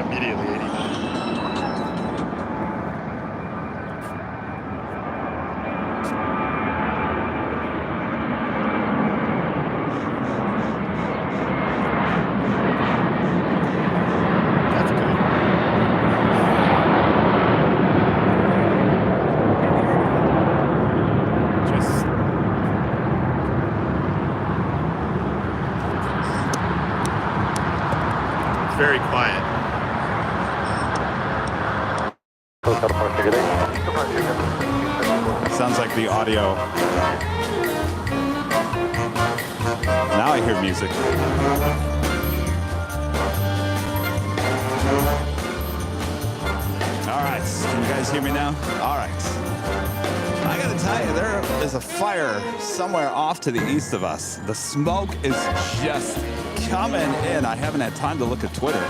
Immediately 89. That's good. Just very quiet. Sounds like the audio. Now I hear music. All right, can you guys hear me now? All right. I gotta tell you, there is a fire somewhere off to the east of us. The smoke is just coming in. I haven't had time to look at Twitter.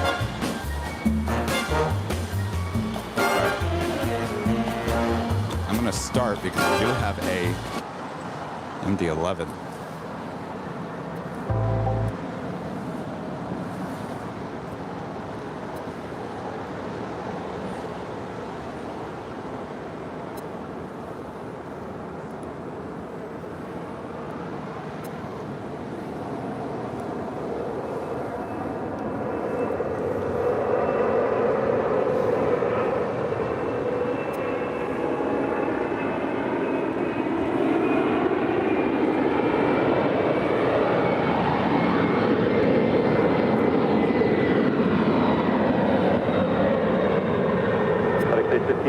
I'm gonna start because we do have a MD-11.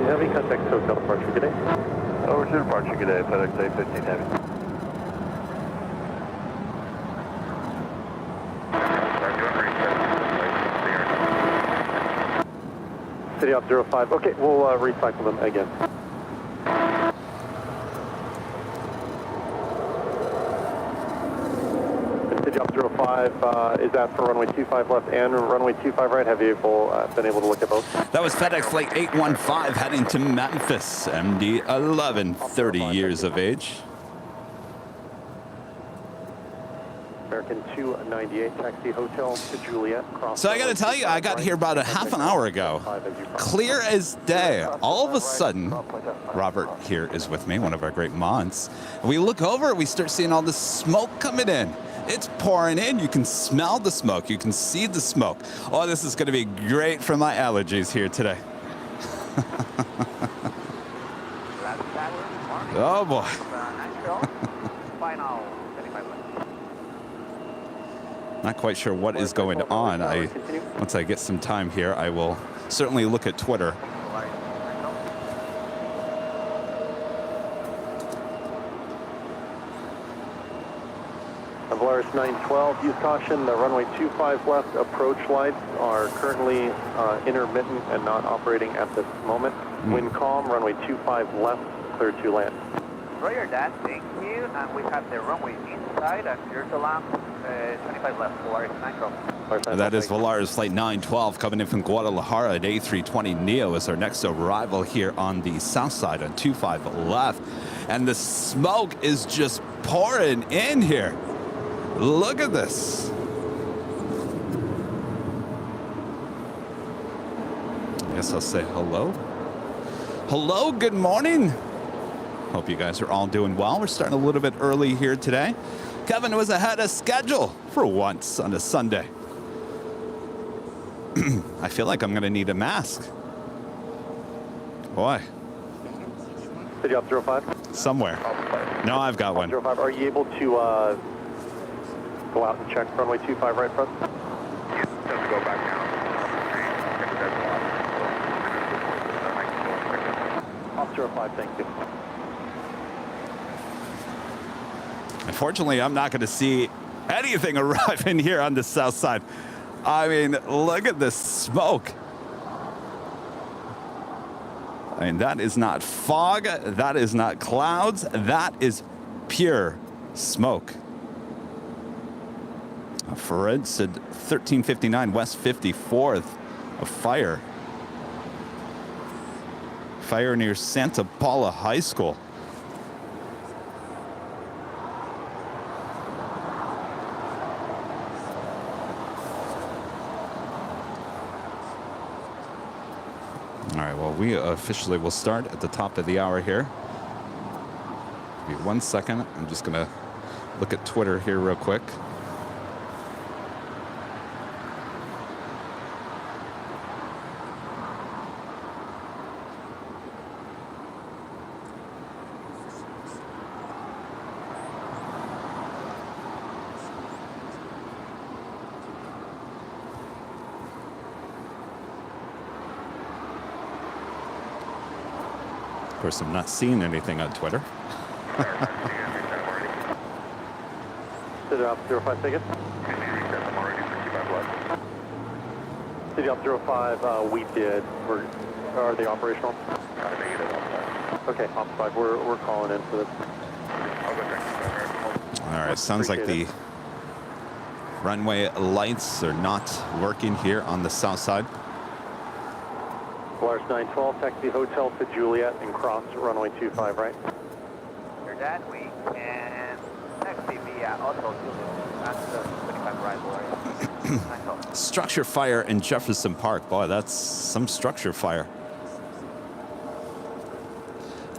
Heavy, contact hotel departure, good day. Over to departure, good day, FedEx A15 Heavy. City Op 05, okay, we'll recycle them again. City Op 05, is that for runway 25 left and runway 25 right? Have you been able to look at both? That was FedEx Flight 815 heading to Memphis, MD-11, 30 years of age. American 298, taxi hotel to Juliet. So I gotta tell you, I got here about a half an hour ago. Clear as day. All of a sudden, Robert here is with me, one of our great mods. We look over, we start seeing all this smoke coming in. It's pouring in. You can smell the smoke. You can see the smoke. Oh, this is going to be great for my allergies here today. Oh, boy. Not quite sure what is going on. Once I get some time here, I will certainly look at Twitter. Volaris 912, use caution, the runway 25 left approach lights are currently intermittent and not operating at this moment. Wind calm, runway 25 left, clear to land. Roger that, thank you. And we have the runway inside and clear to land, 25 left, Volaris 912. That is Volaris Flight 912 coming in from Guadalajara at A320neo as our next arrival here on the south side on 25 left. And the smoke is just pouring in here. Look at this. I guess I'll say hello. Hello, good morning. Hope you guys are all doing well. We're starting a little bit early here today. Kevin was ahead of schedule for once on a Sunday. I feel like I'm going to need a mask. Boy, City Op 05. somewhere. No, I've got one. 05, are you able to go out and check runway 25 right front? Yes, let's go back now. Op 05, thank you. Unfortunately, I'm not going to see anything arriving here on the south side. I mean, look at this smoke. I mean, that is not fog. That is not clouds. That is pure smoke. Fred said 1359 West 54th. A fire. Fire near Santa Paula High School. All right, well, we officially will start at the top of the hour here. Give me 1 second. I'm just going to look at Twitter here real quick. Of course, I'm not seeing anything on Twitter. City Op 05, ticket. City Op 05, we did. Are they operational? Okay, Op 5, we're calling in for this. All right, sounds like the runway lights are not working here on the south side. Polaris 912, taxi hotel to Juliet and cross runway 25 right. After that, we can taxi via Auto Juliet at the 25 right, Polaris. Structure fire in Jefferson Park. Boy, that's some structure fire.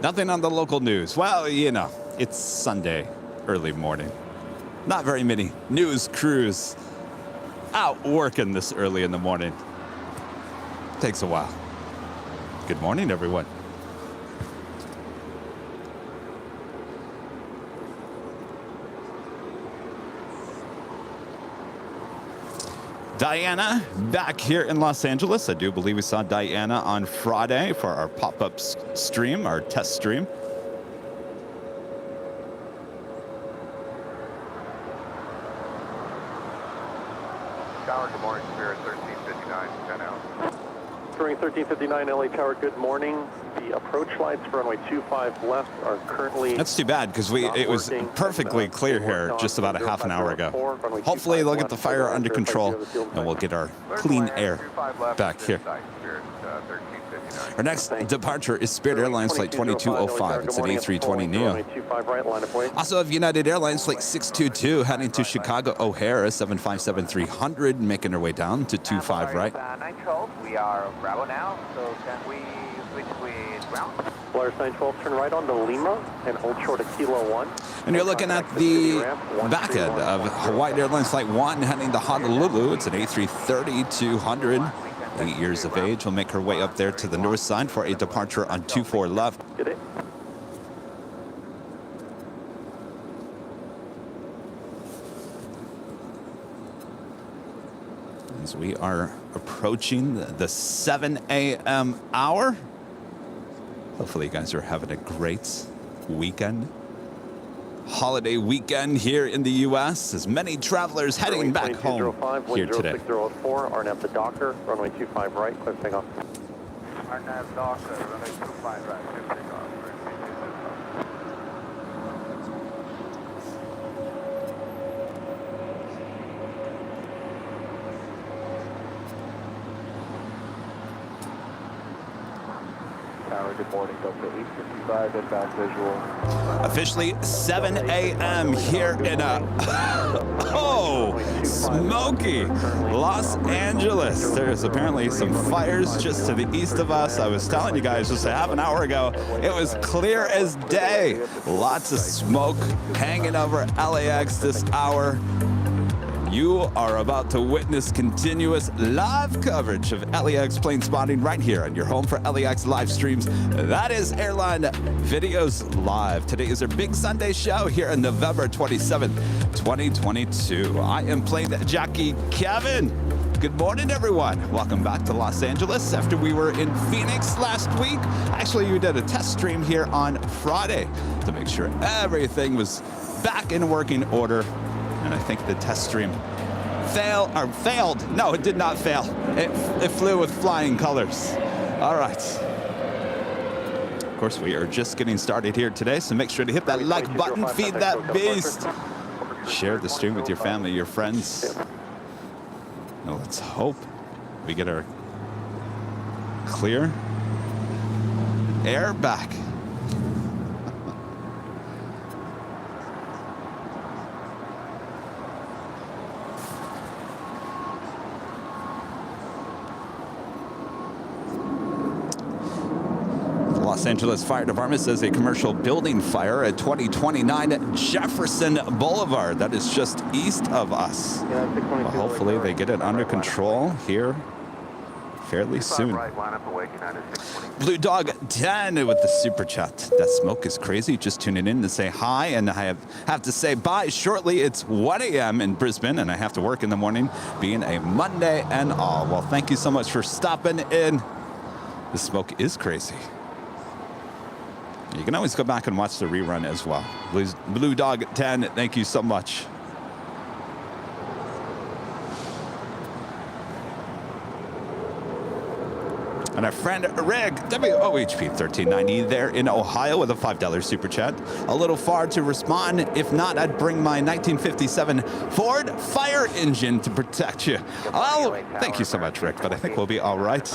Nothing on the local news. Well, you know, it's Sunday, early morning. Not very many news crews out working this early in the morning. Takes a while. Good morning, everyone. Diana back here in Los Angeles. I do believe we saw Diana on Friday for our pop-up stream, our test stream. Tower, good morning, Spirit 1359, 10 out. Touring 1359 LA Tower, good morning. The approach lights for runway 25 left are currently... That's too bad because it was perfectly clear here just about a half an hour ago. Hopefully they'll get the fire under control and we'll get our clean air back here. Our next departure is Spirit Airlines Flight 2205. It's an A320neo. Also have United Airlines Flight 622 heading to Chicago O'Hare 757-300, making her way down to 25 right. 912, we are Bravo now, so can we switch with ground? Polaris 912, turn right onto Lima and hold short of Kilo 1. And you're looking at the back end of Hawaii Airlines Flight 1 heading to Honolulu. It's an A330-200. 8 years of age. We'll make her way up there to the north side for a departure on 24 left. Get it? As we are approaching the 7 a.m. hour. Hopefully you guys are having a great weekend. Holiday weekend here in the U.S. as many travelers heading back home here today. 6004, Arnab the Docker, runway 25 right, clear takeoff. Arnab Docker, runway 25 right, clear takeoff. Good morning, Delta 855, inbound visual. Officially 7 a.m. here in smoky Los Angeles. There's apparently some fires just to the east of us. I was telling you guys just a half an hour ago, it was clear as day. Lots of smoke hanging over LAX this hour. You are about to witness continuous live coverage of LAX plane spotting right here on your home for LAX live streams. That is Airline Videos Live. Today is our big Sunday show here on November 27th, 2022. I am plane jockey Kevin. Good morning, everyone. Welcome back to Los Angeles after we were in Phoenix last week. Actually, we did a test stream here on Friday to make sure everything was back in working order. And I think the test stream failed. No, it did not fail. It flew with flying colors. All right. Of course, we are just getting started here today, so make sure to hit that like button, feed that beast. Share the stream with your family, your friends. Now let's hope we get our clear air back. Los Angeles Fire Department says a commercial building fire at 2029 Jefferson Boulevard. That is just east of us. Well, hopefully they get it under control here fairly soon. Blue Dog 10 with the super chat. That smoke is crazy. Just tuning in to say hi, and I have to say bye shortly. It's 1 a.m. in Brisbane, and I have to work in the morning, being a Monday and all. Well, thank you so much for stopping in. The smoke is crazy. You can always go back and watch the rerun as well. Blue Dog 10, thank you so much. And our friend Rig, WOHP 1390 there in Ohio with a $5 super chat. A little far to respond. If not, I'd bring my 1957 Ford fire engine to protect you. Well, thank you so much, Rick, but I think we'll be all right.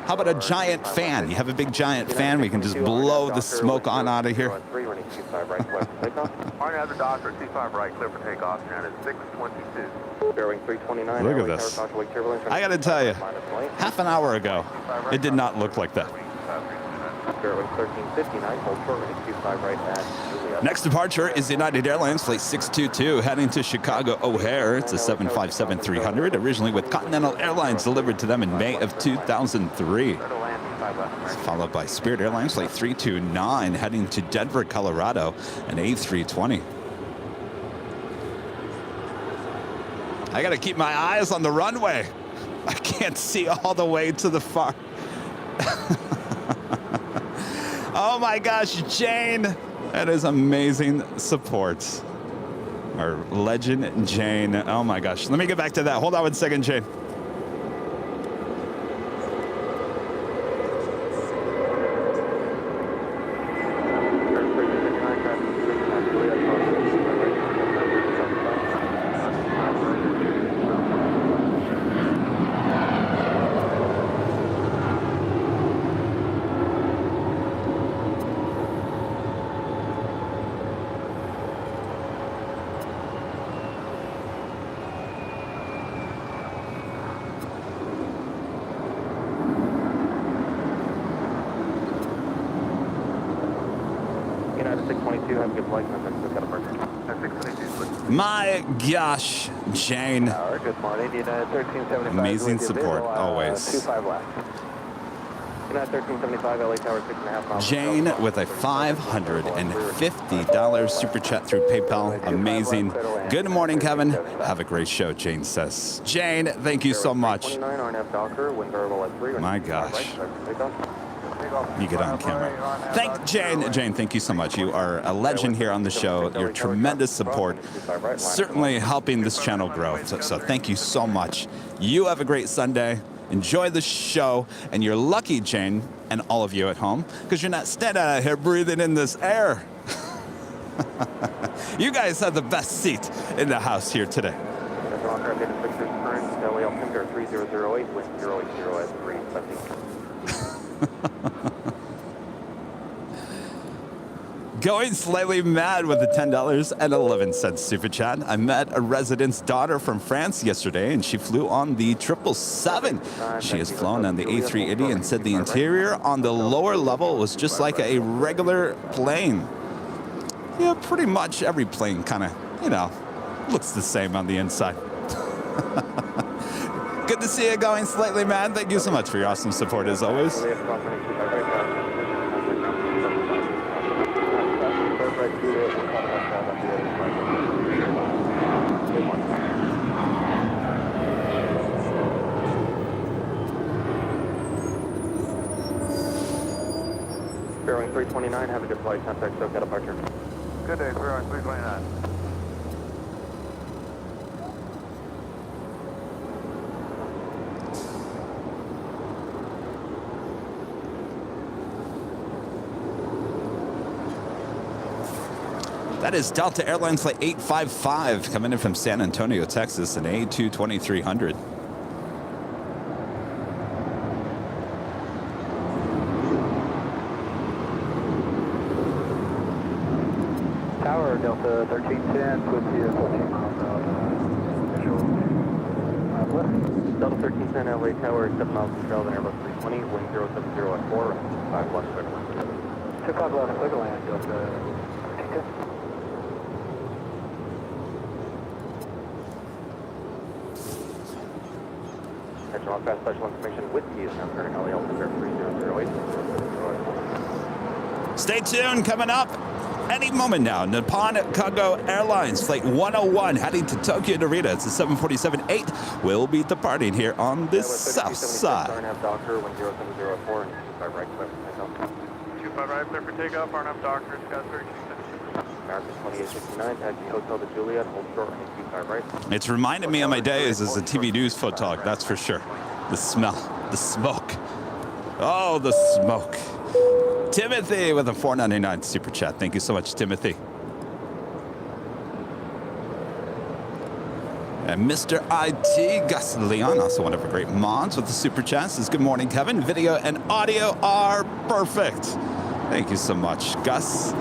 How about a giant fan? You have a big giant fan, we can just blow the smoke on out of here. Look at this. I gotta tell you, half an hour ago, it did not look like that. Next departure is United Airlines Flight 622 heading to Chicago O'Hare. It's a 757-300, originally with Continental Airlines, delivered to them in May of 2003. Followed by Spirit Airlines Flight 329 heading to Denver, Colorado, an A320. I gotta keep my eyes on the runway. I can't see all the way to the far. Oh my gosh, Jane. That is amazing support. Our legend, Jane. Oh my gosh. Let me get back to that. Hold on 1 second, Jane. My gosh, Jane. Good morning, United 1375. Amazing support, always. 25 left. United 1375, LA Tower 6.5 miles. Jane with a $550 super chat through PayPal. Amazing. Good morning, Kevin. Have a great show, Jane says. Jane, thank you so much. My gosh. You get on camera. Thank Jane. Jane, thank you so much. You are a legend here on the show. Your tremendous support, certainly helping this channel grow. So thank you so much. You have a great Sunday. Enjoy the show. And you're lucky, Jane, and all of you at home, because you're not standing out here breathing in this air. You guys have the best seat in the house here today. Going slightly mad with the $10.11 super chat. I met a resident's daughter from France yesterday, and she flew on the 777. She has flown on the A380 and said the interior on the lower level was just like a regular plane. Yeah, pretty much every plane kind of, you know, Looks the same on the inside. Good to see you going slightly, man. Thank you so much for your awesome support as always. Bearing 329, have a good flight. Contact SoCal departure. Good day, Airline 329. That is Delta Airlines Flight 855 coming in from San Antonio, Texas, an A22300. Tower, Delta 1310, with you 14 miles out. Delta 1310, LA Tower, 7 miles from Charlotte, Airbus 320, wind 070 at 4, 5 left, clear. 25 left, clear to land, Delta 1310. All fast special information with you. I'm turning LA altimeter 3008. Stay tuned, coming up any moment now. Nippon Cargo Airlines Flight 101 heading to Tokyo Narita. It's a 747-8. We'll be departing here on the south side. RNAV Doctor 107004 and 25 right clear for takeoff. 25 right, clear for takeoff. RNAV Doctor, Scott 1310. American 2869, taxi Hotel to Juliet, hold short and 25 right. It's reminded me of my days as a TV news photog, that's for sure. The smell, the smoke. Oh, the smoke. Timothy with a $4.99 super chat. Thank you so much, Timothy. And Mr. IT, Gus Leon, also one of our great mods with the super chat, says, good morning, Kevin. Video and audio are perfect. Thank you so much, Gus.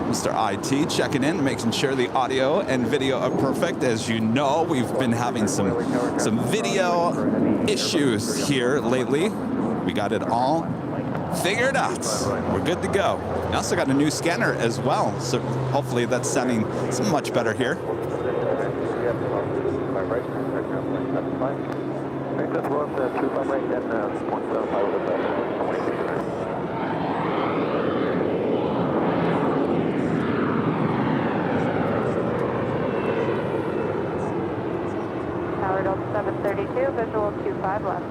Mr. IT checking in, making sure the audio and video are perfect. As you know, we've been having some video issues here lately. We got it all figured out. We're good to go. We also got a new scanner as well, so hopefully that's sounding much better here. Tower Delta 732, visual 25 left.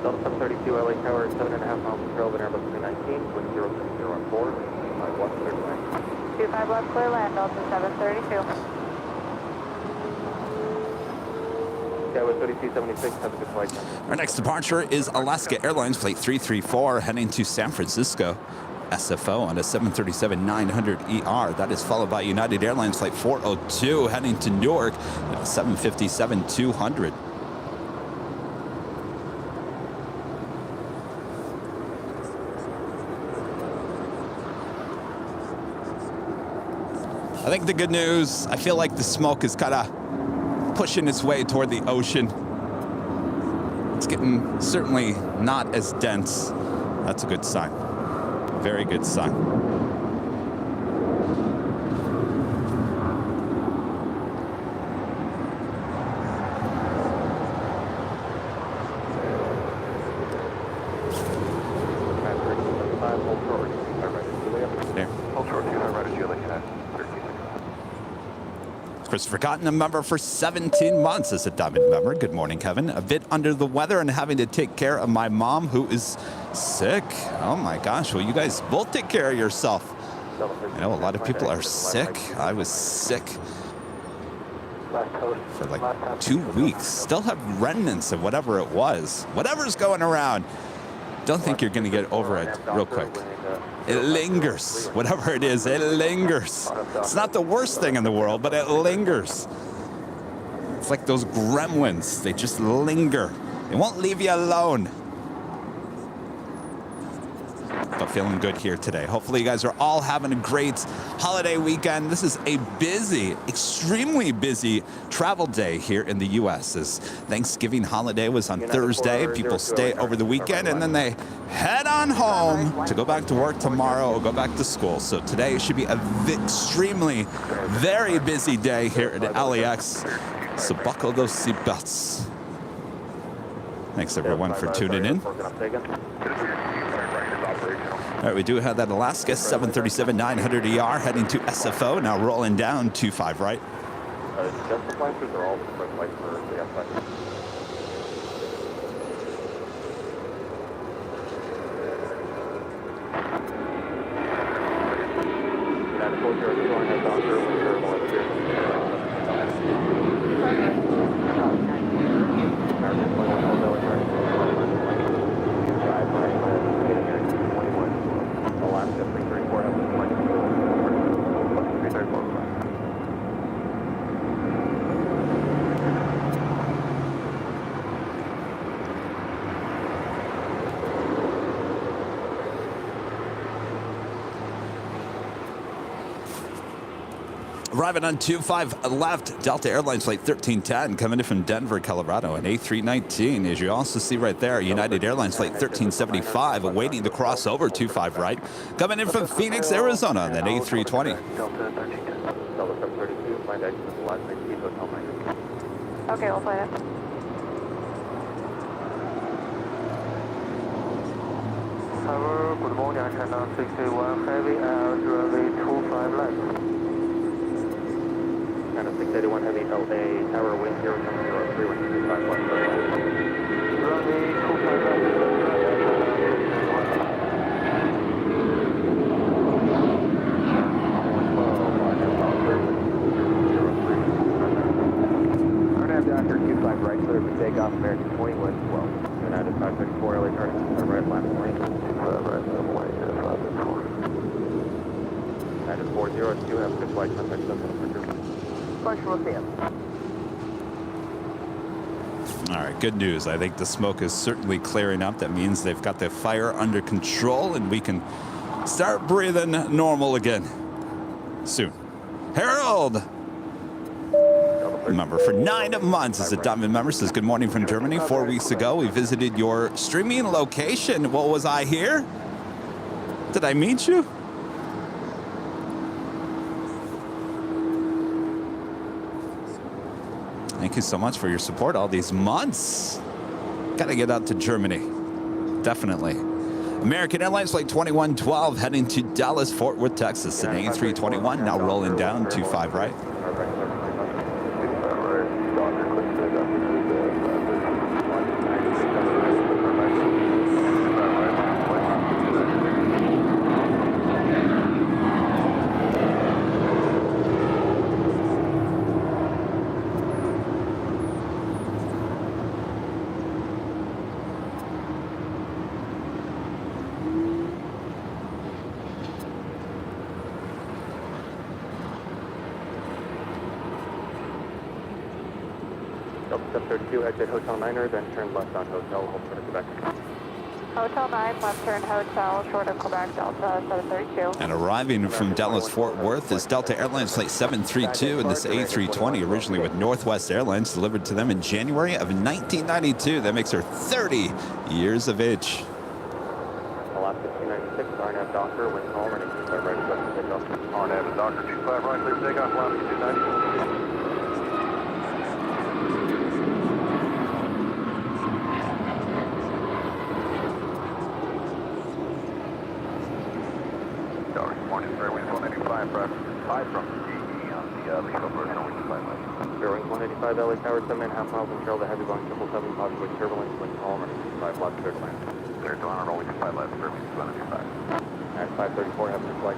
Delta 732, LA Tower, 7.5 miles from Charlotte, Airbus 319, wind 070 on 4, 5 left, clear to land. 25 left, clear land, Delta 732. Skyway 3276, have a good flight. Our next departure is Alaska Airlines Flight 334 heading to San Francisco. SFO on a 737-900ER. That is followed by United Airlines Flight 402 heading to Newark at a 757-200. I think the good news, I feel like the smoke is kind of pushing its way toward the ocean. It's getting certainly not as dense. That's a good sign. Very good sign. There. Christopher Cotton, a member for 17 months as a Diamond member. Good morning, Kevin. A bit under the weather and having to take care of my mom who is sick. Oh my gosh, well you guys both take care of yourself. I know a lot of people are sick. I was sick for like 2 weeks. Still have remnants of whatever it was. Whatever's going around. Don't think you're gonna get over it real quick. It lingers. Whatever it is, it lingers. It's not the worst thing in the world, but it lingers. It's like those gremlins. They just linger. They won't leave you alone. but feeling good here today. Hopefully you guys are all having a great holiday weekend. This is a busy, extremely busy travel day here in the U.S. as Thanksgiving holiday was on Thursday. People stay over the weekend and then they head on home to go back to work tomorrow or go back to school. So today should be a extremely, very busy day here at LAX. So buckle those seatbelts. Thanks everyone for tuning in. All right, we do have that Alaska 737-900ER heading to SFO, now rolling down 25 right. Just the flights are all the flights for the outside. United 402 on head doctor, winter, molecular. Alaska 334 has a flight. 334. Arriving on 25 left, Delta Airlines flight 1310 coming in from Denver, Colorado, and A319. As you also see right there, United Airlines flight 1375 awaiting the crossover 25 right, coming in from Phoenix, Arizona, and then A320. Delta 732, find exit at the last night, Hotel 9. Okay, we'll fly it. Tower, good morning, China 61 heavy, runway 25 left. China 681 heavy, LA, tower wind 070, 3125 left. Runway 25 left. Doctor 25 right, clear for takeoff, American 20 West 12. United 534, LA turning right last lane. Right, double lane, United 402, have good flight contact, Punctual sail. All right, good news. I think the smoke is certainly clearing up. That means they've got the fire under control and we can start breathing normal again soon. Harold! Member for 9 months as a Diamond member says good morning from Germany. 4 weeks ago we visited your streaming location. What was I here? Did I meet you? Thank you so much for your support all these months. Gotta get out to Germany. Definitely. American Airlines flight 2112 heading to Dallas, Fort Worth, Texas. An A321 now rolling down 25 right. Delta 732, exit Hotel 9er, then turn left on Hotel, hold for Quebec. Hotel 9, left turn Hotel, short of Quebec, Delta 732. And arriving from Dallas Fort Worth is Delta Airlines flight 732 and this A320, originally with Northwest Airlines, delivered to them in January of 1992. That makes her 30 years of age. Alaska 296, RNAV Docker, wind calm, running 25 right, clear for takeoff. RNAV Docker 25 right, clear for takeoff, Alaska 290. From GE on the legal version, which is 5 miles. Bearing 185 LA Tower, 7.5 miles and trail the heavy Boeing 777, possibly turbulence, wind calm, running 5 left, clear to land. Clear to land, rolling 5 left, Bermuda 295. At 534, have a good flight.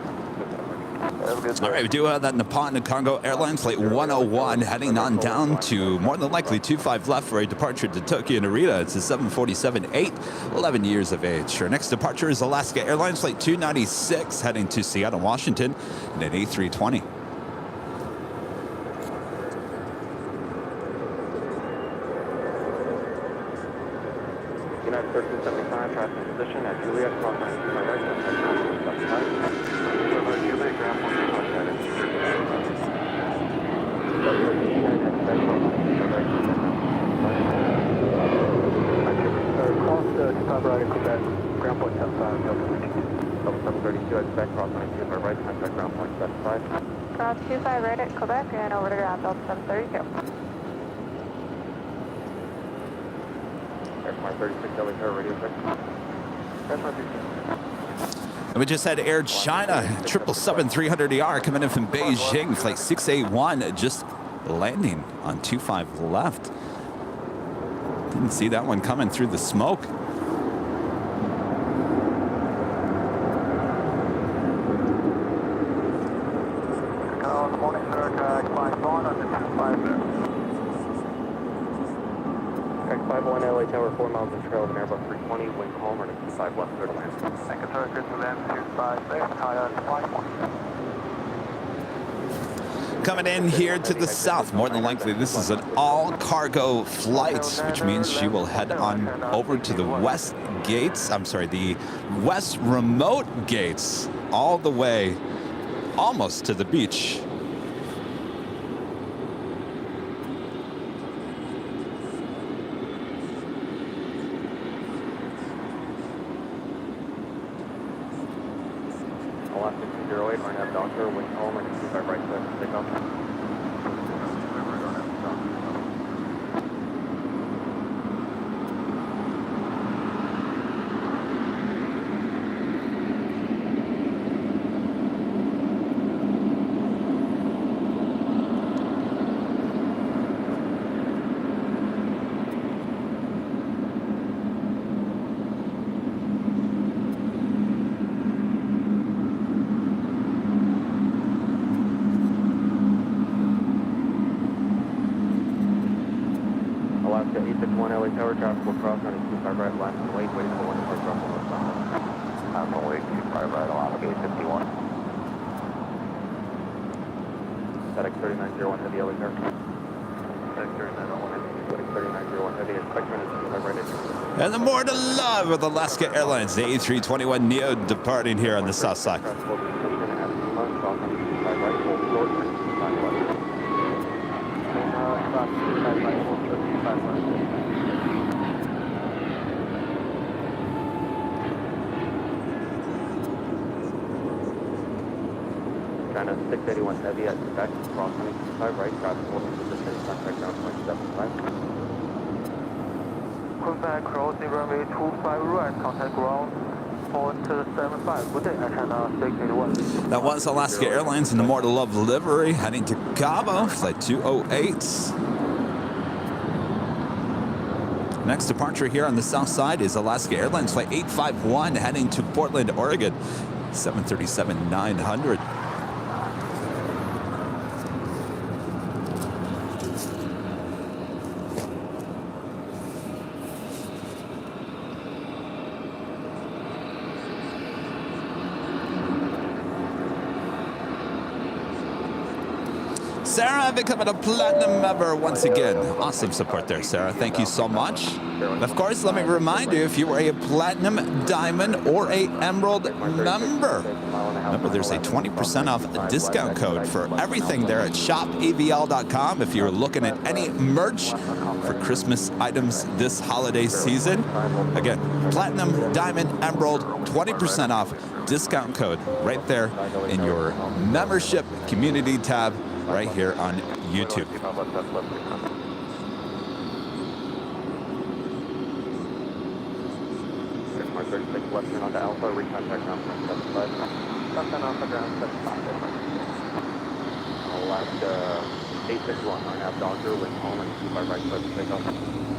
All right, we do have that Nippon and Congo Airlines flight 101 heading on down to more than likely 25 left for a departure to Tokyo Narita. It's a 747-8, 11 years of age. Our next departure is Alaska Airlines flight 296 heading to Seattle, Washington, and an A320. United 1375, passing position at Juliet. cross on 25 right, contact ground point 75. Over Cuba, ground point 25 and cross 25 right, Quebec, ground point 75, Delta 732, expect cross on 25 right, contact ground point 75. Cross 25 right at Quebec and over to ground Delta 732. Airline 36, LA radio check. Airline 36. And we just had Air China 777-300ER coming in from Beijing, flight 681, just landing on 25 left. Didn't see that one coming through the smoke. Good morning, sir. X51 on the 25 there. X51 LA Tower, 4 miles of trail of an Airbus 320, wind calm, running 25 left, clear to land. Thank you, sir. Good to land, 25 there, Thailand 51. Coming in here to the south, more than likely this is an all-cargo flight, which means she will head on over to the west gates, the west remote gates, all the way almost to the beach. Alaska 208, right now, Doctor, wind calm, running 25 right, side, take off. Alaska 861 LA Tower, traffic will cross running 25 right, line and wait, waiting for one to drop on the south. I'm going to wait 25 right, Alaska 851. FedEx 3901 heavy LA Tower. FedEx 3901 heavy, FedEx 3901 heavy, expect running 25 right. And the more to love with Alaska Airlines, the A321neo departing here on the south side. Traffic will be consistent at 2 miles, cross running 25 right, hold short, running 25 left. Cross 25 right, hold short, 25 left. China 681 heavy at Quebec, cross 125 right, traffic will be consistent, contact ground point 75. Quebec, crossing runway 25 right, contact ground point 75. Good day, China 681. That was Alaska Airlines in the More to Love livery, heading to Cabo, flight 208. Next departure here on the south side is Alaska Airlines flight 851, heading to Portland, Oregon, 737-900. Sarah becoming a platinum member once again. Awesome support there, Sarah. Thank you so much. And of course, let me remind you, if you are a platinum, diamond, or a emerald member, remember there's a 20% off discount code for everything there at shopavl.com. If you're looking at any merch for Christmas items this holiday season, again, platinum, diamond, emerald, 20% off discount code right there in your membership community tab right here on YouTube. Mark 36 left turn onto Alpha, recontact ground point 75. Left turn onto ground 75. Alaska 861, RNAV Doctor, wind home and 25 right, clear for takeoff.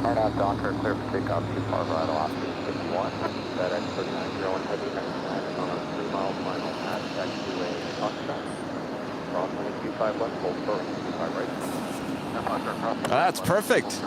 RNAV Doctor, clear for takeoff, 25 right, Alaska 861. FedEx 3901 heavy, next landing on a 3-mile final path back to a touchdown. Cross running 25 left, hold short, 25 right. That's perfect.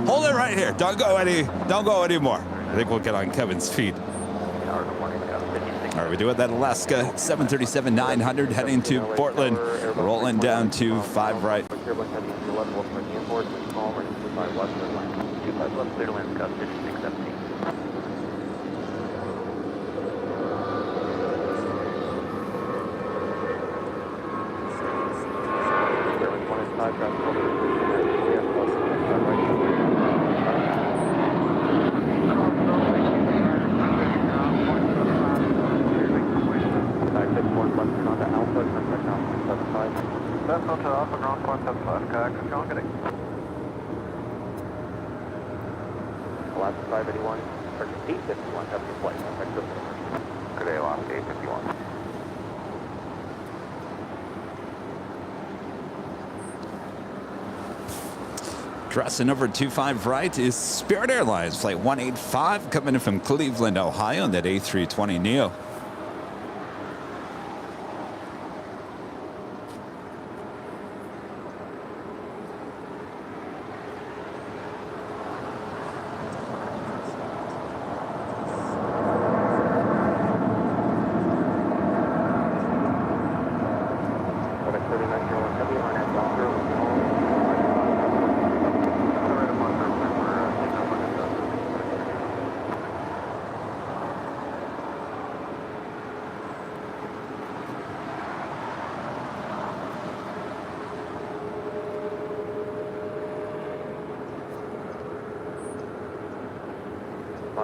Hold it right here. Don't go anymore. I think we'll get on Kevin's feet. All right, we do it at Alaska, 737-900 heading to Portland, rolling down to 5 right. Alaska 581, or 851, have your flight. Good day, Alaska 851. Crossing over 25 right is Spirit Airlines, flight 185, coming in from Cleveland, Ohio, on that A320neo.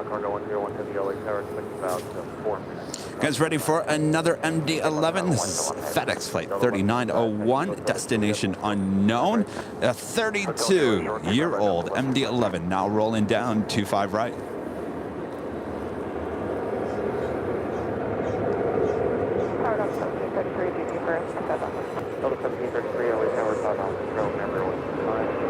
Cargo 101 Heavy LAX Tower, expecting about 4 minutes. Guys, ready for another MD-11? This is FedEx flight 3901, destination unknown. A 32-year-old MD-11 now rolling down 25 right. Powered up 1733, GG first, Delta 1733, LA Tower, 5 miles, control, number 165.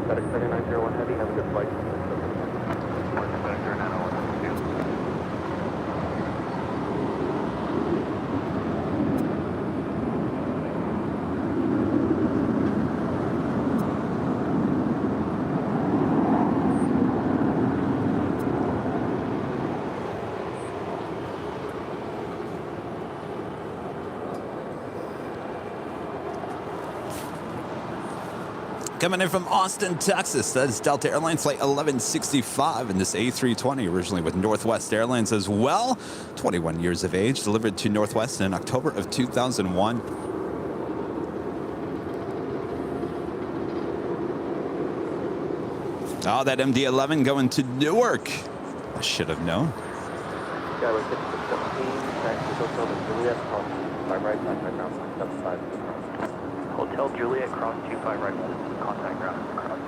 FedEx 3901 Heavy, have a good flight. Coming in from Austin, Texas, that is Delta Airlines flight 1165, and this A320 originally with Northwest Airlines as well. 21 years of age, delivered to Northwest in October of 2001. Oh, that MD-11 going to Newark. I should have known. Skyway 6617, taxi Hotel Juliet, cross 5 right, contact ground 75. Hotel Juliet, cross 25 right, contact ground, cross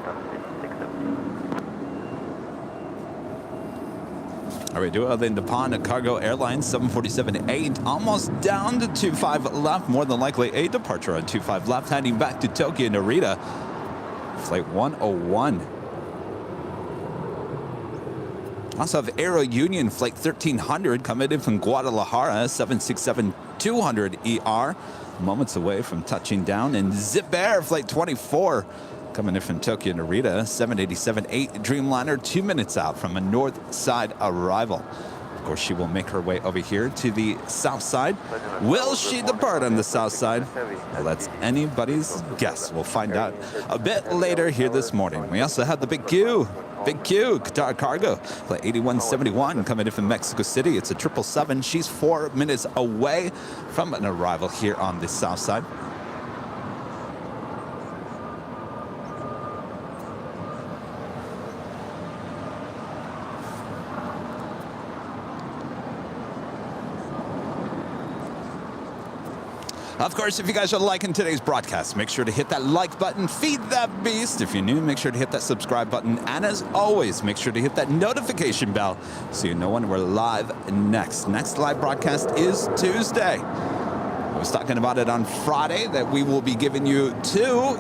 617. All right, do it in the Pond Cargo Airlines 747-8, almost down to 25 left, more than likely a departure on 25 left, heading back to Tokyo Narita, flight 101. Also have Aero Union flight 1300 coming in from Guadalajara, 767-200 ER, moments away from touching down, and Zip Air flight 24 coming in from Tokyo Narita, 787-8 Dreamliner, 2 minutes out from a north side arrival. Of course, she will make her way over here to the south side. Will she depart on the south side? Well, that's anybody's guess. We'll find out a bit later here this morning. We also have the Big Q, Qatar Cargo, flight 8171 coming in from Mexico City. It's a 777. She's 4 minutes away from an arrival here on the south side. Of course, if you guys are liking today's broadcast, make sure to hit that like button, feed that beast. If you're new, make sure to hit that subscribe button. And as always, make sure to hit that notification bell so you know when we're live next. Next live broadcast is Tuesday. I was talking about it on Friday that we will be giving you two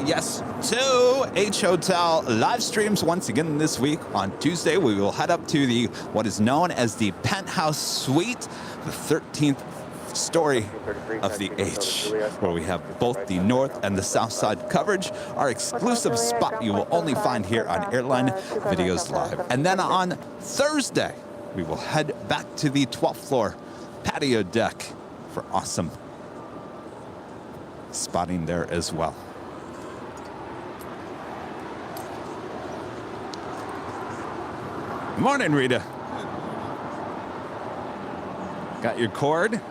H Hotel live streams once again this week. On Tuesday, we will head up to the what is known as the penthouse suite, the 13th story of the H, where we have both the north and the south side coverage. Our exclusive spot you will only find here on Airline Videos Live. And then on Thursday, we will head back to the 12th floor patio deck for awesome spotting there as well. Morning, Rita. Got your cord?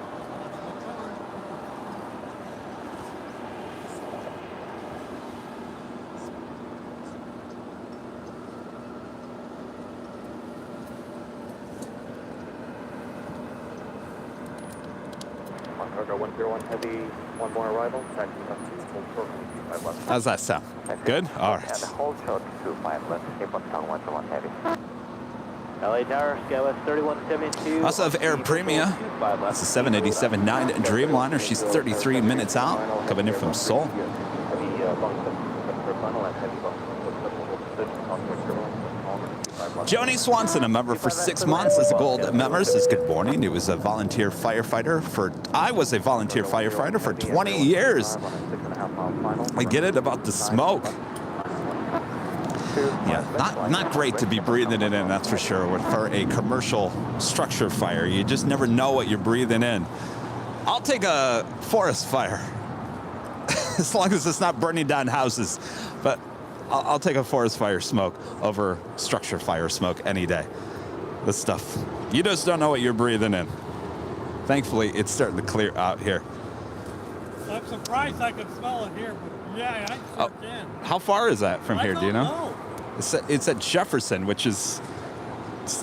Cargo 101 heavy, one more arrival. How's that sound? Good? All right. Hold short 25 left, keep on tongue 101 heavy. LA Tower, SkyWest 3172. Also have Air Premia. That's a 787-9 Dreamliner. She's 33 minutes out, coming in from Seoul. Joni Swanson, a member for 6 months as a gold member, says good morning. He was a volunteer firefighter I was a volunteer firefighter for 20 years. I get it about the smoke. Yeah, not great to be breathing it in, that's for sure. For a commercial structure fire, you just never know what you're breathing in. I'll take a forest fire, as long as it's not burning down houses. But I'll take a forest fire smoke over structure fire smoke any day. This stuff, you just don't know what you're breathing in. Thankfully, it's starting to clear out here. I'm surprised I can smell it here, but yeah, I sure can. How far is that from here? Do you know? know. It's at Jefferson, which is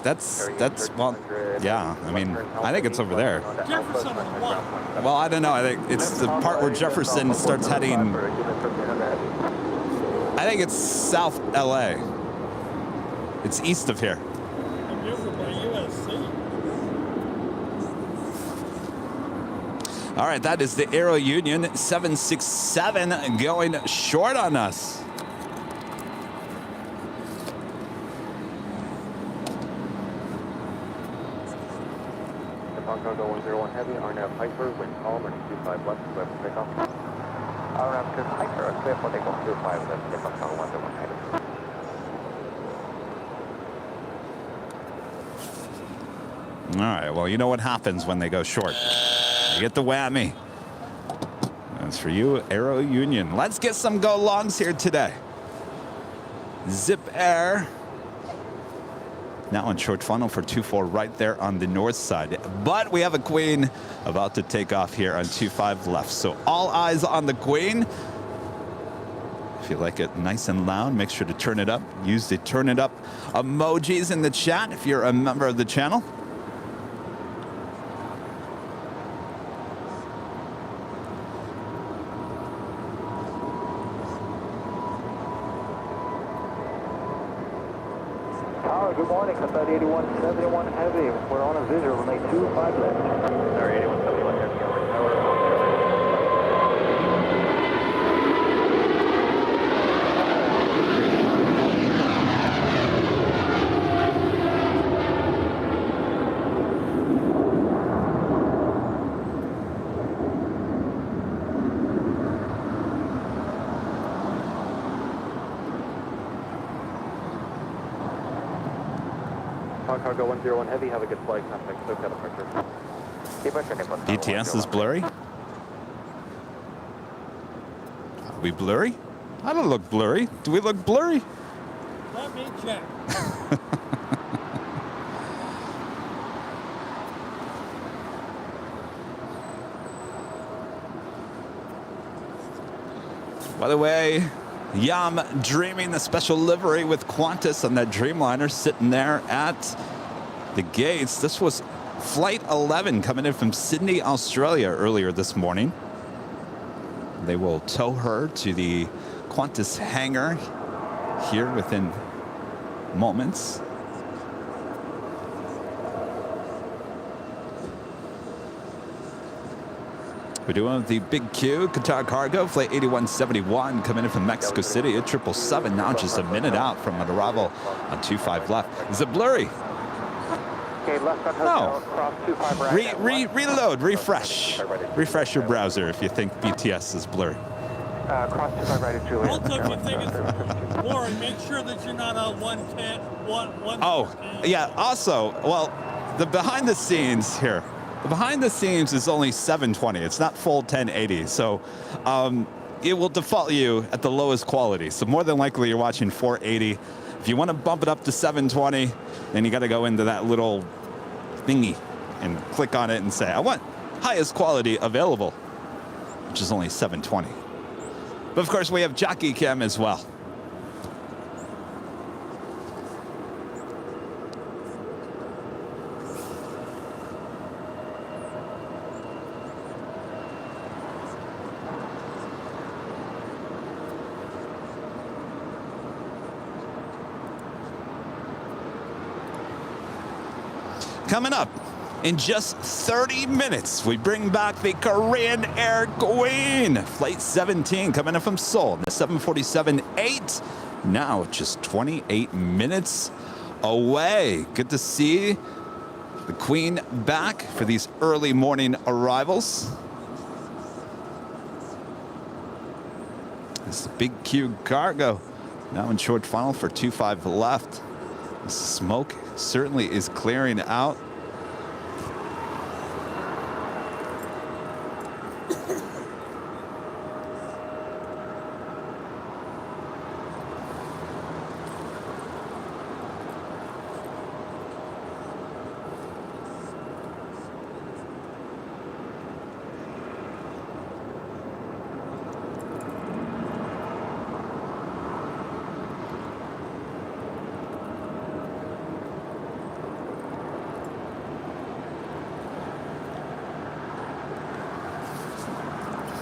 that's well, yeah. I mean, I think it's over there. Jefferson is what? Well, I don't know. I think it's the part where Jefferson starts heading. I think it's South LA. It's east of here. I'm usually by USC. All right, that is the Aero Union 767 going short on us. Cargo 101 heavy, RNAV Piper, wind calm, and 25 left, clear for takeoff. RNAV to Piper, clear for takeoff, 25 left, clear for tongue 101 heavy. All right, well, you know what happens when they go short. You get the whammy. That's for you, Aero Union. Let's get some go longs here today. Zip Air. Now on short funnel for 24 right there on the north side. But we have a Queen about to take off here on 25 left. So all eyes on the Queen. If you like it nice and loud, make sure to turn it up. Use the turn it up emojis in the chat if you're a member of the channel. Good morning, Qatar 8171 heavy. We're on a visual, we'll make 25 left. Qatar 8171 heavy, Cargo 101 heavy, have a good flight, contact SoCal departure. DTS is blurry. Are we blurry? I don't look blurry. Do we look blurry? Let me check. By the way, yeah, I'm dreaming the special livery with Qantas on that Dreamliner sitting there at the gates. This was Flight 11 coming in from Sydney, Australia earlier this morning. They will tow her to the Qantas hangar here within moments. We're doing the Big Q, Qatar Cargo, Flight 8171, coming in from Mexico City at 777, now just a minute out from an arrival on 25 left. Is it blurry? Okay, left on No. hotel, cross 25 right. Reload, refresh. Refresh your browser if you think BTS is blurry. Cross 25 right at Juliet. Also, if you think it's boring, make sure that you're not on 110. Oh, yeah, also, well, the behind the scenes here, the behind the scenes is only 720. It's not full 1080. So it will default you at the lowest quality. So more than likely you're watching 480. If you want to bump it up to 720, then you got to go into that little thingy and click on it and say, I want highest quality available, which is only 720. But of course, we have jockey cam as well. Coming up in just 30 minutes, we bring back the Korean Air Queen, Flight 17, coming in from Seoul, the 747-8, now just 28 minutes away. Good to see the Queen back for these early morning arrivals. This is Big Q Cargo, now in short funnel for 25 left. The smoke certainly is clearing out.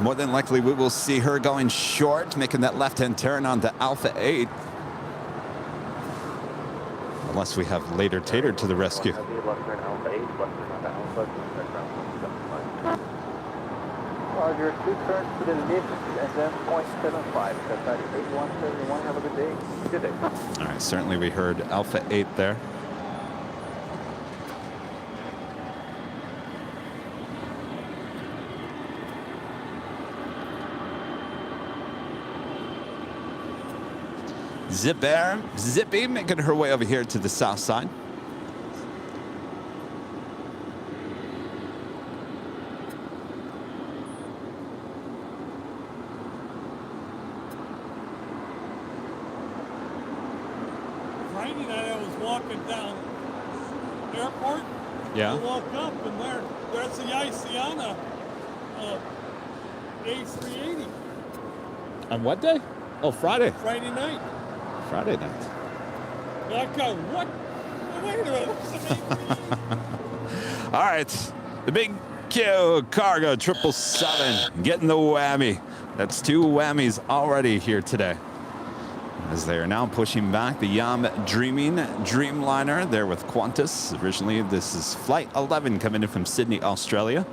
More than likely, we will see her going short, making that left-hand turn onto Alpha 8. Unless we have later Tater to the rescue. Roger, 2 turns to the left and then 0.75. That's 8171. Have a good day. Good day. All right, certainly we heard Alpha 8 there. Zippy making her way over here to the south side. Friday night I was walking down airport. Yeah. I woke up and there's the Isiana A380 On what day? Oh, Friday. Friday night. Friday night. And I go, what? Wait a minute. All right, the Big Q Cargo 777 getting the whammy. That's 2 whammies already here today. As they are now pushing back the Yam Dreaming Dreamliner there with Qantas. Originally, this is Flight 11 coming in from Sydney, Australia.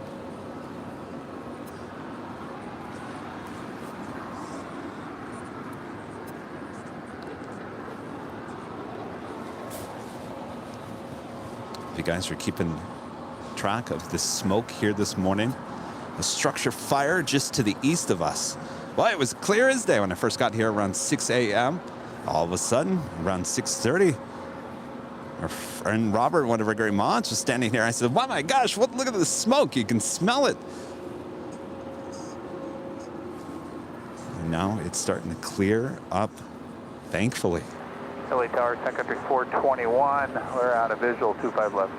If you guys are keeping track of the smoke here this morning, a structure fire just to the east of us. Well, it was clear as day when I first got here around 6 a.m. All of a sudden, around 6:30, our friend Robert, one of our great mods, was standing here. I said, "Oh my gosh, look at the smoke. You can smell it." And now it's starting to clear up, thankfully. LA Tower, Country 421. We're out of visual, 25 left.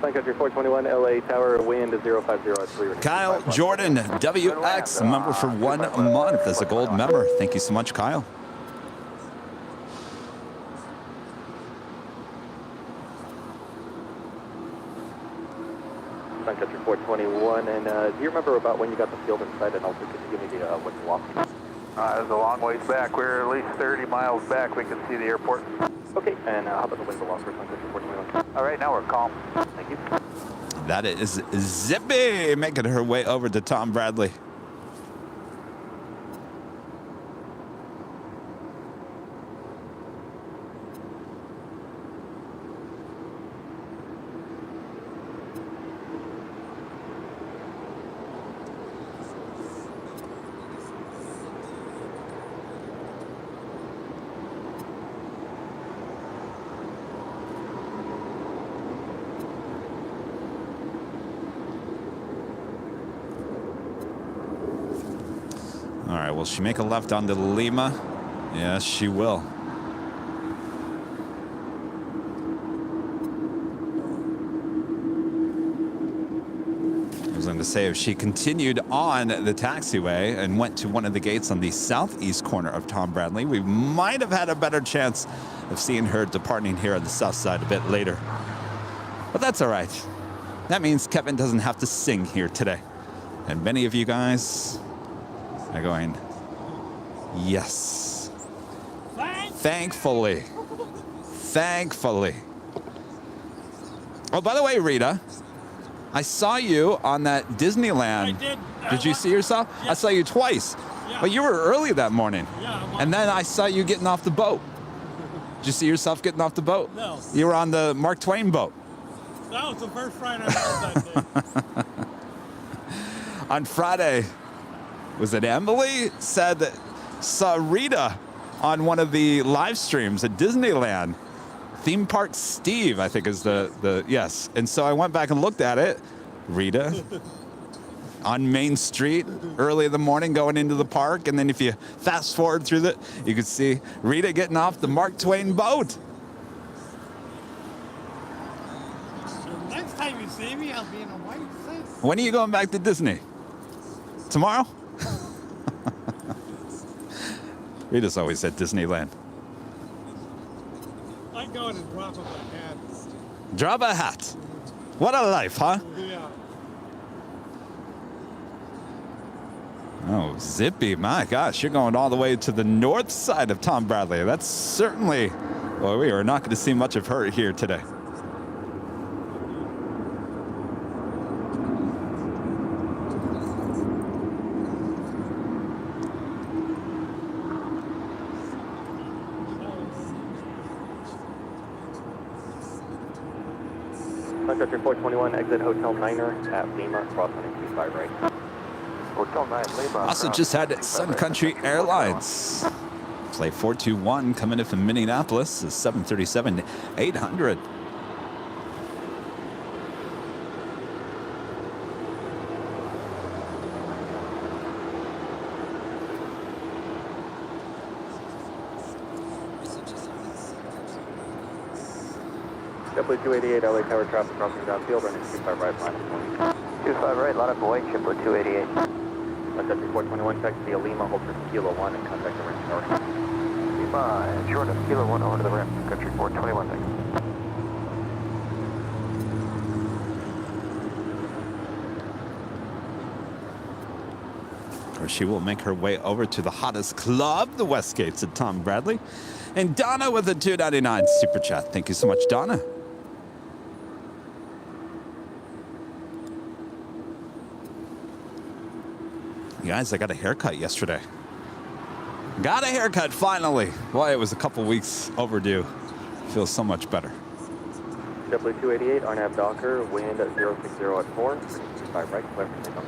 Country 421, LA Tower, wind 050 at 3. Kyle Jordan, WX, member for 1 month as a gold member. Thank you so much, Kyle. Country 421, and do you remember about when you got the field inside, and also could you give me the what you lost? It was a long ways back. We're at least 30 miles back. We can see the airport. Okay, and how about the wind loss for Country 421? All right, now we're calm. Thank you. That is Zippy making her way over to Tom Bradley. All right, will she make a left onto Lima? Yes, she will. I was going to say, if she continued on the taxiway and went to one of the gates on the southeast corner of Tom Bradley, we might have had a better chance of seeing her departing here on the south side a bit later. But that's all right. That means Kevin doesn't have to sing here today. And many of you guys are going, yes. Thankfully. Thankfully. Oh, by the way, Rita, I saw you on that Disneyland. I did. Did you see yourself? Yeah. I saw you twice. Yeah. But you were early that morning. Yeah. And then I saw you getting off the boat. Did you see yourself getting off the boat? No. You were on the Mark Twain boat. That was the first Friday I heard that day. On Friday, was it Emily said that saw Rita on one of the live streams at Disneyland. Theme Park Steve, I think is the yes. And so I went back and looked at it. Rita on Main Street early in the morning going into the park. And then if you fast forward through that, you could see Rita getting off the Mark Twain boat. The next time you see me, I'll be in a white suit. When are you going back to Disney? Tomorrow? Rita's always at Disneyland. I go in and drop him a hat. Drop a hat. What a life, huh? Yeah. Oh, Zippy, my gosh, you're going all the way to the north side of Tom Bradley. That's certainly, well, we are not going to see much of her here today. Contact 421, exit Hotel Niner at Lima, cross 125 right. Hotel 9, Lima. Also just had Sun Country Airlines. Flight 421 coming in from Minneapolis is 737-800. JetBlue 288, LA Tower traffic crossing downfield, running 25 right, minus 20. 25 right, lot of boy, JetBlue 288. Contact 421, taxi via Lima, hold for Kilo 1 and contact the rim tower. Lima, and short of Kilo 1 over to the rim, country 421, thanks. Or she will make her way over to the hottest club, the Westgates at Tom Bradley. And Donna with a $2.99 super chat. Thank you so much, Donna. You guys, I got a haircut yesterday. Got a haircut finally. Boy, it was a couple weeks overdue. Feels so much better. JetBlue 288, RNAV Docker, wind at 060 at 4, 25 right, clear for takeoff.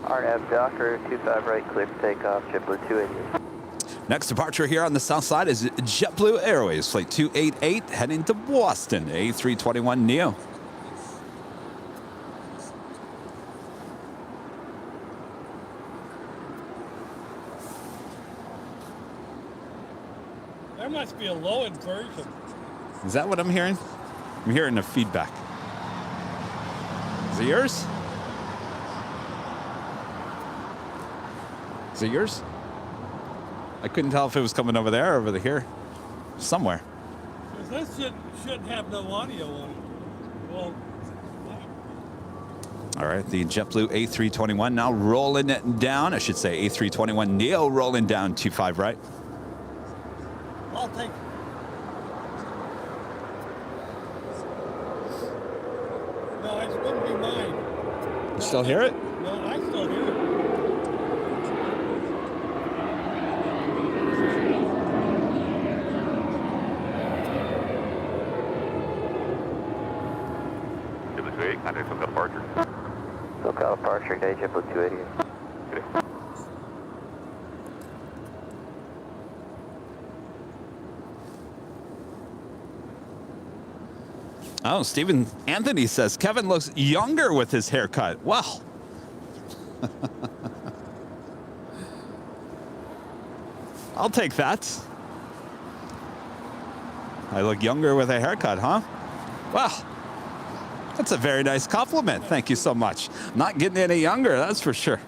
RNAV Docker, 25 right, clear for takeoff, JetBlue 288. Next departure here on the south side is JetBlue Airways, flight 288, heading to Boston, A321neo. There must be a low-end version. Is that what I'm hearing? I'm hearing the feedback. Is it yours? Is it yours? I couldn't tell if it was coming over there or over here. Somewhere. Because this shouldn't have no audio on it. Well, All right, the JetBlue A321 now rolling it down. I should say A321neo rolling down 25 right. I'll take it. No, I just wouldn't be mine. You still hear it? No, I still hear it. JetBlue 280, contact SoCal departure. SoCal departure, day JetBlue 280. Okay. Oh, Stephen Anthony says Kevin looks younger with his haircut. Well, I'll take that. I look younger with a haircut, huh? Well, that's a very nice compliment. Thank you so much. Not getting any younger, that's for sure.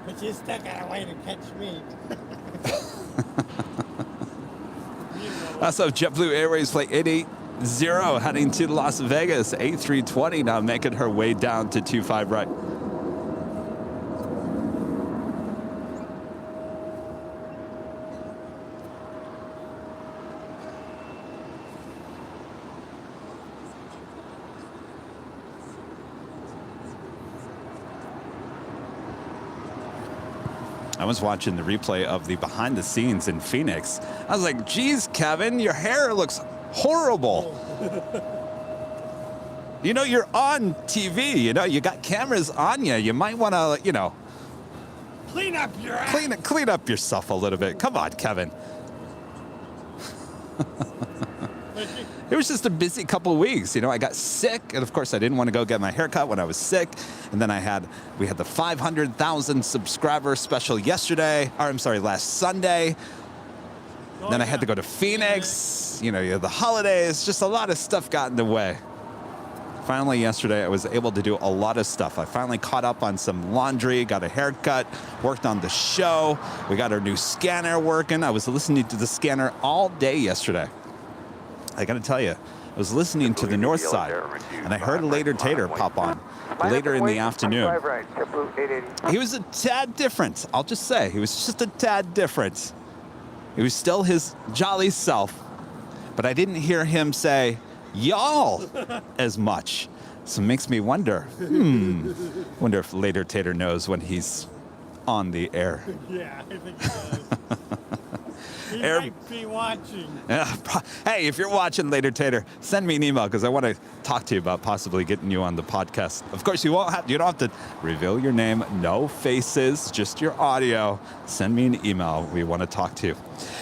But you still gotta wait to catch me. Also, JetBlue Airways Flight 880 heading to Las Vegas. A320 now making her way down to 25 right. I was watching the replay of the behind the scenes in Phoenix. I was like, geez, Kevin, your hair looks horrible. You know, you're on TV, you know, you got cameras on you. You might want to, you know, Clean up your ass. clean up yourself a little bit. Come on, Kevin. It was just a busy couple of weeks. You know, I got sick, and of course, I didn't want to go get my haircut when I was sick. And then we had the 500,000 subscriber special yesterday, or I'm sorry, last Sunday. Then I had to go to Phoenix. You know, the holidays, just a lot of stuff got in the way. Finally, yesterday, I was able to do a lot of stuff. I finally caught up on some laundry, got a haircut, worked on the show. We got our new scanner working. I was listening to the scanner all day yesterday. I got to tell you, I was listening to the north side, and I heard Later Tater pop on later in the afternoon. He was a tad different, I'll just say. He was just a tad different. He was still his jolly self, but I didn't hear him say, y'all, as much. So it makes me wonder, wonder if Later Tater knows when he's on the air. Yeah, I think he does. He Air- might be watching. Hey, if you're watching Later Tater, send me an email because I want to talk to you about possibly getting you on the podcast. Of course, you don't have to reveal your name, no faces, just your audio. Send me an email. We want to talk to you.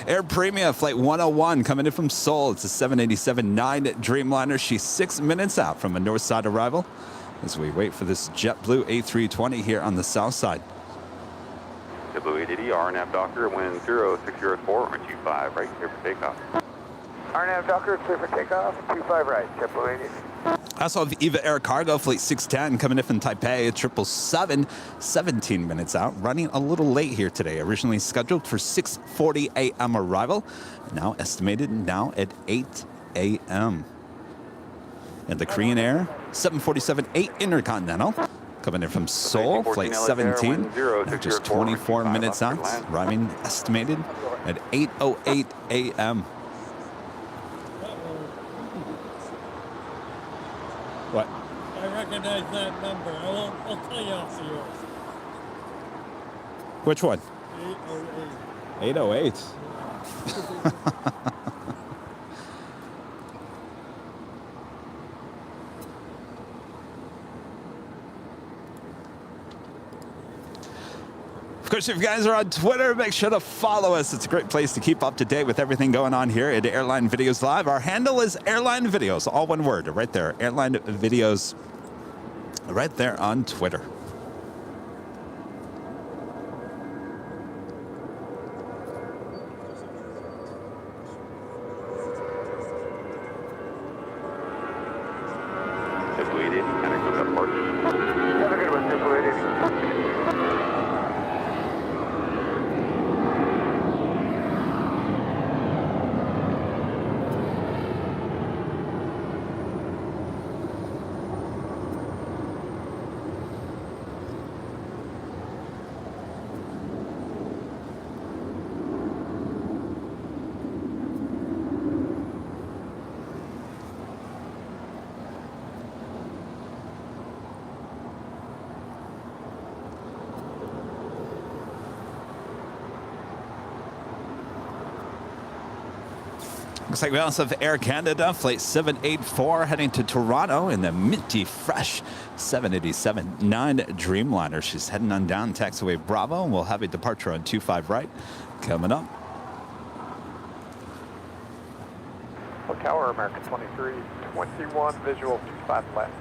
Air Premia Flight 101 coming in from Seoul. It's a 787-9 Dreamliner. She's 6 minutes out from a north side arrival as we wait for this JetBlue A320 here on the south side. JetBlue 880, RNAV Docker, wind 0604, 25 right, clear for takeoff. RNAV Docker, clear for takeoff, 25 right, JetBlue 880. Also have Eva Air Cargo Flight 610 coming in from Taipei at 777, 17 minutes out, running a little late here today. Originally scheduled for 6:40 a.m. arrival, now estimated now at 8 a.m. And the Korean Air 747-8 Intercontinental coming in from Seoul, Flight 17, now just 24 minutes out, arriving estimated at 8:08 a.m. What? I recognize that number. I'll tell you off the yours. Which one? 808. 808. Of course, if you guys are on Twitter, make sure to follow us. It's a great place to keep up to date with everything going on here at Airline Videos Live. Our handle is Airline Videos, all one word, right there. Airline Videos, right there on Twitter. JetBlue 880, connect with that part. Have a good one, JetBlue 880. Looks like we also have Air Canada, flight 784, heading to Toronto in the minty fresh 787-9 Dreamliner. She's heading on down taxiway Bravo, and we'll have a departure on 25 right coming up. Tower, American 2321, visual 25 left.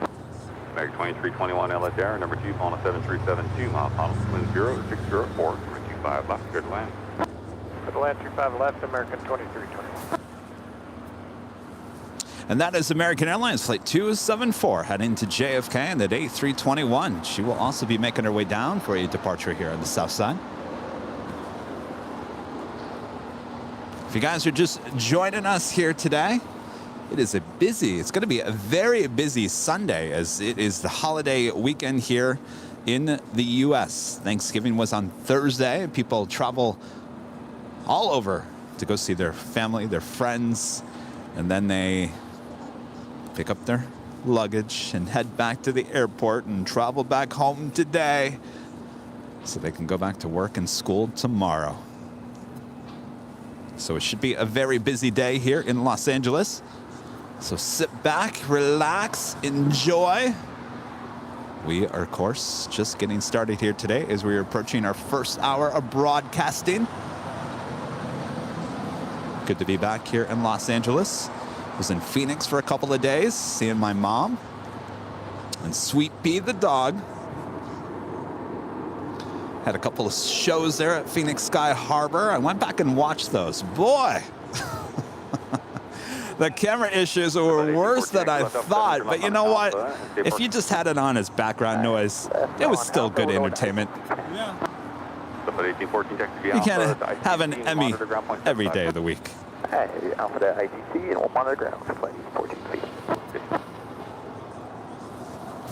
American 2321 LHR, number 2, on a 7372 mile tunnel, wind 0604, 25 left, clear to land. For the land 25 left, American 2321. And that is American Airlines flight 274 heading to JFK in the day 321. She will also be making her way down for a departure here on the south side. If you guys are just joining us here today, it is it's going to be a very busy Sunday as it is the holiday weekend here in the U.S. Thanksgiving was on Thursday. People travel all over to go see their family, their friends, and then they pick up their luggage and head back to the airport and travel back home today so they can go back to work and school tomorrow. So it should be a very busy day here in Los Angeles. So sit back, relax, enjoy. We are, of course, just getting started here today as we are approaching our first hour of broadcasting. Good to be back here in Los Angeles. Was in Phoenix for a couple of days, seeing my mom and Sweet Pea the dog. Had a couple of shows there at Phoenix Sky Harbor. I went back and watched those. Boy, the camera issues were worse than I thought. But you know what? If you just had it on as background noise, it was still good entertainment. Yeah. You can't have an Emmy every day of the week. Hey, Alpha to ITC, and we'll monitor ground for flight 14 feet.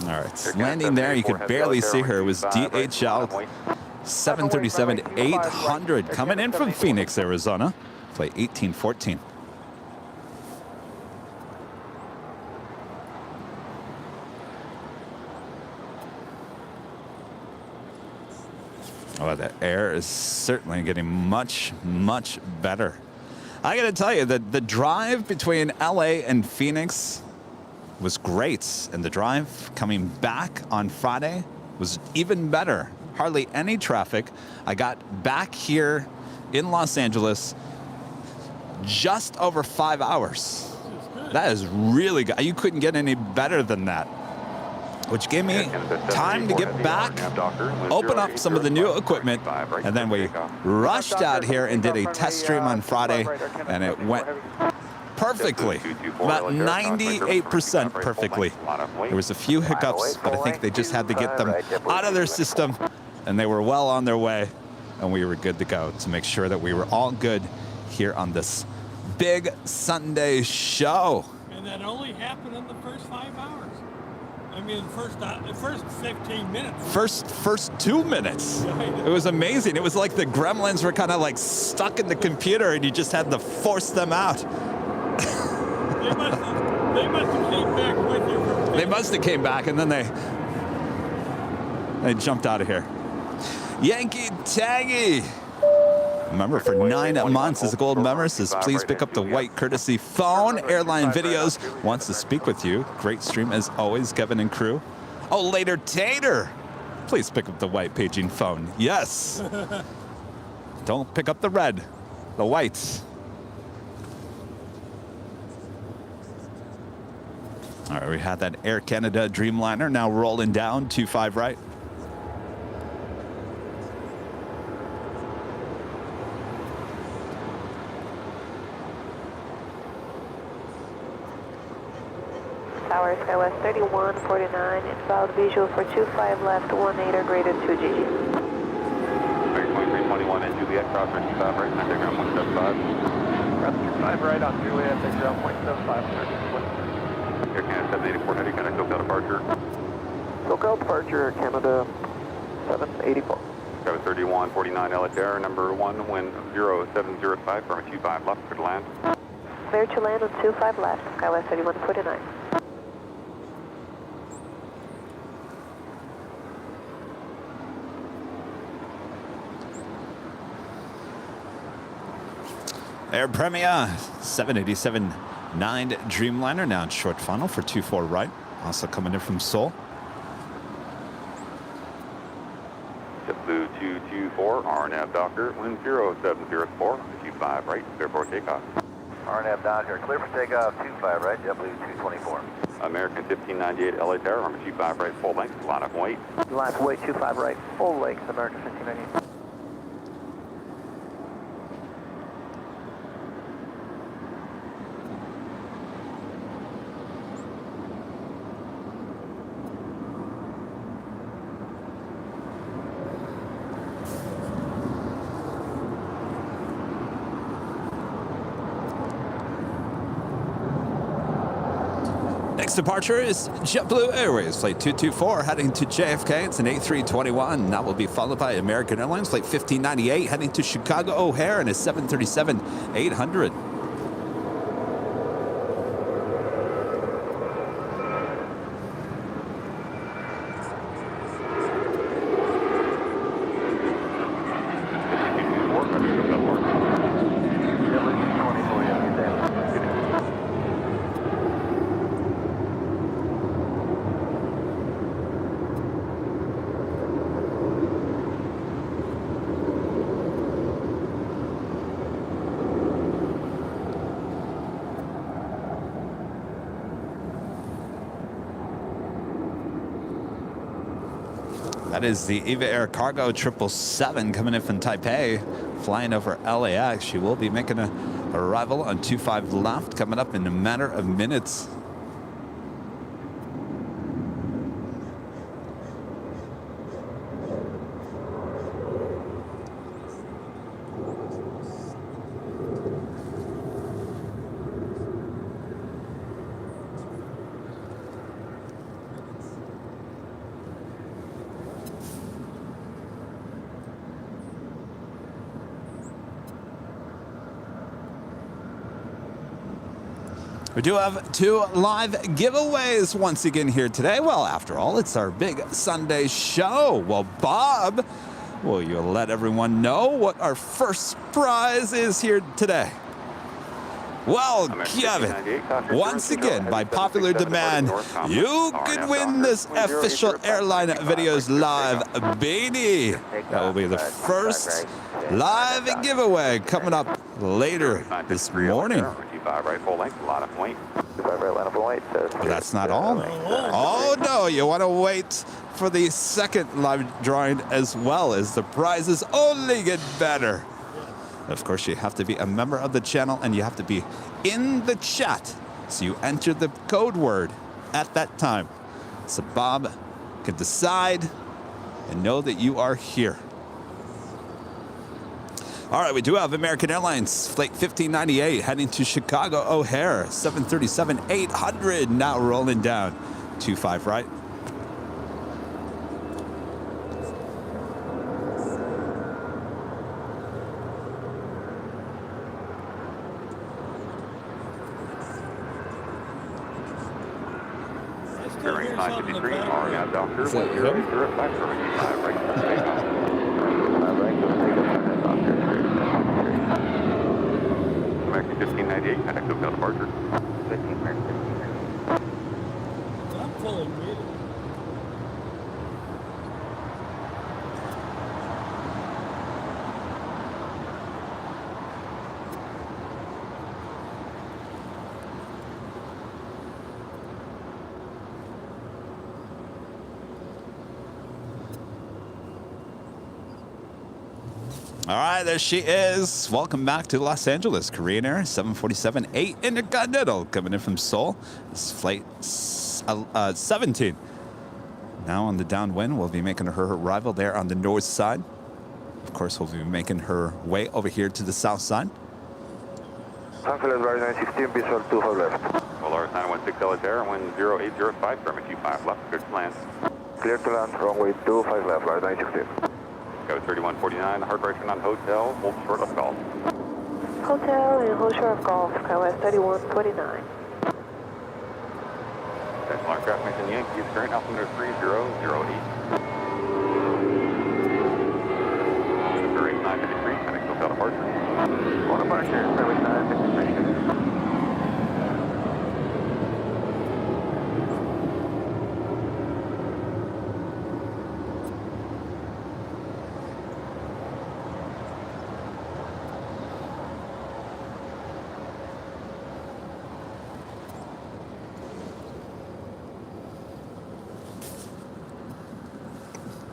All right, landing there, you could barely see her. It was DHL 737-800 coming in from Phoenix, Arizona, flight 1814. Oh, the air is certainly getting much, much better. I got to tell you that the drive between LA and Phoenix was great, and the drive coming back on Friday was even better. Hardly any traffic. I got back here in Los Angeles just over 5 hours. That is really good. You couldn't get any better than that, which gave me time to get back, open up some of the new equipment, and then we rushed out here and did a test stream on Friday, and it went perfectly, about 98% perfectly. There was a few hiccups, but I think they just had to get them out of their system, and they were well on their way, and we were good to go to make sure that we were all good here on this big Sunday show. And that only happened in the first 5 hours. I mean, the first 15 minutes. First 2 minutes. It was amazing. It was like the gremlins were kind of like stuck in the computer, and you just had to force them out. They must have came back with you. They must have came back, and then they jumped out of here. Yankee Taggy. Remember, for 9 months as a gold member, says please pick up the white courtesy phone. Airline Videos wants to speak with you. Great stream as always, Kevin and crew. Oh, later Tater. Please pick up the white paging phone. Yes. Don't pick up the red, the white. All right, we had that Air Canada Dreamliner now rolling down 25 right. Tower Skywest 3149, inbound visual for 25 left, 18 or greater 2 GG. American 2321 and Juliet, cross 25 right, and take ground 175. Cross 25 right on Juliet, take ground 0.75. Air Canada 784, heading kind of SoCal departure. SoCal departure, Canada 784. Travis 3149 LHR, number 1, wind 0705, firm 25 left, clear to land. Clear to land on 25 left, Skywest 3149. Air Premia 787-9 Dreamliner now in short funnel for 24 right. Also coming in from Seoul. JetBlue 224, RNAV Docker, wind 0704, 25 right, clear for takeoff. RNAV down here, clear for takeoff, 25 right, JetBlue 224. American 1598 LA Tower, number 25 right, full length, line up and wait. Line up, wait, 25 right, full length, American 1598. Next departure is JetBlue Airways, flight 224, heading to JFK. It's an A321. That will be followed by American Airlines, flight 1598, heading to Chicago O'Hare, and a 737-800. That is the Eva Air Cargo 777 coming in from Taipei, flying over LAX. She will be making an arrival on 25 left, coming up in a matter of minutes. We do have 2 live giveaways once again here today. Well, after all, it's our big Sunday show. Well, Bob, will you let everyone know what our first prize is here today? Well, Kevin, once again, by popular demand, you could win this official Airline Videos live beanie. That will be the first live giveaway coming up later this morning. 25 right, full length, line up and wait. 25 right, line up and wait. But that's not all. Oh no, you want to wait for the second live drawing as well, as the prizes only get better. Of course, you have to be a member of the channel and you have to be in the chat. So you enter the code word at that time, so Bob can decide and know that you are here. All right, we do have American Airlines, flight 1598, heading to Chicago O'Hare, 737-800, now rolling down, 25 right. Bearing 953, RNAV Docker, Is that wind him? 005, 25 right, takeoff. American 1598, contact hotel departure. 15 American 1598. I'm fully muted. All right, there she is. Welcome back to Los Angeles. Korean Air 747-8 Intercontinental coming in from Seoul. This is flight 17. Now on the downwind, we'll be making her arrival there on the north side. Of course, we'll be making her way over here to the south side. Sunfield Advisory 916, visual 25 left. Polaris 916 LA Tower, wind 0805, firm 25 left, clear to land. Clear to land, runway 25 left, Polaris 916. Go 3149, hard right turn on hotel, hold short of golf. Hotel and hold short of golf, SkyWest 3149. Central aircraft mentioned Yankees, current altimeter 3008. Bearing 953, heading hotel departure. One departure, runway 9.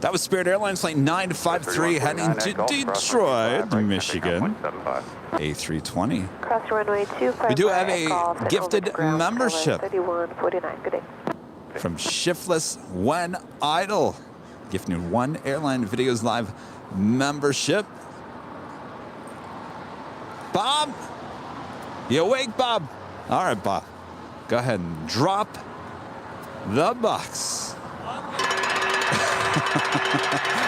That was Spirit Airlines Flight 953 heading to Detroit, Michigan. A320. Cross runway 25. We do have a gifted membership 3149. Good day. from Shiftless When Idle. Gifting one Airline Videos Live membership. Bob? You awake, Bob? All right, Bob. Go ahead and drop the box.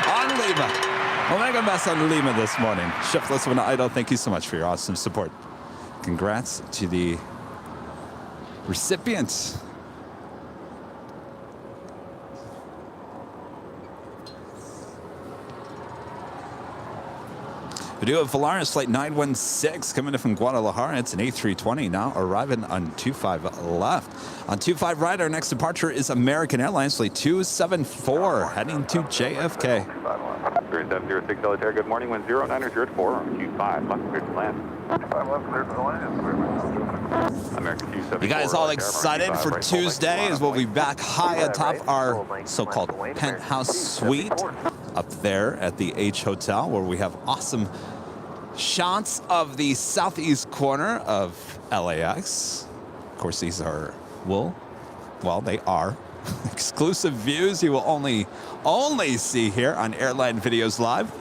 On Lima. We'll make a mess on Lima this morning. Shiftless When Idle, thank you so much for your awesome support. Congrats to the recipients. We do have Volaris Flight 916 coming in from Guadalajara. It's an A320 now arriving on 25 left. On 25 right, our next departure is American Airlines Flight 274 heading to JFK. 3706 Delaware, good morning. 109er 04 on 25 left, clear to land. American 274. You guys all excited for Tuesday as we'll be back high atop our so-called penthouse suite up there at the H Hotel, where we have awesome shots of the southeast corner of LAX. Of course, these are, well, they are exclusive views you will only see here on Airline Videos Live.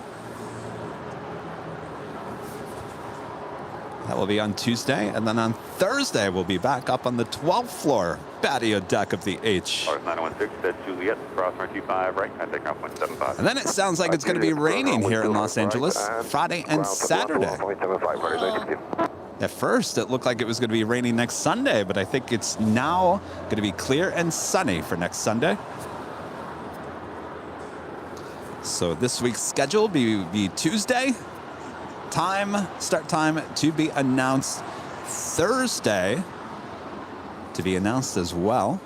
That will be on Tuesday, and then on Thursday we'll be back up on the 12th floor patio deck of the H. 916, that's Juliet, cross 25 right, contact off 175. And then it sounds like it's going to be raining here in Los Angeles Friday and Saturday. At first, it looked like it was going to be raining next Sunday, but I think it's now going to be clear and sunny for next Sunday. So this week's schedule will be Tuesday. Start time to be announced Thursday, to be announced as well.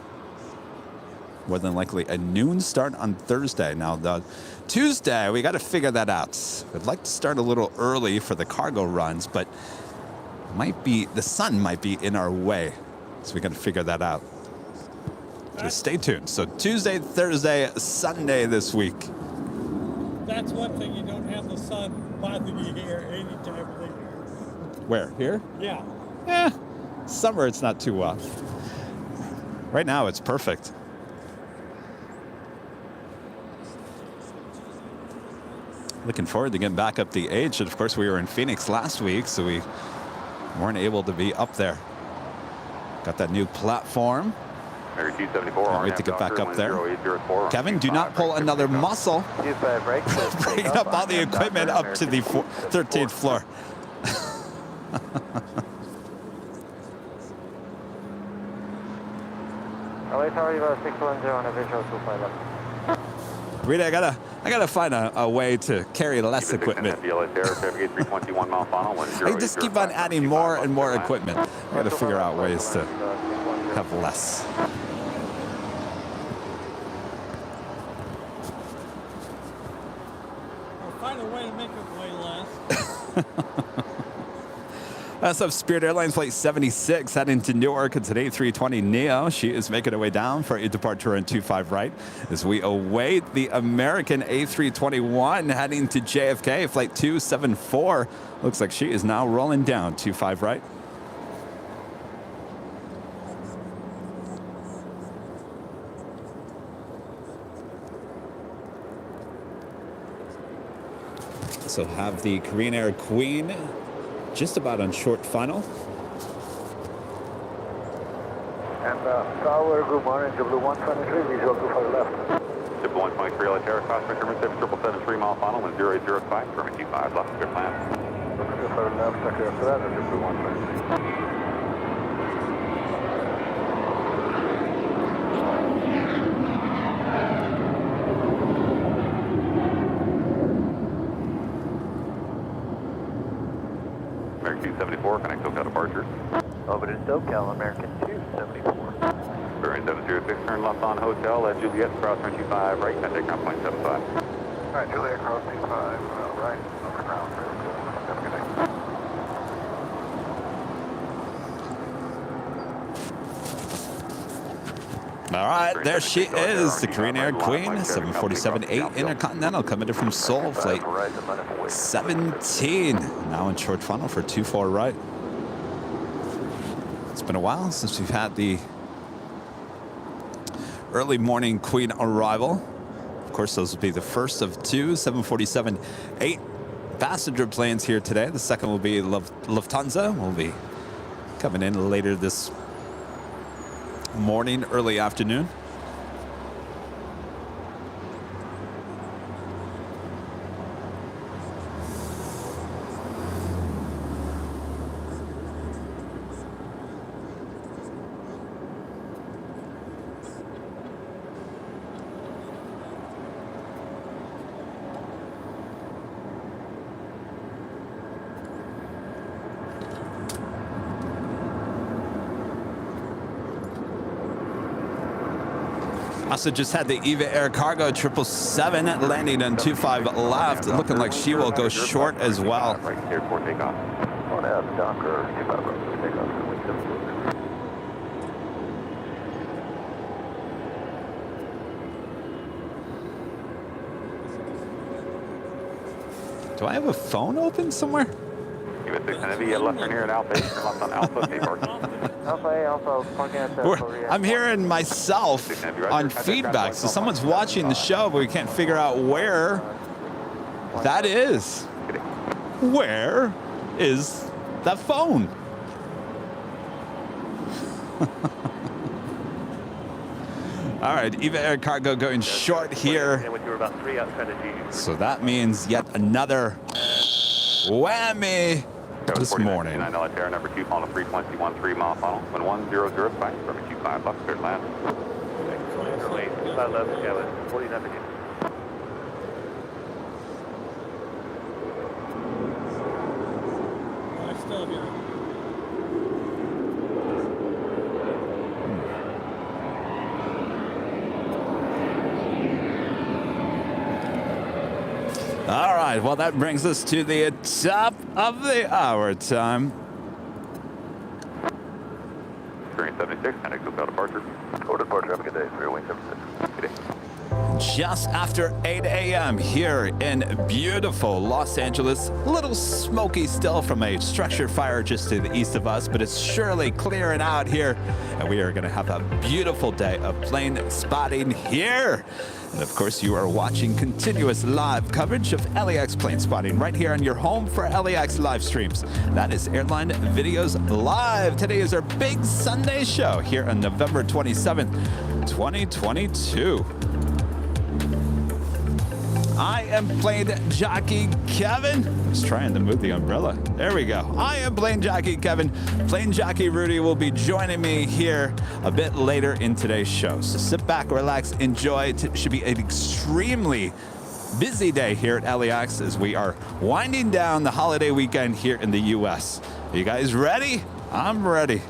More than likely a noon start on Thursday. Now, the Tuesday, we got to figure that out. I'd like to start a little early for the cargo runs, but the sun might be in our way. So we got to figure that out. Just stay tuned. So Tuesday, Thursday, Sunday this week. That's one thing, you don't have the sun bothering you here any time of the year. Where? Here? Yeah. Summer, it's not too well. Right now, it's perfect. Looking forward to getting back up the H. And of course, we were in Phoenix last week, so we weren't able to be up there. Got that new platform. Can't wait to get back up there. Kevin, do not pull another muscle. Bringing up all the equipment up to the 13th floor. LA Tower, you got 610 on a visual 25 Rita, I gotta find a way to carry less equipment. I just keep on adding more and more equipment. I gotta figure out ways to have less. Find a way to make it way less. That's up Spirit Airlines Flight 76 heading to Newark. It's an A320 Neo. She is making her way down for a departure on 25 right as we await the American A321 heading to JFK, Flight 274. Looks like she is now rolling down 25 right. So have the Korean Air Queen just about on short final. And Tower, good morning, W123, visual 25 left. W123, LA Terra, cross measurement 7773 mile final, 1005, permit 25 left, clear plan. 25 left, second after that, and W123. American 274, connect SoCal departures. Over to SoCal, American 274. Bearing 706, turn left on hotel at Juliet, cross 25 right, contact ground point 75. All right, Juliet, cross 25 right, over ground. Have a good day. All right, there she is, the Korean Air Queen, 747-8 Intercontinental, coming in from Seoul, flight 17, now in short funnel for 24 right. It's been a while since we've had the early morning Queen arrival. Of course, those will be the first of two 747-8 passenger planes here today. The second will be Lufthansa. Will be coming in later this morning, early afternoon. Also just had the EVA Air Cargo 777 landing on 25 left, looking like she will go short as well. Right here for takeoff. On F, Docker, 25 left for takeoff. Do I have a phone open somewhere? Give it 6 Heavy, left turn here at Alpha, turn left on Alpha, okay, parking. Alpha A, Alpha, parking at the I'm hearing myself on feedback, so someone's watching the show, but we can't figure out where that is. Where is that phone? All right, EVA Air Cargo going short here. So that means yet another whammy this morning. LAX number 2, following a frequency 13 mile funnel. When 100 5, from 25 left, cleared land. I still hear it. All right, well, that brings us to the top of the hour time. Experience 76, and go departure. Go departure, have a good day. 3-Wing 76. Good day. Just after 8 a.m. here in beautiful Los Angeles. A little smoky still from a structure fire just to the east of us, but it's surely clearing out here. And we are going to have a beautiful day of plane spotting here. And of course, you are watching continuous live coverage of LAX plane spotting right here on your home for LAX live streams. That is Airline Videos Live. Today is our big Sunday show here on November 27th, 2022. I am plane jockey Kevin. I was trying to move the umbrella. There we go. I am plane jockey Kevin. Plane jockey Rudy will be joining me here a bit later in today's show. So sit back, relax, enjoy. It should be an extremely busy day here at LAX as we are winding down the holiday weekend here in the U.S. Are you guys ready? I'm ready.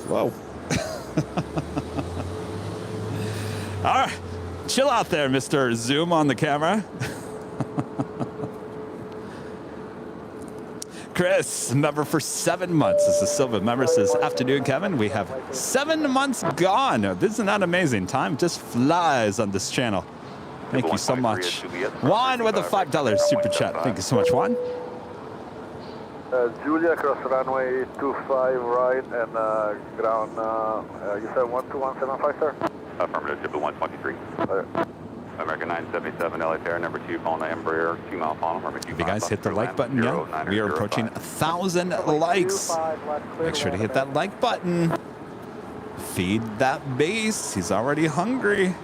Whoa. All right. Chill out there, Mr. Zoom on the camera. Chris, member for 7 months. This is Silva member, says, afternoon, Kevin. We have 7 months gone. Isn't that amazing? Time just flies on this channel. Thank you so much. Juan with a $5 super chat. Thank you so much, Juan. Julia, across runway 25 right and ground, you said 12175, sir? Affirmative, Jibba 123. American 977, LAX number 2, following the Embraer 2 mile funnel. Have you guys hit the like button yet? We are approaching 1,000 likes. Make sure to hit that like button. Feed that base. He's already hungry.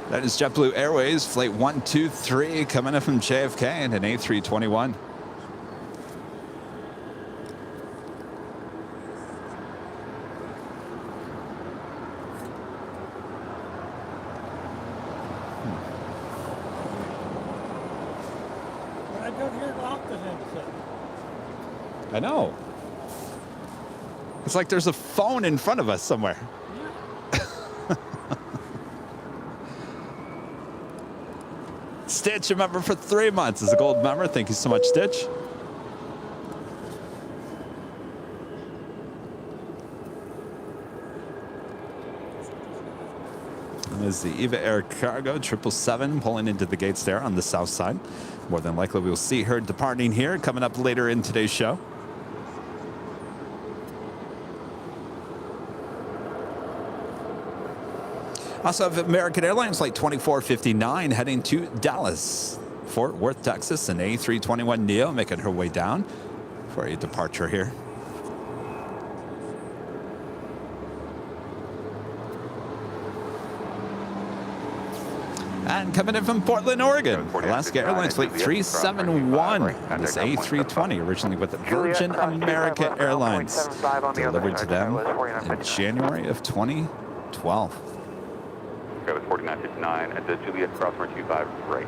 That is JetBlue Airways, flight 123, coming in from JFK and an A321. I don't hear it off the headset. I know. It's like there's a phone in front of us somewhere. Stitch, a member for 3 months, is a gold member. Thank you so much, Stitch. Is the Eva Air Cargo 777 pulling into the gates there on the south side. More than likely, we'll see her departing here coming up later in today's show. Also have American Airlines Flight 2459 heading to Dallas, Fort Worth, Texas, an A321neo making her way down for a departure here. And coming in from Portland, Oregon, Alaska Airlines Flight 371. This A320, originally with Virgin America Airlines, delivered to them in January of 2012. Go 4959 at the Juliet crossword 25 right.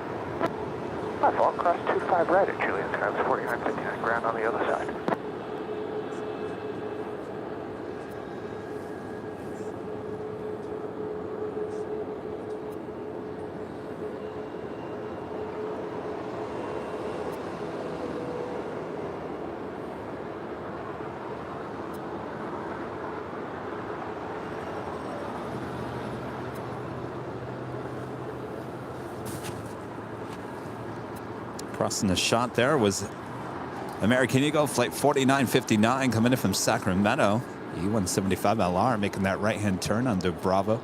I'll cross 25 right at Juliet, Travis 4959, ground on the other side. Crossing the shot there was American Eagle Flight 4959 coming in from Sacramento. E175LR making that right-hand turn onto Bravo.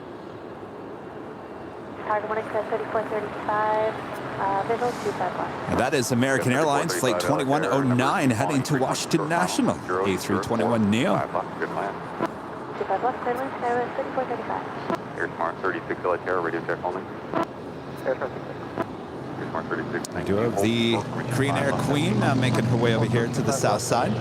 Target 1 excess 3435, visual 25 left. And that is American Airlines Flight 2109 heading to Washington National. A321neo. 25 left, clear line, Skywest 3435. Air Smart 36 LHR, radio check only. Air Smart 36. I do have the Green Air Queen making her way over here to the south side.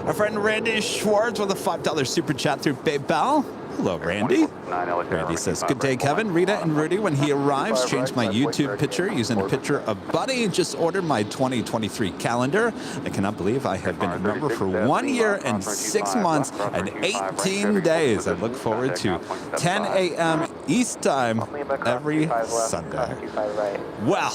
Our friend Randy Schwartz with a $5 super chat through PayPal. Hello, Randy. Randy says, good day, Kevin, Rita, and Rudy. When he arrives, change my YouTube picture using a picture of Buddy. Just ordered my 2023 calendar. I cannot believe I have been a member for 1 year and 6 months and 18 days. I look forward to 10 a.m. East time every Sunday. Well,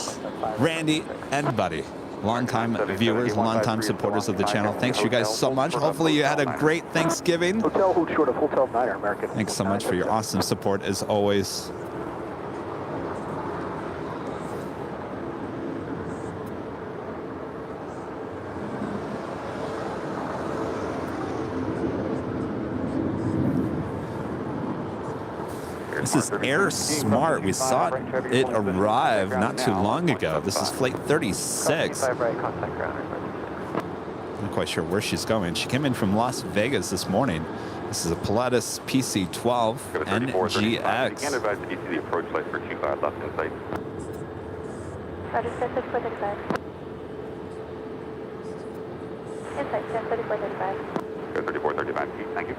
Randy and Buddy, longtime viewers, longtime supporters of the channel. Thanks you guys so much. Hopefully you had a great Thanksgiving. Hotel, hold short of Hotel 9, American. Thanks so much for your awesome support as always. This is Air Smart. We saw it arrive not too long ago. This is Flight 36. right, contact ground. Not quite sure where she's going. She came in from Las Vegas this morning. This is a Pilatus PC-12 NGX. Again, advise that you see the approach light for 25 left in sight. Roger, 3435. Insight, 3435. Go 3435 feet, thank you.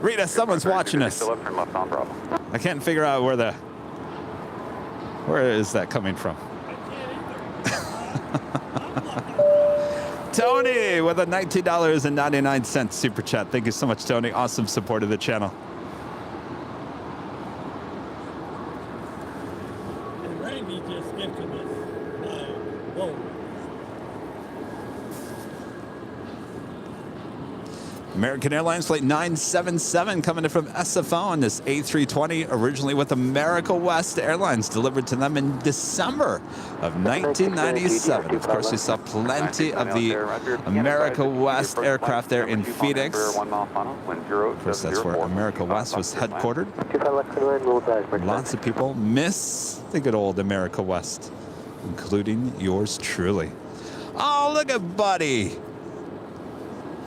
Rita, someone's watching us. Still up, turn left on Bravo. I can't figure out where is that coming from? Tony with a $19.99 super chat. Thank you so much, Tony. Awesome support of the channel. And Randy just gifted us. Whoa. American Airlines Flight 977 coming in from SFO on this A320, originally with America West Airlines, delivered to them in December of 1997. Of course, we saw plenty of the America West aircraft there in Phoenix. Of course, that's where America West was headquartered. Lots of people miss the good old America West, including yours truly. Oh, look at Buddy.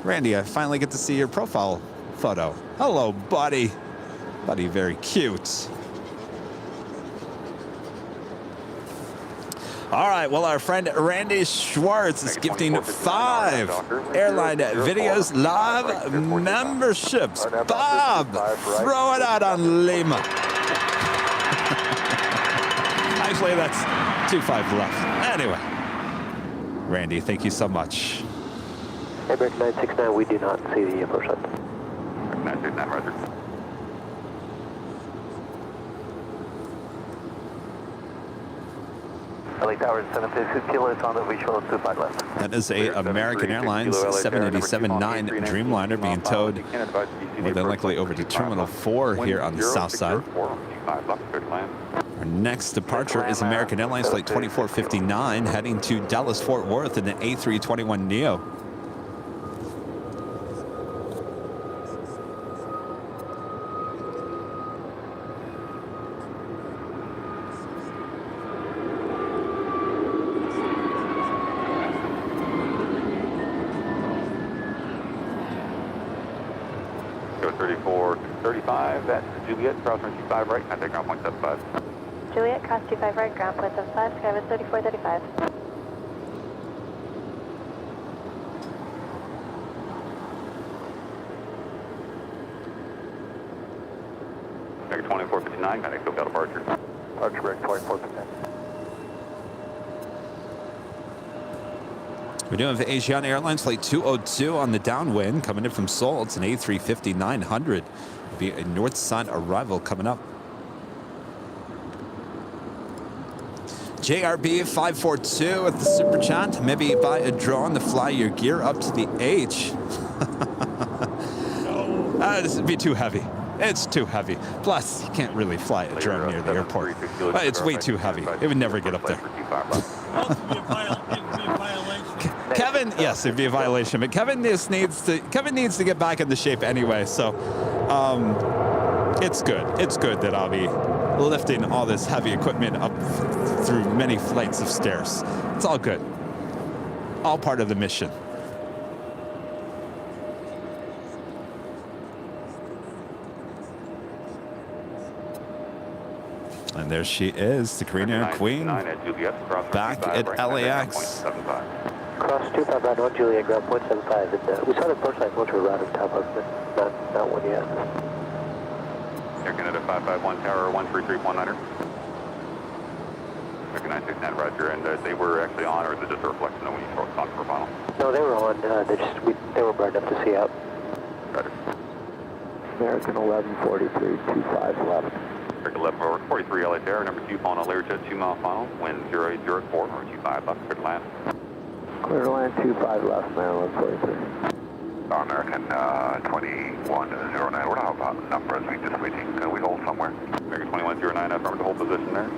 Randy, I finally get to see your profile photo. Hello, Buddy. Buddy, very cute. All right, well, our friend Randy Schwartz is gifting 5 Airline Videos Live memberships. Bob, throw it out on Lima. I Unfortunately, that's 25 left. Anyway, Randy, thank you so much. American 969, we do not see the approach light. 969, roger. LA Tower 756 Kilo, it's on the visual 25 left. That is a American Airlines 787-9 Dreamliner being towed more than likely over to Terminal 4 here on the south side. Our next departure is American Airlines Flight 2459 heading to Dallas-Fort Worth in the A321neo. Go 3435, that's Juliet, cross 25 right, contact ground point 75. Juliet, cross 25 right, ground point 75, sky is 3435. American 2459, contact SoCal departure. Archer break 2459. We do have Asiana Airlines Flight 202 on the downwind coming in from Seoul. It's an A350-900. Be a north side arrival coming up. JRB 542 at the super chat. Maybe buy a drone to fly your gear up to the H. This would be too heavy. It's too heavy. Plus, you can't really fly a drone near the airport. It's way too heavy. It would never get up there. It'd be a violation. Kevin, yes, it'd be a violation, but Kevin needs to get back into shape anyway. So, it's good. It's good that I'll be lifting all this heavy equipment up through many flights of stairs. It's all good. All part of the mission. And there she is, the Korean Queen, back at LAX. Cross 2591 Juliet, ground point 75. And, we saw the approach light once we were right on top of it. Not one yet. Air Canada 551 Tower 13319er. American 969, roger, and they were actually on, or is it just a reflection of when you throw it on for final? No, they were on. They were bright enough to see out. Roger. American 1143, 25 left. American 1143 LA Tower, number 2, following a Learjet 2-mile final, wind 0804, or 25 left, clear to land. Clear to land 25 left, Maryland 43. American 2109, what about numbers? We just waiting. Can we hold somewhere? American 2109, affirmative, hold position there.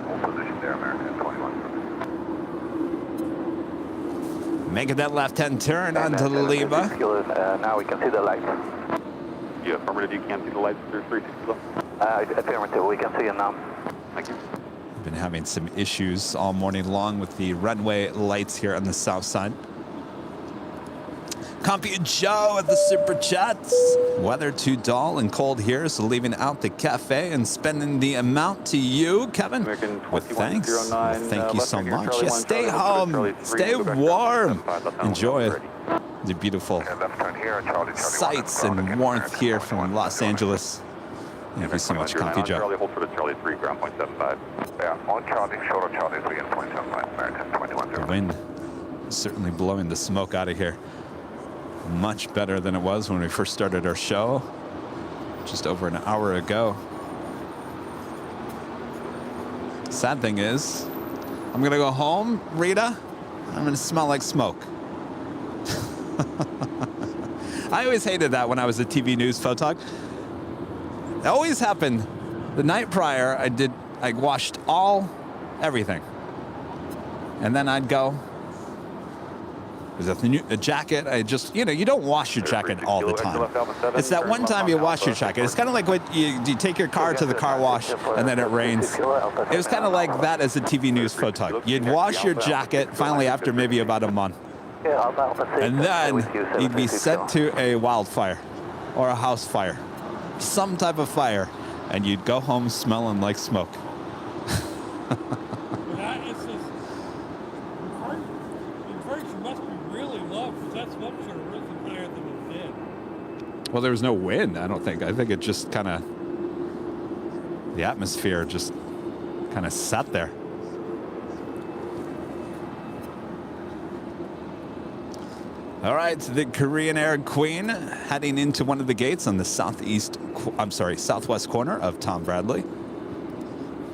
Hold position there, American 21. Making that left-hand turn onto Lima. Now we can see the light. Yeah, affirmative, you can't see the lights through 360 left. Affirmative, we can see it now. Thank you. Been having some issues all morning long with the runway lights here on the south side. Compy Joe at the super chats. Weather too dull and cold here, so leaving out the cafe and spending the amount to you, Kevin. With thanks. Well, thank you so much. Yeah, stay home, stay warm. Enjoy the beautiful sights and warmth here from Los Angeles. Thank you so much, Compy Joe. Charlie, hold for the Charlie 3, ground point 75. Yeah, on Charlie, shoulder Charlie 3 and point 75, American 2109. The wind is certainly blowing the smoke out of here. Much better than it was when we first started our show just over an hour ago. Sad thing is, I'm gonna go home, Rita. I'm gonna smell like smoke. I always hated that when I was a TV news photog. It always happened the night prior. I washed everything, and then I'd go. Is that a jacket? You don't wash your jacket all the time. It's that one time you wash your jacket. It's kind of like when you take your car to the car wash and then it rains. It was kind of like that as a TV news photog. You'd wash your jacket finally after maybe about a month. And then you'd be sent to a wildfire or a house fire, some type of fire, and you'd go home smelling like smoke. Well, there was no wind, I don't think. I think it just kind of, the atmosphere just kind of sat there. All right, the Korean Air Queen heading into one of the gates on the southwest corner of Tom Bradley.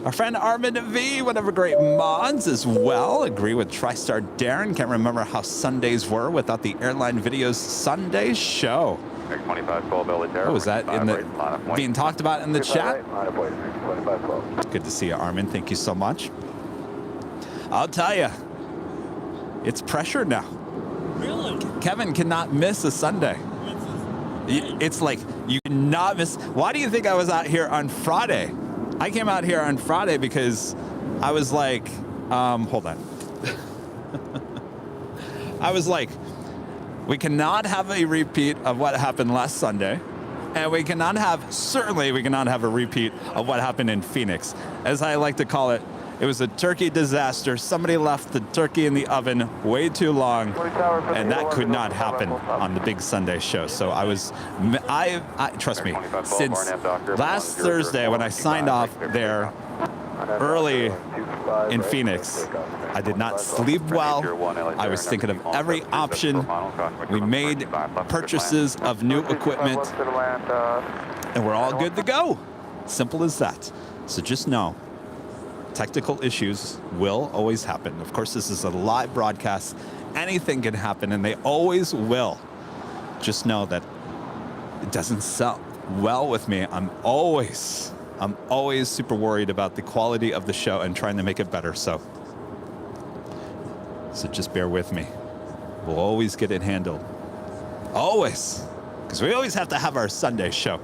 Our friend Armin V, one of our great mods as well. Agree with TriStar Darren. Can't remember how Sundays were without the Airline Videos Sunday show. What was that being talked about in the chat? Good to see you, Armin. Thank you so much. I'll tell you, it's pressure now. Really? Kevin cannot miss a Sunday. It's like you cannot miss. Why do you think I was out here on Friday? I came out here on Friday because I was like, hold on. I was like, we cannot have a repeat of what happened last Sunday. And we cannot have a repeat of what happened in Phoenix. As I like to call it, it was a turkey disaster. Somebody left the turkey in the oven way too long, and that could not happen on the big Sunday show. So I trust me, since last Thursday when I signed off there early in Phoenix, I did not sleep well. I was thinking of every option. We made purchases of new equipment, and we're all good to go. Simple as that. So just know, technical issues will always happen. Of course, this is a live broadcast. Anything can happen, and they always will. Just know that it doesn't sell well with me. I'm always super worried about the quality of the show and trying to make it better. So just bear with me. We'll always get it handled. Always. Because we always have to have our Sunday show.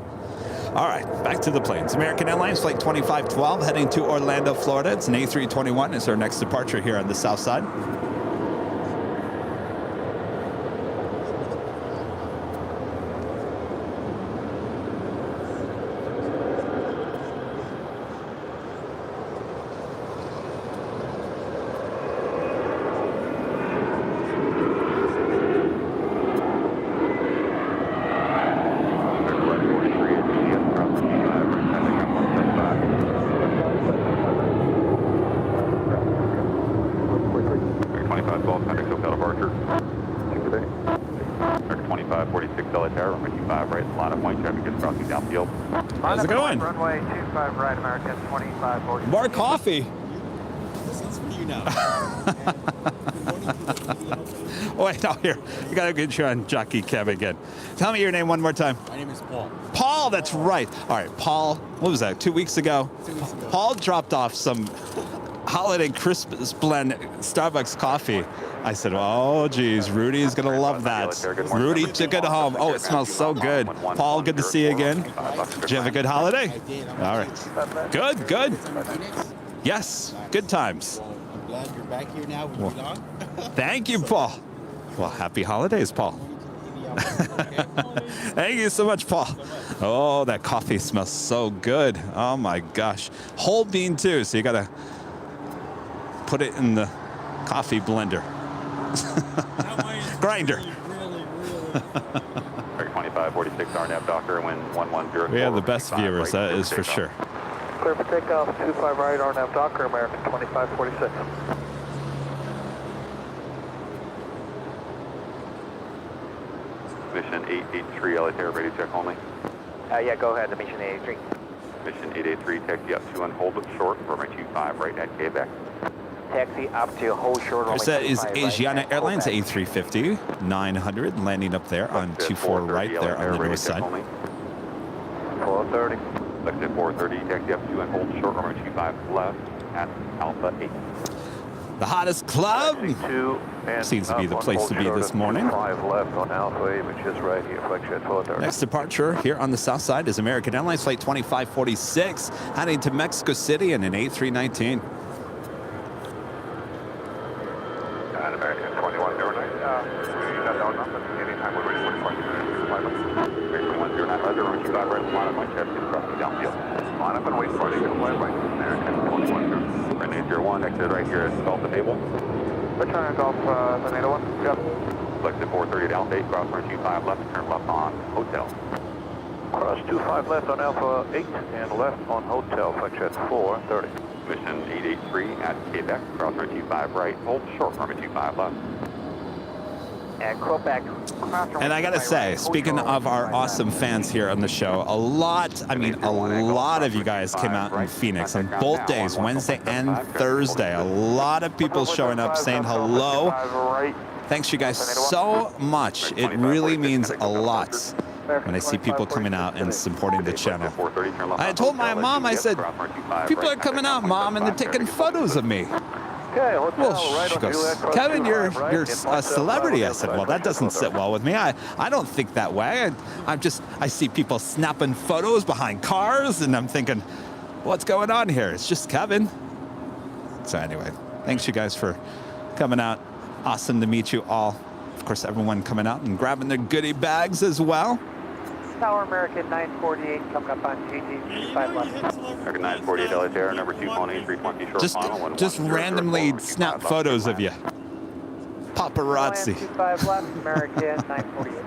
All right, back to the planes. American Airlines Flight 2512 heading to Orlando, Florida. It's an A321. It's our next departure here on the south side. How's it going? Runway 25 right, American 2540. More coffee. This is for you now. Wait, no, here. We got to get you on Jockey Cab again. Tell me your name one more time. My name is Paul. Paul, that's right. All right, Paul, what was that, 2 weeks ago? 2 weeks ago. Paul dropped off some holiday Christmas blend Starbucks coffee. I said, oh, geez, Rudy's going to love that. Rudy took it home. Oh, it smells so good. Paul, good to see you again. Did you have a good holiday? I did. All right. Good, good. Yes, good times. Well, I'm glad you're back here now with me on. Thank you, Paul. Well, happy holidays, Paul. Thank you so much, Paul. Oh, that coffee smells so good. Oh, my gosh. Whole bean, too, so you got to put it in the coffee blender. Grinder. Really. 2546 RNAV Docker, wind 110. We have the best viewers, that is for sure. Clear for takeoff, 25 right, RNAV Docker, American 2546. Mission 883, Alitair, radio check only. Yeah, go ahead, the Mission 883. Mission 883, taxi up to and hold it short, runway 25 right at Quebec. Taxi up to hold short. Course, that is Asiana Airlines A350 900 landing up there on 24 right there on the north side. 430. Selected 430, taxi up to and hold short, runway 25 left at Alpha 8. The hottest club And seems to be the place to be this morning. 5 left on Alpha 8, which is right here, flex at 430. Next departure here on the south side is American Airlines Flight 2546 heading to Mexico City in an A319. American 2109. We got down number. Anytime we're ready for American 109, roger, runway 25 right, line up my check, just crossing downfield. Line up and wait for it. You can fly by American 2109. Runway 01, exit right here at Golf Table. Return Golf, Tornado 1. Yep. Selected 430 at Alpha 8, cross runway 25 left, turn left on Hotel. Cross 25 left on Alpha 8 and left on Hotel, flight jet 430. Mission 883 at Quebec, cross runway 25 right, hold short runway 25 left. And Quebec. And I gotta say, speaking of our awesome fans here on the show, a lot of you guys came out in Phoenix on both days, Wednesday and Thursday. A lot of people showing up saying hello. Thanks you guys so much. It really means a lot when I see people coming out and supporting the channel. I told my mom, I said, people are coming out, Mom, and they're taking photos of me. Well, she goes, Kevin, you're a celebrity. I said, well, that doesn't sit well with me. I don't think that way. I see people snapping photos behind cars, and I'm thinking, what's going on here? It's just Kevin. So anyway, thanks you guys for coming out. Awesome to meet you all. Of course, everyone coming out and grabbing their goodie bags as well. Tower American 948 coming up on GT 5 left. American 948 LS Air, number 2, phone 320 short final. Just randomly snap photos of you. Paparazzi. 25 left, American 948.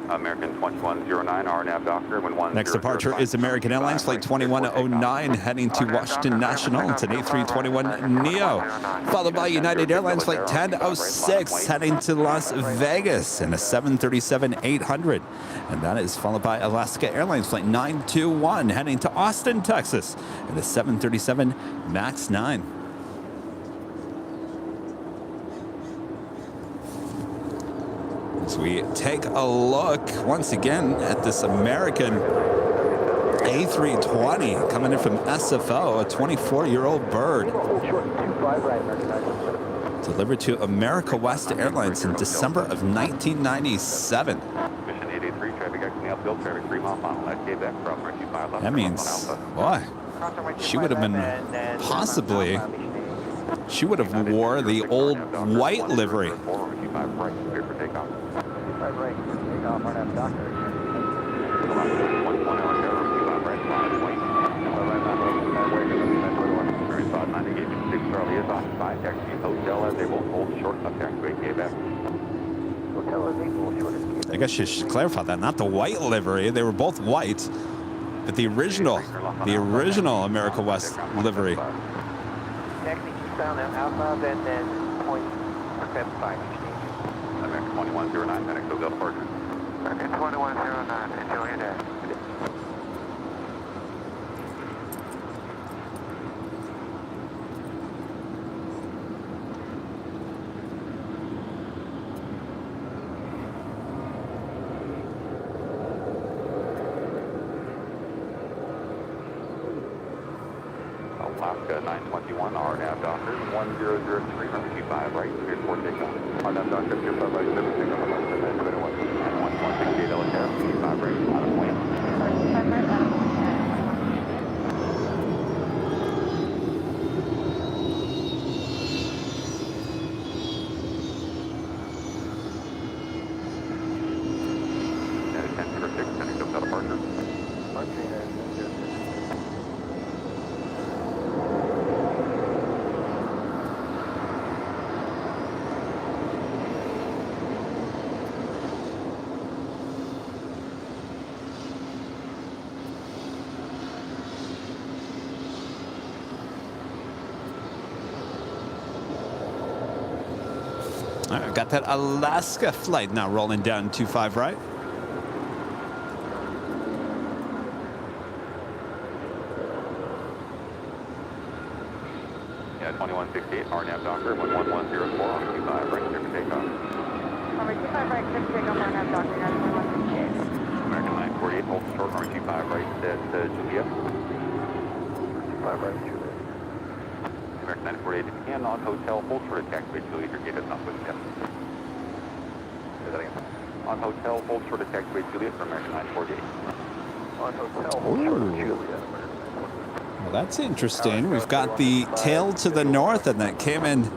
American 2109, RNAV Doctor, Next departure is American Airlines Flight 2109 heading to Washington National. It's an A321neo. Followed by United Airlines Flight 1006 heading to Las Vegas in a 737-800. And that is followed by Alaska Airlines Flight 921 heading to Austin, Texas in a 737 MAX 9. As we take a look once again at this American A320 coming in from SFO, a 24-year-old bird. Delivered to America West Airlines in December of 1997. Mission 883, traffic exiting outfield, traffic 3 mile final, at Quebec, cross runway 25 left. That means, boy, she would have been possibly, she would have wore the old white livery. I guess you should clarify that. Not the white livery. They were both white, but the original America West livery. Next, eastbound Alpha, then point 75. American 2109, Phoenix Hotel departure. American 2109, enjoy your day. Alaska 921, RNAV Doctor, 1003, runway 25 right, cleared for takeoff. RNAV Doctor, 25 right, 7 takeoff, 921. And 1168 LS Air, 25 right, out of plan. And 1006, Phoenix Hotel departure. All right, got that Alaska flight now rolling down 25 right. Yeah, 2168, RNAV Doctor, 11104 on 25 right, clear for takeoff. Number 25 right, clear for takeoff, RNAV Doctor, 91168. American 948, hold short, runway 25 right, at Juliet. 25 right, Juliet. American 948, if you can, on hotel, hold short at taxiway Juliet, your gate is not with you. Say that again. On hotel, hold short at taxiway Juliet for American 948. On hotel, hold short of Juliet. Well, that's interesting. We've got the tail to the north, and that came in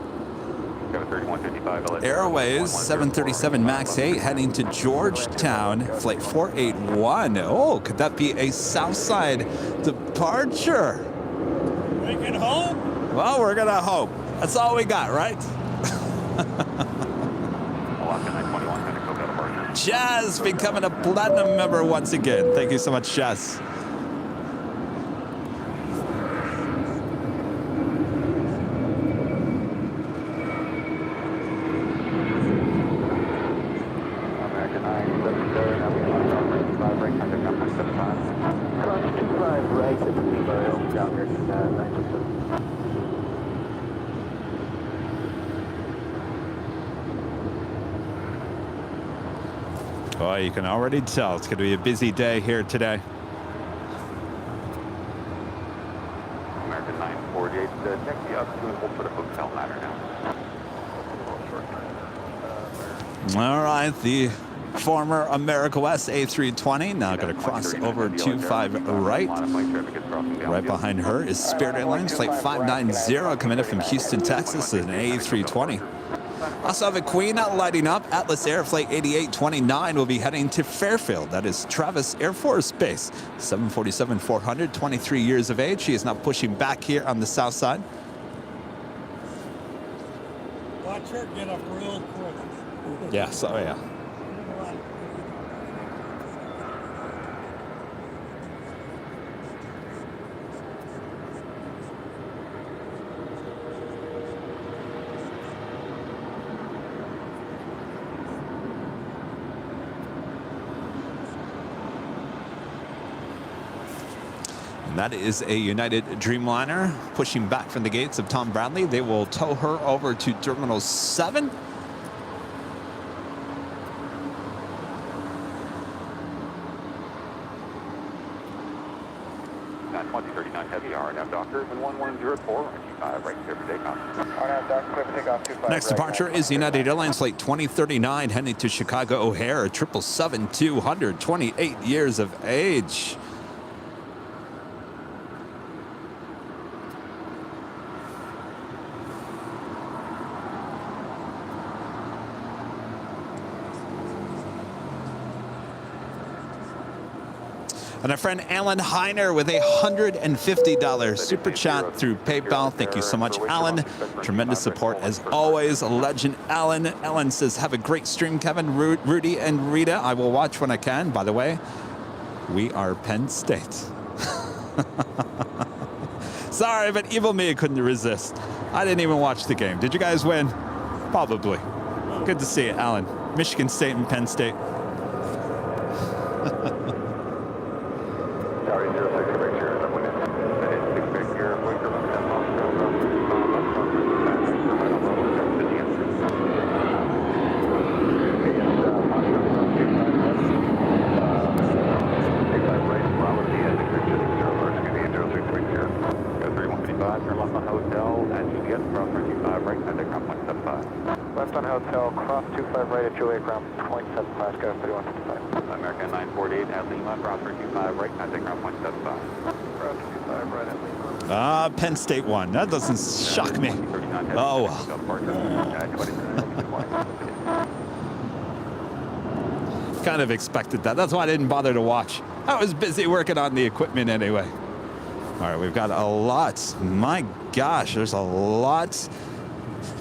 Airways 737 MAX 8 heading to Georgetown, flight 481. Oh, could that be a Southside departure? We can hope. Well, we're gonna hope. That's all we got, right? Alaska 921, Phoenix Hotel Jazz becoming a platinum member once again. Thank you so much, Jazz. American 977, now we have 5 right, contact ground 175. Cross 25 right at the Lima, down here to 927. Boy, you can already tell it's going to be a busy day here today. American 948, check the up to and we'll put a hotel ladder now. All right, the former America West A320 now going to cross over 25 right. Right behind her is Spirit Airlines Flight 590 coming in from Houston, Texas, an A320. Also have a Queen lighting up. Atlas Air Flight 8829 will be heading to Fairfield. That is Travis Air Force Base. 747-400, 23 years of age. She is now pushing back here on the south side. Watch her get up real quick. Yes, oh yeah. That is a United Dreamliner pushing back from the gates of Tom Bradley. They will tow her over to Terminal 7. Heavy RNF Doctor, and 1104, 25 right here for takeoff. RNF Doctor, clear for takeoff 25. Next departure is United Airlines Flight 2039 heading to Chicago O'Hare, 777-200, 28 years of age. And our friend Alan Heiner with a $150 super chat through PayPal. Thank you so much, Alan. Tremendous support as always. Legend Alan. Alan says, have a great stream, Kevin, Rudy, and Rita. I will watch when I can. By the way, we are Penn State. Sorry, but evil me couldn't resist. I didn't even watch the game. Did you guys win? Probably. Good to see you, Alan. Michigan State and Penn State. American 948 at Lima, cross 25 right, contact ground 175. Cross 25 right at Lima. Ah, Penn State won. That doesn't shock me. Oh. Kind of expected that. That's why I didn't bother to watch. I was busy working on the equipment anyway. All right, we've got a lot. My gosh, there's a lot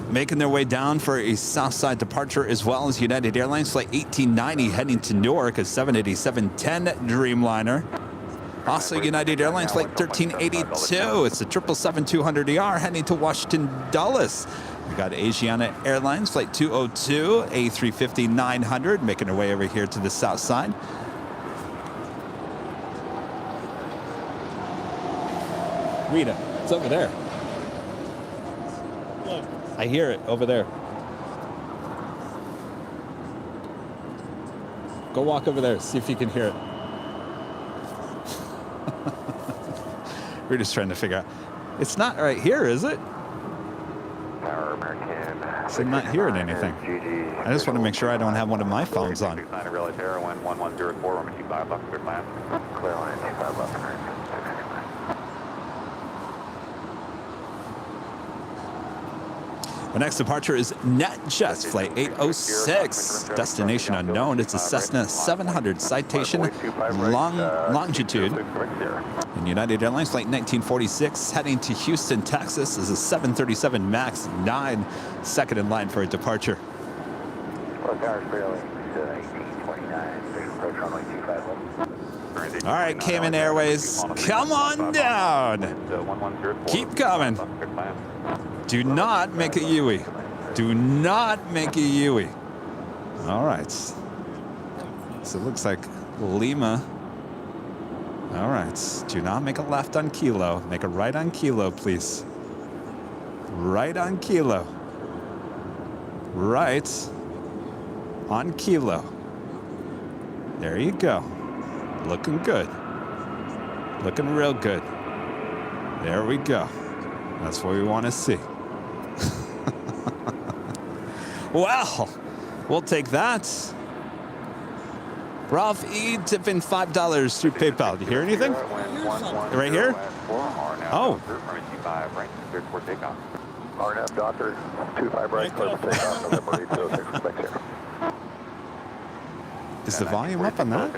making their way down for a Southside departure, as well as United Airlines Flight 1890 heading to Newark, a 787-10 Dreamliner. Also United Airlines Flight 1382. It's a 777-200ER heading to Washington Dulles. We got Asiana Airlines Flight 202, A350-900 making their way over here to the south side. Rita, it's over there. I hear it over there. Go walk over there, see if you can hear it. We're just trying to figure out. It's not right here, is it? So I'm not hearing anything. I just want to make sure I don't have one of my phones on. The next departure is NetJets Flight 806, destination unknown. It's a Cessna 700 citation longitude. And United Airlines Flight 1946 heading to Houston, Texas is a 737 MAX 9, second in line for a departure. All right, Cayman Airways, come on down. Keep coming. Do not make a Yui. Do not make a Yui. All right. So it looks like Lima. All right. Do not make a left on Kilo. Make a right on Kilo, please. Right on Kilo. Right on Kilo. There you go. Looking good. Looking real good. There we go. That's what we want to see. Well, we'll take that. Ralph E. tipping $5 through PayPal. Do you hear anything? Right here? Oh. RNAV Docker, 25 right, close to takeoff, November 806, expect here. Is the volume up on that?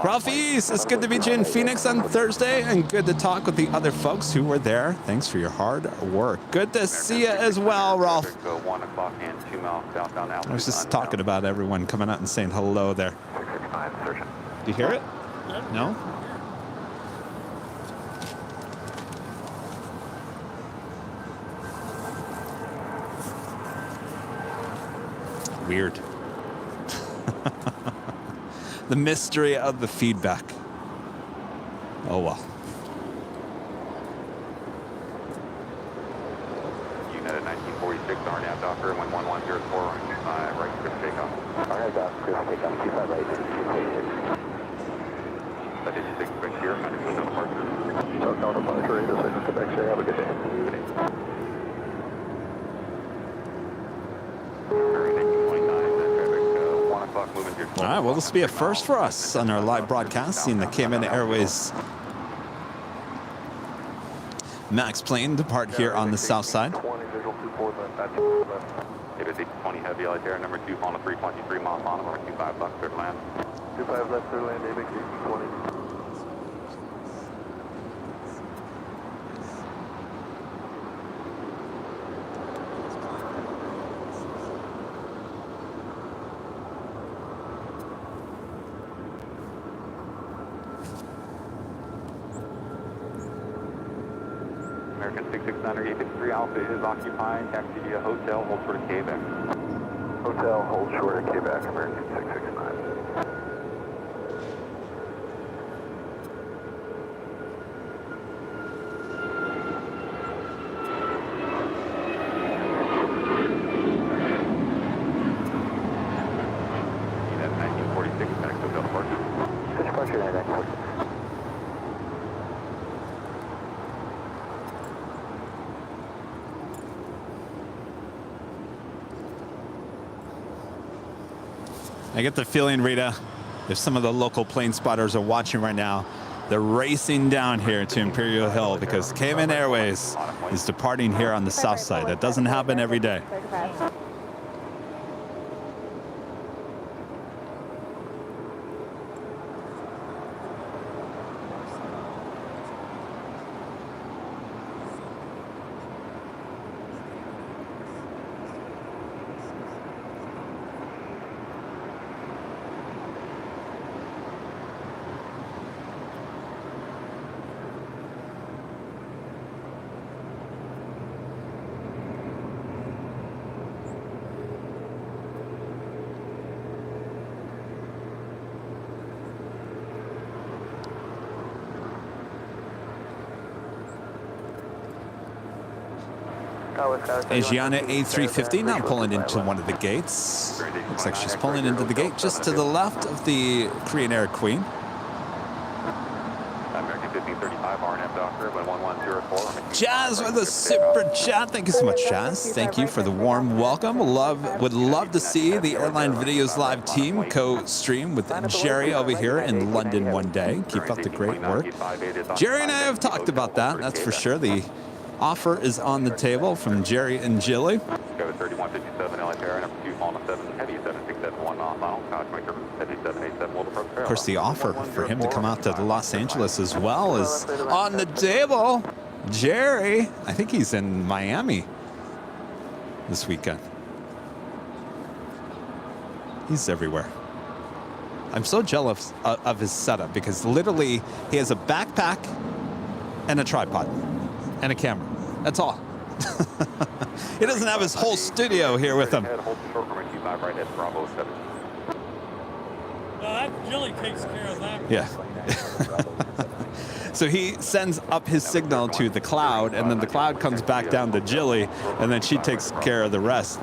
Ralph East, it's good to meet you in Phoenix on Thursday and good to talk with the other folks who were there. Thanks for your hard work. Good to see you as well, Ralph. I was just talking about everyone coming out and saying hello there. Do you hear it? No? Weird. The mystery of the feedback. Oh well. United 1946, RNAV Docker, 11104, right, clear for takeoff. RNAV Docker, clear for takeoff, 25 right, 246. That is 6 back here, no departure. No departure, 806, Quebec, sir, have a good day. All right, well, this will be a first for us on our live broadcast, seeing the Cayman Airways MAX plane depart here on the south side. It is 820 heavy light air, number 2, on a 323 miles on, number 25 left, third land. 25 left, third land, ABX 1820. American 669 853 Alpha is occupying, taxi via hotel, hold short of Quebec. Hotel, hold short of Quebec, American 669. United 1946, Phoenix Hotel departure. Switch departure, 1946. I get the feeling, Rita, if some of the local plane spotters are watching right now, they're racing down here to Imperial Hill because Cayman Airways is departing here on the south side. That doesn't happen every day. Asiana A350 now pulling into one of the gates. Looks like she's pulling into the gate just to the left of the Korean Air Queen. American 1535, RNAV Docker, 1104. Jazz with a super chat. Thank you so much, Jazz. Thank you for the warm welcome. Would love to see the Airline Videos live team co-stream with Jerry over here in London one day. Keep up the great work. Jerry and I have talked about that. That's for sure. The offer is on the table from Jerry and Jilly. Of course, the offer for him to come out to Los Angeles as well is on the table. Jerry, I think he's in Miami this weekend. He's everywhere. I'm so jealous of his setup because literally he has a backpack and a tripod and a camera. That's all. He doesn't have his whole studio here with him. Hold short runway 25 right at Bravo 7. No, that Jilly takes care of that. Yeah. So he sends up his signal to the cloud, and then the cloud comes back down to Jilly, and then she takes care of the rest.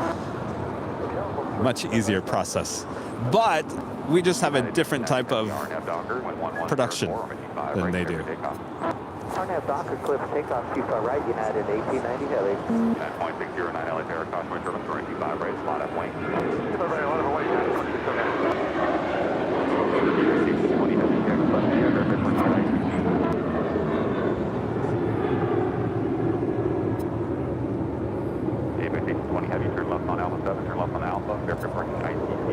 Much easier process. But we just have a different type of production than they do. RNAV Docker, clear for takeoff, 25 right, United 1890 Heli. 9.609 LA Tower, caution wind turbines, 25 right, slot up wing. 20 heavy check, left the air, 20 right. Apex 20 heavy, turn left on Alpha 7, turn left on Alpha, aircraft parking ICC.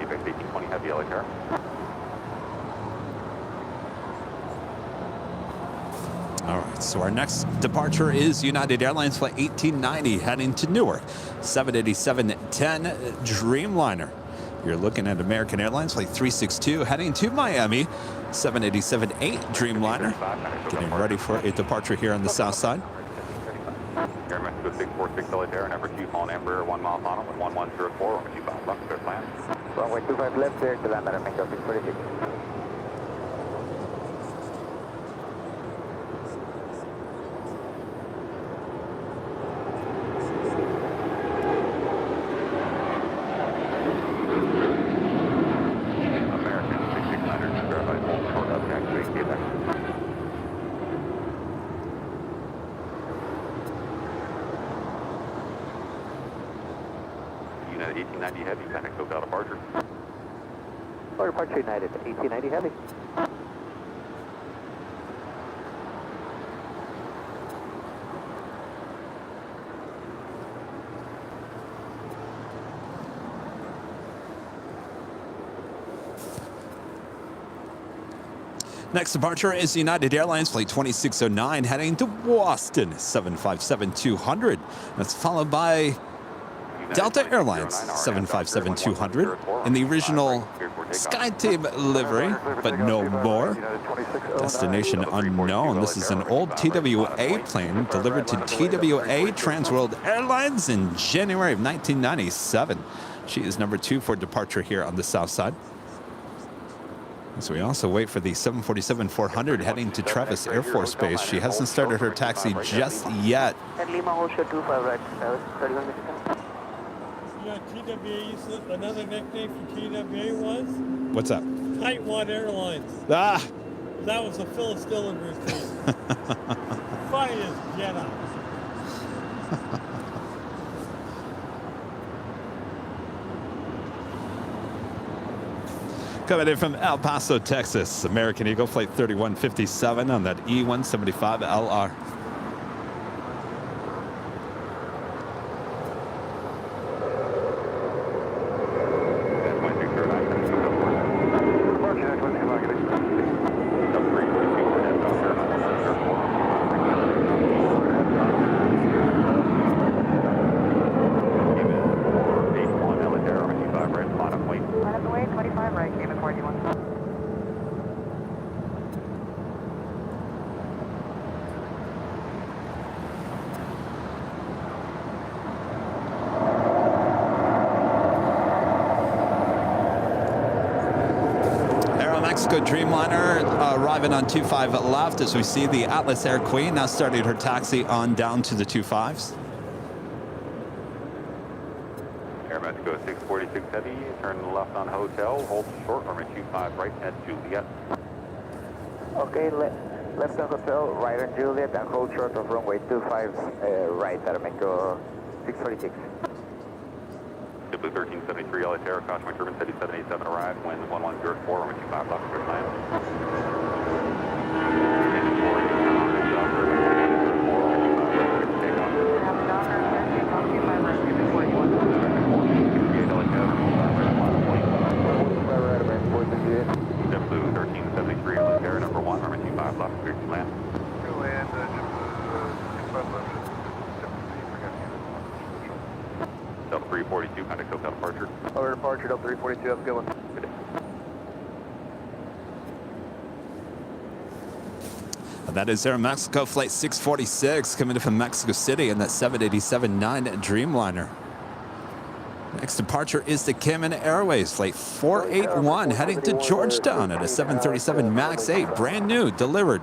Apex 1820 heavy, LA Tower. All right, so our next departure is United Airlines Flight 1890 heading to Newark, 787-10 Dreamliner. You're looking at American Airlines Flight 362 heading to Miami, 787-8 Dreamliner, getting ready for a departure here on the south side. Air Mexico 646 LA Tower, number 2, calling Embraer 1 mile final with 1104, runway 25 left, clear plan. Runway 25 left, clear to land at Mexico 646. American 6600, verify hold short up, activate Quebec. United 1890 heavy, panic SoCal departure. Or departure United 1890 Heli. Next departure is United Airlines Flight 2609 heading to Boston, 757-200. That's followed by Delta Airlines 757-200 in the original SkyTeam livery, but no more. Destination unknown. This is an old TWA plane delivered to TWA Transworld Airlines in January of 1997. She is number 2 for departure here on the south side. So we also wait for the 747-400 heading to Travis Air Force Base. She hasn't started her taxi just yet. Lima hold short 25 right, 31 minutes. Yeah, TWA, another nickname for TWA was What's up? Tightwad Airlines. Ah! That was a Phyllis Dillenberg thing. Fine as get out. Coming in from El Paso, Texas, American Eagle Flight 3157 on that E175LR. Mexico Dreamliner arriving on 25 left as we see the Atlas Air Queen now starting her taxi on down to the 25s. Air Mexico 646 heavy, turn left on Hotel, hold short, runway 25 right at Juliet. Okay, left on Hotel, right on Juliet, and hold short of runway 25 right at Mexico 646. Blue 1373 LA Terra, caution wind turbine 7787 arrived, wind 1104, runway 25 left, clear land. Blue 1373 LA Terra, number 1, runway 25 left, clear to land. Land, 25 left. 342, contact SoCal departure. Over departure, Delta 342, have a good one. Good day. That is Aeromexico Flight 646 coming in from Mexico City in that 787-9 Dreamliner. Next departure is the Cayman Airways Flight 481 heading to Georgetown at a 737 MAX 8, brand new, delivered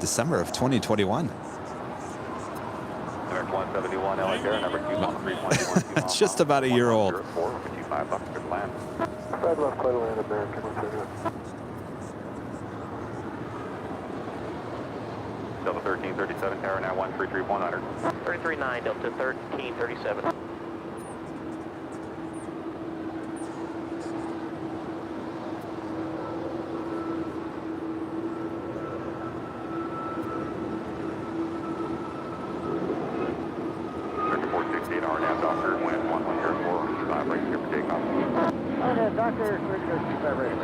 December of 2021. American 171, LA Air, number 213.12. It's just about a year old. 4, 25 left, good land. 5 left, clear to land, American 131. Delta 1337, tower now 133100. 339, Delta 1337. American 468, hour nav, doctor, wind 1104, 25 right, here for takeoff. Doctor, 335 right,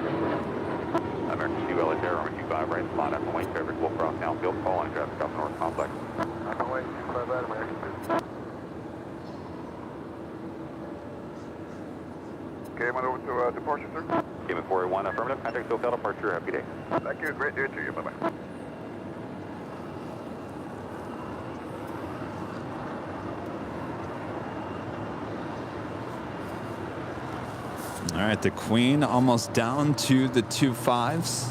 American 2 LA Air, number 25 right, spot up and wait, traffic will cross downfield, call on traffic off North Complex. I can wait, 25 right, American 2. Okay, I'm on over to departure, sir. Cayman 481, affirmative, contact SoCal departure, happy day. Thank you, great day to you, bye-bye. All right, the Queen almost down to the 25s.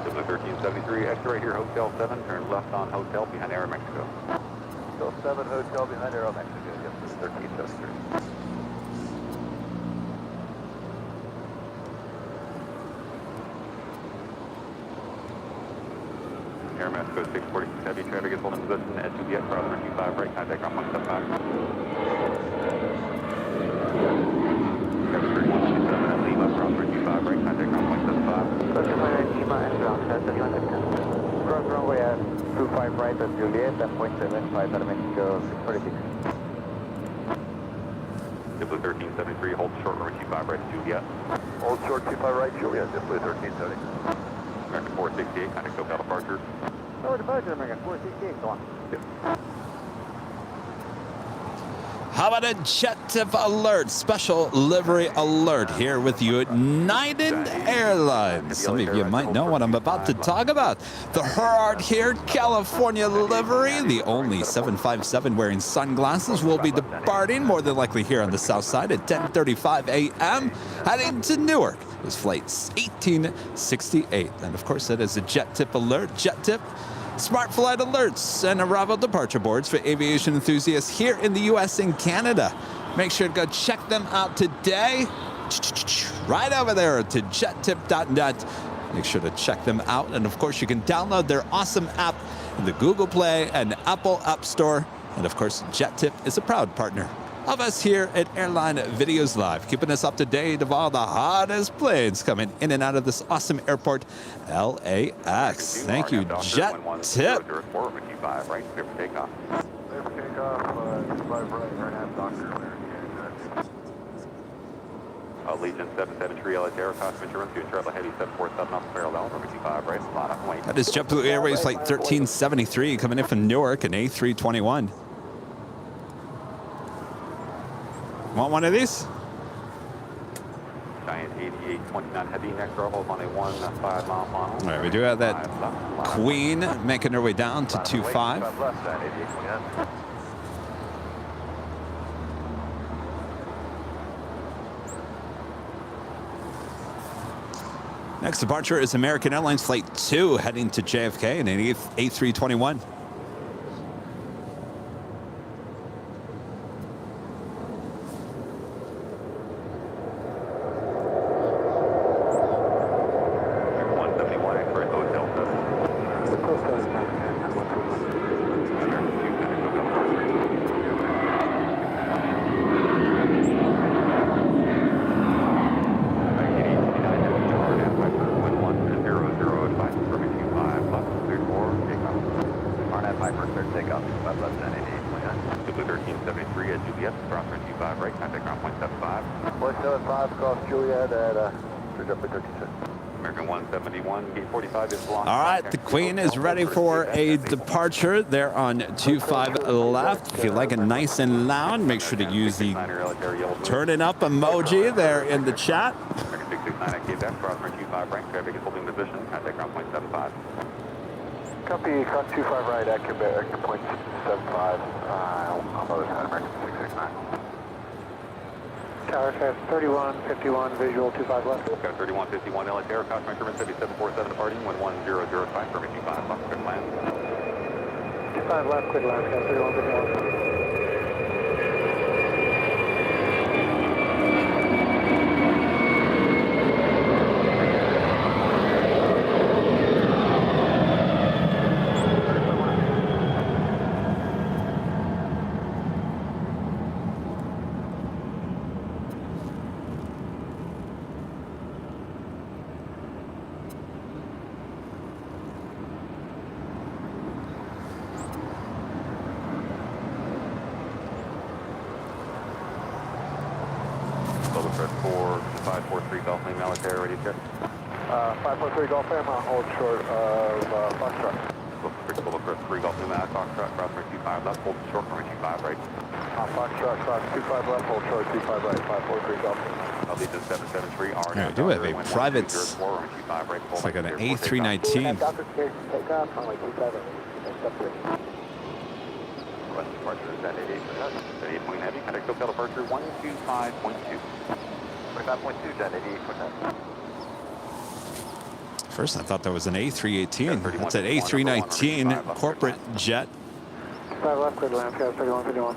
Delta 1373, exit right here, Hotel 7, turn left on Hotel behind Aeromexico. Hotel 7, hotel behind Aeromexico. Yes, this is 1373. Aeromexico 646 heavy traffic is holding position at Juliet, cross number 25 right, contact on 175. Traffic 1327 at Lima, cross number 25 right, contact on 175. Delta 5 Lima and ground, Delta 110. Cross runway at 25 right at Juliet and 0.75 Aeromexico 646. Diplo 1373, hold short runway 25 right at Juliet. Hold short 25 right, Juliet, Delta 1370. American 468, contact SoCal departure. Over departure, American 468, go on. How about a jet tip alert, special livery alert here with United Airlines. Some of you might know what I'm about to talk about. The Herard here, California livery, the only 757 wearing sunglasses, will be departing more than likely here on the south side at 10:35 a.m. heading to Newark. It's flight 1868. And of course, that is a jet tip alert. Jet tip. Smart flight alerts and arrival departure boards for aviation enthusiasts here in the U.S. and Canada. Make sure to go check them out today. Right over there to jettip.net. Make sure to check them out. And of course, you can download their awesome app in the Google Play and Apple App Store. And of course, Jet Tip is a proud partner of us here at Airline Videos Live, keeping us up to date of all the hottest planes coming in and out of this awesome airport, LAX. Thank you, Jet Tip. 455 right, clear for takeoff. Clear for takeoff, 25 right, Airnav doctor, Legion 773 LA Air, cost insurance, you travel heavy 747 off parallel, number 25 right, line up and wait. That is JetBlue Airways Flight 1373 coming in from Newark, an A321. Want one of these? Giant 8829 heavy, next level on a 15 mile. All right, we do have that Queen making her way down to 25. Next departure is American Airlines Flight 2 heading to JFK in an A321. American 171, gate 45 is blocked. All right, the Queen is ready for a departure. They're on 25 left. If you like it nice and loud, make sure to use the turn it up emoji there in the chat. American 669 at gate F, cross 25 right, traffic is holding position, contact ground point 75. Copy, cross 25 right at Quebec, point 75. On the other side, American 669. Tower 3151, visual 25 left. Got 3151 LA Tower, cross measurement 7747 departing, 11005, permit 25, box quick land. 25 left, quick land, got 3151. For 543 Golf Lane, Malatair, ready to check. 543 Golf Air, hold short of Foxtrot. Bullet for 3 Golf Lane, Foxtrot, cross 25 left, hold short for 25 right. Foxtrot, cross 25 left, hold short 25 right, 543 Golf Lane. Allegiant 773, R. Yeah, we do have a private, it's like an A319. Dr. Take off, runway 27. West departure is at 88 heavy, contact SoCal departure 125.2. 25.2, Jet 88.9. First, I thought that was an A318. That's an A319 corporate jet. 5 left, quick land, got 3151.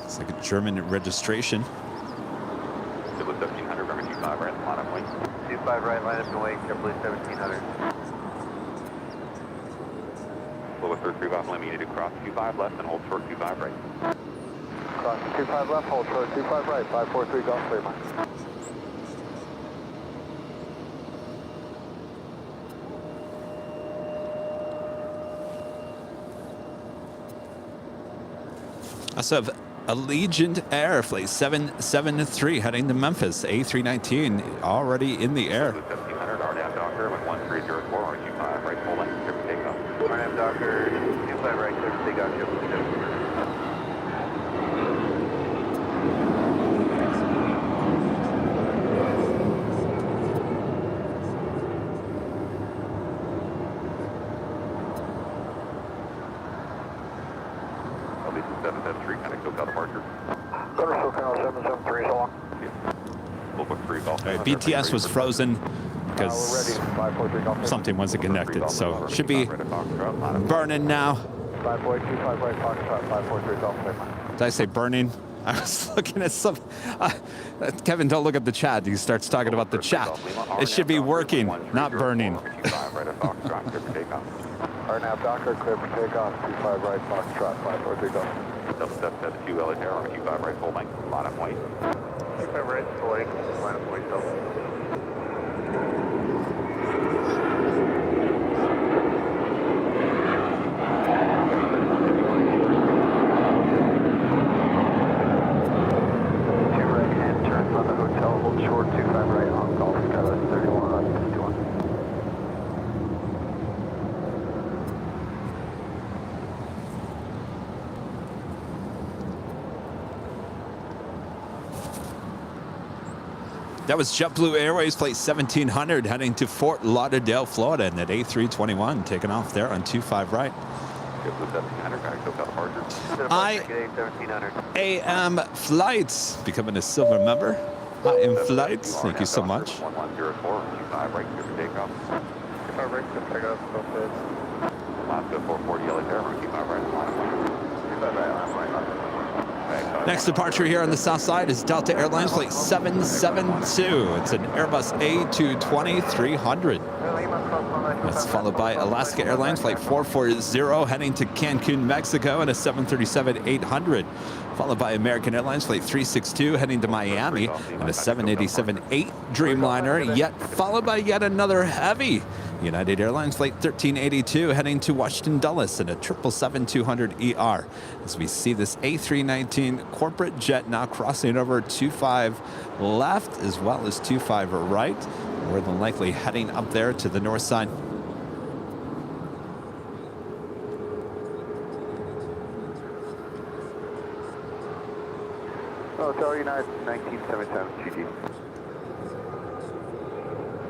It's like a German registration. It was 1700, remember 25 right, line up wing. 25 right, line up and wing, carefully 1700. Bullet for 3 Golf Lane, you need to cross 25 left and hold short 25 right. Cross 25 left, hold short 25 right, 543 Golf Clear line. I also have Allegiant Air Flight 773 heading to Memphis. A319 already in the air. 1700, RNAV Docker, 1304, R25 right, full length, clear for takeoff. RNAV Docker, 25 right, clear for takeoff, carefully 1700. Allegiant 773, contact SoCal departure. Go to SoCal 773, so long. Bullet 3 Golf Lane. BTS was frozen We're because ready, 543 Golf Clear. something wasn't connected, so it should be burning now. 525 right, Foxtrot, 543 Golf Clear line. Did I say burning? I was looking at some. Kevin, don't look at the chat. He starts talking about the chat. It should be working, not burning. RNAV Docker, clear for takeoff, 25 right, Foxtrot, 543 Golf. 772 LA Tower, 25 right, full length, line up wing. 25 right, full length, line up wing, double. Short 25 right on Golf, Skyline 31 on 51. That was JetBlue Airways Flight 1700 heading to Fort Lauderdale, Florida, and at A321 taking off there on 25 right. I AM Flights becoming a silver member. I am Flights. Thank you so much. 1104, 25 right, clear for takeoff. 25 right, clear for takeoff, both sides. Alaska 440 LA Tower, 25 right, line up wing. 25 right, line up wing. Next departure here on the south side is Delta Airlines Flight 772. It's an Airbus A220-300. That's followed by Alaska Airlines Flight 440 heading to Cancun, Mexico, and a 737-800. Followed by American Airlines Flight 362 heading to Miami, and a 787-8 Dreamliner, yet followed by yet another heavy United Airlines Flight 1382 heading to Washington Dulles in a 777-200ER. As we see this A319 corporate jet now crossing over 25 left as well as 25 right. More than likely heading up there to the north side. Hotel United 1977 GT.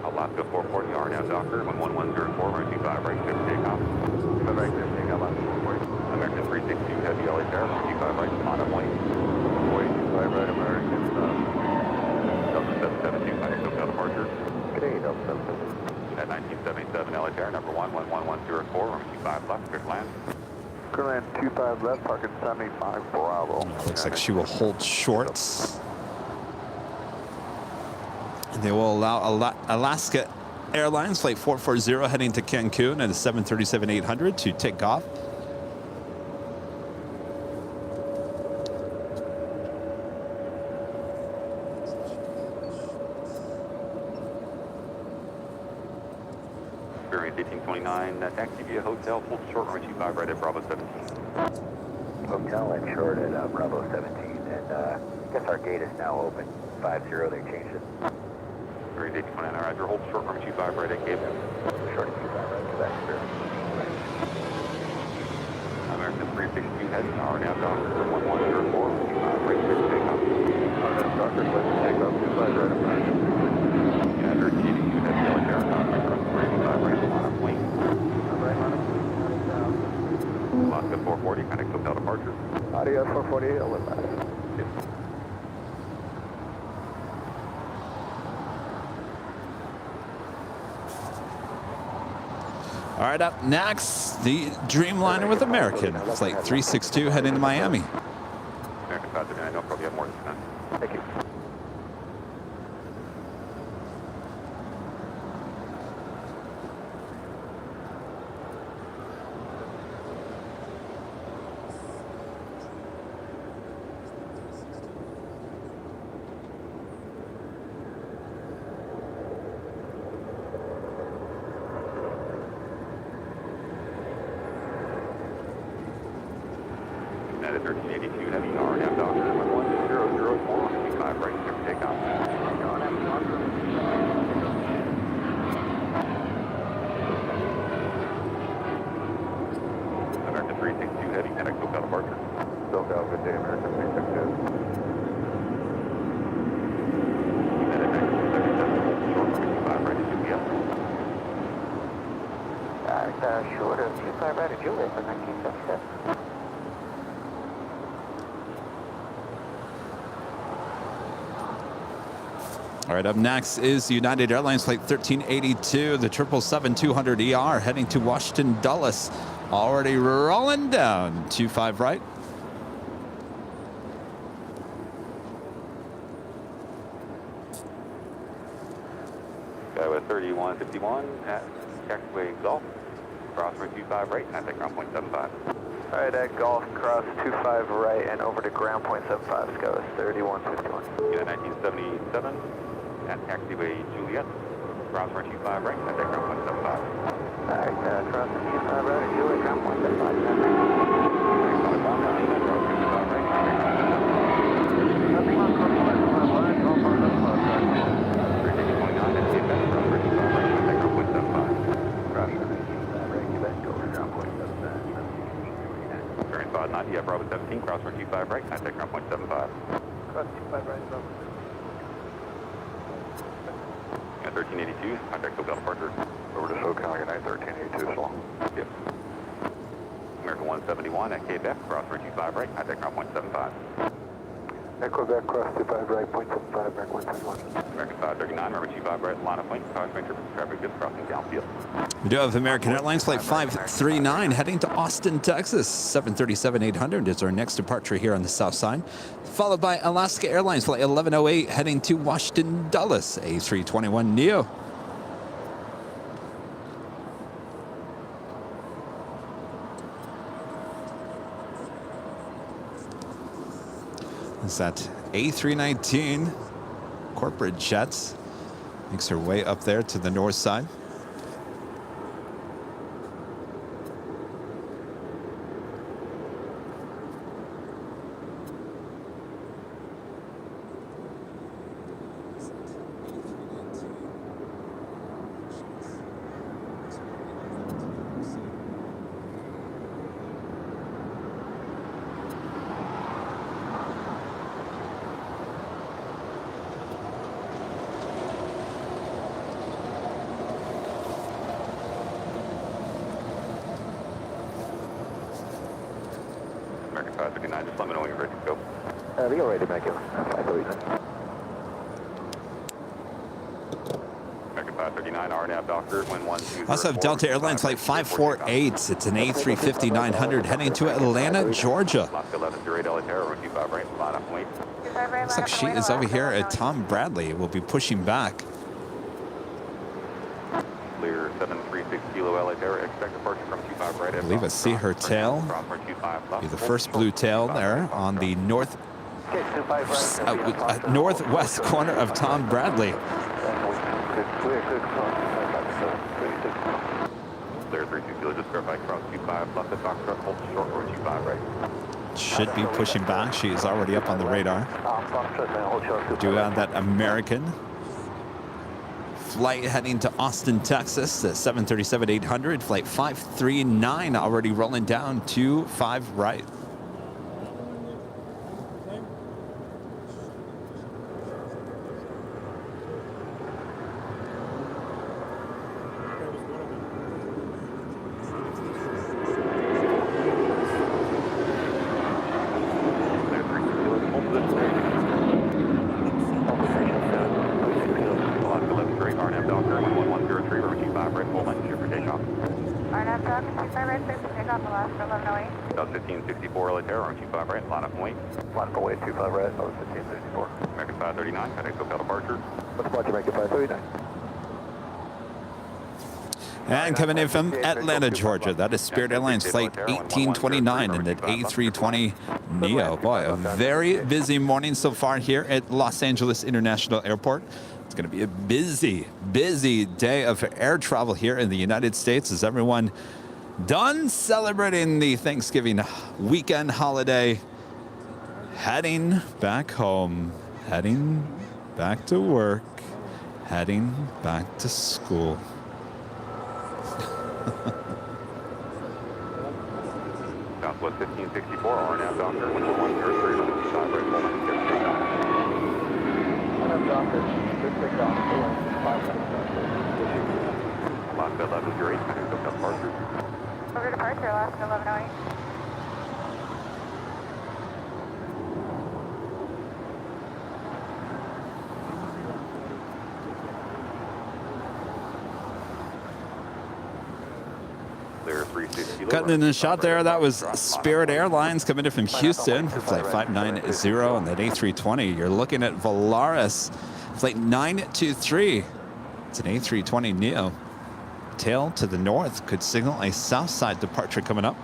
Alaska 440, R now Docker, 11104, runway 25 right, clear for takeoff. 25 right, clear for takeoff, Alaska 440. American 362, heavy LA Tower, runway 25 right, on up lane. 25 right, American. Delta 772, final SoCal departure. Okay, Delta 772. At 1977 LA Tower, number 11104, runway 25 left, clear to land. Clear land 25 left, parking 75 Bravo. Looks like she will hold short. And they will allow Alaska Airlines Flight 440 heading to Cancun at a 737-800 to take off. Experience 1829, taxi via hotel, hold short, runway 25 right at Bravo 17. Hotel and short at Bravo 17, and I guess our gate is now open. 50, they changed it. Experience 1829, Roger, hold short, runway 25 right at Cape. Short at 25 right, Quebec, American 362 heading, R now Docker, 11104, 25 right, clear for takeoff. R now Docker, clear for takeoff, 25 right, American. United 382 heavy LA Tower, runway 25 right, on up lane. Right, line up. Alaska 440, connect hotel departure. Audio 448, I'll let that. All right, up next, the Dreamliner with American Flight 362 heading to Miami. American 539, don't probably have more than that. Thank you. United 1382 heavy, R now Docker, 11004, 25 right, clear for takeoff. American 362 heavy, connect hotel departure. SoCal, good day, American 362. United 1977, short, runway 25 right at UPS. Short of 25 right at Juliet for 1977. All right, up next is United Airlines Flight 1382, the 777-200ER heading to Washington Dulles. Already rolling down, 25 right. Skyway 3151 at taxiway Golf, crossway 25 right, contact ground point 75. All right, at Golf, cross 25 right and over to ground point 75, Skyway 3151. Unit 1977 at taxiway Juliet, crossway 25 right, contact ground point 75. All right, cross 25 right at Juliet, ground point 75. Nothing on cross point 75 line, go for the cross right. 329 at CFS, crossway 25 right, contact ground point 75. Cross right, Quebec, go for ground point 75. Experience 590 at Bravo 17, crossway 25 right, contact ground point 75. Cross 25 right, Bravo. At 1382, contact hotel departure. Over to SoCal, United 1382, so long. Yep. American 171 at Quebec, crossway 25 right, contact ground point 75. At Quebec, cross 25 right, point 75, American 171. American 539, runway 25 right, line of link, crossway traffic goods crossing downfield. We do have American Airlines Flight 539 heading to Austin, Texas. 737-800 is our next departure here on the south side. Followed by Alaska Airlines Flight 1108 heading to Washington Dulles, A321neo. Is that A319 corporate jets makes her way up there to the north side. ready to go. We are ready, Mecca 539. Mecca 539, RNAV Doctor, wind 120. Also have Delta Airlines Flight 548. It's an A350-900 heading to Atlanta, Georgia. Lock 1108 LA Terra, 25 right, line up and wait. Looks like she is over here at Tom Bradley. Will be pushing back. Clear 736 Kilo LA Terra, expect departure from 25 right. I believe I see her tail. Be the first blue tail there on the northwest corner of Tom Bradley. Clear 32 Kilo, just verify cross 25 left at Foxtrot, hold short or 25 right. Should be pushing back. She is already up on the radar. Do have that American flight heading to Austin, Texas, the 737-800, flight 539 already rolling down to 5 right. About 1564 LA Terra, 25 right, line up and wait. Line up and wait, 25 right, 1564. American 539, heading SoCal departure. What's departure, American 539? And coming in from Atlanta, Georgia, that is Spirit Airlines Flight 1829 in the A320 Neo. Boy, a very busy morning so far here at Los Angeles International Airport. It's going to be a busy, busy day of air travel here in the United States as everyone done celebrating the Thanksgiving weekend holiday, heading back home, heading back to work, heading back to school. Southwest 1564, RNAV Doctor, 113, 25 right, full length, Doctor, good take off, 5 last 1108, heading SoCal departure. Over departure, last 1108. Clear 360. Cutting in the shot there, that was Spirit Airlines coming in from Houston, flight 590 on that A320. You're looking at Volaris, flight 923. It's an A320 Neo. Tail to the north could signal a south side departure coming up.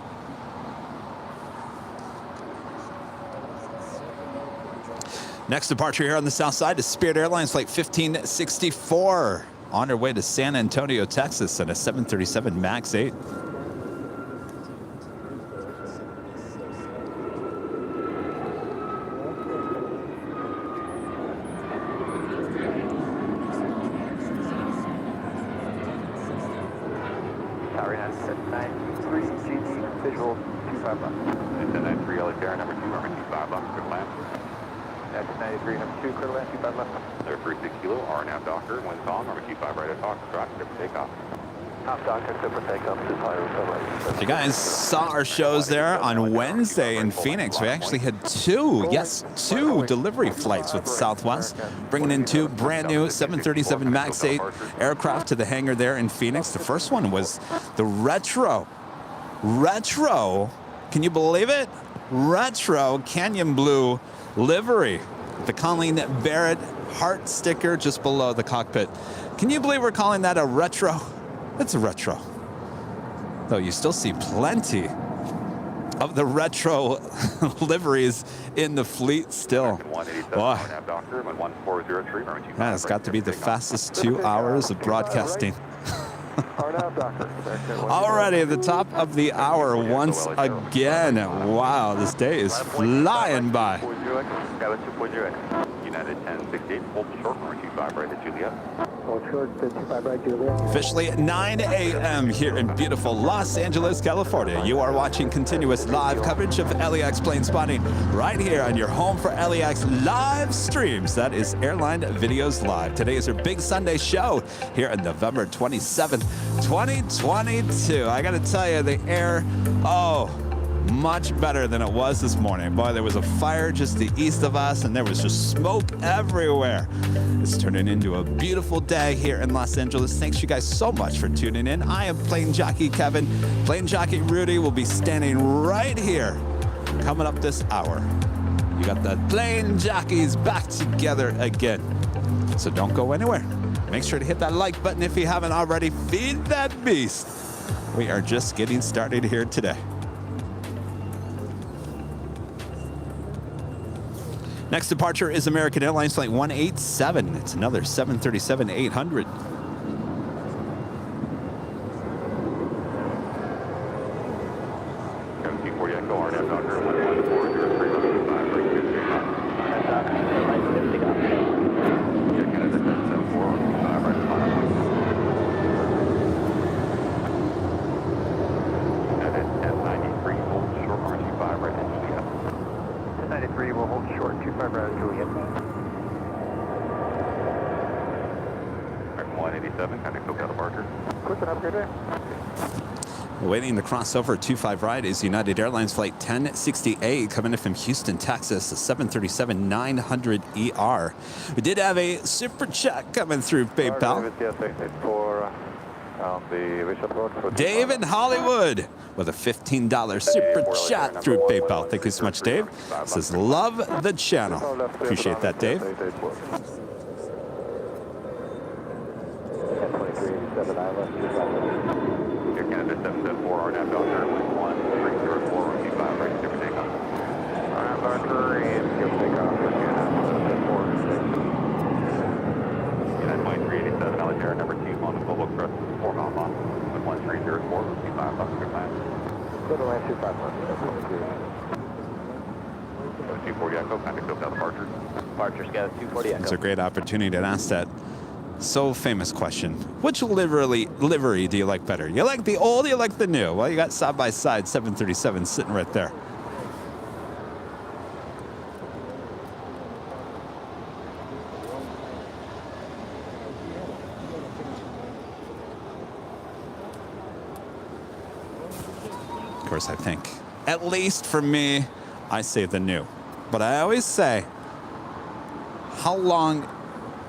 Next departure here on the south side is Spirit Airlines flight 1564 on her way to San Antonio, Texas at a 737 MAX 8. Visual 25 left. It's 93 LA Terra, number 2, number 25 left, good land. That's 93, number 2, clear land, 25 left. Clear 36 Kilo, RNAV Doctor, wind calm, number 25 right at Foxtrot, clear for takeoff. Top Doctor, clear for takeoff, 25 right. If you guys saw our shows there on Wednesday in Phoenix, we actually had two delivery flights with Southwest, bringing in 2 brand new 737 MAX 8 aircraft to the hangar there in Phoenix. The first one was the retro, can you believe it? Retro Canyon Blue livery. The Colleen Barrett heart sticker just below the cockpit. Can you believe we're calling that a retro? It's a retro. Though you still see plenty of the retro liveries in the fleet still. Boy, that has got to be the fastest 2 hours of broadcasting. Already at the top of the hour once again. Wow, this day is flying by. United 1068, hold short, number 25 right at Juliet. Officially at 9 a.m. here in beautiful Los Angeles, California. You are watching continuous live coverage of LAX plane spotting right here on your home for LAX live streams. That is Airline Videos Live. Today is our big Sunday show here on November 27th, 2022. I got to tell you, the air, much better than it was this morning. Boy, there was a fire just to the east of us, and there was just smoke everywhere. It's turning into a beautiful day here in Los Angeles. Thanks you guys so much for tuning in. I am Plane Jockey Kevin. Plane Jockey Rudy will be standing right here coming up this hour. You got the plane jockeys back together again. So don't go anywhere. Make sure to hit that like button if you haven't already. Feed that beast. We are just getting started here today. Next departure is American Airlines Flight 187. It's another 737-800. Waiting to cross over 25 right is United Airlines Flight 1068 coming in from Houston, Texas, a 737-900ER. We did have a super chat coming through PayPal. Dave in Hollywood with a $15 super chat through PayPal. Thank you so much, Dave. Says, love the channel. Appreciate that, Dave. Canada 774, RNAV Doctor 1304, runway 5, right, give takeoff. RNAV Doctor, and give takeoff, Canada 774. United 2387, Alexander, number 2, on the Global Express, 4 mile long, 1304, runway 5, good plan. Go to land 25, 240 Echo, kind of go down departure. Departure scout 240 Echo. It's a great opportunity to ask that so famous question. Which livery do you like better? You like the old, you like the new? Well, you got side by side 737 sitting right there. Of course, I think, at least for me, I say the new. But I always say, how long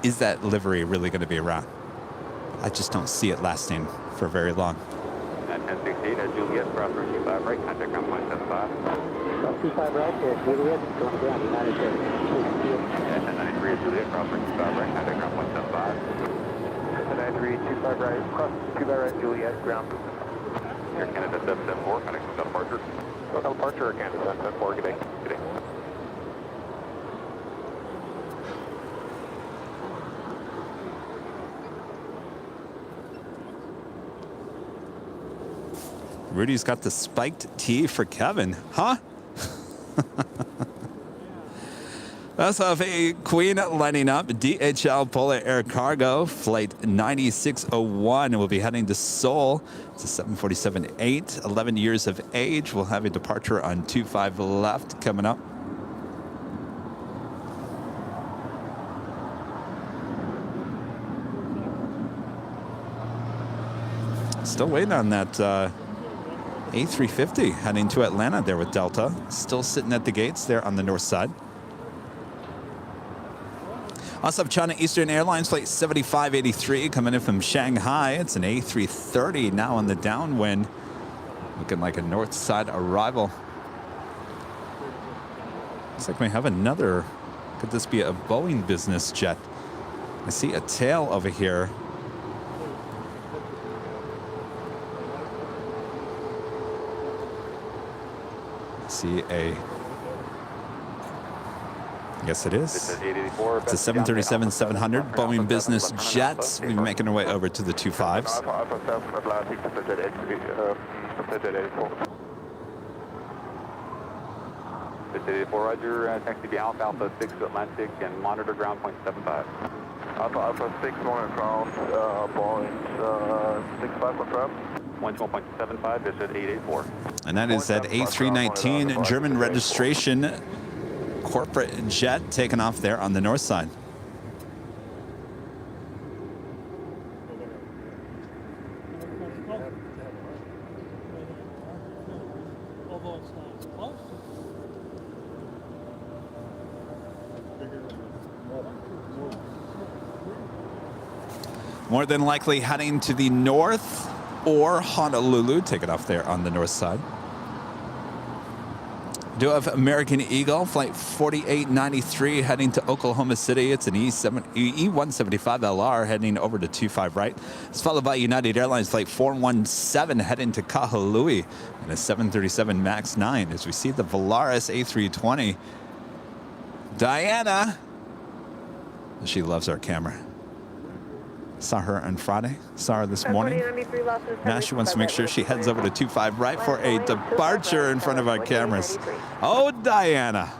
is that livery really going to be around? I just don't see it lasting for very long. At 1068, at Juliet, cross runway 25, right, contact ground point 75. 25 right, Juliet, go to ground, United States. At 1093, at Juliet, cross runway 25, right, contact ground point 75. 1093, 25 right, cross 25 right, Juliet, ground. Air Canada 774, contact go down departure. Go down departure, Canada 774, good day. Good day. Rudy's got the spiked T for Kevin, huh? Let's have a Queen lining up. DHL Polar Air Cargo, flight 9601. We'll be heading to Seoul. It's a 747-8, 11 years of age. We'll have a departure on 25 left coming up. Still waiting on that A350 heading to Atlanta there with Delta. Still sitting at the gates there on the north side. Also have China Eastern Airlines Flight 7583 coming in from Shanghai. It's an A330 now on the downwind. Looking like a north side arrival. Looks like we have another. Could this be a Boeing business jet? I see a tail over here. See a, I guess it is. It's a 737-700 Boeing business jet. We're making our way over to the 25s. It's 84, Roger, taxi to Alpha 6 Atlantic and monitor ground point 75. Alpha 6 going across, Boeing 65 confirm. 1.75, this is 884. And that is that A319 German registration corporate jet taking off there on the north side. Although It's not supposed to. More than likely heading to the north or Honolulu. Take it off there on the north side. Do have American Eagle, flight 4893, heading to Oklahoma City. It's an E175LR heading over to 25 right. It's followed by United Airlines flight 417 heading to Kahului and a 737 MAX 9 as we see the Volaris A320. Diana, she loves our camera. Saw her on Friday, saw her this morning. Now she wants to make sure she heads over to 25 right for a departure in front of our cameras. Oh, Diana.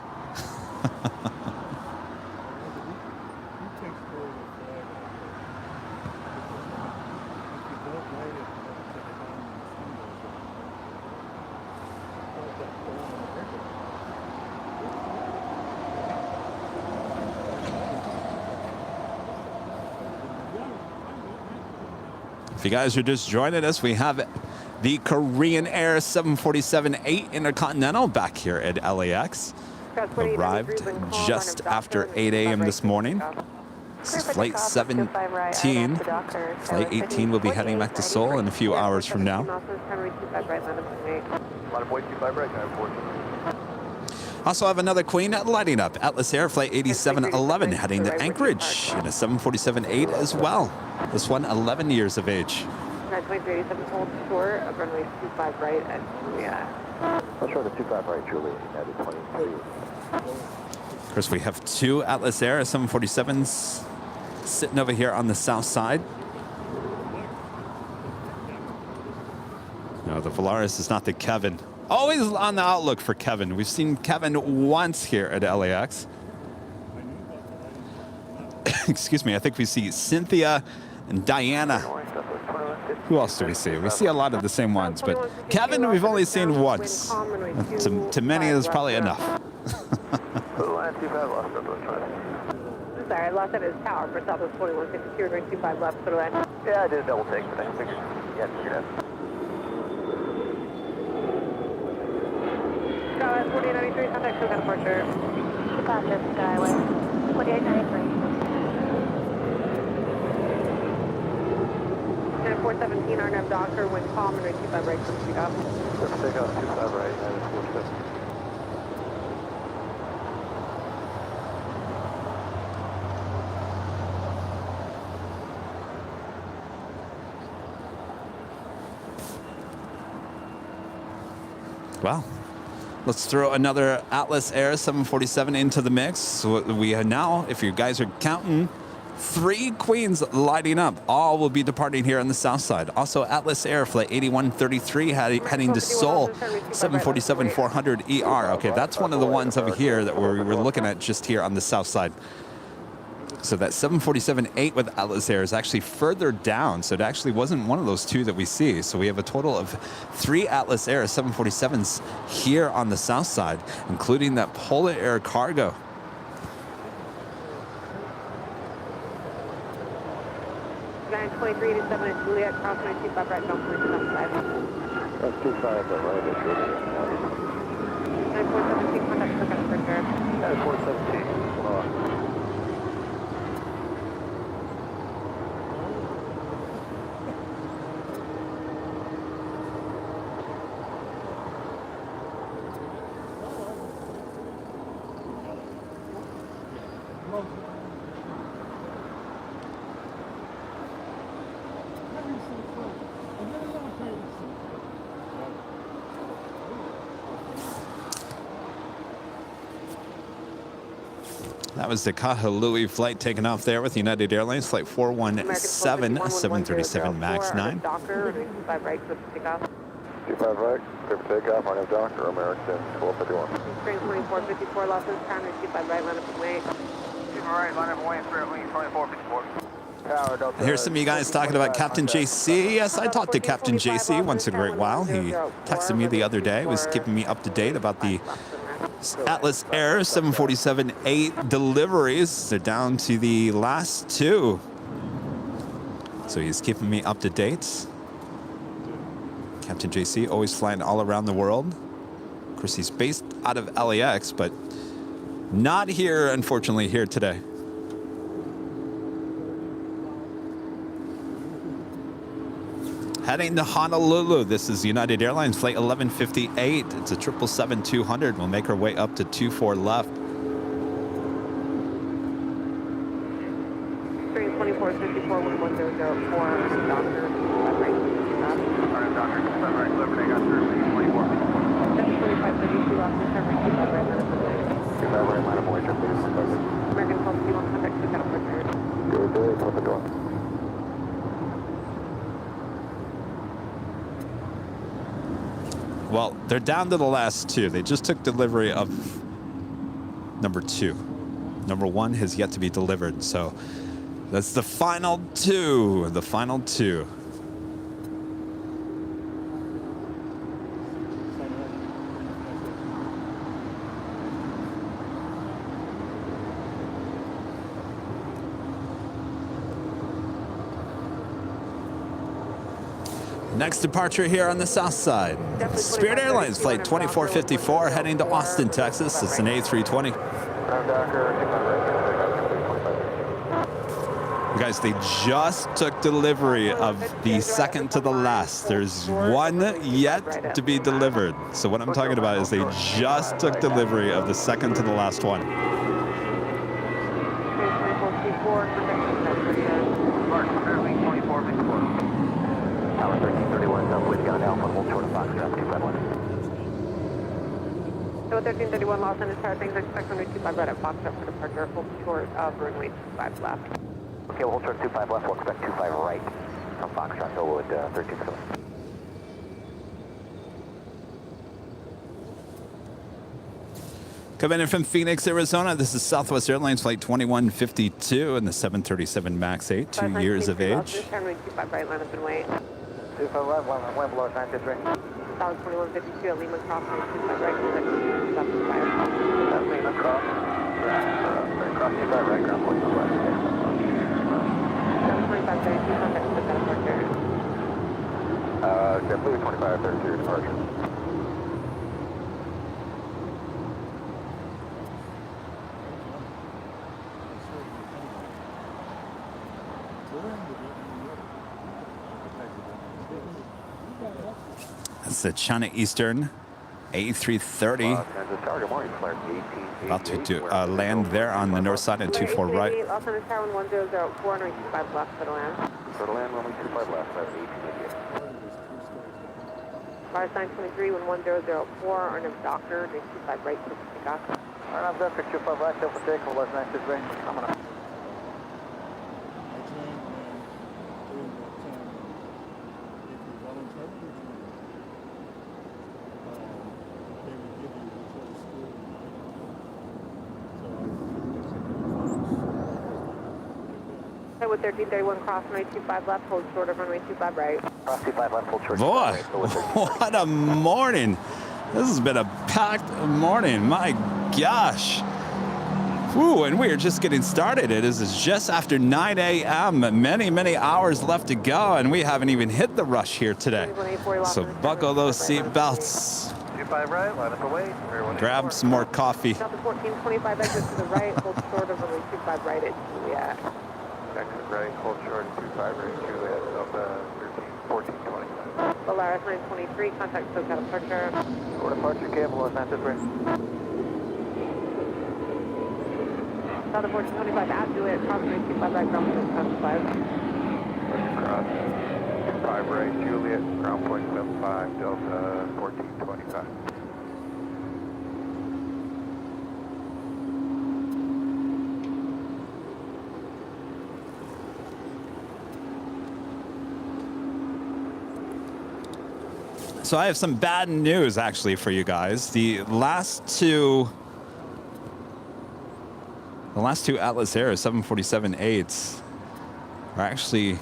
If you guys are just joining us, we have the Korean Air 747-8 Intercontinental back here at LAX. Arrived just after 8 a.m. this morning. This is flight 17. Flight 18 will be heading back to Seoul in a few hours from now. Also have another Queen lighting up. Atlas Air Flight 8711 heading to Anchorage in a 747-8 as well. This one 11 years of age. 2387 hold short of runway 25 right at Julia. I'll show the 25 right, Julia, United 23. Of course, we have two Atlas Air 747s sitting over here on the south side. No, the Volaris is not the Kevin. Always on the outlook for Kevin. We've seen Kevin once here at LAX. Excuse me, I think we see Cynthia and Diana. Who else do we see? We see a lot of the same ones, but Kevin we've only seen once. To many, it's probably enough. Sorry, I lost at his tower for Southwest 4152, going 25 left, put away. Yeah, I did a double take, but I figured, yeah, you're good. Skyway 4893, contact Cook departure. Departure Skyway 4893. And 417, RNAV Doctor, wind calm, and 25 right, from speed up. Let's take off 25 right, United 47. Well, let's throw another Atlas Air 747 into the mix. So we have now, if you guys are counting, 3 Queens lighting up. All will be departing here on the south side. Also, Atlas Air Flight 8133 heading to Seoul, 747-400ER. Okay, that's one of the ones over here that we were looking at just here on the south side. So that 747-8 with Atlas Air is actually further down. So it actually wasn't one of those 2 that we see. So we have a total of 3 Atlas Air 747s here on the south side, including that Polar Air cargo. United 2387 at Juliet, cross 25 right, down 25. That's 25 right, that's Julia. 9417, contact Cook departure. United 417, hold on. That was the Kahului flight taken off there with United Airlines, flight 417, 737 MAX 9. Docker, 25 right, clear for takeoff. 25 right, clear for takeoff, RNAV Doctor, American 1251. Train 2454, losses, counter 25 right, line up and wait. 25 right, line up and wait, clear, 2454. Here's some of you guys talking about Captain JC. Yes, I talked to Captain JC once in a great while. He texted me the other day, was keeping me up to date about the Atlas Air 747-8 deliveries. They're down to the last 2. So he's keeping me up to date. Captain JC always flying all around the world. course, he's based out of LAX, but not here, unfortunately, here today. Heading to Honolulu. This is United Airlines flight 1158. It's a 777-200. We'll make our way up to 24 left. 32454 1104, Doctor. Doctor, right, Liberty, got 24. 2532, officer, American Pulse, you want contact to Cattle Partner. Good, open the door. Well, they're down to the last two. They just took delivery of number 2. Number 1 has yet to be delivered, so that's the final 2. The final 2. Next departure here on the south side. Spirit Airlines flight 2454 heading to Austin, Texas. It's an A320. You guys, they just took delivery of the second to the last. There's one yet to be delivered. So what I'm talking about is they just took delivery of the second to the last one. Tower 1331, Southwest Gun Alpha, hold short of Foxtrot 251. So 1331, Los Angeles Tower, things expect runway 25 right at Foxtrot for departure, hold short of runway 25 left. Okay, we'll hold short 25 left, we'll expect 25 right from Foxtrot, so we'll 1331. Coming in from Phoenix, Arizona, this is Southwest Airlines flight 2152 and the 737 MAX 8, 2 years of age. 25 right, line up and wait. 25 right, one below 953. Solid 2152 at Lima Cross, 25 right, contact 25. Lima Cross. Cross 25 right, ground point 25. 2532, contact to the departure. JetBlue 2532 departure. That's the China Eastern A330. About to land there on the north side and 24 right. Los Angeles Tower 1004, runway 25 left for the land. For the land, runway 25 left, that's 1888. Fire sign 23, 1004, Arnav Doctor, 25 right, to pick up. Arnav Doctor, 25 right, Delta Take, Los 963, coming up. With 1331, cross runway 25 left, hold short of runway 25 right. Cross 25 left, hold short. Boy, what a morning. This has been a packed morning. My gosh. Whew, and we are just getting started. It is just after 9 a.m. Many hours left to go, and we haven't even hit the rush here today. So buckle those seat belts. 25 right, line up away. Grab some more coffee. Delta 1425, exit to the right, hold short of runway 25 right at Juliet. Exit right, hold short, 25 right, Juliet, Delta 1425. Polaris 923, contact SoCal departure. For departure, cable, Los 963. Delta 1425 at Juliet, cross runway 25 right, ground point 75. Cross 25 right, Juliet, ground point 75, Delta 1425. So I have some bad news actually for you guys. The last two Atlas Air 747-8s are actually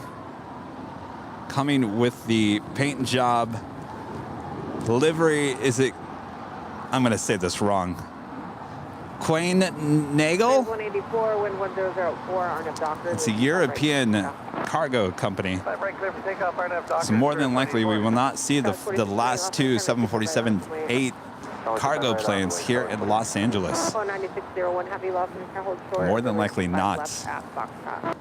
coming with the paint job. Delivery is it? I'm going to say this wrong. Quain Nagel? 184, wind 1004, Arnav Doctor. It's a European cargo company. So more than likely we will not see the last two 747-8 cargo planes here in Los Angeles? 9601, have you lost control? Hold short. More than likely not. Left at Foxtrot.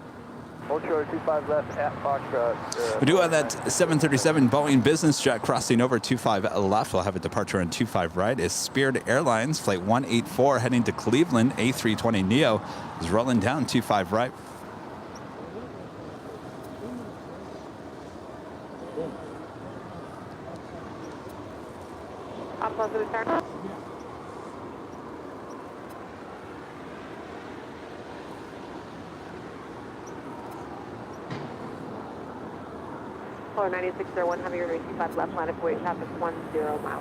Hold short, 25 left at Foxtrot. We do have that 737 Boeing business jet crossing over 25 left. We'll have a departure on 25 right. Is Spirit Airlines flight 184 heading to Cleveland. A320neo is rolling down 25 right. Up close to the turn. Floor 9601, have your 25 left, line of way, traffic 10 mile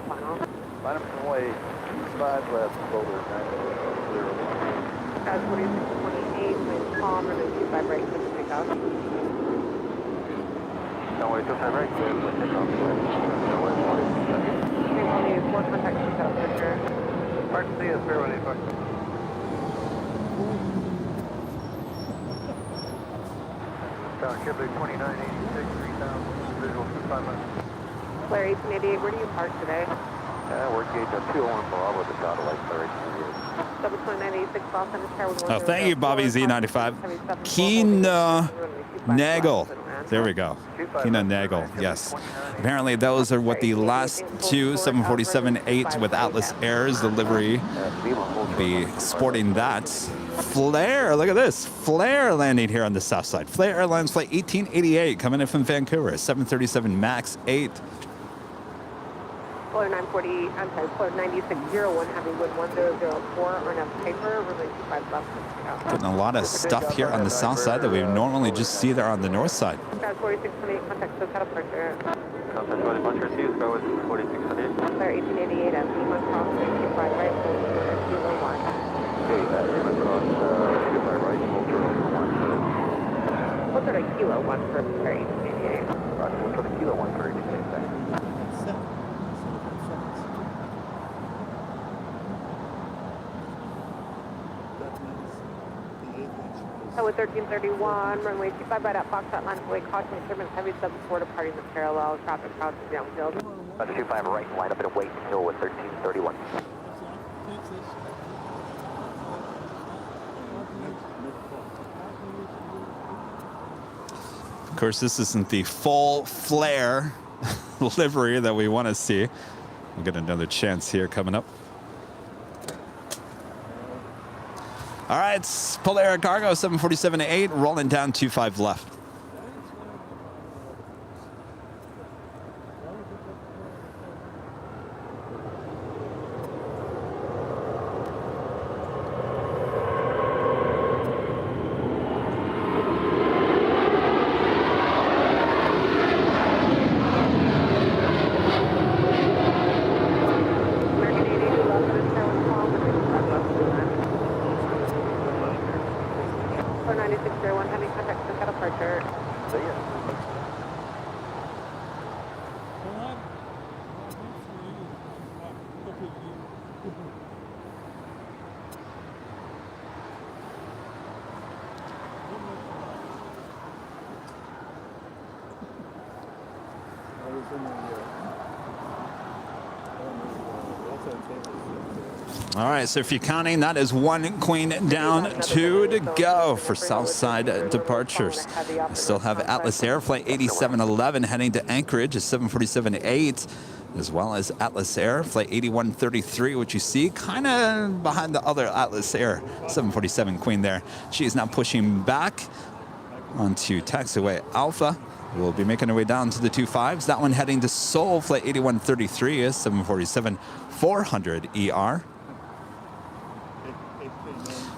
final. Line up and way, 25 left, shoulder 90. Guys, 4628, wind calm, and 25 right, clear to take off. No way, 25 right, clear to take off. No way, 40. Okay, we'll need 4 contact to set up for sure. Mark C is fair 185. Kibble 2986, 3000, visual 2500. Flare 1888, where do you park today? We're gauge on 201 Bravo, the satellite flare 1888. Double 2986, Los Angeles Tower 1004. Oh, thank you, Bobby Z95. Keena Nagel. There we go. Keena Nagel, yes. Apparently, those are what the last two 747-8s with Atlas Air's delivery be sporting that. Flair, look at this. Flair landing here on the south side. Flair Airlines flight 1888 coming in from Vancouver. 737 MAX 8. Floor 940, I'm sorry, floor 9601, having wind 1004 or enough paper, runway 25 left. Getting a lot of stuff here on the south side that we normally just see there on the north side. Guys, 4628, contact SoCal departure. Contact 20 Buncher, see you, go with 4628. Flare 1888 at Lima Cross, 25 right, Kilo 1. Okay, Lima Cross, 25 right, hold short 1. What's our Kilo 1 for Flare 1888? Roger, we'll put a Kilo 1 for 1888. So with 1331, runway 25 right at Foxtrot, line of way, caution, turbulence, heavy sub 4 departing the parallel, traffic crowds downfield. Roger, 25 right, line up and wait until 1331. Of course, this isn't the full flare livery that we want to see. We'll get another chance here coming up. All right, Polair Cargo 747-8 rolling down 25 left. All right, so if you're counting, that is one queen down, 2 to go for Southside departures. I still have Atlas Air Flight 8711 heading to Anchorage, a 747-8, as well as Atlas Air Flight 8133, which you see kind of behind the other Atlas Air 747 queen there. She is now pushing back onto taxiway Alpha. We'll be making our way down to the 25s. That one heading to Seoul, Flight 8133 is 747-400 ER.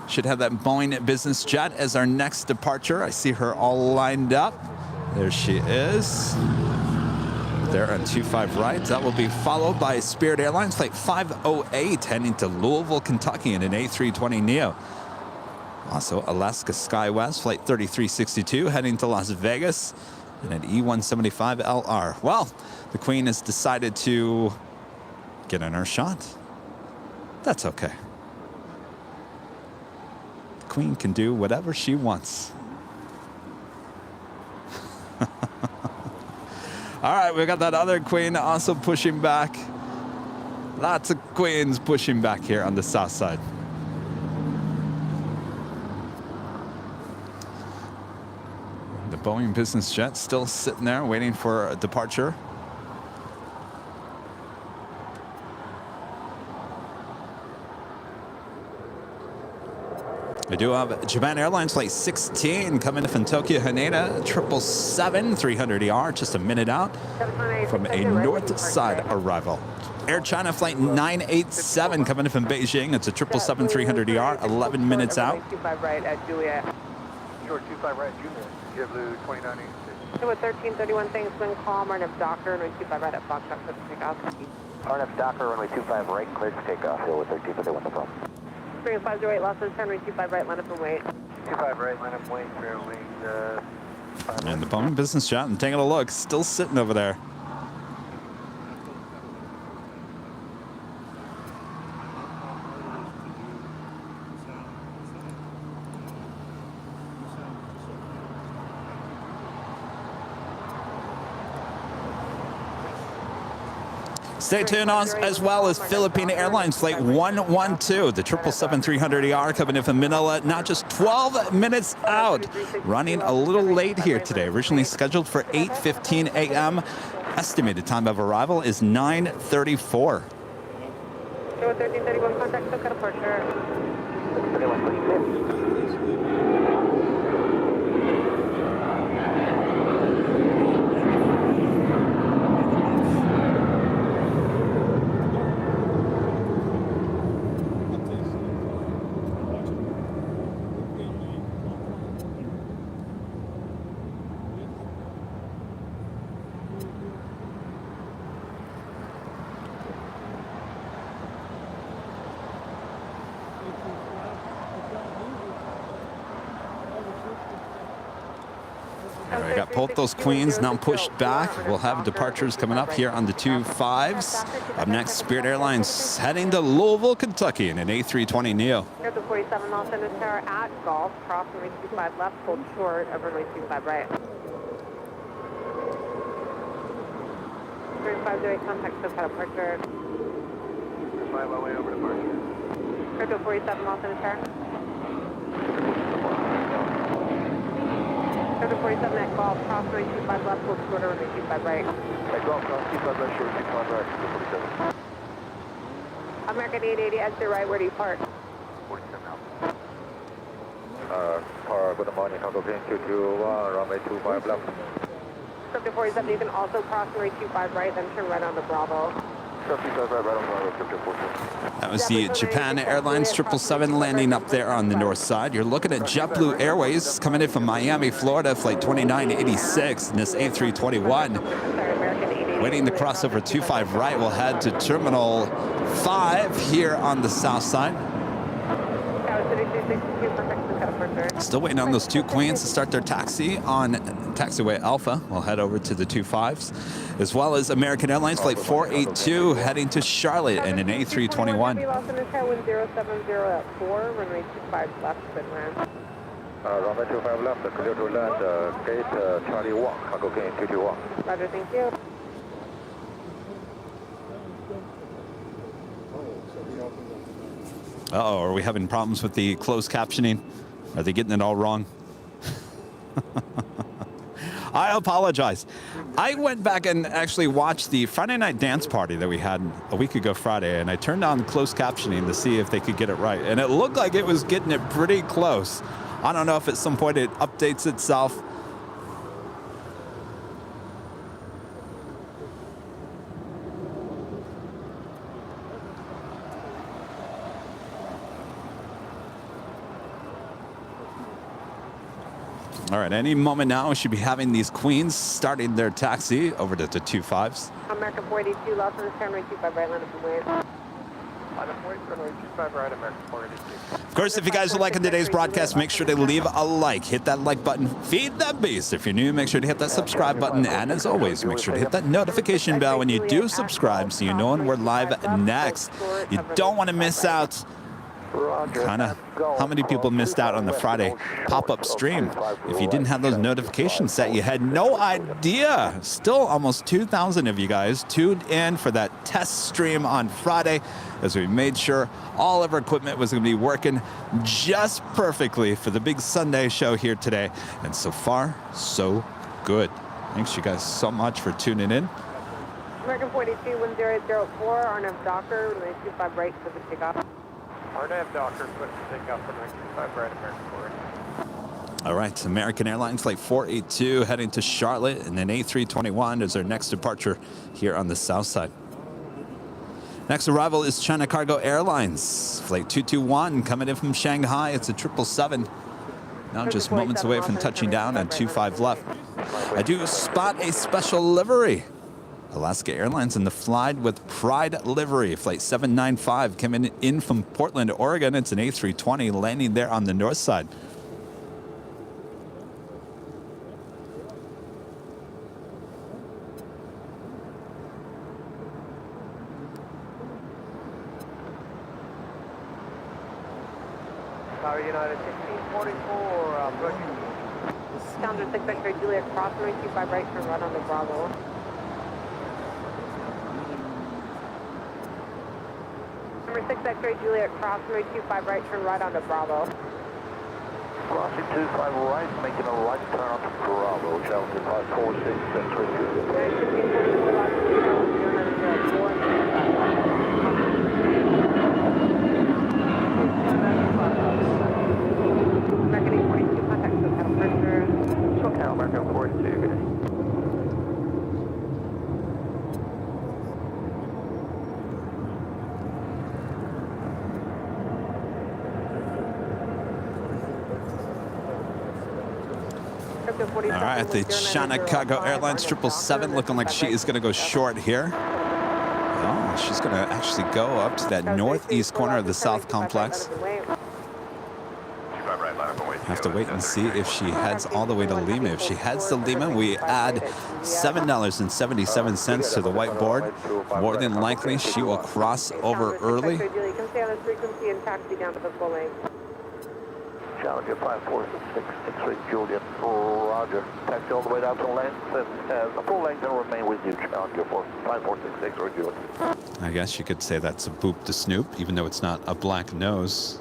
Should have that Boeing business jet as our next departure. I see her all lined up. There she is. There on 25 right. That will be followed by Spirit Airlines Flight 508 heading to Louisville, Kentucky in an A320neo. Also Alaska SkyWest Flight 3362 heading to Las Vegas in an E175LR. Well, the Queen has decided to get in her shot. That's okay. The Queen can do whatever she wants. All right, we got that other Queen also pushing back. Lots of Queens pushing back here on the south side. The Boeing business jet still sitting there waiting for a departure. We do have Japan Airlines flight 16 coming from Tokyo Haneda, 777 300ER, just a minute out from a north side arrival. Air China flight 987 coming in from Beijing. It's a 777 300ER, 11 minutes out. 25 right at Juliet. Short 25 right, Junior. JetBlue 2986. So with 1331, things been calm. RNF Docker, runway 25 right at Foxtrot, clear to takeoff. RNF Docker, runway 25 right, cleared to take off. Hill with 1331, no problem. Spring 508, losses 10, runway 25 right, line up and wait. 25 right, line up, wait, fair wing, And the Boeing business jet, and taking a look, still sitting over there. Stay tuned on as well as Philippine Airlines flight 112, the 777 300ER coming in from Manila, not just 12 minutes out. Running a little late here today, originally scheduled for 8:15 a.m. Estimated time of arrival is 9:34. So with 1331, contact Soka departure. 3126. We got both those Queens now pushed back. We'll have departures coming up here on the 25s. Up next, Spirit Airlines heading to Louisville, Kentucky in an A320neo. Here's the 47 Los Angeles Tower at Golf, cross runway 25 left, hold short of runway 25 right. Spring 508, contact Soka departure. 5 way over departure. Here's the 47 Los Angeles Tower. Here's the 47 at Golf, cross runway 25 left, hold short of runway 25 right. At Golf, cross 25 right, short 25 right, 47. American 880, exit right, where do you park? 47 now. Car, good morning, Cargo Plane 221, runway 25 left. Script 47, you can also cross runway 25 right, then turn right on the Bravo. That was the Japan Airlines 777 landing up there on the north side. You're looking at JetBlue Airways coming in from Miami, Florida, flight 2986 in this A321. Waiting to cross over 25 right, we'll head to Terminal 5 here on the south side. Still waiting on those two Queens to start their taxi on taxiway Alpha. We'll head over to the 25s, as well as American Airlines flight 482 heading to Charlotte in an A321. Runway 25 left, spin land. Runway 25 left, clear to land, gate Charlie 1, Cargo Plane 221. Roger, thank you. Uh-oh, are we having problems with the closed captioning? Are they getting it all wrong? I apologize. I went back and actually watched the Friday night dance party that we had a week ago Friday, and I turned on closed captioning to see if they could get it right. And it looked like it was getting it pretty close. I don't know if at some point it updates itself. All right, any moment now, we should be having these Queens starting their taxi over to the 25s. American 482, Los Angeles, runway 25 right, line up and wait. Of course, if you guys are liking today's broadcast, make sure to leave a like. Hit that like button. Feed that beast. If you're new, make sure to hit that subscribe button. And as always, make sure to hit that notification bell when you do subscribe so you know when we're live next. You don't want to miss out How many people missed out on the Friday pop-up stream? If you didn't have those notifications set, you had no idea. Still almost 2,000 of you guys tuned in for that test stream on Friday as we made sure all of our equipment was going to be working just perfectly for the big Sunday show here today. And so far, so good. Thanks you guys so much for tuning in. American 42, 1004, RNF Docker, 925 right for the takeoff. RNF Docker, put the takeoff for 925 right, American 42. All right, American Airlines Flight 482 heading to Charlotte, and then A321 is our next departure here on the south side. Next arrival is China Cargo Airlines Flight 221 coming in from Shanghai. It's a 777. Now just moments away from touching down and 25 left. I do spot a special livery. Alaska Airlines in the Fly with Pride livery. Flight 795 coming in from Portland, Oregon. It's an A320 landing there on the north side. Tower United 1644, approaching. Challenger 6 X-ray Juliet, cross 925 right, turn right on the Bravo. Number 6 X-ray Juliet, cross 925 right, turn right on the Bravo. Crossing 25 right, making a right turn on to Bravo, Challenger 546, X-ray American 842, contact SoCal Purser. SoCal, American 42, good day. All right, the China Cargo Airlines 777 looking like she is going to go short here. Oh, she's going to actually go up to that northeast corner of the South Complex. Have to wait and see if she heads all the way to Lima. If she heads to Lima, we add $7.77 to the whiteboard. More than likely, she will cross over early. You can stay on this frequency and taxi down to the full length. Challenger 546, X-ray Juliet, roger. Taxi all the way down to length, the full length and remain with you, Challenger 546, X-ray Juliet. I guess you could say that's a boop to Snoop, even though it's not a black nose.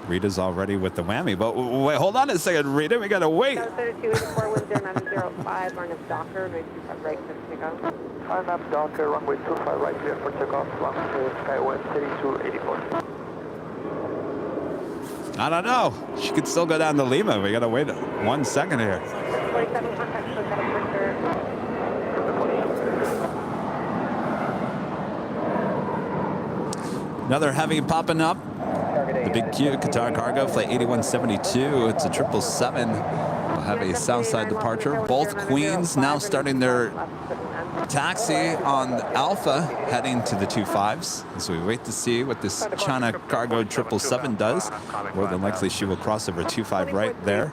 Rita's already with the whammy, but wait, hold on a second, Rita, we gotta wait. 3284-1095, RNF Docker, 925 right for takeoff. RNF Docker, runway 25 right, clear for takeoff, Skyway 3284. I don't know. She could still go down to Lima. We gotta wait 1 second here. 47 contact SoCal Purser. Another heavy popping up. The big Q, Qatar Cargo, Flight 8172. It's a 777. We'll have a Southside departure. Both Queens now starting their taxi on Alpha, heading to the 25s. As we wait to see what this China Cargo 777 does. More than likely, she will cross over 25 right there.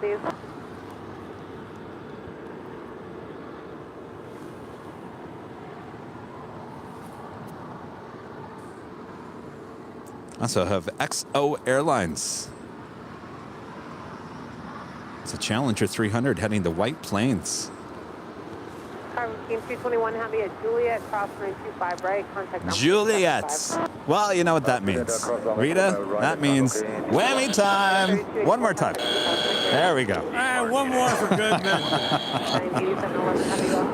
Also have XO Airlines. It's a Challenger 300 heading to White Plains. Cargo Team 221 Heavy at Juliet, cross 925 right, contact number Juliet's. Well, you know what that means. Rita, that means whammy time. One more time. There we go. One more for good measure.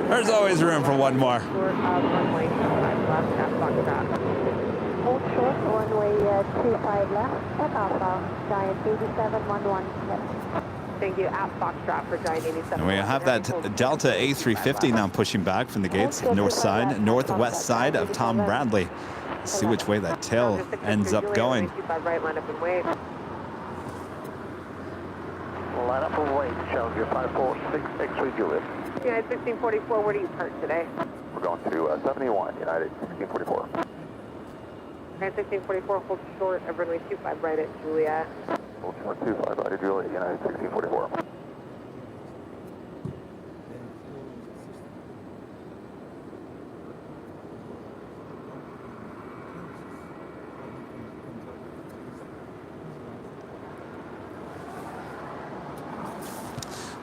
There's always room for one more. Hold short, runway 25 left, at Alpha, Giant 8711, left. Thank you, at Foxtrot for Giant 87. And we have that Delta A350 now pushing back from the gates, north side, northwest side of Tom Bradley. Let's see which way that tail ends up going. Right, line up and wait. Line up and wait, Challenger 546, X-ray Juliet. United 1644, where do you park today? We're going to 71, United 1644. United 1644, hold short of runway 25 right at Juliet. Hold short 25 right at Juliet, United 1644.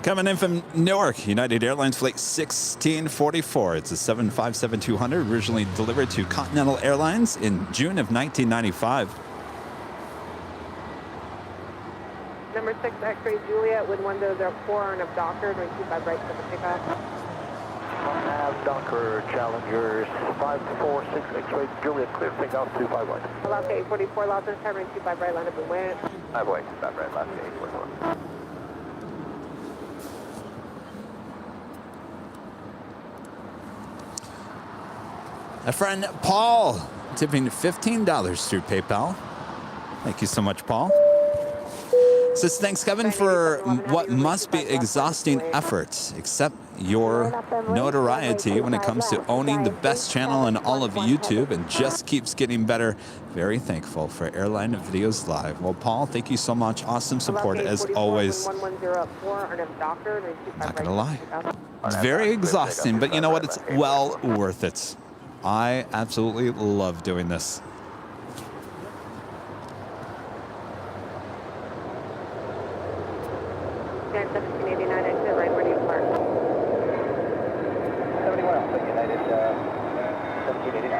Coming in from Newark, United Airlines Flight 1644. It's a 757-200, originally delivered to Continental Airlines in June of 1995. Number 6, X-ray Juliet, wind 1004, and of Docker, 25 right for the pickup. Docker, Challengers, 546, X-ray Juliet, clear, takeoff, 25 right. Alaska 844, Los Angeles, Tower, 25 right, line up and wait. 5 right, 25 right, Alaska 844. A friend, Paul, tipping $15 through PayPal. Thank you so much, Paul. Says, thanks, Kevin, for what must be exhausting efforts. Accept your notoriety when it comes to owning the best channel in all of YouTube and just keeps getting better. Very thankful for Airline Videos Live. Well, Paul, thank you so much. Awesome support as always. Not gonna lie. It's very exhausting, but you know what? It's well worth it. I absolutely love doing this. Jan 1789, exit right, where do you park? 71 Alpha, United 1789.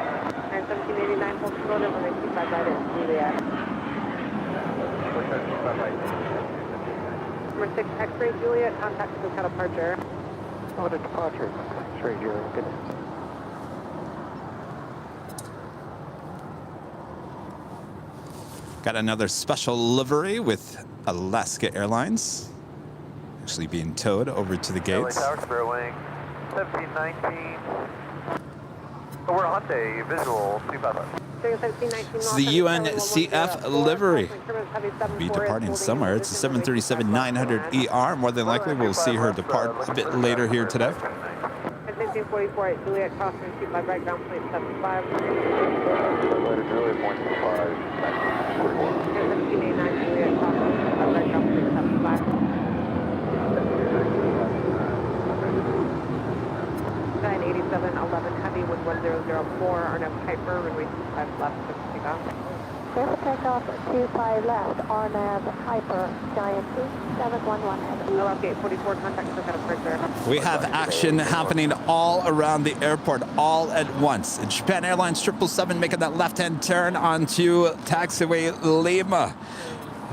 And 1789, hold short of 25 right at Juliet. Number 6, X-ray Juliet, contact SoCal departure. Oh, the departure, X-ray Juliet, good. Got another special livery with Alaska Airlines. Actually being towed over to the gates. Tower, spare wing, 1719. Oh, we're on Hyundai, visual, 255. It's the UNCF livery. Be departing somewhere. It's a 737-900ER. More than likely, we'll see her depart a bit later here today. 1644 at Juliet, crossing 25 right, ground plane 75. Juliet, point 5, 1789 Juliet, crossing 25 right, ground plane 75. 98711 heavy with 1004, RNF Piper, runway 25 left, to take off. Clear for takeoff, 25 left, RNAV Hyper, Giant 711 heavy. Alaska 844, contact SoCal departure. We have action happening all around the airport, all at once. Japan Airlines 777 making that left-hand turn onto taxiway Lima.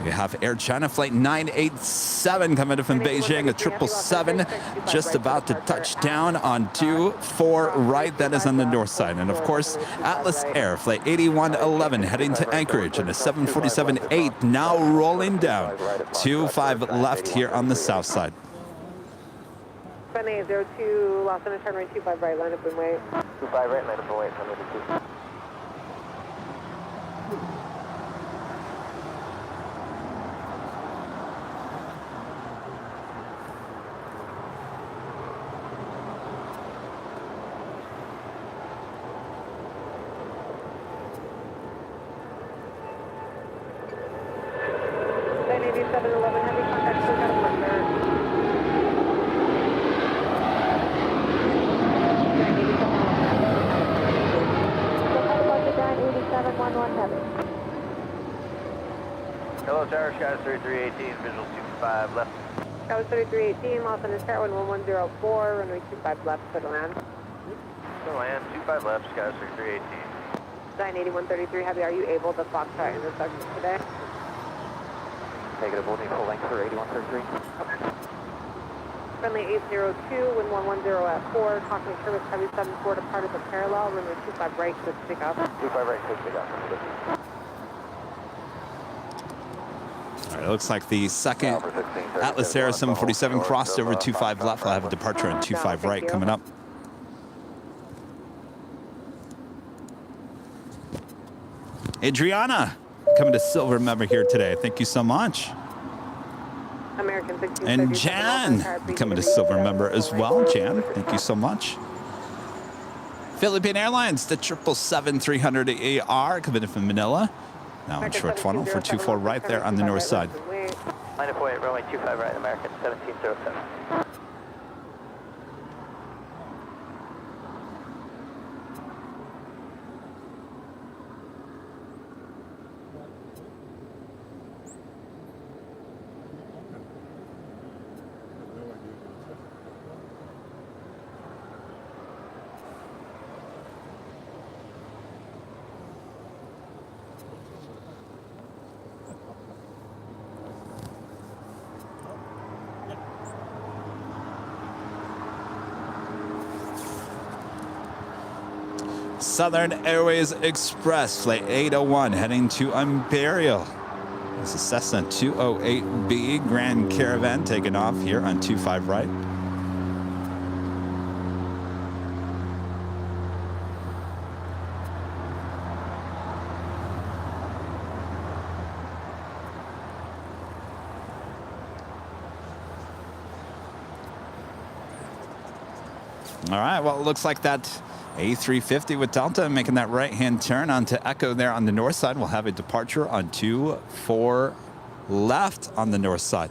We have Air China Flight 987 coming in from Beijing, a 777 just about to touch down on 24 right. That is on the north side. And of course, Atlas Air Flight 8111 heading to Anchorage and a 747-8 now rolling down. 25 left here on the south side. Sunny 02, Los Angeles, turn right 25 right, line up and wait. 25 right, line up and wait, 102. Hello, Tower, Sky 3318, visual 25 left. Tower 3318, Los Angeles, Tower 1104, runway 25 left, for the land. So land, 25 left, Sky 3318. Design 8133 heavy, are you able to Foxtrot intersection today? Negative, holding full length for 8133. Okay. Friendly 802, wind 110 at 4, caution service heavy 74 departed the parallel, runway 25 right, to pick up. 25 right, to pick up. All right, it looks like the second Atlas Air 747 crossed over 25 left. I'll have a departure on 25 right coming up. Adriana, coming to Silver member here today. Thank you so much. American 16, and Jan, coming to Silver member as well. Jan, thank you so much. Philippine Airlines, the 777-300ER, coming in from Manila. Now in short funnel for 24 right there on the north side. Line up wait, runway 25 right, American 1707. No idea. Southern Airways Express, flight 801, heading to Imperial. This is Cessna 208B Grand Caravan taking off here on 25 right. All right, well, it looks like that A350 with Delta making that right-hand turn onto Echo there on the north side. We'll have a departure on 24 left on the north side.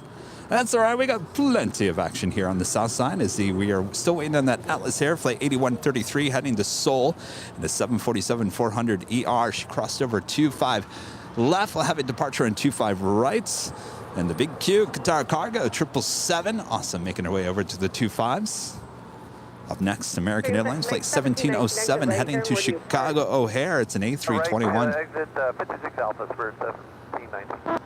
That's all right. We got plenty of action here on the south side. We are still waiting on that Atlas Air flight 8133 heading to Seoul. And the 747-400ER, she crossed over 25 left. We'll have a departure on 25 right. And the big Q, Qatar Cargo 777, awesome, making her way over to the 25s. Up next, American Airlines flight 1707 heading to Chicago O'Hare. It's an A321. Exit 56 Alpha, Spirit 1790.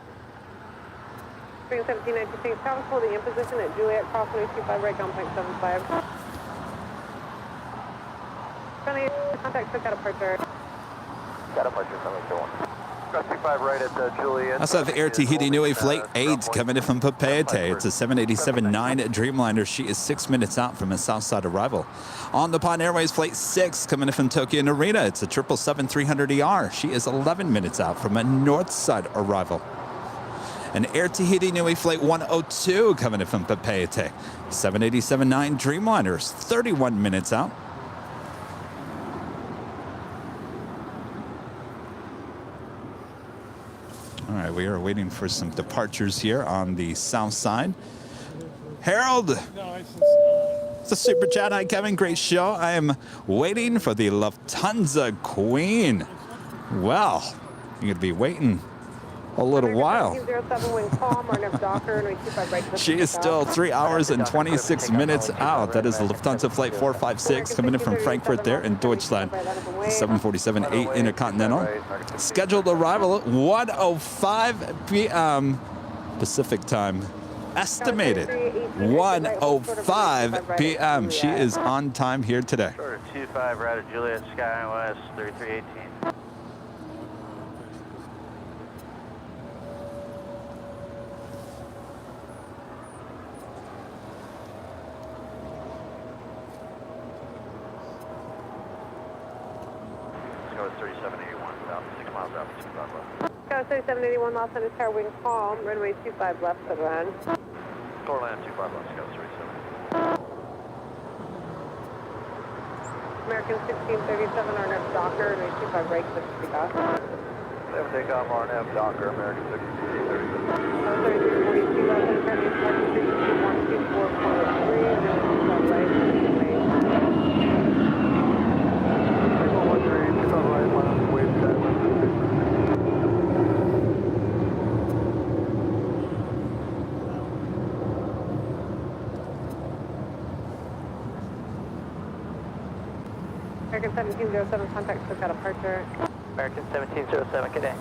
Spring 1796, travel holding in position at Juliet, cross 25 right, down point 75. Contact, took out departure. Got departure, coming to 1. Cross 25 right at Juliet. Also have Air Tahiti Nui flight 8 coming in from Papeete. It's a 787-9 Dreamliner. She is 6 minutes out from a south side arrival. On the Pan Airways flight 6 coming in from Tokyo Narita. It's a 777-300ER. She is 11 minutes out from a north side arrival. An Air Tahiti Nui flight 102 coming in from Papeete. 787-9 Dreamliners, 31 minutes out. All right, we are waiting for some departures here on the south side. Harold, it's a super chat. Hi, Kevin. Great show. I am waiting for the Lufthansa Queen. Well, you're going to be waiting a little while. She is still 3 hours and 26 minutes out. That is the Lufthansa flight 456 coming in from Frankfurt there in Deutschland. The 747-8 Intercontinental. Scheduled arrival at 1:05 p.m. Pacific time. Estimated 1:05 p.m. She is on time here today. 25 right at Juliet, Sky West, 3318. Go 3781, about 6 miles out, 25 left. Go 3781, Los Angeles Tower, wing calm, runway 25 left, for the run. Shoreland 25 left, Go 37. American 1637, RNF Docker, runway 25 right, click to take off. 7 takeoff, RNF Docker, American 1637. 3342, Los Angeles Tower, 1224.3, runway 25 right, runway. 113, 25 right, wave sideways. American 1707, contact took out departure. American 1707, good day.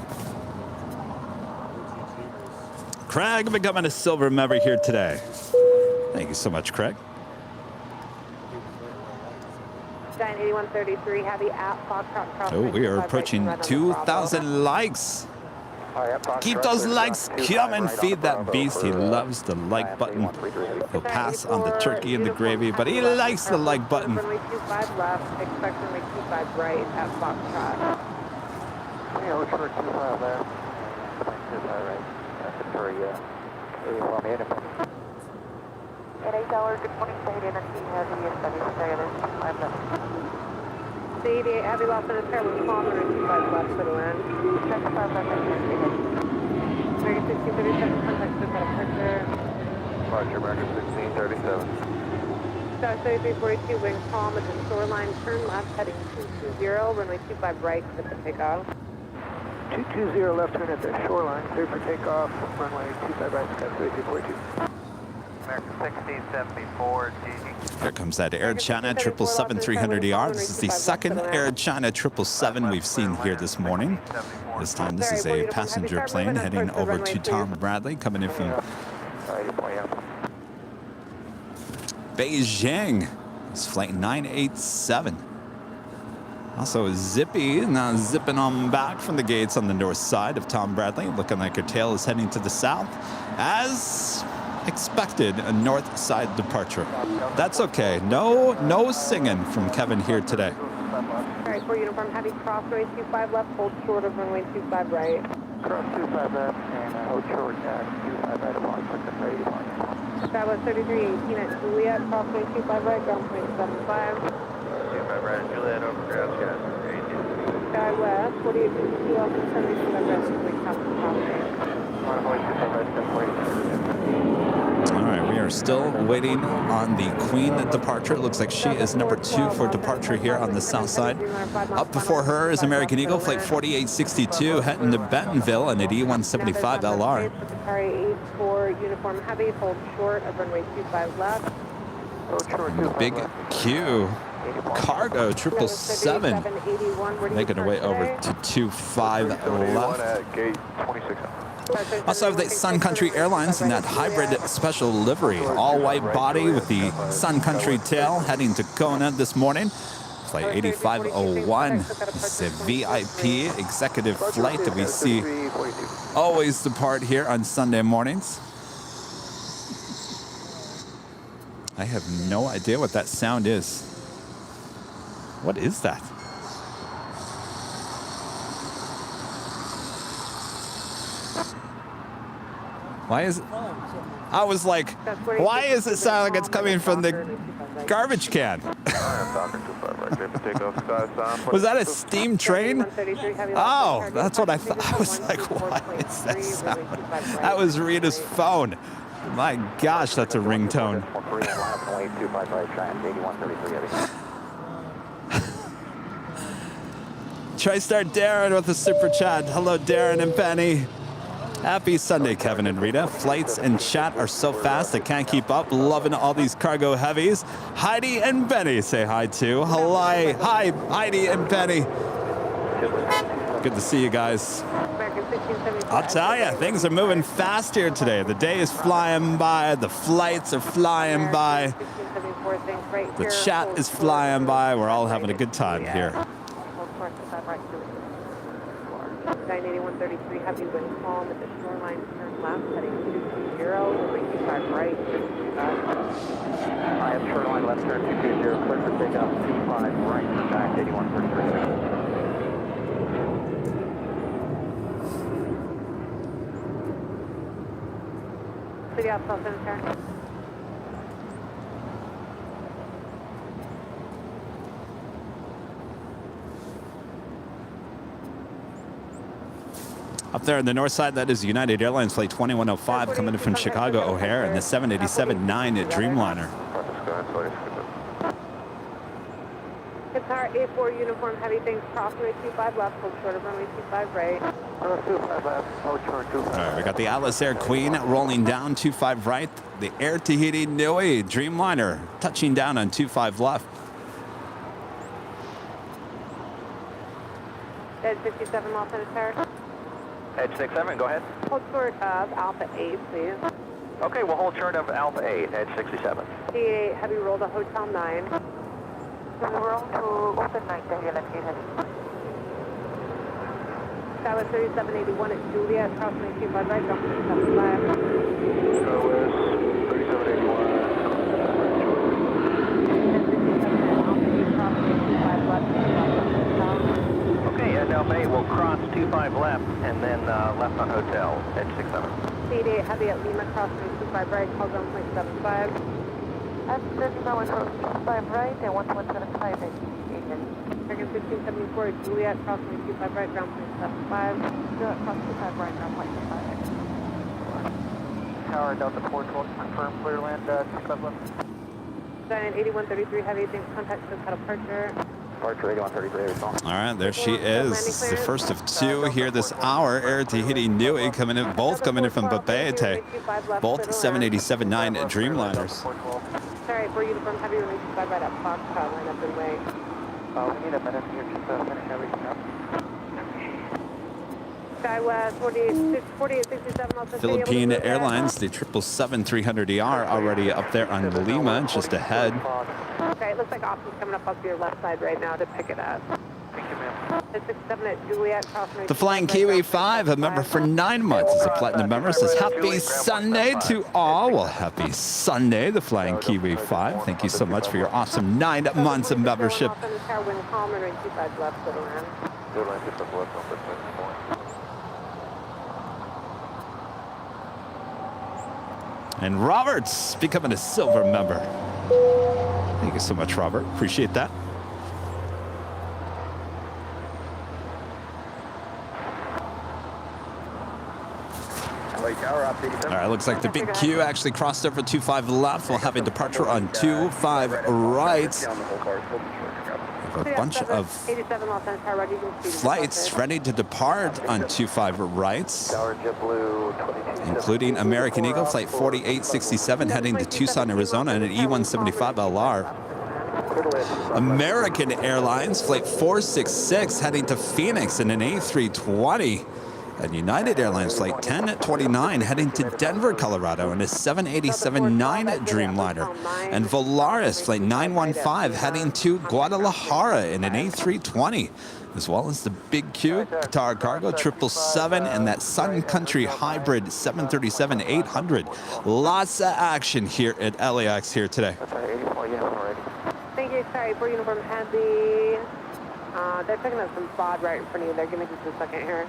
Craig becoming a silver member here today. Thank you so much, Craig. Giant 8133, heavy at Foxtrot cross. Oh, we are approaching 2,000 likes. Keep those likes coming. Feed that beast. He loves the like button. He'll pass on the turkey and the gravy, but he likes the like button. Runway 25 left, expect runway 25 right at Foxtrot. Yeah, look for 25 there. 25 right. That's it for you. At $8, good morning, State Energy, heavy and sunny trailer. I'm the The 88 heavy Los Angeles Tower, wing calm, runway 25 left, for the run. 25 left, American 1637, contact took out departure. Departure, American 1637. Sky 3342, wing calm at the shoreline, turn left, heading 220, runway 25 right, click to take off. 220 left turn at the shoreline, clear for takeoff, runway 25 right, Sky 3342. American 1674, DG. Here comes that Air China 777-300ER. This is the second Air China 777 we've seen here this morning. This time, this is a passenger plane heading over to Tom Bradley, coming in from Beijing. It's flight 987. Also Zippy now zipping on back from the gates on the north side of Tom Bradley, looking like her tail is heading to the south. As expected, a north side departure. That's okay. No singing from Kevin here today. All right, 4 uniform heavy, crossway 25 left, hold short of runway 25 right. Cross 25 left and hold short at 25 right along, put the 81. Skywest 3318 at Juliet, crossway 25 right, ground point 75. 25 right at Juliet, over ground, Skywest. Skywest 4862, I'll confirm you 25 right, Juliet, crossway. All right, we are still waiting on the Queen departure. It looks like she is number 2 for departure here on the south side. Up before her is American Eagle, flight 4862, heading to Bentonville and at E175 LR. Secretary 84 uniform heavy, hold short of runway 25 left. Big Q. Cargo 777 making her way over to 25 left. Gate 26. Also have the Sun Country Airlines in that hybrid special livery, all white body with the Sun Country tail, heading to Kona this morning. Flight 8501. This is a VIP executive flight that we see always depart here on Sunday mornings. I have no idea what that sound is. What is that? Why is it? I was like, why does it sound like it's coming from the garbage can? Was that a steam train? Oh, that's what I thought. I was like, why is that sound? That was Rita's phone. My gosh, that's a ringtone. TriStar Darren with a super chat. Hello, Darren and Penny. Happy Sunday, Kevin and Rita. Flights and chat are so fast I can't keep up. Loving all these cargo heavies. Heidi and Benny say hi too. Hello, hi, Heidi and Benny. Good to see you guys. I'll tell you, things are moving fast here today. The day is flying by. The flights are flying by. The chat is flying by. We're all having a good time here. 98133 heavy wind calm at the shoreline, turn left, heading 220, runway 25 right, 55. I have shoreline left turn 220, clear for takeoff 25 right, contact 8133. City outside center. Up there on the north side, that is United Airlines flight 2105 coming in from Chicago O'Hare and the 787-9 at Dreamliner. Qatar A4 uniform heavy, things crossway 25 left, hold short of runway 25 right. All right, we got the Atlas Air Queen rolling down 25 right. The Air Tahiti Nui Dreamliner touching down on 25 left. Edge 57 Los Angeles. Edge 67, go ahead. Hold short of Alpha 8, please. Okay, we'll hold short of Alpha 8, Edge 67. D8 heavy roll to Hotel 9. Roll to open 9, Skywest 3781 at Juliet, crossing 25 right, jump to 75. Skywest 3781. Okay, Edge Alpha 8 will cross 25 left and then left on Hotel, Edge 67. D8 heavy at Lima, crossing 25 right, call zone point 75. F39 25 right and 1175 American 1574 at Juliet, crossing 25 right, ground point 75. Juliet, cross 25 right, ground point 75. Tower Delta 412, confirm clear land, 25 left. Giant 8133 heavy, things contact to departure. Departure 8133. All right, there she is. The first of two here this hour. Air Tahiti Nui coming in, both coming in from Papeete. Both 787-9 Dreamliners. Sorry, for uniform heavy, runway 25 right up, Foxtrot, line up and way. We need a minute here, just finish everything up. Skywest 4867 Los Angeles. Philippine Airlines, the 777-300ER already up there on Lima, just ahead. Okay, it looks like options coming up off your left side right now to pick it up. 67 at Juliet, crossing The Flying Kiwi 5, a member for 9 months, is a platinum member, says happy Sunday to all. Well, happy Sunday, the Flying Kiwi 5. Thank you so much for your awesome 9 months of membership. And Robert's becoming a silver member. Thank you so much, Robert. Appreciate that. All right, looks like the big Q actually crossed over 25 left. We'll have a departure on 25 right. A bunch of flights ready to depart on 25 right, including American Eagle Flight 4867 heading to Tucson, Arizona, and an E175 LR. American Airlines Flight 466 heading to Phoenix in an A320. And United Airlines Flight 1029 heading to Denver, Colorado in a 787-9 Dreamliner. And Volaris Flight 915 heading to Guadalajara in an A320. As well as the Big Q, Qatar Cargo 777, and that Sun Country Hybrid 737-800. Lots of action here at LAX here today. Thank you, sorry, for Uniform Heavy. They're picking up some FOD right in front of you. They're giving just a second here.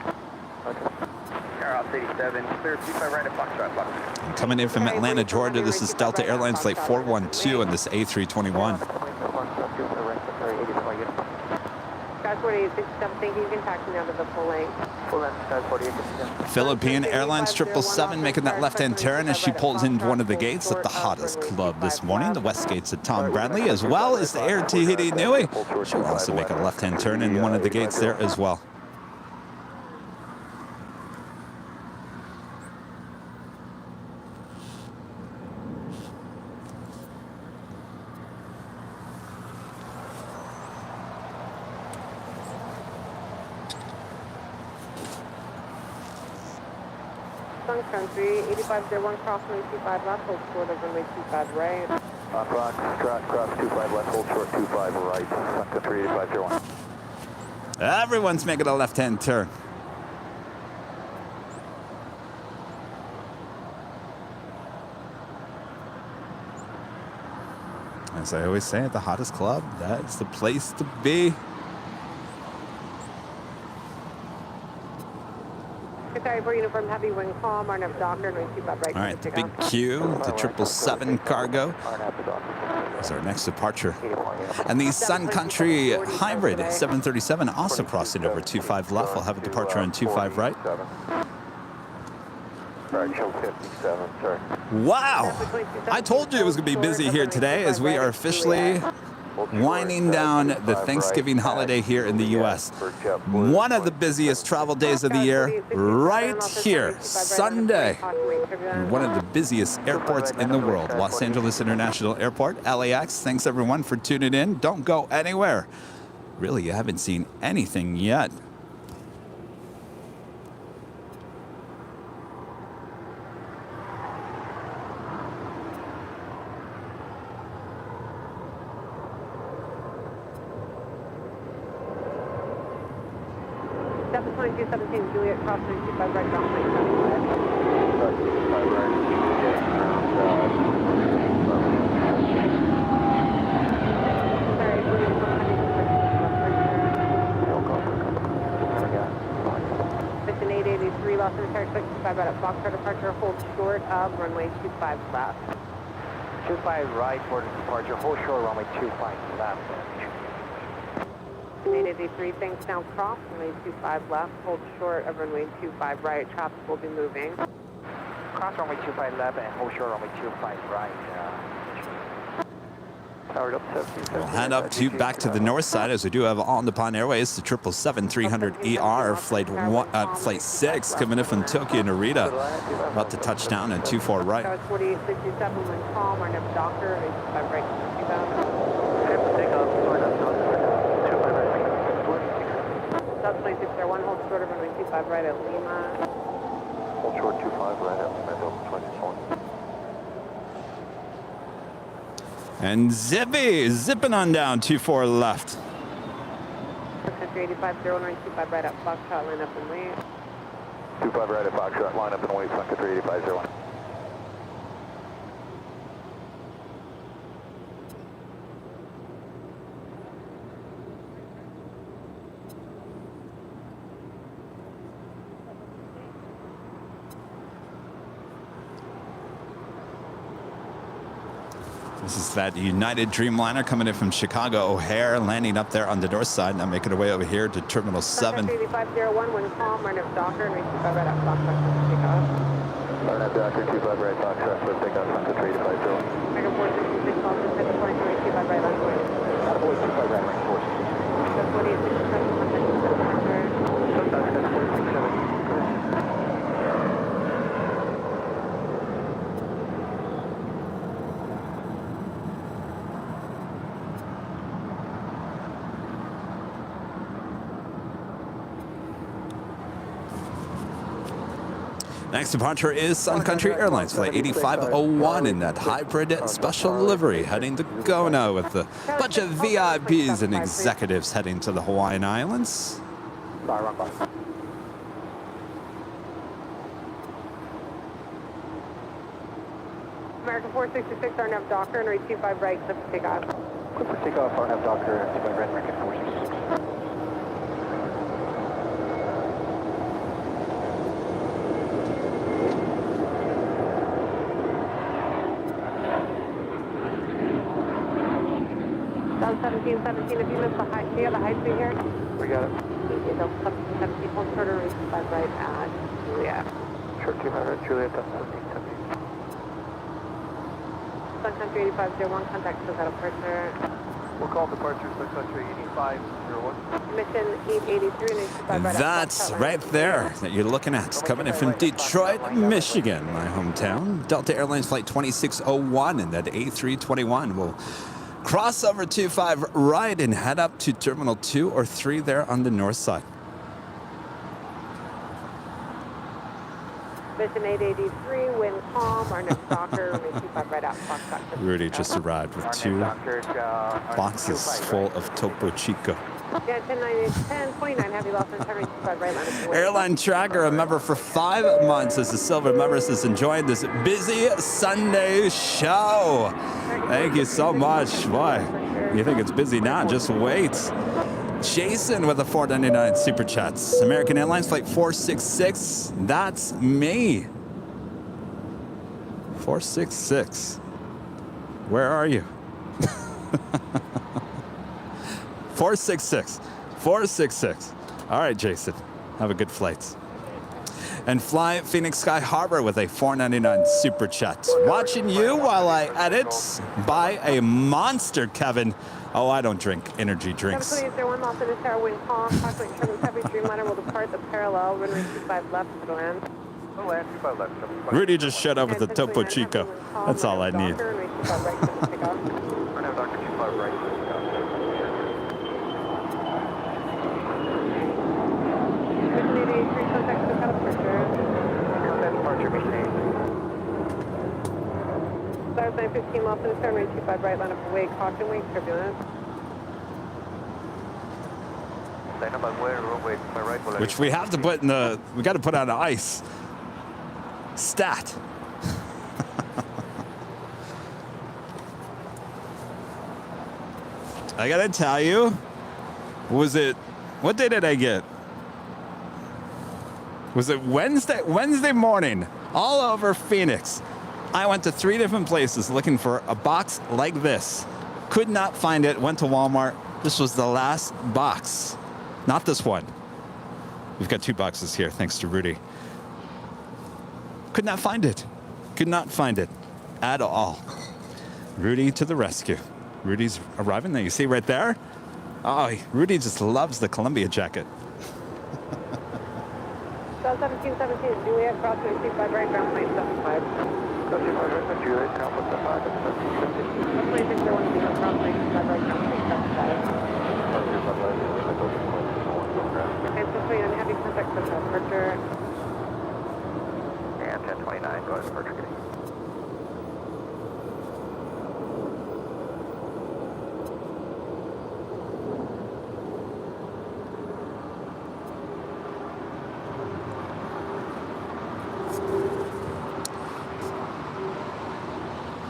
Air 87, clear 25 right at Foxtrot. Coming in from Atlanta, Georgia, this is Delta Airlines Flight 412 and this A321. Guys, 4867, thank you. You can taxi now to the full length. Philippine Airlines 777 making that left-hand turn as she pulls into one of the gates at the hottest club this morning, the West Gates at Tom Bradley, as well as the Air Tahiti Nui. She'll also make a left-hand turn in one of the gates there as well. Sun Country, 8501, crossing 25 left, hold short of runway 25 right. Cross 25 left, hold short 25 right, Sun Country 8501. Everyone's making a left-hand turn. As I always say, at the hottest club, that's the place to be. Sorry, for Uniform Heavy, wing calm, RNF Doctor, 25 right. All right, the Big Q, the 777 Cargo is our next departure. And the Sun Country Hybrid 737 also crossing over 25 left. We'll have a departure on 25 right. Wow! I told you it was going to be busy here today as we are officially winding down the Thanksgiving holiday here in the U.S. One of the busiest travel days of the year right here, Sunday. One of the busiest airports in the world, Los Angeles International Airport, LAX. Thanks everyone for tuning in. Don't go anywhere. Really, you haven't seen anything yet. Delta 2217, Juliet, crossing 25 right, ground plane 75. Sorry, Juliet, 883, Los Angeles, 65 right at Foxtrot departure, hold short of runway 25 left. 25 right for the departure, hold short runway 25 left. 883, things now cross, runway 25 left, hold short of runway 25 right, traffic will be moving. Cross runway 25 left and hold short runway 25 right. We'll head up to back to the north side as we do have on the Pond Airways the 777-300ER flight 6 coming in from Tokyo Narita, about to touch down at 24 right. 4867, when calm, our next doctor, 85 right, 601, hold short of runway 25 right at Lima. Hold short 25 right at Lima, Delta 24. And zipping on down 24 left. 38501, runway 25 right up, Foxtrot, line up and wait. 25 right at Foxtrot, line up and wait, Sun Country 8501. This is that United Dreamliner coming in from Chicago O'Hare, landing up there on the north side. Now making our way over here to Terminal 7. 3501, wind calm, RNAV Docker, runway 25 right up, Foxtrot, take off. RNAV Docker 25 right, Foxtrot, so take off, Sun Country 8501. American 466, also set the point, runway 25 right, line away. Out of voice, 25 right, range 466. That's 186, contact, set the point, sir. Sometimes that's 467. Next departure is Sun Country Airlines Flight 8501 in that hybrid special livery heading to Kona with a bunch of VIPs and executives heading to the Hawaiian Islands. American 466, RNAV Docker, runway 25 right, clip to take off. Clip for takeoff, RNAV Docker, 25 right, American 466. Down 1717, if you miss the high, do you have the high speed here? We got it. Down 1717, hold short runway 25 right at Juliet. Short 200, Juliet, down 1717. Sun Country 8501, contact says out of departure. We'll call departure, Sun Country 8501. Mission 883 and 85 right That's right there that you're looking at. Coming in from Detroit, Michigan, my hometown. Delta Airlines Flight 2601 in that A321 will cross over 25 right and head up to Terminal 2 or 3 there on the north side. Mission 883, wind calm, RNAV Docker, runway 25 right out, Foxtrot. Rudy just arrived with 2 boxes full of Topo Chico. Yeah, 1029, heavy loss on turn 25 right line. Airline Tracker, a member for 5 months as a silver member, says enjoying this busy Sunday show. Thank you so much. Boy, you think it's busy now? Just wait. Jason with a $4.99 super chats. American Airlines Flight 466. That's me. 466. Where are you? 466. 466. All right, Jason. Have a good flight. And Fly Phoenix Sky Harbor with a $4.99 super chat. Watching you while I edit. Buy a monster, Kevin. Oh, I don't drink energy drinks. 72801, lost in the tower, wind calm, approximately 770, Dreamliner will depart the parallel, runway 25 left to the land. Land 25 left. Rudy just shut up with the Topo Chico. That's all I need. Runway 25 right, clip to take off. RNAV Docker 25 right, clip to take off. Mission 883, contact says out of departure. Contact departure, mission 8. Stars 915, lost in the tower, runway 25 right, line up away, caution, wing turbulence. Line up on where, runway 25 right. Which we have to put in the, we got to put on the ice. Stat. I gotta tell you, what day did I get? Was it Wednesday morning, all over Phoenix. I went to 3 different places looking for a box like this. Could not find it, went to Walmart. This was the last box, not this one. We've got 2 boxes here, thanks to Rudy. Could not find it. Could not find it at all. Rudy to the rescue. Rudy's arriving there. You see right there? Oh, Rudy just loves the Columbia jacket. South 1717, Juliet, crossing 25 right, ground plane 75. Juliet, Alpha 5 and 750. Plane 601, crossing 25 right, ground plane 75. And 629, heavy contact for departure. And 1029, go ahead, departure getting.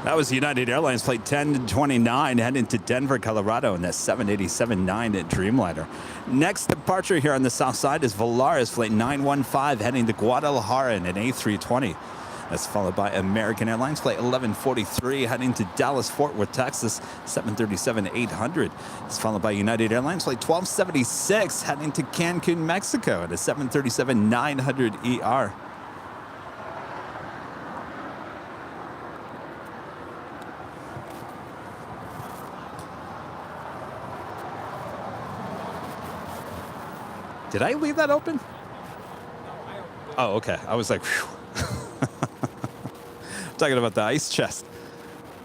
That was United Airlines flight 1029 heading to Denver, Colorado in that 787-9 at Dreamliner. Next departure here on the south side is Volaris flight 915 heading to Guadalajara in an A320. That's followed by American Airlines flight 1143 heading to Dallas, Fort Worth, Texas, 737-800. It's followed by United Airlines flight 1276 heading to Cancun, Mexico at a 737-900ER. Did I leave that open? Oh, okay. I was like, whew. Talking about the ice chest.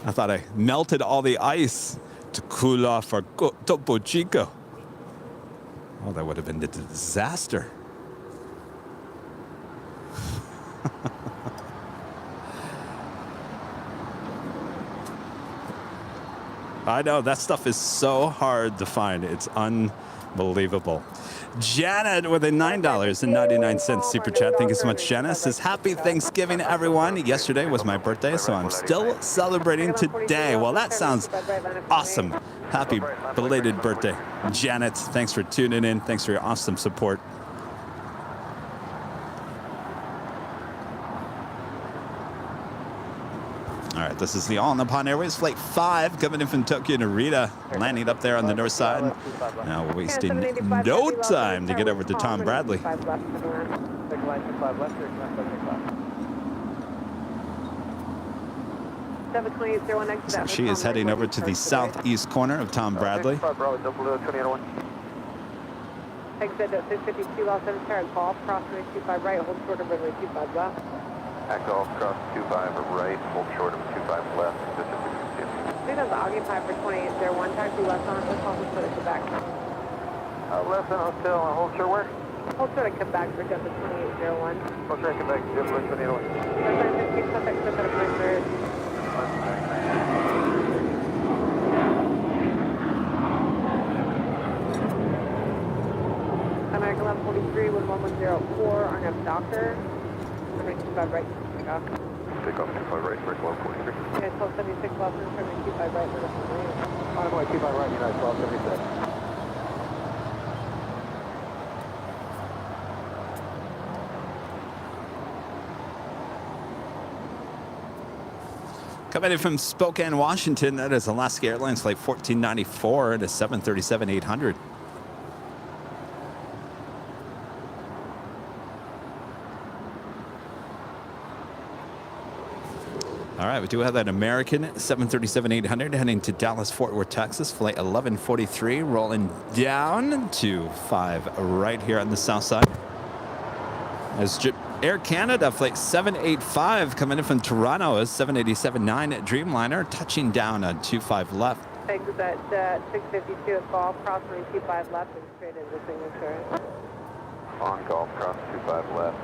I thought I melted all the ice to cool off our Topo Chico. Oh, that would have been a disaster. I know, that stuff is so hard to find. It's unbelievable. Janet with a $9.99 super chat. Thank you so much, Janet. Says, happy Thanksgiving, everyone. Yesterday was my birthday, so I'm still celebrating today. Well, that sounds awesome. Happy belated birthday, Janet. Thanks for tuning in. Thanks for your awesome support. All right, this is the All Nippon Airways Flight 5 coming in from Tokyo Narita, landing up there on the north side. Now we're wasting no time to get over to Tom Bradley. So she is heading over to the southeast corner of Tom Bradley. Exit at 652 Los Angeles, Golf, cross 25 right, hold short of runway 25 left. At Golf, cross 25 right, hold short of 25 left, Signals occupied for 2801, taxi left on hotel, hold short of Quebec. left on hotel, hold short where? Hold short of Quebec for Delta 2801. Hold short of Quebec, Delta 2801. Resident 15, contact Quebec at Prince. American 1143 with 1104, RNF Doctor. 25 right, take off. Take off 25 right, first 1243. United 1276, Los Angeles, 25 right, for the Envoy 25 right, United 1276. Coming in from Spokane, Washington, that is Alaska Airlines Flight 1494 at a 737-800. All right, we do have that American 737-800 heading to Dallas, Fort Worth, Texas, flight 1143, rolling down to 5 right here on the south side. As Air Canada flight 785 coming in from Toronto is 787-9 Dreamliner, touching down on 25 left. Exit at 652 at Golf, cross 25 left and straight into signature. On Golf, cross 25 left,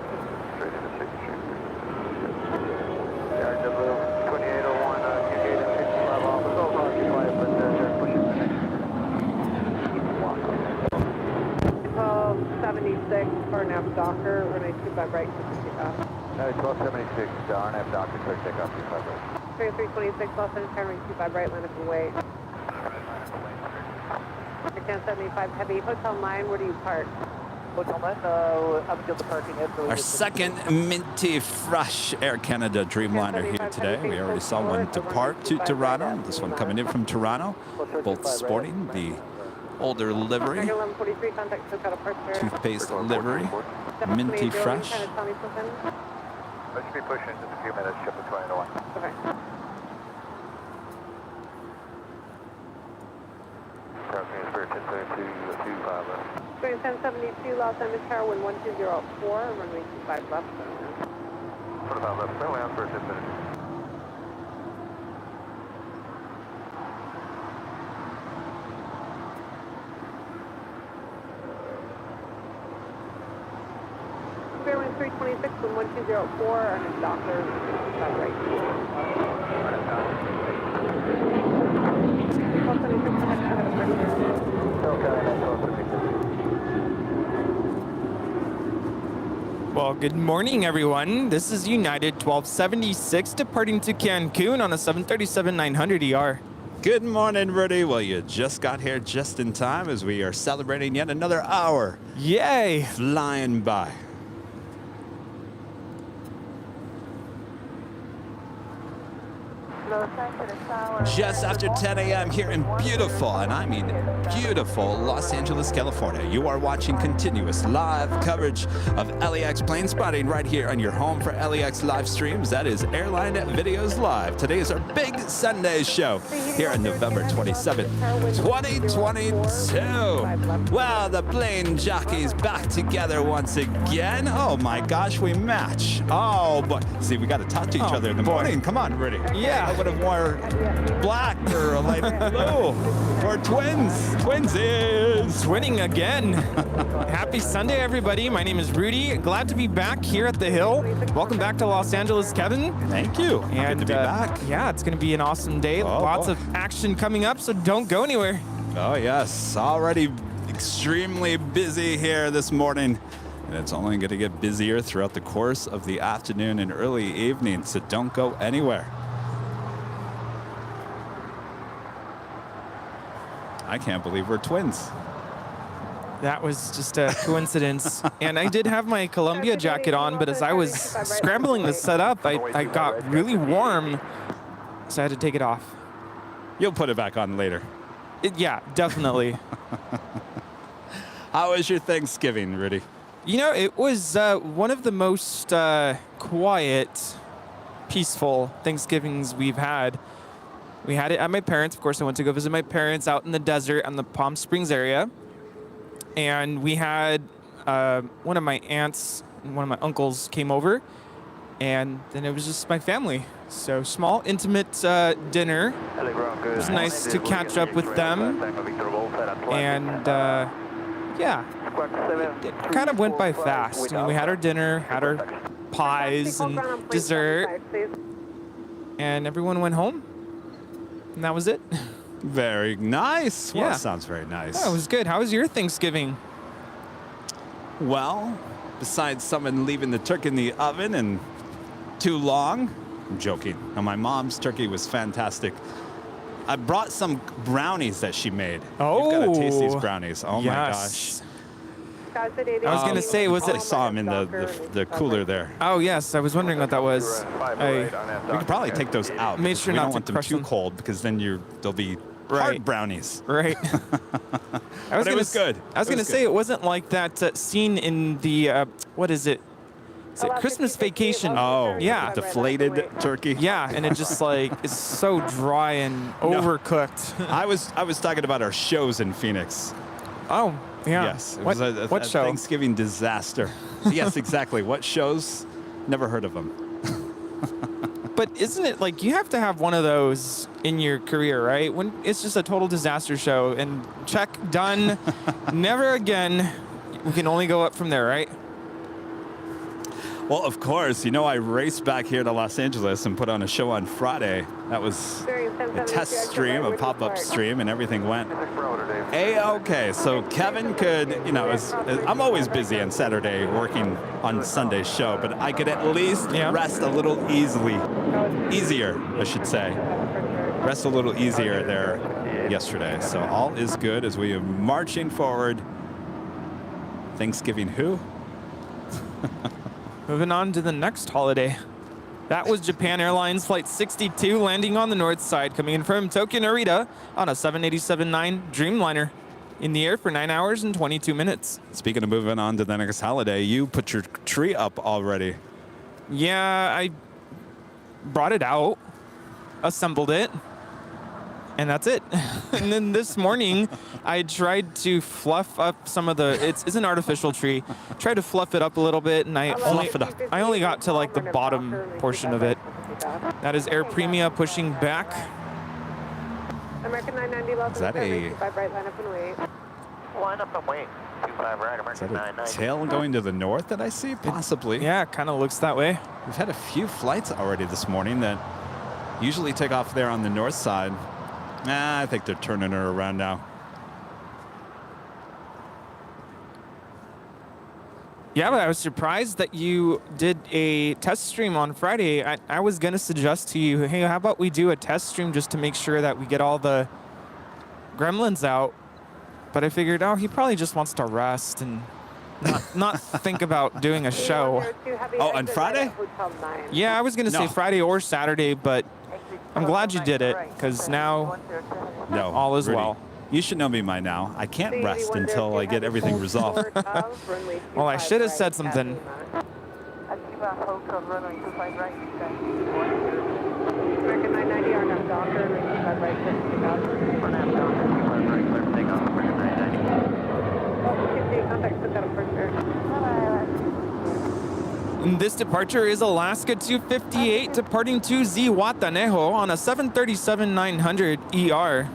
straight into signature. RW 2801, gate at 65 off, it's all occupied, but they're pushing the next. 1276 for RNAV Docker, runway 25 right, to take off. 1276, RNF Doctor, clear takeoff, 25 right. 3326, Los Angeles, runway 25 right, line up and wait. Air 75 Heavy, Hotel 9, where do you park? Hotel 9, up until the parking area. Our second minty fresh Air Canada Dreamliner here today. We already saw one depart to Toronto. This one coming in from Toronto, both sporting the older livery, toothpaste livery, minty fresh. I should be pushing in just a few minutes, ship the 2001. Okay. Crossing is Spirit 1032, 1072 Los Angeles Tower, wind 1204, runway 25 left. 25 left, runway on Spirit 1032. Fairwind 326 from 1204, and it's Doctor, 25 right. Well, good morning, everyone. This is United 1276 departing to Cancun on a 737-900ER. Good morning, Rudy. Well, you just got here just in time as we are celebrating yet another hour. Yay! Flying by. Just after 10 a.m. here in beautiful, and I mean beautiful, Los Angeles, California. You are watching continuous live coverage of LAX plane spotting right here on your home for LAX live streams. That is Airline Videos Live. Today is our big Sunday show here on November 27th, 2022. Well, the plane jockeys back together once again. Oh my gosh, we match. Oh boy. See, we got to talk to each other in the morning. Come on, Rudy. Yeah. I would have worn black or light blue. Or twins. Twinsies. Twinning again. Happy Sunday, everybody. My name is Rudy. Glad to be back here at the Hill. Welcome back to Los Angeles, Kevin. Thank you. And good to be back. Yeah, it's going to be an awesome day. Lots of action coming up, so don't go anywhere. Oh, yes. Already extremely busy here this morning. And it's only going to get busier throughout the course of the afternoon and early evening, so don't go anywhere. I can't believe we're twins. That was just a coincidence. And I did have my Columbia jacket on, but as I was scrambling to set up, I got really warm, so I had to take it off. You'll put it back on later. Yeah, definitely. How was your Thanksgiving, Rudy? You know, it was one of the most quiet, peaceful Thanksgivings we've had. We had it at my parents'. Of course, I went to go visit my parents out in the desert in the Palm Springs area. And we had one of my aunts and one of my uncles came over. And then it was just my family. So small, intimate dinner. It was nice to catch up with them. And yeah, it kind of went by fast. You know, we had our dinner, had our pies and dessert. And everyone went home. And that was it. Very nice. Well, Yeah. that sounds very nice. Yeah, it was good. How was your Thanksgiving? Well, besides someone leaving the turkey in the oven and too long, I'm joking. Now, my mom's turkey was fantastic. I brought some brownies that she made. Oh. You've got to taste these brownies. Oh, Yes. my gosh. I was going to say, was I it? saw them in the cooler there. Oh, yes. I was wondering what that was. We could probably take those out. Made because sure we not don't to want them crush too them. cold because then they'll be Right. hard brownies. Right. But it was good. I was going to say, it wasn't like that scene in the, what is it? Is it Christmas Vacation? Oh, yeah. Deflated turkey. Yeah, and it just like is so dry and overcooked. I was talking about our shows in Phoenix. Oh, yeah. Yes. It What, was a what show? Thanksgiving disaster. Yes, exactly. What shows? Never heard of them. But isn't it like you have to have one of those in your career, right? When it's just a total disaster show and check, done, never again. We can only go up from there, right? Well, of course. You know, I raced back here to Los Angeles and put on a show on Friday. That was a test stream, a pop-up stream, and everything went A-okay. So Kevin could, you know, I'm always busy on Saturday working on Sunday's show, but I could at least rest a little easier, I should say. Rest a little easier there yesterday. So all is good as we are marching forward. Thanksgiving who? Moving on to the next holiday. That was Japan Airlines Flight 62 landing on the north side, coming in from Tokyo Narita on a 787-9 Dreamliner. In the air for 9 hours and 22 minutes. Speaking of moving on to the next holiday, you put your tree up already. Yeah, I brought it out, assembled it, and that's it. And then this morning, I tried to fluff up some of the, it's an artificial tree, tried to fluff it up a little bit, and I only got to like the bottom portion of it. That is Air Premia pushing back. American 990 Los Is that a... 25 right, line up and wait. Line up and wait. 25 right, Is American that a 990. tail going to the north that I see? Possibly. Yeah, it kind of looks that way. We've had a few flights already this morning that usually take off there on the north side. Nah, I think they're turning her around now. Yeah, but I was surprised that you did a test stream on Friday. I was going to suggest to you, hey, how about we do a test stream just to make sure that we get all the gremlins out. But I figured, oh, he probably just wants to rest and not think about doing a show. Oh, on Friday? Yeah, I was going to say Friday or Saturday, but I'm glad you did it because now all is well. You should know me by now. I can't rest until I get everything resolved. Well, I should have said something. American 990, RNAV Docker, runway 25 right, 50,000. RNAV Docker, 25 right, clear for takeoff, American 990. Contact, put that up first there. And this departure is Alaska 258 departing to Zihuatanejo on a 737-900 ER.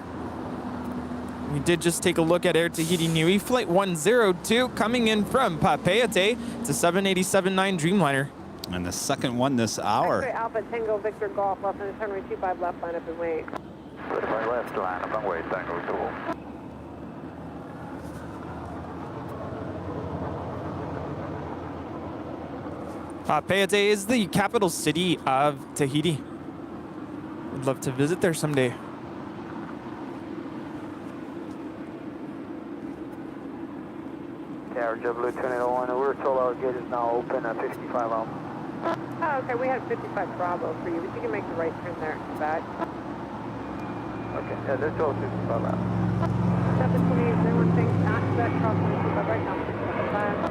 We did just take a look at Air Tahiti Nui Flight 102 coming in from Papeete. It's a 787-9 Dreamliner. And the second one this hour. X-ray Alpha Tango Victor Golf left and turn 25 left, line up and wait. 25 left, line up and wait, Tango 2. Papeete is the capital city of Tahiti. Would love to visit there someday. Tower Blue Tornado 1, we're told our gate is now open at 55 out. Oh, okay, we had 55 Bravo for you, but you can make the right turn there. Bad. Okay, yeah, they're told 55 out. 728, everyone thinks after that, cross 25 right now, 55.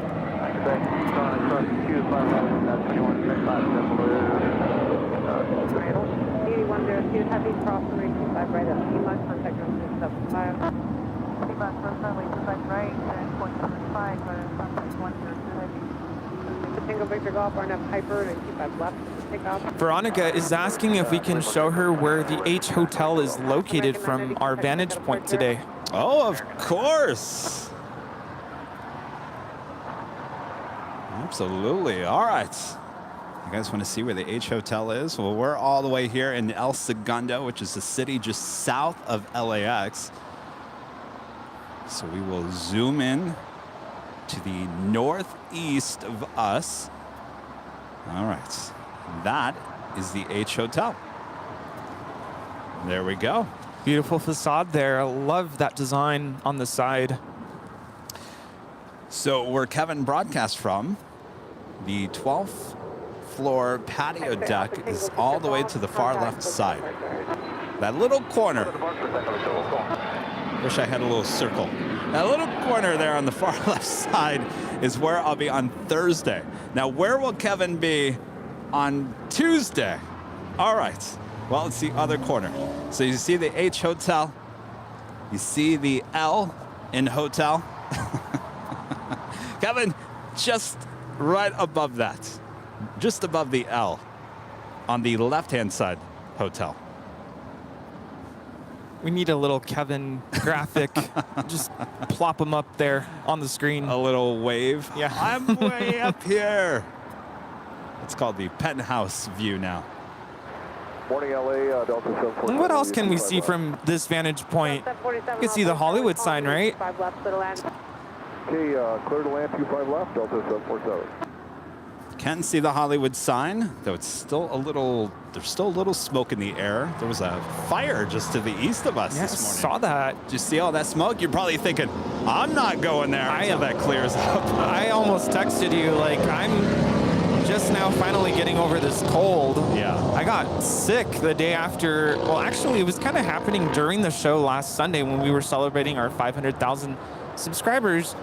Quebec, going across 25 out, 2135, Tornado. 8102, heavy cross 25 right up, Lima, contact on 75. Lima, cross runway 25 right, and 0.75, contact 102 heavy. Tango Victor Golf, RNAV Hyper, and 25 left, takeoff. Veronica is asking if we can show her where the H Hotel is located from our vantage point today. Oh, of course. Absolutely. All right. You guys want to see where the H Hotel is? Well, we're all the way here in El Segundo, which is a city just south of LAX. So we will zoom in to the northeast of us. All right. That is the H Hotel. There we go. Beautiful facade there. I love that design on the side. So where Kevin broadcast from, the 12th floor patio deck is all the way to the far left side. That little corner. Wish I had a little circle. That little corner there on the far left side is where I'll be on Thursday. Now, where will Kevin be on Tuesday? All right. Well, it's the other corner. So you see the H Hotel. You see the L in hotel. Kevin, just right above that. Just above the L on the left-hand side hotel. We need a little Kevin graphic. Just plop him up there on the screen. A little wave. Yeah. I'm way up here. It's called the penthouse view now. Morning, LA, Delta 747. What else can we see from this vantage point? You can see the Hollywood sign, right? Okay, clear to land 25 left, Delta 747. Can see the Hollywood sign, though it's still a little, there's still a little smoke in the air. There was a fire just to the east of us this morning. Saw that. Did you see all that smoke? You're probably thinking, I'm not going there until that clears up. I almost texted you, like, I'm just now finally getting over this cold. Yeah. I got sick the day after. Well, actually, it was kind of happening during the show last Sunday when we were celebrating our 500,000 subscribers.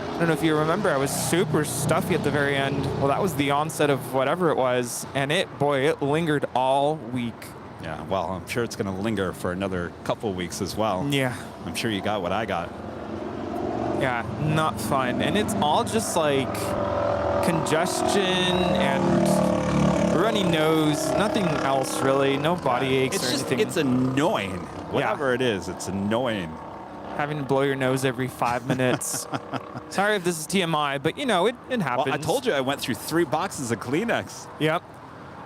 I don't know if you remember, I was super stuffy at the very end. Well, that was the onset of whatever it was, and it lingered all week. Yeah, well, I'm sure it's going to linger for another couple weeks as well. Yeah. I'm sure you got what I got. Yeah, not fun. And it's all just like congestion and runny nose, nothing else really, no body aches or anything. It's annoying. Whatever it is, it's annoying. Having to blow your nose every 5 minutes. Sorry if this is TMI, but you know, it happens. Well, I told you I went through 3 boxes of Kleenex. Yep.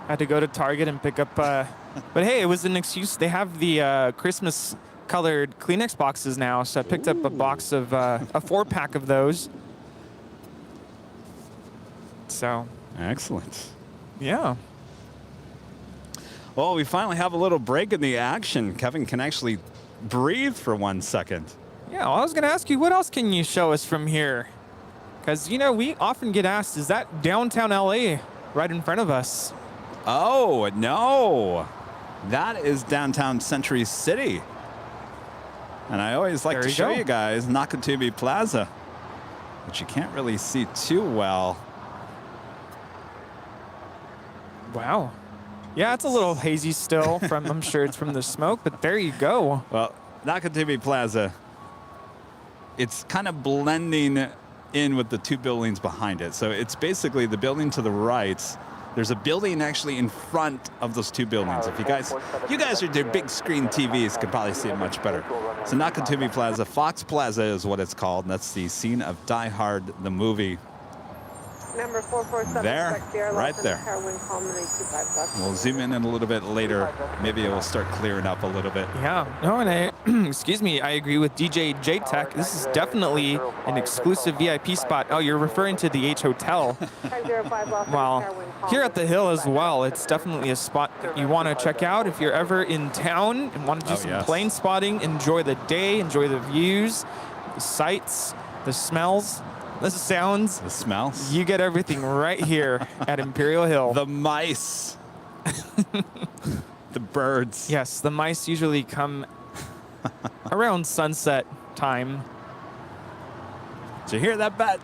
Had to go to Target and pick up, but hey, it was an excuse. They have the Christmas colored Kleenex boxes now, so I picked up a box of, a 4-pack of those. So, Excellent. yeah. Well, we finally have a little break in the action. Kevin can actually breathe for 1 second. Yeah, well, I was going to ask you, what else can you show us from here? Because, you know, we often get asked, is that downtown LA right in front of us? Oh, no. That is downtown Century City. And I always like to show you guys Nakatomi Plaza, which you can't really see too well. Wow. Yeah, it's a little hazy still from, I'm sure it's from the smoke, but there you go. Well, Nakatomi Plaza, it's kind of blending in with the two buildings behind it. So it's basically the building to the right. There's a building actually in front of those two buildings. If you guys are their big screen TVs, could probably see it much better. So Nakatomi Plaza, Fox Plaza is what it's called. And that's the scene of Die Hard, the movie. Number 447. There, right there. We'll zoom in a little bit later. Maybe it will start clearing up a little bit. Yeah. No, and I, excuse me, I agree with DJ J-Tech. This is definitely an exclusive VIP spot. Oh, you're referring to the H Hotel. Well, here at the Hill as well, it's definitely a spot that you want to check out if you're ever in town and want to do some plane spotting, enjoy the day, enjoy the views, the sights, the smells. The sounds. The smells. You get everything right here at Imperial Hill. The mice. The birds. Yes, the mice usually come around sunset time. Did you hear that, Bat?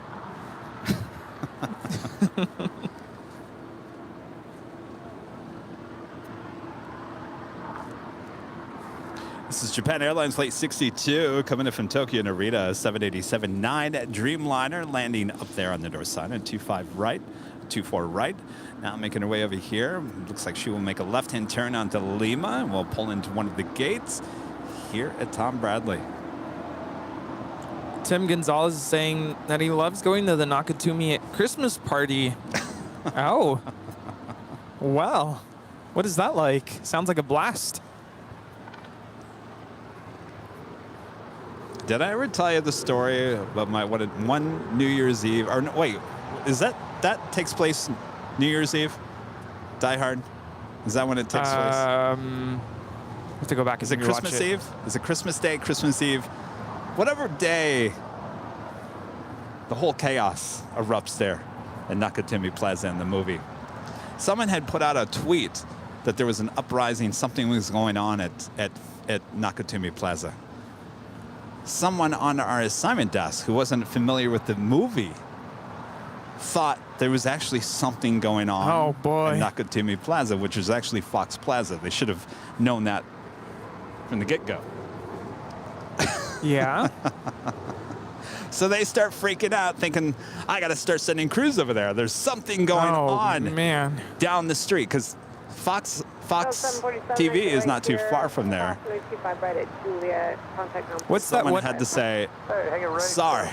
This is Japan Airlines Flight 62 coming in from Tokyo Narita, 787-9 Dreamliner landing up there on the north side at 25 right, 24 right. Now making her way over here. Looks like she will make a left-hand turn onto Lima and we'll pull into one of the gates here at Tom Bradley. Tim Gonzalez is saying that he loves going to the Nakatomi Christmas party. Oh. Well, what is that like? Sounds like a blast. Did I ever tell you the story about my one New Year's Eve? Or no, wait, is that takes place New Year's Eve? Die Hard? Is that when it takes place? I have to go back and Is it Christmas Eve? Is it Christmas Day, Christmas Eve? Whatever day, the whole chaos erupts there at Nakatomi Plaza in the movie. Someone had put out a tweet that there was an uprising, something was going on at Nakatomi Plaza. Someone on our assignment desk who wasn't familiar with the movie thought there was actually something going on at Nakatomi Plaza, which is actually Fox Plaza. They should have known that from the get-go. Yeah. So they start freaking out, thinking, I got to start sending crews over there. There's something going on down the street, because Fox TV is not too far from there. What's that? Someone had to say, sorry,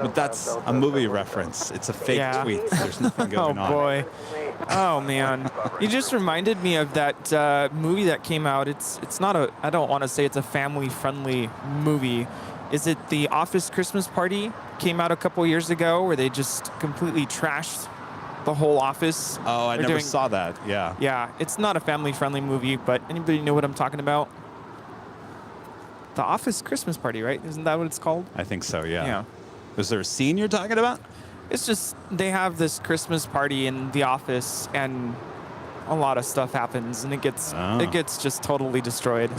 but that's a movie reference. It's a fake tweet. There's nothing going on. Oh boy. Oh man. You just reminded me of that movie that came out. It's not a, I don't want to say it's a family-friendly movie. Is it The Office Christmas Party? Came out a couple years ago where they just completely trashed the whole office. Oh, I never saw that. Yeah. Yeah, it's not a family-friendly movie, but anybody know what I'm talking about? The Office Christmas Party, right? Isn't that what it's called? I think so, yeah. Yeah. Was there a scene you're talking about? It's just they have this Christmas party in the office, and a lot of stuff happens, and it gets just totally destroyed.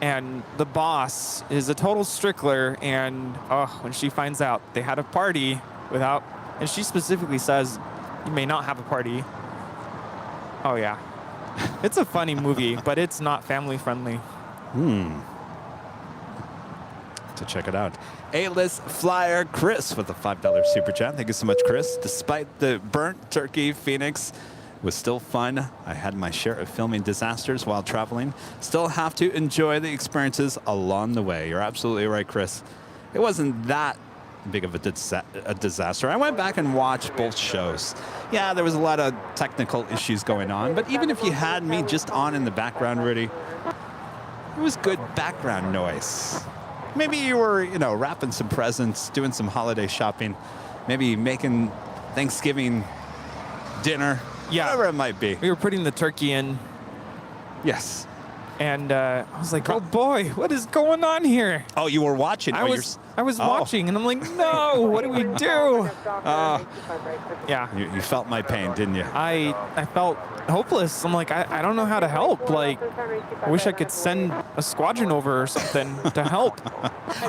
And the boss is a total strickler, and when she finds out they had a party without, and she specifically says, you may not have a party. Oh yeah. It's a funny movie, but it's not family friendly. To check it out. A-list flyer Chris with a $5 super chat. Thank you so much, Chris. Despite the burnt turkey, Phoenix was still fun. I had my share of filming disasters while traveling. Still have to enjoy the experiences along the way. You're absolutely right, Chris. It wasn't that big of a disaster. I went back and watched both shows. Yeah, there was a lot of technical issues going on, but even if you had me just on in the background, Rudy, it was good background noise. Maybe you were, wrapping some presents, doing some holiday shopping. maybe making Thanksgiving dinner, Yeah. whatever it might be. We were putting the turkey in, Yes. and I was like, oh boy, what is going on here? Oh, you were watching. I was watching, and I'm like, no, what do we do? Yeah. You felt my pain, didn't you? I felt hopeless. I'm like, I don't know how to help. Like, I wish I could send a squadron over or something to help.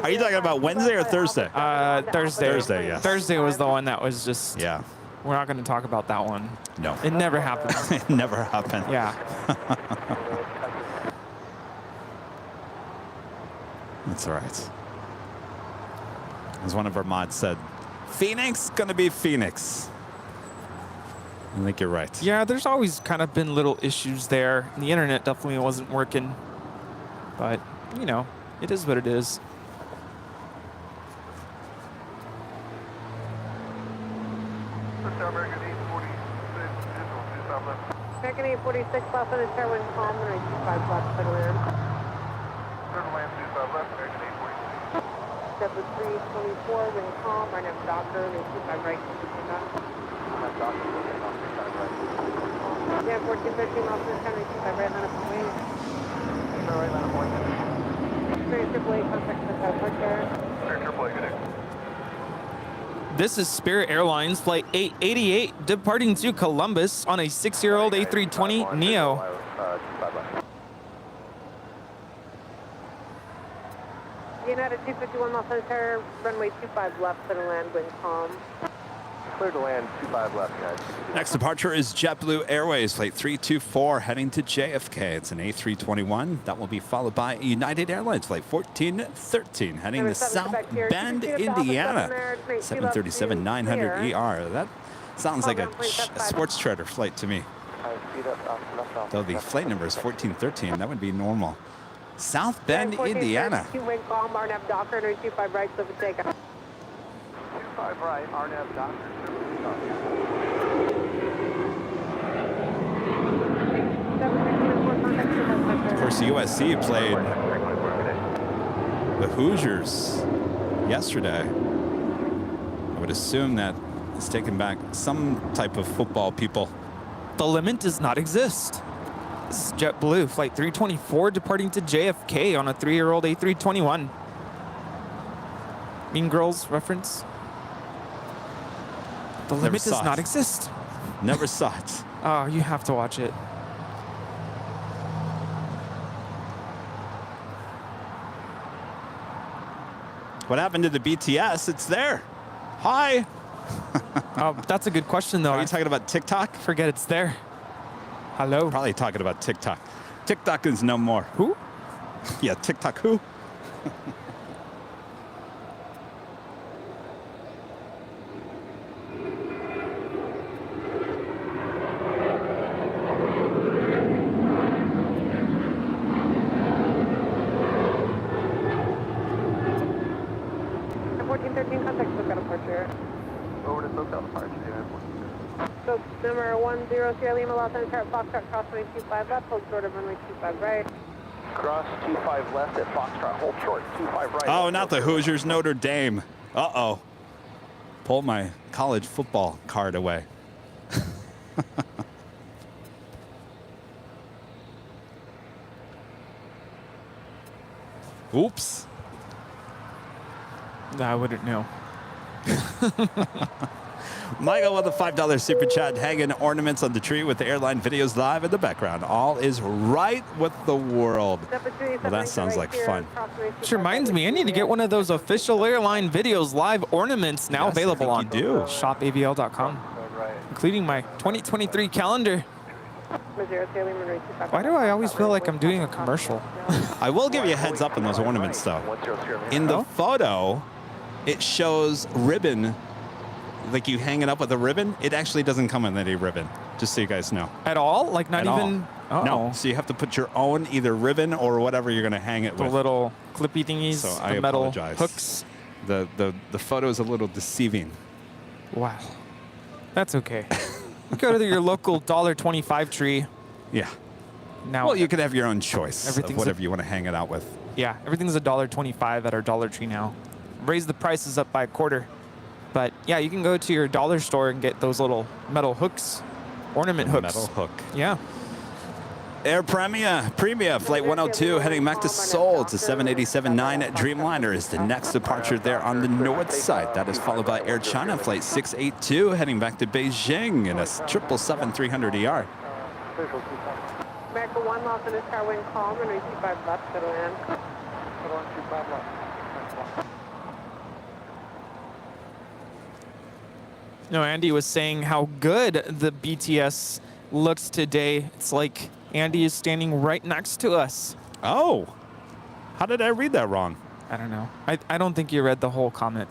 Are you talking about Wednesday or Thursday? Thursday. Thursday, yes. Thursday was the one that was just. Yeah. We're not going to talk about that one. No. It never happened. It never happened. Yeah. That's all right. As one of our mods said, Phoenix gonna be Phoenix. I think you're right. Yeah, there's always kind of been little issues there. The internet definitely wasn't working. But, you know, it is what it is. American 846 left on the Airline calm, and 25 left for the land. Land 25 left, American 846. 7324, wind calm, right now Docker, and 25 right, yeah, 1413 left on the 25 right, line up and wing. Right, line up and wing. Spirit AAA, contact with Port there. Spirit AAA, good day. This is Spirit Airlines Flight 888 departing to Columbus on a 6-year-old A320 Neo. United 251 Los Angeles, runway 25 left for the land, wind calm. Clear to land, 25 left, guys. Next departure is JetBlue Airways, Flight 324, heading to JFK. It's an A321. That will be followed by United Airlines, Flight 1413, heading to South Bend, Indiana. 737-900ER. That sounds like a sports charter flight to me. Though the flight number is 1413, that would be normal. South Bend, Indiana. 2 wind calm, RNAV Docker, and 25 right, so for takeoff. 25 right, RNAV Docker. Of course, USC played the Hoosiers yesterday. I would assume that it's taken back some type of football, people. The limit does not exist. This is JetBlue, Flight 324, departing to JFK on a 3-year-old A321. Mean Girls reference? The limit does not exist. Never saw it. Oh, you have to watch it. What happened to the BTS? It's there. Hi. Oh, that's a good question, though. Are you talking about TikTok? Forget it's there. Hello? Probably talking about TikTok. TikTok is no more. Who? Yeah, TikTok who? Over to SoCal departure, So number 10 Sierra Lima, Los Angeles, Foxtrot, cross runway 25 left, hold short of runway 25 right. Cross 25 left at Foxtrot, hold short, 25 right. Oh, not the Hoosiers, Notre Dame. Uh-oh. Pull my college football card away. Oops. I wouldn't know. Michael with a $5 super chat, hanging ornaments on the tree with the Airline Videos live in the background. All is right with the world. Well, that sounds like fun. Which reminds me, I need to get one of those official Airline Videos live ornaments now available on shopavl.com, including my 2023 calendar. Why do I always feel like I'm doing a commercial? I will give you a heads up on those ornaments, though. In the photo, it shows ribbon, like you hang it up with a ribbon. It actually doesn't come with any ribbon, just so you guys know. At all? Like not even? Oh. No, so you have to put your own either ribbon or whatever you're going to hang it the with. The little clippy thingies, so the metal apologize. Hooks. The photo is a little deceiving. Wow. That's okay. Go to your local $1.25 tree. Yeah. Now, well, you can have your own choice of whatever you want to hang it out with. Yeah, everything's $1.25 at our Dollar Tree now. Raise the prices up by a quarter. But yeah, you can go to your dollar store and get those little metal hooks, ornament hooks. Metal hook. Yeah. Air Premia, Flight 102, heading back to Seoul to 787-9 Dreamliner is the next departure there on the north side. That is followed by Air China, Flight 682, heading back to Beijing in a 777-300ER. America 1 lost in his car, wind calm, and 25 left, settle in. 25 left. No, Andy was saying how good the BTS looks today. It's like Andy is standing right next to us. Oh, how did I read that wrong? I don't know. I don't think you read the whole comment.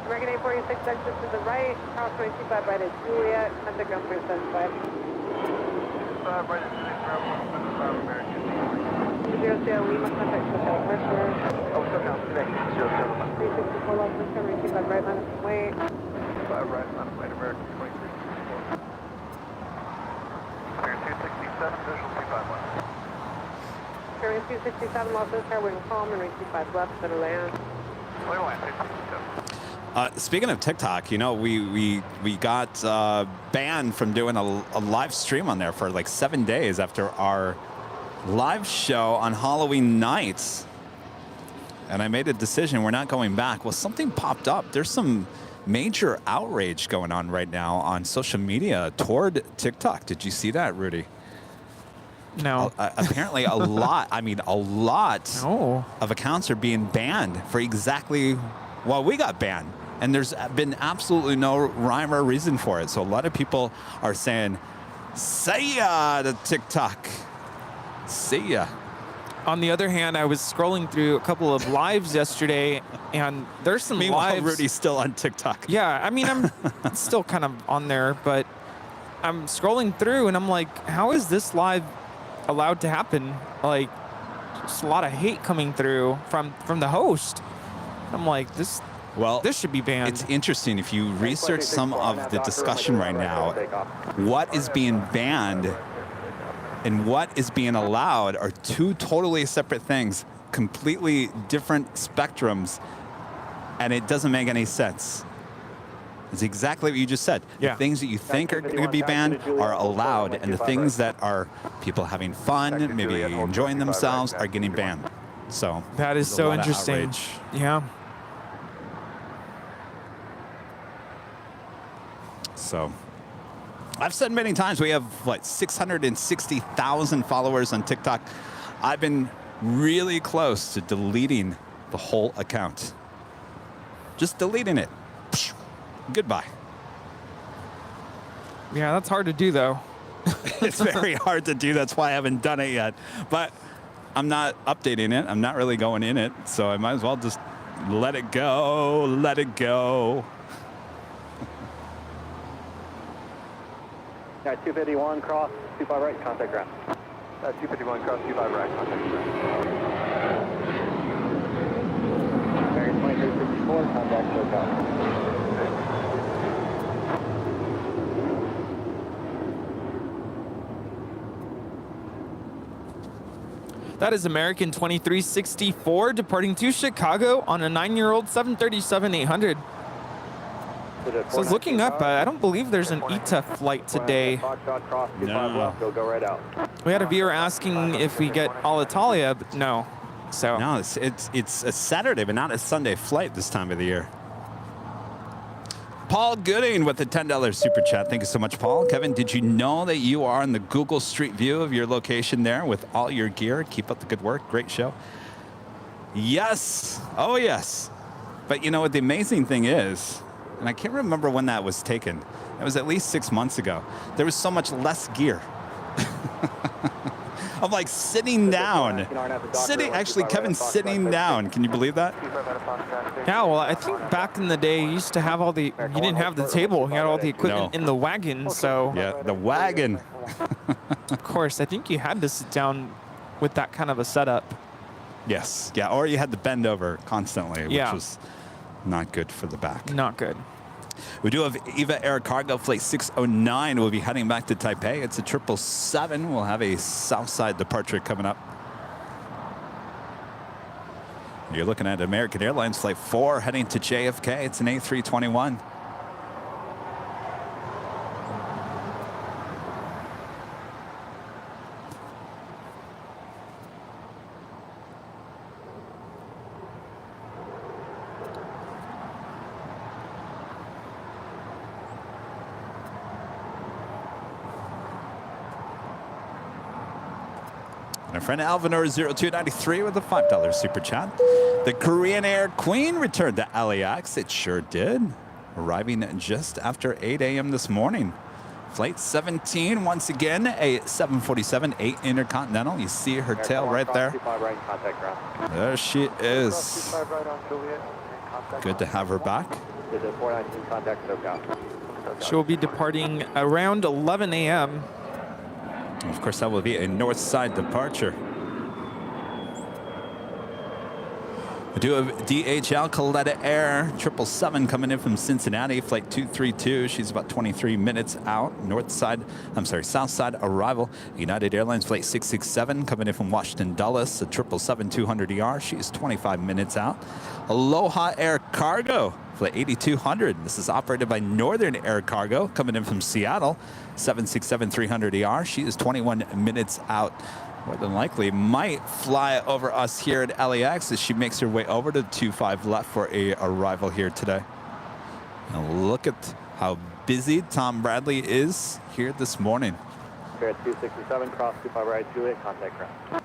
American 846, exit to the right, Charles 25 right at Juliet, contact ground 375. 5 right at 6 American. 0 Sierra Lima, contact Hotel Mercer. Oh, SoCal, connect 07. 364 left, Mercer, 25 right, minus weight. 5 right, on flight American 2364. Clear 267, visual 25 left. Carrying 267, lost this car, wind calm, and 25 left, settle land. Clear line, 267. Speaking of TikTok, you know, we got banned from doing a live stream on there for like 7 days after our live show on Halloween night. And I made a decision, we're not going back. Well, something popped up. There's some major outrage going on right now on social media toward TikTok. Did you see that, Rudy? No. Apparently a lot, a lot of accounts are being banned for exactly what we got banned. And there's been absolutely no rhyme or reason for it. So a lot of people are saying, see ya to TikTok. See ya. On the other hand, I was scrolling through a couple of lives yesterday, and there's some Meanwhile, lives. Rudy's still on TikTok. Yeah, I'm still kind of on there, but I'm scrolling through, and I'm like, how is this live allowed to happen? Like, just a lot of hate coming through from the host. I'm like, this should be banned. It's interesting if you research some of the discussion right now, what is being banned and what is being allowed are two totally separate things, completely different spectrums, and it doesn't make any sense. It's exactly what you just said. Yeah. The things that you think are going to be banned are allowed, and the things that are people having fun, maybe enjoying themselves, are getting banned. So that is so interesting. Yeah. So I've said many times, we have like 660,000 followers on TikTok. I've been really close to deleting the whole account. Just deleting it. Goodbye. Yeah, that's hard to do, though. It's very hard to do. That's why I haven't done it yet. But I'm not updating it. I'm not really going in it. So I might as well just let it go. Let it go. 251, cross, 25 right, contact ground. 251, cross 25 right, contact ground. American 2364, contact SoCal. That is American 2364 departing to Chicago on a 9-year-old 737-800. So I was looking up, I don't believe there's an ETA flight today. No. Go right out. We had a viewer asking if we get Alitalia, but no. So No, it's a Saturday, but not a Sunday flight this time of the year. Paul Gooding with the $10 super chat. Thank you so much, Paul. Kevin, did you know that you are in the Google Street View of your location there with all your gear? Keep up the good work. Great show. Yes. Oh, yes. But you know what the amazing thing is, and I can't remember when that was taken. It was at least 6 months ago. There was so much less gear. I'm like sitting down. Actually, Kevin's sitting down. Can you believe that? yeah, well, I think back in the day, you used to have all the, you didn't have the table, you had all the equipment in the wagon, so. Yeah, the wagon. Of course, I think you had to sit down with that kind of a setup. Yes, yeah, or you had to bend over constantly, which Yeah. was not good for the back. Not good. We do have EVA Air Cargo Flight 609. We'll be heading back to Taipei. It's a 777. We'll have a Southside departure coming up. You're looking at American Airlines Flight 4 heading to JFK. It's an A321. And our friend Alvinor0293 with a $5 super chat. The Korean Air Queen returned to LAX. It sure did. Arriving just after 8 a.m. this morning. Flight 17, once again, a 747-8 Intercontinental. You see her tail right there. There she is. Good to have her back. She'll be departing around 11 a.m. Of course, that will be a north side departure. We do have DHL Coletta Air 777 coming in from Cincinnati, flight 232. She's about 23 minutes out. South side arrival. United Airlines flight 667 coming in from Washington Dulles, a 777-200ER. She's 25 minutes out. Aloha Air Cargo flight 8200. This is operated by Northern Air Cargo coming in from Seattle, 767-300ER. She is 21 minutes out. More than likely might fly over us here at LAX as she makes her way over to 25 left for a arrival here today. And look at how busy Tom Bradley is here this morning. Here at 267, cross 25 right Juliet, contact ground.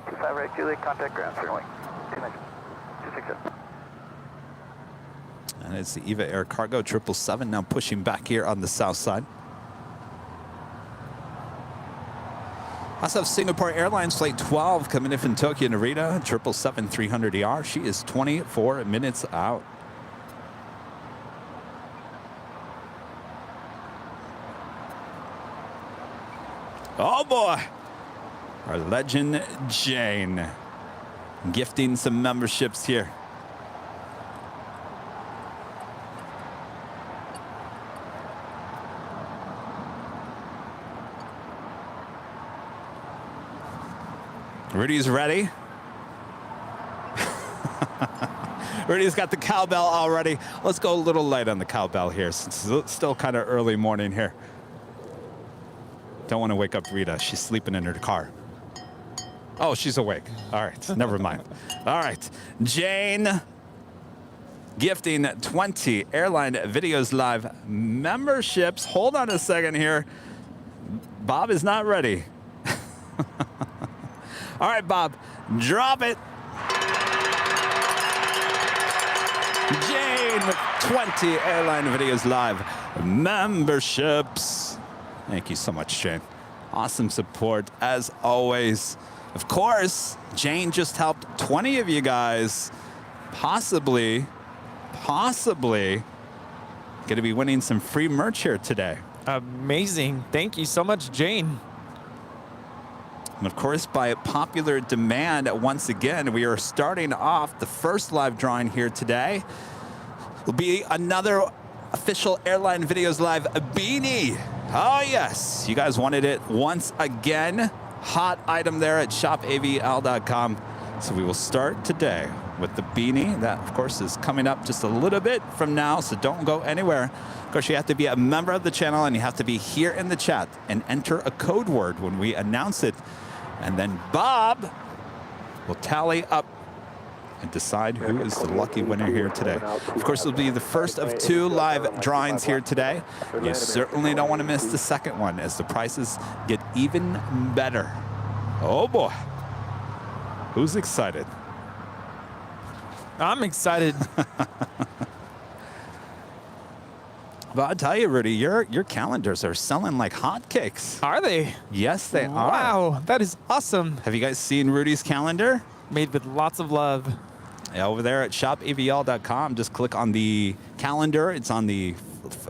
25 right Juliet, contact ground, Sterling. 267. And it's the EVA Air Cargo 777 now pushing back here on the south side. Also have Singapore Airlines Flight 12 coming in from Tokyo Narita, 777-300ER. She is 24 minutes out. Oh boy, our legend Jane gifting some memberships here. Rudy's ready. Rudy's got the cowbell already. Let's go a little light on the cowbell here since it's still kind of early morning here. Don't want to wake up Rita. She's sleeping in her car. Oh, she's awake. All right, never mind. All right, Jane gifting 20 Airline Videos Live memberships. Hold on a second here. Bob is not ready. All right, Bob, drop it. Jane with 20 Airline Videos Live memberships. Thank you so much, Jane. Awesome support, as always. Of course, Jane just helped 20 of you guys possibly going to be winning some free merch here today. Amazing. Thank you so much, Jane. And of course, by popular demand, once again, we are starting off the first live drawing here today. Will be another official Airline Videos Live beanie. Oh yes, you guys wanted it once again. Hot item there at shopavl.com. So we will start today with the beanie. That, of course, is coming up just a little bit from now, so don't go anywhere. Of course, you have to be a member of the channel, and you have to be here in the chat and enter a code word when we announce it. And then Bob will tally up and decide who is the lucky winner here today. Of course, it'll be the first of 2 live drawings here today. You certainly don't want to miss the second one as the prices get even better. Oh boy. Who's excited? I'm excited. But I'll tell you, Rudy, your calendars are selling like hotcakes. Are they? Yes, they are. Wow, that is awesome. Have you guys seen Rudy's calendar? Made with lots of love. Yeah, over there at shopavl.com, just click on the calendar. It's on the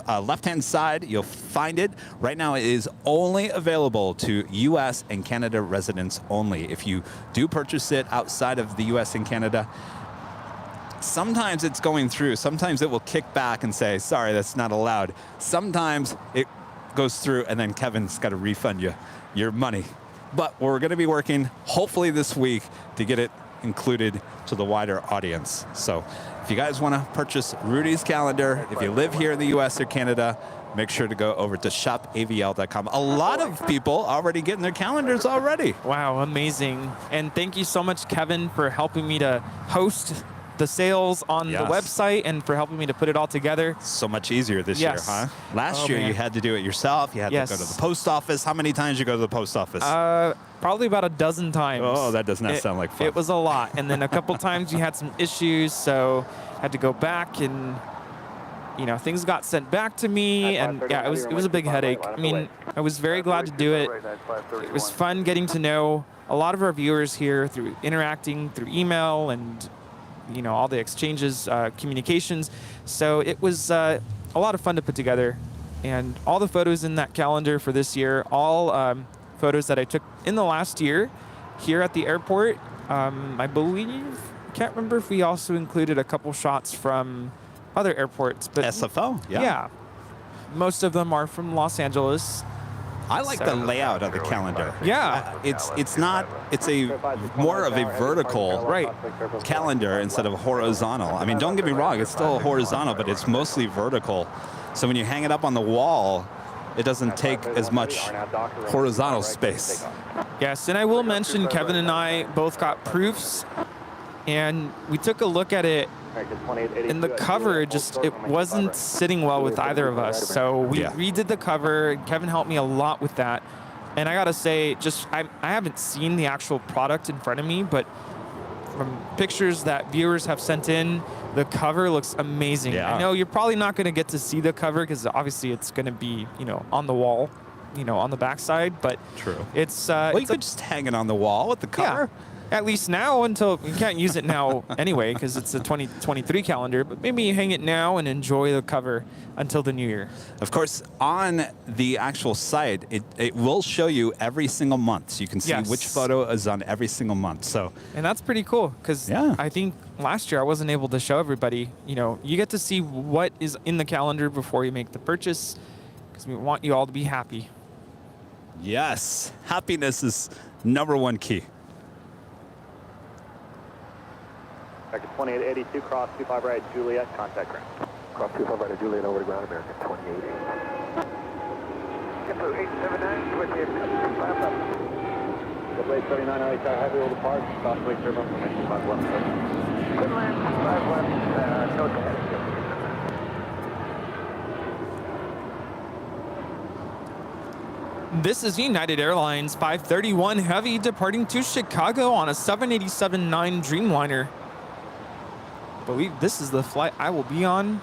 left-hand side. You'll find it. Right now, it is only available to U.S. and Canada residents only. If you do purchase it outside of the U.S. and Canada, sometimes it's going through. Sometimes it will kick back and say, sorry, that's not allowed. Sometimes it goes through and then Kevin's got to refund you your money. But we're going to be working hopefully this week to get it included to the wider audience. So if you guys want to purchase Rudy's calendar, if you live here in the US or Canada, make sure to go over to shopavl.com. A lot of people already getting their calendars already. Wow, amazing. And thank you so much, Kevin, for helping me to host the sales on the website and for helping me to put it all together. So much easier this year, huh? Last year you had to do it yourself. You had to go to the post office. How many times did you go to the post office? Probably about a dozen times. Oh, that does not sound like fun. It was a lot. And then a couple times you had some issues, so had to go back and, you know, things got sent back to me, and yeah, it was a big headache. I mean, I was very glad to do it. It was fun getting to know a lot of our viewers here through interacting through email and, you know, all the exchanges, communications. So it was a lot of fun to put together. And all the photos in that calendar for this year, all photos that I took in the last year here at the airport. I believe, can't remember if we also included a couple shots from other airports, but SFO, yeah. Most of them are from Los Angeles. I like the layout of the calendar. Yeah, it's a more of a vertical calendar instead of horizontal. I mean, don't get me wrong, it's still horizontal, but it's mostly vertical. So when you hang it up on the wall, it doesn't take as much horizontal space. Yes, and I will mention Kevin and I both got proofs, and we took a look at it. And the cover it wasn't sitting well with either of us. So we redid the cover. Kevin helped me a lot with that. And I gotta say, I haven't seen the actual product in front of me, but from pictures that viewers have sent in, the cover looks amazing. Yeah. I know you're probably not gonna get to see the cover because obviously it's gonna be, you know, on the wall, you know, on the backside, but it's well, you could just hang it on the wall with the cover. Yeah. At least now, until you can't use it now anyway, because it's a 2023 calendar, but maybe you hang it now and enjoy the cover until the new year. Of course, on the actual site, it will show you every single month. So you can see which photo is on every single month. So, and that's pretty cool, because I think last year I wasn't able to show everybody, you know, you get to see what is in the calendar before you make the purchase, because we want you all to be happy. Yes, happiness is #1 key. American 2882, cross 25 right, Juliet, contact ground. Cross 25 right, Juliet, over to ground, American 2880. Info 879, with you, 5 left. Double 879, LA Tower, heavy will depart, crossway turbine, formation 5 left. Good land, 5 left, no damage. This is United Airlines 531 Heavy departing to Chicago on a 787-9 Dreamliner. I believe this is the flight I will be on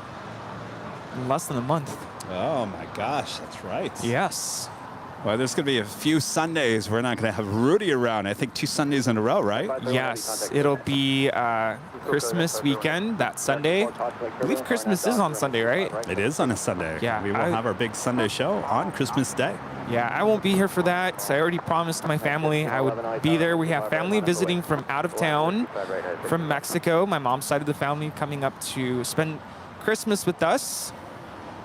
in less than a month. Oh my gosh, that's right. Yes. Well, there's going to be a few Sundays we're not going to have Rudy around. I think 2 Sundays in a row, right? Yes, it'll be Christmas weekend, that Sunday. I believe Christmas is on Sunday, right? It is on a Sunday. Yeah. We will have our big Sunday show on Christmas Day. Yeah, I won't be here for that. So I already promised my family I would be there. We have family visiting from out of town, from Mexico. My mom's side of the family coming up to spend Christmas with us.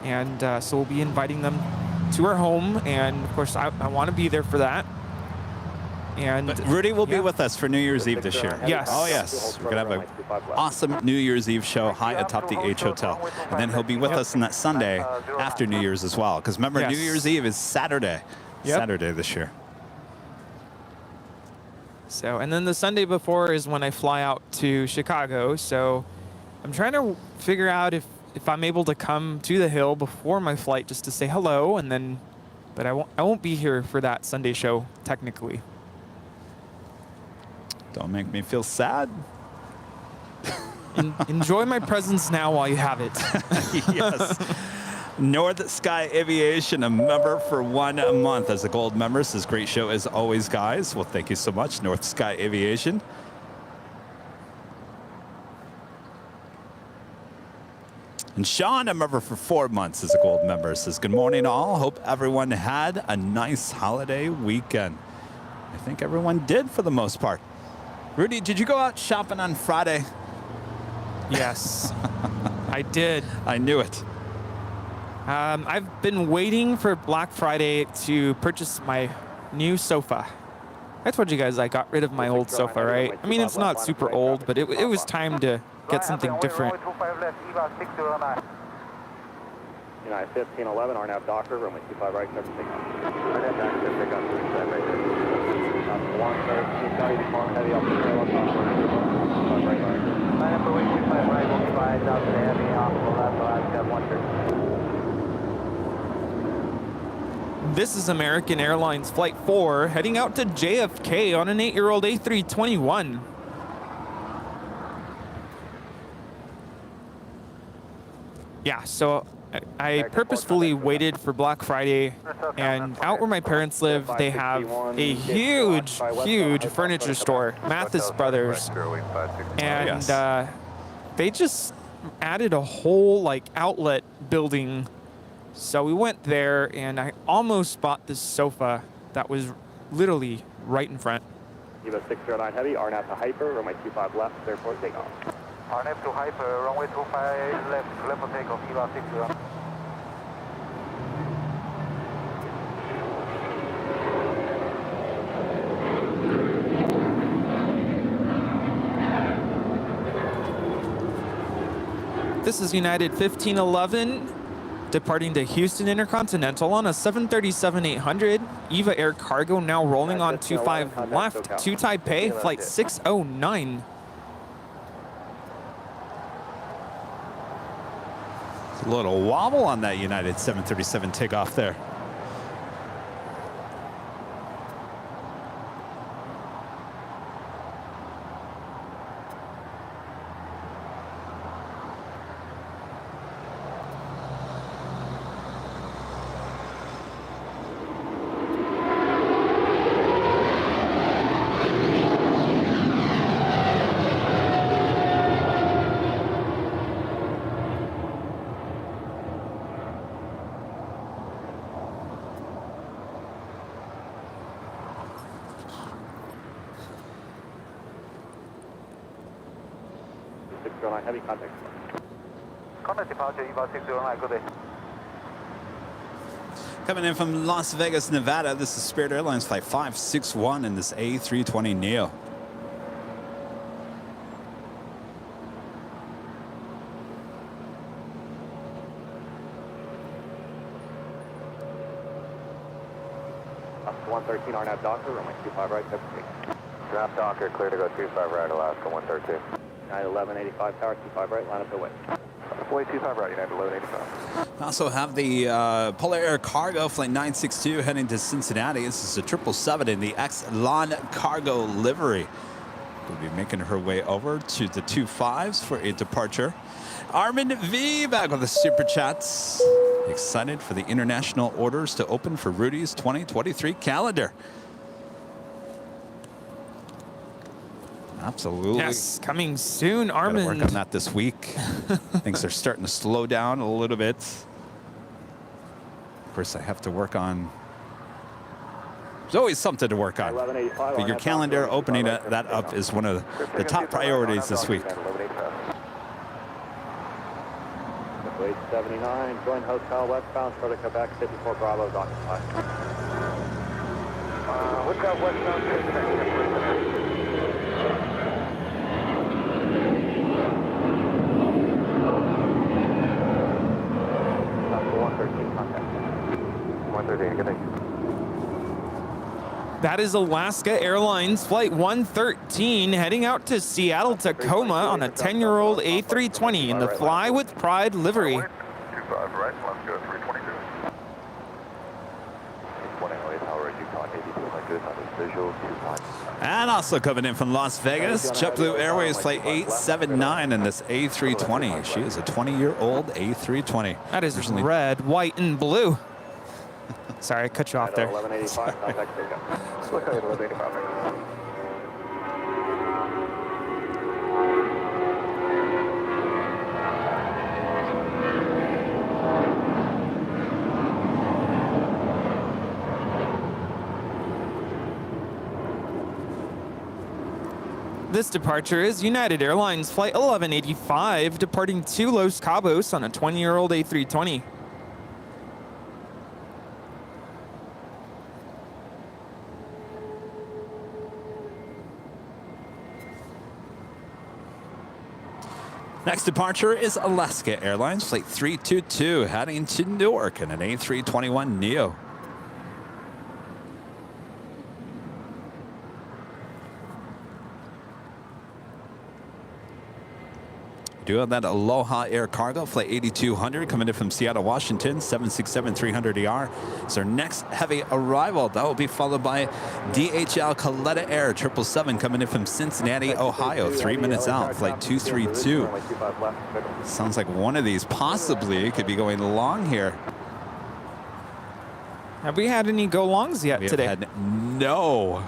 And so we'll be inviting them to our home. And of course, I want to be there for that. And but Rudy will be with us for New Year's Eve this year. Yes. Oh, yes. We're going to have an awesome New Year's Eve show high atop the H Hotel. And then he'll be with us on that Sunday after New Year's as well. Because remember, New Year's Eve is Saturday. Saturday this year. So, and then the Sunday before is when I fly out to Chicago. So I'm trying to figure out if I'm able to come to the Hill before my flight just to say hello. And then, but I won't be here for that Sunday show, technically. Don't make me feel sad. Enjoy my presence now while you have it. Yes. North Sky Aviation, a member for 1 month as a gold member. Says great show as always, guys. Well, thank you so much, North Sky Aviation. And Sean, a member for 4 months as a gold member, says good morning all. Hope everyone had a nice holiday weekend. I think everyone did for the most part. Rudy, did you go out shopping on Friday? Yes, I did. I knew it. I've been waiting for Black Friday to purchase my new sofa. I told you guys I got rid of my old sofa, right? I mean, it's not super old, but it was time to get something different. United 1511, RNAV Docker, runway 25 right, 7 take off. RNAV Docker, take off, 25 right there. 130, Charlie, default heavy off the trail, off the right, line up runway 25 right, 15 out to the heavy, off the left, Alaska 130. This is American Airlines Flight 4 heading out to JFK on an 8-year-old A321. Yeah, so I purposefully waited for Black Friday, and out where my parents live, they have a huge, huge furniture store, Mathis Brothers, and they just added a whole like outlet building. So we went there, and I almost bought this sofa that was literally right in front. Eva 609 heavy, RNAV to hyper, runway 25 left, airport takeoff. RNAV to hyper, runway 25 left, clear for takeoff, Eva 609. This is United 1511 departing to Houston Intercontinental on a 737-800. EVA Air Cargo now rolling on 25 left to Taipei, flight 609. A little wobble on that United 737 takeoff there. Heavy contact. Contact departure, EVA 609, good day. Coming in from Las Vegas, Nevada, this is Spirit Airlines Flight 561 in this A320neo. Alaska 113, RNAV Docker, runway 25 right, 73. Draft Docker, clear to go 25 right, Alaska 113. United 1185 tower, 25 right, line up the way. Way 25 right, United 1185. We also have the Polar Air Cargo Flight 962 heading to Cincinnati. This is a 777 in the Airline Cargo livery. Will be making her way over to the 25s for a departure. Armin V back with the super chats. Excited for the international orders to open for Rudy's 2023 calendar. Absolutely. Yes, coming soon, Armin. Gotta work on that this week. Things are starting to slow down a little bit. Of course, I have to work on. There's always something to work on. But your calendar, opening that up is one of the top priorities this week. 879, join hotel westbound, start to Quebec, 54 Bravo's occupied. Lookout westbound, That is Alaska Airlines Flight 113 heading out to Seattle, Tacoma on a 10-year-old A320 in the Fly with Pride livery. 25 right, let's go 322. 108, Howard, Yukon 8200 on this visual, 25. And also coming in from Las Vegas, JetBlue Airways Flight 879 in this A320. She is a 20-year-old A320. That is red, white, and blue. Sorry, I cut you off there. 1185, contact takeoff. Look at 1185. This departure is United Airlines Flight 1185, departing to Los Cabos on a 20-year-old A320. Next departure is Alaska Airlines Flight 322, heading to Newark in an A321neo. Do have that Aloha Air Cargo Flight 8200 coming in from Seattle, Washington, 767-300ER. It's our next heavy arrival. That will be followed by DHL Coletta Air 777 coming in from Cincinnati, Ohio, 3 minutes out, Flight 232. Sounds like one of these possibly could be going long here. Have we had any go-longs yet today? We have had no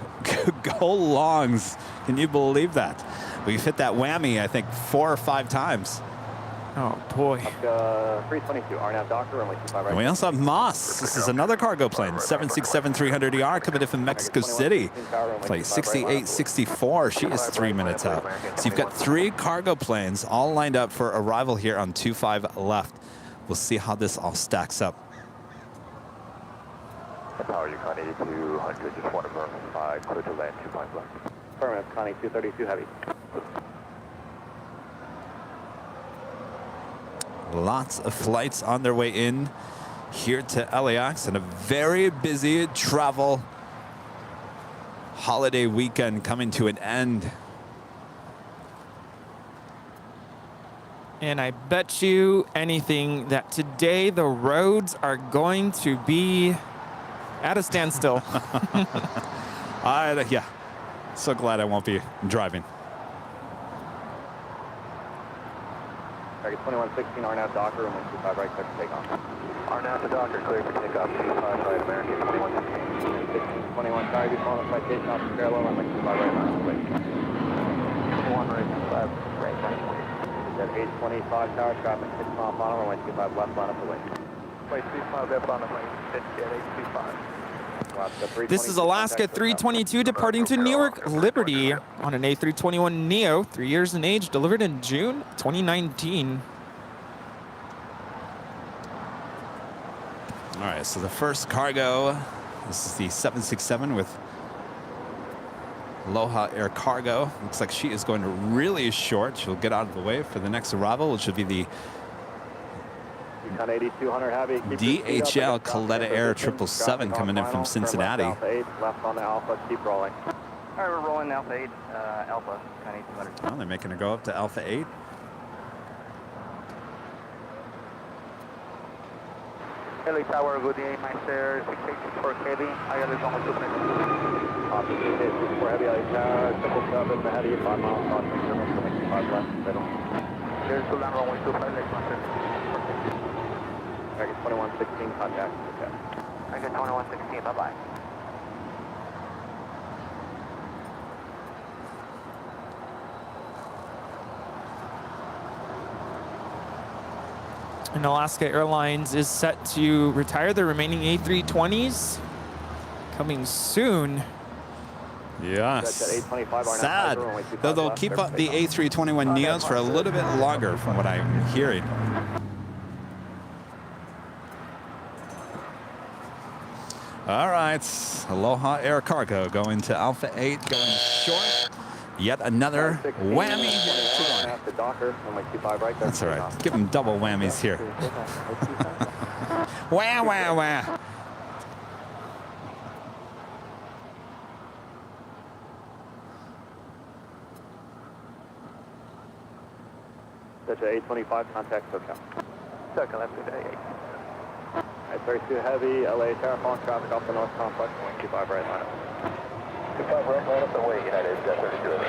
go-longs. Can you believe that? We've hit that whammy, I think, 4 or 5 times. Oh, boy. 322, RNAV Docker, runway 25 right. And we also have Moss. This is another cargo plane, 767-300ER coming in from Mexico City. Flight 6864. She is 3 minutes out. So you've got 3 cargo planes all lined up for arrival here on 25 left. We'll see how this all stacks up. Power Yukon 8200, just want to burn 5, clear to land 25 left. Affirmative, Connie 232 heavy. Lots of flights on their way in here to LAX and a very busy travel holiday weekend coming to an end. And I bet you anything that today the roads are going to be at a standstill. Yeah, so glad I won't be driving. Target 2116, RNAV Docker, runway 25 right, clear for takeoff. RNAV to Docker, clear for takeoff, 25 right, American 2116. 21 sorry, be following flight takeoff from parallel, runway 25 right, line away. 21 right, 25 right, line away. At 825 tower, traffic 6 mile final, runway 25 left, line up away. Wait, 35 left on the plane, at 825. This is Alaska 322 departing to Newark Liberty on an A321neo, 3 years in age, delivered in June 2019. All right, so the first cargo, this is the 767 with Aloha Air Cargo. Looks like she is going really short. She'll get out of the way for the next arrival, which will be the DHL Coletta Air 777 coming in from Cincinnati. Alpha 8, left on the Alpha, keep rolling. All right, we're rolling Alpha 8, Alpha, 200. Well, they're making her go up to Alpha 8. LA Tower, good day, Master 684 heavy, ILS on 2 minutes. Copy, 684 heavy, LA Tower, 777, heavy, 5 miles, crossing, 0.25 left, middle. Here's to land runway 25, left, Master. Target 2116, contact. Okay. Target 2116, bye-bye. And Alaska Airlines is set to retire the remaining A320s coming soon. Yes. Sad. Though they'll keep up the A321neos for a little bit longer from what I'm hearing. All right, Aloha Air Cargo going to Alpha 8, going short. Yet another whammy here today. That's all right. Give them double whammies here. Wah, wah, wah. That's 825, contact SoCal. Second left to 8. Alright, 32 heavy, LA Terraform traffic off the North Complex, 125 right line up. 25 right line up and away, United, 32 heavy.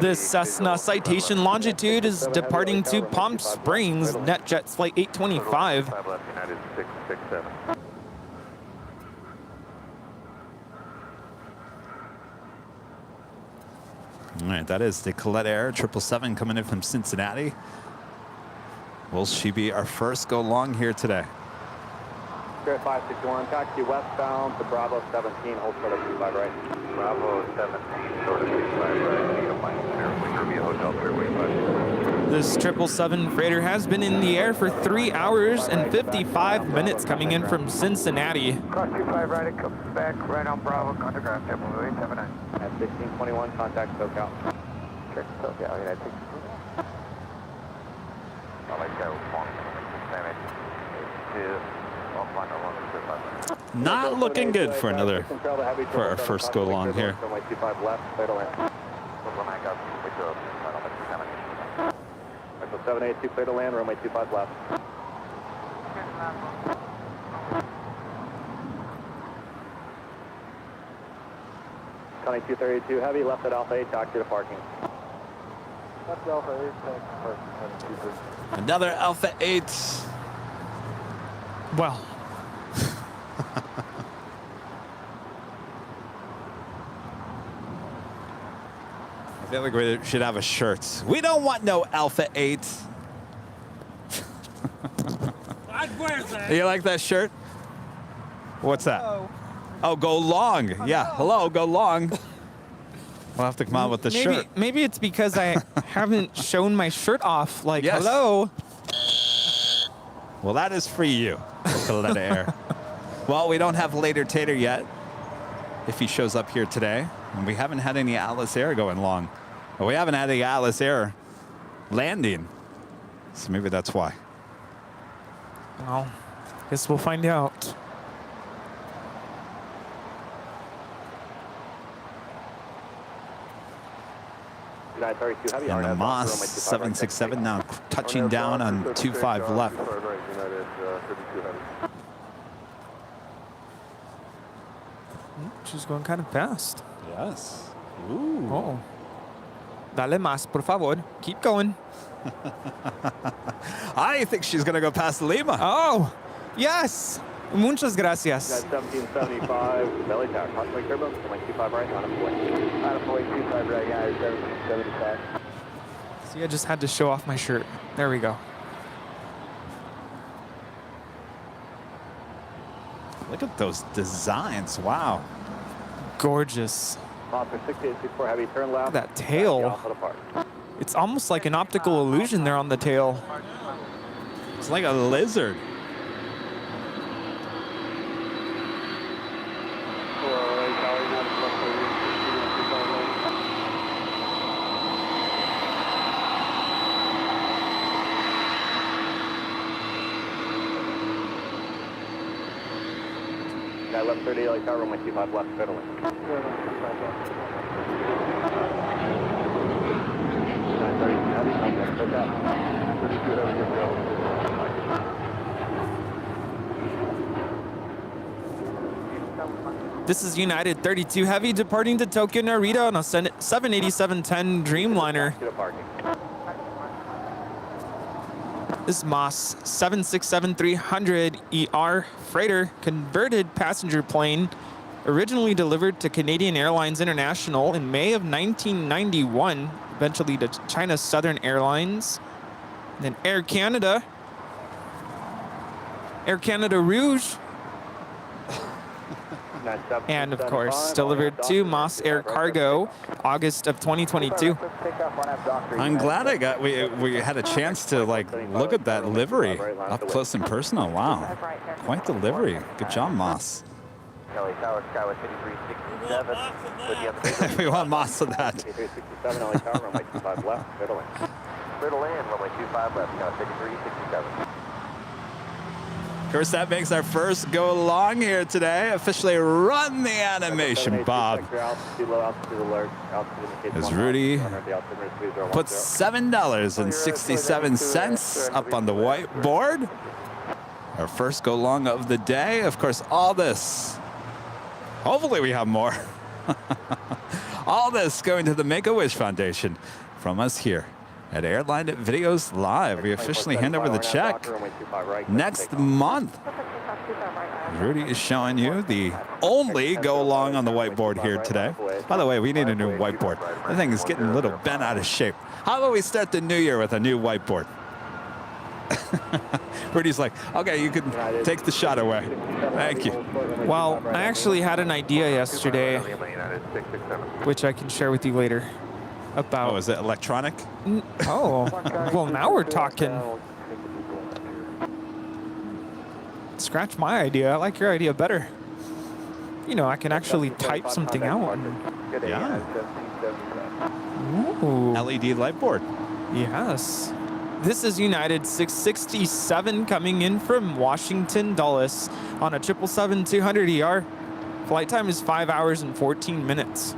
This Cessna Citation Longitude is departing to Palm Springs, NetJets Flight 825. Left, United 667. All right, that is the Coletta Air 777 coming in from Cincinnati. Will she be our first go long here today? Spirit 561, taxi westbound to Bravo 17, hold short of 25 right. Bravo 17, short of 25 right. Need a line clear. Clear Hotel Clearway 5. This 777 freighter has been in the air for 3 hours and 55 minutes coming in from Cincinnati. Cross 25 right, it comes back right on Bravo, contact ground, 879. At 1621, contact SoCal. Check SoCal, United 6. I like that one. Not looking good for our first go long here. Runway 25 left, clear to land. So 782 clear to land, runway 25 left. County 232 heavy, left at Alpha 8, taxi to parking. Left Alpha 8, taxi to parking. Another Alpha 8. Well, I feel like we should have a shirt. We don't want no Alpha 8. I'd wear that. You like that shirt? What's that? Oh, go long. Yeah, hello, go long. We'll have to come out with the shirt. Maybe it's because I haven't shown my shirt off. Like, Yes. hello. Well, that is for you to let it air. Well, we don't have Later Tater yet, if he shows up here today. And we haven't had any Atlas Air going long. But we haven't had any Atlas Air landing. So maybe that's why. Well, guess we'll find out. And the Moss 767 now touching down on 25 left. She's going kind of fast. Yes. Ooh. Oh. Dale más, por favor. Keep going. I think she's going to go past Lima. Oh, yes. Muchas gracias. 1775, belly tower, contact turbo, runway 25 right, on a point. Out of 25 right, yeah, 1775. See, I just had to show off my shirt. There we go. Look at those designs. Wow. Gorgeous. Monster 6864 heavy, turn left. Look at that tail. It's almost like an optical illusion there on the tail. It's like a lizard. Guy left 30, LA tower, runway 25 left, fiddling. This is United 32 Heavy departing to Tokyo Narita on a 787-10 Dreamliner. This Moss 767-300 ER freighter converted passenger plane originally delivered to Canadian Airlines International in May of 1991, eventually to China Southern Airlines, then Air Canada Rouge, and of course delivered to Moss Air Cargo August of 2022. I'm glad we had a chance to look at that livery up close and personal. Wow, quite the livery. Good job, Moss. LA Tower, Skyway 5367. We want Moss of that. 367, LA tower, runway 25 left, fiddling. Middle land, runway 25 left, now 5367. Of course, that makes our first go long here today. Officially run the animation, Bob. As Rudy puts $7.67 up on the whiteboard. Our first go long of the day. Of course, all this, hopefully we have more. All this going to the Make-A-Wish Foundation from us here at Airline Videos Live. We officially hand over the check next month. Rudy is showing you the only go along on the whiteboard here today. By the way, we need a new whiteboard. The thing is getting a little bent out of shape. How about we start the new year with a new whiteboard? Rudy's like, okay, you can take the shot away. Thank you. Well, I actually had an idea yesterday, which I can share with you later. About. Oh, is it electronic? Oh, well, now we're talking. Scratch my idea. I like your idea better. You know, I can actually type something out. Yeah. Ooh. LED light board. Yes. This is United 667 coming in from Washington Dulles on a 777-200ER. Flight time is 5 hours and 14 minutes.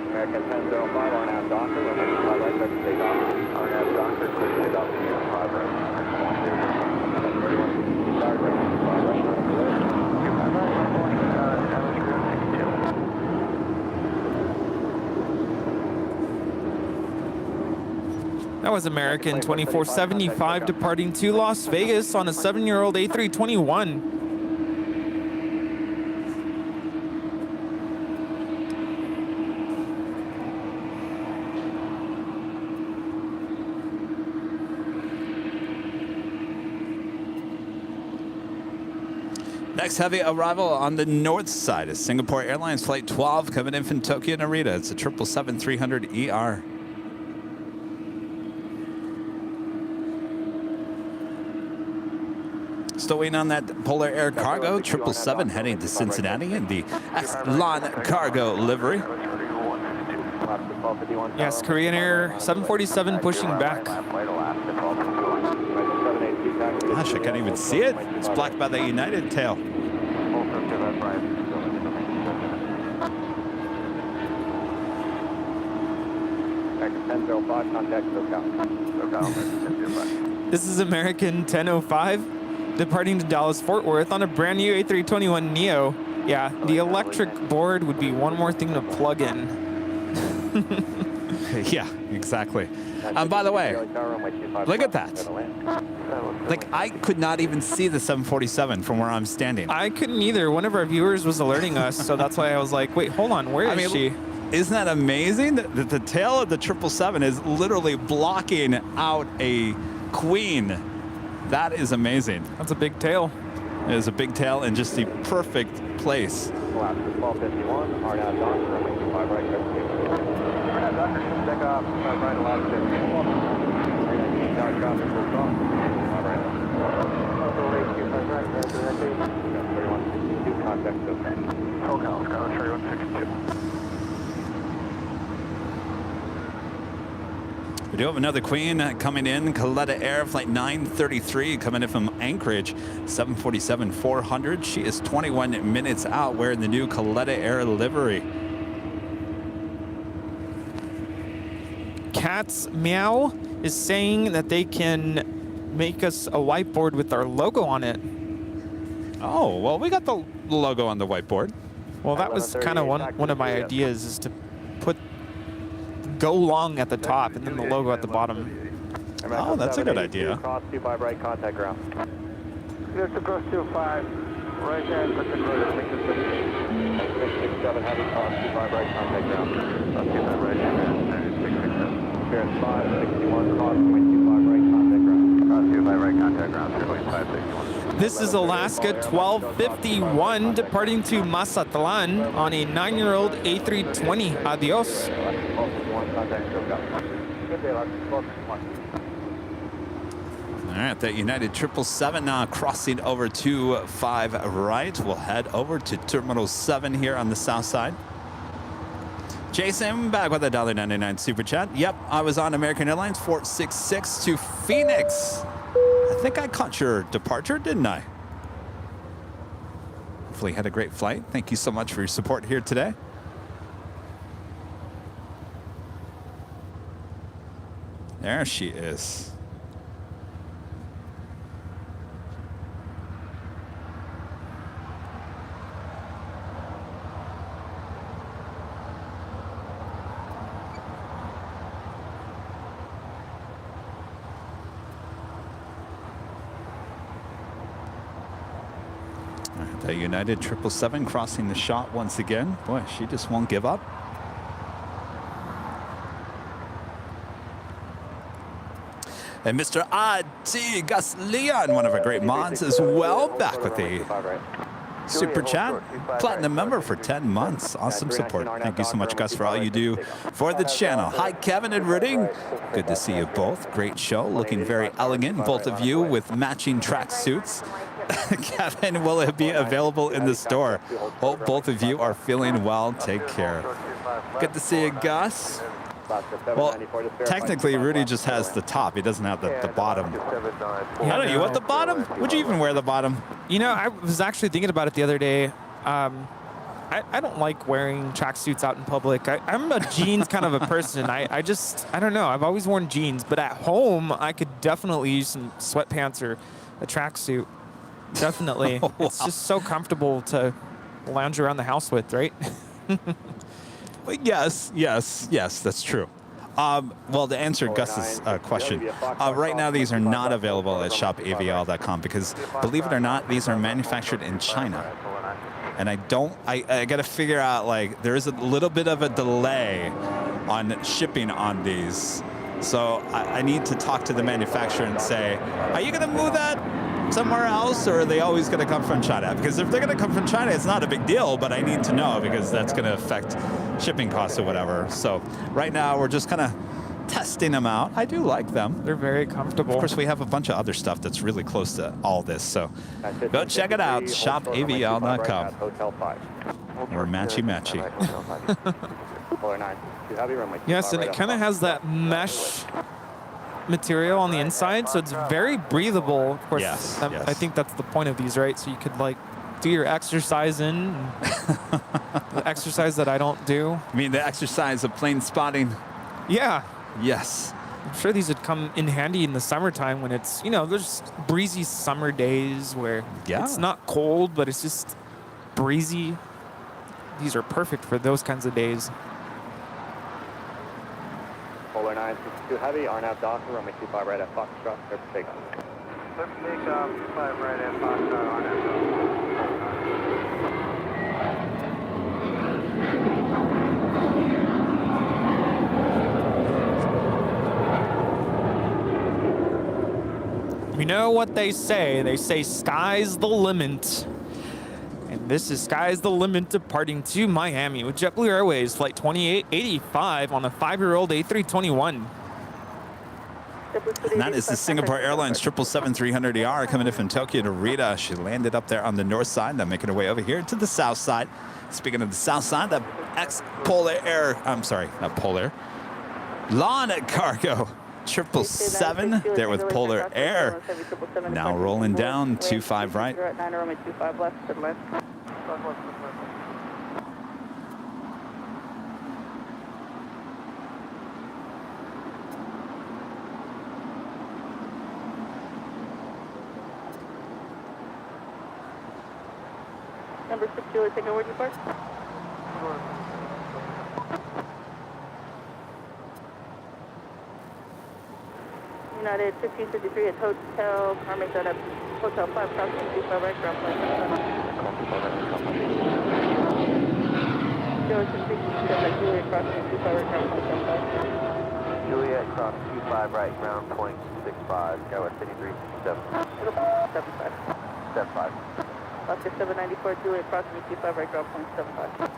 American 1005, RNAV Doctor, Limited Flight Right, Texas State Doctor. RNAV Doctor, clear State Doctor, 5 right. 31, start, 5 right, 5 That was American 2475 departing to Las Vegas on a 7-year-old A321. Next heavy arrival on the north side is Singapore Airlines Flight 12 coming in from Tokyo Narita. It's a 777-300ER. Still waiting on that Polar Air Cargo 777 heading to Cincinnati in the Airline Cargo livery. Yes, Korean Air 747 pushing back. Gosh, I can't even see it. It's blocked by the United tail. This is American 1005 departing to Dallas Fort Worth on a brand new A321neo. Yeah, the electric board would be one more thing to plug in. Yeah, exactly. By the way, look at that. Like, I could not even see the 747 from where I'm standing. I couldn't either. One of our viewers was alerting us, so that's why I was like, wait, hold on, where is she? Isn't that amazing? That the tail of the 777 is literally blocking out a queen. That is amazing. That's a big tail. It is a big tail in just the perfect place. 1251, RNAV Doctor, runway 5 right, RNAV Doctor, check off, 5 right, allowed 51. Tower traffic will cross, 5 right. 3162, contact SoCal. SoCal, Skyline 3162. We do have another queen coming in, Coletta Air Flight 933 coming in from Anchorage, 747-400. She is 21 minutes out wearing the new Coletta Air livery. Cat's Meow is saying that they can make us a whiteboard with our logo on it. Oh, well, we got the logo on the whiteboard. Well, that was kind of one of my ideas, is to put go long at the top and then the logo at the bottom. Oh, that's a good idea. Cross 25 right, contact ground. Clear to cross 25, right hand, put the clear, make the switch. 667, heavy cross 25 right, contact ground. Cross 25 right hand, 667. Clearance 561, cross 25 right, contact ground. Cross 25 right, contact ground, 561. This is Alaska 1251 departing to Mazatlan on a 9-year-old A320. Adios. All right, that United 777 crossing over to 5 right. We'll head over to Terminal 7 here on the south side. Jason, back with a $1.99 super chat. Yep, I was on American Airlines 466 to Phoenix. I think I caught your departure, didn't I? Hopefully you had a great flight. Thank you so much for your support here today. There she is. The United 777 crossing the shot once again. Boy, she just won't give up. And Mr. I.T. Gus Leon, one of our great mods as well, back with a super chat. Platinum member for 10 months. Awesome support. Thank you so much, Gus, for all you do for the channel. Hi, Kevin and Rudding. Good to see you both. Great show. Looking very elegant, both of you with matching track suits. Kevin, will it be available in the store? Hope both of you are feeling well. Take care. Good to see you, Gus. Well, technically, Rudy just has the top. He doesn't have the bottom. I don't know. You want the bottom? Would you even wear the bottom? You know, I was actually thinking about it the other day. I don't like wearing tracksuits out in public. I'm a jeans kind of a person. I don't know. I've always worn jeans, but at home, I could definitely use some sweatpants or a tracksuit. Definitely. Oh, wow. It's just so comfortable to lounge around the house with, right? Yes, that's true. Well, to answer Gus's question, right now these are not available at shopavl.com because, believe it or not, these are manufactured in China. And I got to figure out, like, there is a little bit of a delay on shipping on these. So I need to talk to the manufacturer and say, are you going to move that somewhere else, or are they always going to come from China? Because if they're going to come from China, it's not a big deal, but I need to know because that's going to affect shipping costs or whatever. So right now we're just kind of testing them out. I do like them. They're very comfortable. Of course, we have a bunch of other stuff that's really close to all this. So go check it out, shopavl.com. Or matchy. Yes, and it kind of has that mesh material on the inside, so it's very breathable. Of course, yes. I think that's the point of these, right? So you could, like, do your exercise in. The exercise that I don't do. I mean, the exercise of plane spotting. Yeah. Yes. I'm sure these would come in handy in the summertime when it's, you know, there's breezy summer days where it's not cold, but it's just breezy. These are perfect for those kinds of days. Polar 962 Heavy, RNAV Docker, runway 25 right at Foxtrot, clear for takeoff. Clear for takeoff, 25 right at Foxtrot, RNAV You know what they say? They say sky's the limit. And this is sky's the limit departing to Miami with JetBlue Airways Flight 2885 on a 5-year-old A321. And that is the Singapore Airlines 777-300ER coming in from Tokyo to Rita. She landed up there on the north side, then making her way over here to the south side. Speaking of the south side, the ex-Polar Air, I'm sorry, not Polar, Lawn Cargo 777 there with Polar Air. Now rolling down 25 right. Number 6, Julie, take over depart. United 1553 at Hotel Carmen at Hotel 5, crossing 25 right, ground plane. Juliet 1557 Juliet, crossing 25 right, ground point 75. Juliet, cross 25 right, ground point 65, go at City 367. 75. 75. Oscar 794 Juliet, crossing 25 right, ground point 75.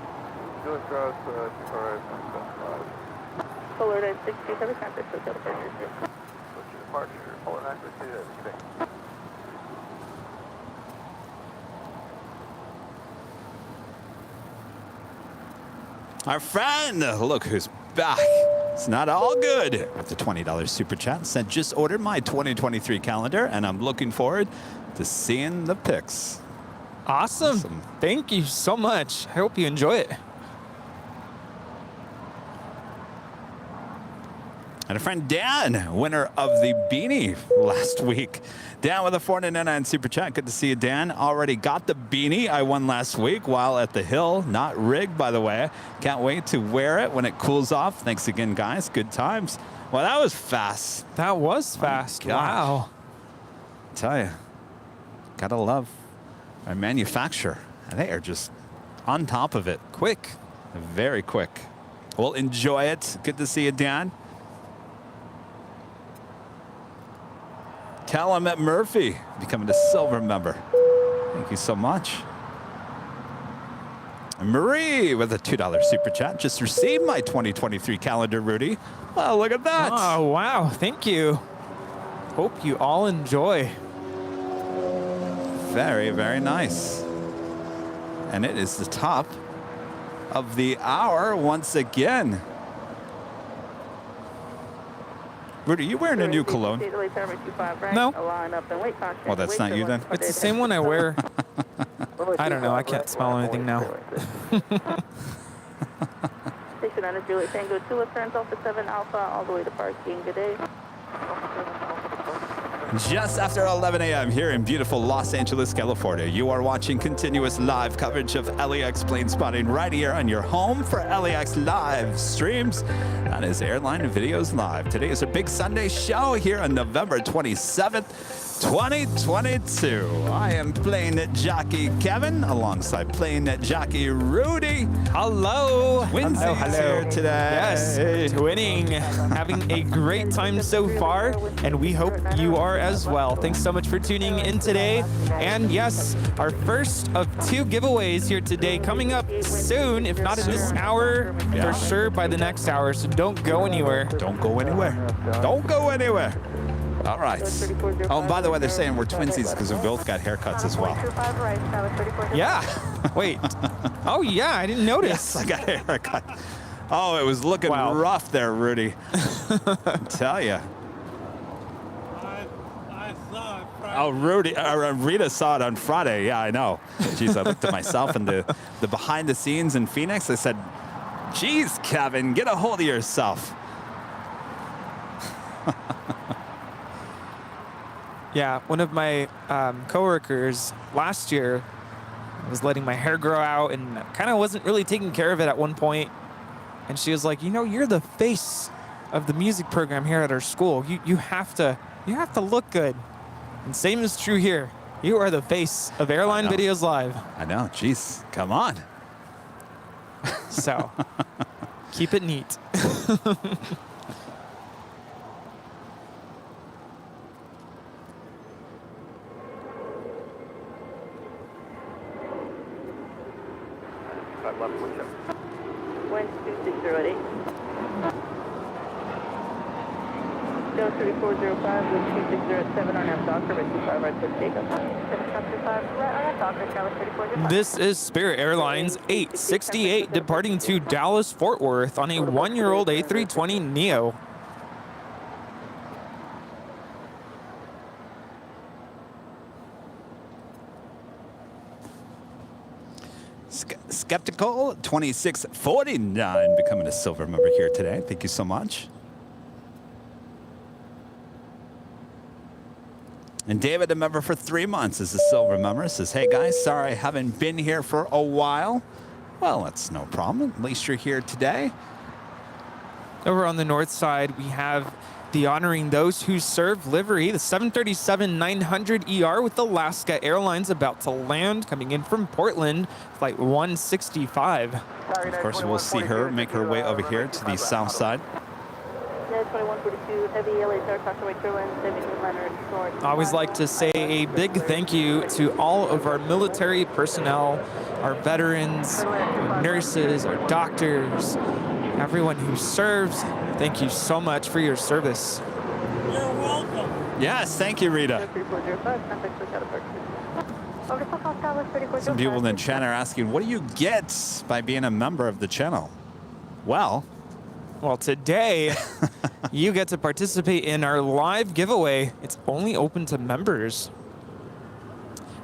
Juliet, cross 25 right, 75. Polar 967, contact Hotel Departure. Departure, Polar 962. Our friend, look who's back. It's not all good with the $20 super chat. Said just ordered my 2023 calendar, and I'm looking forward to seeing the pics. Awesome. Thank you so much. I hope you enjoy it. And a friend Dan, winner of the beanie last week. Dan with a $4.99 super chat. Good to see you, Dan. Already got the beanie I won last week while at the hill. Not rigged, by the way. Can't wait to wear it when it cools off. Thanks again, guys. Good times. Well, that was fast. That was fast. Wow. I tell you, gotta love our manufacturer. They are just on top of it. Quick. Very quick. Well, enjoy it. Good to see you, Dan. Callum at Murphy becoming a silver member. Thank you so much. Marie with a $2 super chat. Just received my 2023 calendar, Rudy. Well, look at that. Oh, wow. Thank you. Hope you all enjoy. Very, very nice. And it is the top of the hour once again. Rudy, you wearing a new cologne? No. Well, that's not you then? It's the same one I wear. I don't know. I can't smell anything now. Station under Juliet Tango 2, turns off at 7 Alpha, all the way to parking. Good day. Just after 11 a.m. here in beautiful Los Angeles, California, you are watching continuous live coverage of LAX plane spotting right here on your home for LAX live streams. That is Airline Videos Live. Today is a big Sunday show here on November 27th. 2022. I am plane jockey Kevin alongside plane jockey Rudy. Hello. Winsy's here today. Yes, twinning. Having a great time so far, and we hope you are as well. Thanks so much for tuning in today. And yes, our first of 2 giveaways here today coming up soon, if not in this hour, for sure by the next hour. So don't go anywhere. Don't go anywhere. Don't go anywhere. All right. Oh, and by the way, they're saying we're twinsies because we both got haircuts as well. Yeah. Wait. Oh, yeah. I didn't notice. Yes, I got a haircut. Oh, it was looking rough there, Rudy. I tell you. I saw it Friday. Oh, Rudy, Rita saw it on Friday. Yeah, I know. Jeez, I looked at myself and the behind the scenes in Phoenix. I said, geez, Kevin, get a hold of yourself. Yeah, one of my coworkers last year was letting my hair grow out and kind of wasn't really taking care of it at one point. And she was like, you know, you're the face of the music program here at our school. You have to look good. And same is true here. You are the face of Airline Videos Live. I know. Jeez, come on. So keep it neat. Left window. Wind 2608. Joe 3405, wind 2607, RNAV Doctor, with 25 right foot takeoff. 725, RNAV Doctor, Charlie 3405. This is Spirit Airlines 868 departing to Dallas Fort Worth on a 1-year-old A320 Neo. Skeptical 2649 becoming a silver member here today. Thank you so much. And David, a member for 3 months, is a silver member. Says, hey guys, sorry I haven't been here for a while. Well, that's no problem. At least you're here today. Over on the north side, we have the Honoring Those Who Serve livery, the 737-900ER with Alaska Airlines about to land, coming in from Portland, flight 165. Of course, we'll see her make her way over here to the south side. I always like to say a big thank you to all of our military personnel, our veterans, our nurses, our doctors, everyone who serves. Thank you so much for your service. You're welcome. Yes, thank you, Rita. Some people in the chat are asking, what do you get by being a member of the channel? Well, today you get to participate in our live giveaway. It's only open to members.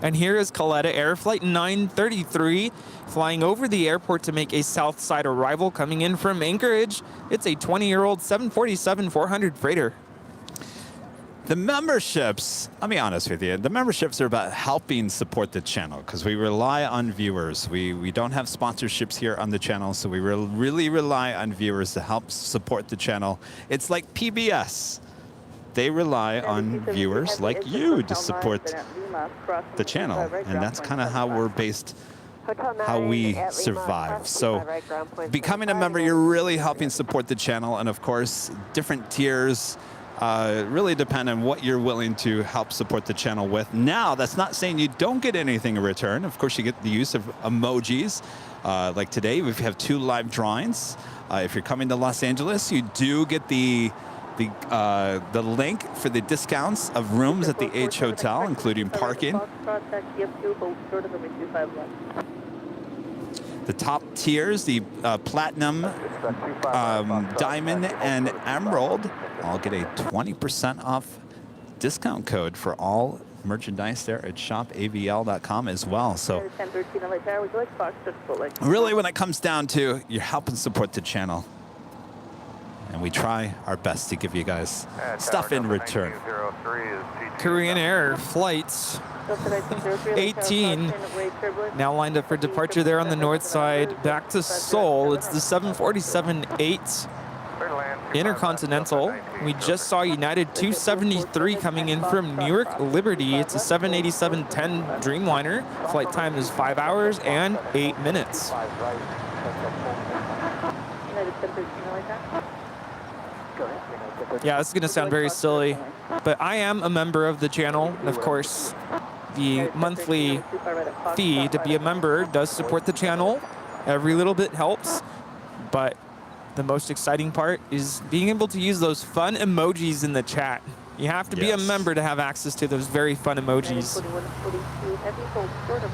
And here is Coletta Air Flight 933 flying over the airport to make a south side arrival coming in from Anchorage. It's a 20-year-old 747-400 freighter. The memberships, I'll be honest with you, the memberships are about helping support the channel because we rely on viewers. We don't have sponsorships here on the channel, so we really rely on viewers to help support the channel. It's like PBS. They rely on viewers like you to support the channel, and that's kind of how we're based, how we survive. So becoming a member, you're really helping support the channel, and of course, different tiers really depend on what you're willing to help support the channel with. Now, that's not saying you don't get anything in return. Of course, you get the use of emojis. Like today, we have 2 live drawings. If you're coming to Los Angeles, you do get the link for the discounts of rooms at the H Hotel, including parking. The top tiers, the platinum, diamond, and emerald, all get a 20% off discount code for all merchandise there at shopavl.com as well. So really, when it comes down to, you're helping support the channel. And we try our best to give you guys stuff in return. Korean Air flights 18 now lined up for departure there on the north side back to Seoul. It's the 747-8 Intercontinental. We just saw United 273 coming in from Newark Liberty. It's a 787-10 Dreamliner. Flight time is 5 hours and 8 minutes. Yeah, this is going to sound very silly, but I am a member of the channel. And of course, the monthly fee to be a member does support the channel. Every little bit helps, but the most exciting part is being able to use those fun emojis in the chat. You have to be a member to have access to those very fun emojis. Hold short of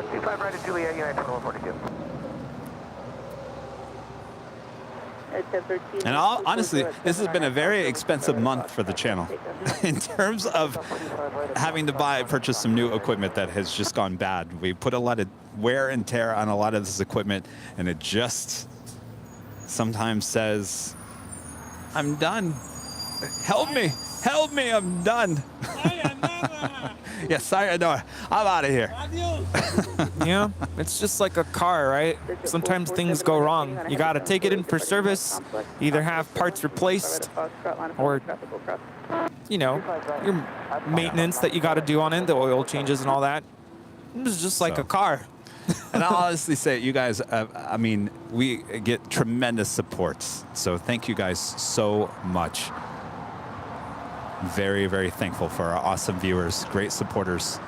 25 right at Juliet, United 2142. And honestly, this has been a very expensive month for the channel in terms of having to purchase some new equipment that has just gone bad. We put a lot of wear and tear on a lot of this equipment, and it just sometimes says, I'm done. Help me, I'm done. Yeah, sorry, no, I'm out of here. Yeah, it's just like a car, right? Sometimes things go wrong. You got to take it in for service, either have parts replaced or, you know, your maintenance that you got to do on it, the oil changes and all that. It's just like a car. And I'll honestly say, you guys, I mean, we get tremendous support. So thank you guys so much. Very, very thankful for our awesome viewers, great supporters.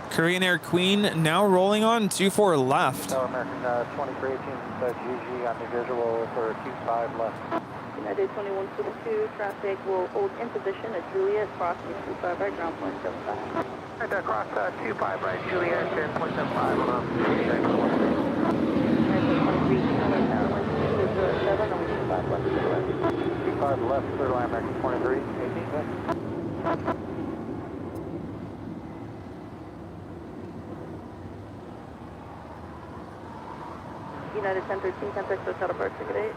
Korean Air Queen now rolling on 24 left. American 2318 GG on the visual for 25 left. United 2122, traffic will hold in position at Juliet, crossing 25 right, ground point 75. And across 25 right, Juliet, 10.75 left. 25 left, third line, American 23, 18 left. United 1013, contact Hotel Park, ticket 8.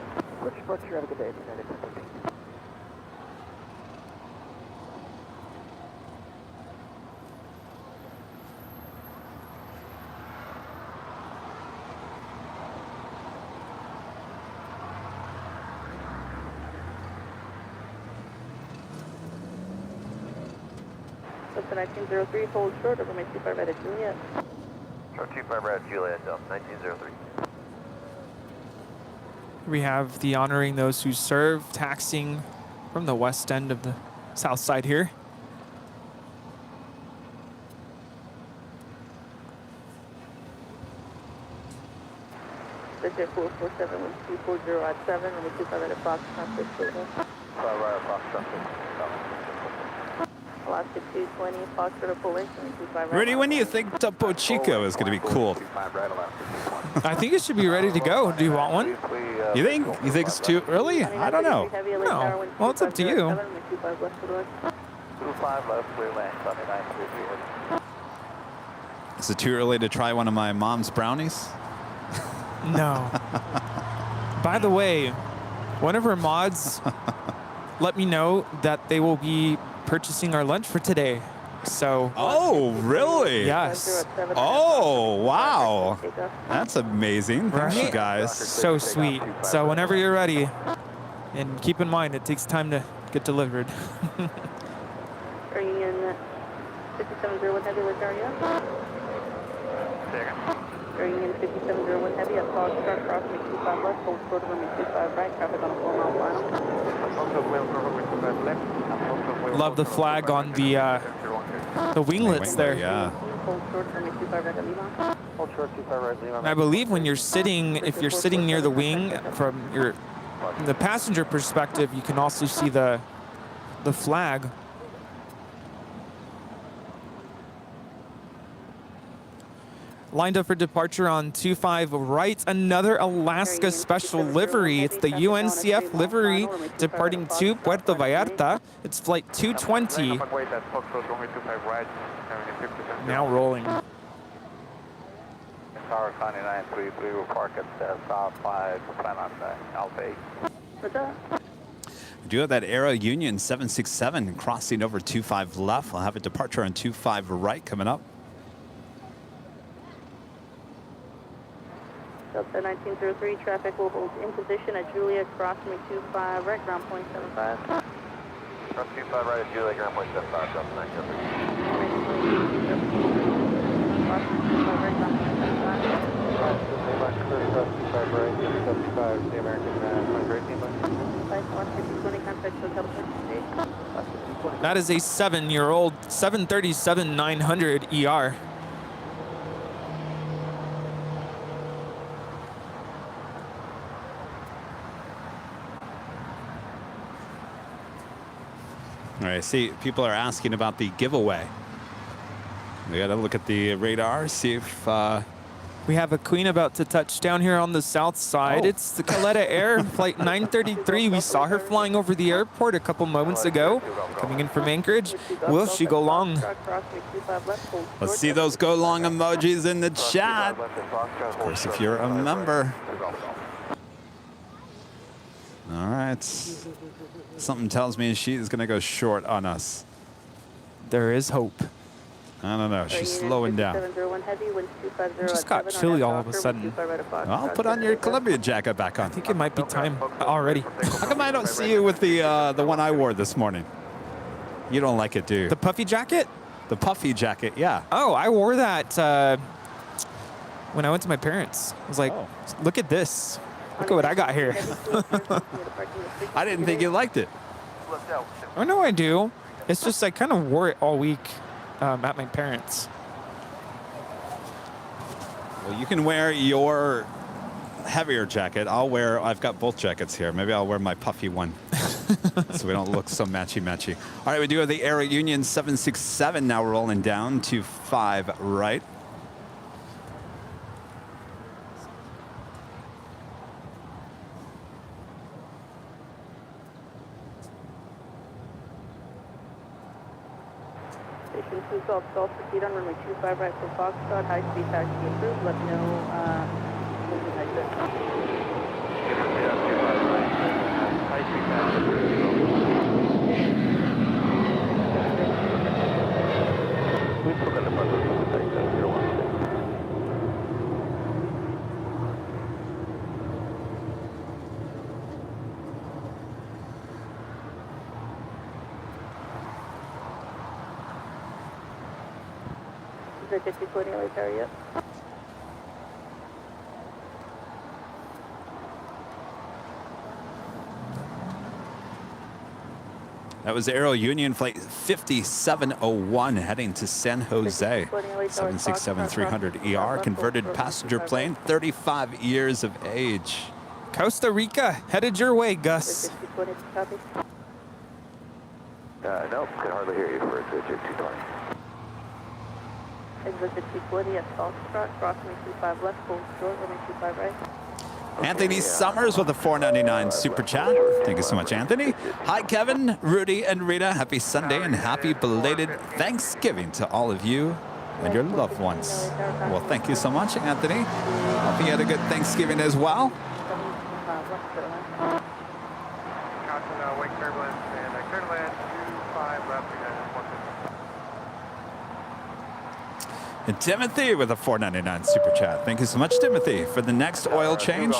What's your other day, United 1013? Delta 1903, hold short over my 25 right at Juliet. Short 25 right at Juliet, Delta 1903. We have the honoring those who serve, taxiing from the west end of the south side here. Jet 447 with 240 at 7, and we 25 right at Fox, traffic, 5 right at Fox, traffic. Alaska 220, Fox, pull in, 25 right. Rudy, when do you think Topo Chico is going to be cool? I think it should be ready to go. Do you want one? You think? You think it's too early? I don't know. No. Well, it's up to you. 25 left, clear lane, 79. Is it too early to try one of my mom's brownies? No. By the way, one of our mods let me know that they will be purchasing our lunch for today. So. Oh, really? Yes. Oh, wow. That's amazing. Thank you guys. So sweet. So whenever you're ready, and keep in mind it takes time to get delivered. Bringing in 5701 heavy with area. Bringing in 5701 heavy at Fox, start crossing 25 left, hold short over 25 right, traffic on a 4 mile final. Love the flag on the winglets there. Yeah. And I believe when you're sitting, if you're sitting near the wing from the passenger perspective, you can also see the flag. Lined up for departure on 25 right, another Alaska special livery. It's the UNCF livery departing to Puerto Vallarta. It's flight 220. Now rolling. Tower 9933, we'll park at South 5, plan on Alpha 8. We do have that Aero Union 767 crossing over 25 left. We'll have a departure on 25 right coming up. Delta 1903, traffic will hold in position at Julia, crossing 25 right, ground point 75. Cross 25 right at Julia, ground point 75, Delta 903. That is a 7-year-old 737-900 ER. All right, see, people are asking about the giveaway. We got to look at the radar, see if... We have a Queen about to touch down here on the south side. Oh. It's the Caleta Air Flight 933. We saw her flying over the airport a couple moments ago, coming in from Anchorage. Will she go long? Let's see those go long emojis in the chat. Of course, if you're a member. All right. Something tells me she is going to go short on us. There is hope. I don't know. She's slowing down. It just got chilly all of a sudden. Well, put on your Columbia jacket back on. I think it might be time already. How come I don't see you with the one I wore this morning? You don't like it, do you? The puffy jacket? The puffy jacket, yeah. Oh, I wore that when I went to my parents. I was like, look at this. Look at what I got here. I didn't think you liked it. Oh, no, I do. It's just I kind of wore it all week at my parents. Well, you can wear your heavier jacket. I've got both jackets here. Maybe I'll wear my puffy one so we don't look so matchy-matchy. All right, we do have the Aero Union 767 now rolling down to 5 right. Station 2 Golf, Golf, proceed on runway 25 right for Foxtrot, high speed taxi approved, let me know when you exit. High speed taxi approved. We put in the front of the site 016. Is there 50 LA tower yet? That was Aero Union Flight 5701 heading to San Jose. 767-300 ER, converted passenger plane, 35 years of age. Costa Rica, headed your way, Gus. No, can hardly hear you for exit 220. Exit 220 at Foxtrot, crossing 25 left, full short, runway 25 right. Anthony Summers with a $4.99 super chat. Thank you so much, Anthony. Hi, Kevin, Rudy, and Rita. Happy Sunday and happy belated Thanksgiving to all of you and your loved ones. Well, thank you so much, Anthony. Hope you had a good Thanksgiving as well. Caution, wake turbulence and clear to land 25 left. And Timothy with a $4.99 super chat. Thank you so much, Timothy, for the next oil change.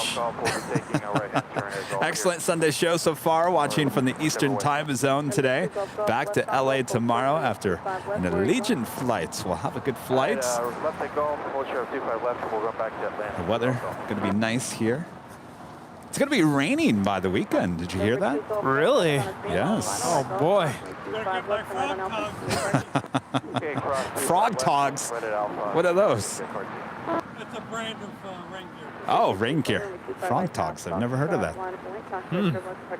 Excellent Sunday show so far, watching from the Eastern time zone today. Back to LA tomorrow after an Allegiant flight. We'll have a good flight. The weather going to be nice here. It's going to be raining by the weekend. Did you hear that? Really? Yes. Oh boy. Better get my frog togs. Frog togs. What are those? It's a brand of rain gear. Oh, rain gear. Frog togs. I've never heard of that.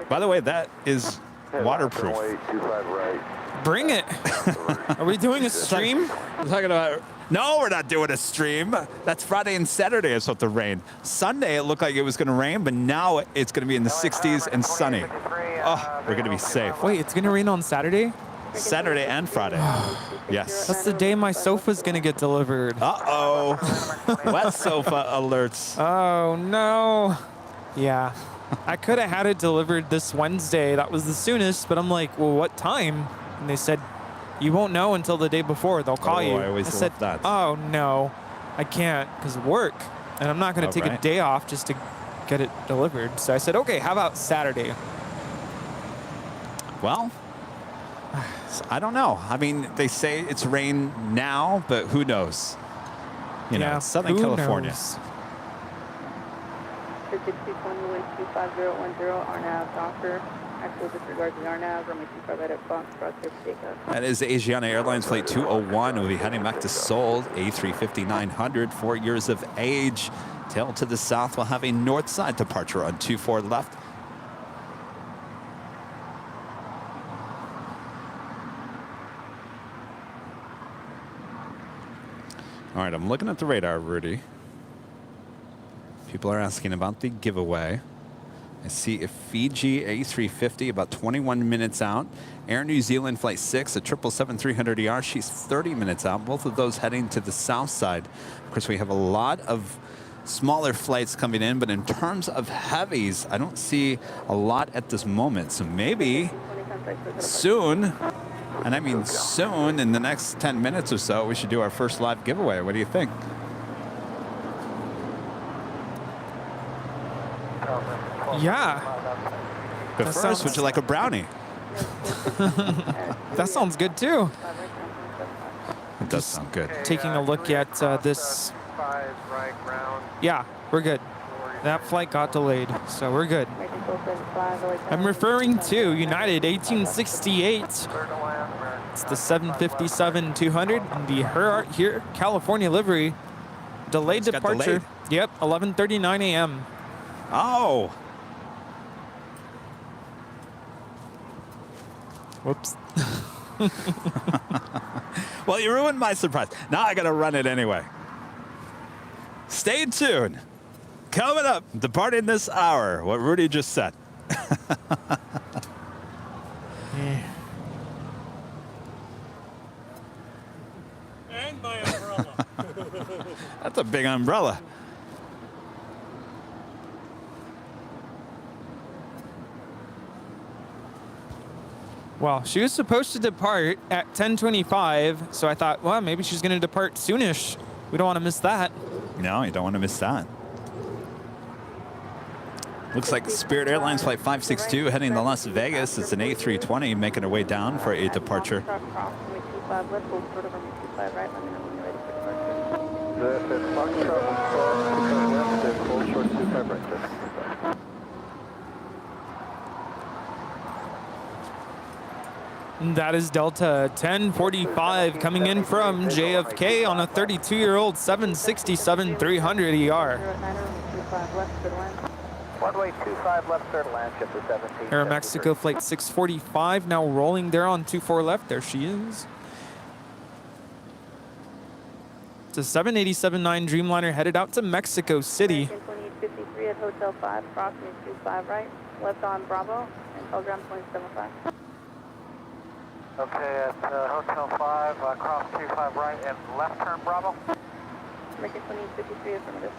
By the way, that is waterproof. 25 right. Bring it. Are we doing a stream? We're talking about. No, we're not doing a stream. That's Friday and Saturday. It's supposed to rain. Sunday, it looked like it was going to rain, but now it's going to be in the 60s and sunny. Oh, we're going to be safe. Wait, it's gonna rain on Saturday? Saturday and Friday. Yes. That's the day my sofa's gonna get delivered. Uh-oh. Wet sofa alerts. Oh no. Yeah. I could have had it delivered this Wednesday. That was the soonest, but I'm like, well, what time? And they said, you won't know until the day before. They'll call you. I always said, love that. oh no, I can't because work. And I'm not gonna take a day off just to get it delivered. So I said, okay, how about Saturday? Well, I don't know. I mean, they say it's rain now, but who knows? You know, it's Southern California. Knows? 5220, wind 25010, RNAV, Docker. Actual disregard the RNAV, runway 25 right at Fox, crosshair takeoff. That is Asiana Airlines Flight 201. We'll be heading back to Seoul, A350-900, 4 years of age. Tail to the south, we'll have a north side departure on 24 left. All right, I'm looking at the radar, Rudy. People are asking about the giveaway. I see a Fiji A350 about 21 minutes out. Air New Zealand Flight 6, a 777-300ER. She's 30 minutes out. Both of those heading to the south side. Of course, we have a lot of smaller flights coming in, but in terms of heavies, I don't see a lot at this moment. So maybe soon, and I mean soon, in the next 10 minutes or so, we should do our first live giveaway. What do you think? Yeah. But first, would you like a brownie? That sounds good too. It does sound good. Taking a look at this. Yeah, we're good. That flight got delayed, so we're good. I'm referring to United 1868. It's the 757-200 and the here California livery. Delayed departure. Delayed. Yep, 11:39 a.m. Oh. Whoops. Well, you ruined my surprise. Now I got to run it anyway. Stay tuned. Coming up, departing this hour, what Rudy just said. And my umbrella. That's a big umbrella. Well, she was supposed to depart at 10:25, so I thought, well, maybe she's going to depart soonish. We don't want to miss that. No, you don't want to miss that. Looks like Spirit Airlines Flight 562 heading to Las Vegas. It's an A320 making her way down for a departure. That is Delta 1045 coming in from JFK on a 32-year-old 767-300ER. Runway 25 left, third land, ship to 17. Air Mexico Flight 645 now rolling there on 24 left. There she is. It's a 787-9 Dreamliner headed out to Mexico City. 2853 at Hotel 5, crossing 25 right, left on Bravo, and telegram 275. Okay, at Hotel 5, cross 25 right and left turn Bravo. American 2853 affirmative.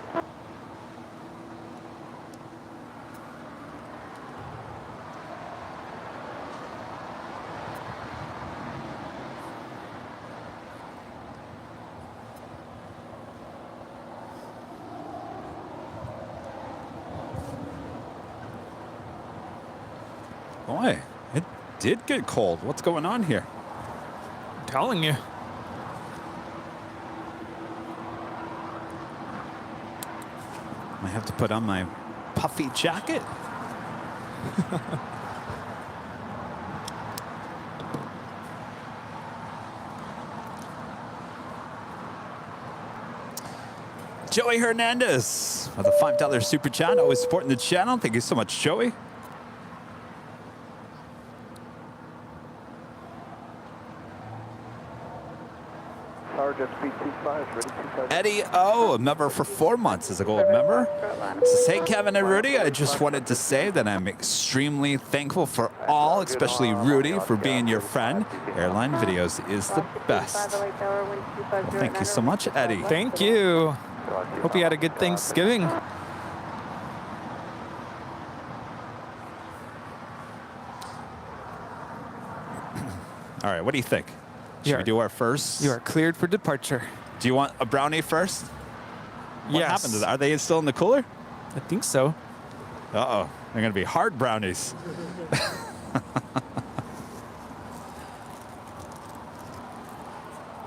Boy, it did get cold. What's going on here? I'm telling you. I have to put on my puffy jacket. Joey Hernandez with a $5 super chat, always supporting the channel. Thank you so much, Joey. Sergeant speed 25, ready 25. Eddie O, a member for 4 months as a gold member. Says, hey, Kevin and Rudy, I just wanted to say that I'm extremely thankful for all, especially Rudy, for being your friend. Airline Videos is the best. Well, thank you so much, Eddie. Thank you. Hope you had a good Thanksgiving. All right, what do you think? Should we do our first? You are cleared for departure. Do you want a brownie first? What Yes. happened to that? Are they still in the cooler? I think so. Uh-oh. They're going to be hard brownies.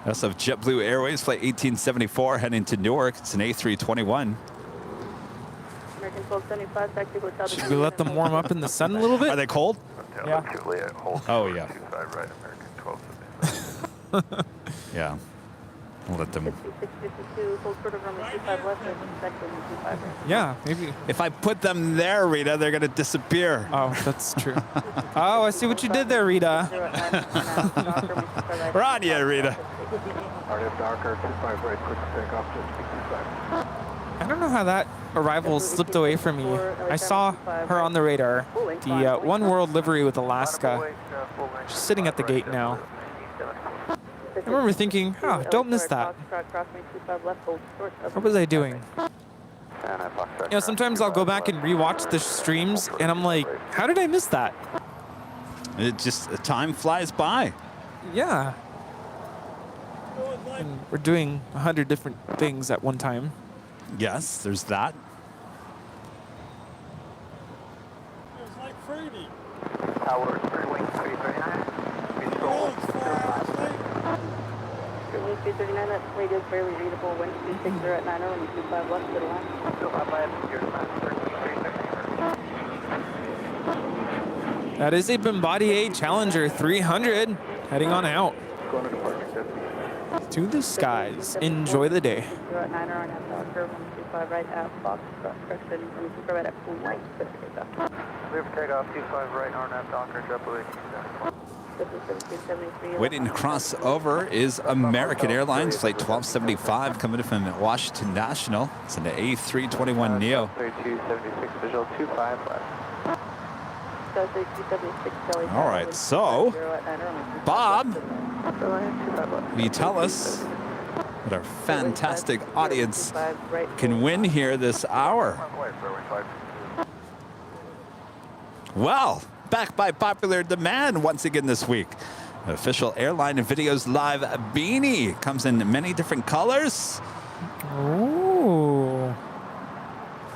We also have JetBlue Airways Flight 1874 heading to Newark. It's an A321. American 1275, back to hotel. Should we let them warm up in the sun a little bit? Are they cold? Yeah. Oh, yeah. 25 right, American 12. Yeah. We'll let them. 652, hold short of runway 25 left, and section 25 right. Yeah, maybe. If I put them there, Rita, they're going to disappear. Oh, that's true. Oh, I see what you did there, Rita. We're on you, Rita. RF Darker, 25 right, quick takeoff, just speed 25. I don't know how that arrival slipped away from me. I saw her on the radar. The One World livery with Alaska. She's sitting at the gate now. I remember thinking, oh, don't miss that. What was I doing? You know, sometimes I'll go back and rewatch the streams, and I'm like, how did I miss that? It just, time flies by. Yeah. And we're doing 100 different things at one time. Yes, there's that. It's like Fruity. Tower 3 wing 339. Oh, it's 4 hours late. Wing 339, that radio is barely readable. Wind 260 at 90 and 25 left to the line. That is a Bombardier Challenger 300 heading on out to the skies. Enjoy the day. You're at 9 on F-Docker, 125 right at Fox, correction, 125 right at full length. Clear for takeoff, 25 right, RNAV Docker, JetBlue. Waiting to cross over is American Airlines Flight 1275 coming in from Washington National. It's an A321 Neo. 3276 visual 25 left. All right, so Bob, will you tell us what our fantastic audience can win here this hour? Well, back by popular demand once again this week. The official Airline Videos Live beanie comes in many different colors. Ooh.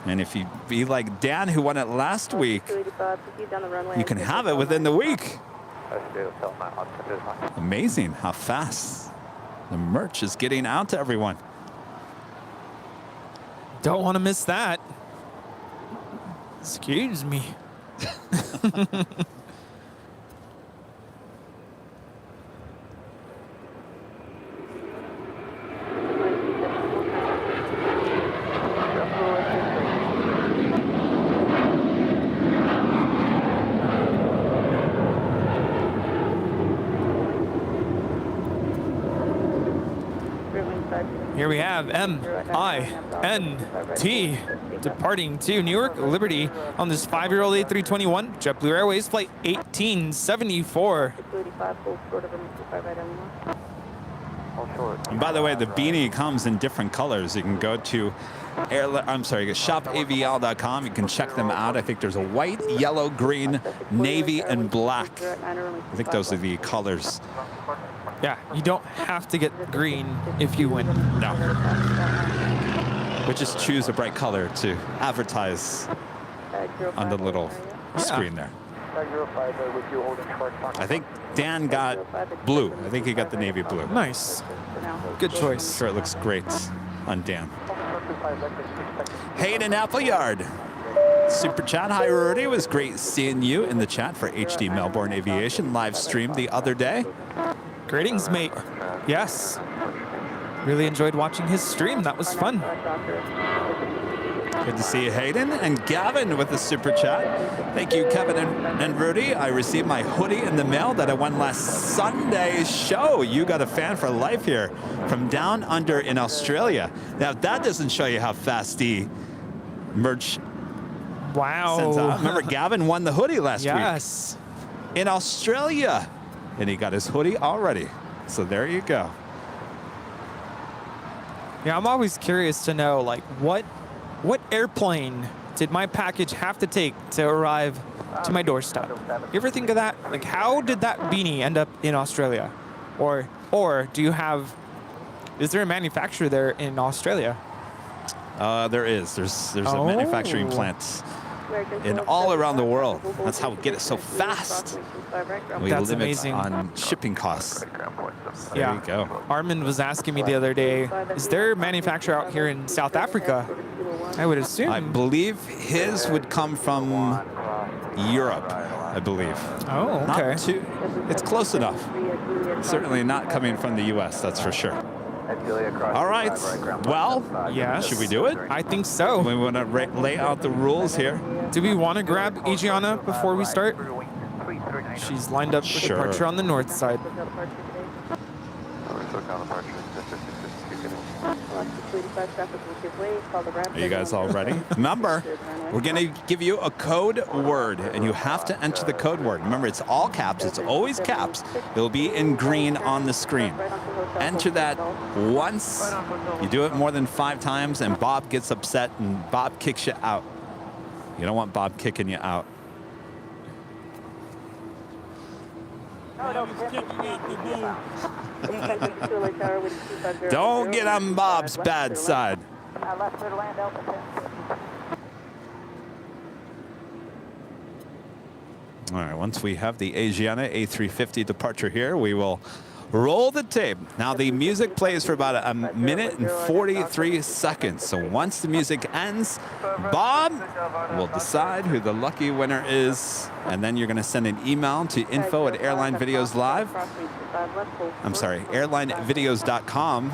And if you be like Dan, who won it last week, you can have it within the week. Amazing how fast the merch is getting out to everyone. Don't want to miss that. Excuse me. Here we have M-I-N-T departing to Newark Liberty on this 5-year-old A321 JetBlue Airways Flight 1874. And by the way, the beanie comes in different colors. You can go to shopavl.com. You can check them out. I think there's a white, yellow, green, navy, and black. I think those are the colors. Yeah, you don't have to get green if you win. No. But just choose a bright color to advertise on the little screen there. I think Dan got blue. I think he got the navy blue. Nice. Good choice. Sure, it looks great on Dan. Hayden Appleyard Super chat. Hi, Rudy. It was great seeing you in the chat for HD Melbourne Aviation live stream the other day. Greetings, mate. Yes. Really enjoyed watching his stream. That was fun. Good to see you, Hayden. And Gavin with the super chat. Thank you, Kevin and Rudy. I received my hoodie in the mail that I won last Sunday's show. You got a fan for life here from down under in Australia. Now, that doesn't show you how fast the merch Wow. sends out. Remember, Gavin won the hoodie last week Yes. in Australia. And he got his hoodie already. So there you go. Yeah, I'm always curious to know, like, what airplane did my package have to take to arrive to my doorstep? You ever think of that? Like, how did that beanie end up in Australia? Or do you have, is there a manufacturer there in Australia? There is. There's a manufacturing plant in all around the world. That's how we get it so fast. We That's limit amazing. on shipping costs. There Yeah. you go. Armin was asking me the other day, is there a manufacturer out here in South Africa? I would assume. I believe his would come from Europe, I believe. Oh, okay. Not too, it's close enough. Certainly not coming from the U.S., that's for sure. All right. Well, Yes. should we do it? I think so. We want to lay out the rules here. Do we want to grab Adriana before we start? She's lined up for Sure. departure on the north side. Are you guys all ready? Remember, we're going to give you a code word, and you have to enter the code word. Remember, it's all caps. It's always caps. It'll be in green on the screen. Enter that once. You do it more than 5 times, and Bob gets upset, and Bob kicks you out. You don't want Bob kicking you out. Don't get on Bob's bad side. All right, once we have the Asiana A350 departure here, we will roll the tape. Now the music plays for about a minute and 43 seconds. So once the music ends, Bob will decide who the lucky winner is. And then you're going to send an email to info@AirlineVideos Live. I'm sorry, AirlineVideos.com.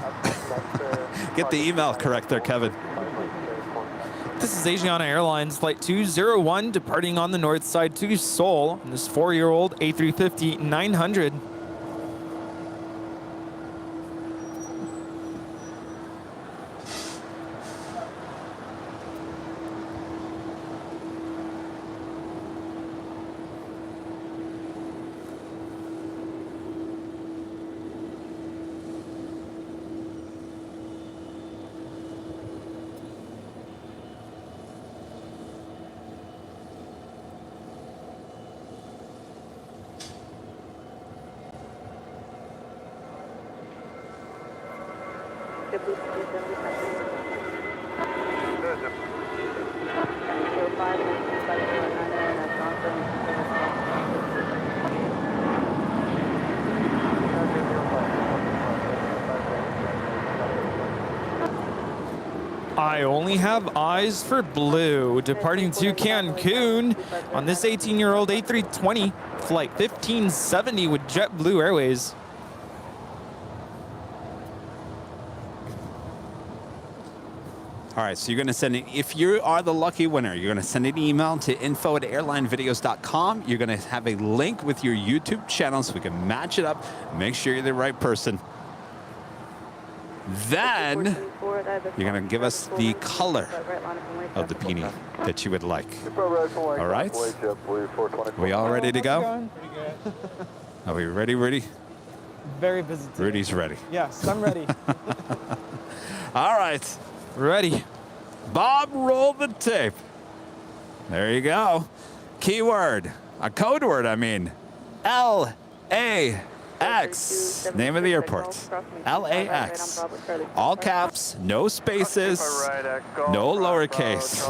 Get the email correct there, Kevin. This is Asiana Airlines Flight 201 departing on the north side to Seoul. And this 4-year-old A350-900. I only have eyes for blue. Departing to Cancun on this 18-year-old A320, flight 1570 with JetBlue Airways. All right, so you're going to send it, if you are the lucky winner, you're going to send an email to info@airlinevideos.com. You're going to have a link with your YouTube channel so we can match it up, make sure you're the right person. Then you're going to give us the color of the beanie that you would like. All right? We all ready to go? Are we ready, Rudy? Very busy today. Rudy's ready. Yes, I'm ready. All right. Ready. Bob, roll the tape. There you go. Keyword, a code word, I mean. LAX. Name of the airport. LAX. All caps, no spaces, no lowercase.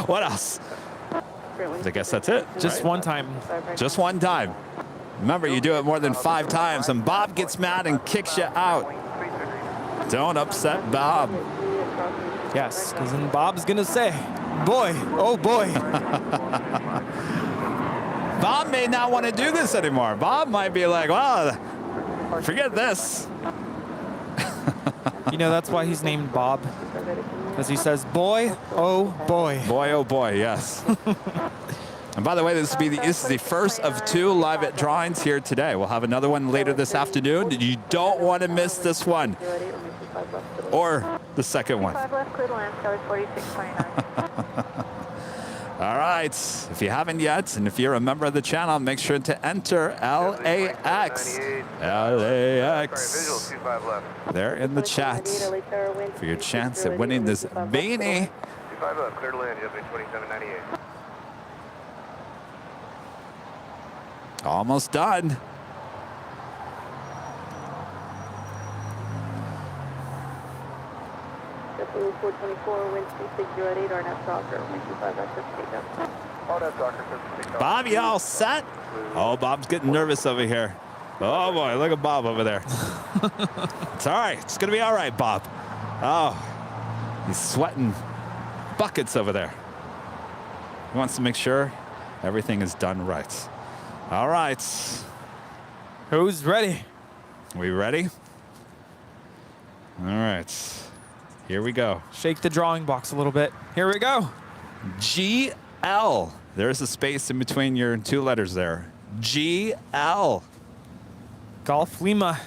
What else? I guess that's it. Just one time. Just one time. Remember, you do it more than 5 times, and Bob gets mad and kicks you out. Don't upset Bob. Yes, because then Bob's going to say, boy. Oh, boy. Bob may not want to do this anymore. Bob might be like, well, forget this. You know, that's why he's named Bob. Because he says, boy, oh, boy. Boy, oh, boy, yes. And by the way, this is the first of 2 live drawings here today. We'll have another one later this afternoon. You don't want to miss this one. Or the second one. All right. If you haven't yet, and if you're a member of the channel, make sure to enter LAX. LAX. There in the chat for your chance at winning this beanie. 25 left, clear to land, you have 2798. Almost done. JetBlue 424, wind 2608, RNAV Soccer, wind 25 access takeoff. RNAV Soccer, takeoff. Bob, you all set? Oh, Bob's getting nervous over here. Oh, boy, look at Bob over there. It's all right. It's going to be all right, Bob. Oh, he's sweating buckets over there. He wants to make sure everything is done right. All right. Who's ready? We ready? All right. Here we go. Shake the drawing box a little bit. Here we go. GL. There's a space in between your 2 letters there. GL. Golf Lima.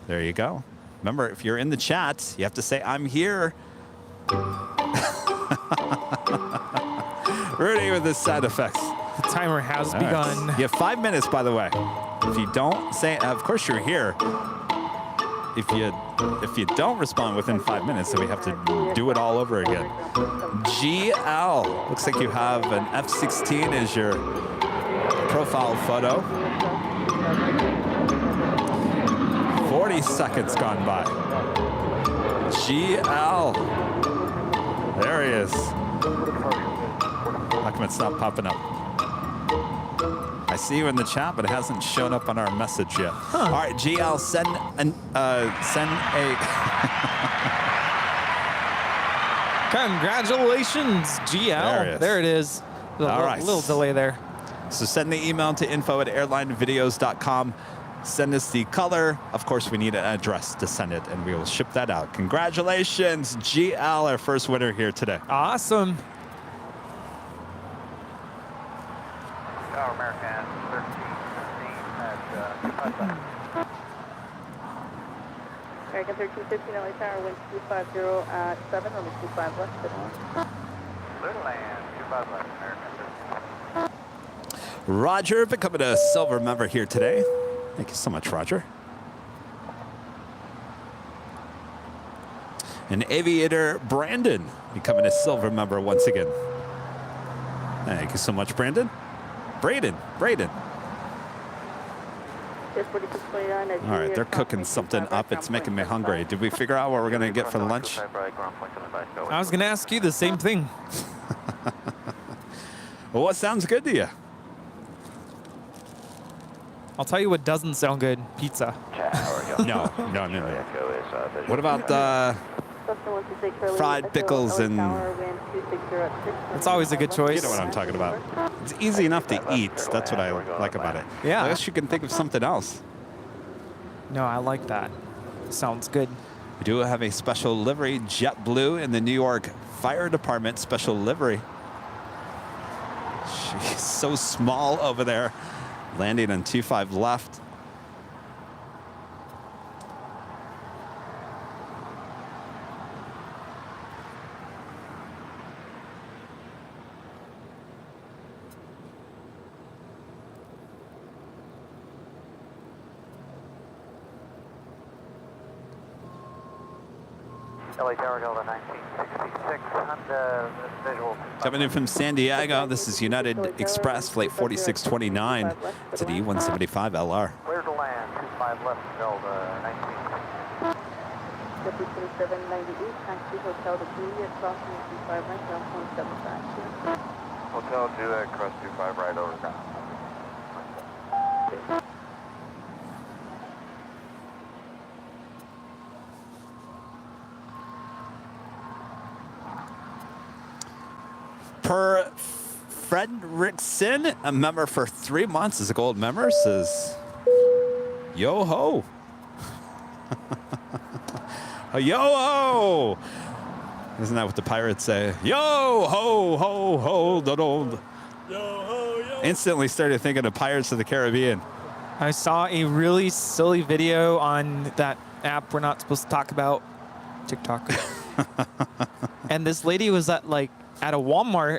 There you go. Remember, if you're in the chat, you have to say, I'm here. Rudy with the sound effects. The timer has All begun. right. You have 5 minutes, by the way. If you don't say, of course you're here. If you don't respond within 5 minutes, then we have to do it all over again. GL. Looks like you have an F-16 as your profile photo. 40 seconds gone by. GL. There he is. How come it's not popping up? I see you in the chat, but it hasn't shown up on our message yet. Huh. All right, GL, send a. Congratulations, GL. There it is. All right. Little delay there. So send the email to info@airlinevideos.com. Send us the color. Of course, we need an address to send it, and we will ship that out. Congratulations, GL, our first winner here today. Awesome. Tower American 1315 at 255. American 1315, LA Tower, wind 250 at 7, only 25 left. Clear to land, 25 left, American 13. Roger becoming a silver member here today. Thank you so much, Roger. And Aviator Brandon becoming a silver member once again. Thank you so much, Brandon. Braden. All right, they're cooking something up. It's making me hungry. Did we figure out what we're going to get for lunch? I was going to ask you the same thing. Well, what sounds good to you? I'll tell you what doesn't sound good. Pizza. No. What about fried pickles and... It's always a good choice. You know what I'm talking about. It's easy enough to eat. That's what I like about it. Yeah. I guess you can think of something else. No, I like that. Sounds good. We do have a special livery, JetBlue, in the New York Fire Department special livery. She's so small over there. Landing on 25 left. LA Tower Delta 1966 on the visual. Coming in from San Diego, this is United Express Flight 4629 to the 175 LR. Clear to land, 25 left, Delta 1966. 2798, taxi Hotel to Juliet, crossing 25 right, ground 175. Hotel Juliet, cross 25 right over ground. Per Fredrickson, a member for 3 months, is a gold member, says, yo ho. Yo ho. Isn't that what the pirates say? Yo ho ho ho da do. Instantly started thinking of Pirates of the Caribbean. I saw a really silly video on that app we're not supposed to talk about, TikTok. And this lady was at a Walmart,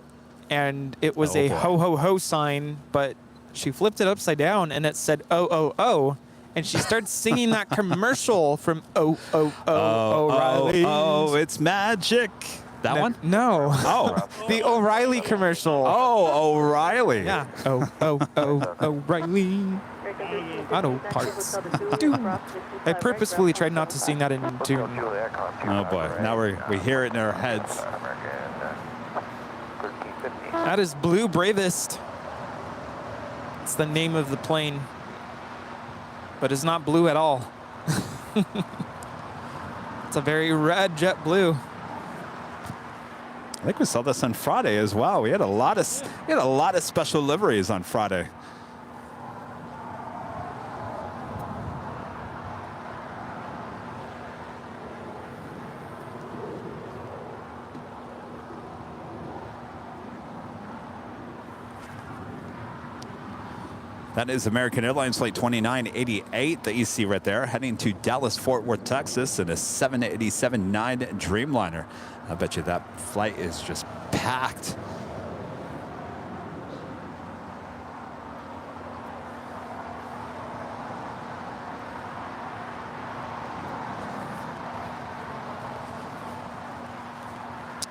and it was a ho ho ho sign, but she flipped it upside down and it said oh, and she started singing that commercial from O'Reilly. Oh, it's magic. That one? No. Oh. The O'Reilly commercial. Oh, O'Reilly. Yeah. O'Reilly. Auto parts. I purposefully tried not to sing that in tune. Oh boy, now we hear it in our heads. That is Blue Bravest. It's the name of the plane, but it's not blue at all. It's a very red jet blue. I think we saw this on Friday as well. We had a lot of special liveries on Friday. That is American Airlines Flight 2988, the EC right there, heading to Dallas-Fort Worth, Texas, in a 787-9 Dreamliner. I bet you that flight is just packed.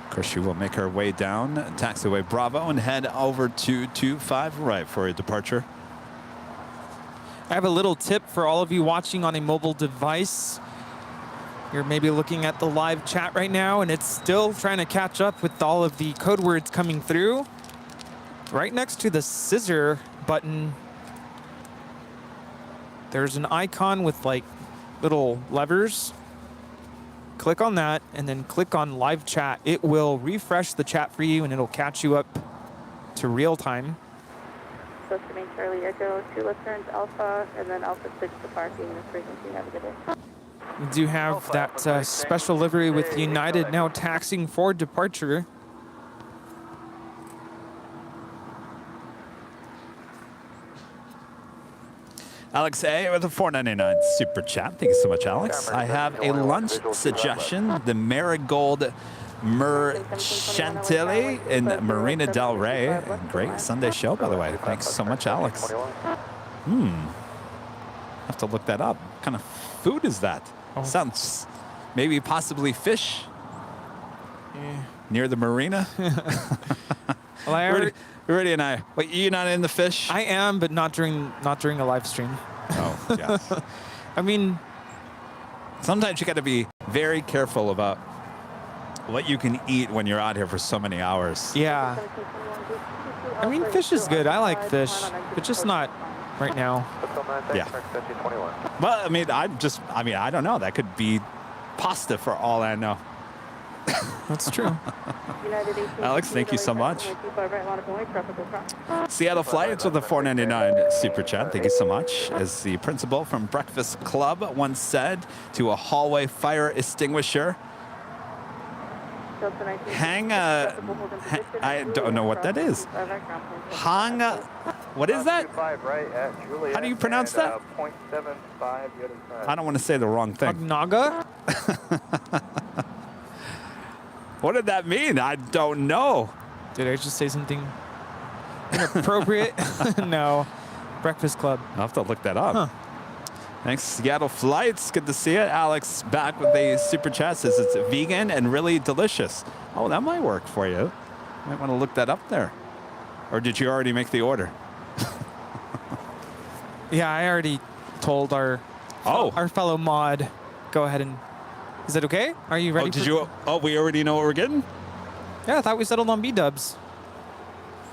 Of course, she will make her way down taxiway Bravo and head over to 25 right for a departure. I have a little tip for all of you watching on a mobile device. You're maybe looking at the live chat right now, and it's still trying to catch up with all of the code words coming through. Right next to the scissor button, there's an icon with little levers. Click on that, and then click on live chat. It will refresh the chat for you, and it'll catch you up to real time. So to main Charlie Echo, 2 left turns Alpha, and then Alpha 6 to parking and frequency. Have a good day. We do have that special livery with United now taxiing for departure. Alex A with a $4.99 super chat. Thank you so much, Alex. I have a lunch suggestion: the Marigold Mercantile in Marina Del Rey. Great Sunday show, by the way. Thanks so much, Alex. Have to look that up. What kind of food is that? Oh. Sounds maybe possibly fish. Yeah. Near the marina. Well, Rudy and I. Wait, you're not in the fish? I am, but not during a live stream. Oh, yes. I mean, sometimes you got to be very careful about what you can eat when you're out here for so many hours. Yeah. I mean, fish is good. I like fish, but just not right now. Yeah. Well, I mean, I don't know. That could be pasta for all I know. That's true. Alex, thank you so much. Seattle Flights with a $4.99 super chat. Thank you so much. As the principal from Breakfast Club once said to a hallway fire extinguisher, I don't know what that is. What is that? How do you pronounce that? I don't want to say the wrong thing. Naga? What did that mean? I don't know. Did I just say something inappropriate? No. Breakfast Club. I'll have to look that up. Huh. Thanks, Seattle Flights. Good to see it. Alex back with a super chat. Says it's vegan and really delicious. Oh, that might work for you. Might want to look that up there. Or did you already make the order? Yeah, I already told our fellow mod. Go ahead and... Is it okay? Are you ready? We already know what we're getting? Yeah, I thought we settled on B-dubs.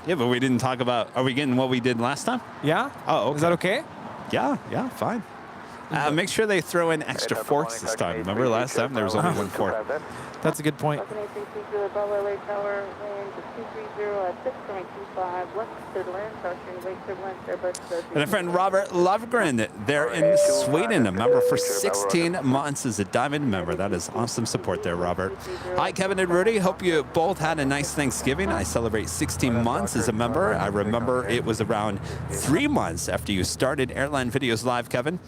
Yeah, but we didn't talk about... Are we getting what we did last time? Yeah? Oh, okay. Is that okay? Yeah, fine. Make sure they throw in extra forks this time. Remember last time there was only one fork. That's a good point. And a friend, Robert Lovgren, they're in Sweden, a member for 16 months as a diamond member. That is awesome support there, Robert. Hi, Kevin and Rudy. Hope you both had a nice Thanksgiving. I celebrate 16 months as a member. I remember it was around 3 months after you started Airline Videos Live, Kevin.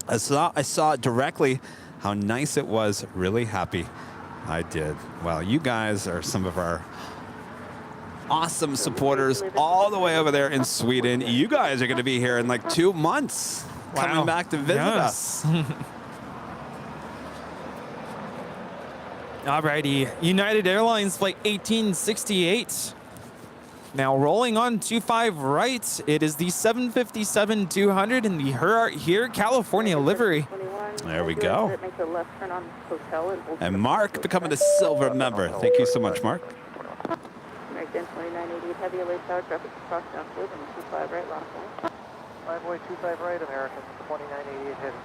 I saw directly how nice it was. Really happy I did. Well, you guys are some of our awesome supporters all the way over there in Sweden. You guys are going to be here in like 2 months, coming back to visit us. Alrighty, United Airlines flight 1868. Now rolling on 25 right, it is the 757-200 in the here California livery. There we go. And Mark becoming a silver member. Thank you so much, Mark. American 2988 heavy LA tower traffic across downfield and 25 right, last one. 5-way 25 right, American 2988 heavy.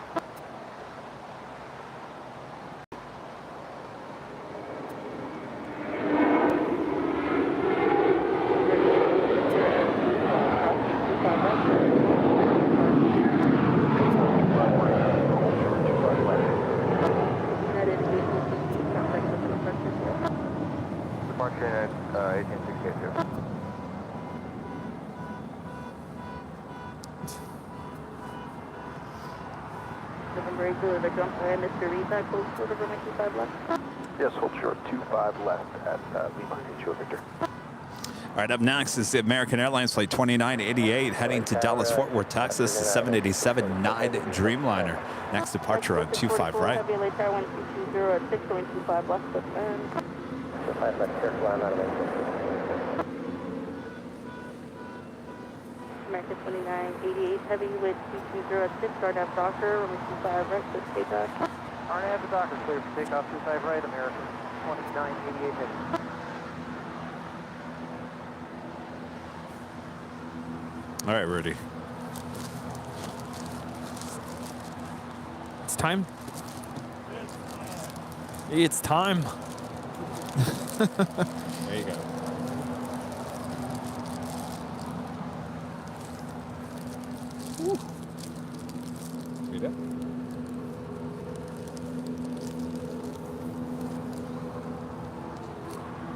Mr. Reed, that close to the 25 left. Yes, hold short 25 left at Lima, Victor. All right, up next is the American Airlines flight 2988 heading to Dallas, Fort Worth, Texas, the 787-9 Dreamliner. Next departure on 25 right. Heavy LA tower 1220 at 6 going 25 left, but 5 left, careful, I'm out of American 2988 heavy with 220 at 6, RNAV Docker, runway 25 right, so takeoff. RNAV to Docker, clear for takeoff 25 right, American 2988 heavy. All right, Rudy. It's time. It's time. There you go. Read it.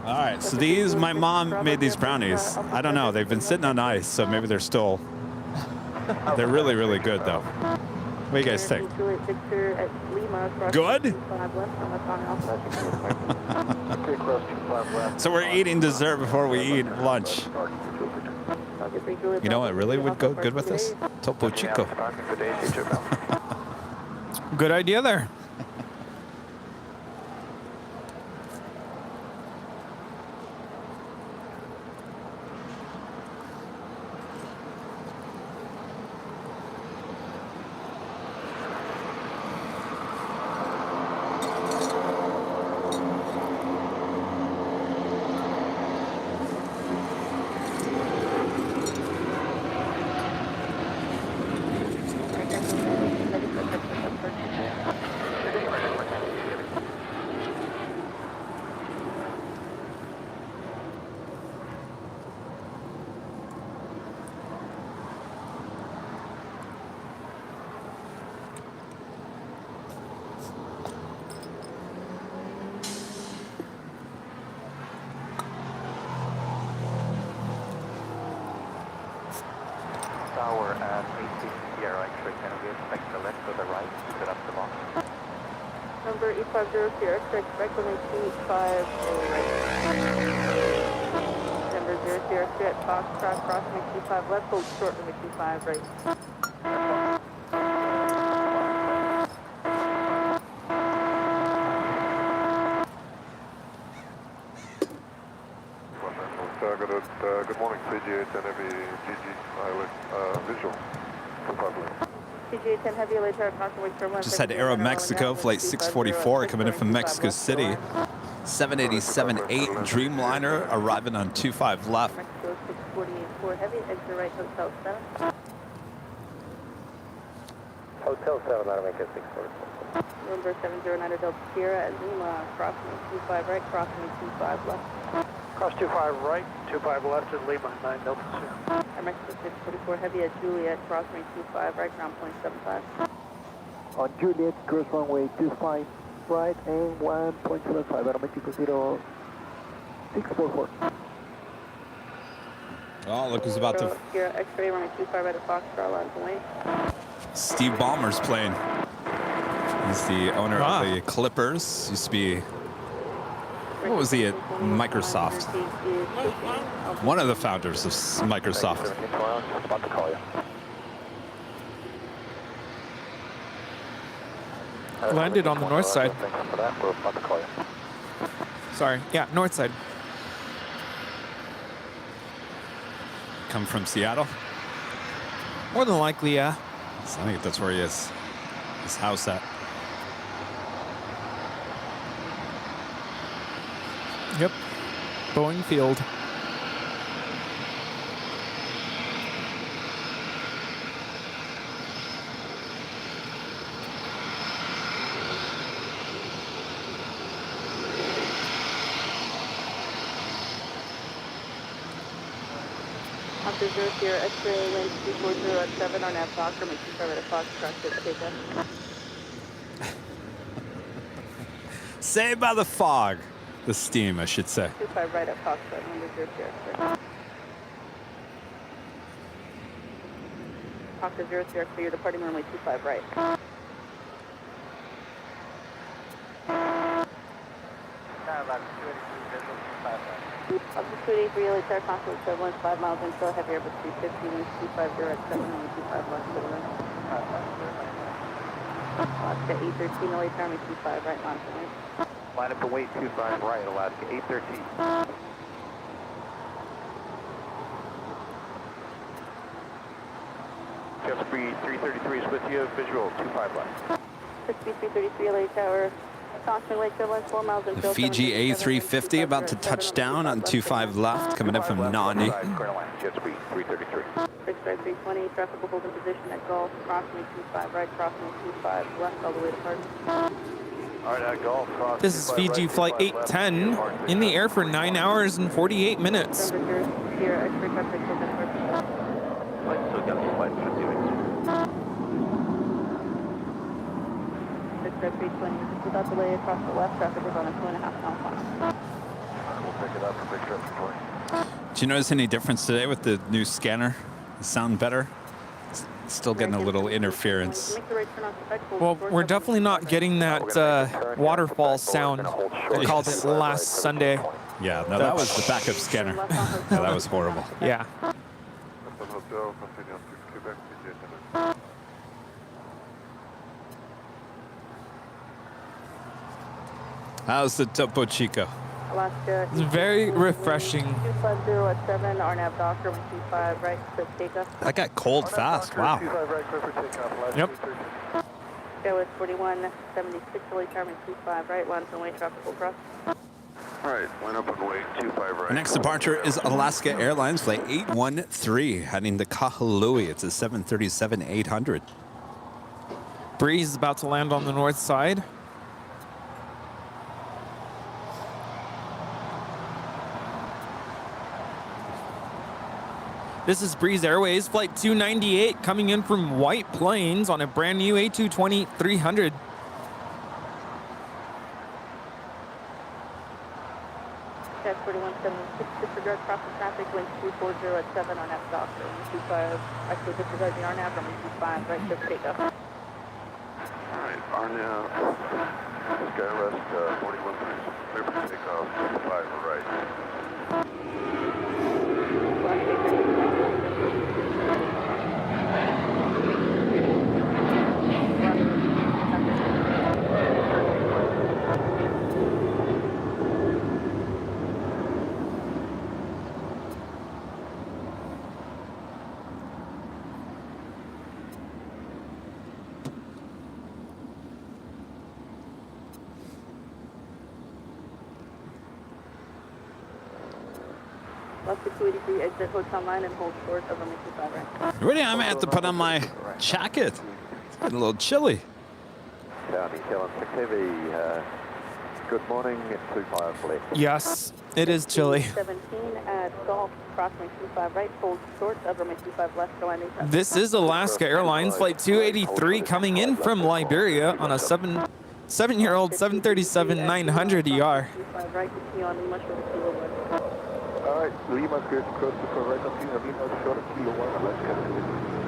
All right, so these, my mom made these brownies. I don't know, they've been sitting on ice, so maybe they're still, they're really, really good though. What do you guys think? Good? So we're eating dessert before we eat lunch. You know what really would go good with this? Topo Chico. Good idea there. Tower at 860 Sierra X-ray, can we expect the left or the right to set up the box? Number 850 Sierra X-ray, expect on 850 right. Number 0 Sierra X-ray at Fox, crossing 25 left, hold short, number 25 right. Good morning, CG8 and heavy GG visual. CG8 heavy LA tower crossing terminal. Just had Aeromexico, flight 644, coming in from Mexico City. 787-8 Dreamliner arriving on 25 left. Mexico 648 heavy, exit right, hotel 7. Hotel 7, that'll make it 644. November 709 Delta Sierra at Lima, crossing 25 right, crossing 25 left. Cross 25 right, 25 left at Lima, 9 Delta Sierra. Air Mexico 644 Heavy at Juliet, crossing 25 right, ground point 75. On Juliet, cross runway 25 right and 1.75, Aeromexico 0644. Oh, look who's about to. Sierra X-ray, runway 25 right at Foxtrot, lines away. Steve Ballmer's playing. He's the owner of the Clippers. Used to be. What was he at Microsoft? One of the founders of Microsoft. About to call you. Landed on the north side. Thanks for that. We're about to call you. Sorry. Yeah, north side. Come from Seattle? More than likely, yeah. So I think that's where he is. His house at. Yep. Boeing Field. After 0 Sierra X-ray, wind 240 at 7, our nav doctor, make 25 right at Foxtrot, take us. Saved by the fog. The steam, I should say. 25 right at Foxtrot, number 0 Sierra X-ray. After 0 Sierra X-ray, you're departing runway 25 right. Altitude 83, LA Tower, constant equivalent, 5 miles infill, heavy Airbus 350, winds 250 at 7, runway 25 left to the wind. Alaska 813, LA Tower, 25 right, line to wind. Line up to wait 25 right, Alaska 813. Just Breeze 333 is with you, visual 25 left. 6333, LA Tower, constant wake equivalent, 4 miles infill. Fiji A350 about to touch down on 25 left, coming in from Nani. Jet Speed 333. 65320, traffic will hold in position at Gulf, crossing 25 right, crossing 25 left, all the way to Hardin. All right, Gulf, cross. This is Fiji Flight 810 in the air for 9 hours and 48 minutes. November 0 Sierra X-ray, traffic will hold Flight, so got the flight 50 minutes. 65320, without delay across the left, traffic is on a 2.5 mile climb. We'll pick it up for big trip for you. Did you notice any difference today with the new scanner? Sound better? Still getting a little interference. Well, we're definitely not getting that waterfall sound. I called it last Sunday. Yeah, no, that was the backup scanner. Yeah, that was horrible. Yeah. How's the Topo Chico? Alaska. It's very refreshing. 250 at 7, RNAV Doctor, 125 right, to take us. That got cold fast. Wow. 25 right, clear for takeoff. Yep. Go with 4176, LA Tower, 25 right, line from way, traffic will cross. All right, line up and wait 25 right. Our next departure is Alaska Airlines Flight 813, heading to Kahului. It's a 737-800. Breeze is about to land on the north side. This is Breeze Airways Flight 298 coming in from White Plains on a brand new A220-300. Jet 4176, disregard crossing traffic, wind 240 at 7 on F Doctor, 125, actually disregard the RNAV from 125 right, to take up. All right, RNAV, Skyrest 4136, clear for takeoff, 25 right. Alaska 283, exit hotel line and hold short of 125 right. Really, I'm going to have to put on my jacket. Getting a little chilly. County, Helen 6 Heavy, good morning, 25 left. Yes, it is chilly. 17 at Golf, crossing 25 right, hold short, runway 25 left, landing. This is Alaska Airlines Flight 283 coming in from Liberia on a seven-year-old 737-900 ER. 25 right, continue on Lima, short of Kilo 1. All right, Lima, clear to cross to right up here, Lima, short of Kilo 1, let's go.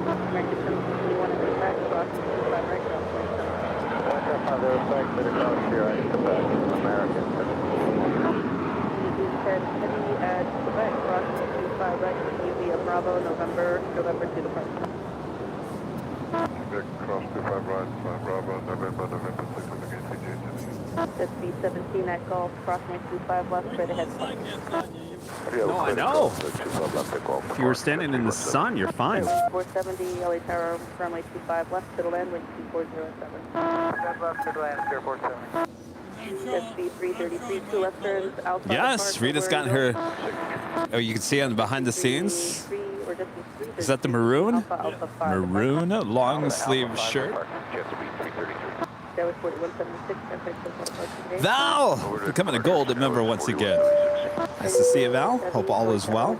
American 721 at the back, crossing 25 right, crossing 27. Back up on the back, bit of cross here, I come back, American 721. Said heavy at Quebec, crossing 25 right, continue via Bravo, November to departure. Quebec, cross 25 right, Bravo, November 6 against CJ. That's B-17 at Golf, crossing 25 left, straight ahead. No, I know. If you were standing in the sun, you're fine. 470, LA Tower, runway 25 left to the land, wind 2407. Left to land, Airport 7. That's B-333, 2 left turns outside. Yes, Rita's got her. Oh, you can see on behind the scenes. Is that the maroon? Maroon long sleeve shirt. Val, becoming a gold member once again. Nice to see you, Val. Hope all is well.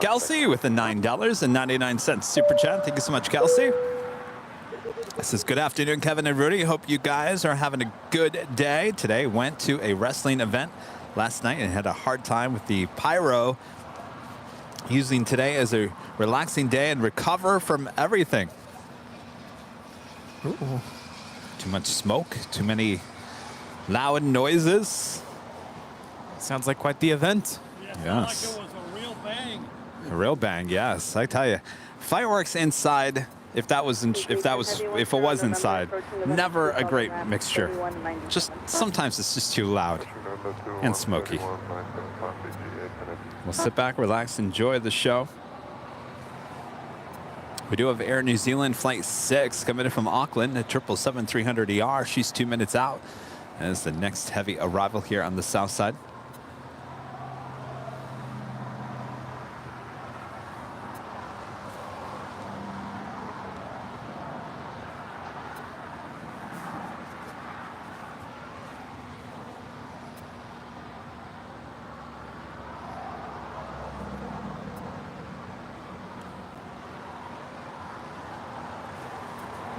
Kelsey with the $9.99 super chat. Thank you so much, Kelsey. This is good afternoon, Kevin and Rudy. Hope you guys are having a good day. Today went to a wrestling event last night and had a hard time with the pyro. Using today as a relaxing day and recover from everything. Ooh. Too much smoke, too many loud noises. Sounds like quite the event. Yes. Like it was a real bang. A real bang, yes. I tell you, fireworks inside. If it was inside, never a great mixture. Just sometimes it's just too loud and smoky. We'll sit back, relax, enjoy the show. We do have Air New Zealand Flight 6 coming in from Auckland at 777-300ER. She's 2 minutes out. As the next heavy arrival here on the south side.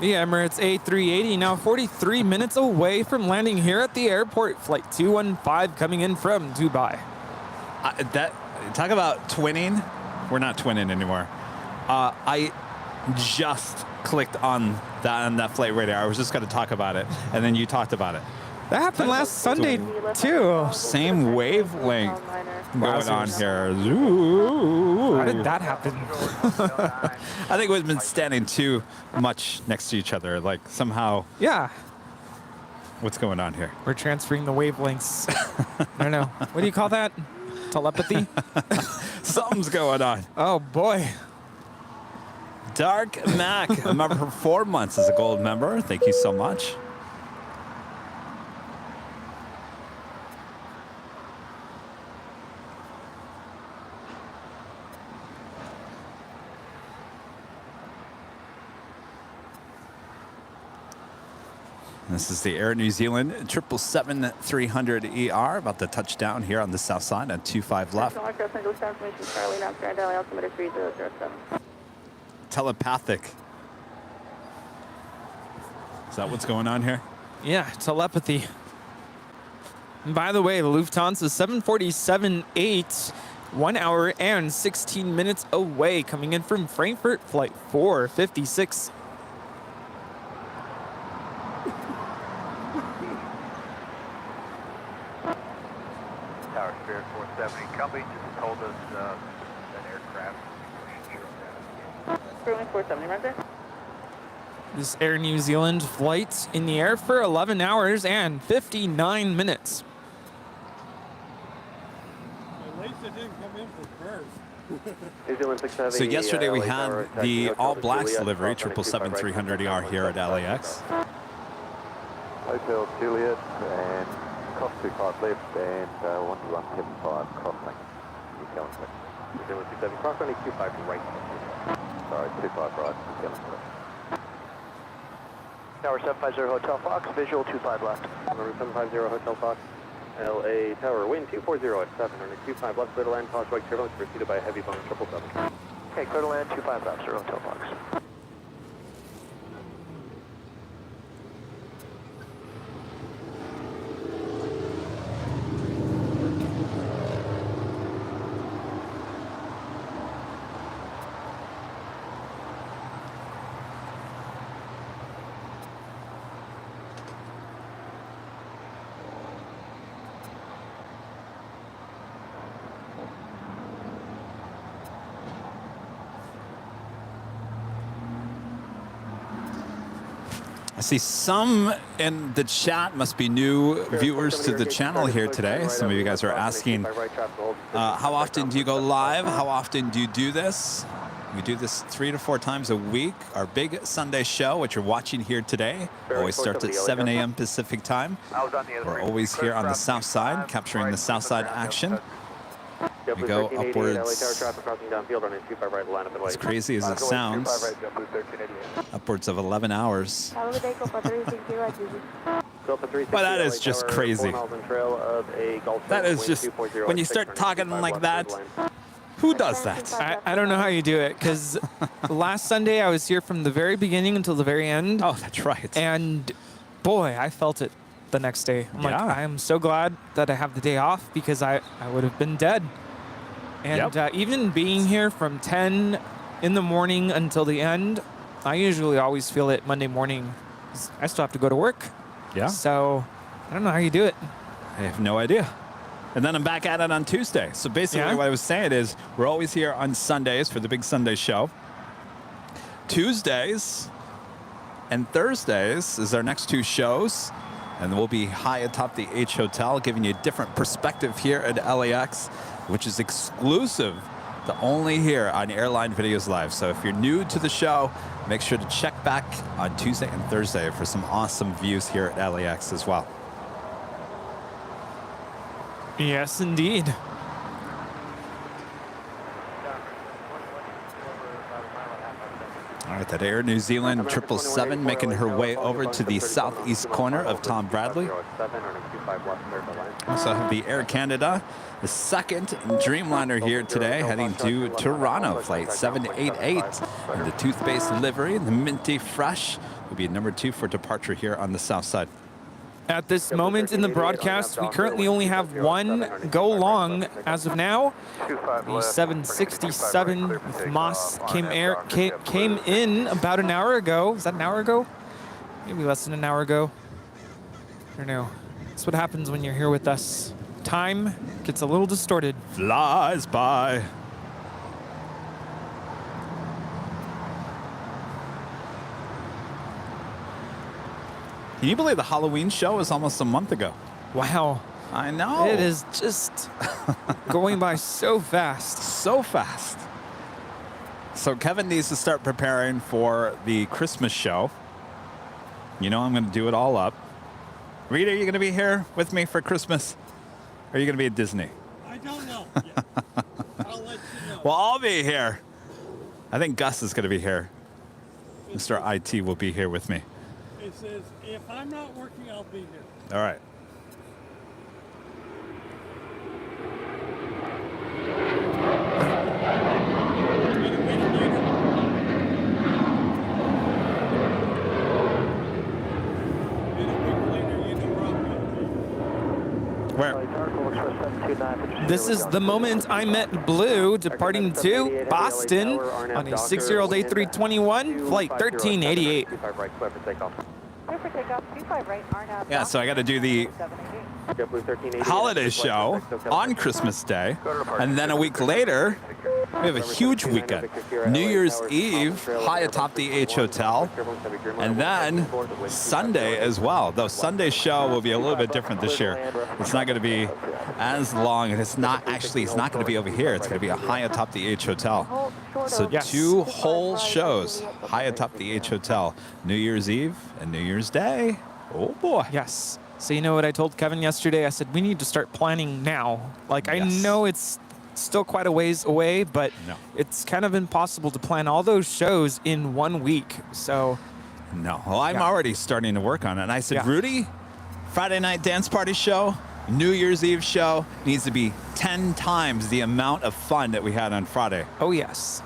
The Emirates A380 now 43 minutes away from landing here at the airport. Flight 215 coming in from Dubai. Talk about twinning. We're not twinning anymore. I just clicked on that flight radar. I was just going to talk about it, and then you talked about it. That happened last Sunday too. Same wavelength going on here. Ooh. How did that happen? I think we've been standing too much next to each other. Like somehow. Yeah. What's going on here? We're transferring the wavelengths. I don't know. What do you call that? Telepathy? Something's going on. Oh boy. Dark Mac, a member for 4 months as a gold member. Thank you so much. This is the Air New Zealand 777-300ER, about to touch down here on the south side at 25 left. Telepathic. Is that what's going on here? Yeah, telepathy. And by the way, the Lufthansa 747-8, 1 hour and 16 minutes away, coming in from Frankfurt, flight 456. Tower Spirit 470, company just told us that aircraft. Brewing 470, right there. This Air New Zealand flight in the air for 11 hours and 59 minutes. At least it didn't come in for birth. So yesterday we had the All Blacks delivery, 777-300ER here at LAX. Hotel Juliet and cross 25 left and 1175 crossing. Keep going, please. 027, cross runway 25 right. Sorry, 25 right. Tower 750 Hotel Fox, visual 25 left. Number 750 Hotel Fox, LA Tower, wind 240 at 7, runway 25 left, clear to land, caution right turbulence, preceded by a heavy Boeing 777. Okay, clear to land, 25 left, 0 Hotel Fox. I see some in the chat must be new viewers to the channel here today. Some of you guys are asking, how often do you go live? How often do you do this? We do this 3 to 4 times a week. Our big Sunday show, which you're watching here today, always starts at 7 a.m. Pacific time. We're always here on the south side, capturing the south side action. We go upwards, as crazy as it sounds, upwards of 11 hours. But that is just crazy. That is just, when you start talking like that, who does that? I don't know how you do it, because last Sunday I was here from the very beginning until the very end. Oh, that's right. And boy, I felt it the next day. I'm like, I am so glad that I have the day off, because I would have been dead. And even being here from 10 in the morning until the end, I usually always feel it Monday morning. I still have to go to work. Yeah. So I don't know how you do it. I have no idea. And then I'm back at it on Tuesday. So basically what I was saying is we're always here on Sundays for the big Sunday show. Tuesdays and Thursdays is our next 2 shows. And we'll be high atop the H Hotel, giving you a different perspective here at LAX, which is exclusive to only here on Airline Videos Live. So if you're new to the show, make sure to check back on Tuesday and Thursday for some awesome views here at LAX as well. Yes, indeed. All right, that Air New Zealand 777 making her way over to the southeast corner of Tom Bradley. Also have the Air Canada, the second Dreamliner here today, heading to Toronto, flight 788. And the toothpaste livery, the minty fresh, will be number 2 for departure here on the south side. At this moment in the broadcast, we currently only have 1 go long as of now. The 767 with Moss came in about an hour ago. Is that an hour ago? Maybe less than an hour ago. I don't know. That's what happens when you're here with us. Time gets a little distorted. Flies by. Can you believe the Halloween show is almost a month ago? Wow. I know. It is just going by so fast. So fast. So Kevin needs to start preparing for the Christmas show. You know I'm going to do it all up. Rita, are you going to be here with me for Christmas? Or are you going to be at Disney? I don't know yet. I'll let you know. Well, I'll be here. I think Gus is going to be here. Mr. IT will be here with me. It says, if I'm not working, I'll be here. All right. Where? This is the moment I met Blue departing to Boston on a 6-year-old A321, flight 1388. Yeah, so I got to do the holiday show on Christmas Day, and then a week later, we have a huge weekend. New Year's Eve, high atop the H Hotel, and then Sunday as well. Though Sunday's show will be a little bit different this year. It's not going to be as long, and it's not going to be over here. It's going to be a high atop the H Hotel. So 2 whole shows, high atop the H Hotel, New Year's Eve and New Year's Day. Oh boy. Yes. So you know what I told Kevin yesterday? I said, we need to start planning now. Like, I know it's still quite a ways away, but No. it's kind of impossible to plan all those shows in 1 week. So No. Well, I'm Yeah. already starting to work on it. And I said, Yeah. Rudy, Friday night dance party show, New Year's Eve show needs to be 10 times the amount of fun that we had on Friday. oh yes,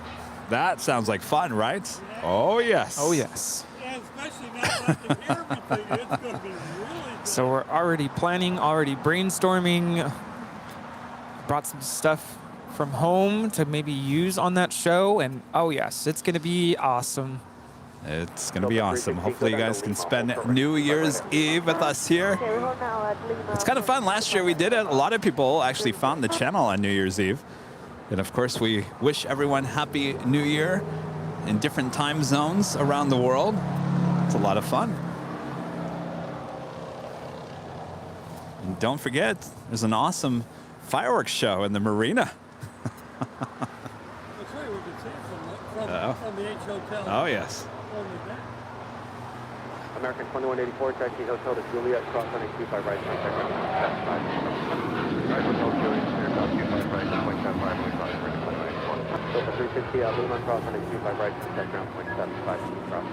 That sounds like fun, right? Oh, yes. oh yes. Yeah, especially now that I can hear everything. It's going to be really good. So we're already planning, already brainstorming. Brought some stuff from home to maybe use on that show, and oh yes, it's gonna be awesome. It's going to be awesome. Hopefully you guys can spend New Year's Eve with us here. Okay, we're holding now at Lima. It's kind of fun. Last year we did it. A lot of people actually found the channel on New Year's Eve. And of course, we wish everyone Happy New Year in different time zones around the world. It's a lot of fun. And don't forget, there's an awesome fireworks show in the marina. That's right, we can see it from the H Hotel. Oh, yes. On the back. American 2184, taxi Hotel to Juliet, cross running 25 right, contact ground 175. Right, Hotel Juliet, clear about 25 right, 1.75, we thought it was 29. Delta 360, Lima, cross running 25 right, contact ground 0.75, cross.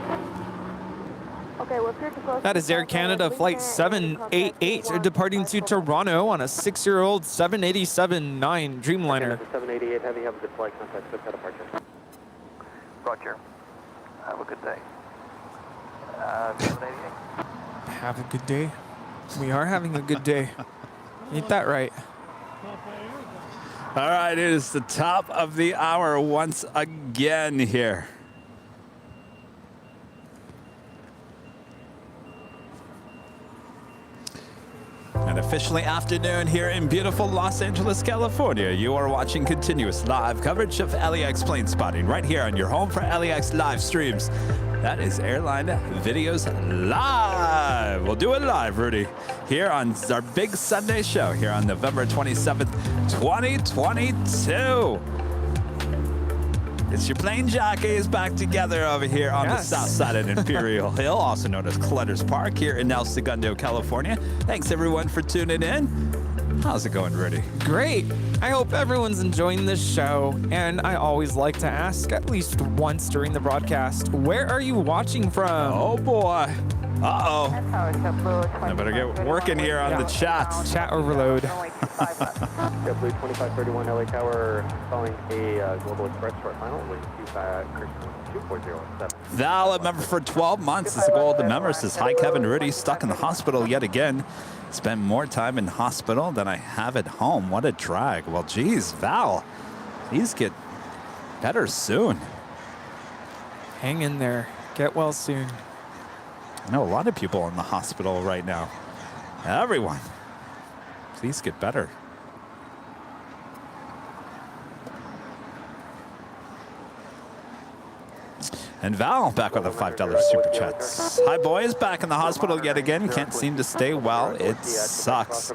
Okay, we're clear to close. That is Air Canada Flight 788 departing to Toronto on a 6-year-old 787-9 Dreamliner. 788 Heavy, have a good flight, contact Swift departure. Roger. Have a good day. 788. Have a good day. We are having a good day. Ain't that right? All right, it is the top of the hour once again here. And officially afternoon here in beautiful Los Angeles, California. You are watching continuous live coverage of LAX plane spotting right here on your home for LAX live streams. That is Airline Videos Live. We'll do it live, Rudy, here on our big Sunday show here on November 27th, 2022. It's your plane jockeys back together over here on the south side of Imperial Hill, also known as Clutters Park here in El Segundo, California. Thanks everyone for tuning in. How's it going, Rudy? Great. I hope everyone's enjoying this show. And I always like to ask at least once during the broadcast, where are you watching from? Oh boy. Uh-oh. I better get working here on the chats. Chat overload. JetBlue 2531 LA Tower, following a Global Express short final with 2407. Val, a member for 12 months, is the goal of the member. Says, hi, Kevin. Rudy, stuck in the hospital yet again. Spent more time in hospital than I have at home. What a drag. Well, geez, Val, please get better soon. Hang in there. Get well soon. I know a lot of people in the hospital right now. Everyone, please get better. And Val back with a $5 super chats. Hi boys, back in the hospital yet again. Can't seem to stay well. It sucks.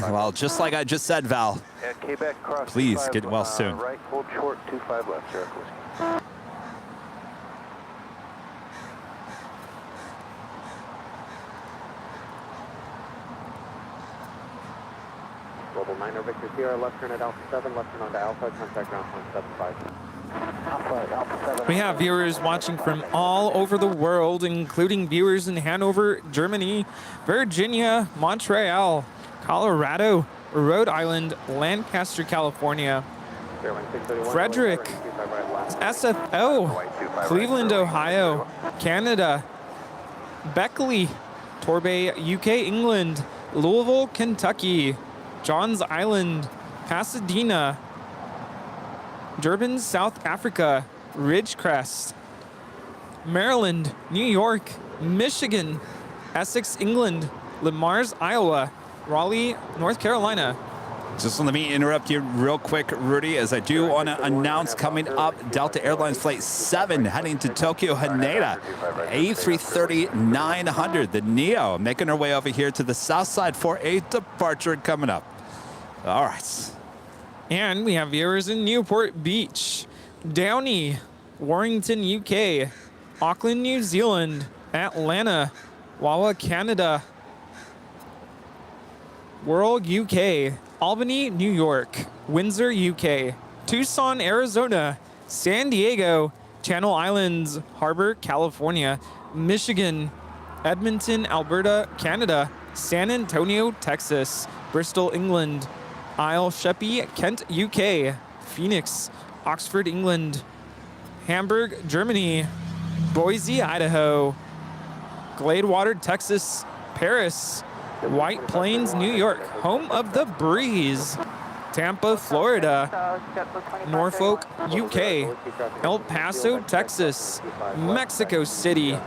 Well, just like I just said, Val, Quebec cross please 25, get well soon. Right, hold short, 25 left, Sierra Whiskey. Global 9 Victor Sierra, left turn at Alpha 7, left turn onto Alpha, contact ground 175. Alpha 7. We have viewers watching from all over the world, including viewers in Hanover, Germany, Virginia, Montreal, Colorado, Rhode Island, Lancaster, California, Frederick, SFO, Cleveland, Ohio, Canada, Beckley, Torbay, UK, England, Louisville, Kentucky, Johns Island, Pasadena, Durban, South Africa, Ridgecrest, Maryland, New York, Michigan, Essex, England, Le Mars, Iowa, Raleigh, North Carolina. Just let me interrupt you real quick, Rudy, as I do want to announce coming up Delta Airlines Flight 7 heading to Tokyo, Haneda, A330-900, the NEO, making our way over here to the south side for a departure coming up. All right. And we have viewers in Newport Beach, Downey, Warrington, UK, Auckland, New Zealand, Atlanta, Wawa, Canada, World, UK, Albany, New York, Windsor, UK, Tucson, Arizona, San Diego, Channel Islands, Harbor, California, Michigan, Edmonton, Alberta, Canada, San Antonio, Texas, Bristol, England, Isle Sheppey, Kent, UK, Phoenix, Oxford, England, Hamburg, Germany, Boise, Idaho, Gladewater, Texas, Paris, White Plains, New York, home of the breeze, Tampa, Florida, Norfolk, UK, El Paso, Texas, Mexico City,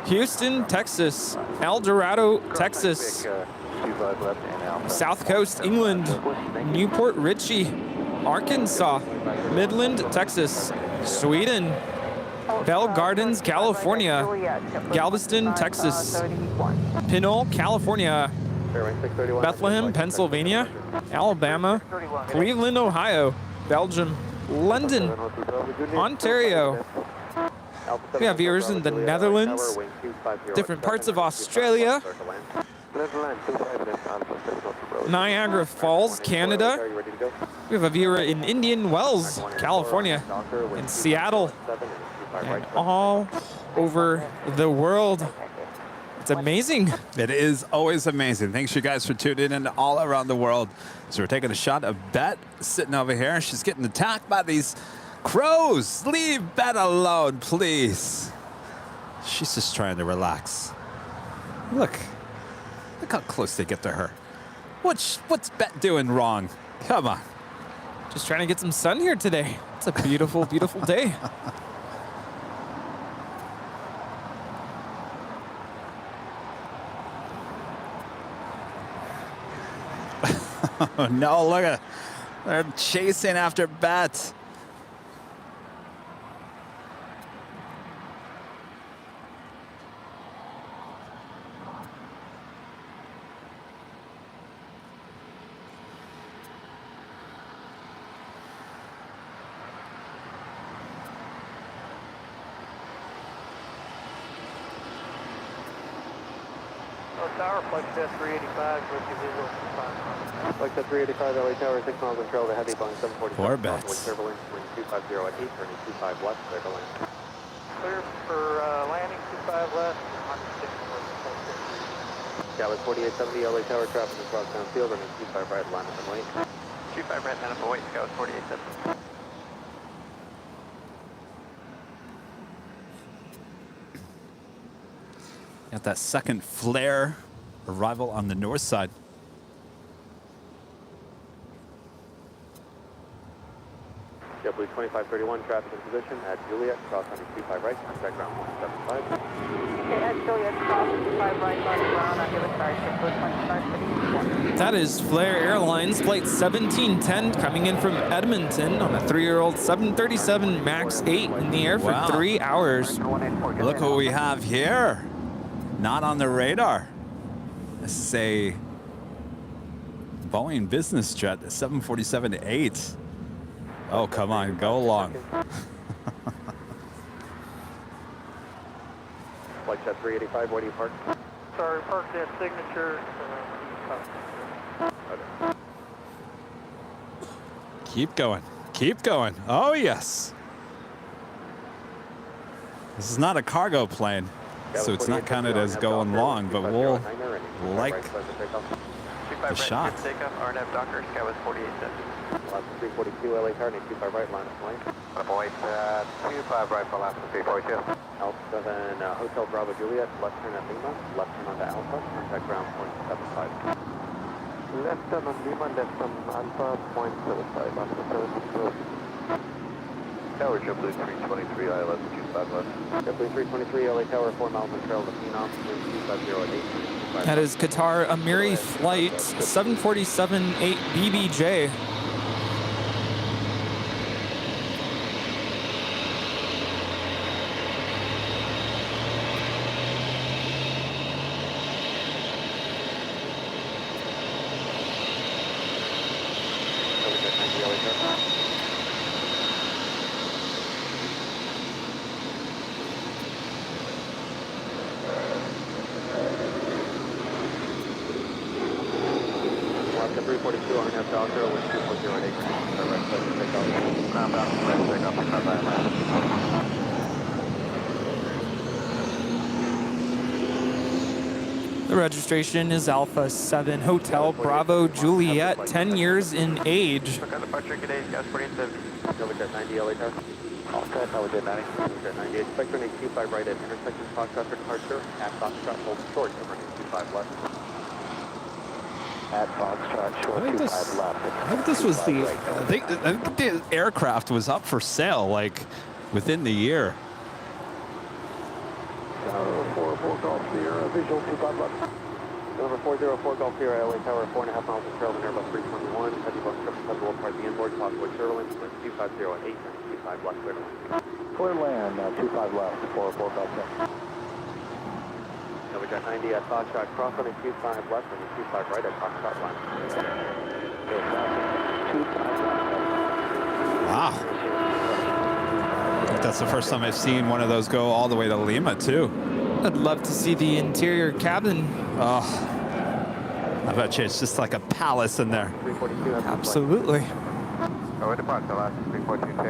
Houston, Texas, El Dorado, Texas, South Coast, England, Newport Richey, Arkansas, Midland, Texas, Sweden, Bell Gardens, California, Galveston, Texas, Pinole, California, Bethlehem, Pennsylvania, Alabama, Cleveland, Ohio, Belgium, London, Ontario. We have viewers in the Netherlands, different parts of Australia, Niagara Falls, Canada. We have a viewer in Indian Wells, California, in Seattle, and all over the world. It's amazing. It is always amazing. Thanks you guys for tuning in all around the world. So we're taking a shot of Bet sitting over here. She's getting attacked by these crows. Leave Bet alone, please. She's just trying to relax. Look how close they get to her. What's Bet doing wrong? Come on. Just trying to get some sun here today. It's a beautiful, beautiful day. Oh, no, look at, they're chasing after Bet. Tower, flight test 385, with you visual 5. Flight test 385, LA Tower, 6 miles control, the heavy Boeing 747. Poor Bets. Wind turbulence, wind 250 at 8, turning 25 west, clear to land. Clear for landing, 25 left, 106. That was 4870, LA Tower, traffic across downfield, running 25 right, line up and wait. 25 right, line up and wait, Scout 4870. Got that second flare arrival on the north side. JetBlue 2531, traffic in position at Juliet, cross running 25 right, contact ground 175. Okay, at Juliet, cross 25 right, on ground, on the other side, JetBlue 2531. That is Flair Airlines Flight 1710 coming in from Edmonton on a 3-year-old 737 MAX 8 in the air for Wow. 3 hours. Look what we have here. Not on the radar. This is a Boeing business jet, a 747-8. Oh, come on, go along. Flight jet 385, where do you park? Sorry, parked at Signature. Keep going. Keep going. Oh, yes. This is not a cargo plane, so it's not counted as going long, but we'll like the shot. RNAV Docker, Sky was 4870. 342, LA Tower, 25 right, line of plane. Avoid 25 right for last 342. Alpha 7, Hotel Bravo Juliet, left turn at Lima, left turn onto Alpha, contact ground 0.75. Left turn on Lima, left on Alpha, 0.75, Alpha 7. Tower JetBlue 323, ILS 25 left. JetBlue 323, LA Tower, 4 miles on trail to Phenom, wind 250 at 8. That is Qatar Amiri Flight 747-8 BBJ. 342 RNAV Doctor, with 240 right side to take off. Ground down, take off, ground down. The registration is Alpha 7 Hotel Bravo Juliet, 10 years in age. Departure, good day, gas 47. Novacet 90, LA Tower. All set, Novacet 90. Novacet 90, expect runway 25 right at intersection Foxtrot for departure. At Foxtrot, hold short, runway 25 left. At Foxtrot, short, 25 left. I think this was the, I think the aircraft was up for sale like within the year. Tower 44 Golf Sierra, visual 25 left. Number 404 Golf Sierra, LA Tower, 4.5 miles of trail, Airbus 321. Heavy bus 777 will part the inboard, possible AIRLINE, with 250 at 8, 25 left, clear to land. Clear land, 25 left, 404 Golf Sierra. Novacet 90 at Foxtrot, cross runway 25 left, and 25 right at Foxtrot left. 25 left. Wow. I think that's the first time I've seen one of those go all the way to Lima, too. I'd love to see the interior cabin. Oh, I bet you it's just like a palace in there. 342, Absolutely. Over departure, last 342,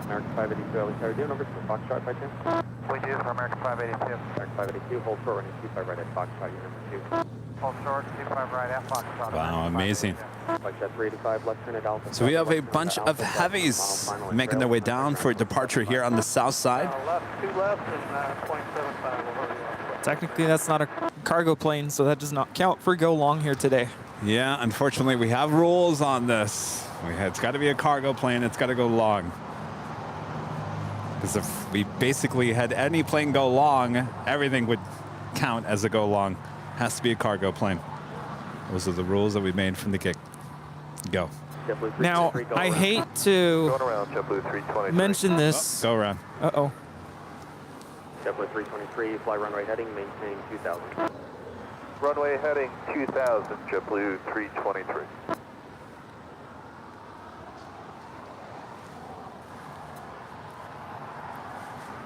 American 582, LA Tower, do you have numbers for Foxtrot by chance? We do for American 582. American 582, hold short, running 25 right at Foxtrot, unit number 2. Hold short, 25 right at Foxtrot. Wow, amazing. Foxtrot 385, left turn at Alpha. So we have a bunch of heavies making their way down for departure here on the south side. Left, 2 left, and 0.75. Technically, that's not a cargo plane, so that does not count for go long here today. Yeah, unfortunately, we have rules on this. It's got to be a cargo plane. It's got to go long. Because if we basically had any plane go long, everything would count as a go long. Has to be a cargo plane. Those are the rules that we made from the kick. Go. Now, I hate to Going around, JetBlue 323. mention this. Go around. Uh-oh. JetBlue 323, fly runway heading, maintain 2000. Runway heading 2000, JetBlue 323.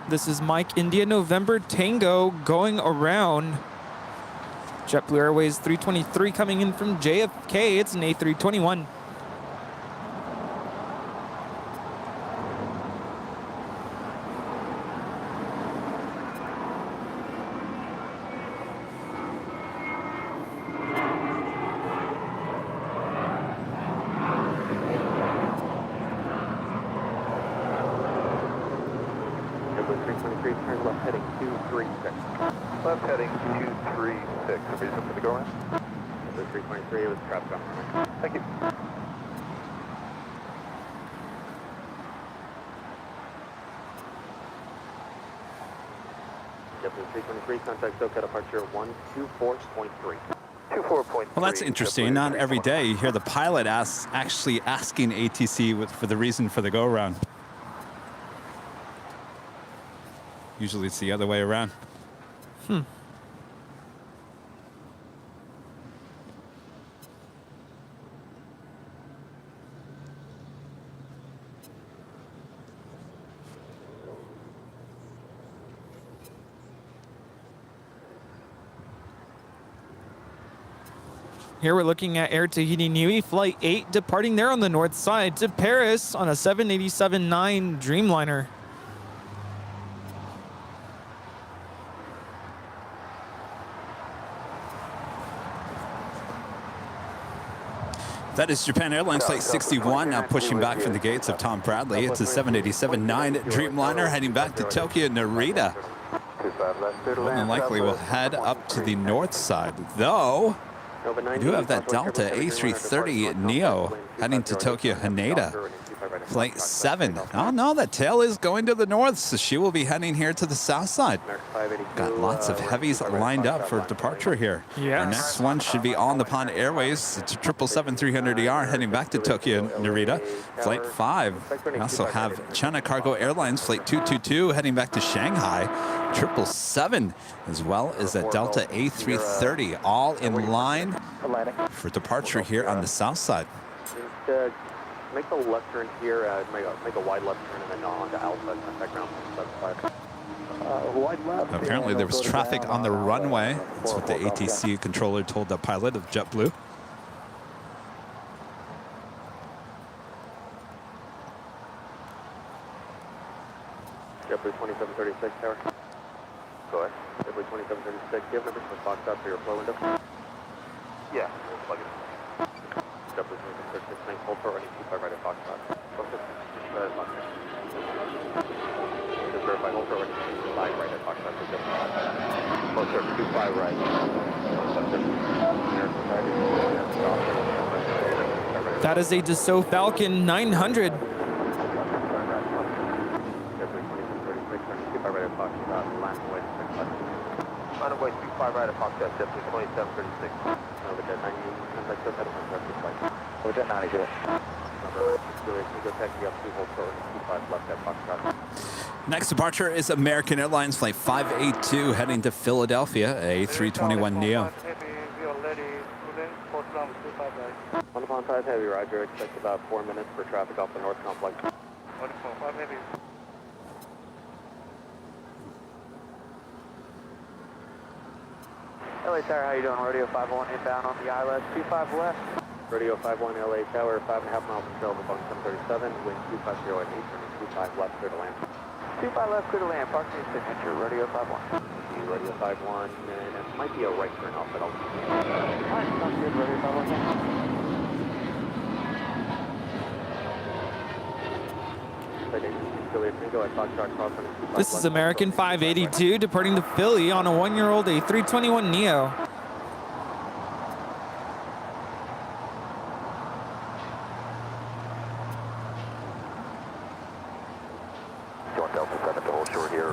This is Mike India November Tango going around. JetBlue Airways 323 coming in from JFK. It's an A321. Turn left heading 236. Left heading 236. Reason for the go around? JetBlue 323 with traffic on runway. Thank you. JetBlue 323, contact SoCal departure 124.3. 24.3. Well, that's interesting. Not every day you hear the pilot actually asking ATC for the reason for the go around. Usually it's the other way around. Here we're looking at Air Tahiti Nui Flight 8 departing there on the north side to Paris on a 787-9 Dreamliner. That is Japan Airlines Flight 61 now pushing back from the gates of Tom Bradley. It's a 787-9 Dreamliner heading back to Tokyo Narita. More than likely we'll head up to the north side, though we do have that Delta A330 Neo heading to Tokyo Haneda. Flight 7. Oh no, that tail is going to the north, so she will be heading here to the south side. Got lots of heavies lined up for departure here. Yes. Our next one should be on the Pond Airways. It's a 777-300ER heading back to Tokyo Narita. Flight 5. We also have China Cargo Airlines Flight 222 heading back to Shanghai. 777, as well as that Delta A330, all in line for departure here on the south side. Make a left turn here, make a wide left turn and then on to Alpha, contact ground 75. Wide left. Apparently there was traffic on the runway. That's what the ATC controller told the pilot of JetBlue. JetBlue 2736 tower. Go ahead. JetBlue 2736, do you have numbers for Foxtrot for your flow window? Yeah, we'll plug it. JetBlue 2736, thanks, hold for running 25 right at Foxtrot. Just verify, hold for running 25 right at Foxtrot. Close sir, 25 right. That is a Dassault Falcon 900. JetBlue 2736, running 25 right at Foxtrot, land and way to 65. Land and way 25 right at Foxtrot, JetBlue 2736. Over Jet 90, contact Jet 7 Over Jet 90, good. Number 6 go taxi up 2 hold for running 25 left at Foxtrot. Next departure is American Airlines Flight 582 heading to Philadelphia, A321neo. On upon 5 heavy, roger. Expect about 4 minutes for traffic off the north complex. 145 heavy. LA Tower, how you doing? Radio 51 inbound on the ILS, 25 left. Radio 51 LA Tower, 5.5 miles from Shell, Boeing 737, wind 250 at 8, turning 25 left, clear to land. 25 left, clear to land, park near signature, Radio 51. Radio 51, and it might be a right turn off, but I'll... Alright, sounds good, Radio 51. This is American 582 departing to Philly on a 1-year-old A321neo.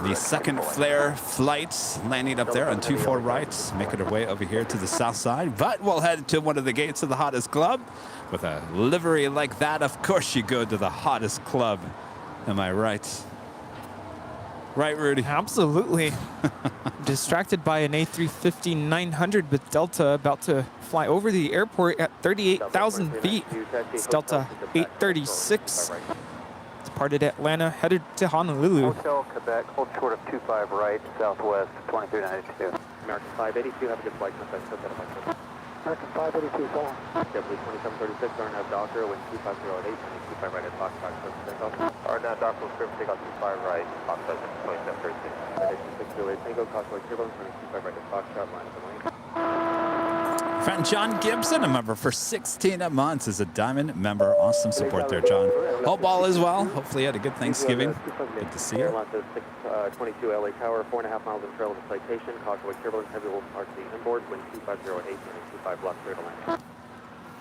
The second flare flight landing up there on 24 right, making our way over here to the south side. But we'll head to one of the gates of the hottest club. With a livery like that, of course you go to the hottest club. Am I right? Right, Rudy? Absolutely. Distracted by an A350-900 with Delta about to fly over the airport at 38,000 feet. It's Delta 836. Departed Atlanta, headed to Honolulu. Hotel Quebec, hold short of 25 right, southwest, 2392. American 582, have a good flight. American 582, go on. JetBlue 2736, RNAV Docker, wind 2508, turning 25 right at Foxtrot, close to takeoff. RNAV Docker, script, take off 25 right, Foxtrot 2736. Citation 608, Tango, Cosway, turbulence, turning 25 right at Foxtrot, line up and lane. Friend John Gibson, a member for 16 months, is a diamond member. Awesome support there, John. Hope all is well. Hopefully you had a good Thanksgiving. Good to see you. Airline 622 LA Tower, 4.5 miles in trail of the citation, Causeway turbulence, heavy will RC inboard, wind 2508, turning 25 left, clear to land.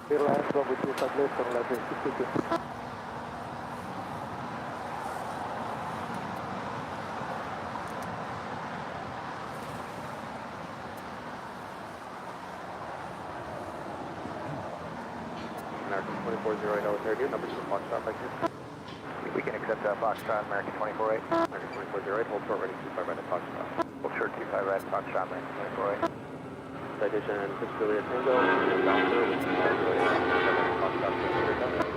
Clear to land, Bravo 25 left, on level 62. American 2408 LA Tower, numbers for Foxtrot, thank you. We can accept Foxtrot, American 248. American 2408, hold short, ready 25 right at Foxtrot. Hold short 25 right, Foxtrot, American 248. Citation 6 Juliet Tango, and Doctor, wind 2508, Foxtrot, clear to land.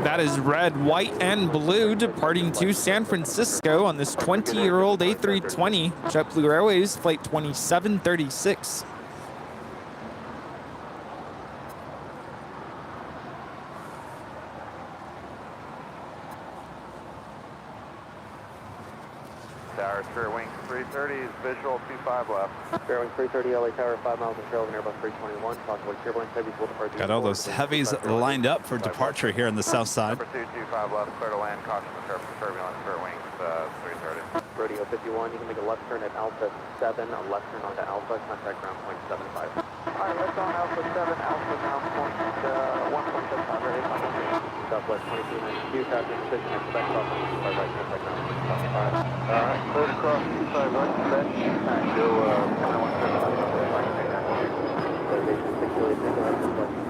That is red, white, and blue departing to San Francisco on this 20-year-old A320, JetBlue Airways Flight 2736. Tower, Spirit Wing 330 is visual 25 left. Spirit Wing 330 LA Tower, 5 miles in trail of an Airbus 321, Causeway turbulence, heavies will depart. Got all those heavies lined up for departure here on the south side. Number 225 left, clear to land, caution the turbulence, Spirit Wings 330. Radio 51, you can make a left turn at Alpha 7, a left turn onto Alpha, contact ground point 75. Alright, let's on Alpha 7, Alpha ground point 1.75, ready, Southwest 2292, traffic position, expect off on 25 right, contact ground point 75. Alright, clear to cross 25 right, Quebec. Alright, go 117.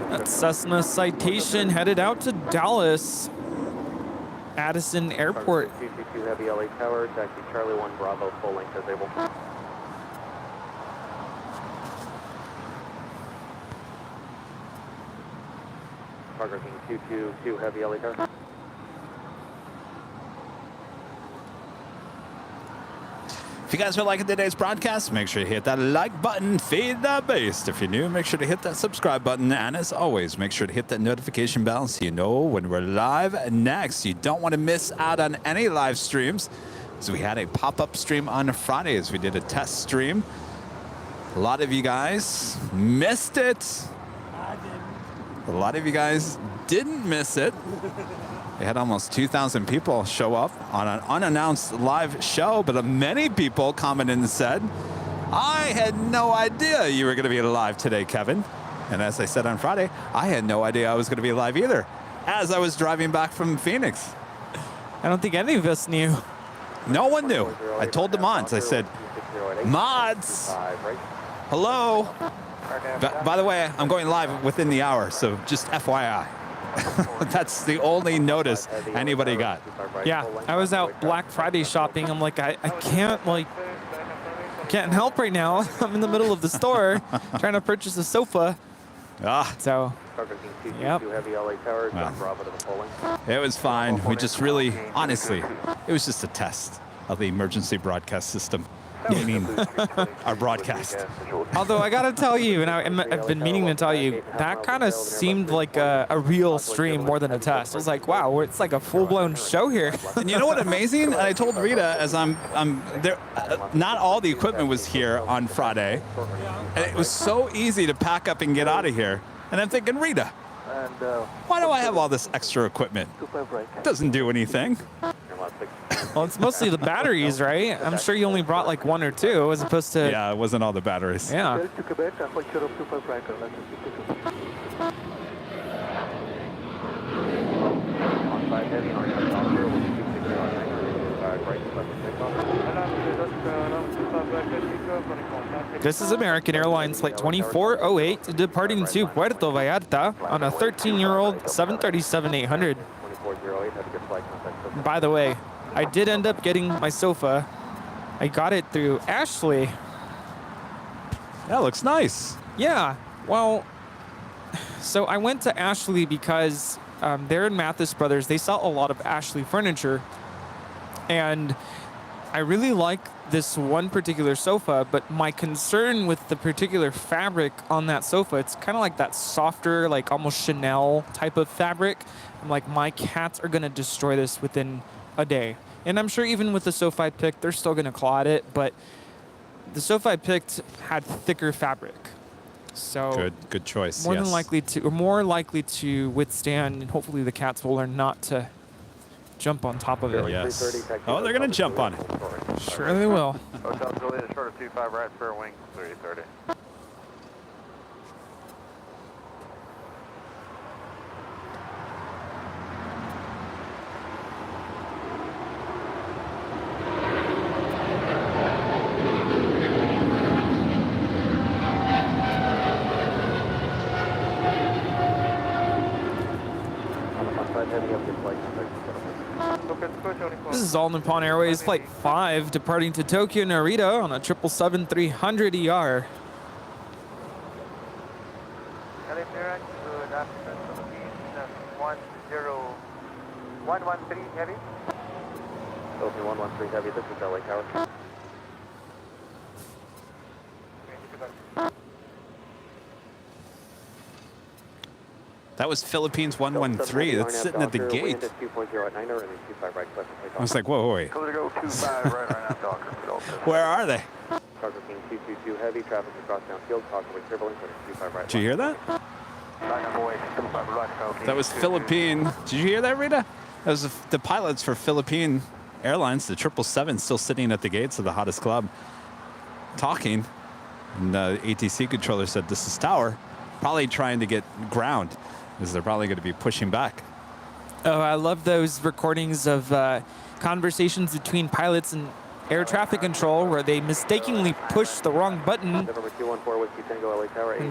That's Cessna Citation headed out to Dallas. Addison Airport. 222 Heavy LA Tower, taxi Charlie 1 Bravo, full length as able. Parker King 222 Heavy LA Tower. If you guys are liking today's broadcast, make sure you hit that like button, feed the beast. If you're new, make sure to hit that subscribe button. And as always, make sure to hit that notification bell so you know when we're live next. You don't want to miss out on any live streams. So we had a pop-up stream on Friday as we did a test stream. A lot of you guys missed it. I didn't. A lot of you guys didn't miss it. They had almost 2,000 people show up on an unannounced live show, but many people commented and said, I had no idea you were going to be live today, Kevin. And as I said on Friday, I had no idea I was going to be live either, as I was driving back from Phoenix. I don't think any of us knew. No one knew. I told the mods, I said, mods, hello. By the way, I'm going live within the hour, so just FYI. That's the only notice anybody got. Yeah, I was out Black Friday shopping. I'm like, I can't help right now. I'm in the middle of the store trying to purchase a sofa. So, yep. Well, it was fine. We just really, honestly, it was just a test of the emergency broadcast system. Meaning our broadcast. Although I gotta tell you, and I've been meaning to tell you, that kind of seemed like a real stream more than a test. I was like, wow, it's like a full-blown show here. And you know what amazing? And I told Rita as I'm there, not all the equipment was here on Friday, and it was so easy to pack up and get out of here. And I'm thinking, Rita, why do I have all this extra equipment? It doesn't do anything. Well, it's mostly the batteries, right? I'm sure you only brought like one or two as opposed to... Yeah, it wasn't all the batteries. Yeah. This is American Airlines Flight 2408 departing to Puerto Vallarta on a 13-year-old 737-800. By the way, I did end up getting my sofa. I got it through Ashley. That looks nice. Yeah, well, so I went to Ashley because they're in Mathis Brothers. They sell a lot of Ashley furniture. And I really like this one particular sofa, but my concern with the particular fabric on that sofa, it's kind of like that softer, like almost Chanel type of fabric. I'm like, my cats are going to destroy this within a day. And I'm sure even with the sofa I picked, they're still going to claw at it, but the sofa I picked had thicker fabric. So good choice. More likely to withstand, and hopefully the cats will learn not to jump on top of it. Yes. Oh, they're going to jump on it. Sure they will. Hotel Juliet, short of 25 right, spare wing, 330. This is All Nippon Airways Flight 5 departing to Tokyo Narita on a 777-300 ER. Good afternoon, Philippines, 113 heavy. Philippine 113 heavy, this is LA Tower. That was Philippines 113. That's sitting at the gate. I was like, whoa, wait. Where are they? Cargo King 222 heavy, traffic across downfield, possibly turbulence, 25 right. Did you hear that? That was Philippine. Did you hear that, Rita? That was the pilots for Philippine Airlines, the 777, still sitting at the gates of the hottest club, talking. And the ATC controller said, this is Tower. Probably trying to get ground, because they're probably going to be pushing back. Oh, I love those recordings of conversations between pilots and air traffic control where they mistakenly push the wrong button and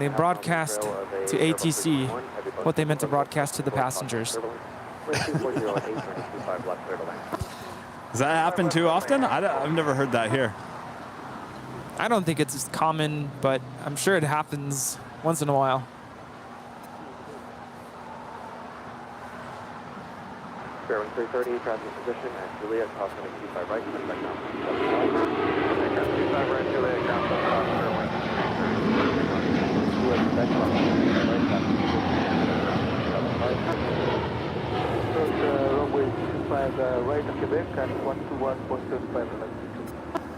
they broadcast to ATC what they meant to broadcast to the passengers. Does that happen too often? I've never heard that here. I don't think it's as common, but I'm sure it happens once in a while. Bearing 330, traffic position at Juliet, crossing 25 right, Runway 25 right of Quebec and 121.75 altitude.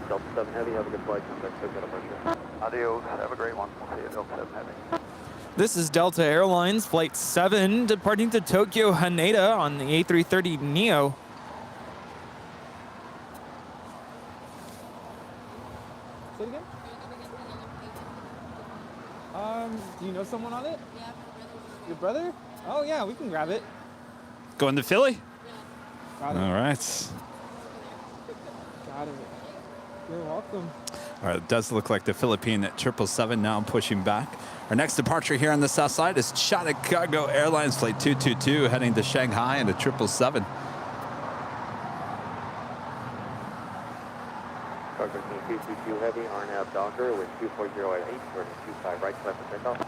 Delta 7 Heavy, have a good flight. Contact Tokyo departure. Adios. Have a great one. We'll see you at Delta 7 Heavy. This is Delta Airlines Flight 7 departing to Tokyo Haneda on the A330 Neo. Say it again? Do you know someone on it? Yeah, your brother. Oh yeah, we can grab it. Going to Philly? Got it. All right. Got it. You're welcome. All right, it does look like the Philippine at 777 now pushing back. Our next departure here on the south side is China Cargo Airlines Flight 222 heading to Shanghai in a 777. Cargo Team 222 Heavy, RNAV Docker with 240 at 8, turning 25 right, clear for takeoff.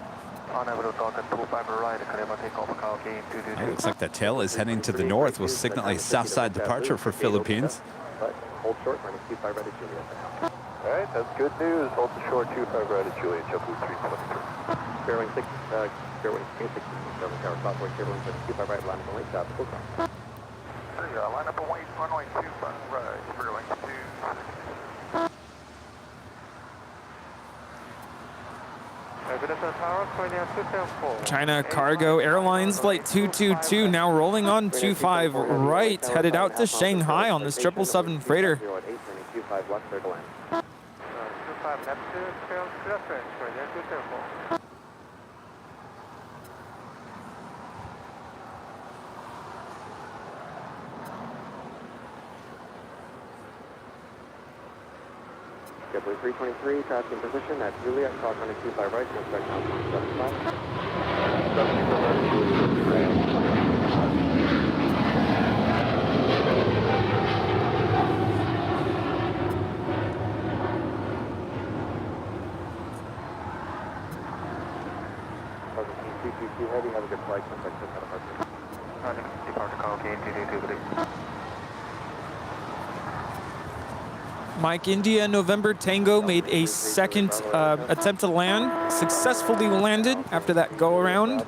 RNAV Docker 25 right, clear for takeoff, Cargo Team 222. It looks like that tail is heading to the north. We'll signal a south side departure for Philippines. But hold short, running 25 right at Juliet for now. All right, that's good news. Hold the short 25 right at Juliet, JetBlue 323. Fairwing 6, fairwing 6, German Tower, Southwest Airlines, 25 right, landing on lake, south, full cross. Line up and wait, runway 25 right, fairwing 2. China Cargo Airlines Flight 222 now rolling on 25 right, headed out to Shanghai on this 777 freighter. 25 left, clear to land. 25 left, clear, JetBlue 323, traffic in position at Juliet, cross running 25 right, to inspect on 175. Cargo Team 222 Heavy, have a good flight, contact Tokyo departure. Departure Cargo Team 222. Mike India November Tango made a second attempt to land, successfully landed after that go around.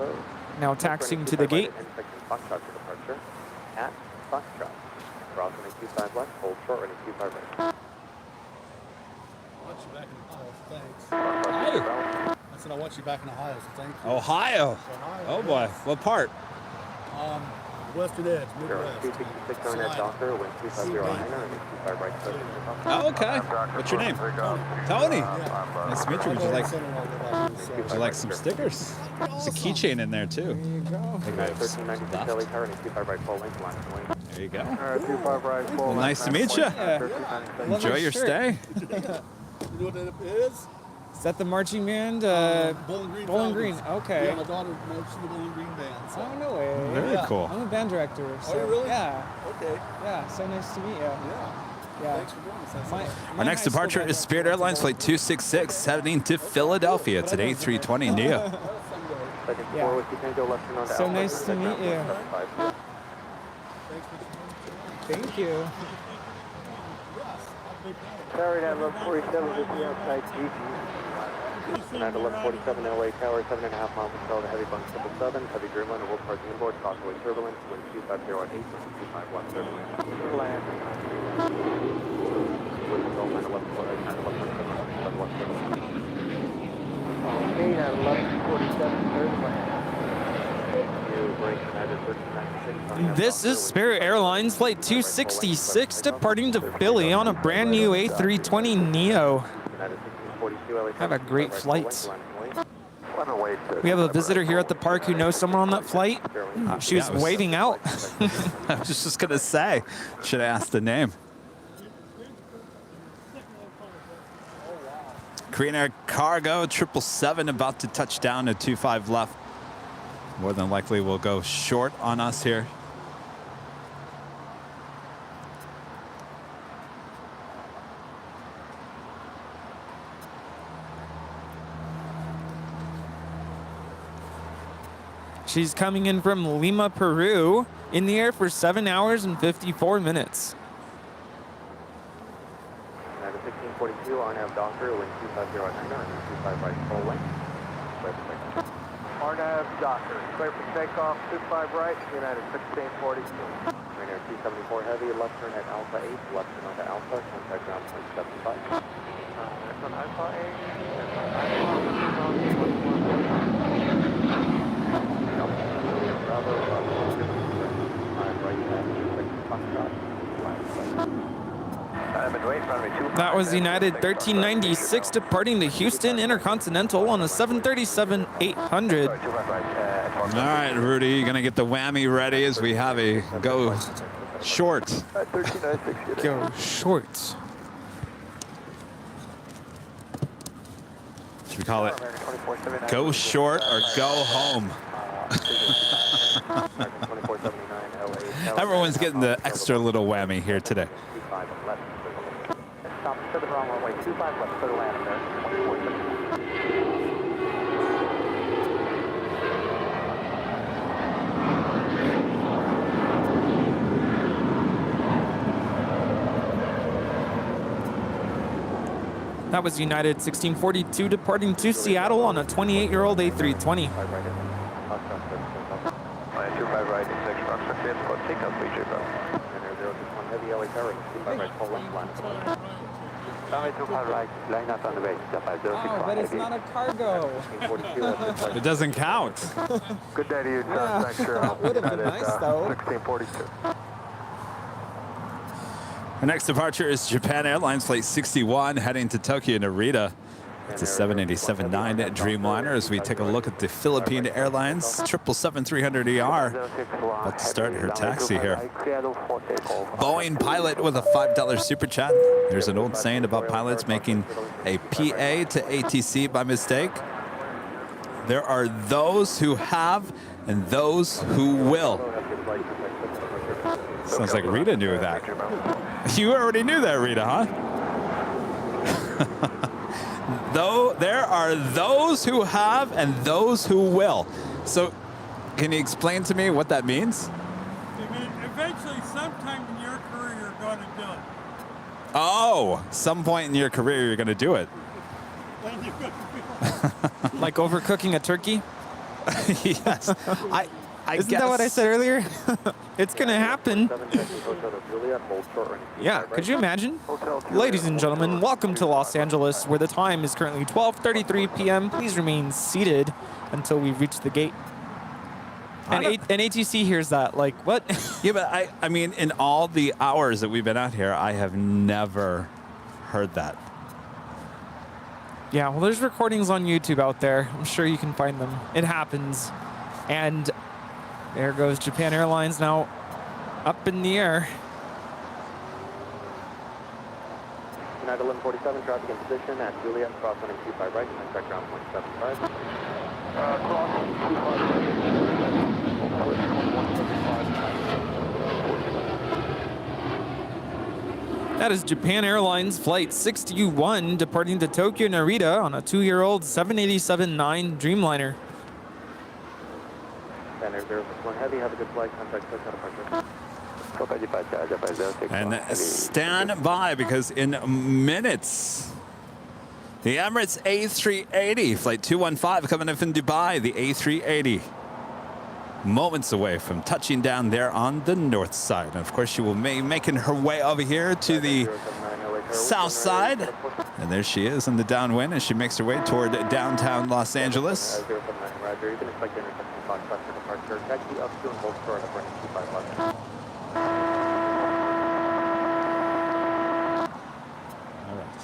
Now taxiing to the gate. Foxtrot for departure at Foxtrot. Cross running 25 left, hold short running 25 right. I'll watch you back in Ohio, so thanks. I said I'll watch you back in Ohio, so thank you. Ohio. Oh boy, what part? Western edge, Midwest. 266 on that Docker, wind 250 liner, and 25 right clear. Oh, okay. What's your name? Tony. Nice to meet you. Would you like some stickers? There's a keychain in there too. There you go. 1396 LA tower, and 25 right full length, line of lane. There you go. 25 right, full. Well, nice to meet you. Enjoy your stay. You know what that is? Is that the marching band? Bowling Green. Bowling Green, Falcons. okay. Yeah, my daughter marched in the Bowling Green band. So. Oh, no way. Very cool. I'm a band director. So, you really? Yeah. Okay. Yeah, so nice to meet you. Yeah. Yeah. Thanks for joining us. Our next departure is Spirit Airlines Flight 266 heading to Philadelphia. It's an A320 Neo. Yeah. So nice to meet you. Thank you. Sorry, that look 47 just outside Gigi. And at 1147 LA Tower, 7.5 miles until the heavy bunch 777, heavy Dreamliner will park inboard, crossway turbulence, wind 250 at 8, 25 left turbulence. Land. Wind control 911 left turbulence. Okay, at 1147 third land. This is Spirit Airlines Flight 266 departing to Philly on a brand new A320 Neo. Have a great flight. We have a visitor here at the park who knows someone on that flight. She was waving out. I was just going to say, should I ask the name? Korean Air Cargo 777 about to touch down at 25 left. More than likely will go short on us here. She's coming in from Lima, Peru, in the air for 7 hours and 54 minutes. At 1642 RNAV Docker, wind 250 at 9, 25 right, full length. Clear for takeoff. RNAV Docker, clear for takeoff, 25 right, United 1642. Ryanair 274 heavy, left turn at Alpha 8, left turn onto Alpha, contact ground point 75. That's on Alpha 8. Bravo, Bravo, 5 right, 6 Foxtrot, 5. That was United 1396 departing to Houston Intercontinental on a 737-800. All right, Rudy, you're going to get the whammy ready as we have a go short. Go short. Should we call it go short or go home? Everyone's getting the extra little whammy here today. Stop to the wrong runway, 25 left, clear to land there, 24. That was United 1642 departing to Seattle on a 28-year-old A320. 5 right in. Line 25 right, 6 Foxtrot, transport, takeoff, VJ Bell. Ryanair 061 heavy, LA Tower, 25 right, full length, line. Line 25 right, line up on the way, 5061 but it's heavy. not a cargo. 1642, It doesn't count. Good day to you, John. Yeah. Thanks, sure. Would have been nice, though. 1642. Our next departure is Japan Airlines Flight 61 heading to Tokyo Narita. It's a 787-9 Dreamliner as we take a look at the Philippine Airlines 777-300ER. About to start her taxi here. Boeing pilot with a $5 super chat. There's an old saying about pilots making a PA to ATC by mistake. There are those who have and those who will. Sounds like Rita knew that. You already knew that, Rita, huh? Though there are those who have and those who will. So, can you explain to me what that means? I mean, eventually, sometime in your career, you're going to do it. Oh, some point in your career you're going to do it. Then you're going to be Like overcooking a turkey? Yes. I Isn't guess. that what I said earlier? It's going to happen. Yeah, could you imagine? Ladies and gentlemen, welcome to Los Angeles, where the time is currently 12:33 p.m. Please remain seated until we reach the gate. And ATC hears that, like, what? Yeah, but I mean, in all the hours that we've been out here, I have never heard that. Yeah, well, there's recordings on YouTube out there. I'm sure you can find them. It happens. And there goes Japan Airlines now up in the air. United 1147, traffic in position at Juliet, cross running 25 right, contact ground point 75. Crossing 25. That is Japan Airlines Flight 61 departing to Tokyo Narita on a 2-year-old 787-9 Dreamliner. Ryanair 061 heavy, have a good flight, contact Tokyo departure. And stand by because in minutes, the Emirates A380, Flight 215 coming in from Dubai, the A380. Moments away from touching down there on the north side. And of course, she will be making her way over here to the south side. And there she is in the downwind as she makes her way toward downtown Los Angeles. 079 Roger, you can expect intersection Foxtrot for departure. Taxi up to and hold short up running 25 left. All right.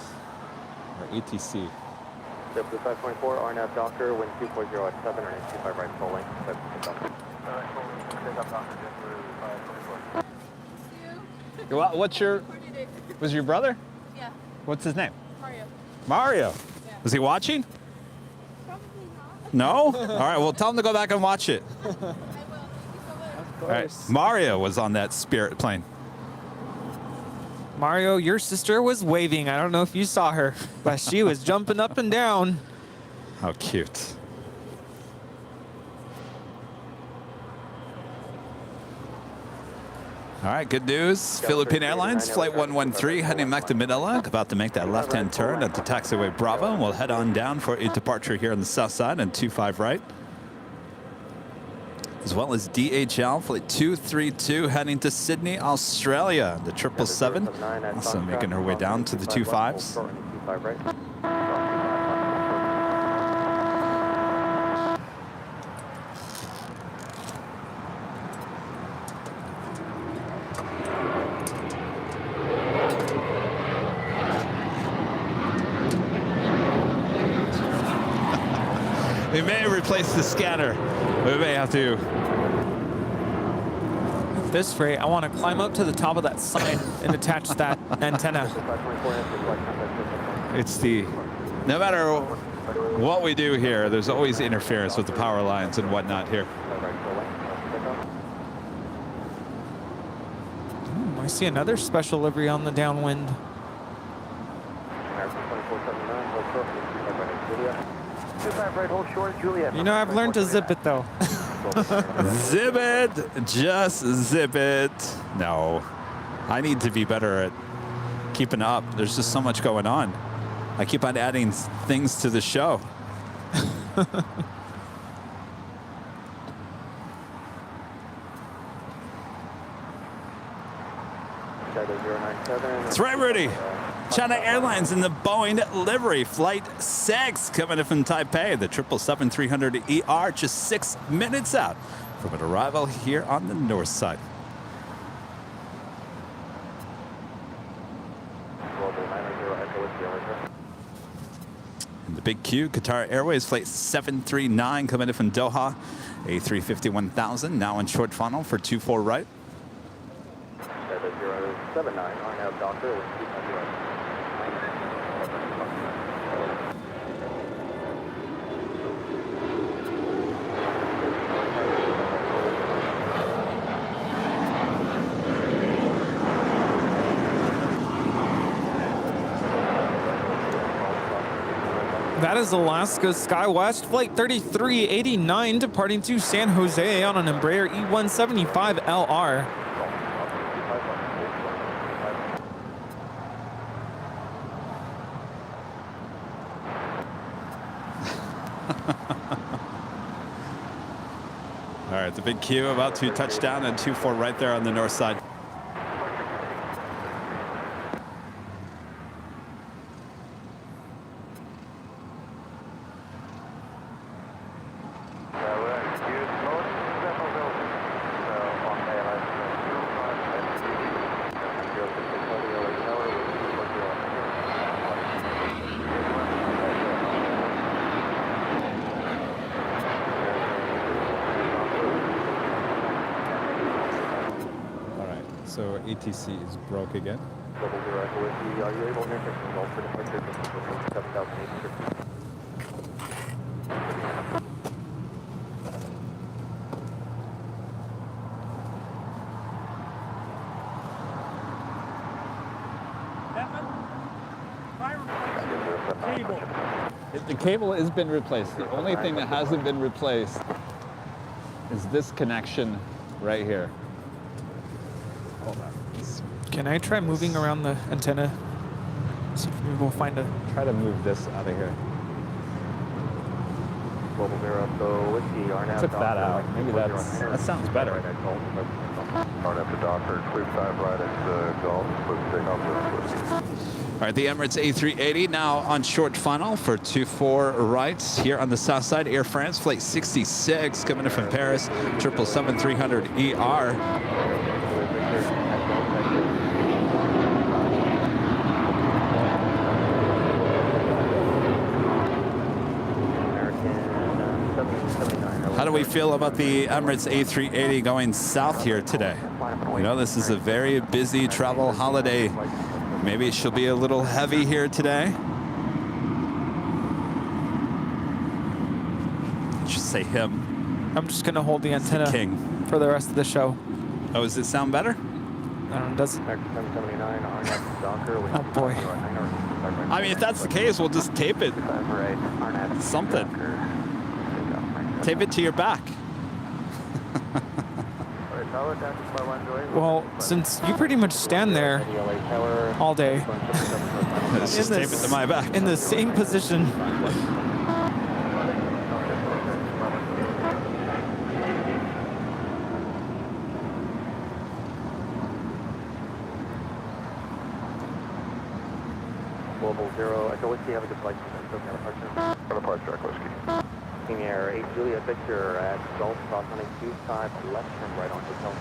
Our ATC. 524, RNAV Docker, wind 240 at 7, or 25 right, full length. What's your, was your brother? Yeah. What's his name? Mario. Mario. Yeah. Was he watching? Probably not. No? All right, well, tell him to go back and watch it. I will. Thank you so much. All right, Mario was on that Spirit plane. Mario, your sister was waving. I don't know if you saw her, but she was jumping up and down. How cute. All right, good news. Philippine Airlines Flight 113 heading back to Manila, about to make that left-hand turn at the taxiway Bravo, and we'll head on down for a departure here on the south side and 25 right. As well as DHL Flight 232 heading to Sydney, Australia. The 777 also making her way down to the 25s. We may replace the scanner. We may have to. At this rate, I want to climb up to the top of that sign and attach that antenna. It's the, no matter what we do here, there's always interference with the power lines and whatnot here. I see another special livery on the downwind. You know, I've learned to zip it though. Zip it, just zip it. No, I need to be better at keeping up. There's just so much going on. I keep on adding things to the show. That's right, Rudy. China Airlines in the Boeing livery, Flight 6 coming in from Taipei, the 777-300ER, just 6 minutes out from an arrival here on the north side. In the big queue, Qatar Airways Flight 739 coming in from Doha, A350-1000, now in short funnel for 24 right. 079, RNAV Doctor with 200. That is Alaska SkyWest Flight 3389 departing to San Jose on an Embraer E175LR. All right, the big queue about to touch down and 24 right there on the north side. So ATC is broke again. Are you able to make a result for departure from 7,800? The cable has been replaced. The only thing that hasn't been replaced is this connection right here. Hold on. Can I try moving around the antenna? See if maybe we'll find a... Try to move this out of here. Global Zero, so whiskey, RNAV. Took that out. Maybe that sounds better. RNAV to Docker, clear 5 right at Gulf, clear takeoff. All right, the Emirates A380 now on short funnel for 24 rights here on the south side. Air France Flight 66 coming in from Paris, 777-300ER. How do we feel about the Emirates A380 going south here today? You know, this is a very busy travel holiday. Maybe she'll be a little heavy here today. Just say him. I'm just gonna hold the antenna king for the rest of the show. Oh, does it sound better? I don't know, does it? Oh boy. I mean, if that's the case, we'll just tape it. Something. Tape it to your back. Well, since you pretty much stand there all day Let's just tape it to my back. in the same position. Global 0, Echo Whiskey, have a good flight. For departure, Echo Whiskey. King Air 8 Juliet Victor at Gulf, crossing 25 left, turn right on hotel.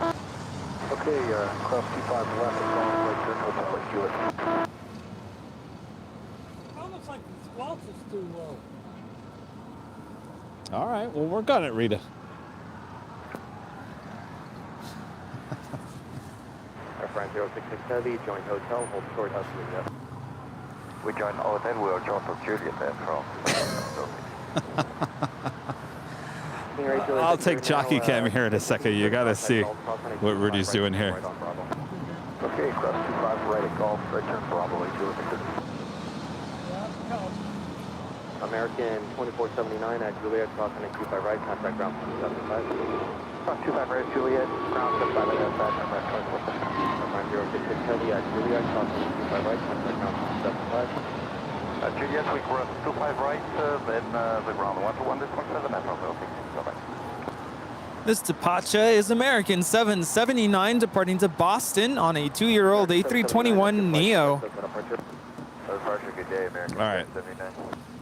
Okay, cross 25 left, right turn hotel at Juliet. That looks like the squelch is too low. All right, we'll work on it, Rita. Air France 066 Heavy, joint hotel, hold short house Juliet. We join, oh, then we'll join for Juliet then from. I'll take jockey cam here in a second. You gotta see what Rudy's doing here. Okay, cross 25 right at Golf, right turn Bravo, Juliet. American 2479 at Juliet, crossing 25 right, contact ground 75. Cross 25 right, Juliet, ground 75 right outside, turn right, Airline 066 Heavy at Juliet, crossing 25 right, contact ground 75. Juliet, we cross 25 right, then the ground 121, this 17, that's all, okay, bye-bye. This departure is American 779 departing to Boston on a 2-year-old A321 Neo. Departure, good day, American. All right. 79.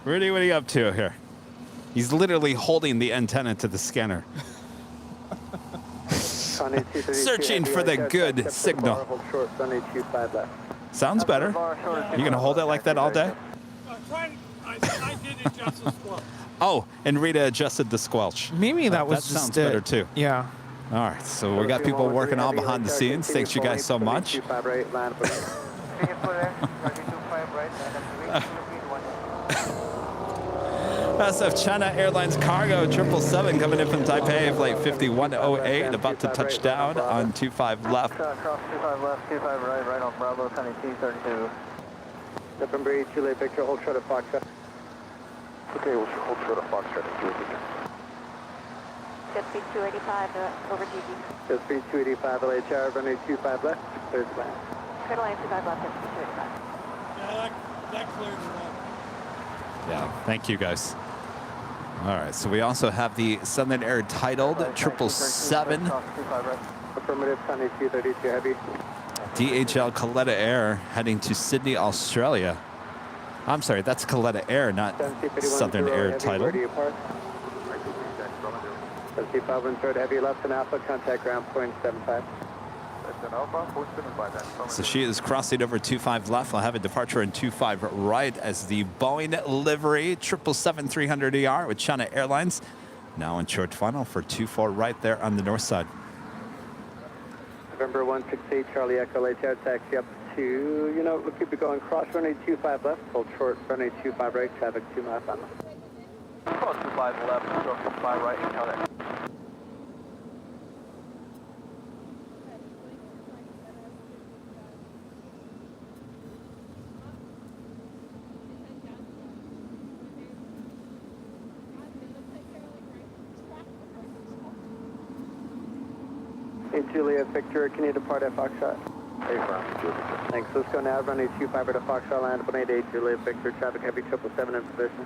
Rudy, what are you up to here? He's literally holding the antenna to the scanner. Searching for the good signal. Sounds better. You gonna hold it like that all day? I did adjust the squelch. Oh, and Rita adjusted the squelch. Maybe that was that just sounds better too. Yeah. All right, so we got people working all behind the scenes. Thanks you guys so much. SF China Airlines Cargo 777 coming in from Taipei, flight 5108, about to touch down on 25 left. Cross 25 left, 25 right, right on Bravo, 2232. November 8 Juliet Victor, hold short of Foxtrot. Okay, we'll hold short of Foxtrot and Juliet Victor. Just speed 285 over GG. Just speed 285, LA Tower, runway 25 left, clear to land. Clear to land 25 left, just speed 285. Yeah, that cleared it up. Yeah, thank you guys. All right, so we also have the Southern Air titled 777. Affirmative, Sunday 232 Heavy. DHL Coletta Air heading to Sydney, Australia. I'm sorry, that's Coletta Air, not Southern Air titled. 513 Heavy, left and Alpha, contact ground point 75. So she is crossing over 25 left. I'll have a departure in 25 right as the Boeing livery 777-300ER with China Airlines now in short final for 24 right there on the north side. November 168 Charlie Echo, late tower, taxi up to, we'll keep it going, cross runway 25 left, hold short, runway 25 right, traffic 2 miles final. Cross 25 left, stroke 25 right, encounter. Hey Juliet Victor, can you depart at Foxtrot? Hey, France, Juliet Victor. Thanks, let's go now, runway 25 right at Foxtrot, land 188 Juliet Victor, traffic heavy 777 in position.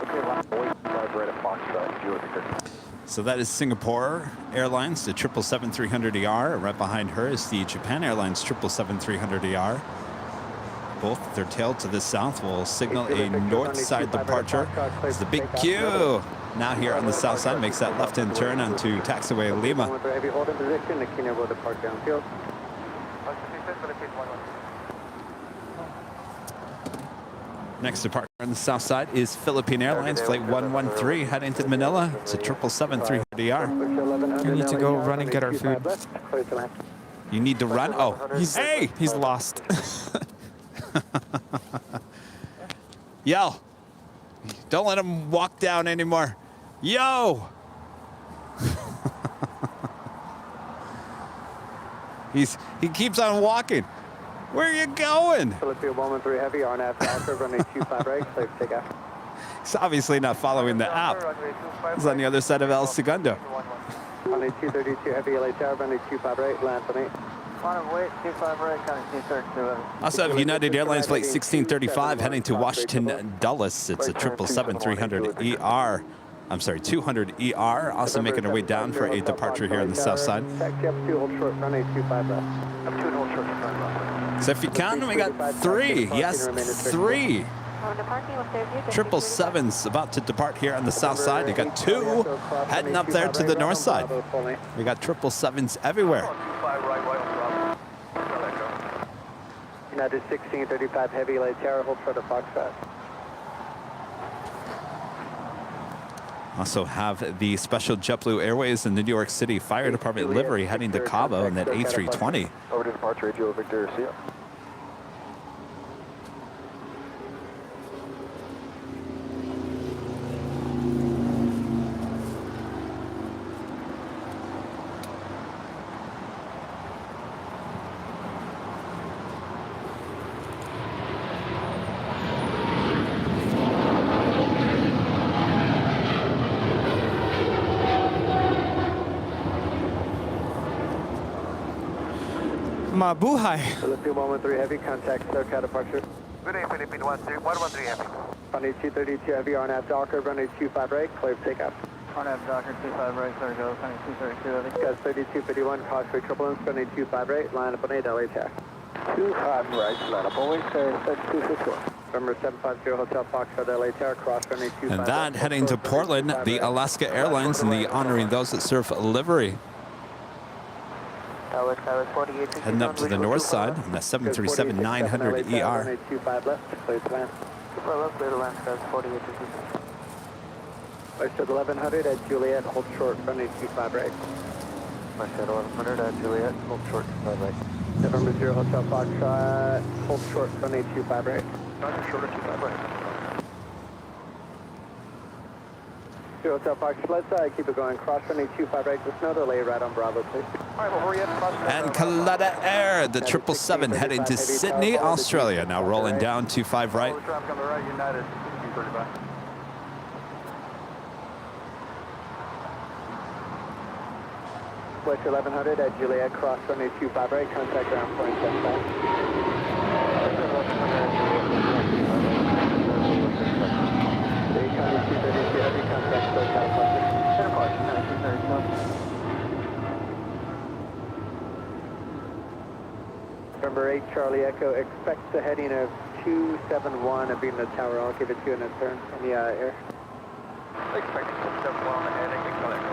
Okay, land 25 right at Foxtrot, Juliet Victor. So that is Singapore Airlines, the 777-300ER. Right behind her is the Japan Airlines 777-300ER. Both, their tail to the south, will signal a north side departure. It's the big Q. Now here on the south side, makes that left-hand turn onto taxiway Lima. Heavy hold in position, the Kino will depart downfield. Next departure on the south side is Philippine Airlines, flight 113, heading to Manila. It's a 777-300ER. We need to go run and get our food. You need to run? Oh, he's lost. Yo, don't let him walk down anymore. Yo! He keeps on walking. Where are you going? Philippine 113 Heavy, RNAV Alpha, runway 25 right, clear for takeoff. He's obviously not following the app. He's on the other side of El Segundo. Runway 232 heavy LA tower, runway 25 right, land for me. Wait, 25 right, kind of 232. Also have United Airlines flight 1635 heading to Washington Dulles. It's a 777-300ER. I'm sorry, 200ER. Also making our way down for a departure here on the south side. Taxi up 2, hold short, runway 25 left. Up 2 and hold short, So if you count, we got 3. Yes, 3. 777's about to depart here on the south side. You got 2 heading up there to the north side. We got 777's everywhere. United 1635 heavy LA tower, hold short of Foxtrot. Also have the special JetBlue Airways and the New York City Fire Department livery heading to Cabo in that A320. Over to departure, Radio Victor, see ya. Mabuhay. Philippine 113 heavy, contact SoCal departure. Good day, Philippine 113 heavy. Runway 232 heavy, RNAV Docker, runway 25 right, clear for takeoff. RNAV Docker 25 right, clear go, runway 232 heavy. Gus 3251, causeway turbulence, runway 25 right, line up on 8 LA tax. 25 right, line up on 8, 264. November 750 Hotel Foxtrot LA Tower, cross runway 25. And that heading to Portland, the Alaska Airlines and the honoring those that serve livery. Heading up to the north side on the 737-900ER. 25 left, clear to land. Western 1100 at Juliet, hold short, runway 25 right. Western 1100 at Juliet, hold short, 25 right. November 0 Hotel Foxtrot, hold short, runway 25 right. Roger, short of 25 right. 0 Hotel Foxtrot, let's keep it going, cross runway 25 right, just no delay, right on Bravo, please. Alright, well, hurry up, And Kalata Air, the 777 heading to Sydney, Australia. Now rolling down 25 right. Traffic on the right, United 1635. West 1100 at Juliet, cross runway 25 right, contact ground point 75. November 8 Charlie Echo, expects a heading of 271 and being the tower. I'll give it to you in a turn in the air. Expecting 271 on the heading, Charlie Echo.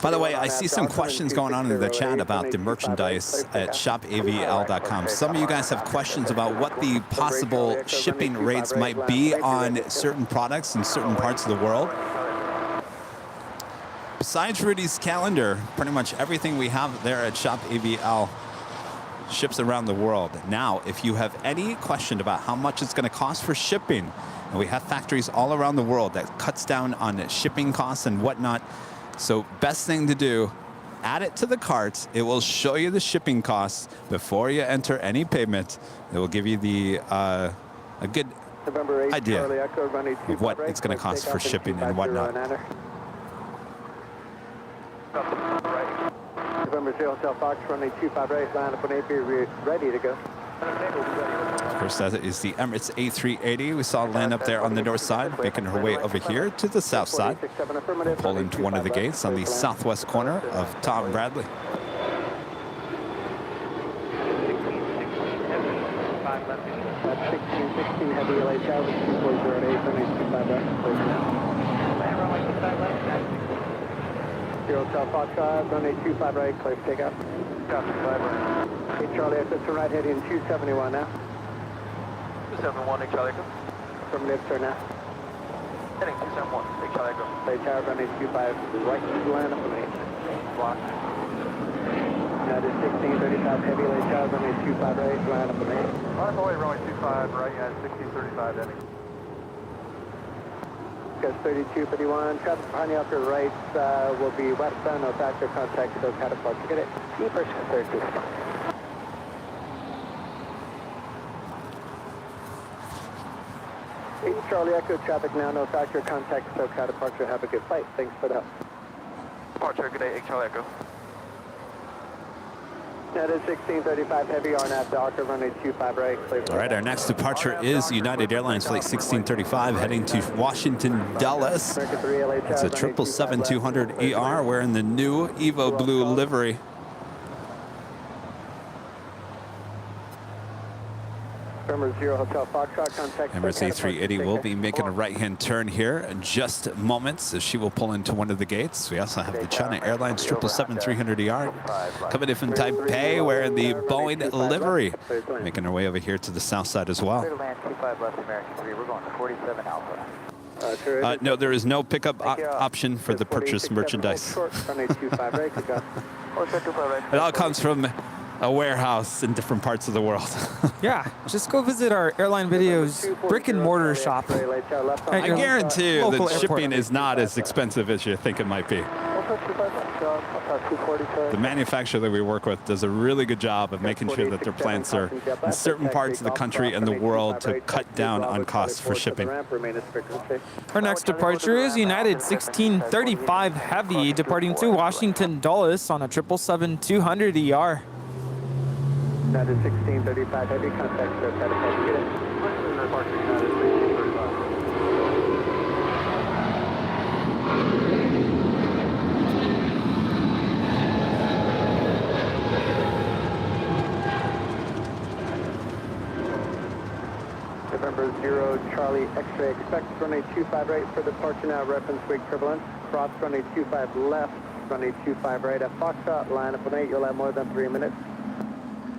By the way, I see some questions going on in the chat about the merchandise at shopavl.com. Some of you guys have questions about what the possible shipping rates might be on certain products in certain parts of the world. Besides Rudy's calendar, pretty much everything we have there at ShopAVL ships around the world. Now, if you have any question about how much it's going to cost for shipping, and we have factories all around the world that cuts down on shipping costs and whatnot. So best thing to do, add it to the cart. It will show you the shipping costs before you enter any payment. It will give you the a good idea of what it's going to cost for shipping and whatnot. November 0 Hotel Fox, runway 25 right, line up on 8, be ready to go. Of course, that is the Emirates A380. We saw land up there on the north side, making her way over here to the south side. We'll pull into one of the gates on the southwest corner of Tom Bradley. 1616 heavy LA tower, 2408, runway 25 right, clear for now. 0 Hotel Fox, runway 25 right, clear for takeoff. Copy, 5 right. Hey Charlie, I said turn right heading 271 now. 271, take Charlie Echo. Affirmative, turn now. Heading 271, take Charlie Echo. Play tower, runway 25, right to land up on 8. Block. United 1635 heavy LA tower, runway 25 right, line up on 8. On the way, runway 25 right, United 1635 heading. Gus 3251, traffic behind you off your right will be westbound, no factor, contact SoCal departure. Get it? Keep pushing 32. 8 Charlie Echo, traffic now, no factor, contact SoCal departure, have a good flight. Thanks for the help. Departure, good day, 8 Charlie Echo. That is 1635 heavy, RNAV Docker, runway 25 right, clear. All right, our next departure is United Airlines Flight 1635 heading to Washington Dulles. It's a 777-200ER wearing the new Evo Blue livery. November 0 Hotel Foxtrot, contact Emirates A380 will be making a right-hand turn here in just moments as she will pull into one of the gates. We also have the China Airlines 777-300ER coming in from Taipei wearing the Boeing livery, making our way over here to the south side as well. No, there is no pickup option for the purchased merchandise. It all comes from a warehouse in different parts of the world. Yeah, just go visit our Airline Videos brick and mortar shop. I guarantee you that shipping is not as expensive as you think it might be. The manufacturer that we work with does a really good job of making sure that their plants are in certain parts of the country and the world to cut down on costs for shipping. Our next departure is United 1635 Heavy departing to Washington Dulles on a 777-200ER. That is 1635 heavy, contact SoCal departure. November 0 Charlie X-ray, expect runway 25 right for departure now, reference wake turbulence, cross runway 25 left, runway 25 right at Foxtrot, line up on 8, you'll have more than 3 minutes.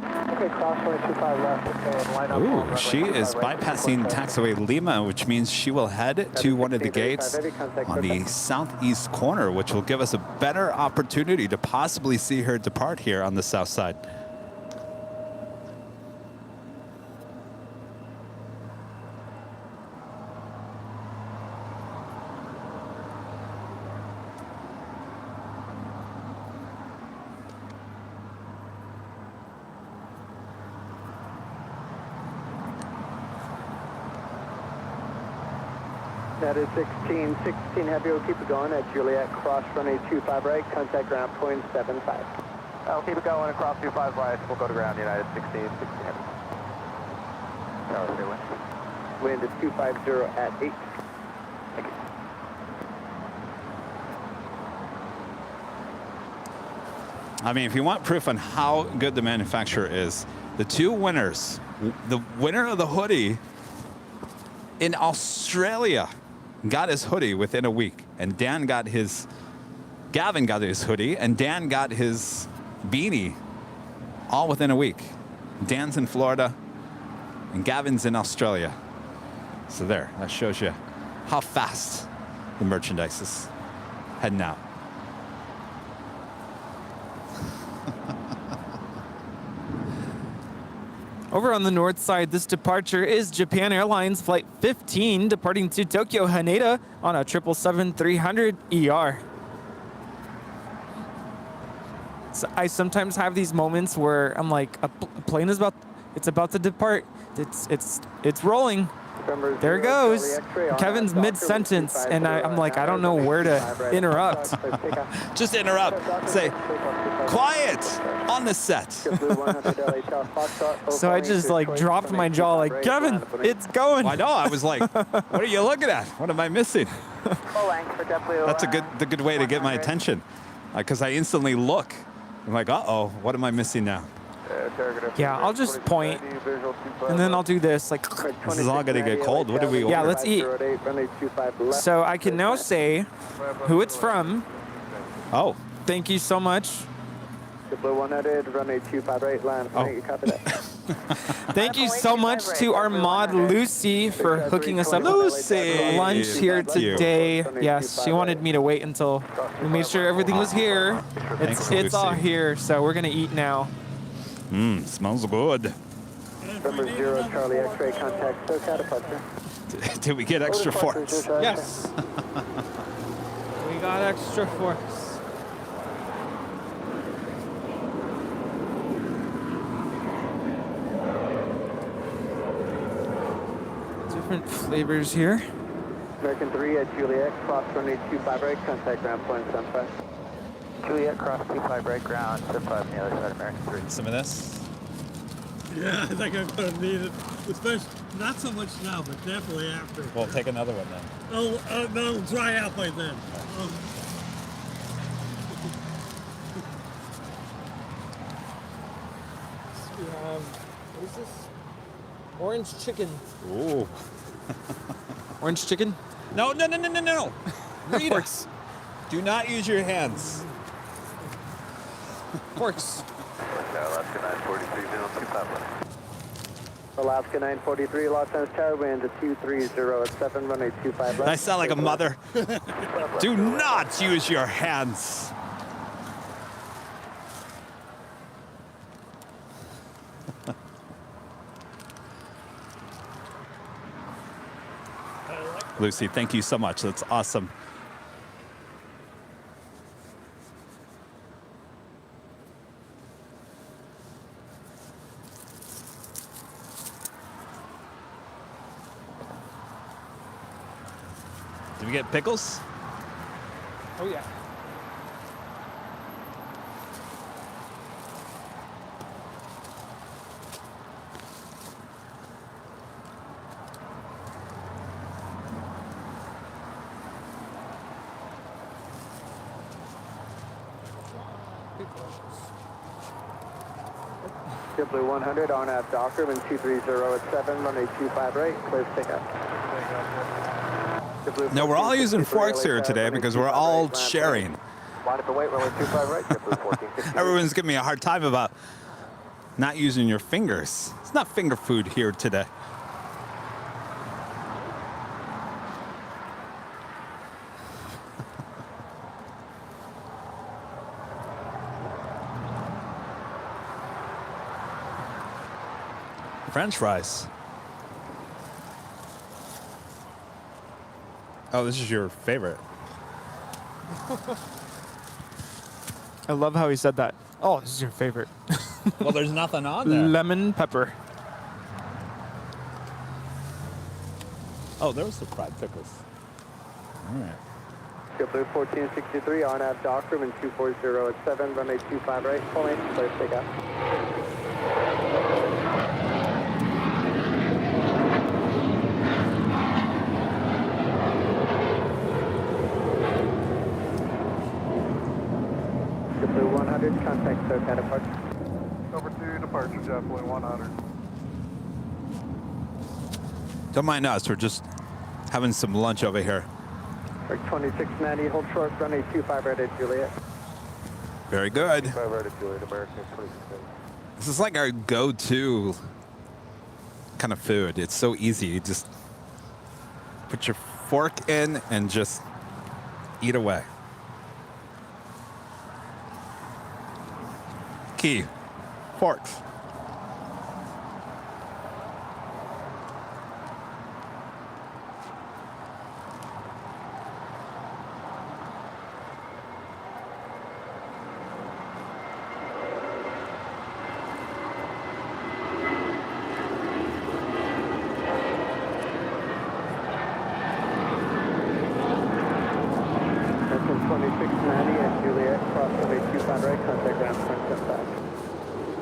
Okay, cross runway 25 left, okay, line up. Ooh, she is bypassing taxiway Lima, which means she will head to one of the gates on the southeast corner, which will give us a better opportunity to possibly see her depart here on the south side. That is 1616 heavy, we'll keep it going at Juliet, cross runway 25 right, contact ground point 75. I'll keep it going across 25 right, we'll go to ground, United 1616 heavy. Wind is 250 at 8. Thank you. I mean, if you want proof on how good the manufacturer is, the two winners, the winner of the hoodie in Australia got his hoodie within a week, and Gavin got his hoodie, and Dan got his beanie all within a week. Dan's in Florida, and Gavin's in Australia. So there, that shows you how fast the merchandise is heading out. Over on the north side, this departure is Japan Airlines Flight 15 departing to Tokyo Haneda on a 777-300ER. So I sometimes have these moments where I'm like, a plane is about to depart. It's rolling. There it goes. Kevin's mid-sentence, and I'm like, I don't know where to interrupt. Just interrupt. Say, quiet on the set. So I just like dropped my jaw like, Kevin, it's going. I know. I was like, what are you looking at? What am I missing? That's the good way to get my attention, because I instantly look. I'm like, uh-oh, what am I missing now? Yeah, I'll just point, and then I'll do this. Like, this is all gonna get cold. What do we order? Yeah, let's eat. So I can now say who it's from. Oh. Thank you so much. Thank you so much to our mod Lucy for hooking us up with lunch here today. Yes, she wanted me to wait until we made sure everything was here. It's all here, so we're gonna eat now. Smells good. Number 0 Charlie X-ray, contact SoCal departure. Did we get extra forks? Yes. We got extra forks. different flavors here. American 3 at Juliet, cross runway 25 right, contact ground point 75. Juliet, cross 25 right ground, 75 on the other side, American 3. Some of this. Yeah, I think I'm gonna need it. Especially not so much now, but definitely after. We'll take another one then. Oh, no, it'll dry out by then. We have, what is this? Orange chicken. Ooh. Orange chicken? No. Rita, Forks. do not use your hands. Forks. Alaska 943, 025 left. Alaska 943, Los Angeles Tower, wind to 230 runway 25 left. I sound like a mother. Do not use your hands. Lucy, thank you so much. That's awesome. Did we get pickles? Oh, yeah. JetBlue 100, RNAV Docker, wind 230 at 7, runway 25 right, clear takeoff. No, we're all using forks here today because we're all sharing. Line up and wait, runway 25 right, JetBlue 1460. Everyone's giving me a hard time about not using your fingers. It's not finger food here today. French fries. Oh, this is your favorite. I love how he said that. Oh, this is your favorite. Well, there's nothing on there. Lemon pepper. Oh, there was the fried pickles. All right. JetBlue 1463, RNAV Docker, wind 240 at 7, runway 25 right, full length, clear takeoff. JetBlue 100, contact SoCal departure. Over to departure, JetBlue 100. Don't mind us. We're just having some lunch over here. 2690, hold short, runway 25 right at Juliet. Very good. 25 right at Juliet, American 2690. This is like our go-to kind of food. It's so easy. You just put your fork in and just eat away. Key. Forks. American 2690 at Juliet, cross runway 25 right, contact ground point 75.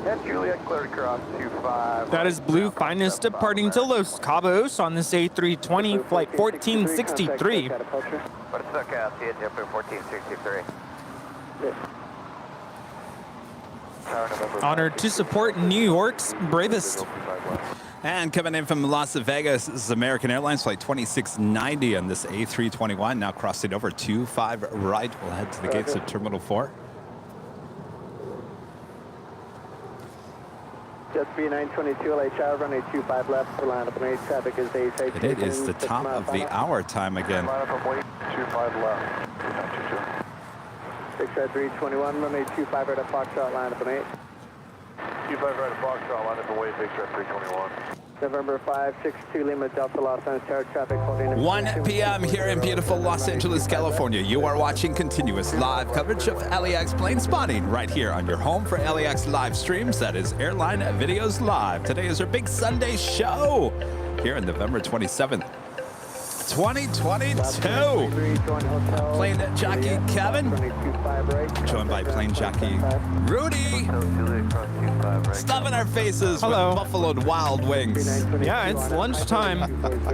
At Juliet, clear to cross 25. That is Blue Finest departing to Los Cabos on this A320 flight 1463. But it's SoCal, see it, JetBlue 1463. Yes. Honored to support New York's bravest. And coming in from Las Vegas, this is American Airlines flight 2690 on this A321. Now crossing over 25 right. We'll head to the gates of Terminal 4. JetBlue 922 LHR, runway 25 left, for line up and 8, traffic is ASA. And it is the top of the hour time again. Line up and wait, 25 left. 6-321, runway 25 right at Foxtrot, line up and 8. 25 right at Foxtrot, line up and wait, 6-321. November 562 Lima Delta Los Angeles Tower, traffic holding in 1 p.m. here in beautiful Los Angeles, California. You are watching continuous live coverage of LAX plane spotting right here on your home for LAX live streams. That is Airline Videos Live. Today is our big Sunday show. here on November 27th, 2022. Plane jockey Kevin, joined by plane jockey Rudy. Stuff in our faces Hello. with Buffalo Wild Wings. Yeah, it's lunchtime.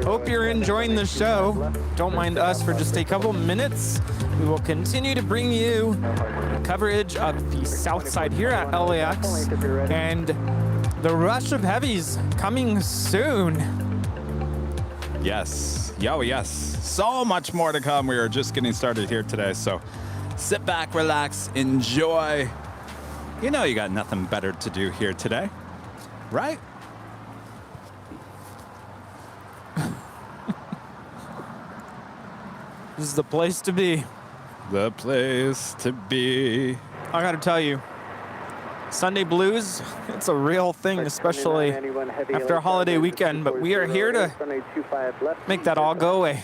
Hope you're enjoying the show. Don't mind us for just a couple minutes. We will continue to bring you coverage of the south side here at LAX and the rush of heavies coming soon. Yes. Yo, yes. So much more to come. We are just getting started here today. So sit back, relax, enjoy. You know you got nothing better to do here today, right? This is the place to be. The place to be. I gotta tell you, Sunday blues, it's a real thing, especially after a holiday weekend, but we are here to make that all go away.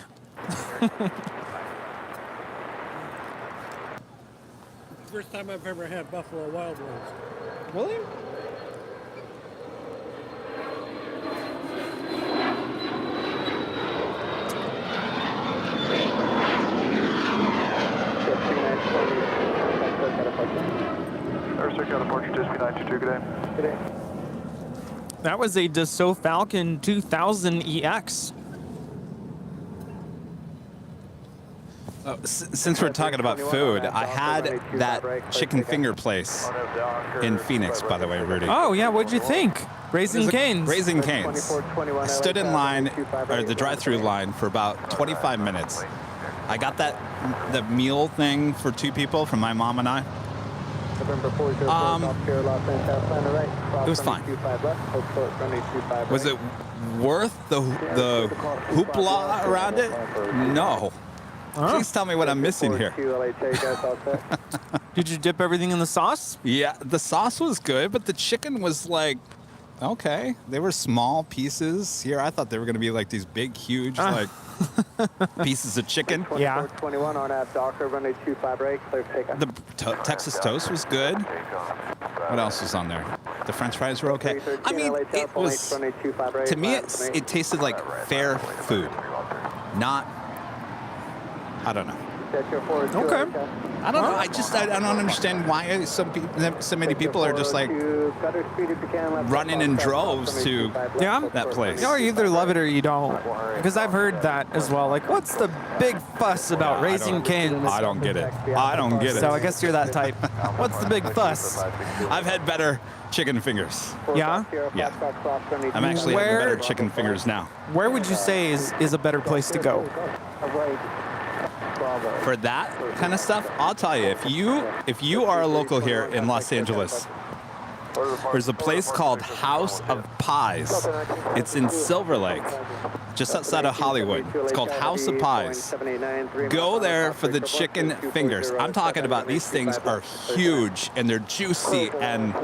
First time I've ever had Buffalo Wild Wings. Really? That was a Dassault Falcon 2000 EX. Since we're talking about food, I had that chicken finger place in Phoenix, by the way, Rudy. Oh, yeah, what'd you think? Raising Cane's. Raising Cane's. I stood in line, or the drive-through line, for about 25 minutes. I got the meal thing for 2 people, from my mom and I. It was fine. Was it worth the hoopla around it? No. Please tell me what I'm missing here. Did you dip everything in the sauce? Yeah, the sauce was good, but the chicken was like, okay. They were small pieces. Here, I thought they were going to be like these big, huge, like pieces of chicken. Yeah. The Texas toast was good. What else was on there? The French fries were okay. I mean, it was, to me, it tasted like fair food. Not, I don't know. Okay. I don't know. I don't understand why so many people are just like running in droves to that place. You either love it or you don't. Because I've heard that as well. Like, what's the big fuss about Raising Cane's? I don't get it. I don't get it. So I guess you're that type. What's the big fuss? I've had better chicken fingers. Yeah? Yeah. I'm actually having better chicken fingers now. Where would you say is a better place to go? For that kind of stuff, I'll tell you, if you are a local here in Los Angeles, there's a place called House of Pies. It's in Silver Lake, just outside of Hollywood. It's called House of Pies. Go there for the chicken fingers. I'm talking about these things are huge and they're juicy and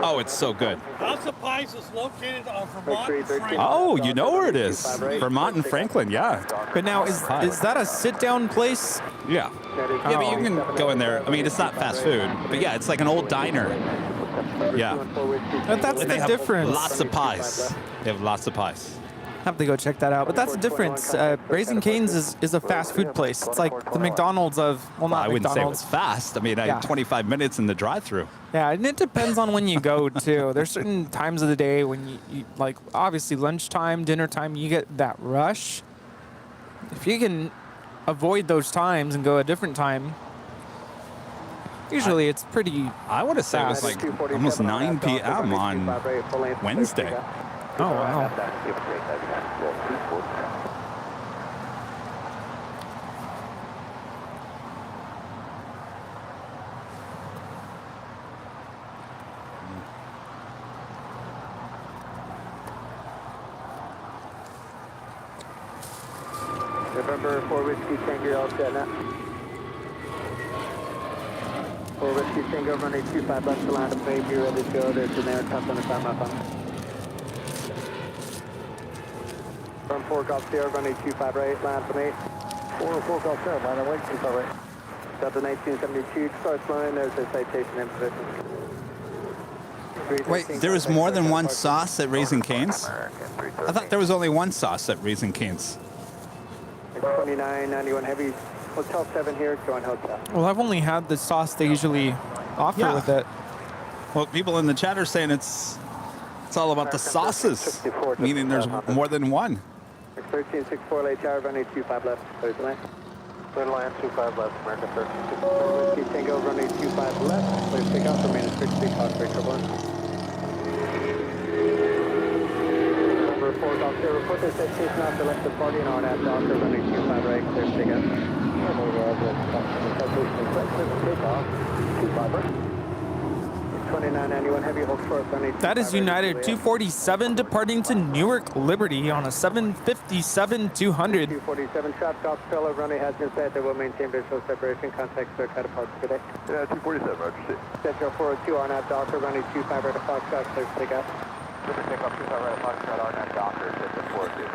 oh, it's so good. House of Pies is located on Vermont and Franklin. Oh, you know where it is. Vermont and Franklin, yeah. But now, is that a sit-down place? Yeah. Yeah, but you can go in there. I mean, it's not fast food, but yeah, it's like an old diner. Yeah. But that's the difference. Lots of pies. They have lots of pies. Have to go check that out. But that's the difference. Raising Cane's is a fast food place. It's like the McDonald's of, well, not I wouldn't say it was McDonald's. fast. I mean, I had 25 minutes in the drive-through. Yeah, and it depends on when you go, too. There's certain times of the day when you like, obviously, lunchtime, dinner time, you get that rush. If you can avoid those times and go a different time, usually it's pretty I would have said it was like almost 9 p.m. on Wednesday. Oh, wow. November 4 Whiskey Tango, all set now. 4 Whiskey Tango, running 25 left to line of plane, be ready to go. There's an air top on the time up on. From 4 Golf Sierra, running 25 right, line from 8. 4 Golf Sierra, line away, 25 right. Delta 1972, start line, there's a citation in position. Wait, there was more than one sauce at Raising Cane's? I thought there was only one sauce at Raising Cane's. 2991 Heavy, Hotel 7 here, join hotel. Well, I've only had the sauce they usually offer with it. Well, people in the chat are saying it's all about the sauces, meaning there's more than one. 1364 late tower, runway 25 left, clear to land. Clear to land, 25 left, American 1364. Whiskey Tango, runway 25 left, clear to take off, remain at 60, Osprey turbulence. Number 4, Golf Sierra, report this station off the left of party and RNAV Doctor, runway 25 right, clear to take off. Take off, 25 right. 2991 Heavy, hold short, runway 25 That is United 247 departing to Newark Liberty on a 757-200. 247 traffic off Stella, runway has been set. They will maintain visual separation. Contact clear cut apart today. Yeah, 247, Roger. Central 402 RNAV Docker, runway 25 right of Foxtrot, clear to take off. Clear to take off 25 right of Foxtrot, RNAV Docker, Central 402.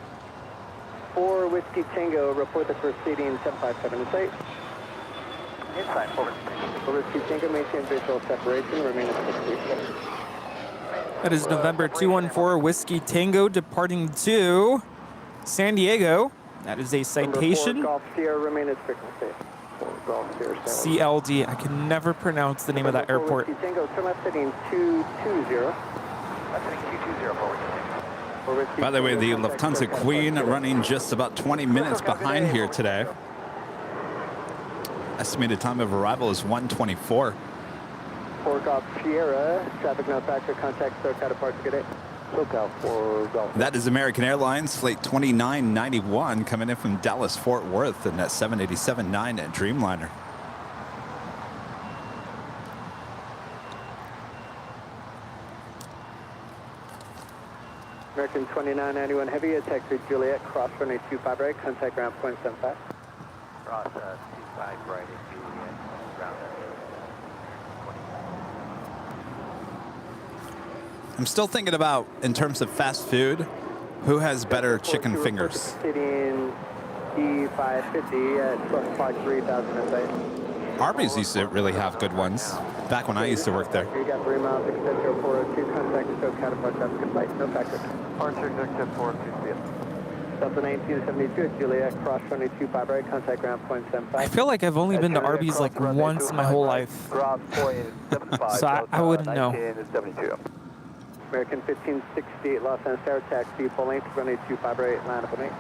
4 Whiskey Tango, report the proceeding 757 in sight. Inside, forward. For Whiskey Tango, maintain visual separation, remain at 60. That is November 214 Whiskey Tango departing to San Diego. That is a citation. Number 4 Golf Sierra, remain at frequency. 4 Golf Sierra, CLD. I can never pronounce the name of that airport. Whiskey Tango, turn left heading 220. Left heading 220, forward. By the way, the Lufthansa Queen running just about 20 minutes behind here today. Estimated time of arrival is 1:24. 4 Golf Sierra, traffic no factor, contact clear cut apart to get it. SoCal 4 Golf. That is American Airlines flight 2991 coming in from Dallas Fort Worth in that 787-9 at Dreamliner. American 2991 Heavy, taxi Juliet, cross runway 25 right, contact ground point 75. Cross 25 right at Juliet, ground. I'm still thinking about, in terms of fast food, who has better chicken fingers? Sitting E550 at 12 o'clock 3000 in sight. Arby's used to really have good ones back when I used to work there. You got 3 miles, extend 402, contact SoCal apart, traffic in sight, no factor. Archer, exit 422. Delta 1972 at Juliet, cross runway 25 right, contact ground point 75. I feel like I've only been to Arby's like once in my whole life. So I wouldn't know. American 1568 Los Angeles Tower, taxi full length, runway 25 right, line up on 8.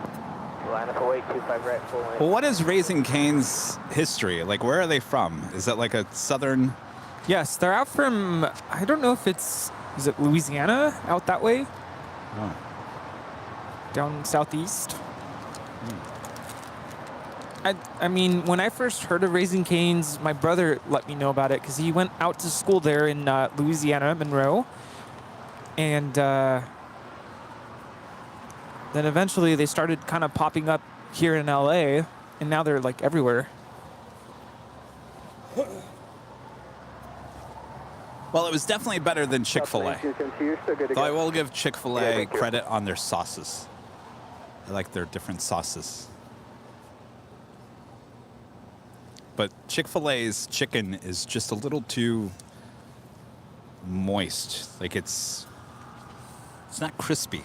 Line up away, 25 right, full length. Well, what is Raising Cane's history? Like, where are they from? Is that like a southern? Yes, they're out from, I don't know if is it Louisiana, out that way? Oh. Down southeast. I mean, when I first heard of Raising Cane's, my brother let me know about it because he went out to school there in Louisiana, Monroe. And then eventually they started kind of popping up here in LA, and now they're like everywhere. Well, it was definitely better than Chick-fil-A. Though I will give Chick-fil-A credit on their sauces. I like their different sauces. But Chick-fil-A's chicken is just a little too moist. Like it's not crispy.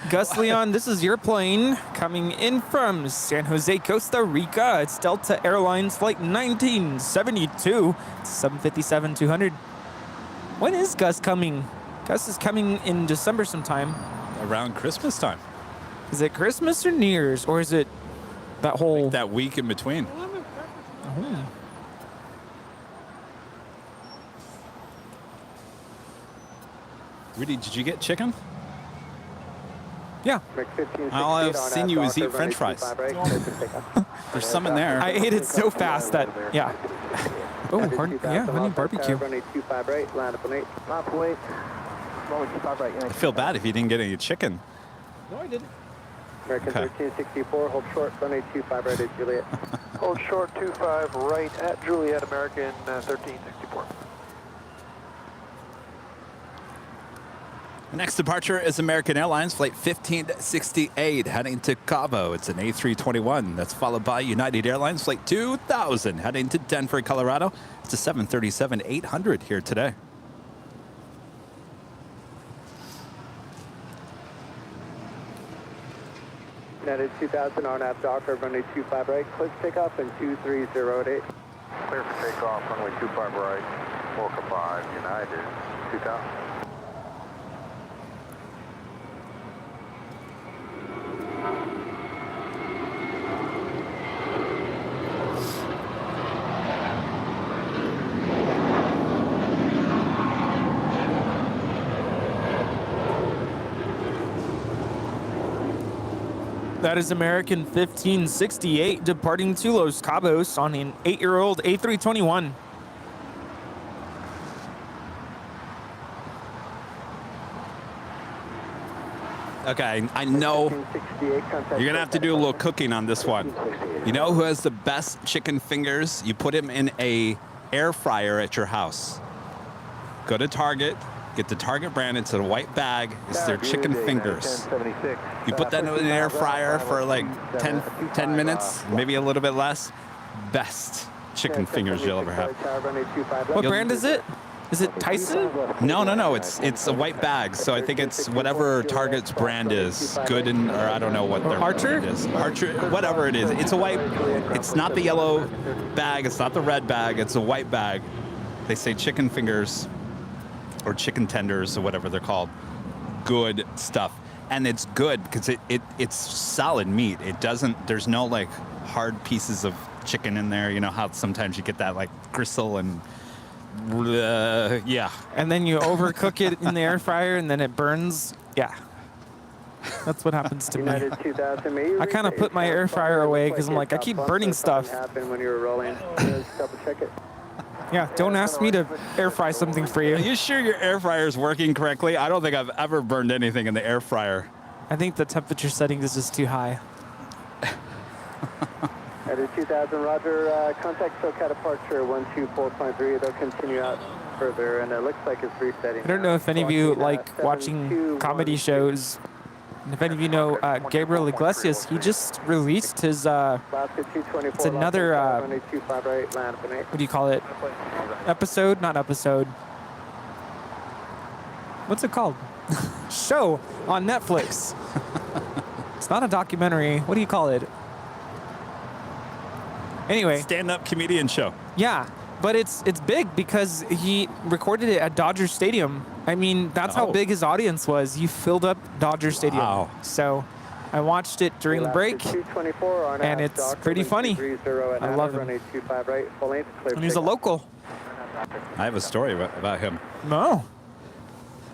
Gus Leon, this is your plane coming in from San Jose, Costa Rica. It's Delta Airlines flight 1972, 757-200. When is Gus coming? Gus is coming in December sometime. Around Christmas time. Is it Christmas or New Year's, or is it that whole... Like that week in between. Oh. Rudy, did you get chicken? Yeah. All I've seen you is eat French fries. There's some in there. I ate it so fast that, yeah. Oh, honey barbecue. I feel bad if you didn't get any chicken. No, I didn't. American 1364, hold short, runway 25 right at Juliet. Hold short, 25 right at Juliet, American 1364. The next departure is American Airlines Flight 1568 heading to Cabo. It's an A321. That's followed by United Airlines Flight 2000 heading to Denver, Colorado. It's a 737-800 here today. United 2000, RNAV Docker, runway 25 right, clear for takeoff and 2308. Clear for takeoff, runway 25 right, 455, United 2000. That is American 1568 departing to Los Cabos on an 8-year-old A321. Okay, I know you're going to have to do a little cooking on this one. You know who has the best chicken fingers? You put them in a air fryer at your house. Go to Target, get the Target brand. It's a white bag. It's their chicken fingers. You put that in an air fryer for like 10 minutes, maybe a little bit less. Best chicken fingers you'll ever have. What brand is it? Is it Tyson? No. It's a white bag. So I think it's whatever Target's brand is. Good and, or I don't know what their Archer? brand is. Archer, whatever it is. It's a white. It's not the yellow bag. It's not the red bag. It's a white bag. They say chicken fingers or chicken tenders or whatever they're called. Good stuff. And it's good because it's solid meat. It doesn't, there's no like hard pieces of chicken in there. You know how sometimes you get that like gristle and yeah. And then you overcook it in the air fryer and then it burns. Yeah. That's what happens to me. I kind of put my air fryer away because I'm like, I keep burning stuff. Yeah, don't ask me to air fry something for you. Are you sure your air fryer is working correctly? I don't think I've ever burned anything in the air fryer. I think the temperature setting is just too high. United 2000, roger. Contact SoCal departure 124.3. They'll continue out further, and it looks like it's resetting. I don't know if any of you like watching comedy shows. And if any of you know Gabriel Iglesias, he just released his, it's another, what do you call it? Episode? Not episode. What's it called? Show on Netflix. It's not a documentary. What do you call it? Anyway. Stand-up comedian show. Yeah, but it's big because he recorded it at Dodger Stadium. I mean, that's how big his audience was. He filled up Dodger Stadium. Wow. So I watched it during the break, and it's pretty funny. I love him. And he's a local. I have a story about him. No.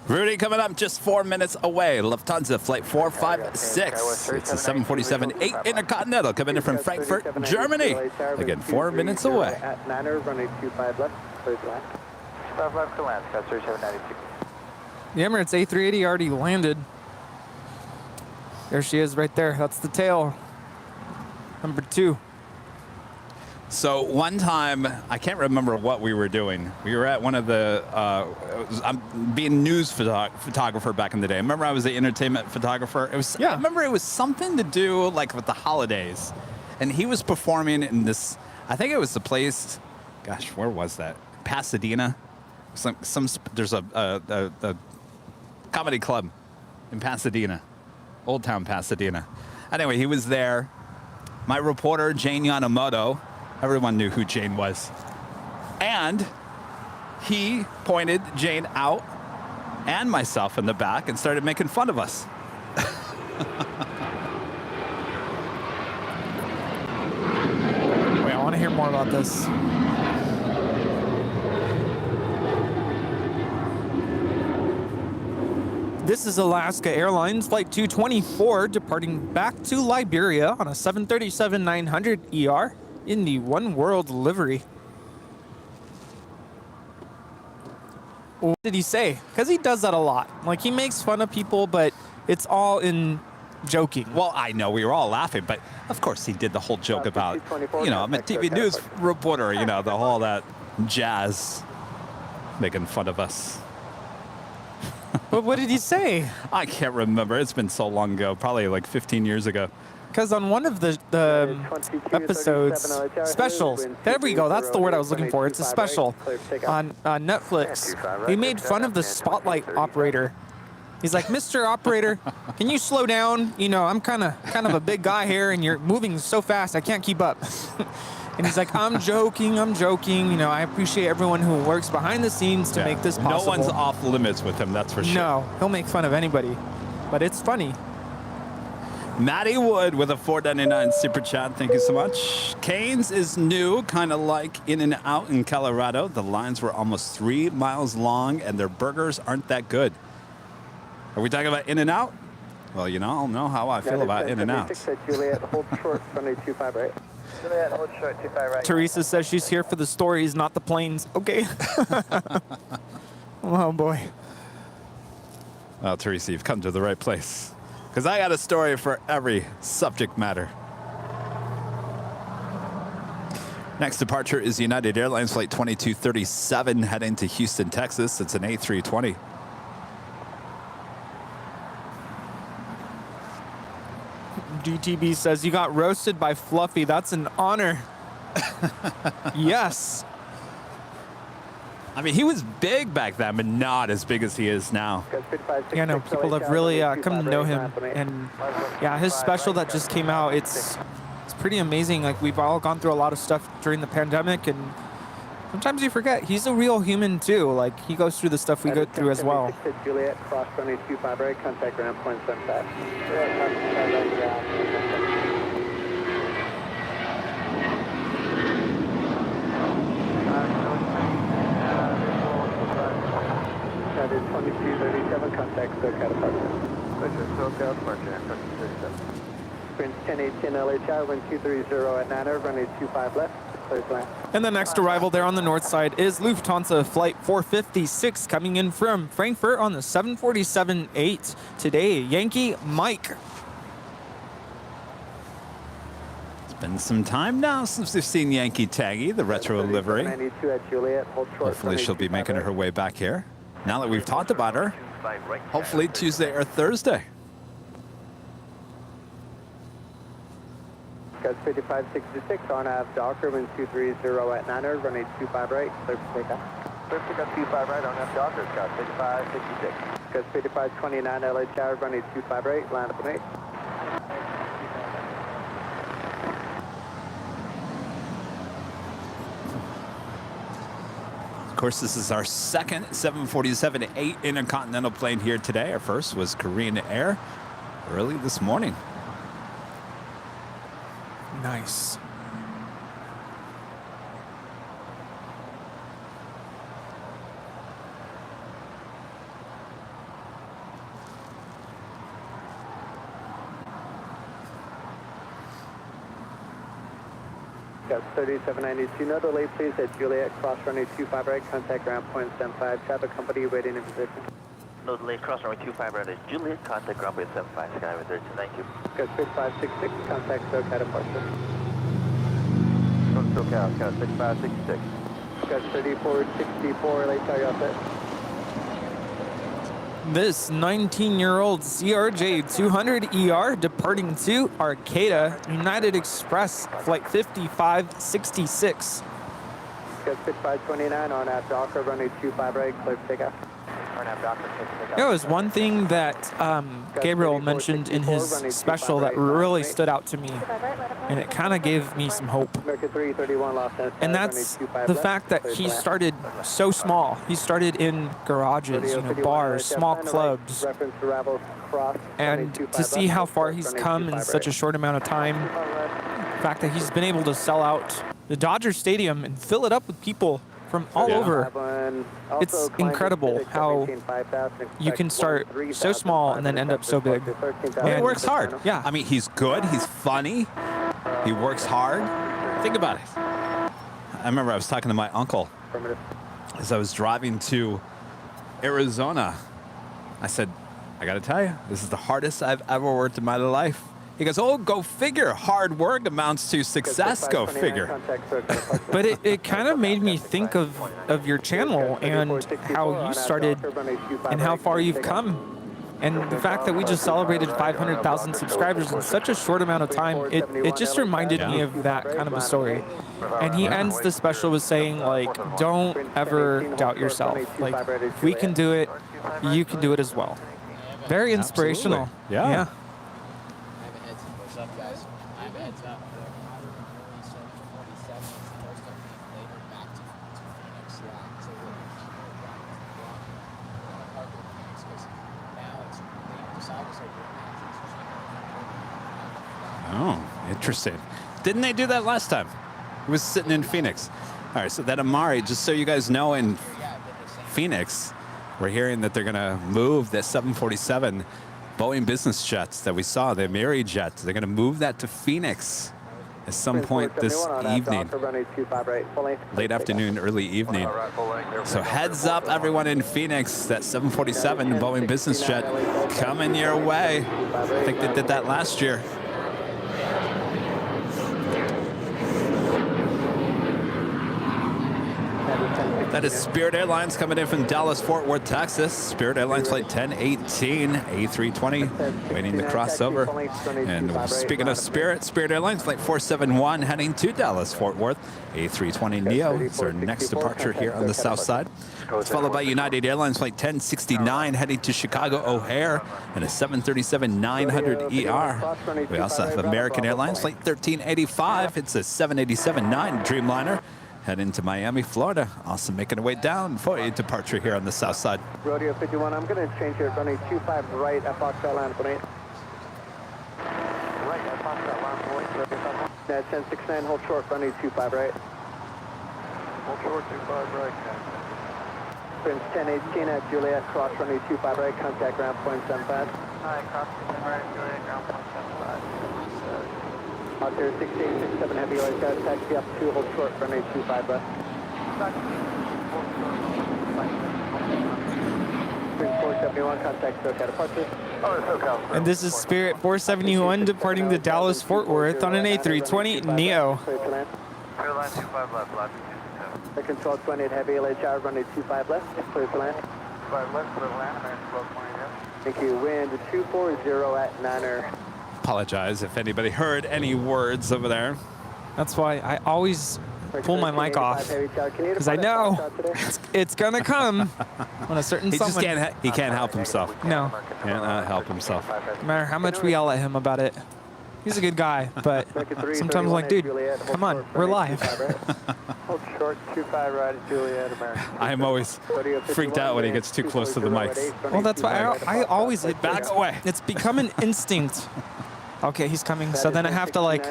Rudy coming up just 4 minutes away. Lufthansa Flight 456. It's a 747-8 Intercontinental coming in from Frankfurt, Germany. Again, 4 minutes away. At Niner, runway 25 left, clear to land. 25 left to land, Sky 792. The Emirates A380 already landed. There she is right there. That's the tail. Number 2. So one time, I can't remember what we were doing. We were at one of the, I'm being news photographer back in the day. I remember I was the entertainment photographer. It was, yeah. I remember it was something to do like with the holidays. And he was performing in this, I think it was the place, gosh, where was that? Pasadena? There's a comedy club in Pasadena, Old Town Pasadena. Anyway, he was there. My reporter, Jane Yanamoto, everyone knew who Jane was. And he pointed Jane out and myself in the back and started making fun of us. Wait, I want to hear more about this. This is Alaska Airlines Flight 224 departing back to Liberia on a 737-900 ER in the One World livery. What did he say? Because he does that a lot. Like, he makes fun of people, but it's all in joking. Well, I know we were all laughing, but of course he did the whole joke about, you know, I'm a TV news reporter, you know, the whole that jazz, making fun of us. What did he say? I can't remember. It's been so long ago, probably like 15 years ago. Because on one of the episodes, specials, there we go, that's the word I was looking for. It's a special on Netflix. They made fun of the spotlight operator. He's like, Mr. Operator, can you slow down? You know, I'm kind of a big guy here, and you're moving so fast, I can't keep up. And he's like, I'm joking. You know, I appreciate everyone who works behind the scenes to make this possible. No one's off limits with him, that's for sure. No, he'll make fun of anybody, but it's funny. Matty Wood with a $4.99 super chat. Thank you so much. Cane's is new, kind of like In-N-Out in Colorado. The lines were almost 3 miles long, and their burgers aren't that good. Are we talking about In-N-Out? Well, you know, I'll know how I feel about In-N-Out. Juliet, hold short, runway 25 right. Juliet, hold short, 25 right. Teresa says she's here for the stories, not the planes. Okay. Oh, boy. Well, Teresa, you've come to the right place. Because I got a story for every subject matter. Next departure is United Airlines Flight 2237 heading to Houston, Texas. It's an A320. DTB says, you got roasted by Fluffy. That's an honor. Yes. I mean, he was big back then, but not as big as he is now. Yeah, no, people have really come to know him. And yeah, his special that just came out, it's pretty amazing. Like, we've all gone through a lot of stuff during the pandemic, and sometimes you forget he's a real human too. Like, he goes through the stuff we go through as well. Juliet, cross runway 25 right, contact ground point 75. That is 2237, contact SoCal departure. SoCal departure, 2237. Prince 1018 LHI, wind 230 at 9 runway 25 left. And the next arrival there on the north side is Lufthansa Flight 456 coming in from Frankfurt on the 747-8 today. Yankee Mike. It's been some time now since we've seen Yankee Taggy, the retro livery. Hopefully she'll be making her way back here. Now that we've talked about her, hopefully Tuesday or Thursday. Gulf 5566 on Ave Docker, wind 230 at 9 runway 25 right, clear for takeoff. Clear for takeoff 25 right on Ave Docker, Gulf 5566. Gulf 5529 LHI, runway 25 right, line up and 8. Of course, this is our second 747-8 intercontinental plane here today. Our first was Korean Air early this morning. Nice. Got 3792, no delay please at Juliet, cross runway 25 right, contact ground point 75, traffic company waiting in position. No delay, cross runway 25 right at Juliet, contact ground point 75, Skyway 32, thank you. Got 6566, contact SoCal departure. From SoCal, got 6566. Got 3464, LHI, you all set? This 19-year-old CRJ200ER departing to Arcata, United Express, Flight 5566. Got 6529 on Ave Docker, runway 25 right, clear for takeoff. There was one thing that Gabriel mentioned in his special that really stood out to me, and it kind of gave me some hope. And that's the fact that he started so small. He started in garages, you know, bars, small clubs. And to see how far he's come in such a short amount of time, the fact that he's been able to sell out the Dodger Stadium and fill it up with people from all over. It's incredible how you can start so small and then end up so big. Well, he works hard. Yeah. I mean, he's good. He's funny. He works hard. Think about it. I remember I was talking to my uncle as I was driving to Arizona. I said, I got to tell you, this is the hardest I've ever worked in my life. He goes, oh, go figure. Hard work amounts to success. Go figure. But it kind of made me think of your channel and how you started and how far you've come. And the fact that we just celebrated 500,000 subscribers in such a short amount of time, it just reminded me of that kind of a story. And he ends the special with saying, like, don't ever doubt yourself. Like, if we can do it, you can do it as well. Very inspirational. Absolutely. Yeah. What's up, guys? I'm heads up. 47 is the first of later back to Phoenix LAX. So now it's they decided to start doing Oh, interesting. Didn't they do that last time? He was sitting in Phoenix. All right, so that Amari, just so you guys know, in Phoenix, we're hearing that they're going to move that 747 Boeing business jets that we saw, the Amiri jet. They're going to move that to Phoenix at some point this evening. Late afternoon, early evening. So heads up, everyone in Phoenix, that 747 Boeing business jet coming your way. I think they did that last year. That is Spirit Airlines coming in from Dallas, Fort Worth, Texas. Spirit Airlines flight 1018, A320, waiting to cross over. And speaking of Spirit, Spirit Airlines flight 471 heading to Dallas, Fort Worth, A320 Neo. It's our next departure here on the south side. It's followed by United Airlines flight 1069 heading to Chicago O'Hare and a 737-900 ER. We also have American Airlines flight 1385. It's a 787-9 Dreamliner. Head into Miami, Florida. Also making our way down for a departure here on the south side. Rodeo 51, I'm going to change here. Running 25 right at Foxtrot line point 8. Right at Foxtrot line point 8. 1069, hold short, running 25 right. Hold short, 25 right. Prince 1018 at Juliet, cross running 25 right, contact ground point 75. Hi, cross right, Juliet, ground point 75. Out there, 6867 heavy light guys, taxi up 2, hold short, runway 25 left. Prince 471, contact SoCal departure. And this is Spirit 471 departing to Dallas Fort Worth on an A320 Neo. Airline 25 left, latitude 227. Second 1220 at heavy LHR, runway 25 left, clear to land. 25 left, clear to land, American 1220, yeah. Thank you, wind 240 at 9er. Apologize if anybody heard any words over there. That's why I always pull my mic off, because I know it's gonna come when a certain He just someone. he can't help himself. No, Can't help himself. no matter how much we yell at him about it, he's a good guy. But sometimes I'm like, dude, come on, we're live. Hold short 25 right at Juliet, American. I'm always freaked out when he gets too close to the mics. Well, that's why I always Back away. It's become an instinct. Okay, he's coming. So then I have to like.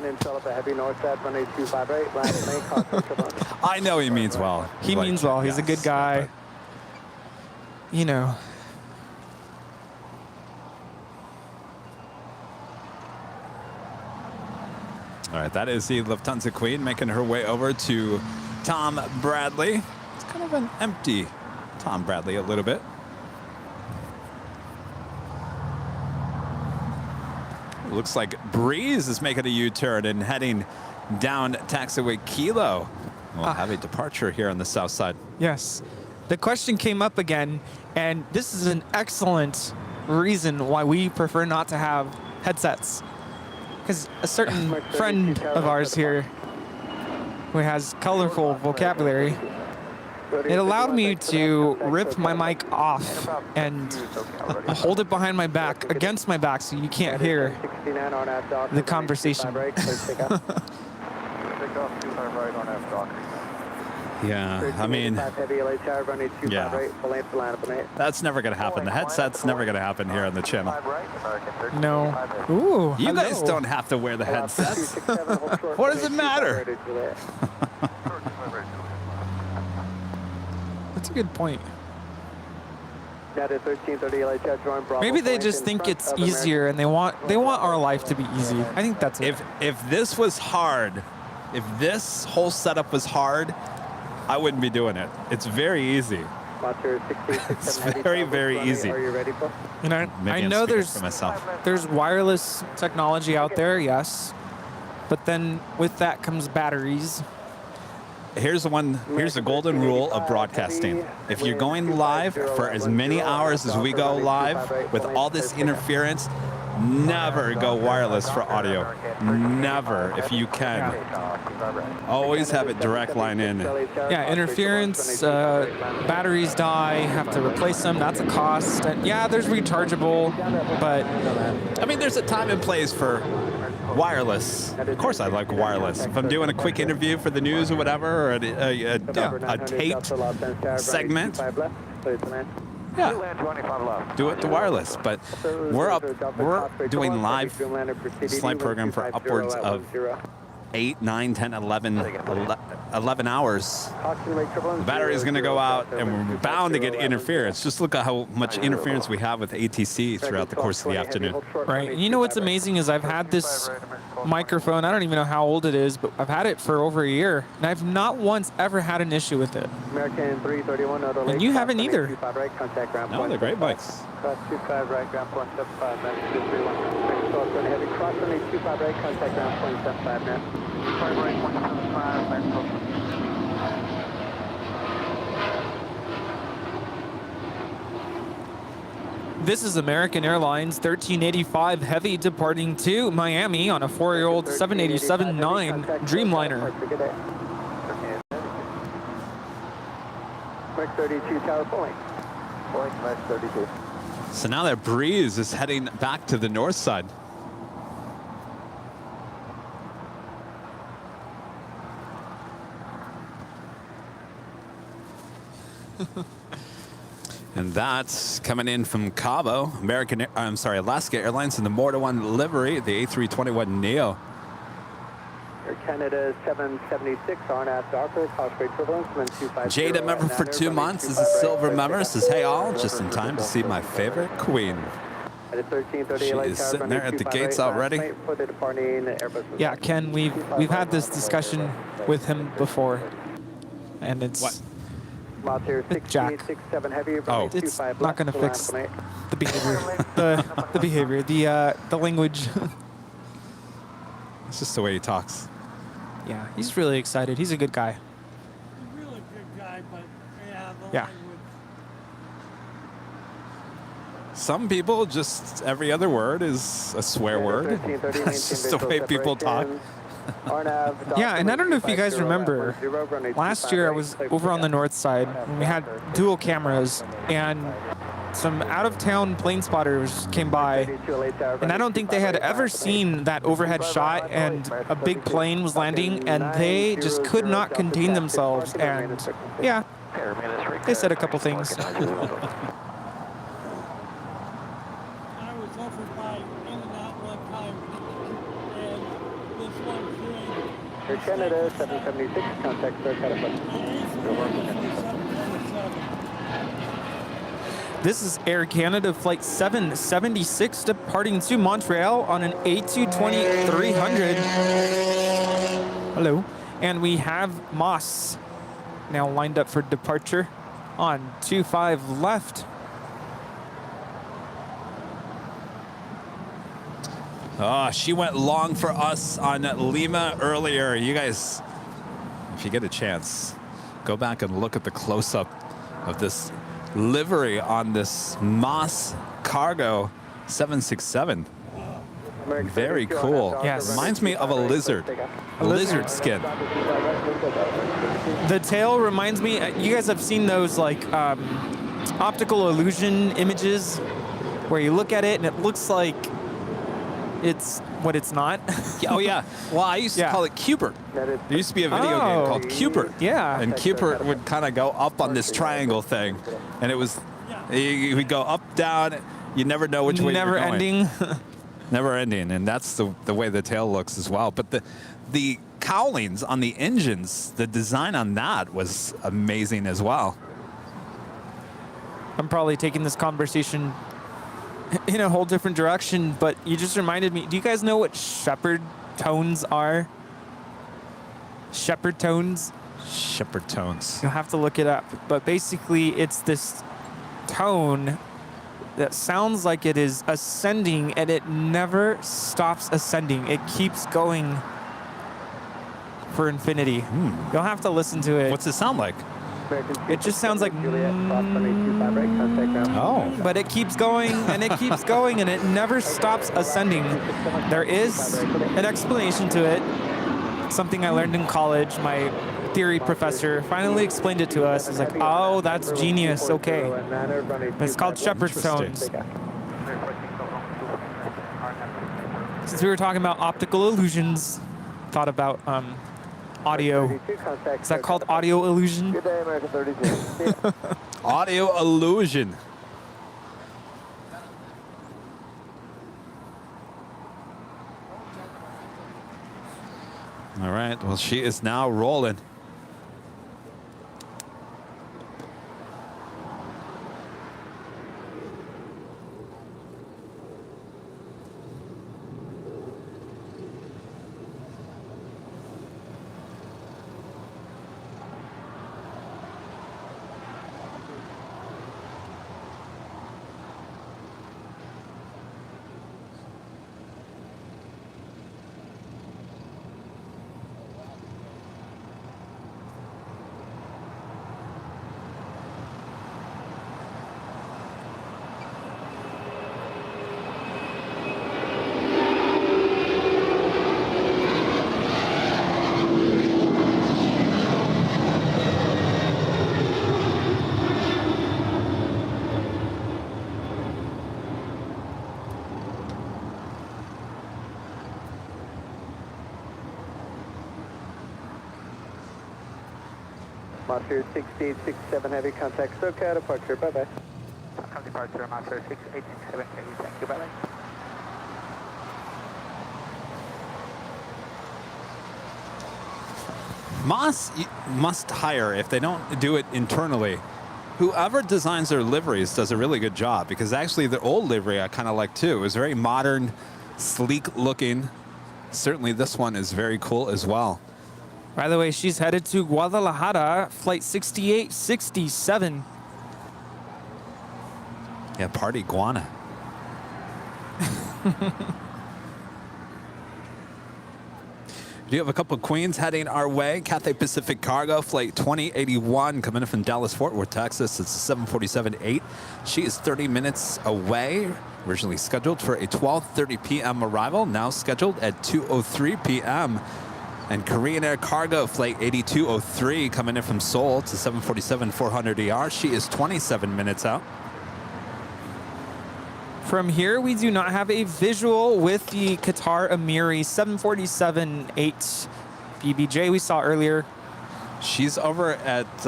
I know he means well. He means well. He's a good guy. You know. All right, that is the Lufthansa Queen making her way over to Tom Bradley. It's kind of an empty Tom Bradley a little bit. Looks like Breeze is making a U-turn and heading down taxiway Kilo. We'll have a departure here on the south side. Yes. The question came up again, and this is an excellent reason why we prefer not to have headsets. Because a certain friend of ours here who has colorful vocabulary, it allowed me to rip my mic off and hold it behind my back, against my back, so you can't hear the conversation. Yeah, I mean, yeah, that's never going to happen. The headset's never going to happen here on the channel. No. Ooh, you guys hello. don't have to wear the headsets. What does it matter? That's a good point. Maybe they just think it's easier and they want our life to be easy. I think that's it. If this was hard, if this whole setup was hard, I wouldn't be doing it. It's very easy. It's very, very easy. Are you ready for? You know, Maybe I I'm know speaking for myself. there's wireless technology out there, yes, but then with that comes batteries. Here's the golden rule of broadcasting. If you're going live for as many hours as we go live with all this interference, never go wireless for audio. Never, if you can. Always have it direct line in. Yeah, interference, batteries die, have to replace them, that's a cost. And yeah, there's rechargeable, but I mean, there's a time and place for wireless. Of course I like wireless. If I'm doing a quick interview for the news or whatever, or a taped segment, yeah, do it to wireless. But we're doing live flight program for upwards of 8, 9, 10, 11 hours. The battery is going to go out, and we're bound to get interference. Just look at how much interference we have with ATC throughout the course of the afternoon. right. And you know what's amazing is I've had this microphone, I don't even know how old it is, but I've had it for over a year, and I've not once ever had an issue with it. American 331 auto And you haven't either. 25 right, contact ground No, they're great bikes. Cross 25 right, ground 175, man. 231. Cross running heavy, cross running 25 right, contact ground 175, man. 25 right, 175, man. This is American Airlines 1385 Heavy departing to Miami on a 4-year-old 787-9 Dreamliner. Max 32 tower point. Point Max 32. So now that breeze is heading back to the north side. And that's coming in from Cabo, Alaska Airlines in the Morta 1 livery, the A321neo. Air Canada 776, RNAV Docker, cost rate equivalent, 250. Jada, member for 2 months, is a silver member, says, hey all, just in time to see my favorite queen. She is sitting there at the gates already. Yeah, Ken, we've had this discussion with him before, and it's Jack. Oh, it's not going to fix the behavior, the behavior, the language. It's just the way he talks. Yeah, he's really excited. He's a good guy. He's a really good guy, but yeah, the Yeah. language. Some people, just every other word is a swear word. That's just the way people talk. Yeah, and I don't know if you guys remember, last year I was over on the north side and we had dual cameras, and some out-of-town plane spotters came by, and I don't think they had ever seen that overhead shot, and a big plane was landing, and they just could not contain themselves, and yeah, they said a couple things. I was over by In-N-Out one time, and this one thing. Air Canada 776, contact Sir California. This is Air Canada Flight 776 departing to Montreal on an A220-300. Hello. And we have Moss now lined up for departure on 25 left. Oh, she went long for us on Lima earlier. You guys, if you get a chance, go back and look at the close-up of this livery on this Moss Cargo 767. Very cool. Yes. Reminds me of a lizard skin. The tail reminds me, you guys have seen those like optical illusion images where you look at it and it looks like it's what it's not. Oh yeah. Well, I used to call it Cubert. There used to be a video game called Cubert. Yeah. And Cubert would kind of go up on this triangle thing, and it was you would go up, down. You never know which way you're going. Ending. Never ending, and that's the way the tail looks as well. But the cowlings on the engines, the design on that was amazing as well. I'm probably taking this conversation in a whole different direction, but you just reminded me. Do you guys know what shepherd tones are? Shepherd tones? Shepherd tones. You'll have to look it up. But basically, it's this tone that sounds like it is ascending, and it never stops ascending. It keeps going for infinity. You'll have to listen to it. What's it sound like? It just sounds like oh, but it keeps going and it keeps going and it never stops ascending. There is an explanation to it. Something I learned in college. My theory professor finally explained it to us. It's like, oh, that's genius. Okay, but it's called shepherd's tones. Since we were talking about optical illusions, thought about audio. Is that called audio illusion? Good day, American 32. audio illusion. All right, well, she is now rolling. Monster 6867, heavy contact, SoCal departure, bye-bye. Welcome departure, Monster 6867, thank you, bye-bye. Moss must hire, if they don't do it internally, whoever designs their liveries does a really good job, because actually the old livery I kind of like too. It was very modern, sleek looking. Certainly this one is very cool as well. By the way, she's headed to Guadalajara, flight 6867. Yeah, party guana. We do have a couple of queens heading our way. Cathay Pacific Cargo, flight 2081, coming in from Dallas-Fort Worth, Texas. It's a 747-8. She is 30 minutes away. Originally scheduled for a 12:30 p.m. arrival, now scheduled at 2:03 p.m. And Korean Air Cargo, flight 8203, coming in from Seoul. It's a 747-400ER. She is 27 minutes out. From here, we do not have a visual with the Qatar Emiri 747-8 BBJ we saw earlier. She's over at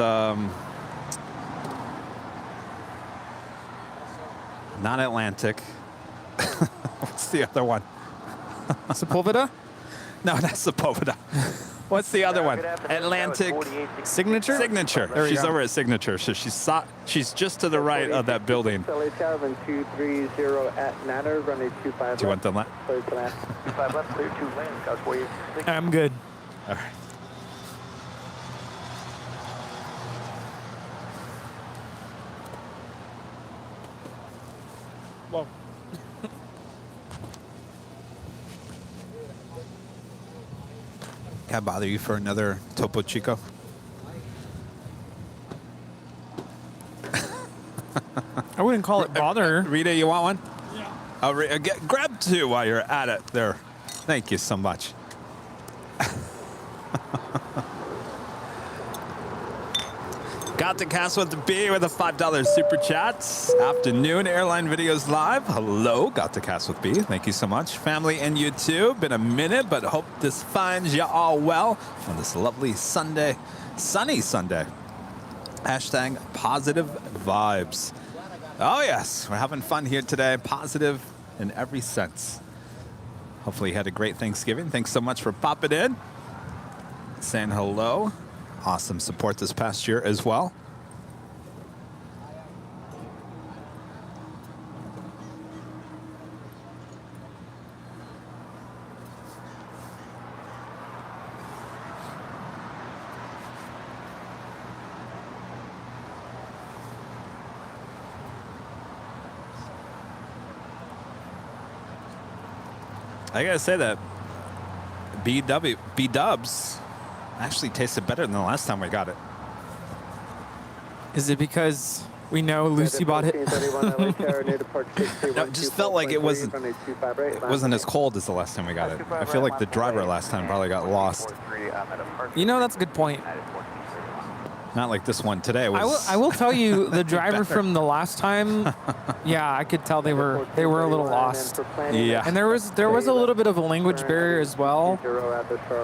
not Atlantic. What's the other one? Sepulveda? No, that's Sepulveda. What's the other one? Atlantic. Signature? Signature. She's over at Signature. So she's just to the right of that building. LA Tower, 230 at Natter, runway 25 Do you want the left? 25 left, clear 2 lanes, Gauss 486. I'm good. All right. Whoa. Can I bother you for another Topo Chico? I wouldn't call it bother. Rita, you want one? Yeah. Grab 2 while you're at it there. Thank you so much. Got to cast with the B with a $5 super chat. Afternoon, Airline Videos Live. Hello, got to cast with B. Thank you so much. Family and you too. Been a minute, but hope this finds you all well on this lovely Sunday, sunny Sunday. Hashtag positive vibes. Oh yes, we're having fun here today. Positive in every sense. Hopefully you had a great Thanksgiving. Thanks so much for popping in. Saying hello. Awesome support this past year as well. I gotta say that B-dubs actually tasted better than the last time we got it. Is it because we know Lucy bought it? No, it just felt like it wasn't as cold as the last time we got it. I feel like the driver last time probably got lost. You know, that's a good point. Not like this one today. I will tell you, the driver from the last time, yeah, I could tell they were a little lost. Yeah. And there was a little bit of a language barrier as well.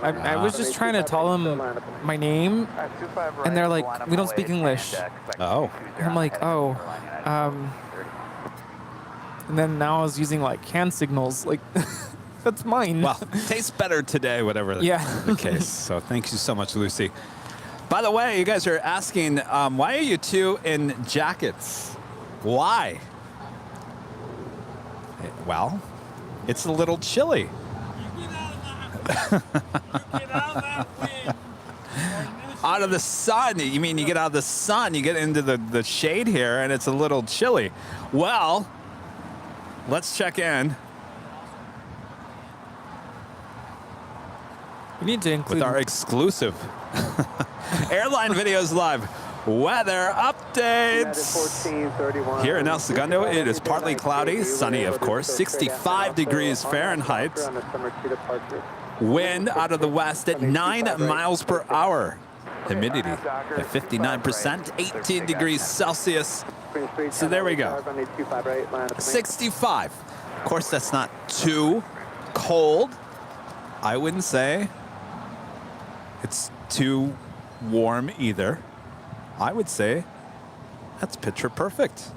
I was just trying to tell them my name, and they're like, we don't speak English. Oh. And I'm like, oh. And then now I was using like hand signals, like that's mine. Well, tastes better today, whatever the case. So thank you so much, Lucy. By the way, you guys are asking, why are you two in jackets? Why? Well, it's a little chilly. Out of the sun. You mean you get out of the sun, you get into the shade here, and it's a little chilly. Well, let's check in. We need to include with our exclusive Airline Videos Live weather updates. Here in El Segundo, it is partly cloudy, sunny of course, 65 degrees Fahrenheit. Wind out of the west at 9 miles per hour. Humidity at 59%, 18 degrees Celsius. So there we go. 65. Of course, that's not too cold. I wouldn't say it's too warm either. I would say that's picture perfect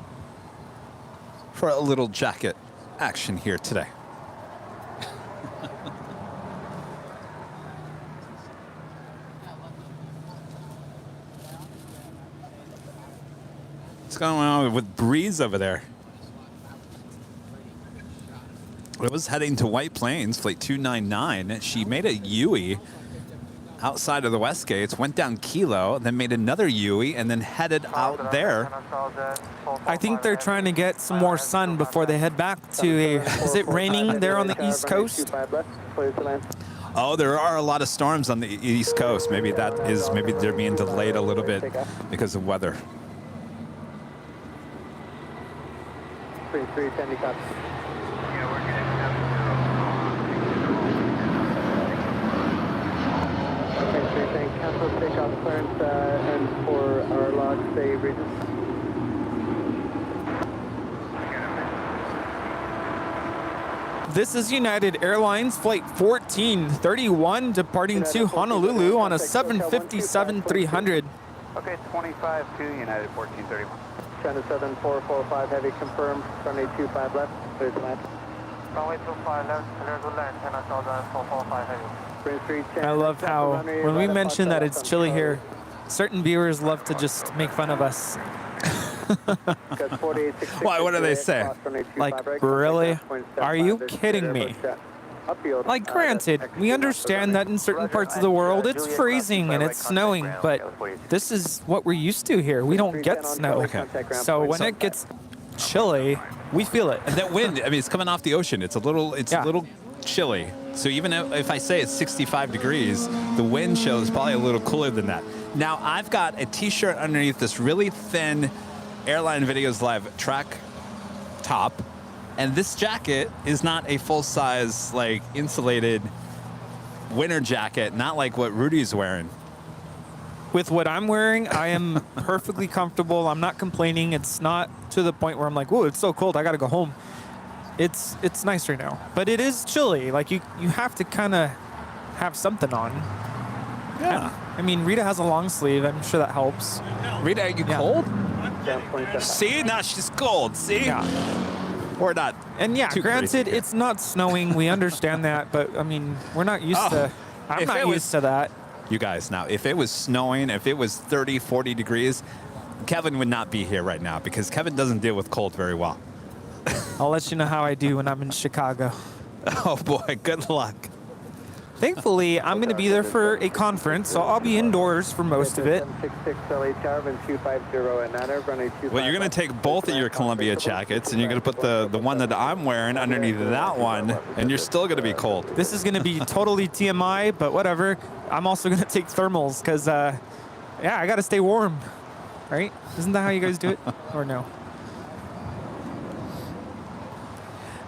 for a little jacket action here today. What's going on with Breeze over there? It was heading to White Plains, flight 299. She made a UE outside of the West Gates, went down Kilo, then made another UE, and then headed out there. I think they're trying to get some more sun before they head back to is it raining there on the East Coast? Oh, there are a lot of storms on the East Coast. Maybe they're being delayed a little bit because of weather. 310 copy. Cancel takeoff clearance and for our log save region. This is United Airlines Flight 1431 departing to Honolulu on a 757-300. Okay, 25 to United 1431. China 7445 heavy confirmed, runway 25 left, clear to land. Runway 25 left, clear to land, China 7445 heavy. I love how when we mention that it's chilly here, certain viewers love to just make fun of us. Why? What do they say? Like, really? Are you kidding me? Like, granted, we understand that in certain parts of the world it's freezing and it's snowing, but this is what we're used to here. We don't get snow. Okay. So when it gets chilly, we feel it. And that wind, I mean, it's coming off the ocean. It's a little chilly. So even if I say it's 65 degrees, the wind chill is probably a little cooler than that. Now, I've got a T-shirt underneath this really thin Airline Videos Live track top, and this jacket is not a full-size, like, insulated winter jacket, not like what Rudy's wearing. With what I'm wearing, I am perfectly comfortable. I'm not complaining. It's not to the point where I'm like, whoa, it's so cold, I gotta go home. It's nice right now, but it is chilly. Like, you have to kind of have something on. Yeah. I mean, Rita has a long sleeve. I'm sure that helps. Rita, are you cold? See, now she's cold. See? Yeah. Or not. And yeah, too granted, crazy. it's not snowing. We understand that, but I mean, we're not used to. I'm not used to that. You guys, now, if it was snowing, if it was 30, 40 degrees, Kevin would not be here right now because Kevin doesn't deal with cold very well. I'll let you know how I do when I'm in Chicago. Oh boy, good luck. Thankfully, I'm going to be there for a conference, so I'll be indoors for most of it. 766 LA Tower, 250 and 9, runway 25. Well, you're going to take both of your Columbia jackets, and you're going to put the one that I'm wearing underneath that one, and you're still going to be cold. This is going to be totally TMI, but whatever. I'm also going to take thermals because, yeah, I got to stay warm, right? Isn't that how you guys do it? Or no?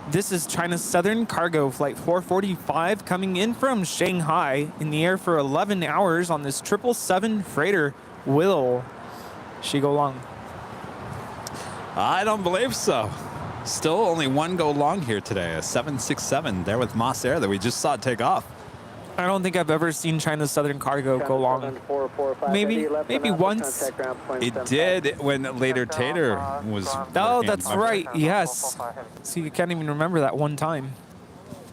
This is China's Southern Cargo Flight 445 coming in from Shanghai in the air for 11 hours on this 777 freighter. Will she go long? I don't believe so. Still only one go long here today, a 767 there with Moss Air that we just saw take off. I don't think I've ever seen China's Southern Cargo go long. Maybe once. It did when later Tater was Oh, working. that's right. Yes. See, you can't even remember that one time.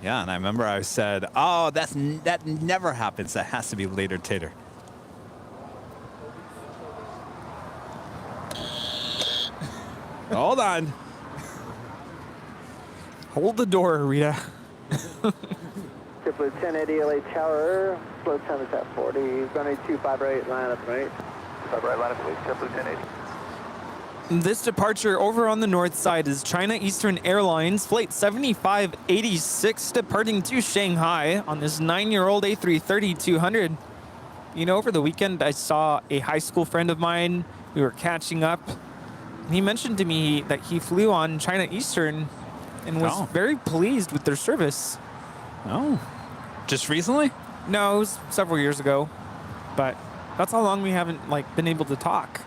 Yeah, and I remember I said, oh, that never happens. That has to be later Tater. Hold on. Hold the door, Rita. Triple 1080 LA Tower, slow time is at 40, runway 258, line up right. 25 right, line up please, triple 1080. This departure over on the north side is China Eastern Airlines Flight 7586 departing to Shanghai on this 9-year-old A330-200. You know, over the weekend I saw a high school friend of mine. We were catching up. He mentioned to me that he flew on China Eastern and was very pleased with their service. Oh, just recently? No, it was several years ago, but that's how long we haven't been able to talk.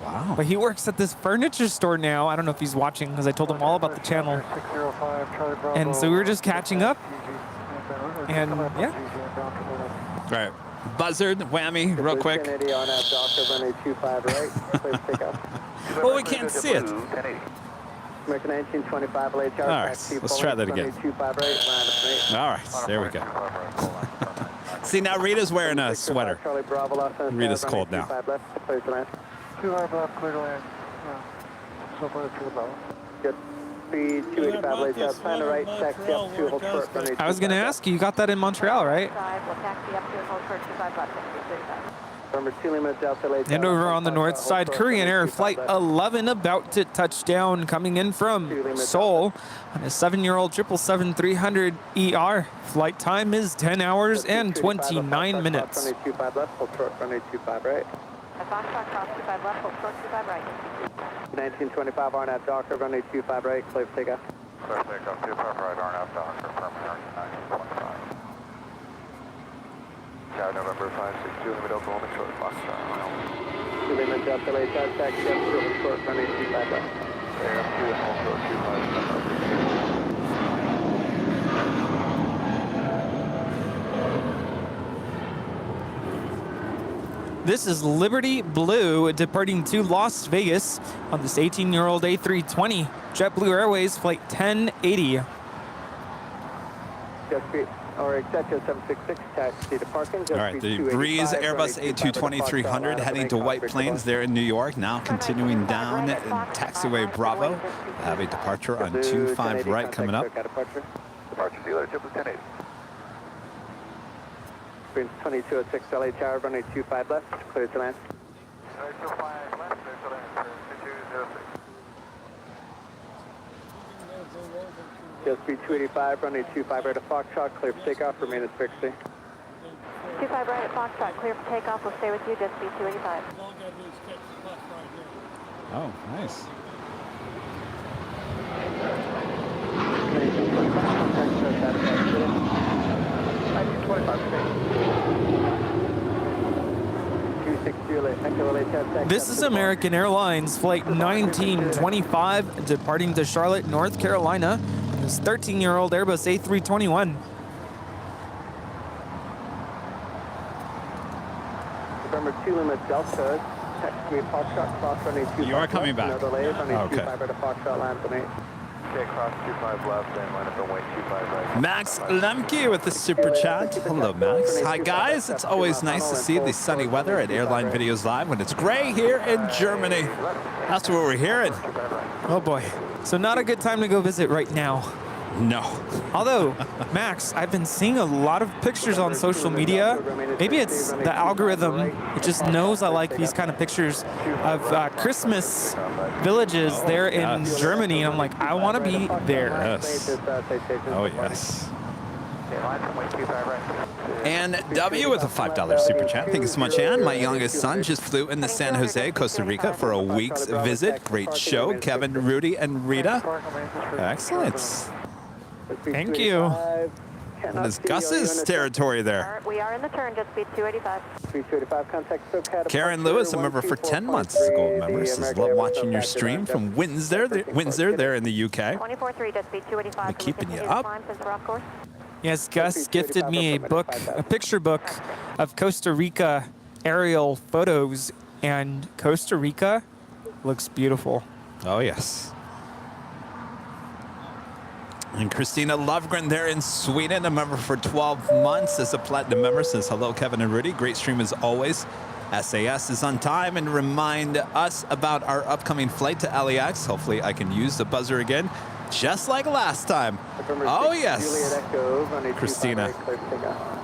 Wow. But he works at this furniture store now. I don't know if he's watching because I told him all about the channel. And so we were just catching up. And yeah. All right. Buzzard, whammy, real quick. Well, we can't see it. American 1925 LA Tower. All right, let's try that again. All right, there we go. See, now Rita's wearing a sweater. Rita's cold now. I was going to ask you got that in Montreal, right? And over on the north side, Korean Air Flight 11 about to touch down, coming in from Seoul on a 7-year-old 777-300 ER. Flight time is 10 hours and 29 minutes. 1925 RNAV Docker, runway 25 right, clear for takeoff. Clear for takeoff, 25 right, RNAV Docker, permanent 1925. Tower November 562, limit Oklahoma, short Foxtrot. Limit Delta LA Tower, taxi up to short, runway 25 right. Air up to and hold short 25. This is Liberty Blue departing to Las Vegas on this 18-year-old A320. JetBlue Airways Flight 1080. Or Executive 766 taxi to parking. All right, the Breeze Airbus A220-300 heading to White Plains there in New York. Now continuing down taxiway Bravo. Have a departure on 25 right coming up. Departure dealer, triple 1080. 2206 LA Tower, runway 25 left, clear to land. Runway 25 left, clear to land, 2206. Just be 285, runway 25 right at Foxtrot, clear for takeoff, remain at frequency. 25 right at Foxtrot, clear for takeoff, we'll stay with you, just be 285. Oh, nice. This is American Airlines Flight 1925 departing to Charlotte, North Carolina. This 13-year-old Airbus A321. November 2 limit Delta, taxi Foxtrot, cross runway 25. You are coming back. Okay. 25 right at Foxtrot, land for me. Okay, cross 25 left and line up runway 25 right. Max Lemke with the super chat. Hello, Max. Hi, guys. It's always nice to see the sunny weather at Airline Videos Live when it's gray here in Germany. That's what we're hearing. Oh boy. So not a good time to go visit right now. No. Although, Max, I've been seeing a lot of pictures on social media. Maybe it's the algorithm. It just knows I like these kind of pictures of Christmas villages there in Germany. And I'm like, I want to be there. Yes. Oh, yes. And W with a $5 super chat. Thank you so much, Ann. My youngest son just flew into San Jose, Costa Rica for a week's visit. Great show. Kevin, Rudy, and Rita. Excellent. Thank you. And it's Gus's territory there. We are in the turn, just speed 285. Speed 285, contact SoCal. Karen Lewis, a member for 10 months, is a gold member. Says, love watching your stream from Windsor there in the UK. 24-3, just speed 285. We're keeping you up. Yes, Gus gifted me a picture book of Costa Rica aerial photos, and Costa Rica looks beautiful. Oh, yes. And Christina Lovgren there in Sweden, a member for 12 months, as a platinum member, says, hello, Kevin and Rudy. Great stream as always. SAS is on time, and remind us about our upcoming flight to LAX. Hopefully I can use the buzzer again, just like last time. Oh, yes. Christina,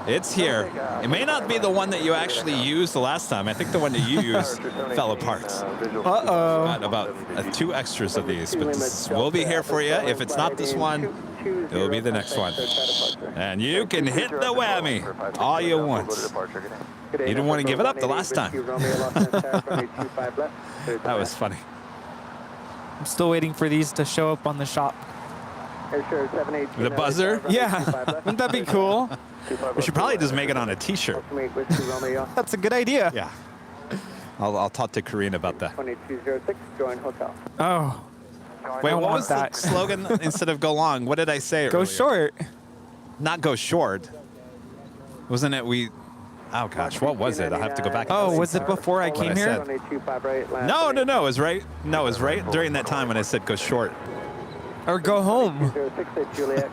it's here. It may not be the one that you actually used the last time. I think the one that you used fell apart. Uh-oh. Got about 2 extras of these, but we'll be here for you. If it's not this one, it will be the next one. And you can hit the whammy all you want. You didn't want to give it up the last time. That was funny. I'm still waiting for these to show up on the shop. The buzzer? Yeah. Wouldn't that be cool? We should probably just make it on a T-shirt. That's a good idea. Yeah. I'll talk to Karina about that. 2206, join hotel. Oh. Wait, what was the slogan instead of go long? What did I say Go earlier? short. Not go short. Wasn't it oh gosh, what was it? I'll have to go back. Oh, was it before I came here? No, it was right. No, it was right during that time when I said go short. Or go home.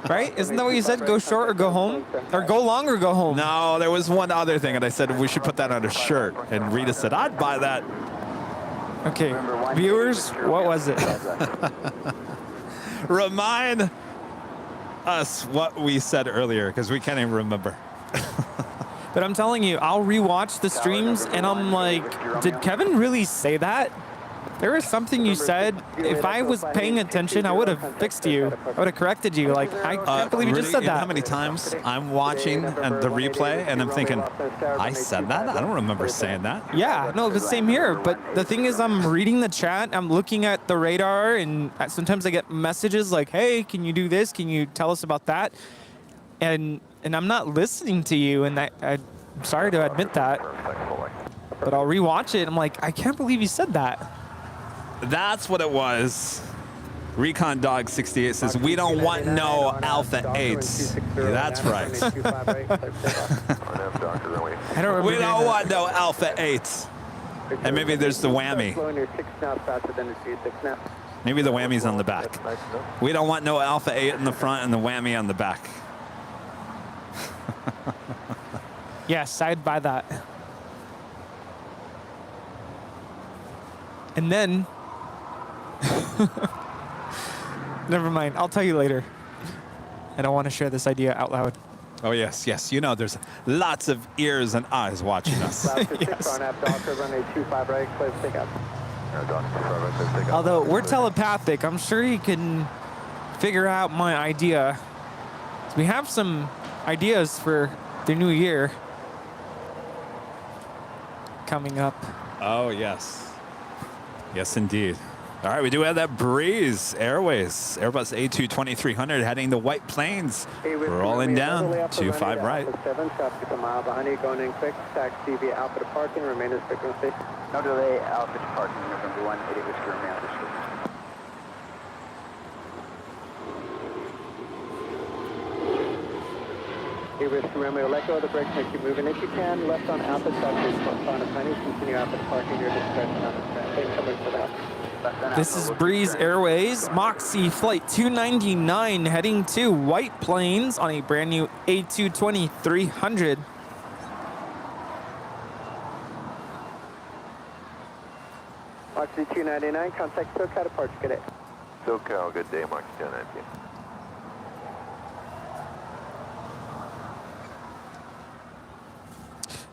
Right? Isn't that what you said? Go short or go home? Or go long or go home? No, there was one other thing, and I said we should put that on a shirt. And Rita said, I'd buy that. Okay, viewers, what was it? Remind us what we said earlier, because we can't even remember. But I'm telling you, I'll rewatch the streams, and I'm like, did Kevin really say that? There was something you said. If I was paying attention, I would have fixed you. I would have corrected you. Like, I can't believe you just said You know that. how many times I'm watching the replay and I'm thinking, I said that? I don't remember saying that. Yeah, no, the same here. But the thing is, I'm reading the chat, I'm looking at the radar, and sometimes I get messages like, hey, can you do this? Can you tell us about that? And I'm not listening to you, and I'm sorry to admit that. But I'll rewatch it, I'm like, I can't believe you said that. That's what it was. Recon Dog 68 says, we don't want no Alpha 8s. Yeah, that's right. I don't remember. We don't want no Alpha 8s. And maybe there's the whammy. Maybe the whammy's on the back. We don't want no Alpha 8 in the front and the whammy on the back. Yes, I'd buy that. And then, never mind. I'll tell you later. I don't want to share this idea out loud. Oh, yes, yes. You know, there's lots of ears and eyes watching us. Yes. Although we're telepathic, I'm sure he can figure out my idea. We have some ideas for the new year coming up. Oh, yes. Yes, indeed. All right, we do have that Breeze Airways, Airbus A220-300 heading to White Plains. We're rolling down, 25 right. 7, traffic a mile behind you, going in quick. Taxi via Alpha to parking, remain as frequency. No delay, Alpha to parking, November 1, 80 Whiskey Romeo, Alpha. Whiskey Romeo, let go of the brakes, make you move in if you can. Left on Alpha, taxi front of honey, continue Alpha to parking, your discretion on the track. Thanks so much for that. This is Breeze Airways, Moxie Flight 299 heading to White Plains on a brand new A220-300. Moxie 299, contact SoCal departure, good day. SoCal, good day, Moxie 299.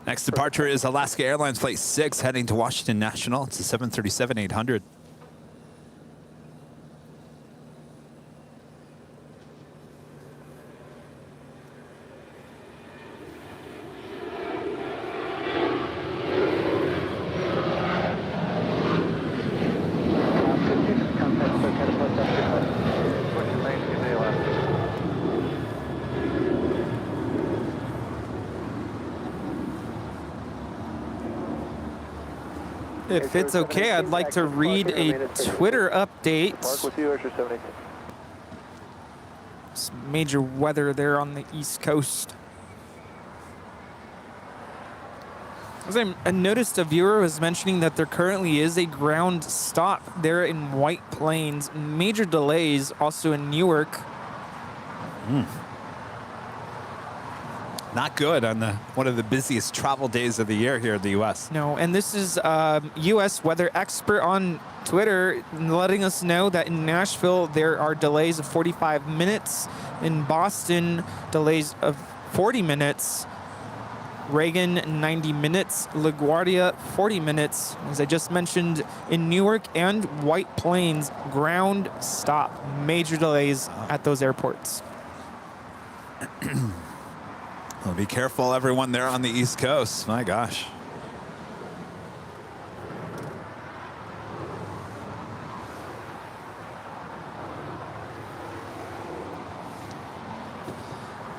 Next departure is Alaska Airlines Flight 6 heading to Washington National. It's a 737-800. If it's okay, I'd like to read a Twitter update. Some major weather there on the East Coast. As I noticed, a viewer was mentioning that there currently is a ground stop there in White Plains. Major delays also in Newark. Not good on one of the busiest travel days of the year here in the U.S. No, and this is U.S. weather expert on Twitter letting us know that in Nashville there are delays of 45 minutes. In Boston, delays of 40 minutes. Reagan, 90 minutes. LaGuardia, 40 minutes. As I just mentioned, in Newark and White Plains, ground stop. Major delays at those airports. Well, be careful, everyone there on the East Coast. My gosh.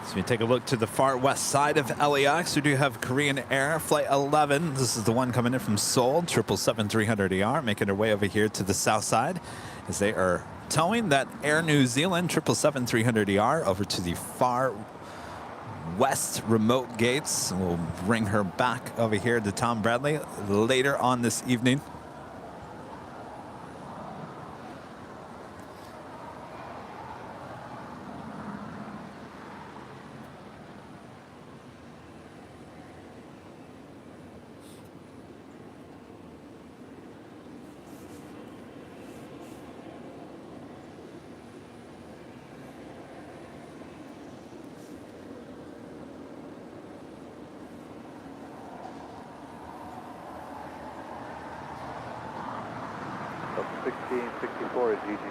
So we take a look to the far west side of LAX. We do have Korean Air Flight 11. This is the one coming in from Seoul, 777-300ER, making their way over here to the south side as they are towing that Air New Zealand 777-300ER over to the far west remote gates. We'll bring her back over here to Tom Bradley later on this evening. Up 1664 is GG.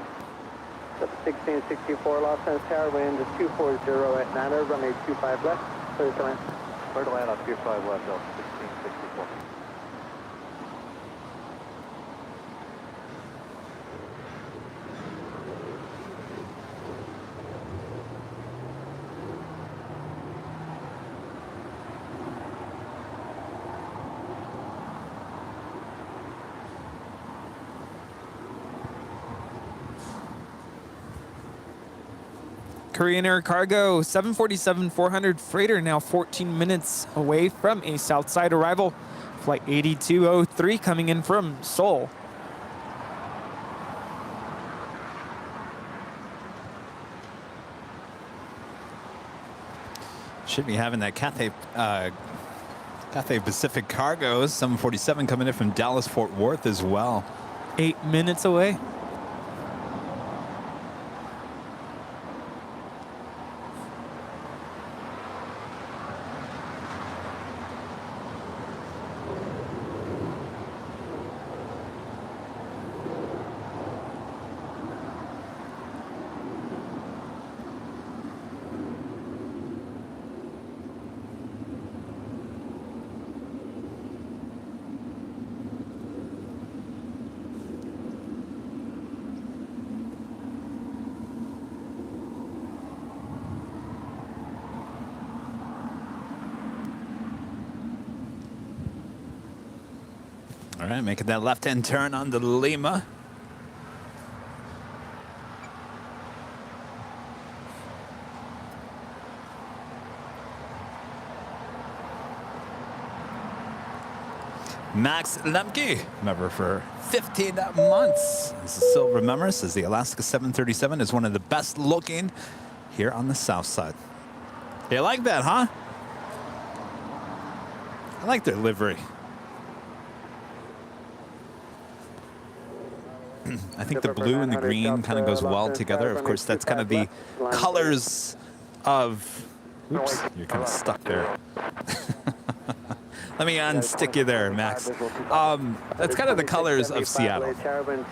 Up 1664 Los Angeles Tower, wind is 240 at 9, runway 25 left, clear to land. Clear to land on 25 left, Delta 1664. Korean Air Cargo 747-400 freighter now 14 minutes away from a south side arrival. Flight 8203 coming in from Seoul. Should be having that Cathay Pacific Cargo 747 coming in from Dallas Fort Worth as well. 8 minutes away. All right, making that left-hand turn on the Lima. Max Lemke, member for 15 months. This is still remembers as the Alaska 737 is one of the best looking here on the south side. You like that, huh? I like their livery. I think the blue and the green kind of goes well together. Of course, that's kind of the colors of... Oops, you're kind of stuck there. Let me unstick you there, Max. That's kind of the colors of Seattle.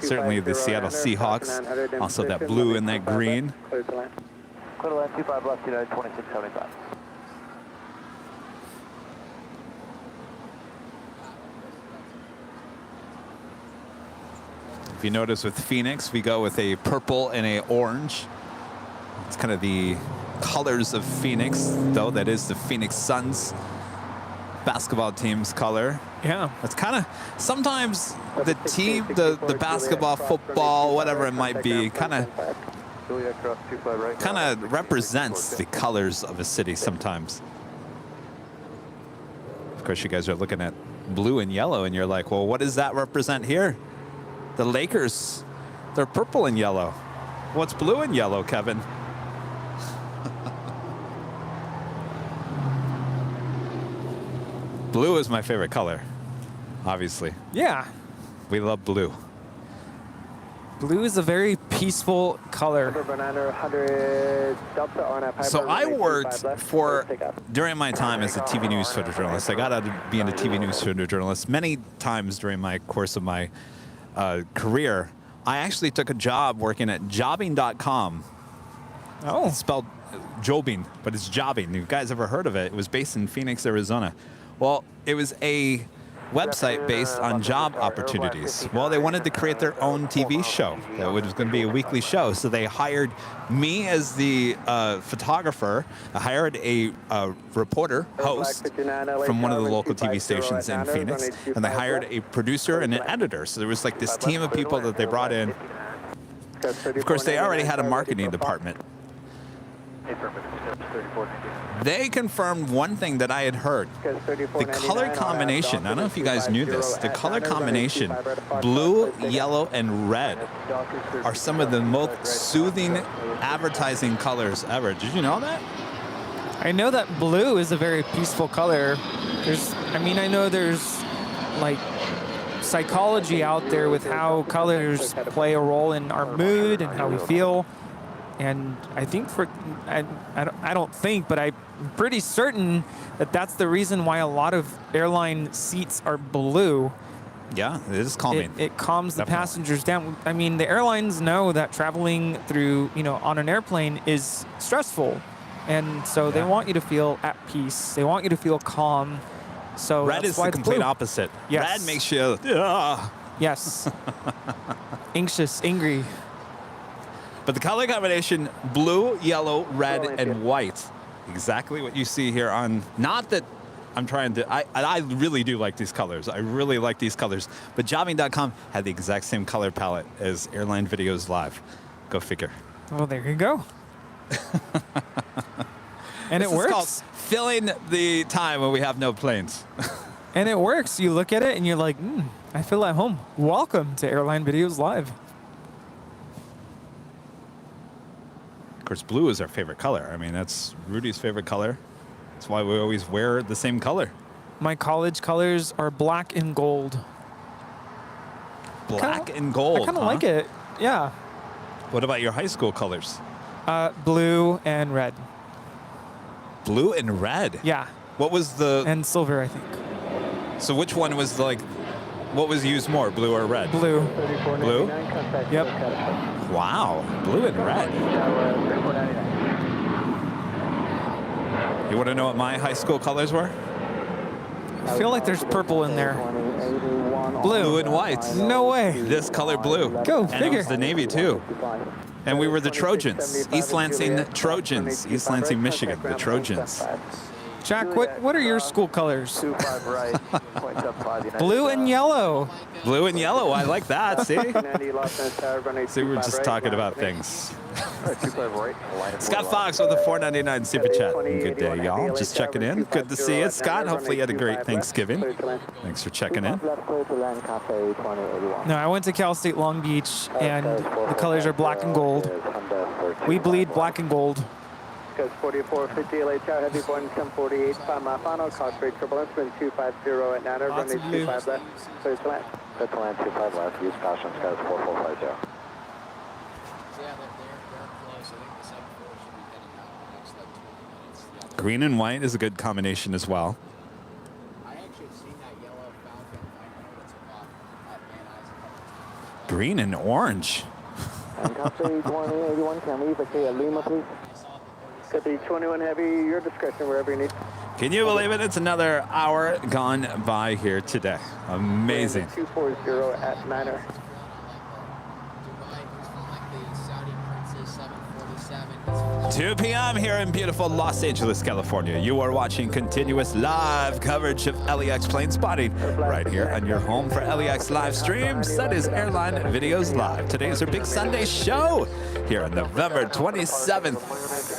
Certainly the Seattle Seahawks. Also that blue and that green. Clear to land 25 left, United 2675. If you notice with Phoenix, we go with a purple and a orange. It's kind of the colors of Phoenix, though. That is the Phoenix Suns basketball team's color. Yeah. It's kind of, sometimes the team, the basketball, football, whatever it might be, kind of represents the colors of a city sometimes. Of course, you guys are looking at blue and yellow, and you're like, well, what does that represent here? The Lakers, they're purple and yellow. What's blue and yellow, Kevin? Blue is my favorite color, obviously. Yeah. We love blue. Blue is a very peaceful color. So I worked for, during my time as a TV news photojournalist, I got out of being a TV news photojournalist many times during my course of my career. I actually took a job working at jobbing.com. Oh. It's spelled jobbing, but it's jobbing. You guys ever heard of it? It was based in Phoenix, Arizona. Well, it was a website based on job opportunities. Well, they wanted to create their own TV show. That was going to be a weekly show. So they hired me as the photographer. I hired a reporter, host, from one of the local TV stations in Phoenix. And they hired a producer and an editor. So there was like this team of people that they brought in. Of course, they already had a marketing department. They confirmed one thing that I had heard. The color combination, I don't know if you guys knew this, the color combination, blue, yellow, and red, are some of the most soothing advertising colors ever. Did you know that? I know that blue is a very peaceful color. I know there's like psychology out there with how colors play a role in our mood and how we feel. And I think I don't think, but I'm pretty certain that that's the reason why a lot of airline seats are blue. Yeah, it is calming. It calms the Definitely. passengers down. I mean, the airlines know that traveling through, on an airplane is stressful. And so they want you to feel at peace. They want you to feel calm. So red that's is why the it's complete blue. opposite. Yes. Red makes you, Yes. Anxious, angry. But the color combination, blue, yellow, red, and white. Exactly what you see here on, not that I'm trying to, I really do like these colors. I really like these colors. But jobbing.com had the exact same color palette as Airline Videos Live. Go figure. Well, there you go. And it works. It's called filling the time when we have no planes. And it works. You look at it and you're like, I feel at home. Welcome to Airline Videos Live. Of course, blue is our favorite color. I mean, that's Rudy's favorite color. That's why we always wear the same color. My college colors are black and gold. Black and gold, I kind of like it. Yeah. What about your high school colors? Blue and red. Blue and red? Yeah. What was the... And silver, I think. So which one was like... What was used more, blue or red? Blue. Blue? Yep. Wow, blue and red. You want to know what my high school colors were? I feel like there's purple in there. Blue. Blue and white. No way. This color blue. Go And it figure. was the Navy too. And we were the Trojans. East Lansing Trojans. East Lansing, Michigan. The Trojans. Jack, what are your school colors? Blue and yellow. Blue and yellow. I like that. See? See, we were just talking about things. Scott Fox with a $4.99 super chat. Good day, y'all. Just checking in. Good to see you, Scott. Hopefully you had a great Thanksgiving. Thanks for checking in. No, I went to Cal State Long Beach, and the colors are black and gold. We bleed black and gold. 4450 LA Tower, heavy Boeing 1048, 5 mile final, cost rate turbulence, wind 250 at 9, runway 25 left, clear to land. Clear to land 25 left, use caution, skies 4450. Yeah, they're close. I think the 74 should be heading out in the next like 20 minutes. Green and white is a good combination as well. I actually green and orange. Copy 2081, can we vacate Lima, please? Copy 21 Heavy, your discretion wherever you need. Can you believe it? It's another hour gone by here today. Amazing. 240 at Niner. 2 p.m. here in beautiful Los Angeles, California. You are watching continuous live coverage of LAX plane spotting right here on your home for LAX live streams. That is Airline Videos Live. Today is our big Sunday show here on November 27th,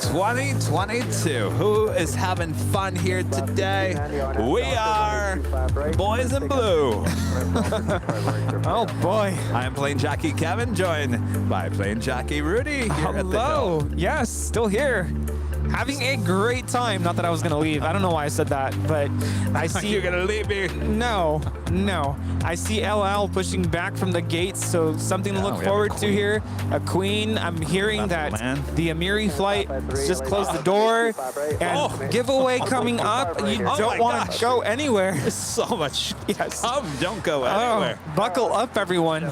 2022. Who is having fun here today? We are Boys in Blue. Oh boy. I am Plane Jockey Kevin, joined by Plane Jockey Rudy here at the Hello. Yes, still here. Having a great time. Not that I was going to leave. I don't know why I said that, but I see... You're going to leave me? No. I see LL pushing back from the gates, so something to look forward to here. A queen. I'm hearing that the Amiri flight just closed the door. And giveaway coming up. You don't want to go anywhere. There's so much. Yes. Don't go anywhere. Buckle up, everyone.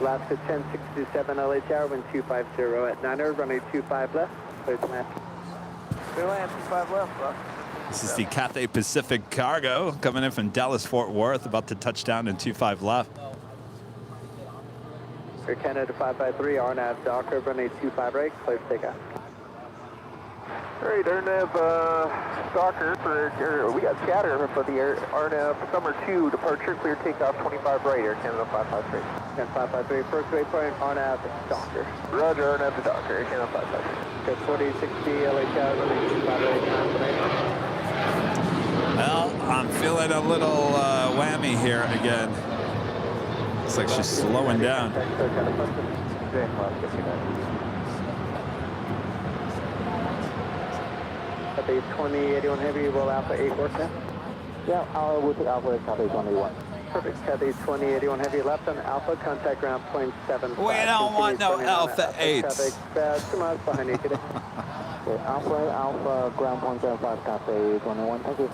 Last at 1067 LA Tower, wind 250 at Niner, runway 25 left, clear to land. Clear land, 25 left, bro. This is the Cathay Pacific Cargo coming in from Dallas Fort Worth, about to touch down in 25 left. Air Canada 553, RNAV Docker, runway 25 right, clear to take off. Alright, RNAV Docker we got scatter for the RNAV Summer 2 departure, clear takeoff 25 right, Air Canada 553. And 553, first waypoint, RNAV Docker. Roger, RNAV to Docker, Air Canada 553. Good, 4060 LA Tower, runway 25 right, confirmation. Well, I'm feeling a little whammy here again. Looks like she's slowing down. Copy 2081 Heavy, roll Alpha 8 work now? Yeah, we'll take Alpha, copy 21. Perfect, Copy 2081 Heavy, left on Alpha, contact ground point 75. We don't want no Alpha 8s. 2 miles behind you today. Okay, Alpha, ground point 75, copy 21, thank you.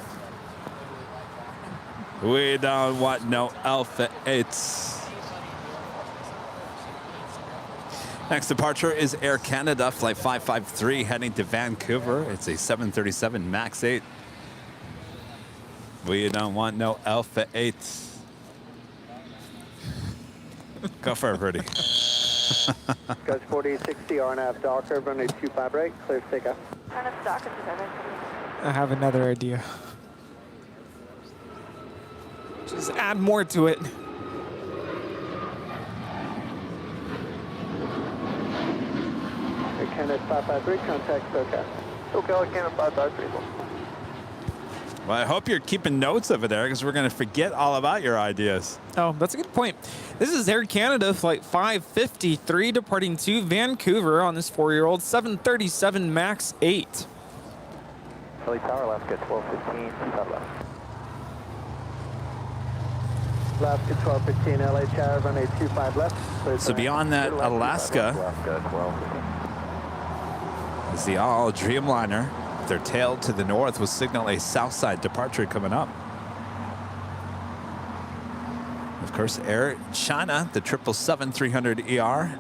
We don't want no Alpha 8s. Next departure is Air Canada, flight 553, heading to Vancouver. It's a 737 MAX 8. We don't want no Alpha 8s. Go for it, Rudy. Goes 4060, RNAV Docker, runway 25 right, clear to take off. RNAV Docker, 27. I have another idea. Just add more to it. Canada 553, contact SoCal. SoCal, Canada 553. Well, I hope you're keeping notes over there because we're going to forget all about your ideas. Oh, that's a good point. This is Air Canada flight 553 departing to Vancouver on this 4-year-old 737 MAX 8. LA Tower, Alaska 1215, 25 left. Alaska 1215, LA Tower, runway 25 left. So beyond that, Alaska is the all Dreamliner. Their tail to the north will signal a south side departure coming up. Of course, Air China, the 777-300ER,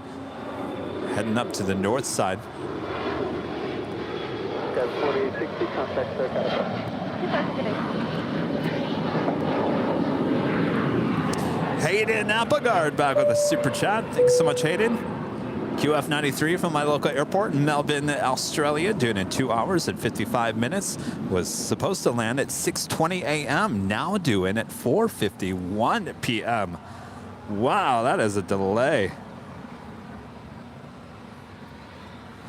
heading up to the north side. Got 4060, contact SoCal. Hayden Applegard back with a super chat. Thanks so much, Hayden. QF93 from my local airport in Melbourne, Australia, doing it 2 hours and 55 minutes. Was supposed to land at 6:20 a.m., now doing at 4:51 p.m. Wow, that is a delay.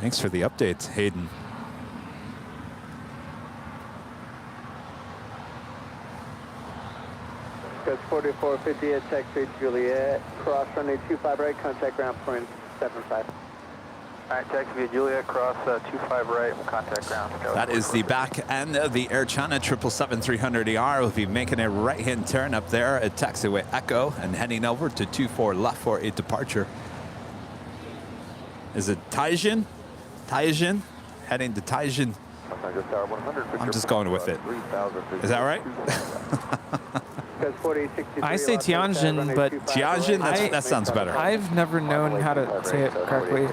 Thanks for the updates, Hayden. Goes 4450 at taxi Juliet, cross runway 25 right, contact ground point 75. All right, taxi Juliet, cross 25 right, we'll contact ground. That is the back end of the Air China 777-300ER. We'll be making a right-hand turn up there at taxiway Echo and heading over to 24 left for a departure. Is it Taijin? Taijin? Heading to Taijin. I'm just going with it. Is that right? I say Tianjin, but Tianjin, that sounds better. I've never known how to say it correctly.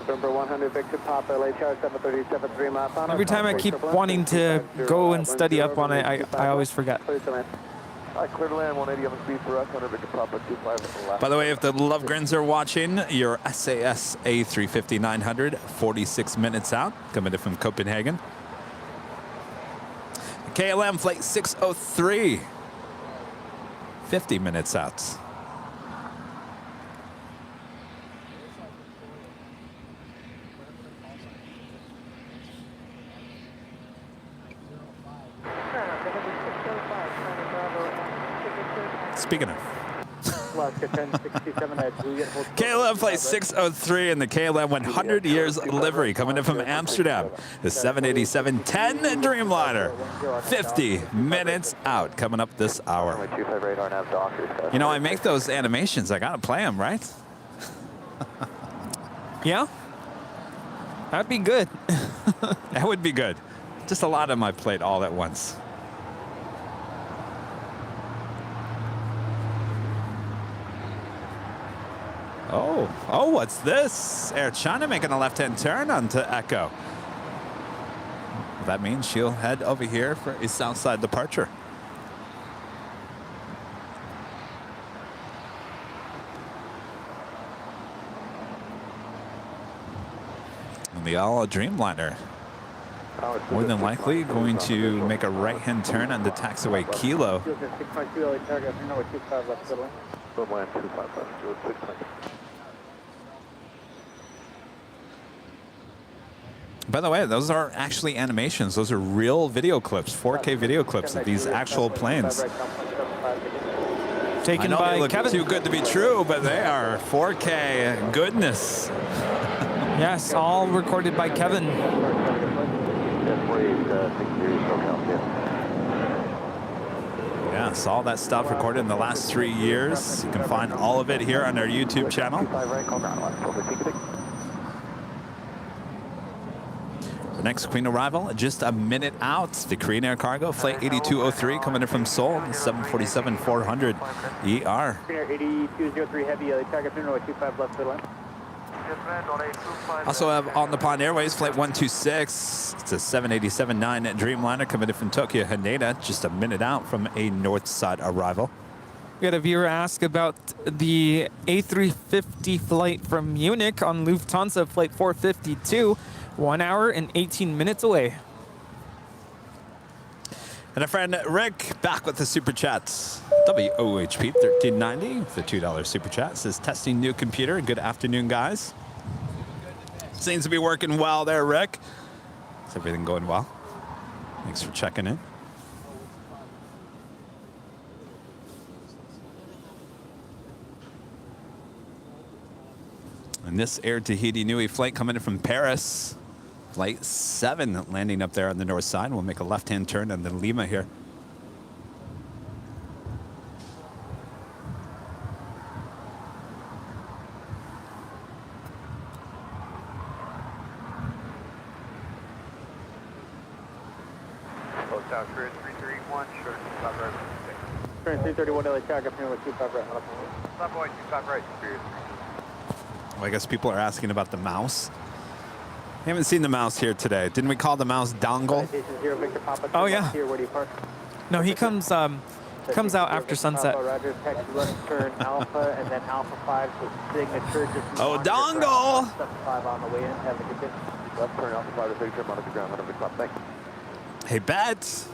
November 100, Victor Papa, LA Tower 737, miles on. Every time I keep wanting to go and study up on it, I always forget. Clear to land, 180 on the speed for us, 100 Victor Papa, 25. By the way, if the Lovegrins are watching, your SAS A350-900, 46 minutes out, coming in from Copenhagen. KLM flight 603, 50 minutes out. Speaking of. KLM flight 603 and the KLM 100 years livery coming in from Amsterdam. The 787-10 Dreamliner. 50 minutes out coming up this hour. You know, I make those animations. I got to play them, right? Yeah? That'd be good. That would be good. Just a lot on my plate all at once. Oh, what's this? Air China making a left-hand turn onto Echo. That means she'll head over here for a Southside departure. And the all Dreamliner, more than likely going to make a right-hand turn on the taxiway Kilo. By the way, those are actually animations. Those are real video clips, 4K video clips of these actual planes. Taken by they look Kevin. Too good to be true, but they are 4K goodness. Yes, all recorded by Kevin. Yes, all that stuff recorded in the last 3 years. You can find all of it here on our YouTube channel. The next Queen arrival, just a minute out. The Korean Air Cargo, Flight 8203, coming in from Seoul, 747-400 ER. 8203 Heavy, target 25 left to land. Also have On the Pond Airways, Flight 126. It's a 787-9 Dreamliner coming in from Tokyo Haneda, just a minute out from a north side arrival. We had a viewer ask about the A350 flight from Munich on Lufthansa Flight 452. 1 hour and 18 minutes away. And our friend Rick back with the super chats. WOHP 1390 with the $2 super chat says testing new computer. Good afternoon, guys. Seems to be working well there, Rick. Is everything going well? Thanks for checking in. And this Air Tahiti Nui flight coming in from Paris. Flight 7 landing up there on the north side. We'll make a left-hand turn on the Lima here. Close down, Spirit 331, short 25 right. Spirit 331, LA target 25 right. Stop going 25 right, Spirit. Well, I guess people are asking about the mouse. I haven't seen the mouse here today. Didn't we call the mouse Dongle? Oh, yeah. No, he comes out after sunset. Roger, taxi left turn Alpha and then Alpha 5 with signature. Oh, Dongle! 75 on the way in. Have a good day. Left turn Alpha 5 to big trip on the ground, 100 top. Thanks. Hey, Bet.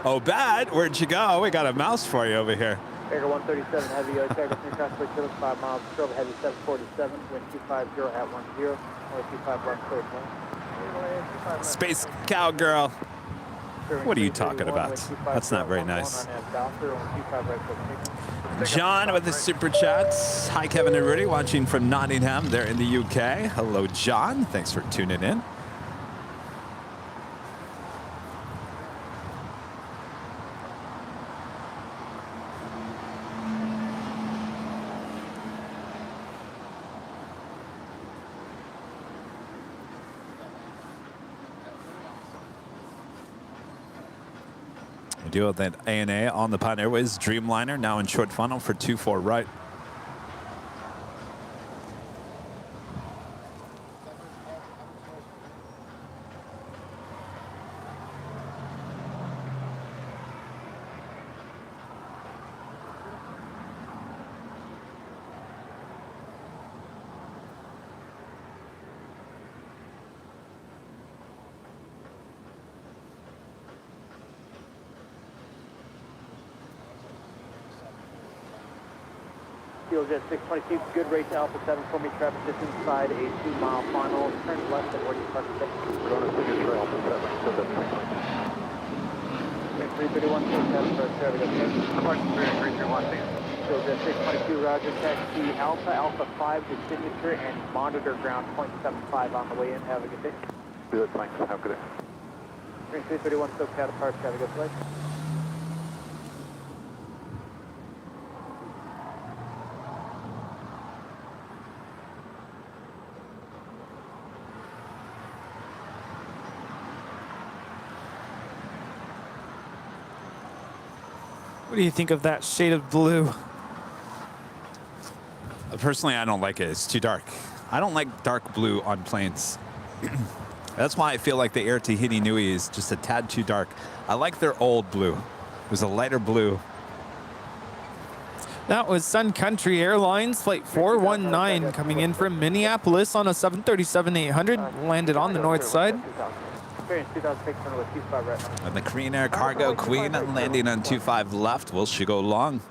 Oh, Bet, where'd you go? We got a mouse for you over here. Air 137 Heavy, target from crossway 75 miles, control Heavy 747, wind 250 at 10, only 25 left clear plane. Space Cowgirl. What are you talking about? That's not very nice. John with the super chats. Hi, Kevin and Rudy, watching from Nottingham. They're in the UK. Hello, John. Thanks for tuning in. duo that ANA on the Pine Airways Dreamliner, now in short funnel for 24 right. Jet 622, good rate to Alpha 7 for me, traffic just inside a 2-mile final, turn left at where you park the We're going to signature Alpha 7, so that's 331, traffic, okay? Clark 331, Jet 622, roger, taxi Alpha, Alpha 5 to signature and monitor ground 0.75 on the way in, have a good day. Good, thanks, have a good day. 331, SoCal Park, have a good flight. What do you think of that shade of blue? Personally, I don't like it. It's too dark. I don't like dark blue on planes. That's why I feel like the Air Tahiti Nui is just a tad too dark. I like their old blue. It was a lighter blue. That was Sun Country Airlines Flight 419 coming in from Minneapolis on a 737-800, landed on the north side. And the Korean Air Cargo Queen landing on 25 left. Will she go long?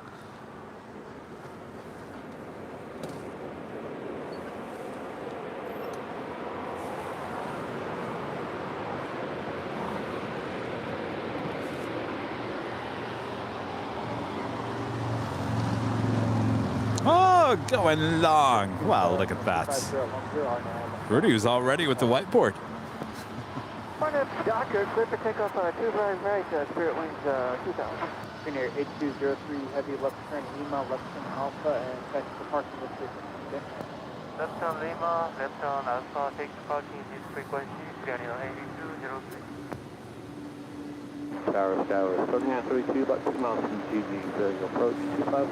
Oh, going long. Wow, look at that. Rudy was already with the whiteboard. Doctor, clear for takeoff 25 right, Spirit Wings 2000. Green Air 8203, heavy left turn Lima, left turn Alpha, and taxi to parking district. Left turn Lima, left turn Alpha, take to parking this frequency, Green Air 8203. Tower, 3932, about 2 miles from GG, your approach, 25 left.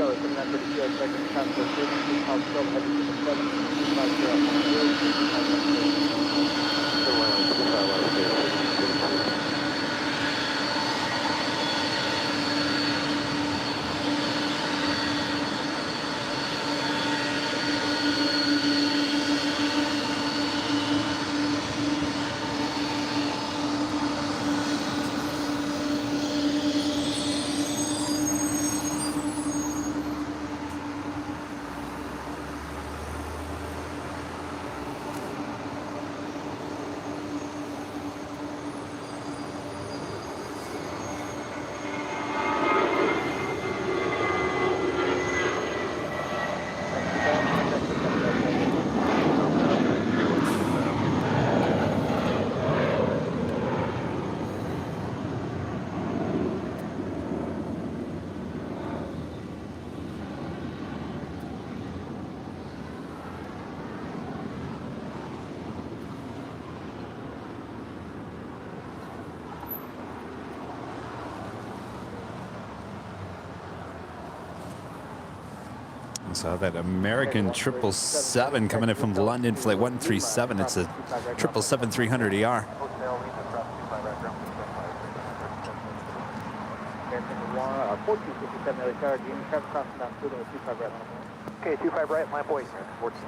Tower, 3932, second transfer, 32 miles, 12, heavy to the 7, 25 So that American 777 coming in from London, flight 137. It's a 777-300ER. Okay, 25 right, line boy. 14.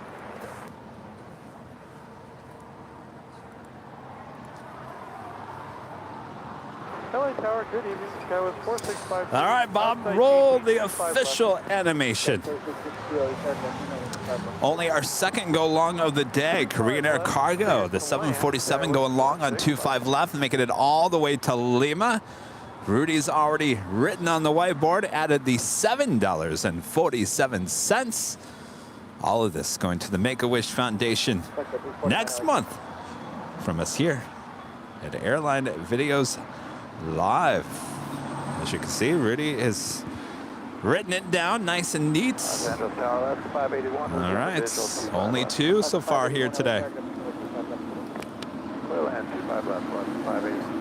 LA Tower, good evening. Sky was 465. All right, Bob, roll the official animation. Only our second go long of the day. Korean Air Cargo, the 747 going long on 25 left, making it all the way to Lima. Rudy's already written on the whiteboard, added the $7.47. All of this going to the Make-A-Wish Foundation next month from us here at Airline Videos Live. As you can see, Rudy has written it down nice and neat. All right, only 2 so far here today. 25 left, 580.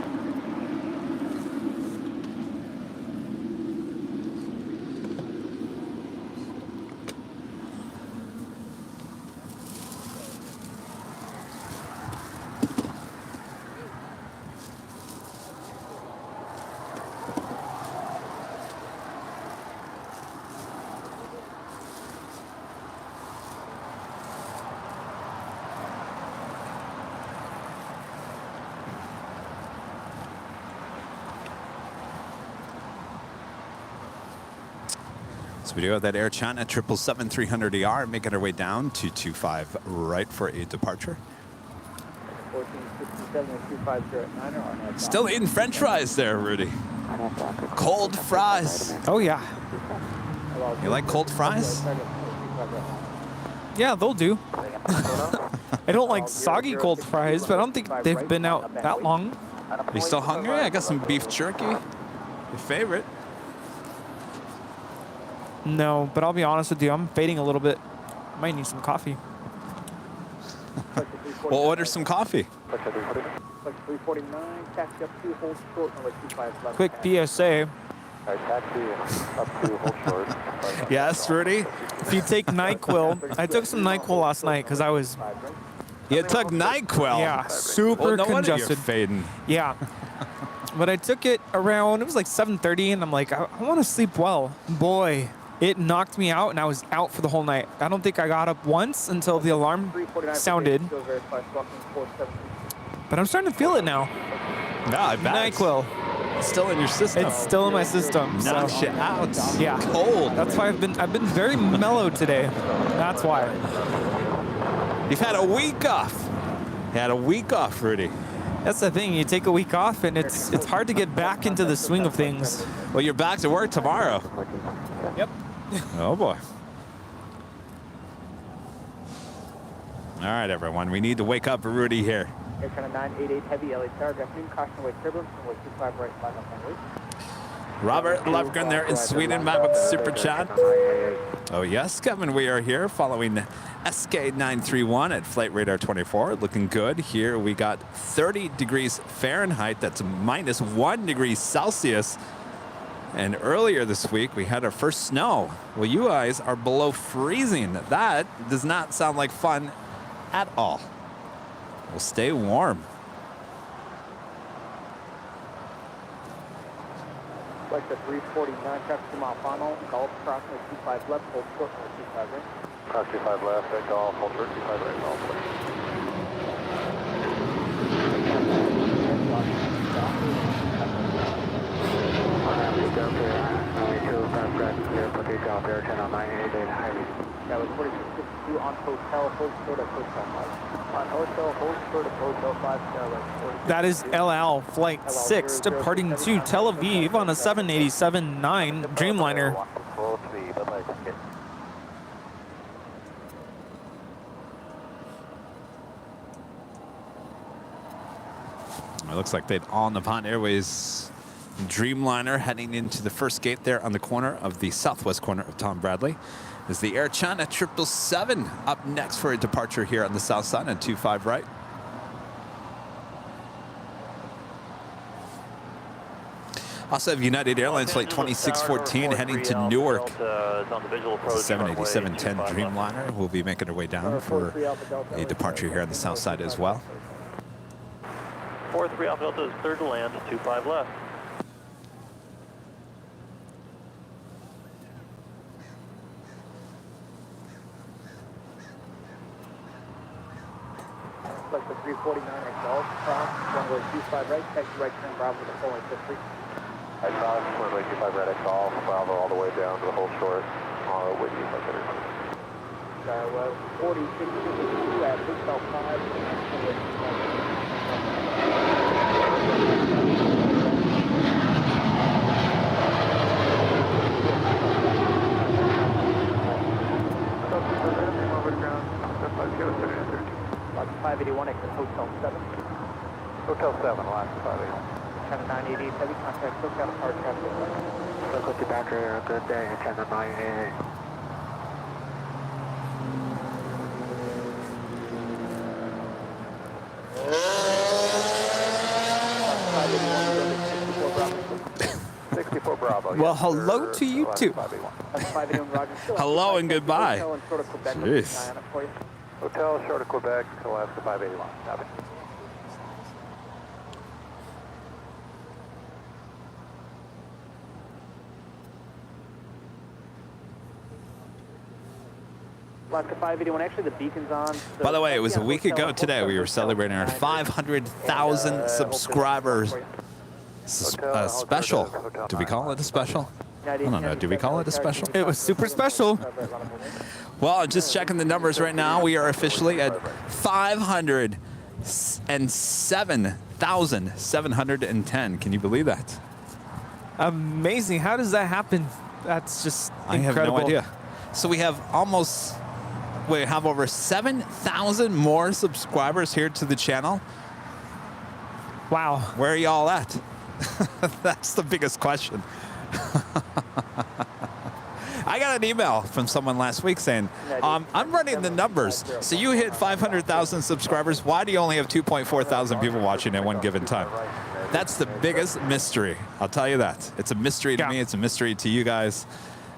So we do have that Air China 777-300ER making our way down to 25 right for a departure. 1467-250 Still eating French fries there, Rudy. Cold fries. Oh, yeah. You like cold fries? Yeah, they'll do. I don't like soggy cold fries, but I don't think they've been out that long. Are you still hungry? I got some beef jerky. Your favorite. No, but I'll be honest with you, I'm fading a little bit. Might need some coffee. We'll order some coffee. 349, taxi up 2, hold short, number 25 left. Quick PSA. Taxi up 2, hold short. Yes, Rudy? If you take NyQuil, I took some NyQuil last night because I was... You took NyQuil? Yeah, super well, no wonder congested. you're fading. Yeah. But I took it around, it was like 7:30, and I'm like, I want to sleep well. Boy, it knocked me out, and I was out for the whole night. I don't think I got up once until the alarm sounded. But I'm starting to feel it now. Yeah, I bet. NyQuil. It's still in your system. It's still in my system. Knocks you out. Yeah. Cold. That's why I've been very mellow today. That's why. You've had a week off. You had a week off, Rudy. That's the thing. You take a week off, and it's hard to get back into the swing of things. Well, you're back to work tomorrow. Yep. Oh, boy. All right, everyone. We need to wake up Rudy here. Air China 988 heavy LA Tower, afternoon, caution away turbulence, runway 25 right, line up and Robert Lefgren there in Sweden, back with the super chat. Oh, yes, Kevin, we are here following SK931 at Flight Radar 24. Looking good. Here we got 30 degrees Fahrenheit. That's minus 1 degree Celsius. And earlier this week, we had our first snow. Well, you guys are below freezing. That does not sound like fun at all. We'll stay warm. Like the 349, traffic to mile final, golf, crossing 25 left, hold short, 25 right. Cross 25 left, at golf, hold short, 25 right, golf. That was 4662 on hotel, hold short at hotel 5. On hotel, hold short at hotel 5, That is LL Flight 6 departing to Tel Aviv on a 787-9 Dreamliner. It looks like they'd all Nippon Airways Dreamliner heading into the first gate there on the corner of the southwest corner of Tom Bradley. Is the Air China 777 up next for a departure here on the south side on 25 right. Also have United Airlines Flight 2614 heading to Newark. 787-10 Dreamliner will be making their way down for a departure here on the south side as well. 43 Alpha Delta is cleared to land, 25 left. Like the 349 at golf, cross, runway 25 right, taxi right turn, Bravo to the full history. I cross, runway 25 right at golf, Bravo all the way down to the whole short, with you, 4662 at hotel 5, runway 581 exit hotel 7. Hotel 7, last 581. China 988 heavy contact, look out of power traffic. Look at the battery, good day, China 988. 64 Bravo. Well, hello to you too. Hello and goodbye. Jeez. Hotel, short of Quebec, Alaska 581. Copy. Alaska 581, actually the beacon's on. So By the way, it was a week ago today. We were celebrating our 500,000 subscribers. Special. Do we call it a special? I don't know. Do we call it a special? It was super special. Well, I'm just checking the numbers right now. We are officially at 507,710. Can you believe that? Amazing. How does that happen? That's just incredible. I have no idea. So we have we have over 7,000 more subscribers here to the channel. Wow. Where are y'all at? That's the biggest question. I got an email from someone last week saying, I'm running the numbers. So you hit 500,000 subscribers. Why do you only have 2.4 thousand people watching at one given time? That's the biggest mystery. I'll tell you that. It's a mystery to me. It's a mystery to you guys.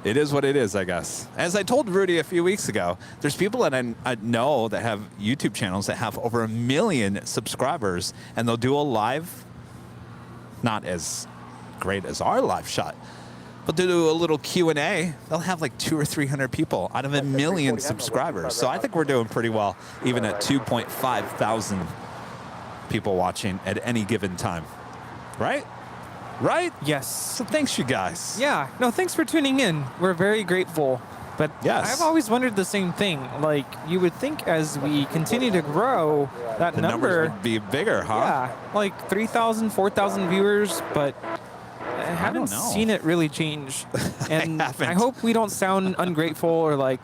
It is what it is, I guess. As I told Rudy a few weeks ago, there's people that I know that have YouTube channels that have over 1 million subscribers, and they'll do a live, not as great as our live shot, but to do a little Q&A, they'll have like 200 or 300 people out of 1 million subscribers. So I think we're doing pretty well, even at 2.5 thousand people watching at any given time, right? Right? Yes. So thanks, you guys. Yeah. No, thanks for tuning in. We're very grateful. But yes. I've always wondered the same thing. Like, you would think as we continue to grow, that the number numbers would be bigger, huh? Yeah, like 3,000, 4,000 viewers, but I haven't seen it really change. And I hope we don't sound ungrateful or like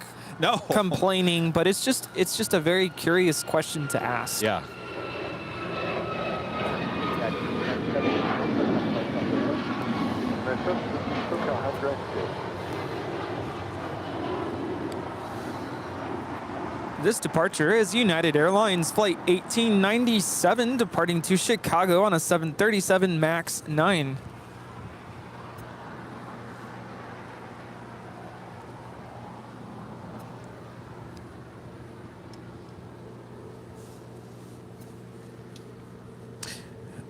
complaining, but it's just a very curious question to ask. Yeah. This departure is United Airlines Flight 1897 departing to Chicago on a 737 MAX 9.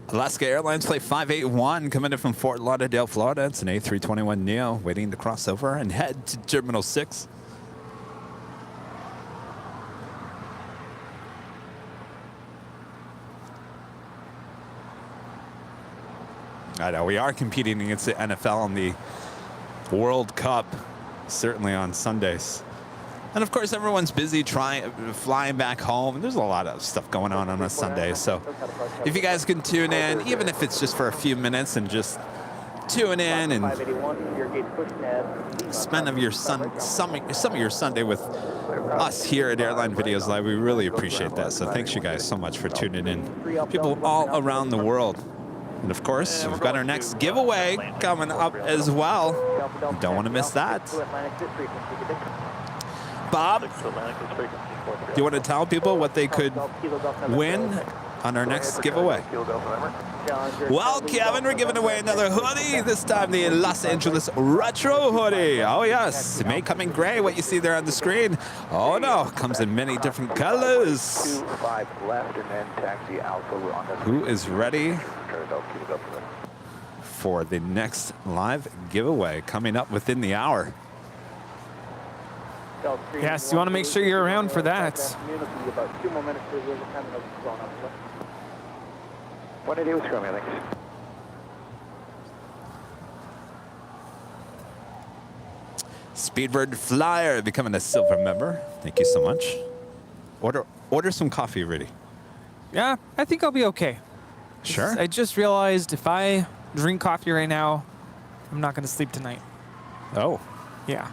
Alaska Airlines Flight 581 coming in from Fort Lauderdale, Florida. It's an A321neo waiting to cross over and head to Terminal 6. I know we are competing against the NFL in the World Cup, certainly on Sundays. And of course, everyone's busy flying back home. There's a lot of stuff going on a Sunday. So if you guys can tune in, even if it's just for a few minutes, and just tune in and spend some of your Sunday with us here at Airline Videos Live, we really appreciate that. So thanks you guys so much for tuning in. People all around the world. And of course, we've got our next giveaway coming up as well. You don't want to miss that. Bob, do you want to tell people what they could win on our next giveaway? Well, Kevin, we're giving away another hoodie. This time the Los Angeles Retro hoodie. Oh, yes. It may come in gray, what you see there on the screen. Oh, no. Comes in many different colors. Who is ready for the next live giveaway coming up within the hour? Yes, you want to make sure you're around for that. 180 was Chromie, thanks. Speedbird Flyer becoming a silver member. Thank you so much. Order some coffee, Rudy. Yeah, I think I'll be okay. Sure. I just realized if I drink coffee right now, I'm not going to sleep tonight. Oh. Yeah.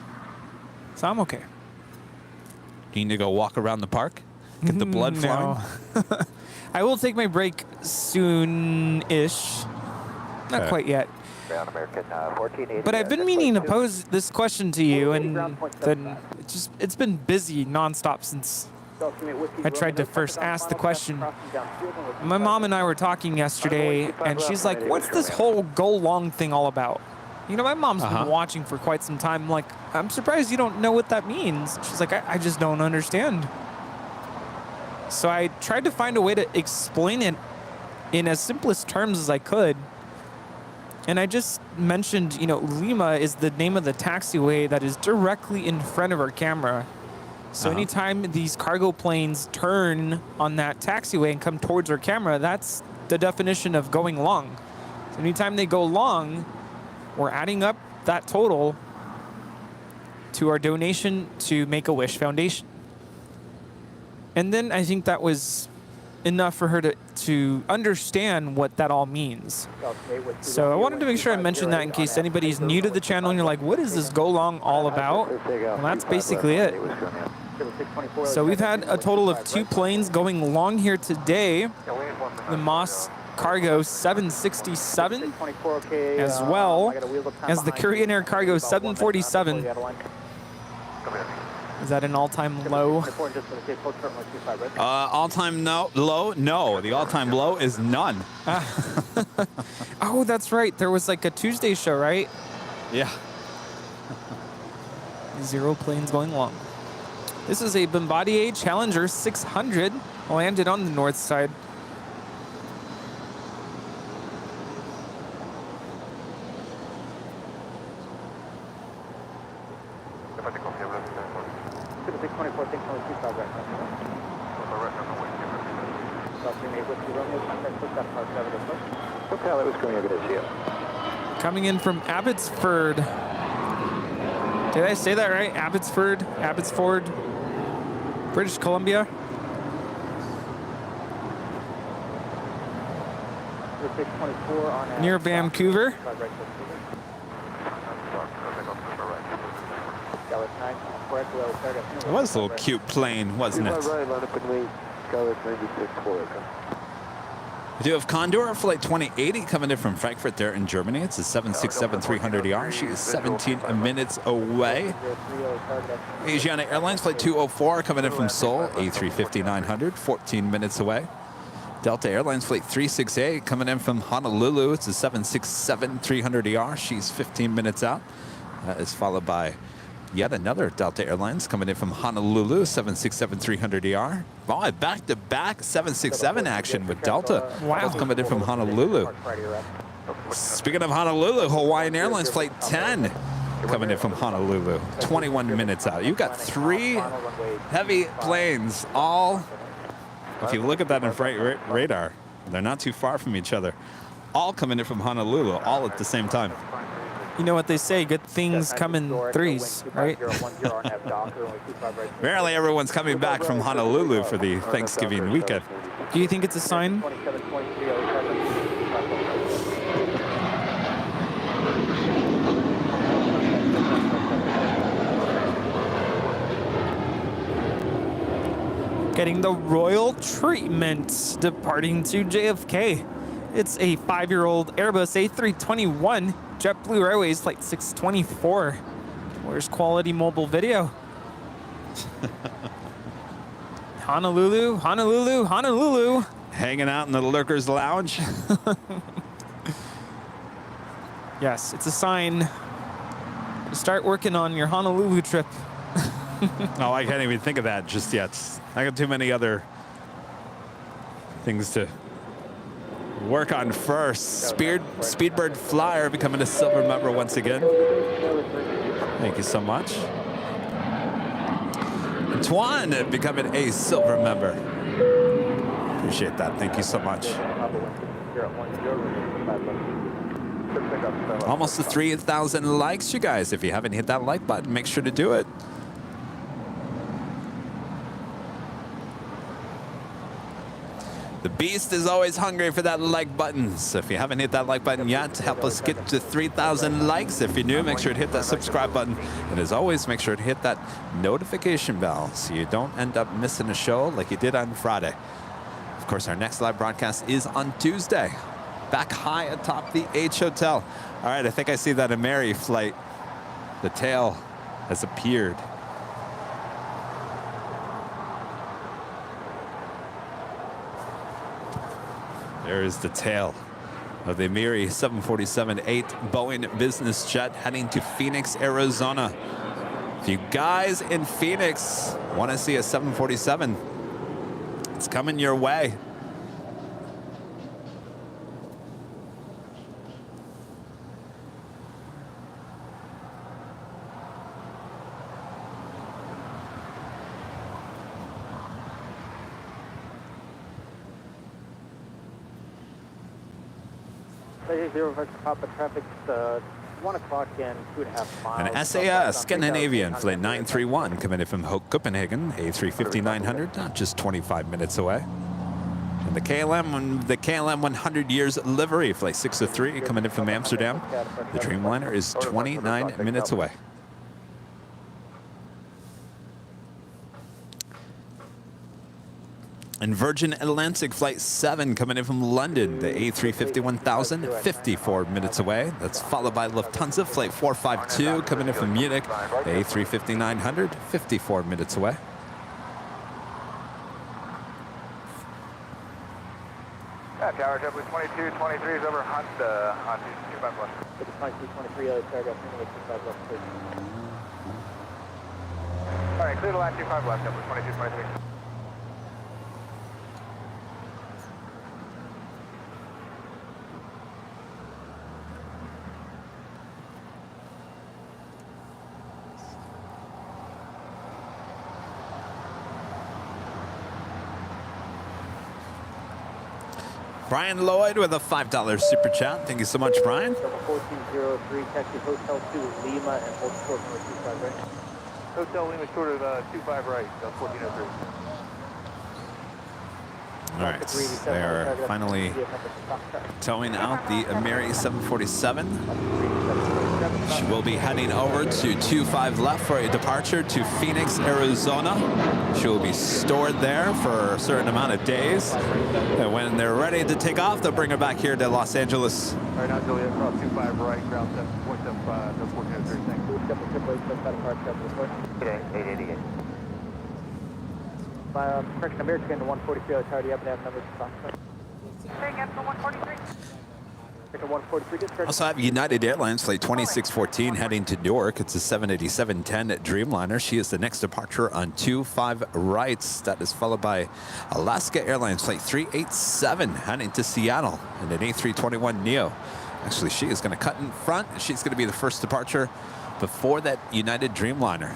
So I'm okay. You need to go walk around the park? Get the blood flowing? I will take my break soon-ish. Not quite yet. But I've been meaning to pose this question to you, and then it's been busy nonstop since I tried to first ask the question. My mom and I were talking yesterday, and she's like, what's this whole go long thing all about? You know, my mom's been watching for quite some time. I'm like, I'm surprised you don't know what that means. She's like, I just don't understand. So I tried to find a way to explain it in as simplest terms as I could. And I just mentioned, you know, Lima is the name of the taxiway that is directly in front of our camera. So anytime these cargo planes turn on that taxiway and come towards our camera, that's the definition of going long. So anytime they go long, we're adding up that total to our donation to Make-A-Wish Foundation. And then I think that was enough for her to understand what that all means. So I wanted to make sure I mentioned that in case anybody's new to the channel and you're like, what is this go long all about? Well, that's basically it. So we've had a total of 2 planes going long here today. The Moss Cargo 767, as well as the Korean Air Cargo 747. Is that an all-time low? All-time low? No, the all-time low is none. Oh, that's right. There was like a Tuesday show, right? Yeah. 0 planes going long. This is a Bombardier Challenger 600 landed on the north side. Coming in from Abbotsford. Did I say that right? Abbotsford, British Columbia. Near Vancouver. It was a little cute plane, wasn't it? We do have Condor, flight 2080, coming in from Frankfurt there in Germany. It's a 767-300ER. She is 17 minutes away. Asiana Airlines, flight 204, coming in from Seoul, A350-900, 14 minutes away. Delta Airlines, flight 368, coming in from Honolulu. It's a 767-300ER. She's 15 minutes out. That is followed by yet another Delta Airlines coming in from Honolulu, 767-300ER. Oh, back-to-back 767 action with Delta. Wow. Both coming in from Honolulu. Speaking of Honolulu, Hawaiian Airlines Flight 10 coming in from Honolulu, 21 minutes out. You've got 3 heavy planes, all, if you look at that in flight radar, they're not too far from each other. All coming in from Honolulu, all at the same time. You know what they say, good things come in 3s, right? Apparently everyone's coming back from Honolulu for the Thanksgiving weekend. Do you think it's a sign? Getting the royal treatment, departing to JFK. It's a 5-year-old Airbus A321, JetBlue Airways Flight 624. Where's quality mobile video? Honolulu, Honolulu, Honolulu. Hanging out in the Lurkers Lounge. Yes, it's a sign to start working on your Honolulu trip. Oh, I can't even think of that just yet. I got too many other things to work on first. Speedbird Flyer becoming a silver member once again. Thank you so much. Antoine becoming a silver member. Appreciate that. Thank you so much. Almost to 3,000 likes, you guys. If you haven't hit that like button, make sure to do it. The beast is always hungry for that like button. So if you haven't hit that like button yet, help us get to 3,000 likes. If you're new, make sure to hit that subscribe button. And as always, make sure to hit that notification bell so you don't end up missing a show like you did on Friday. Of course, our next live broadcast is on Tuesday, back high atop the H Hotel. All right, I think I see that Ameri flight. The tail has appeared. There is the tail of the Miri 747-8 Boeing business jet heading to Phoenix, Arizona. If you guys in Phoenix want to see a 747, it's coming your way. Papa traffic's 1 o'clock and 2.5 miles. An SAS Scandinavian Flight 931 coming from Copenhagen, A350-900, just 25 minutes away. And the KLM 100 years livery, Flight 603 coming in from Amsterdam. The Dreamliner is 29 minutes away. And Virgin Atlantic Flight 7 coming in from London, the A350-1000, 54 minutes away. That's followed by Lufthansa Flight 452 coming in from Munich, the A350-900, 54 minutes away. Yeah, Tower JetBlue 2223 is over Hunt, on 25 left. 2223, Target, 25 left, please. All right, clear the line 25 left, JetBlue 2223. Brian Lloyd with a $5 super chat. Thank you so much, Brian. 1403, taxi Hotel to Lima and hold short number 25 right. Hotel Lima short of 25 right, 1403. All right, they are finally towing out the Miri 747. She will be heading over to 25 left for a departure to Phoenix, Arizona. She will be stored there for a certain amount of days. And when they're ready to take off, they'll bring her back here to Los Angeles. Right now, Juliet, cross 25 right, ground 7.75, no 1403, thank you. 888. Correction, American 143, tardy up and have numbers. Say again for 143. Also have United Airlines Flight 2614 heading to Newark. It's a 787-10 Dreamliner. She is the next departure on 25 rights. That is followed by Alaska Airlines Flight 387 heading to Seattle and an A321neo. Actually, she is going to cut in front. She's going to be the first departure before that United Dreamliner.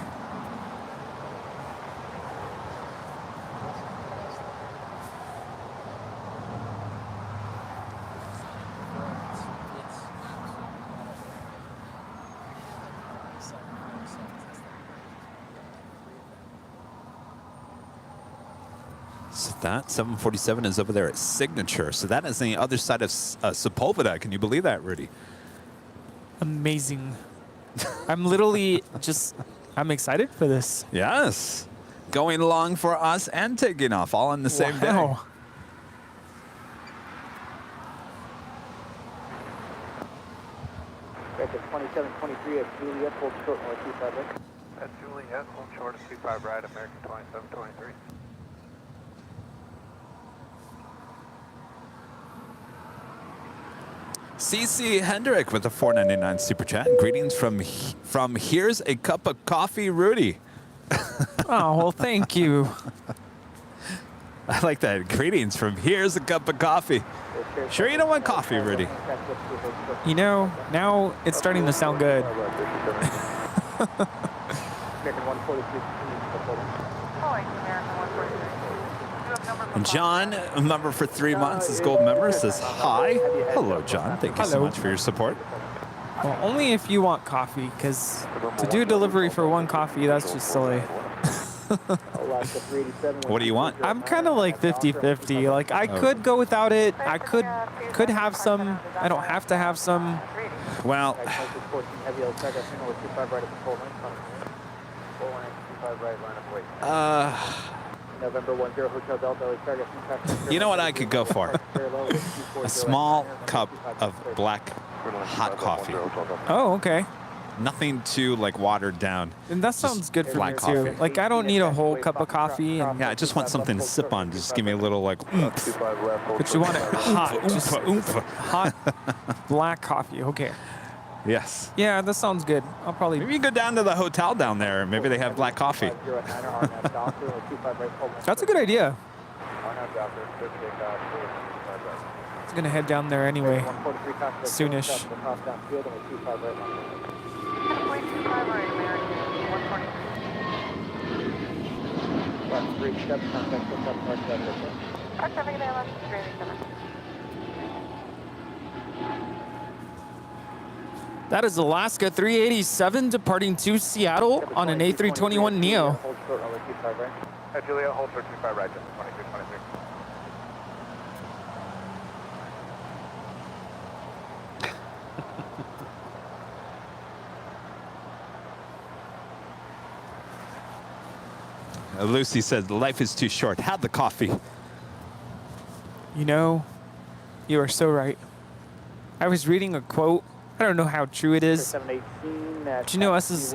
So that 747 is over there at Signature. So that is on the other side of Sepulveda. Can you believe that, Rudy? Amazing. I'm literally just, I'm excited for this. Yes. Going along for us and taking off all on the same day. 2723 at Juliet, hold short north 25 right. At Juliet, hold short of 25 right, American 2723. CC Hendrick with a $4.99 super chat. Greetings from Here's a Cup of Coffee, Rudy. Oh, well, thank you. I like that. Greetings from Here's a Cup of Coffee. Sure you don't want coffee, Rudy? You know, now it's starting to sound good. John, a member for 3 months, is gold member, says hi. Hello, John. Thank you so much for your support. Well, only if you want coffee, because to do delivery for one coffee, that's just silly. What do you want? I'm kind of like 50-50. Like, I could go without it. I could have some. I don't have to have some. Well, November 10 Hotel Delta. you know what I could go for? A small cup of black hot coffee. Oh, okay. Nothing too like watered down. And that sounds good for me black too. coffee. Like I don't need a whole cup of coffee. And, Yeah, I just want something to sip on. Just give me a little like oomph. but you want it hot, just hot black coffee. Okay. Yes. Yeah, that sounds good. I'll probably. Maybe you go down to the hotel down there. Maybe they have black coffee. That's a good idea. I'm gonna head down there anyway. Soonish. That is Alaska 387 departing to Seattle on an A321neo. Juliet, hold 13.5 right, 2223. Lucy says life is too short. Have the coffee. You know, you are so right. I was reading a quote. I don't know how true it is. But you know, us as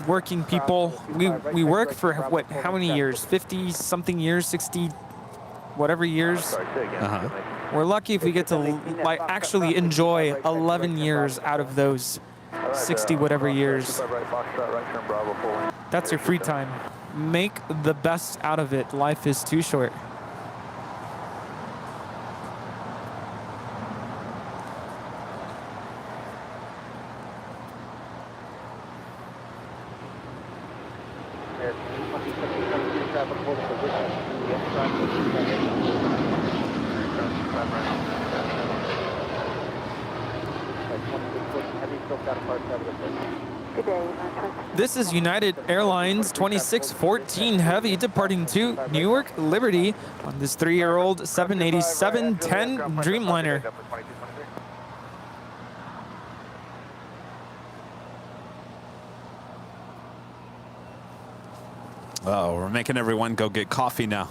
working people, we work for what? How many years? 50 something years, 60, whatever years. We're lucky if we get to like actually enjoy 11 years out of those 60 whatever years. That's your free time. Make the best out of it. Life is too short. This is United Airlines 2614 Heavy departing to New York Liberty on this 3-year-old 787-10 Dreamliner. Oh, we're making everyone go get coffee now.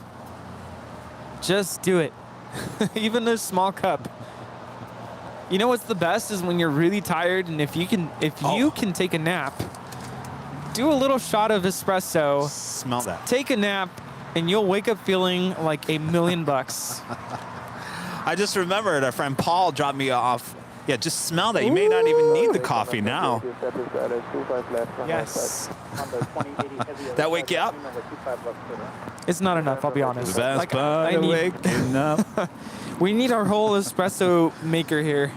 Just do it. Even a small cup. You know what's the best is when you're really tired, and if you can take a nap, do a little shot of espresso. Smell that. Take a nap, and you'll wake up feeling like $1,000,000. I just remembered our friend Paul dropped me off. Yeah, just smell that. You may not even need the coffee now. Yes. That wake you up? It's not enough, I'll be honest. Best part of waking up. We need our whole espresso maker here.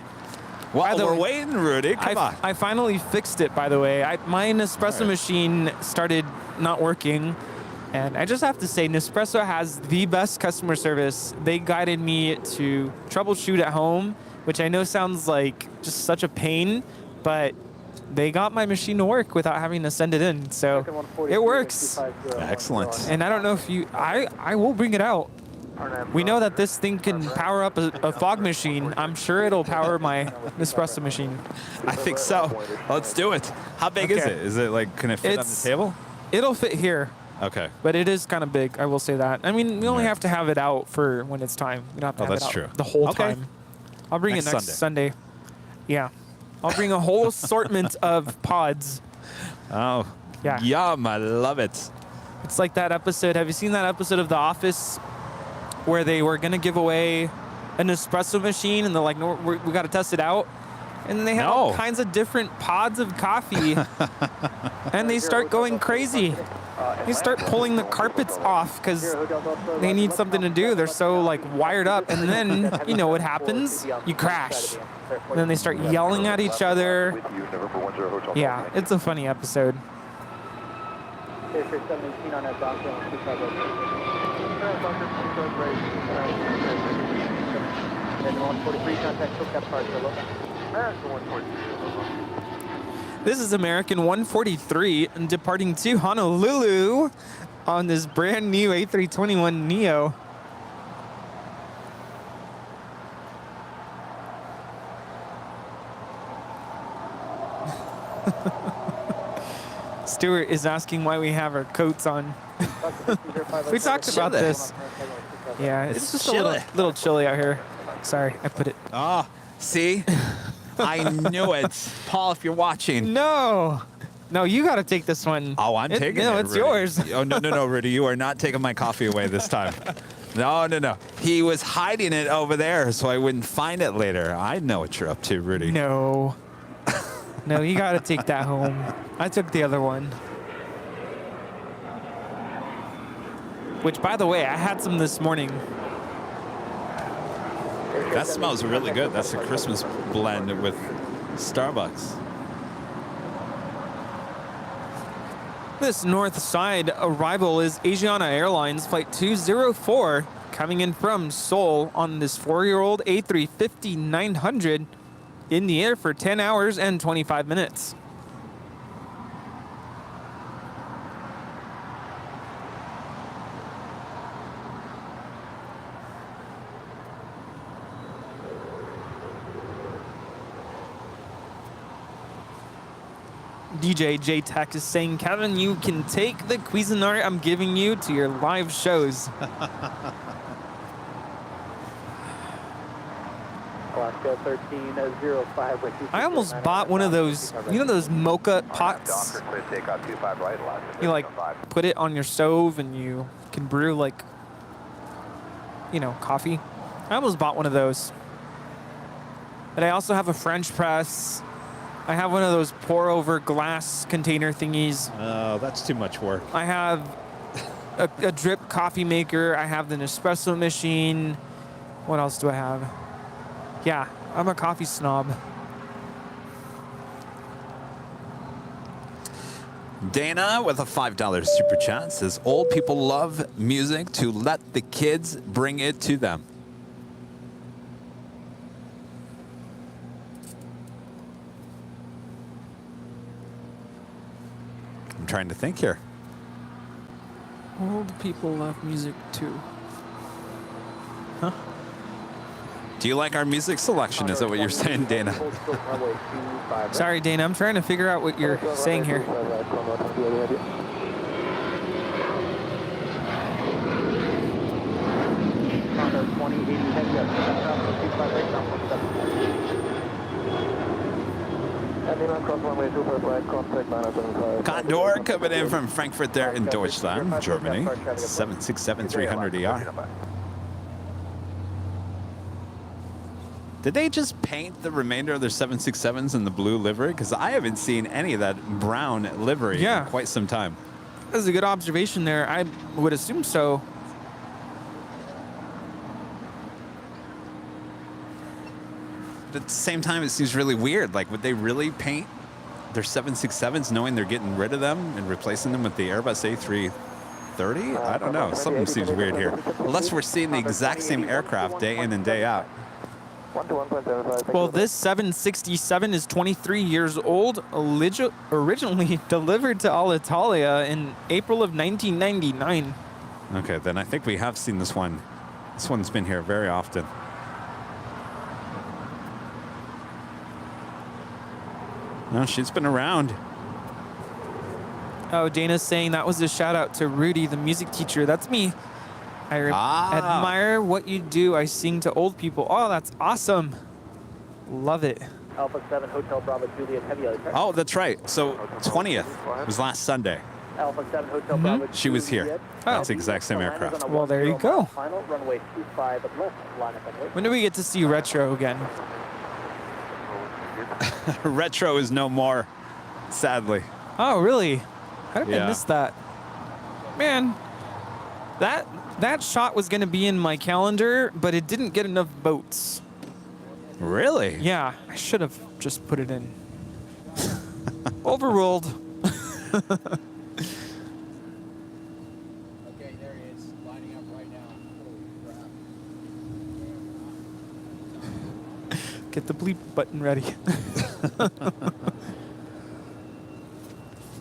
Well, we're waiting, Rudy. Come on. I finally fixed it, by the way. My Nespresso machine started not working. And I just have to say, Nespresso has the best customer service. They guided me to troubleshoot at home, which I know sounds like just such a pain, but they got my machine to work without having to send it in. So it works. Excellent. And I don't know if I will bring it out. We know that this thing can power up a fog machine. I'm sure it'll power my Nespresso machine. I think so. Let's do it. How big is it? Is it like, can it fit on the table? It'll fit here. Okay. But it is kind of big, I will say that. I mean, we only have to have it out for when it's time. We don't have to have it out true. the whole time. I'll bring it next Sunday. Yeah. I'll bring a whole assortment of pods. Oh. Yeah. Yum. I love it. It's like that episode. Have you seen that episode of The Office where they were going to give away an espresso machine and they're like, no, we got to test it out? And they have all kinds of different pods of coffee. And they start going crazy. They start pulling the carpets off because they need something to do. They're so like wired up. And then, you know what happens? You crash. And then they start yelling at each other. Yeah, it's a funny episode. This is American 143 and departing to Honolulu on this brand new A321neo. Stuart is asking why we have our coats on. We talked about this. Yeah, it's just a little chilly out here. Sorry, I put it. Ah, see? I knew it. Paul, if you're watching. No. No, you got to take this one. Oh, I'm taking it. No, it's Rudy. yours. Oh, no, Rudy. You are not taking my coffee away this time. No. He was hiding it over there so I wouldn't find it later. I know what you're up to, Rudy. No. No, you got to take that home. I took the other one. Which, by the way, I had some this morning. That smells really good. That's a Christmas blend with Starbucks. This north side arrival is Asiana Airlines Flight 204 coming in from Seoul on this 4-year-old A350-900 in the air for 10 hours and 25 minutes. DJ J-Tech is saying, Kevin, you can take the Cuisinart I'm giving you to your live shows. Alaska 1305 with I almost bought one of those, you know those mocha pots? You like put it on your stove and you can brew like, you know, coffee. I almost bought one of those. But I also have a French press. I have one of those pour over glass container thingies. Oh, that's too much work. I have a drip coffee maker. I have the Nespresso machine. What else do I have? Yeah, I'm a coffee snob. Dana with a $5 super chat says, old people love music to let the kids bring it to them. I'm trying to think here. Old people love music too. Huh? Do you like our music selection? Is that what you're saying, Dana? Sorry, Dana. I'm trying to figure out what you're saying here. Condor coming in from Frankfurt there in Deutschland, Germany. 767-300ER. Did they just paint the remainder of their 767s in the blue livery? Because I haven't seen any of that brown livery in quite some time. That's a good observation there. I would assume so. But at the same time, it seems really weird. Like, would they really paint their 767s knowing they're getting rid of them and replacing them with the Airbus A330? I don't know. Something seems weird here. Unless we're seeing the exact same aircraft day in and day out. Well, this 767 is 23 years old, originally delivered to Alitalia in April of 1999. Okay, then I think we have seen this one. This one's been here very often. No, she's been around. Oh, Dana's saying that was a shout out to Rudy, the music teacher. That's me. I admire what you do. I sing to old people. Oh, that's awesome. Love it. Alpha 7 Hotel Bravo Juliet Heavy Helicopter. Oh, that's right. So 20th was last Sunday. Alpha 7 Hotel Bravo She was here. That's the exact same aircraft. Well, there you go. Final runway 25 left, line up and wait. When do we get to see Retro again? Retro is no more, sadly. Oh, really? How did I miss that? Man, that shot was going to be in my calendar, but it didn't get enough votes. Really? Yeah, I should have just put it in. Overruled. Okay, there he is, lining up right now. Holy crap. Get the bleep button ready.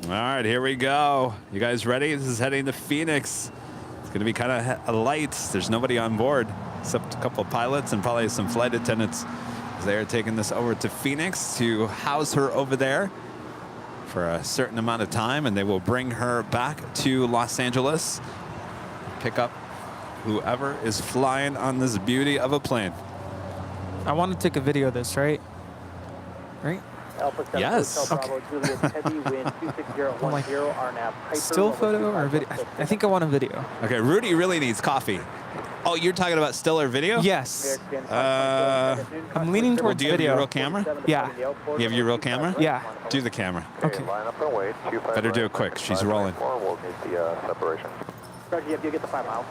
All right, here we go. You guys ready? This is heading to Phoenix. It's going to be kind of light. There's nobody on board except a couple of pilots and probably some flight attendants. They are taking this over to Phoenix to house her over there for a certain amount of time, and they will bring her back to Los Angeles, pick up whoever is flying on this beauty of a plane. I want to take a video of this, right? right? Alpha 7 Yes. Hotel Bravo, Juliet, heavy wind 26010, like, RNAV Hyper. Still photo or video? I think I want a video. Okay, Rudy really needs coffee. Oh, you're talking about still or video? Yes. I'm leaning towards do you have video. your real camera? Yeah. You have your real camera? Yeah. Do the camera. Okay. Line up and wait. Better do it quick. She's rolling. We'll need the separation. Roger, you get the 5 miles.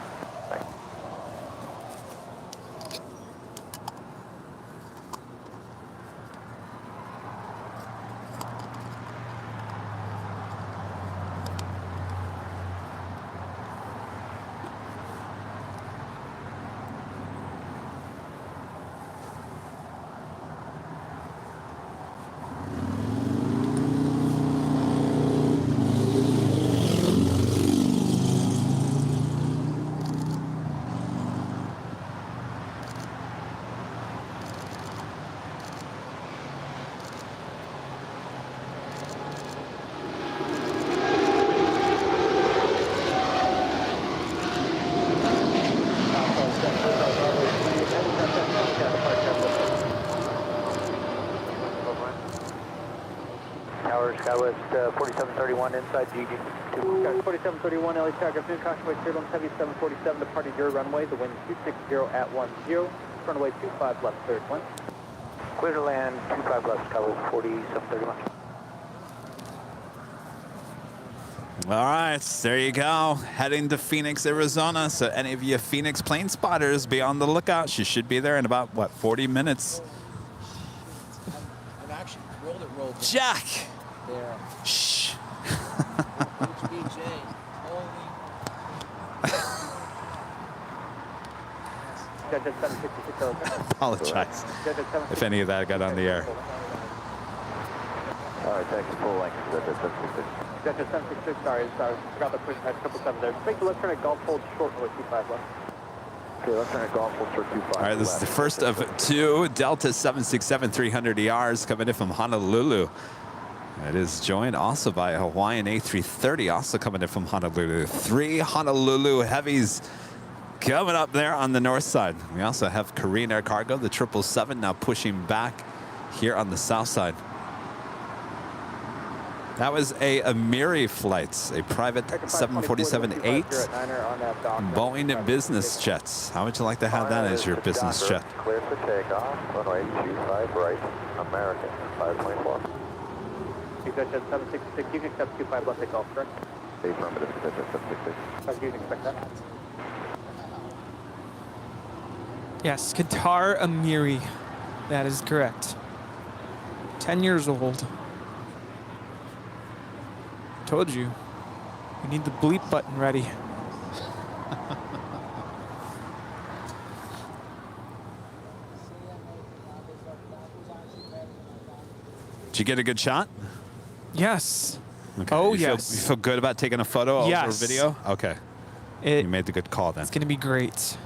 Tower Skywest 4731 inside GG. 4731 LA Tower, afternoon, caution wait, turbulence heavy 747 departing your runway, the wind 260 at 10, runway 25 left, third one. Clear to land 25 left, Skywest 4731. All right, there you go. Heading to Phoenix, Arizona. So any of you Phoenix plane spotters, be on the lookout. She should be there in about, what, 40 minutes? I've actually rolled. Jack! There. Shh. HBJ. Apologize if any of that got on the air. All right, thanks. Full length. Delta 766, sorry, forgot the push at 777 there. Take the left turn at Golf Hold short with 25 left. Okay, left turn at Golf Hold short 25. All right, this is the first of two Delta 767 300 ERs coming in from Honolulu. It is joined also by a Hawaiian A330, also coming in from Honolulu. 3 Honolulu heavies coming up there on the north side. We also have Korean Air Cargo, the 777, now pushing back here on the south side. That was a Amiri flight, a private 747-8 Boeing business jets. How would you like to have that as your business jet? Clear for takeoff. Runway 25 right. American 524. Extension 766, you can accept 25 left take off, correct? Affirmative, extension 766. You can expect that. Yes, Qatar Amiri. That is correct. 10 years old. Told you. We need the bleep button ready. Did you get a good shot? Yes. Okay. Oh, you yes. You feel good about taking a photo over Yes. video? Okay. You made the good call then. It's going to be great.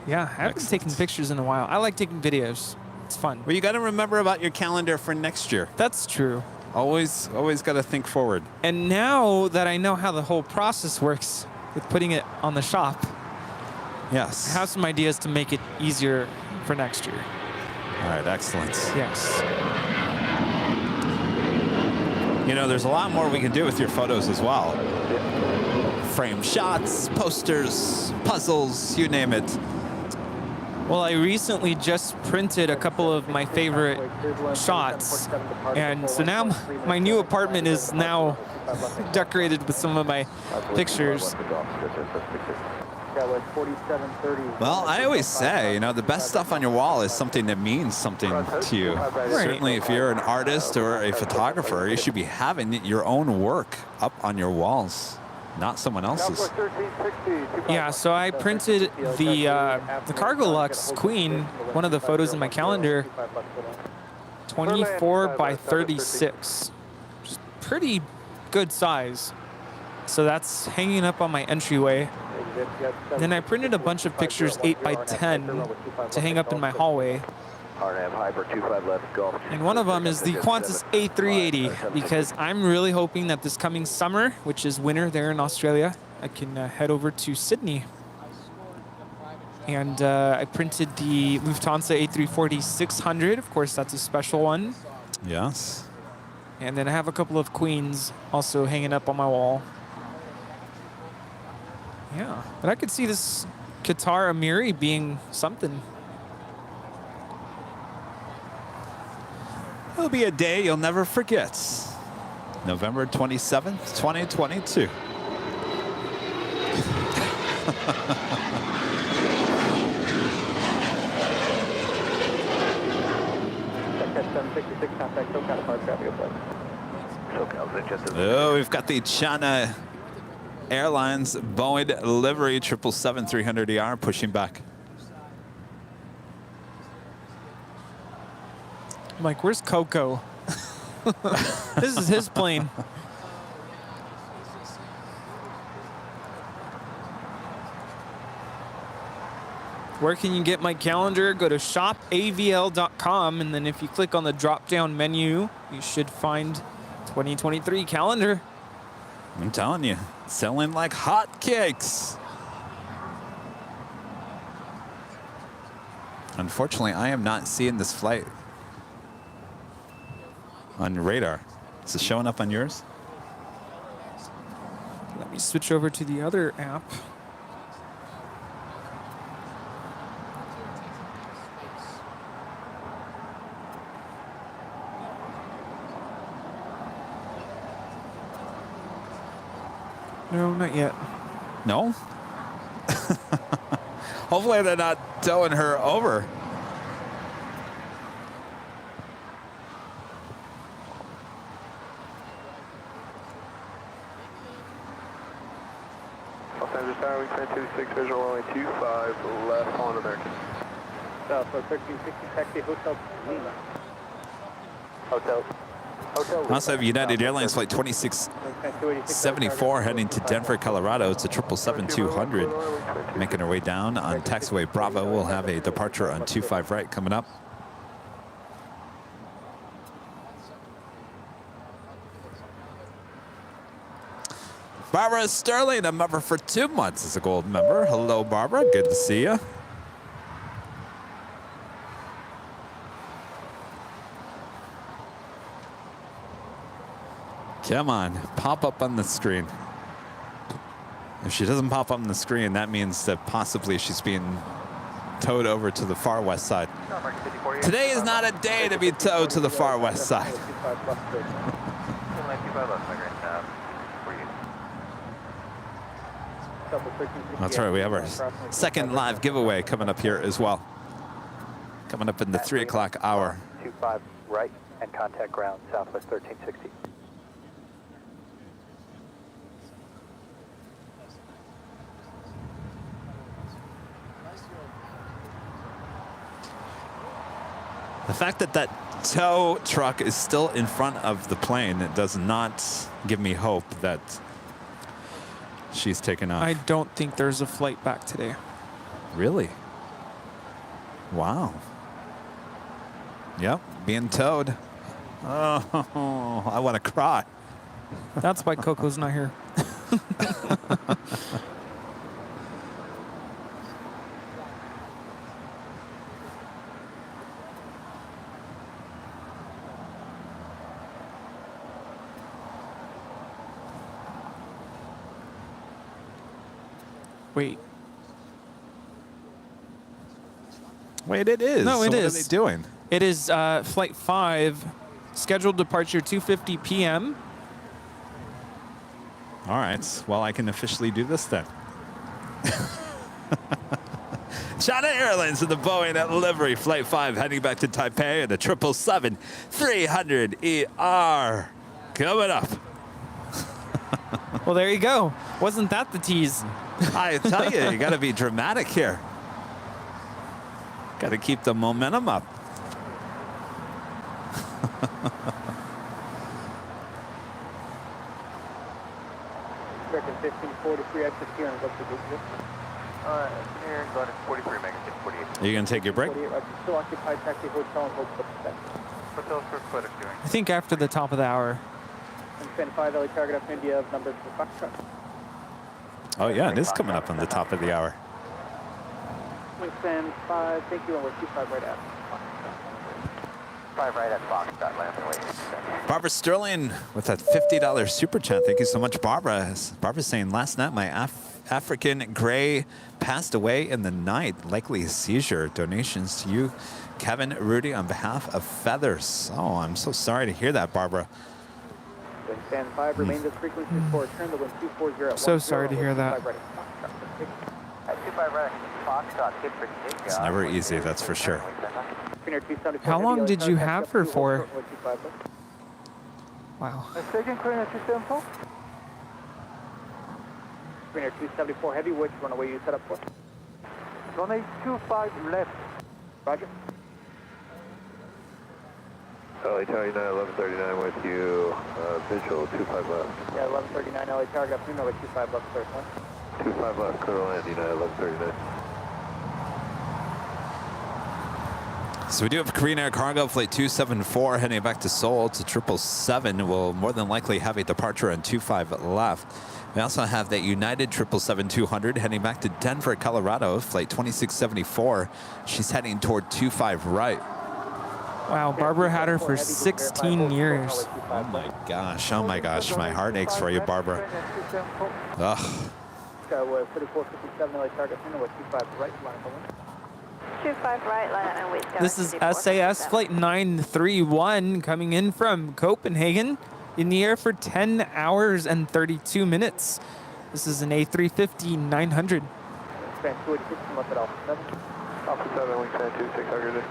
Yeah, I haven't taken pictures in a while. I like taking videos. It's fun. Well, you got to remember about your calendar for next year. That's true. Always got to think forward. And now that I know how the whole process works with putting it on the shop, yes, I have some ideas to make it easier for next year. All right, excellent. Yes. You know, there's a lot more we can do with your photos as well. Frame shots, posters, puzzles, you name it. Well, I recently just printed a couple of my favorite shots, and so now my new apartment is now decorated with some of my pictures. Well, I always say, you know, the best stuff on your wall is something that means something to you. Right. Certainly, if you're an artist or a photographer, you should be having your own work up on your walls, not someone else's. Yeah, so I printed the Cargo Lux Queen, one of the photos in my calendar, 24 by 36. Just pretty good size. So that's hanging up on my entryway. Then I printed a bunch of pictures 8 by 10 to hang up in my hallway. And one of them is the Qantas A380, because I'm really hoping that this coming summer, which is winter there in Australia, I can head over to Sydney. And I printed the Lufthansa A340-600. Of course, that's a special one. Yes. And then I have a couple of queens also hanging up on my wall. Yeah, but I could see this Qatar Amiri being something. It'll be a day you'll never forget. November 27th, 2022. Oh, we've got the China Airlines Boeing livery 777-300ER pushing back. I'm like, where's Coco? This is his plane. Where can you get my calendar? Go to shopavl.com, and then if you click on the drop-down menu, you should find 2023 calendar. I'm telling you, selling like hotcakes. Unfortunately, I am not seeing this flight on radar. Is it showing up on yours? Let me switch over to the other app. No, not yet. No? Hopefully they're not towing her over. Los Angeles Tower, we 1026, visual only 25 left on American. Southwest 1360, taxi Hotel Lima. Hotel. Also have United Airlines flight 2674 heading to Denver, Colorado. It's a 777-200 making our way down on taxiway Bravo. We'll have a departure on 25 right coming up. Barbara Sterling, a member for 2 months, is a gold member. Hello, Barbara. Good to see you. Come on, pop up on the screen. If she doesn't pop up on the screen, that means that possibly she's being towed over to the far west side. Today is not a day to be towed to the far west side. That's right, we have our second live giveaway coming up here as well. Coming up in the 3 o'clock hour. 25 right and contact ground, Southwest 1360. The fact that that tow truck is still in front of the plane, it does not give me hope that she's taken off. I don't think there's a flight back today. Really? Wow. Yep, being towed. Oh, I want to cry. That's why Coco's not here. Wait. Wait, it is. No, it so is. What are they doing? It is flight 5, scheduled departure 2:50 p.m. All right. Well, I can officially do this then. China Airlines and the Boeing at livery, flight 5 heading back to Taipei and the 777-300ER coming up. Well, there you go. Wasn't that the tease? I tell you, you got to be dramatic here. Got to keep the momentum up. American 1543, exit here and go to Google. Here, go to 43, make it 48. Are you going to take your break? 48, right, still occupied taxi hotel and hold for the Hotel square foot is doing. I think after the top of the hour. And send 5 LA target up India of number 2 Foxtrot. Oh, yeah, it is coming up on the top of the hour. Wingspan 5, thank you, and we're 25 right at. 5 right at Foxtrot, land Barbara Sterling with that $50 super chat. Thank you so much, Barbara. Barbara's saying, last night my African gray passed away in the night, likely a seizure. Donations to you, Kevin, Rudy, on behalf of Feathers. Oh, I'm so sorry to hear that, Barbara. Wind stand 5, remains at frequency 4, turn the wind 240 at 10. So sorry to hear that. 25 right, Foxtrot, Cape Bridge. It's never easy, that's for sure. How long did you have her for? Wow. Second Crane at 274. Greener 274 heavy, which runway you set up for? Runway 25 left. Roger. LA Tower, 1139 with you, visual 25 left. Yeah, 1139 LA Tower, got Pino at 25 left, third one. 25 left, clear land, 1139. So we do have Korean Air Cargo Flight 274 heading back to Seoul to 777. Will more than likely have a departure on 25 left. We also have that United 777-200 heading back to Denver, Colorado, Flight 2674. She's heading toward 25 right. Wow, Barbara had her for 16 years. Oh my gosh, my heart aches for you, Barbara. Ugh. 3457 LA target, Pino at 25 right, line of 25 right, line and wait. This is SAS Flight 931 coming in from Copenhagen, in the air for 10 hours and 32 minutes. This is an A350-900. Wingspan 286 from left at Alpha 7. Alpha 7, wingspan 2600.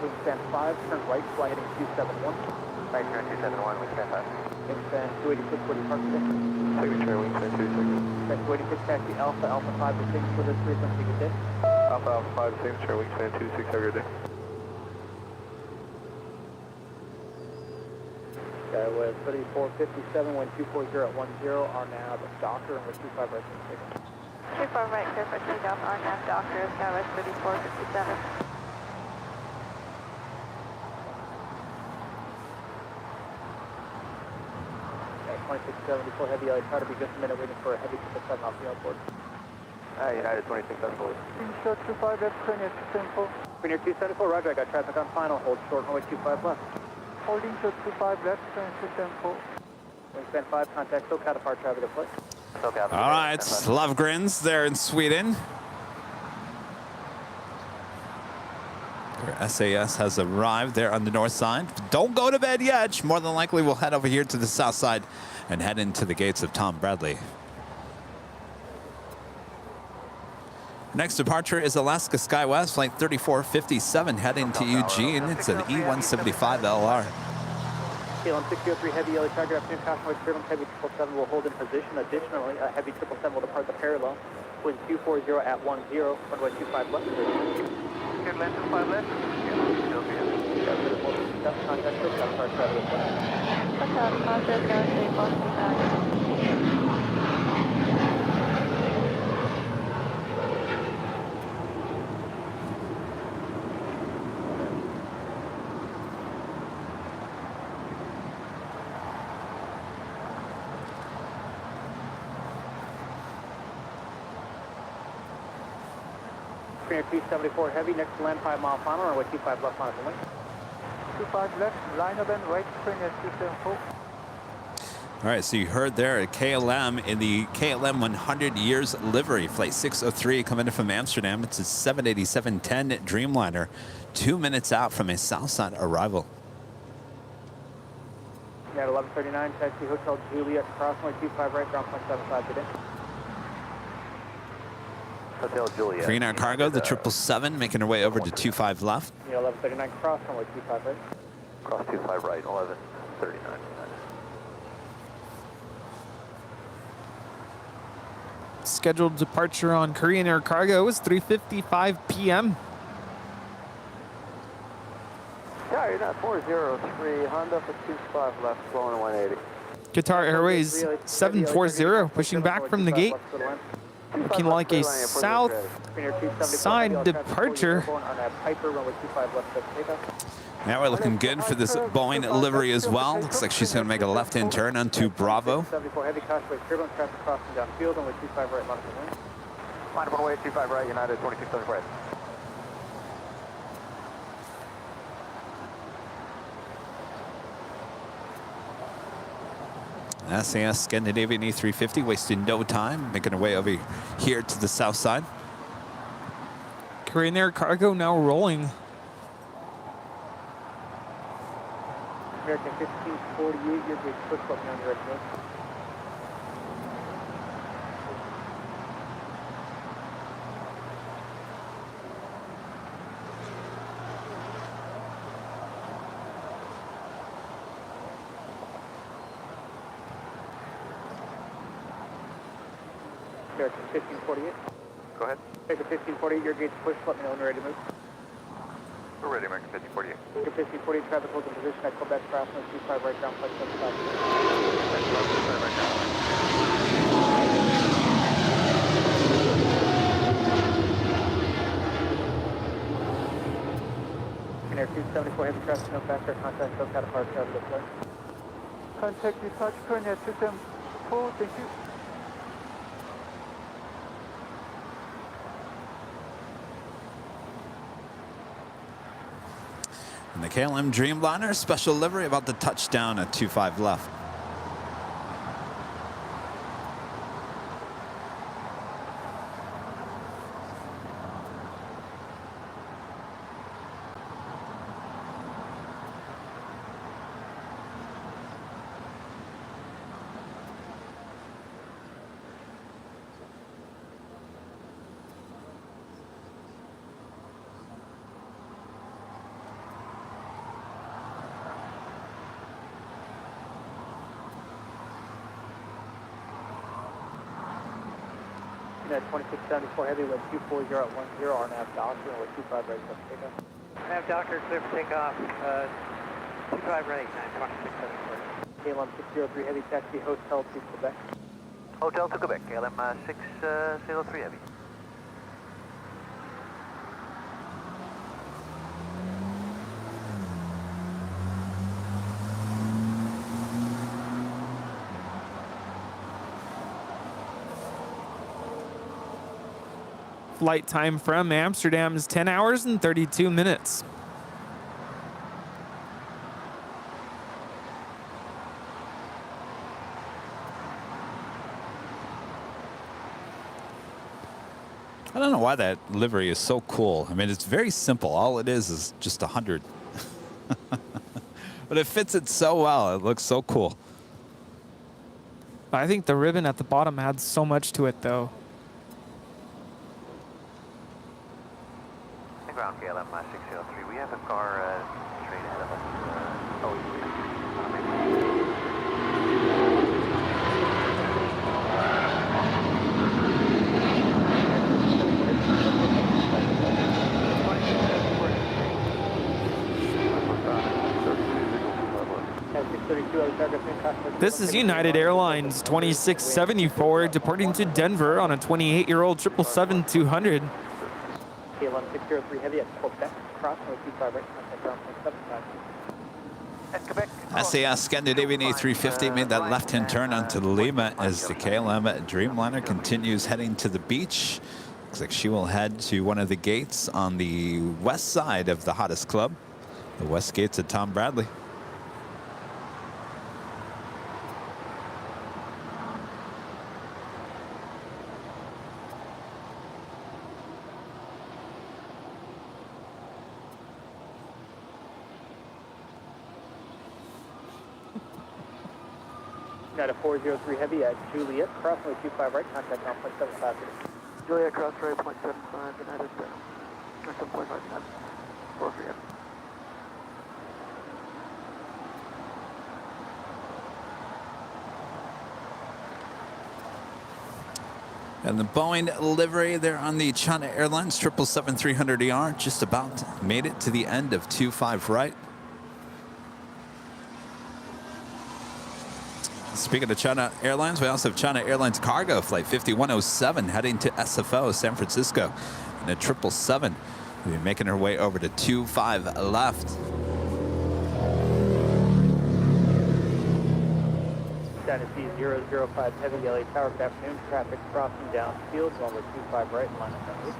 Wingspan 5, turn right, fly heading 271. Right, turn 271, wingspan 5. Wingspan 286, what do you park today? Second turn, wingspan 26. Wingspan 286, taxi Alpha, Alpha 5 to 6 for this frequency, good day. Alpha, Alpha 5, second turn, wingspan 2600. Skyway 3457, wind 240 at 10, RNAV, Docker, and with 25 right, 25 right, clear for takeoff, RNAV, Doctor, Skyway 3457. Okay, 2674 heavy LA, try to be just a minute waiting for a heavy 777 off the airport. United 2674. Short 25 left, Premier 274. Premier 274, roger, I got traffic on final, hold short, runway 25 left. Holding short 25 left, Premier 274. Wingspan 5, contact SoCal, depart traffic at flight. All right, Lovgrens there in Sweden. Their SAS has arrived there on the north side. Don't go to bed yet. More than likely, we'll head over here to the south side and head into the gates of Tom Bradley. Next departure is Alaska SkyWest, Flight 3457, heading to Eugene. It's an E175LR. KLM 603 heavy LA target, afternoon caution with turbulence, heavy 777 will hold in position. Additionally, a heavy 777 will depart the parallel. Wind 240 at 10, runway 25 left. Good land 25 left. Still good. Contact SoCal, depart traffic at flight. SoCal, contact Galaxy 465. Premier 274 heavy, next to land 5 mile final, runway 25 left, mile away. 25 left, line of end right, Premier 274. All right, so you heard there at KLM in the KLM 100 Years livery, Flight 603 coming in from Amsterdam. It's a 787-10 Dreamliner, 2 minutes out from a Southside arrival. Yeah, at 1139, taxi Hotel Juliet, crossway 25 right, ground point 75 today. Hotel Juliet. Korean Air Cargo, the 777, making her way over to 25 left. Yeah, 1139, cross runway 25 right. Cross 25 right, 1139. Scheduled departure on Korean Air Cargo is 3:55 p.m. Yeah, you're not 403, Honda for 25 left, flowing 180. Qatar Airways 740, pushing back from the gate. Looking like a south side departure. Now we're looking good for this Boeing livery as well. Looks like she's going to make a left-hand turn onto Bravo. 74 heavy caution turbulence traffic crossing downfield, runway 25 right, line of wind. Line of runway 25 right, United 2674 right. SAS Scandinavian E350 wasting no time, making our way over here to the south side. Korean Air Cargo now rolling. American 1548, you're good. Push button on your right move. American 1548. Go ahead. American 1548, your gates push. Let me know when you're ready to move. We're ready, American 1548. American 1548, traffic holds in position at Quebec crossing 25 right ground flight 75. Air 274 heavy traffic, no faster contact, so cat apart, travel this way. Contact dispatch, current at 274, thank you. And the KLM Dreamliner special livery about to touch down at 25 left. At 2674 heavy with 240 at 10 on nav Doctor with 25 right for takeoff. Nav Doctor clear for takeoff. 25 right 92674. KLM 603 heavy taxi hotel to Quebec. Hotel to Quebec, KLM 603 heavy. Flight time from Amsterdam is 10 hours and 32 minutes. I don't know why that livery is so cool. I mean, it's very simple. All it is just 100. But it fits it so well. It looks so cool. I think the ribbon at the bottom adds so much to it, though. Ground KLM 603. We have a car straight ahead of us. This is United Airlines 2674 departing to Denver on a 28-year-old 777-200. KLM 603 heavy at Quebec, crossing with 25 right, contact ground point 75. At Quebec. SAS Scandinavian A350 made that left-hand turn onto Lima as the KLM Dreamliner continues heading to the beach. Looks like she will head to one of the gates on the west side of the hottest club, the west gates of Tom Bradley. At a 403 heavy at Juliet, crossing with 25 right, contact ground point 75. Juliet, cross right, 0.75, United, 7.5, 403. And the Boeing livery there on the China Airlines 777-300ER just about made it to the end of 25 right. Speaking of China Airlines, we also have China Airlines Cargo Flight 5107 heading to SFO, San Francisco, in a 777. We'll be making her way over to 25 left. Dynasty 005 heavy LA Tower, good afternoon. Traffic crossing downfield, runway 25 right, line up down.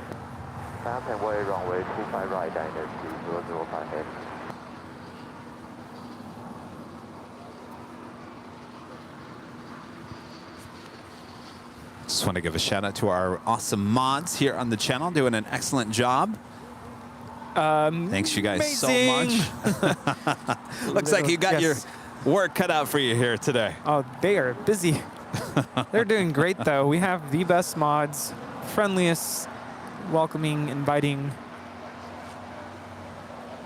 Fountain Way, runway 25 right, Dynasty 005 heavy. Just want to give a shout out to our awesome mods here on the channel, doing an excellent job. Thanks you guys so much. Looks like you got your work cut out for you here today. Oh, they are busy. They're doing great, though. We have the best mods, friendliest, welcoming, inviting.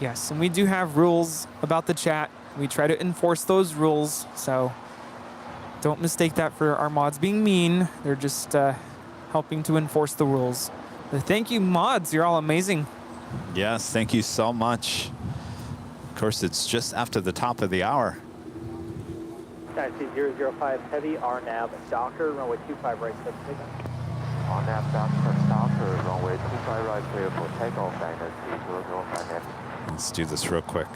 Yes, and we do have rules about the chat. We try to enforce those rules, so don't mistake that for our mods being mean. They're just helping to enforce the rules. But thank you, mods. You're all amazing. Yes, thank you so much. Of course, it's just after the top of the hour. Dynasty 005 Heavy, RNAV, Docker, runway 25 right, set to takeoff. RNAV Docker, runway 25 right, clear for takeoff, Dynasty 005 Heavy. Let's do this real quick.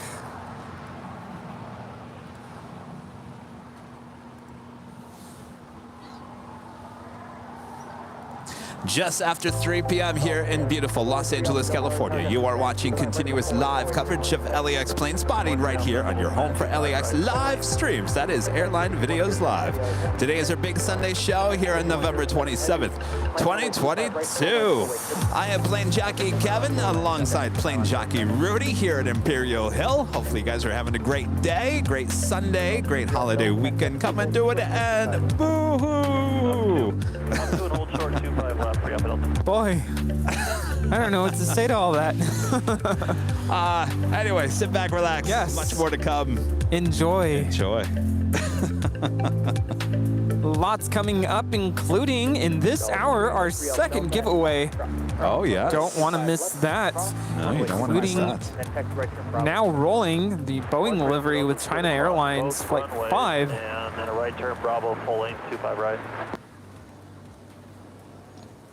Just after 3 p.m. here in beautiful Los Angeles, California. You are watching continuous live coverage of LAX plane spotting right here on your home for LAX live streams. That is Airline Videos Live. Today is our big Sunday show here on November 27th, 2022. I am plane jockey Kevin alongside plane jockey Rudy here at Imperial Hill. Hopefully you guys are having a great day, great Sunday, great holiday weekend coming to an end. Boo-hoo! Boy, I don't know what to say to all that. Anyway, sit back, relax. Yes. Much more to come. Enjoy. Enjoy. Lots coming up, including in this hour, our second giveaway. Oh, yeah. Don't want to miss that. No, you don't want to miss that. Now rolling the Boeing livery with China Airlines Flight 5. And then a right turn, Bravo, full length, 25 right.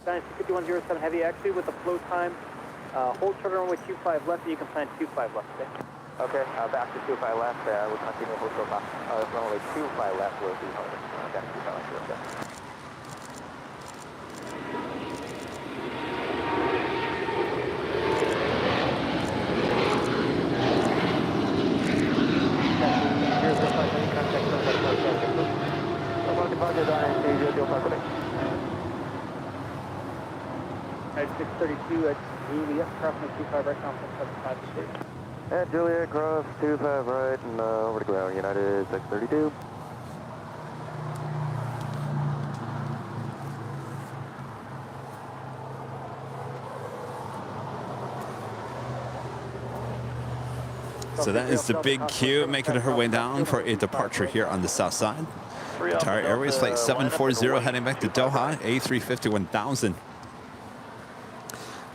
Dynasty 5107 Heavy, actually with the flow time, hold short runway 25 left, and you can plan 25 left today. Okay, back to 25 left, we'll continue hold short back. Runway 25 left will be hard. Back to 25 left, okay. At 632 at Juliet, crossing 25 right, complex 75 to state. At Juliet, cross 25 right, and over to ground, United 632. So that is the big Q making her way down for a departure here on the south side. Qatar Airways Flight 740 heading back to Doha, A350-1000.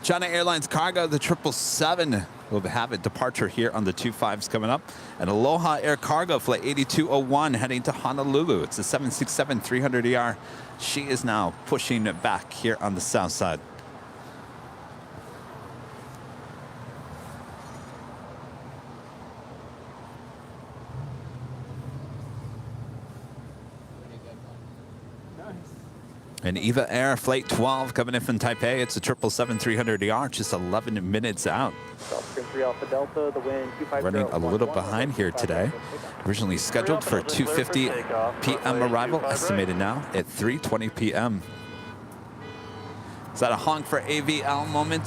China Airlines Cargo, the 777 will have a departure here on the 25s coming up. And Aloha Air Cargo Flight 8201 heading to Honolulu. It's a 767-300ER. She is now pushing it back here on the south side. And EVA Air Flight 12 coming in from Taipei. It's a 777-300ER, just 11 minutes out. Running a little behind here today. Originally scheduled for 2:50 p.m. arrival, estimated now at 3:20 p.m. Is that a honk for AVL moment?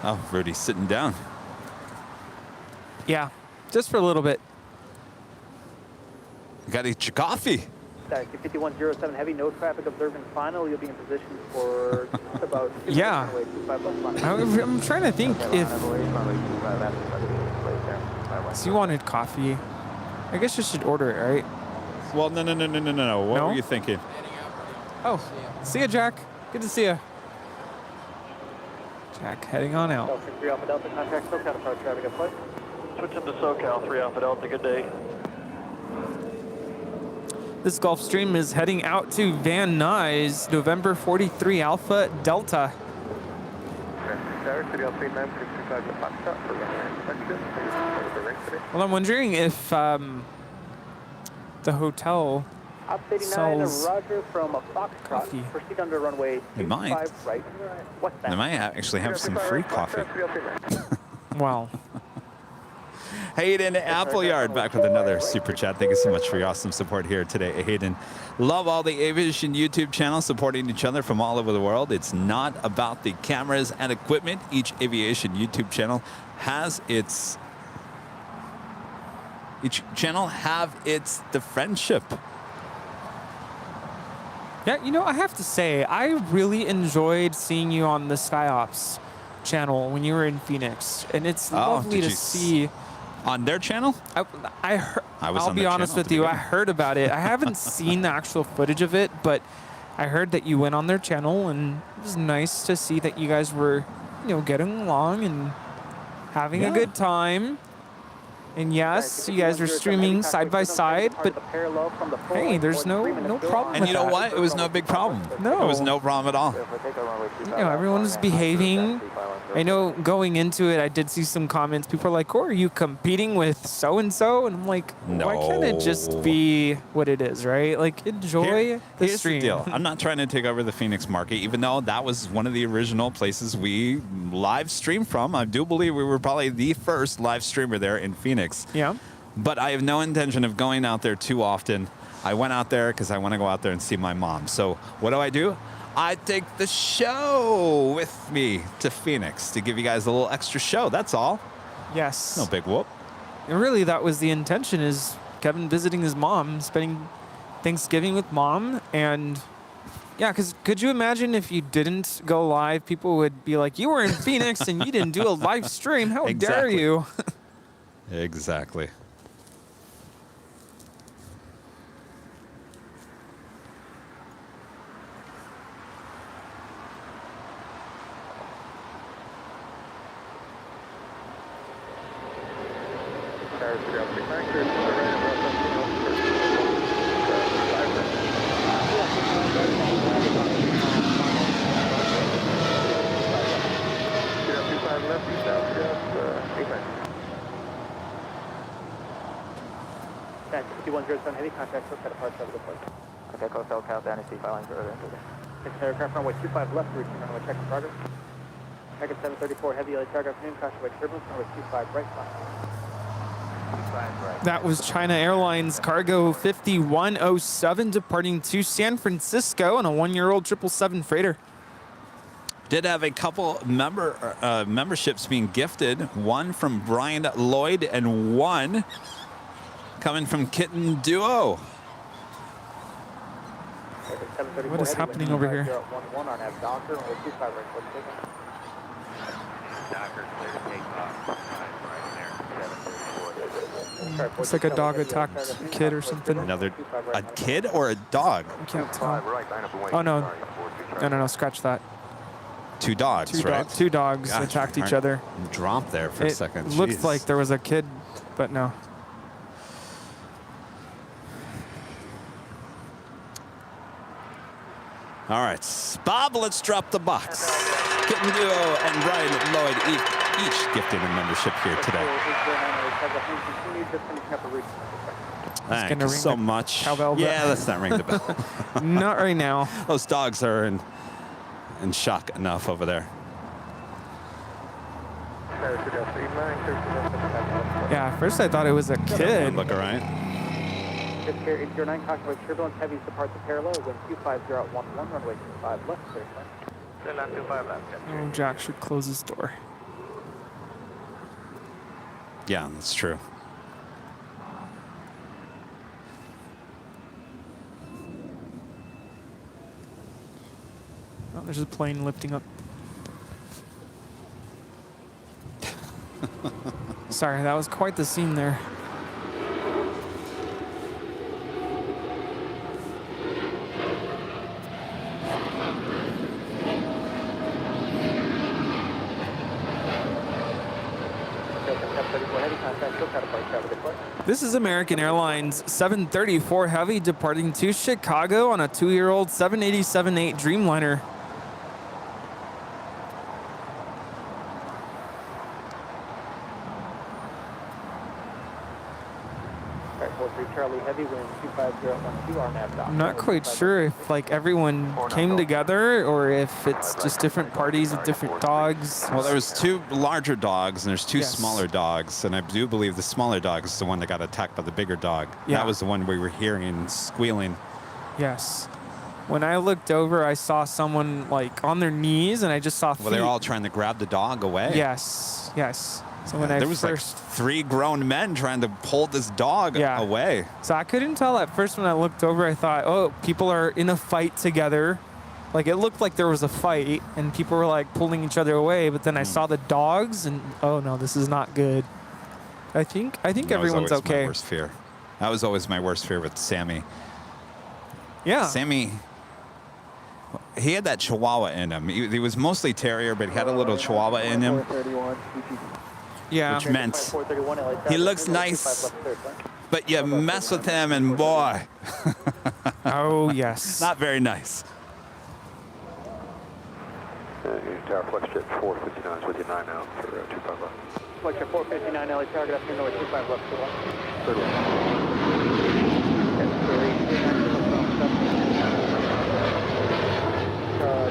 Oh, Rudy's sitting down. Yeah, just for a little bit. You gotta eat your coffee. 5107 Heavy, no traffic observing final. You'll be in position for just about... Yeah. I'm trying to think if... So you wanted coffee. I guess you should order it, right? Well, no. What were you thinking? Oh, see ya, Jack. Good to see ya. Jack, heading on out. Switch into SoCal, 3 Alpha Delta, good day. This Gulfstream is heading out to Van Nuys, November 43 Alpha Delta. Well, I'm wondering if the hotel sells coffee. Proceed under runway They might. right. They might actually have some free coffee. Wow. Hayden Appleyard back with another super chat. Thank you so much for your awesome support here today, Hayden. Love all the aviation YouTube channels supporting each other from all over the world. It's not about the cameras and equipment. Each aviation YouTube channel has its the friendship. Yeah, you know, I have to say, I really enjoyed seeing you on the SkyOps channel when you were in Phoenix, and it's lovely to see. On their channel? I'll be honest with you, I heard about it. I haven't seen the actual footage of it, but I heard that you went on their channel, and it was nice to see that you guys were, you know, getting along and having a good time. And yes, you guys are streaming side by side, but hey, there's no problem. And you know what? It was no big problem. No. It was no problem at all. You know, everyone's behaving. I know going into it, I did see some comments. People are like, "Oh, are you competing with so-and-so?" And I'm like, no. Why can't it just be what it is, right? Like, enjoy the Here's stream. the deal. I'm not trying to take over the Phoenix market, even though that was one of the original places we live streamed from. I do believe we were probably the first live streamer there in Phoenix. Yeah. But I have no intention of going out there too often. I went out there because I want to go out there and see my mom. So what do? I take the show with me to Phoenix to give you guys a little extra show. That's all. Yes. No big whoop. And really, that was the intention, is Kevin visiting his mom, spending Thanksgiving with mom. And yeah, because could you imagine if you didn't go live, people would be like, you were in Phoenix and you didn't do a live stream. How dare you? Exactly. Heavy contact, so set apart, over the place. Okay, coastal countdown, AC file lines are Six aircraft runway 25 left, reaching runway check in progress. American 734 heavy LA target afternoon, caution wake turbulence, runway 25 right side. That was China Airlines Cargo 5107 departing to San Francisco on a 1-year-old 777 freighter. Did have a couple memberships being gifted. One from Brian Lloyd and one coming from Kitten Duo. What is happening over here? It's like a dog attacked a kid or something. A kid or a dog? I can't tell. Oh, no. No, scratch that. Two dogs, right? Two dogs attacked each other. Dropped there for a second. It looked like there was a kid, but no. All right, Bob, let's drop the box. Kitten Duo and Brian Lloyd each gifted a membership here today. Thank you so much. Yeah, let's not ring the bell. Not right now. Those dogs are in shock enough over there. Yeah, at first I thought it was a kid. Look around. This here, 809, caution wake turbulence, heavy departs the parallel, wind 25011, runway 25 left, clear climb. 25 left. Oh, Jack should close his door. Yeah, that's true. Oh, there's a plane lifting up. Sorry, that was quite the scene there. This is American Airlines 734 Heavy departing to Chicago on a 2-year-old 787-8 Dreamliner. 43 Charlie, heavy wind 25012, RNAV dock. I'm not quite sure if like everyone came together or if it's just different parties with different dogs. Well, there was 2 larger dogs and there's 2 Yes. smaller dogs, and I do believe the smaller dog is the one that got attacked by the bigger dog. Yeah. That was the one we were hearing squealing. Yes. When I looked over, I saw someone like on their knees, and I just saw feet. Well, they were all trying to grab the dog away. Yes, yes. So when I there was first, like 3 grown men trying to pull this dog away. so I couldn't tell at first when I looked over. I thought, oh, people are in a fight together. Like it looked like there was a fight, and people were like pulling each other away. But then I saw the dogs, and oh no, this is not good. I think That was everyone's always okay. My worst fear. That was always my worst fear with Sammy. Yeah. Sammy, he had that Chihuahua in him. He was mostly Terrier, but he had a little Chihuahua in him. Yeah. Which meant he looks nice, but you mess with him and boy. Oh, yes. Not very nice. Tower FlexJet 459 is with you 9 now for 25 left. Fletcher 459 LA Tower, good afternoon, Norway 25 left, 31.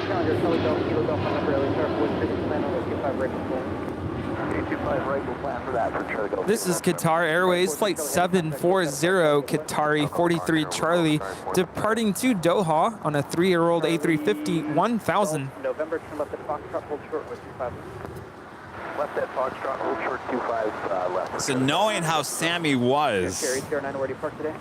Challenger, Charlie Delta, Kilo Delta, number LA Tower, 460, plan on 25 right control. 25 right, we'll plan for that for Charlie Delta. This is Qatar Airways, Flight 740, Qatari 43 Charlie, departing to Doha on a 3-year-old A350 1000. November, turn left at Foxtrot, hold short with 25. Left at Foxtrot, hold short 25 left. So knowing how Sammy was, Carry 09, where do you park today?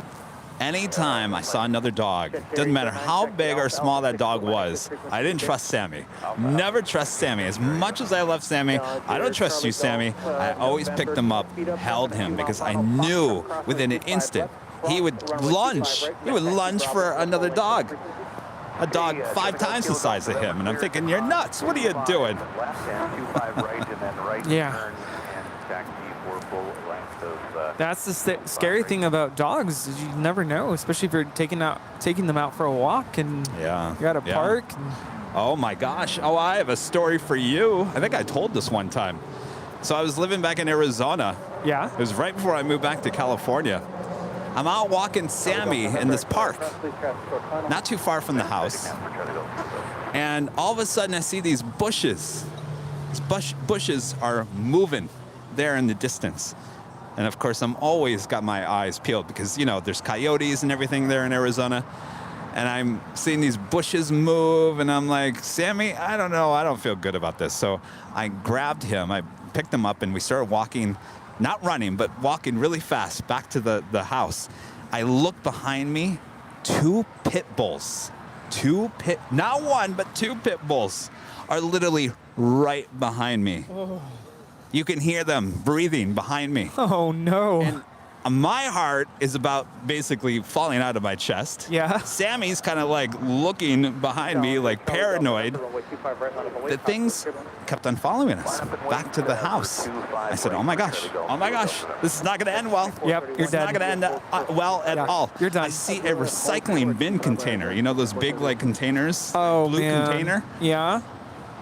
anytime I saw another dog, doesn't matter how big or small that dog was, I didn't trust Sammy. Never trust Sammy. As much as I love Sammy, I don't trust you, Sammy. I always picked him up, held him, because I knew within an instant he would lunge. He would lunge for another dog. A dog 5 times the size of him. And I'm thinking, you're nuts. What are you doing? Yeah. That's the scary thing about dogs. Is you never know, especially if you're taking them out for a walk and you got to park. And oh my gosh. Oh, I have a story for you. I think I told this one time. So I was living back in Arizona. Yeah. It was right before I moved back to California. I'm out walking Sammy in this park, not too far from the house. And all of a sudden I see these bushes. These bushes are moving there in the distance. And of course, I'm always got my eyes peeled because, you know, there's coyotes and everything there in Arizona. And I'm seeing these bushes move and I'm like, Sammy, I don't know. I don't feel good about this. So I grabbed him. I picked him up and we started walking, not running, but walking really fast back to the house. I look behind me, 2 pit bulls. Not one, but 2 pit bulls are literally right behind me. Oh. You can hear them breathing behind me. Oh, no. And my heart is about basically falling out of my chest. Yeah. Sammy's kind of like looking behind me, like paranoid. The things kept on following us back to the house. I said, oh my gosh, this is not going to end well. Yep, you're It's not dead. going to end well at all. You're done. I see a recycling bin container. You know those big like containers? Oh, Blue man. container? Yeah.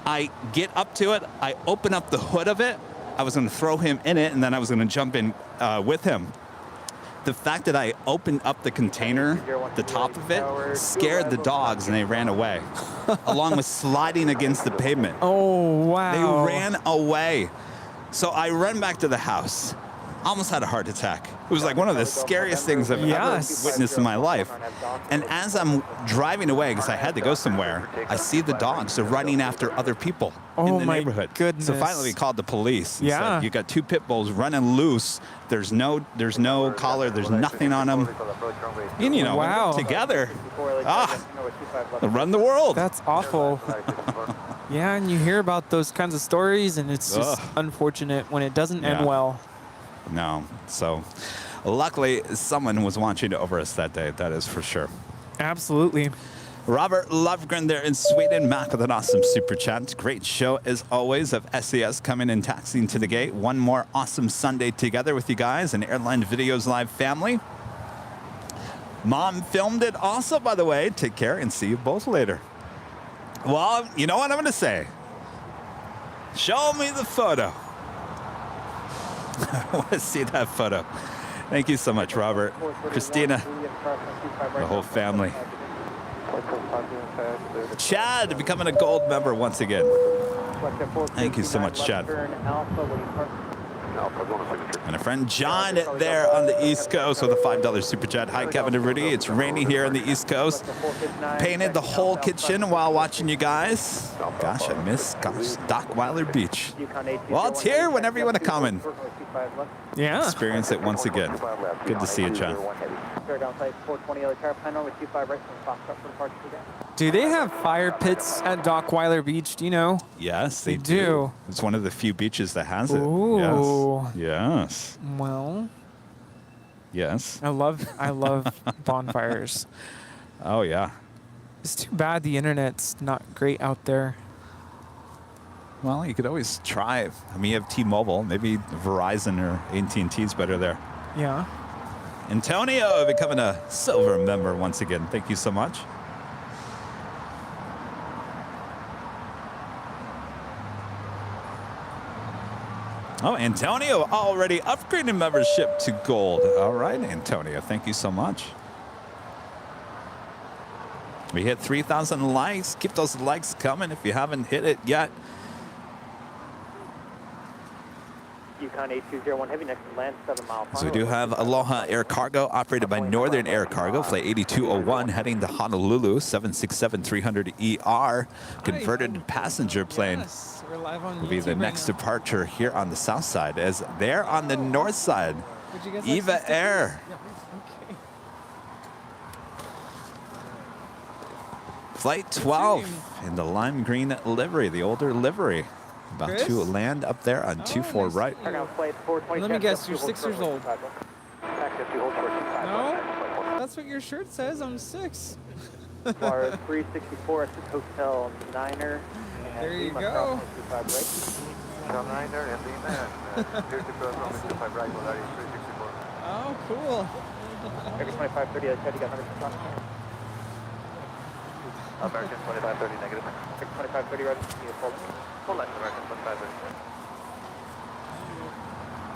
I get up to it. I open up the hood of it. I was going to throw him in it, and then I was going to jump in with him. The fact that I opened up the container, the top of it, scared the dogs, and they ran away, along with sliding against the pavement. Oh, wow. They ran away. So I run back to the house. Almost had a heart attack. It was like one of the scariest things I've ever witnessed in my life. And as I'm driving away, because I had to go somewhere, I see the dogs. They're running after other people in the neighborhood. Goodness. So finally we called the police. And Yeah. said, you got 2 pit bulls running loose. There's no collar. There's nothing on them. And, you know, Wow. together, run the world. That's awful. Yeah, and you hear about those kinds of stories, and it's just unfortunate when it doesn't end well. No. So luckily, someone was watching over us that day. That is for sure. Absolutely. Robert Lovgren there in Sweden. Mac with an awesome super chat. Great show as always of SES coming and taxiing to the gate. One more awesome Sunday together with you guys and Airline Videos Live family. Mom filmed it also, by the way. Take care and see you both later. Well, you know what I'm going to say? Show me the photo. I want to see that photo. Thank you so much, Robert. Christina, the whole family. Chad becoming a gold member once again. Thank you so much, Chad. And a friend John there on the East Coast with a $5 super chat. Hi, Kevin and Rudy. It's rainy here on the East Coast. Painted the whole kitchen while watching you guys. Gosh, I miss Dockweiler Beach. Well, it's here whenever you want to come in. Yeah. Experience it once again. Good to see you, John. Do they have fire pits at Dockweiler Beach? Do you know? Yes, they do. It's one of the few beaches that has it. Ooh. Yes. Well. Yes. I love bonfires. Oh, yeah. It's too bad the internet's not great out there. Well, you could always try. I mean, you have T-Mobile. Maybe Verizon or AT&T is better there. Yeah. Antonio becoming a silver member once again. Thank you so much. Oh, Antonio already upgraded membership to gold. All right, Antonio. Thank you so much. We hit 3,000 likes. Keep those likes coming if you haven't hit it yet. Yukon 8201 Heavy, next to land 7 mile. So we do have Aloha Air Cargo operated by Northern Air Cargo, flight 8201 heading to Honolulu, 767-300ER, converted passenger plane. Yes, we're live on Will be the YouTube next right departure here on the south side, as they're on the north side. Eva Air. Flight 12 in the lime green livery, the older livery. About Chris? to land up there on 24 right. Let me guess, you're 6 years old. No, that's what your shirt says. I'm 6. 364 at the Hotel Niner. There you go. Oh, cool. Every 2530, I tried to get 100%. American 2530 negative. 2530 right. Full left, American 2530.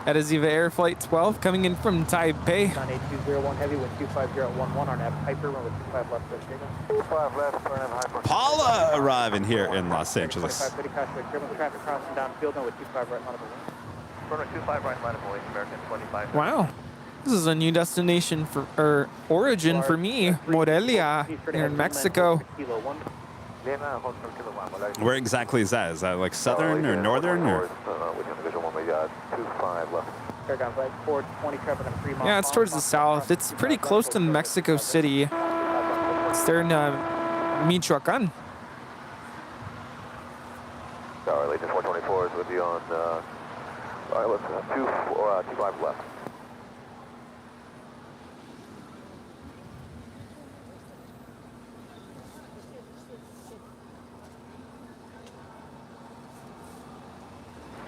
That is Eva Air Flight 12 coming in from Taipei. 98201 heavy, wind 25011 on Nav Piper, run with 25 left, 25 left, turn Hyper. Paula arriving here in Los Angeles. 2530 crossway, German traffic crossing downfield, now with 25 right, line of away. Runway 25 right, line of away, American 25. Wow. This is a new destination for, or origin for me, Morelia, here in Mexico. Where exactly is that? Is that like southern or northern? Or? Yeah, it's towards the south. It's pretty close to Mexico City. It's there in Michoacan. Tower, Legion 424 is with you on, all right, let's 25 left.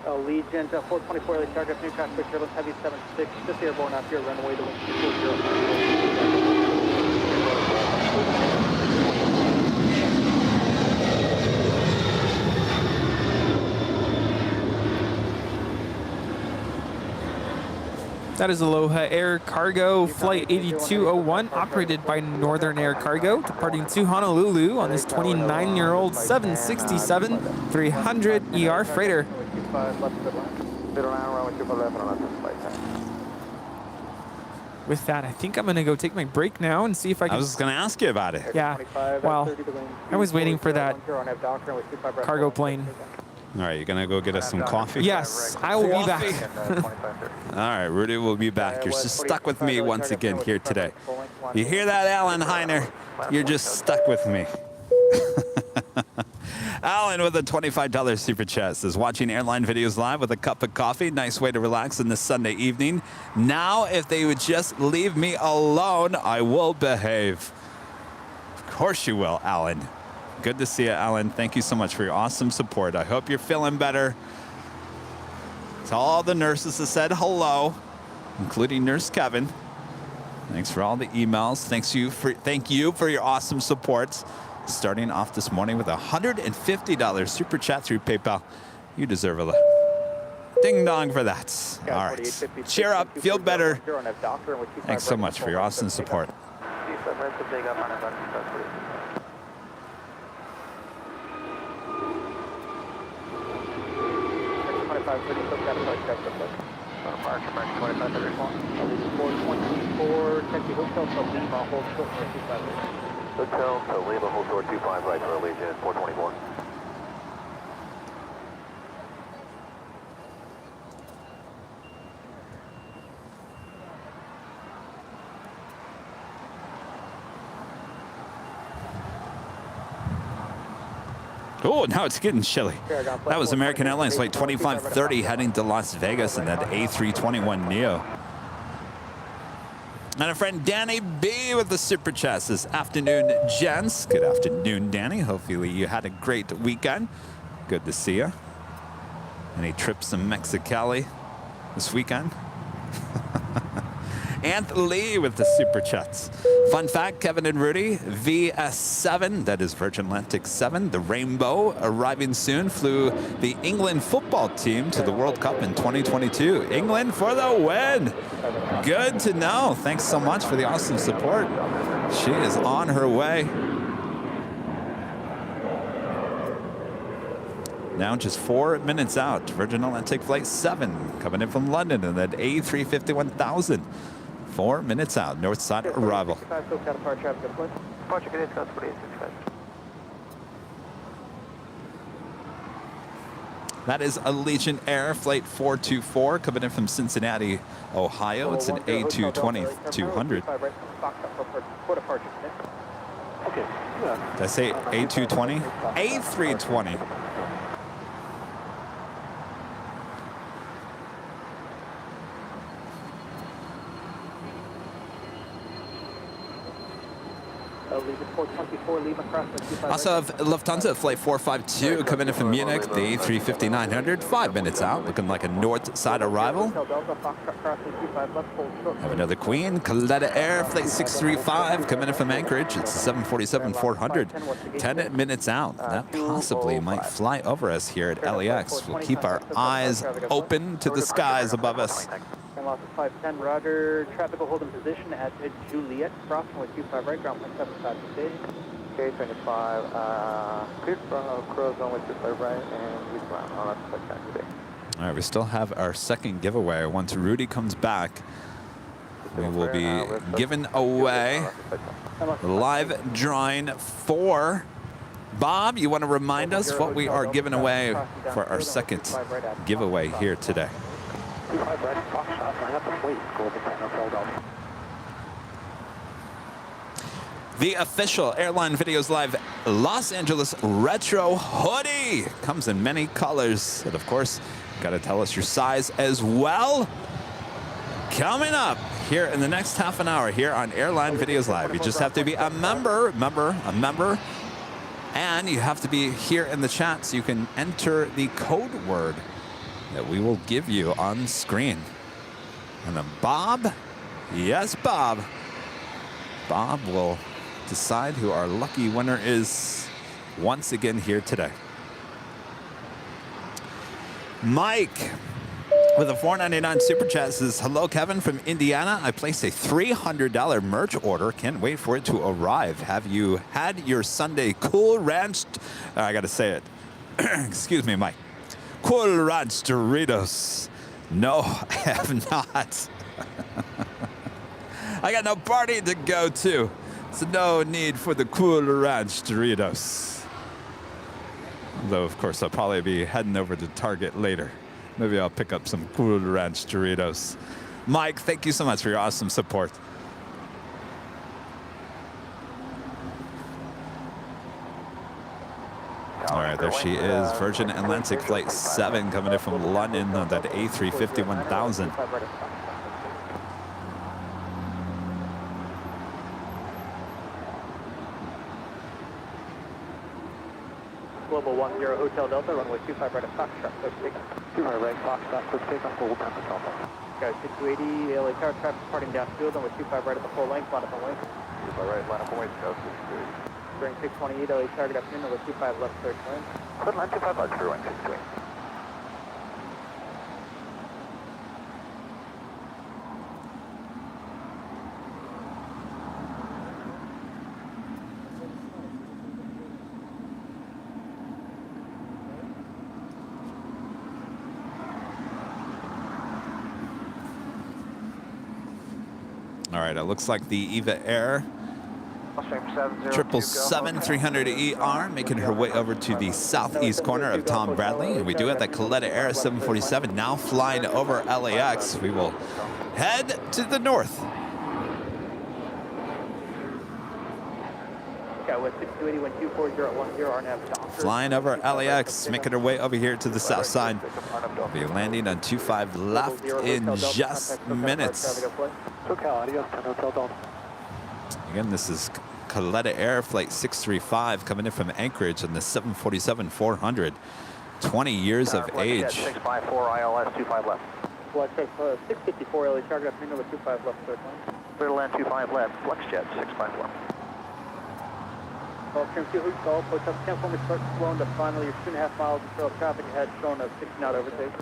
Allegiant 424, the charge up new traffic, Airline Heavy 76, just airborne out here, runway to wind 240. That is Aloha Air Cargo Flight 8201, operated by Northern Air Cargo, departing to Honolulu on this 29-year-old 767-300ER freighter. With that, I think I'm going to go take my break now and see if I can... I was just going to ask you about it. Yeah, well, I was waiting for that cargo plane. All right, you're going to go get us some coffee? Yes, I will be back. All right, Rudy will be back. You're just stuck with me once again here today. You hear that, Alan Heiner? You're just stuck with me. Alan with a $25 super chat says, watching airline videos live with a cup of coffee. Nice way to relax in this Sunday evening. Now, if they would just leave me alone, I will behave. Of course you will, Alan. Good to see you, Alan. Thank you so much for your awesome support. I hope you're feeling better. To all the nurses that said hello, including Nurse Kevin. Thanks for all the emails. Thank you for your awesome supports. Starting off this morning with a $150 super chat through PayPal. You deserve a Ding dong for that. All right. Cheer up. Feel better. Thanks so much for your awesome support. Hotel to Lima, hold short 25 right for Allegiant 424. Oh, now it's getting chilly. That was American Airlines Flight 2530 heading to Las Vegas in that A321neo. And a friend Danny B with the super chat says, afternoon, gents. Good afternoon, Danny. Hopefully you had a great weekend. Good to see you. Any trips to Mexicali this weekend? Anthony with the super chats. Fun fact, Kevin and Rudy, VS7, that is Virgin Atlantic 7, the Rainbow, arriving soon, flew the England football team to the World Cup in 2022. England for the win. Good to know. Thanks so much for the awesome support. She is on her way. Now just 4 minutes out. Virgin Atlantic Flight 7 coming in from London in that A350-1000. 4 minutes out, north side arrival. That is Allegiant Air Flight 424 coming in from Cincinnati, Ohio. It's an A220-200. Did I say A220? A320. Also have Lufthansa Flight 452 coming in from Munich, the A350-900, 5 minutes out, looking like a north side arrival. Have another Queen, Caletta Air Flight 635 coming in from Anchorage. It's a 747-400, 10 minutes out. That possibly might fly over us here at LAX. We'll keep our eyes open to the skies above us. Loss of 510, roger. Traffic will hold in position at Juliet, crossing with 25 right, ground point 75 to stage. Okay, 25, cleared from cross on with 25 right, and we ground on up to 10 today. All right, we still have our second giveaway. Once Rudy comes back, we will be giving away the live drawing for Bob. You want to remind us what we are giving away for our second giveaway here today? The official Airline Videos Live Los Angeles Retro Hoodie comes in many colors. And of course, got to tell us your size as well. Coming up here in the next half an hour here on Airline Videos Live. You just have to be a member, and you have to be here in the chat so you can enter the code word that we will give you on screen. And then Bob, yes, Bob will decide who our lucky winner is once again here today. Mike with a $4.99 super chat says, hello, Kevin from Indiana. I placed a $300 merch order. Can't wait for it to arrive. Have you had your Sunday Cool Ranch? I got to say it. Excuse me, Mike. Cool Ranch Doritos. No, I have not. I got no party to go to, so no need for the Cool Ranch Doritos. Though, of course, I'll probably be heading over to Target later. Maybe I'll pick up some Cool Ranch Doritos. Mike, thank you so much for your awesome support. All right, there she is. Virgin Atlantic Flight 7 coming in from London on that A350-1000. Global 10 Hotel Delta, runway 25 right at Foxtrot, clear for takeoff. 25 right, Foxtrot, clear for takeoff, global 10 Hotel Delta. Guys, 6280, LA Tower, traffic departing downfield, runway 25 right at the full length, line up and wing. 25 right, line up and wing, South 6280. Bearing 628, LA target afternoon, number 25 left, third clearance. Clear line 25 left, through 628. All right, it looks like the Eva Air 777-300ER making her way over to the southeast corner of Tom Bradley. And we do have that Coletta Air 747 now flying over LAX. We will head to the north. Flying over LAX, making her way over here to the south side. We'll be landing on 25 left in just minutes. Again, this is Coletta Air Flight 635 coming in from Anchorage on the 747-400. 20 years of age. 654 ILS 25 left. 654 LA, target up number 25 left, third line. Clear to land 25 left, FlexJet 654. Well, trim 2 Hoot Golf, hotel 10 for me, start slowing to finally, you're 2.5 miles until traffic ahead, showing a 6 knot overtake.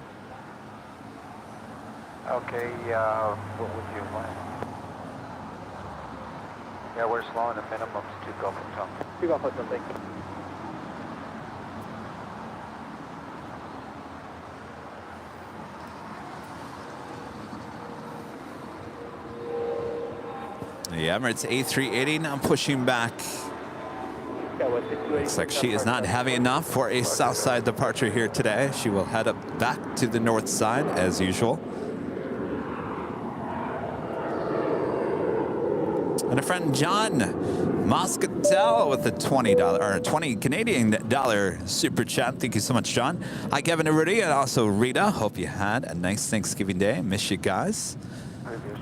Okay, what would you like? Yeah, we're slowing, the minimum's 2 Gulf Hotel. 2 Gulf Hotel, thank you. The Emirates A380 now pushing back. Looks like she is not heavy enough for a south side departure here today. She will head up back to the north side as usual. And a friend John Moscatel with a $20 Canadian dollar super chat. Thank you so much, John. Hi, Kevin and Rudy, and also Rita. Hope you had a nice Thanksgiving day. Miss you guys.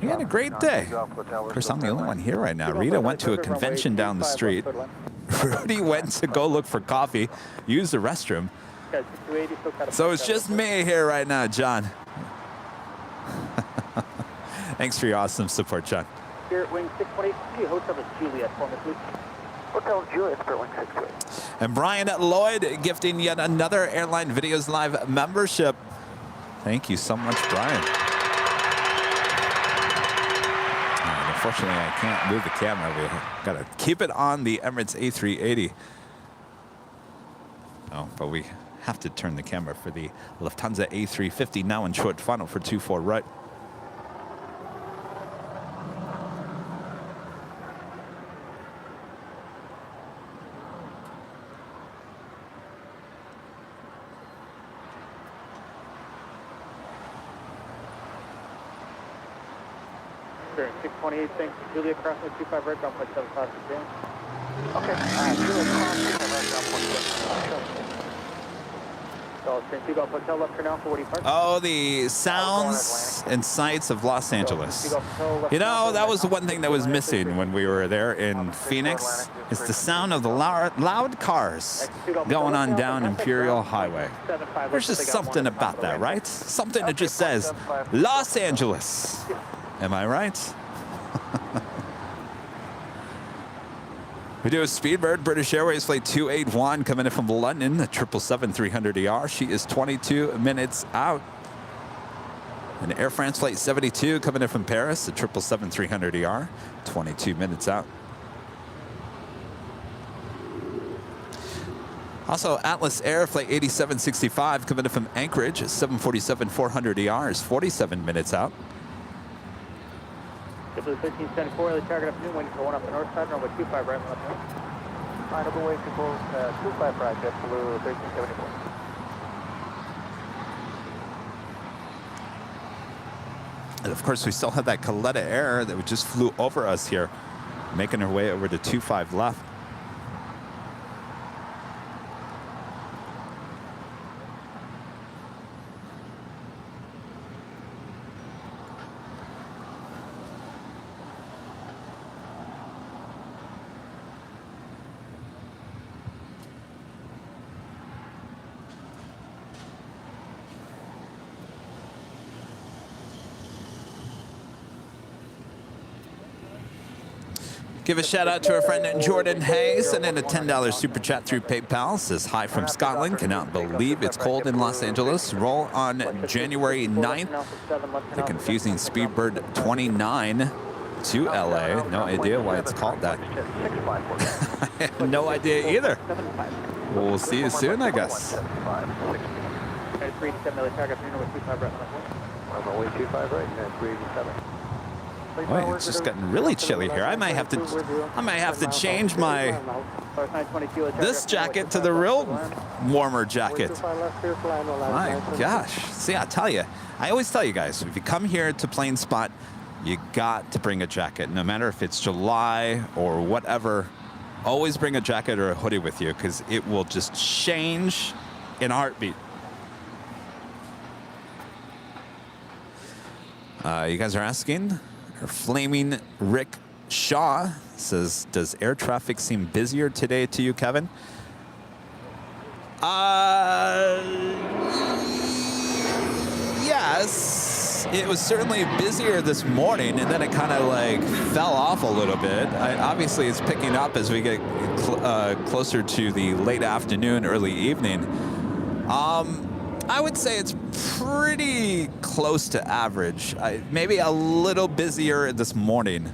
You had a great day. Of course, I'm the only one here right now. Rita went to a convention down the street. Rudy went to go look for coffee, use the restroom. So it's just me here right now, John. Thanks for your awesome support, John. Spirit Wing 618, hotel is Juliet for me, please. Hotel Juliet, Spirit Wing 628. And Brian Lloyd gifting yet another Airline Videos Live membership. Thank you so much, Brian. Unfortunately, I can't move the camera. We got to keep it on the Emirates A380. Oh, but we have to turn the camera for the Lufthansa A350 now in short final for 24 right. Spirit 628, thanks. Juliet crossing 25 right, ground point 75 to down. Okay, Juliet crossing 25 right, ground point 75. Oh, the sounds and sights of Los Angeles. You know, that was the one thing that was missing when we were there in Phoenix. It's the sound of the loud cars going on down Imperial Highway. There's just something about that, right? Something that just says Los Angeles. Am I right? We do a Speedbird, British Airways Flight 281 coming in from London, the 777-300ER. She is 22 minutes out. And Air France Flight 72 coming in from Paris, the 777-300ER, 22 minutes out. Also, Atlas Air Flight 8765 coming in from Anchorage, 747-400ER is 47 minutes out. Blue 1374, the target up noon, waiting for one up the north side, runway 25 right, left north. Fine, over way to 25 right, JetBlue 1374. And of course, we still have that Coletta Air that just flew over us here, making her way over to 25 left. Give a shout out to our friend Jordan Hayes, and then a $10 super chat through PayPal. Says hi from Scotland. Cannot believe it's cold in Los Angeles. Roll on January 9th. The confusing Speedbird 29 to LA. No idea why it's called that. I have no idea either. We'll see you soon, I guess. Boy, it's just gotten really chilly here. I might have to change my this jacket to the real warmer jacket. My gosh. See, I tell you, I always tell you guys, if you come here to Plain Spot, you got to bring a jacket. No matter if it's July or whatever, always bring a jacket or a hoodie with you because it will just change in a heartbeat. You guys are asking, Flaming Rick Shaw says, does air traffic seem busier today to you, Kevin? Yes, it was certainly busier this morning, and then it kind of like fell off a little bit. Obviously, it's picking up as we get closer to the late afternoon, early evening. I would say it's pretty close to average. Maybe a little busier this morning,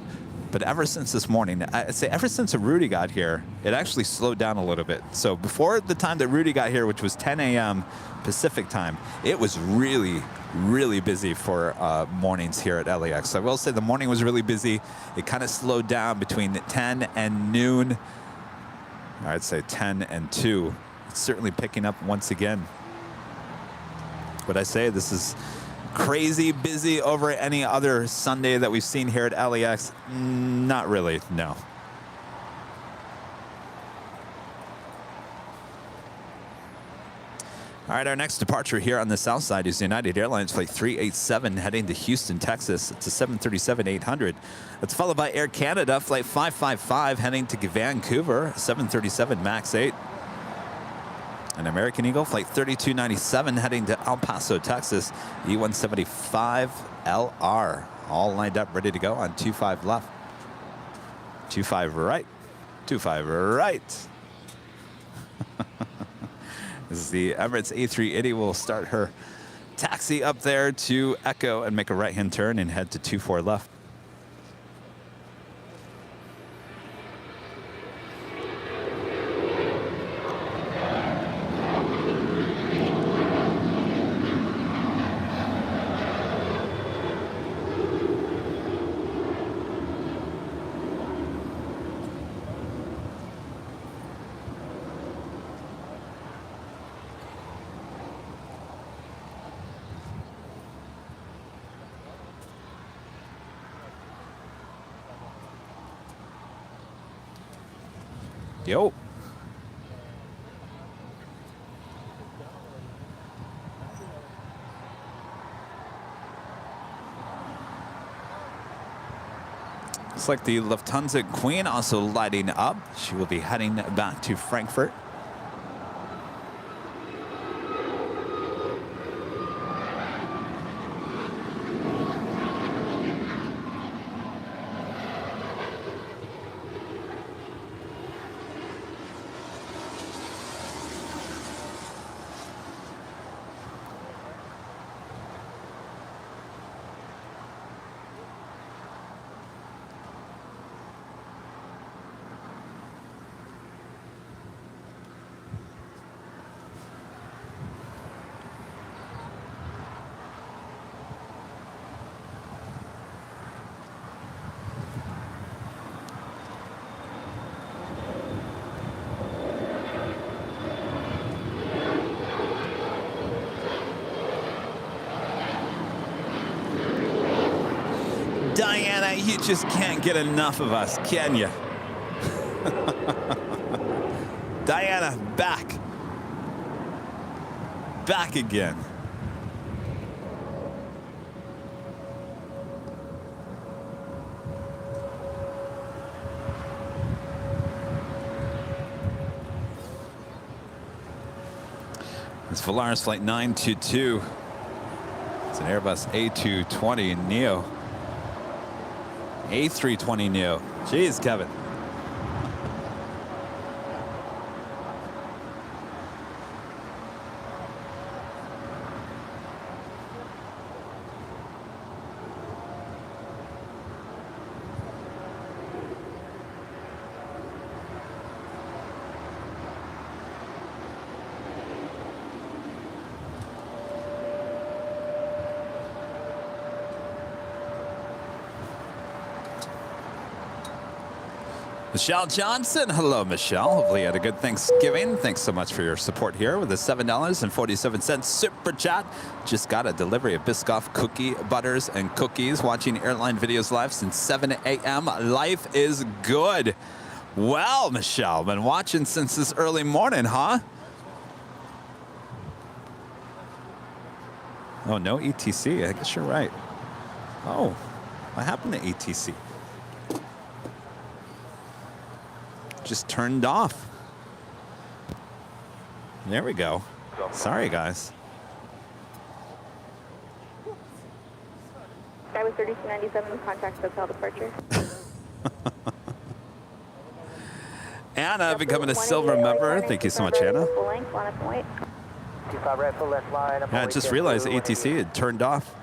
but ever since this morning, I'd say ever since Rudy got here, it actually slowed down a little bit. So before the time that Rudy got here, which was 10 a.m. Pacific time, it was really, really busy for mornings here at LAX. So I will say the morning was really busy. It kind of slowed down between 10 and noon. I'd say 10 and 2. It's certainly picking up once again. Would I say this is crazy busy over any other Sunday that we've seen here at LAX? Not really, no. All right, our next departure here on the south side is United Airlines Flight 387 heading to Houston, Texas. It's a 737-800. It's followed by Air Canada Flight 555 heading to Vancouver, 737 MAX 8. An American Eagle Flight 3297 heading to El Paso, Texas, E175LR. All lined up, ready to go on 25 left. 25 right. 25 right. This is the Emirates A380. Will start her taxi up there to Echo and make a right-hand turn and head to 24 left. Yo. Looks like the Lufthansa Queen also lighting up. She will be heading back to Frankfurt. Diana, you just can't get enough of us, can you? Diana, back. Back again. It's Volaris Flight 922. It's an Airbus A220 Neo. A320 Neo. Jeez, Kevin. Michelle Johnson. Hello, Michelle. Hopefully you had a good Thanksgiving. Thanks so much for your support here with a $7.47 super chat. Just got a delivery of Biscoff cookie butters and cookies. Watching Airline Videos live since 7 a.m. Life is good. Well, Michelle, been watching since this early morning, huh? Oh, no ETC. I guess you're right. Oh, what happened to ETC? Just turned off. There we go. Sorry, guys. Guy with 3297, contact hotel departure. Anna becoming a silver member. Thank you so much, Anna. Full length, line up and wait. 25 right, full left line. Yeah, I just realized the ATC had turned off.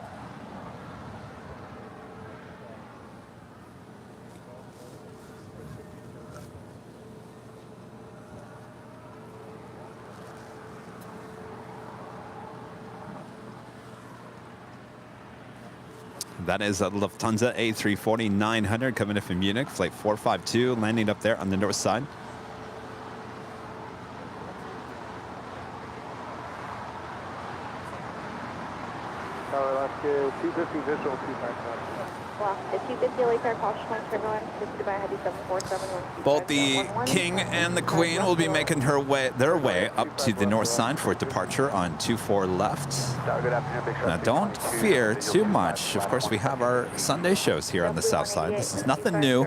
That is a Lufthansa A340-900 coming in from Munich, flight 452, landing up there on the north side. Tower left, 250 visual, 255. Well, the 250 LA Cost Point turbulence, assisted by Heavy 747. Both the King and the Queen will be making their way up to the north side for departure on 24 left. Now, don't fear too much. Of course, we have our Sunday shows here on the south side. This is nothing new.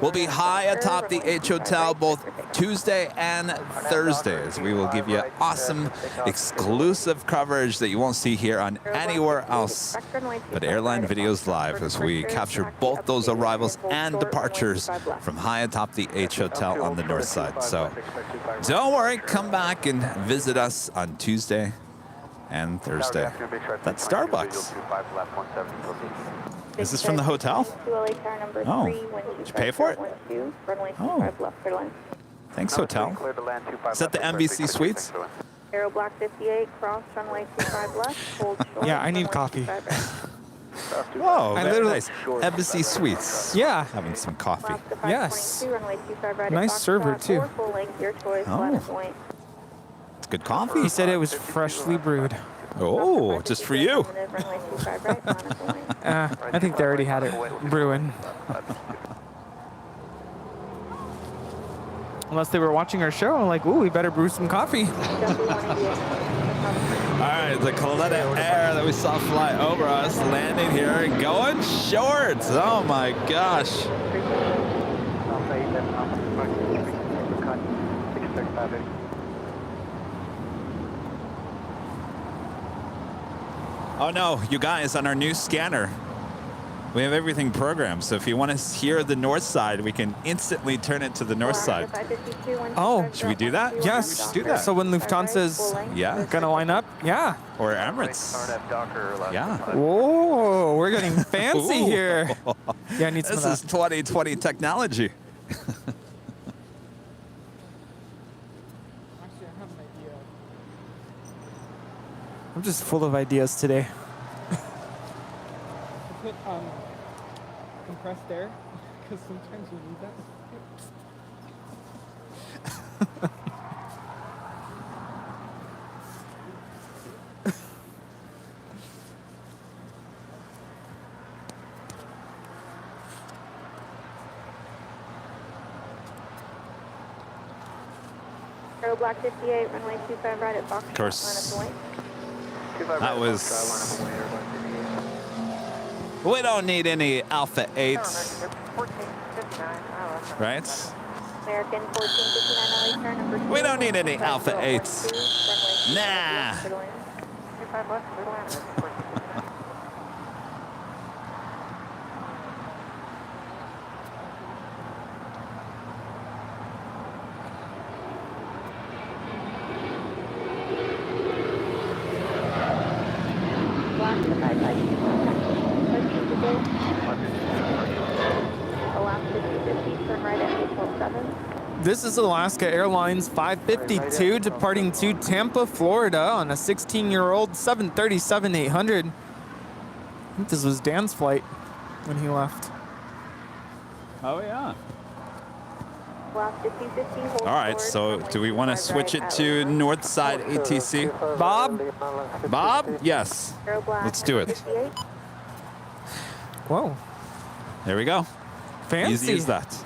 We'll be high atop the H Hotel both Tuesday and Thursday, as we will give you awesome exclusive coverage that you won't see here on anywhere else but Airline Videos Live, as we capture both those arrivals and departures from high atop the H Hotel on the north side. So don't worry, come back and visit us on Tuesday and Thursday. That's Starbucks. Is this from the hotel? Oh, did you pay for it? Oh, thanks, hotel. Is that the MVC Suites? Aero Block 58, cross runway 25 left, hold short. Yeah, I need coffee. Whoa, very nice. Embassy Suites. Yeah. Having some coffee. Yes. Nice server, too. Oh. It's good coffee. He said it was freshly brewed. Oh, just for you. I think they already had it brewing. Unless they were watching our show and like, ooh, we better brew some coffee. All right, the Coletta Air that we saw fly over us, landing here and going shorts. Oh my gosh. Oh no, you guys, on our new scanner, we have everything programmed. So if you want to hear the north side, we can instantly turn it to the north side. Oh, should we do that? Yes, do that. So when Lufthansa's gonna line up, yeah. Or Emirates. Yeah. Whoa, we're getting fancy here. Yeah, I need some of that. This is 2020 technology. I'm just full of ideas today. Put compressed air, because sometimes you need that. Aero Block 58, runway 25 right at Fox. Of course. That was... We don't need any Alpha 8s. Right? American 1459 LA number 2. We don't need any Alpha 8s. Nah. This is Alaska Airlines 552 departing to Tampa, Florida on a 16-year-old 737-800. I think this was Dan's flight when he left. Oh, yeah. All right, so do we want to switch it to north side ATC? Bob? Bob? Yes. Let's do it. Whoa. There we go. Fancy. Easy as that.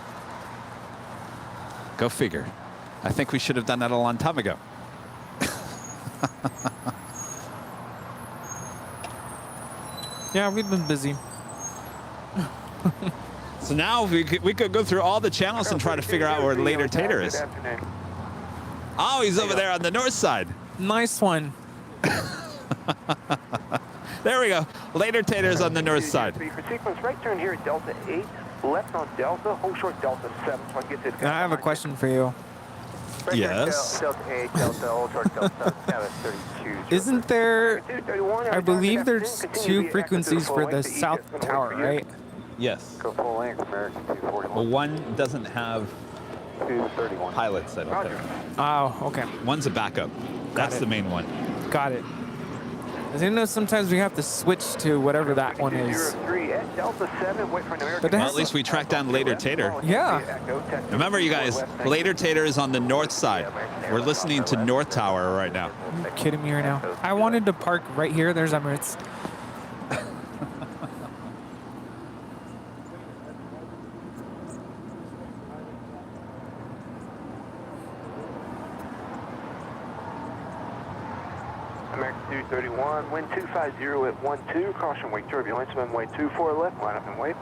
Go figure. I think we should have done that a long time ago. Yeah, we've been busy. So now we could go through all the channels and try to figure out where Later Tater is. Oh, he's over there on the north side. Nice one. There we go. Later Tater's on the north side. For sequence, right turn here at Delta 8, left on Delta, hold short Delta 7, so I get to the... I have a question for you. Yes. Delta 8, Delta, hold short Delta 7, 32. Isn't there, I believe there's 2 frequencies for the South Tower, right? Yes. Go full length, American 241. Well, one doesn't have 231. pilots, I don't think. Oh, okay. One's a backup. That's the main one. Got it. I didn't know sometimes we have to switch to whatever that one is. Well, at least we tracked down Later Tater. Yeah. Remember, you guys, Later Tater is on the north side. We're listening to North Tower right now. Are you kidding me right now? I wanted to park right here. There's Emirates. American 231, wind 250 at 12, caution wake turbulence, runway 24 left, line up and wait.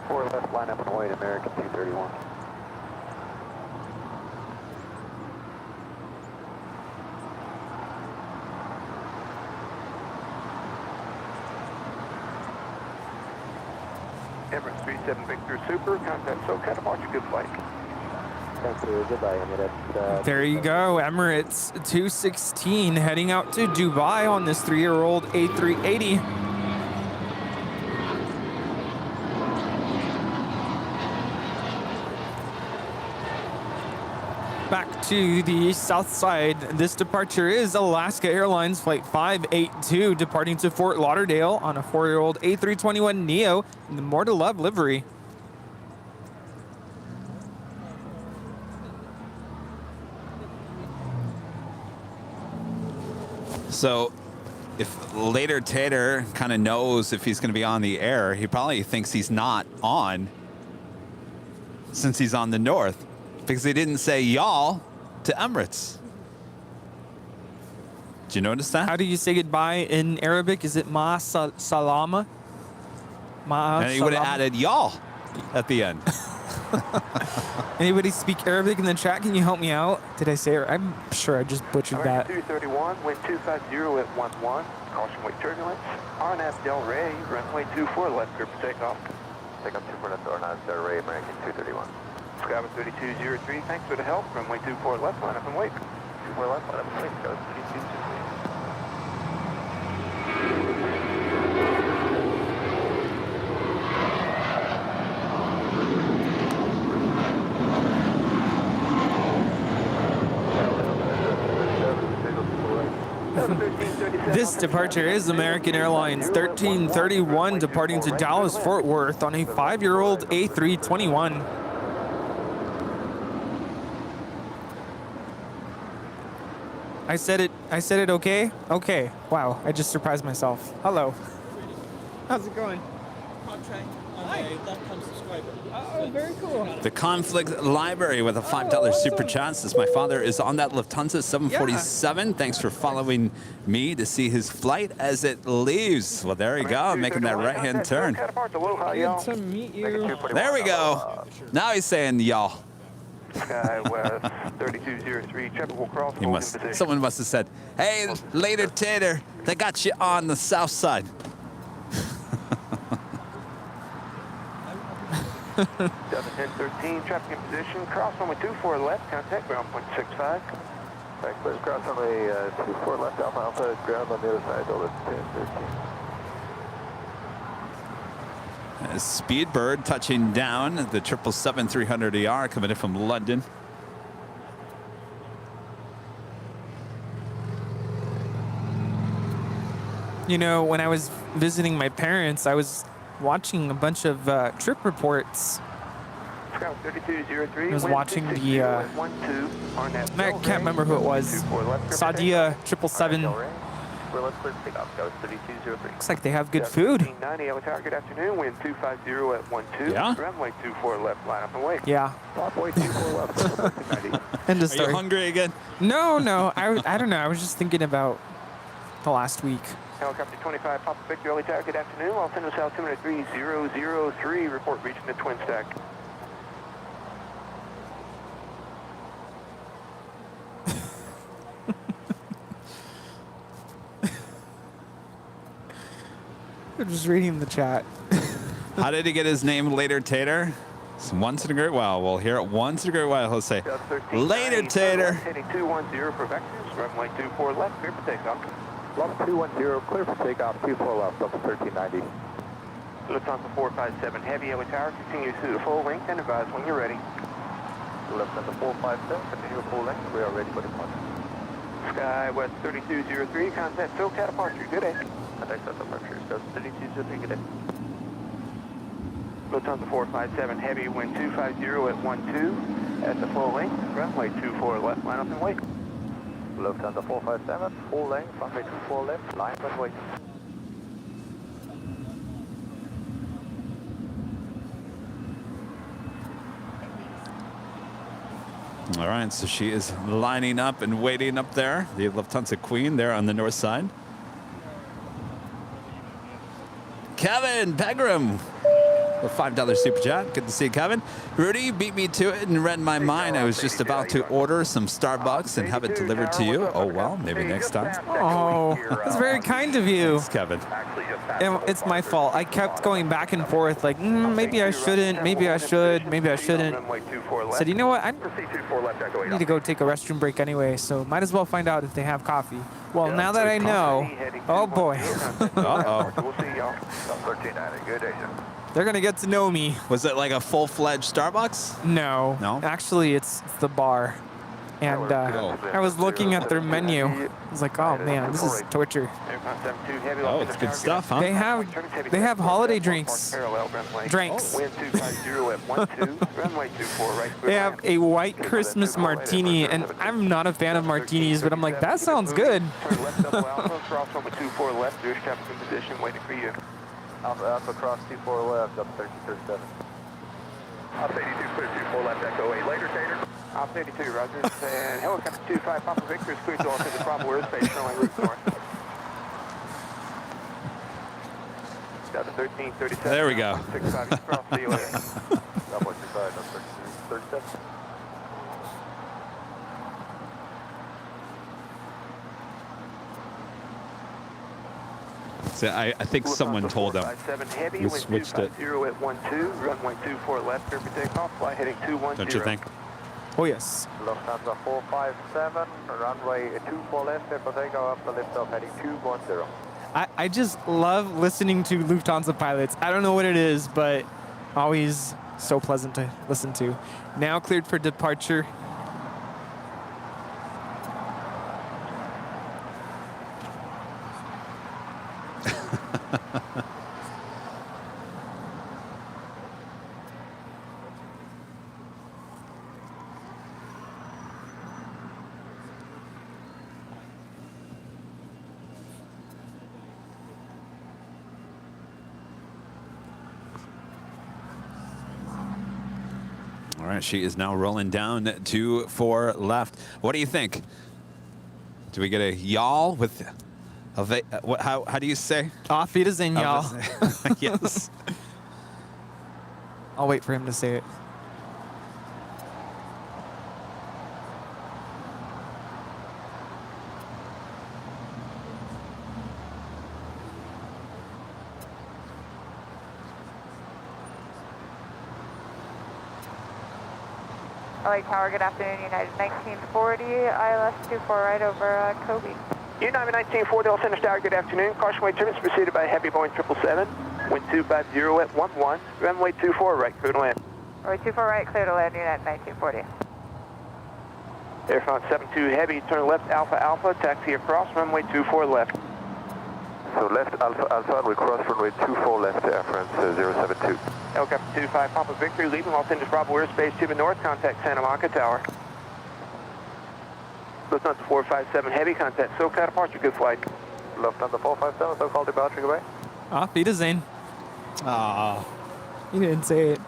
4 left, line up and wait, American 231. Emirates 37 Victor Super, contact SoCal, departure, good flight. Thank you, goodbye, Emirates. There you go, Emirates 216 heading out to Dubai on this 3-year-old A380. Back to the south side. This departure is Alaska Airlines Flight 582 departing to Fort Lauderdale on a 4-year-old A321neo in the More to Love livery. So if Later Tater kind of knows if he's going to be on the air, he probably thinks he's not on since he's on the north, because he didn't say y'all to Emirates. Did you notice that? How do you say goodbye in Arabic? Is it ma salama? Ma And he would have salama? added y'all at the end. Anybody speak Arabic in the chat? Can you help me out? Did I say it? I'm sure I just butchered that. 231, wind 250 at 11, caution wake turbulence. RNAV Del Rey, runway 24 left, clear for takeoff. Takeoff 24 left, RNAV Del Rey, American 231. Skyber 3203, thanks for the help. Runway 24 left, line up and wait. 24 left, line up and wait. Skyber 3203. This departure is American Airlines 1331 departing to Dallas Fort Worth on a 5-year-old A321. I said it okay? Okay. Wow, I just surprised myself. Hello. How's it going? Contract on a lifetime subscriber. Oh, very cool. The Conflict Library with a $5 super chat says, my father is on that Lufthansa 747. Yeah. Thanks for following me to see his flight as it leaves. Well, there you go, making that right-hand turn. Good to meet you. There we go. Now he's saying y'all. Skywest 3203, traffic will cross. Someone must have said, hey, Later Tater, they got you on the south side. Delta 1013, traffic in position, cross runway 24 left, contact ground point 65. Back clear, cross runway 24 left, Alpha, ground on the other side, Delta 1013. Speedbird touching down, the 777-300ER coming in from London. You know, when I was visiting my parents, I was watching a bunch of trip reports Scout 3203. I was watching the, I can't remember who it was. Sadia 777. Let's clear to take off. Scout 3203. Looks like they have good food. 90 LA Tower, good afternoon. Wind 250 at 12. Yeah? Runway 24 left, line up and wait. Yeah. Runway 24 left, 90. End of Are you story. hungry again? No, no. I don't know. I was just thinking about the last week. Helicopter 25, Papa Victor, LA Tower, good afternoon. Altimeter altimeter 3003, report reaching the twin stack. I'm just reading the chat. How did he get his name Later Tater? It's once in a great while. We'll hear it once in a great while. He'll say, Later Tater. Heading 210 for vectors, runway 24 left, clear for takeoff. Level 210, clear for takeoff, 24 left, level 1390. Lufthansa 457 Heavy, LA Tower, continue to the full length and advise when you're ready. Lufthansa 457, continue full length, we are ready for departure. Sky West 3203, contact SoCal departure, good day. Contact SoCal departure, Sky 3203, good day. Lufthansa 457 Heavy, wind 250 at 12, at the full length, runway 24 left, line up and wait. Lufthansa 457, full length, runway 24 left, line up and wait. All right, so she is lining up and waiting up there. The Lufthansa Queen there on the north side. Kevin Pegram, the $5 super chat. Good to see you, Kevin. Rudy beat me to it and read my mind. I was just about to order some Starbucks and have it delivered to you. Oh, well, maybe next time. Oh, that's very kind of you. Thanks, Kevin. It's my fault. I kept going back and forth like, maybe I shouldn't, maybe I should, maybe I shouldn't. Said, you know what? I need to go take a restroom break anyway, so might as well find out if they have coffee. Well, now that I know, oh boy. Uh-oh. They're going to get to know me. Was it like a full-fledged Starbucks? No. No? Actually, it's the bar. And I was looking at their menu. I was like, oh man, this is torture. Oh, it's good stuff, huh? They have holiday drinks. Drinks. They have a white Christmas martini, and I'm not a fan of martinis, but I'm like, that sounds good. Alpha cross 24 left, up 1337. Alpha 82, clear 24 left, echo 8, later, Tater. Alpha 82, roger. And helicopter 25, Papa Victor is clear to off to the Bravo airspace, showing route north. Got the 1337. There we go. 65, cross the OA. Bravo 25, up 1337. So I think someone told them we switched it. Runway 24 left, clear for takeoff, fly heading 210. Don't you think? Oh, yes. Lufthansa 457, runway 24 left, clear for takeoff, after liftoff, heading 210. I just love listening to Lufthansa pilots. I don't know what it is, but always so pleasant to listen to. Now cleared for departure. All right, she is now rolling down 24 left. What do you think? Do we get a y'all with a how do you say? Auf Wiedersehen, y'all. Yes. I'll wait for him to say it. LA Tower, good afternoon, United 1940, ILS 24 right over Kobe. United 1940, Los Angeles Tower, good afternoon. Caution wait turbulence preceded by heavy Boeing 777. Wind 250 at 11. Runway 24 right, clear to land. Runway 24 right, clear to land, United 1940. Airline 72 Heavy, turn left Alpha Alpha, taxi across, runway 24 left. So left Alpha, we cross runway 24 left to Air France 072. Helicopter 25 Papa Victory, leaving Los Angeles Bravo airspace to the north, contact Santa Monica Tower. Lufthansa 457 heavy, contact SoCal departure, good flight. Lufthansa 457, so call departure, goodbye. Auf Wiedersehen. Ah. You didn't say it.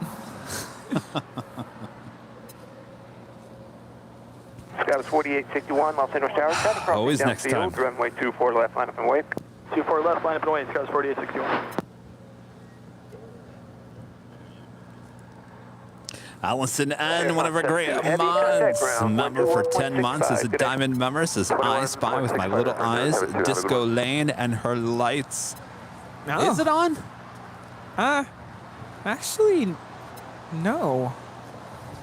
Scouts 4861, Los Angeles Tower, traffic crossing Always next downfield, time. runway 24 left, line up and wait. 24 left, line up and wait, Scouts 4861. Allison N., one of our great months. Member for 10 months as a diamond member. Says, I spy with my little eyes Disco Lane and her lights. No. Is it on? Actually, no.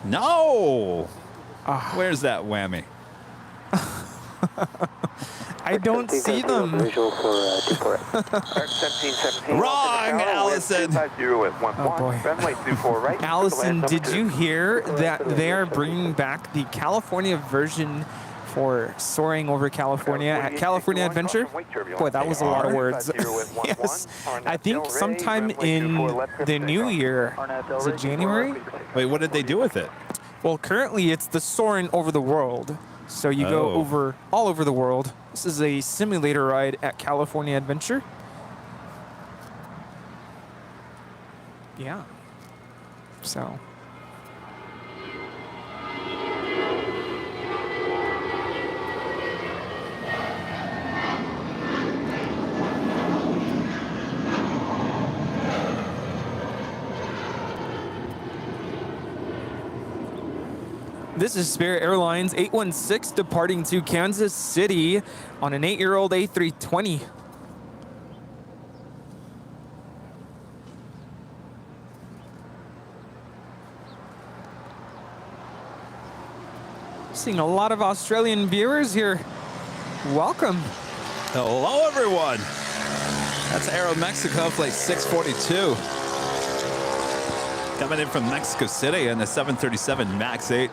No! Where's that whammy? I don't see them. Wrong, Allison. Oh boy. Allison, did you hear that they are bringing back the California version for soaring over California at California Adventure? Boy, that was a lot of words. Yes. I think sometime in the new year. Is it January? Wait, what did they do with it? Well, currently it's the soaring over the world. So you go over all over the world. This is a simulator ride at California Adventure. Yeah. So. This is Spirit Airlines 816 departing to Kansas City on an 8-year-old A320. Seeing a lot of Australian viewers here. Welcome. Hello, everyone. That's Aeromexico, flight 642. Coming in from Mexico City in the 737 MAX 8.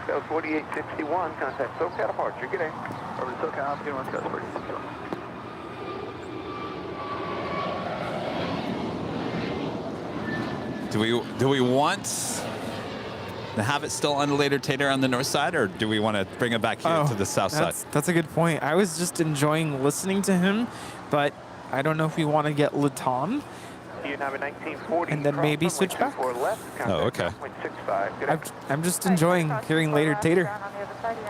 Scouts 4861, contact SoCal departure, good day. Over to SoCal, I'm getting on Scouts 4861. Do we want to have it still undulated tater on the north side, or do we want to bring it back here to the south side? That's a good point. I was just enjoying listening to him, but I don't know if we want to get Latam and then maybe switch back. Oh, okay. I'm just enjoying hearing later tater.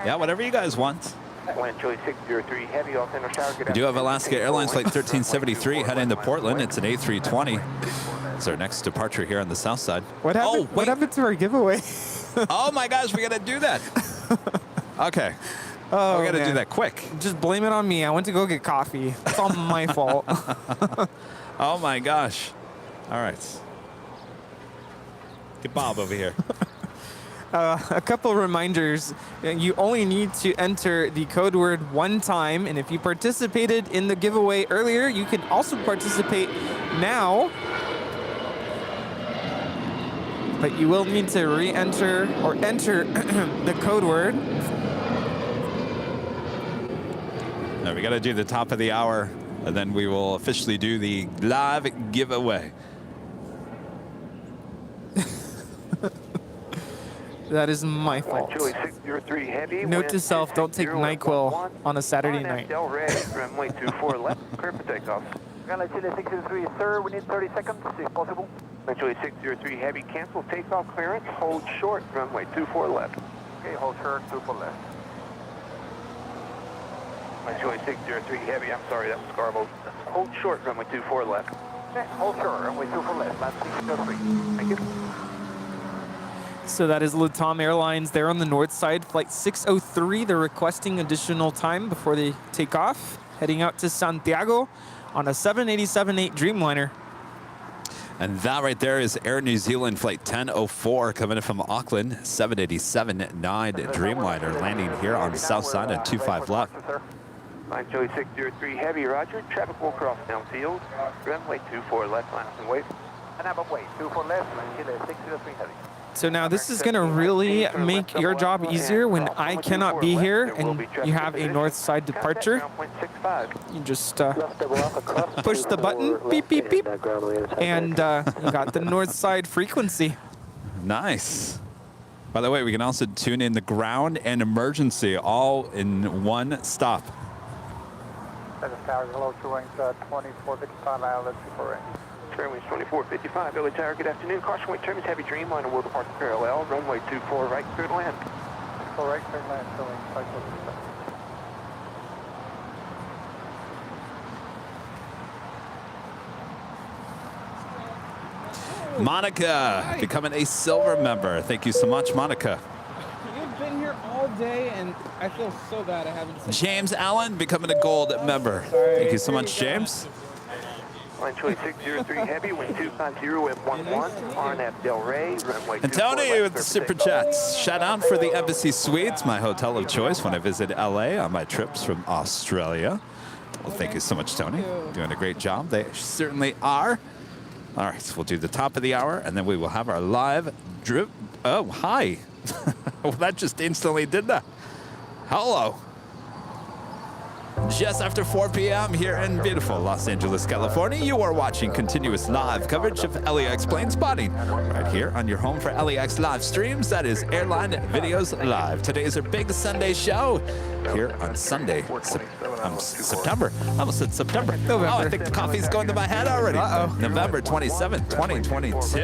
Yeah, whatever you guys want. Land Chili 603 heavy, Los Angeles Tower, good We do have Alaska Airlines flight 1373 heading to Portland. It's an A320. It's our next departure here on the south side. What happened? What happened to our giveaway? Oh my gosh, we gotta do that. Okay. Oh, we gotta do man. that quick. Just blame it on me. I went to go get coffee. It's all my fault. Oh my gosh. All right. Get Bob over here. A couple reminders. You only need to enter the code word one time, and if you participated in the giveaway earlier, you can also participate now. But you will need to re-enter or enter the code word. Now we got to do the top of the hour, and then we will officially do the live giveaway. That is my fault. Note to self, don't take NyQuil on a Saturday night. Runway 24 left, clear for takeoff. Chile 603, sir, we need 30 seconds, if possible. Chile 603 heavy, cancel takeoff clearance, hold short, runway 24 left. Okay, hold short, 24 left. Chile 603 heavy, I'm sorry, that was Scarborough. Hold short, runway 24 left. Okay, hold short, runway 24 left, land 603. Thank you. So that is Latam Airlines. They're on the north side, flight 603. They're requesting additional time before they take off, heading out to Santiago on a 787-8 Dreamliner. And that right there is Air New Zealand flight 1004 coming in from Auckland, 787-9 Dreamliner landing here on the south side at 25 left. Line Chile 603 heavy, roger. Traffic will cross downfield. Runway 24 left, line up and wait. And have a wait, 24 left, land Chile 603 heavy. So now this is going to really make your job easier when I cannot be here and you have a north side departure. You just push the button, beep, beep, beep, and you got the north side frequency. Nice. By the way, we can also tune in the ground and emergency all in one stop. Hello, true wings 2455, ILS super range. True wings 2455, LA Tower, good afternoon. Caution weight term is heavy Dreamliner, will depart parallel, runway 24 right, clear to land. Full right, clear to land, showing 5456. Monica, becoming a silver member. Thank you so much, Monica. You've been here all day, and I feel so bad I haven't seen James Allen, becoming a gold member. Thank you so much, James. Line 2603 heavy, wind 250 at 11, RNF Del Rey, runway 24 And Tony left, with the super chats. Shout out for the Embassy Suites, my hotel of choice when I visit LA on my trips from Australia. Well, thank you so much, Tony. Doing a great job. They certainly are. All right, so we'll do the top of the hour, and then we will have our live drip. Oh, hi. Well, that just instantly did that. Hello. Just after 4 p.m. here in beautiful Los Angeles, California, you are watching continuous live coverage of LAX plane spotting right here on your home for LAX live streams. That is Airline Videos Live. Today is our big Sunday show here on Sunday, September. I almost said September. November. Oh, I think the coffee's going to my head already. November 27th, 2022.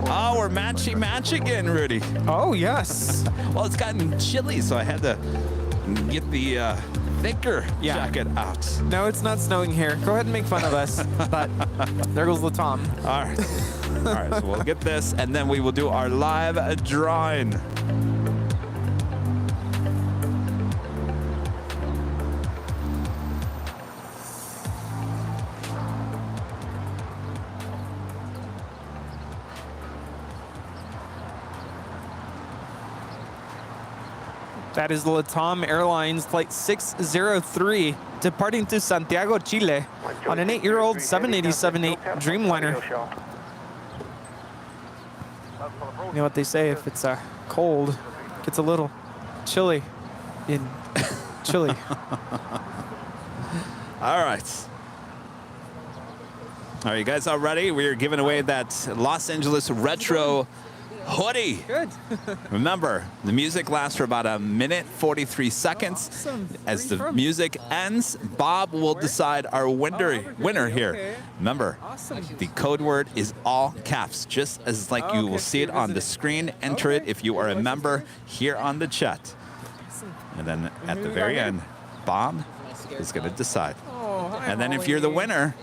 Oh, we're matchy again, Rudy. Oh, yes. Well, it's gotten chilly, so I had to get the thicker jacket out. No, it's not snowing here. Go ahead and make fun of us. But there goes Latom. All right. All right, so we'll get this, and then we will do our live drawing. That is Latam Airlines Flight 603 departing to Santiago, Chile on an 8-year-old 787-8 Dreamliner. You know what they say, if it's cold, it gets a little chilly in Chile. All right. Are you guys all ready? We are giving away that Los Angeles retro hoodie. Good. Remember, the music lasts for about 1:43 seconds. Awesome. As the music ends, Bob will decide our winner here. Okay. Remember, the code word is all caps, just as like you will see it on the screen. Enter it if you are a member here on the chat. And then at the very end, Bob is going to decide. And then if you're the winner,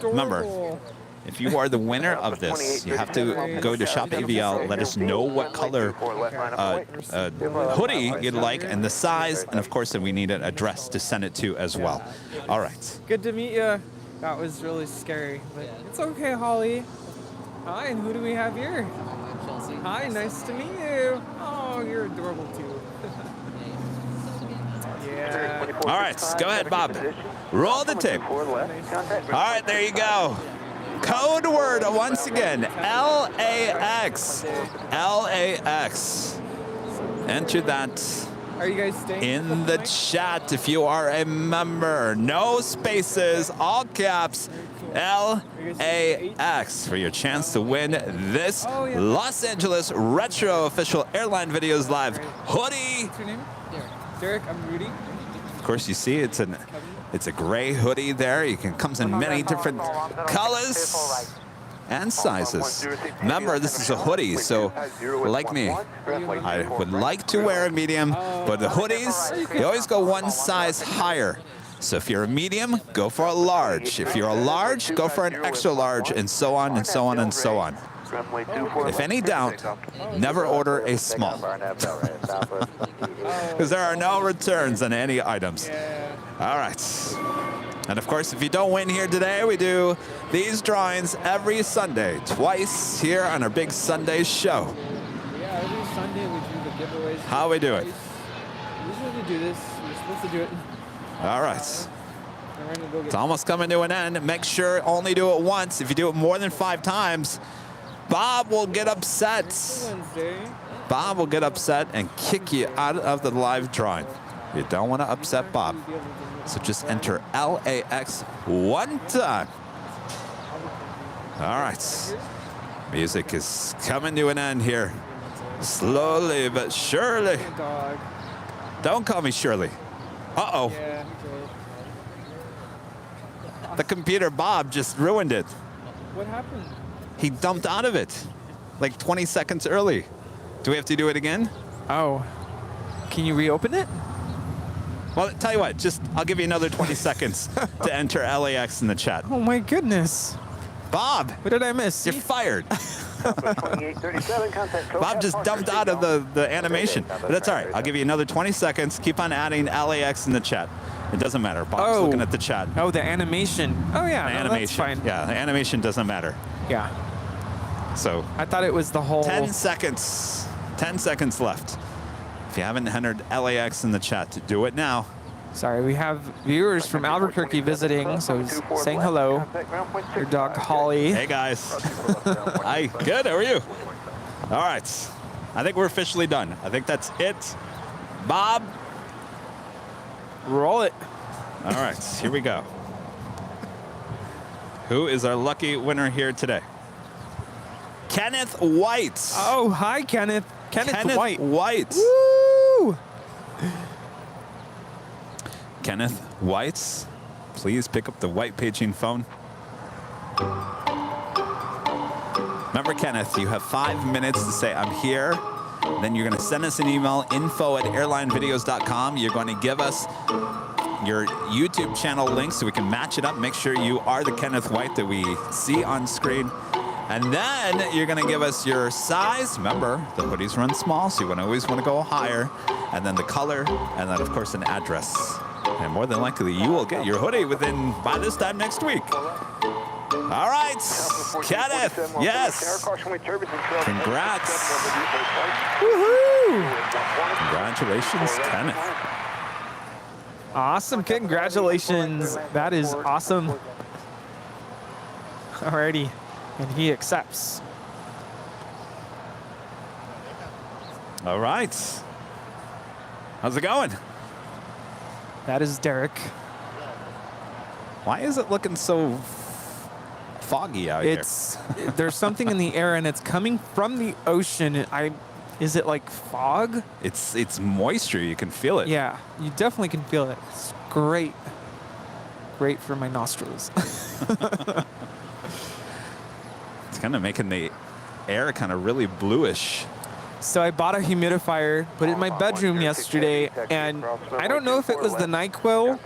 remember, if you are the winner of this, you have to go to Shop AVL, let us know what color hoodie you'd like and the size, and of course then we need an address to send it to as well. All right. Good to meet you. That was really scary, but it's okay, Holly. Hi, and who do we have here? Chelsea. Hi, nice to meet you. Oh, you're adorable too. Yeah. All right, go ahead, Bob. Roll the tape. All right, there you go. Code word once again, LAX. LAX. Enter that Are you guys staying in the chat if you are a member. No spaces, all caps. LAX for your chance to win this Los Angeles Retro Official Airline Videos Live hoodie. What's your name? Derek, I'm Rudy. Of course, you see it's a gray hoodie there. You can comes in many different colors and sizes. Remember, this is a hoodie, so like me, I would like to wear a medium, but the hoodies, you always go one size higher. So if you're a medium, go for a large. If you're a large, go for an extra large, and so on and so on and so on. If any doubt, never order a small, because there are no returns on any items. All right. And of course, if you don't win here today, we do these drawings every Sunday, twice here on our big Sunday show. Yeah, every Sunday we do the giveaways. How we do it? Usually we do this. We're supposed to do it. All right. It's almost coming to an end. Make sure only do it once. If you do it more than 5 times, Bob will get upset. Wednesday. Bob will get upset and kick you out of the live drawing. You don't want to upset Bob. So just enter LAX one time. All right. Music is coming to an end here. Slowly but surely. Dog. Don't call me Shirley. Uh-oh. Yeah. The computer Bob just ruined it. What happened? He dumped out of it like 20 seconds early. Do we have to do it again? Oh. Can you reopen it? Well, tell you what, I'll give you another 20 seconds to enter LAX in the chat. Oh my goodness. Bob. What did I miss? You're fired. 2837, contact Bob just dumped out of the animation. But that's all right. I'll give you another 20 seconds. Keep on adding LAX in the chat. It doesn't matter. Bob's looking at the chat. Oh, the animation. Oh, yeah. The No, animation. that's fine. Yeah, the animation doesn't matter. Yeah. So I thought it was the whole... 10 seconds. 10 seconds left. If you haven't entered LAX in the chat, do it now. Sorry, we have viewers from Albuquerque visiting, so saying hello. Your dog, Holly. Hey, guys. Hi. Good. How are you? All right. I think we're officially done. I think that's it. Bob. Roll it. All right. Here we go. Who is our lucky winner here today? Kenneth White. Oh, hi, Kenneth. Kenneth White. Woo! Kenneth White, please pick up the white paging phone. Remember, Kenneth, you have 5 minutes to say, I'm here. Then you're going to send us an email, info@airlinevideos.com. You're going to give us your YouTube channel link so we can match it up, make sure you are the Kenneth White that we see on screen. And then you're going to give us your size. Remember, the hoodies run small, so you always want to go higher. And then the color, and then, of course, an address. And more than likely, you will get your hoodie by this time next week. All right, Kenneth, yes. Congrats. Woohoo! Congratulations, Kenneth. Awesome, congratulations. That is awesome. Alrighty, and he accepts. All right. How's it going? That is Derek. Why is it looking so foggy out here? There's something in the air, and it's coming from the ocean. Is it like fog? It's moisture. You can feel it. Yeah, you definitely can feel it. It's great. Great for my nostrils. It's kind of making the air kind of really bluish. So I bought a humidifier, put it in my bedroom yesterday, and I don't know if it was the NyQuil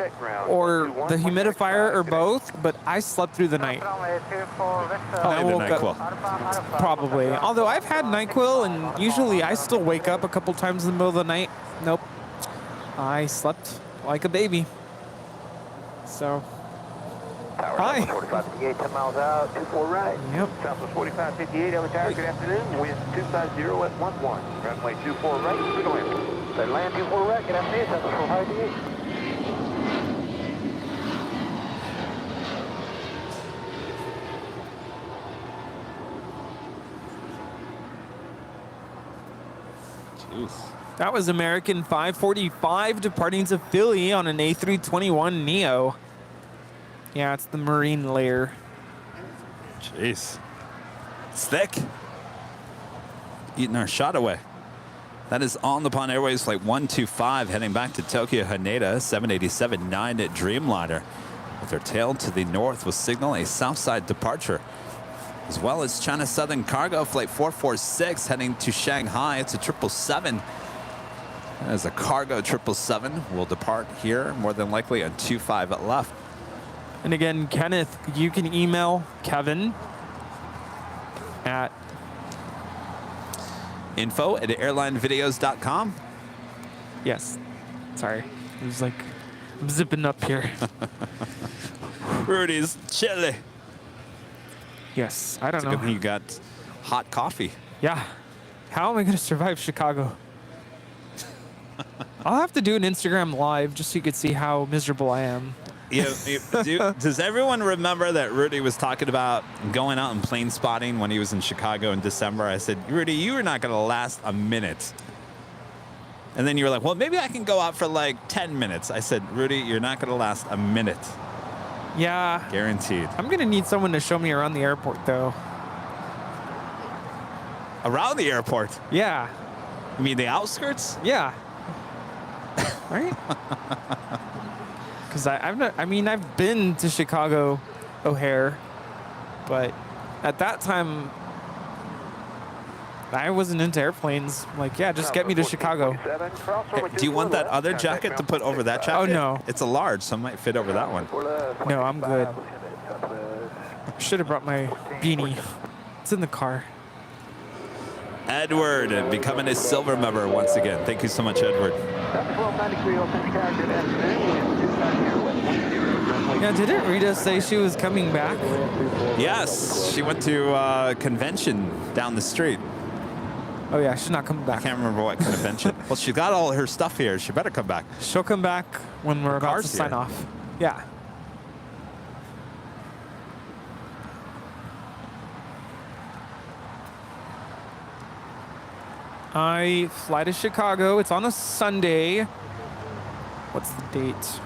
or the humidifier or both, but I slept through the night. Probably the NyQuil. Probably. Although I've had NyQuil, and usually I still wake up a couple times in the middle of the night. Nope. I slept like a baby. So... Hi. 4558, 10 miles out, 24 right. Yep. Southwest 4558, LA Tower, good afternoon. Wind 250 at 11. Runway 24 right, we're going. Then land 24 right, good afternoon, Southwest 458. Jeez. That was American 545 departing to Philly on an A321 Neo. Yeah, it's the marine layer. Jeez. It's thick. Eating our shot away. That is On the Pond Airways Flight 125 heading back to Tokyo Haneda 787-9 at Dreamliner. With their tail to the north will signal a southside departure. As well as China Southern Cargo Flight 446 heading to Shanghai. It's a 777. As a cargo 777 will depart here more than likely on 25 at left. And again, Kenneth, you can email Kevin at info@airlinevideos.com. Yes. Sorry. It was like, I'm zipping up here. Rudy's chili. Yes, I don't It's a know. good thing you got hot coffee. Yeah. How am I going to survive Chicago? I'll have to do an Instagram live just so you could see how miserable I am. Does everyone remember that Rudy was talking about going out and plane spotting when he was in Chicago in December? I said, Rudy, you are not going to last a minute. And then you were like, well, maybe I can go out for like 10 minutes. I said, Rudy, you're not going to last a minute. Yeah. Guaranteed. I'm going to need someone to show me around the airport, though. Around the airport? Yeah. You mean the outskirts? Yeah. Right? Because I've been to Chicago O'Hare, but at that time, I wasn't into airplanes. Like, yeah, just get me to Chicago. Hey, do you want that other jacket to put over that jacket? Oh, no. It's a large, so it might fit over that one. No, I'm good. Should have brought my beanie. It's in the car. Edward, becoming a silver member once again. Thank you so much, Edward. Yeah, didn't Rita say she was coming back? Yes, she went to a convention down the street. Oh, yeah, she's not coming back. I can't remember what convention. Well, she got all her stuff here. She better come back. She'll come back when we're about to sign off. Yeah. I fly to Chicago. It's on a Sunday. What's the date?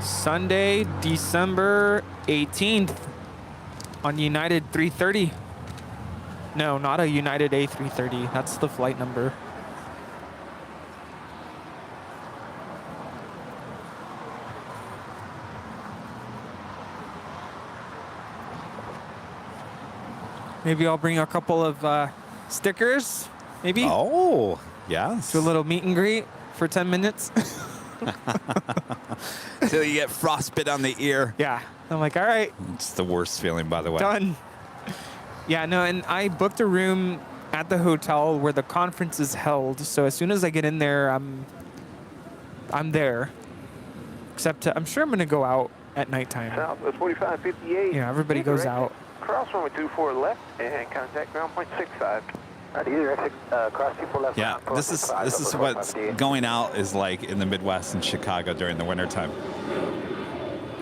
Sunday, December 18th on United 330. No, not a United A330. That's the flight number. Maybe I'll bring a couple of stickers, maybe. Oh, yes. Do a little meet and greet for 10 minutes. Till you get frostbite on the ear. Yeah. I'm like, all right. It's the worst feeling, by the way. Done. Yeah, no, and I booked a room at the hotel where the conference is held. So as soon as I get in there, I'm there. Except I'm sure I'm going to go out at nighttime. Southwest 4558. Yeah, everybody goes out. Cross runway 24 left and contact ground point 65. Cross 24 left. Yeah, this is what's going out is like in the Midwest and Chicago during the wintertime.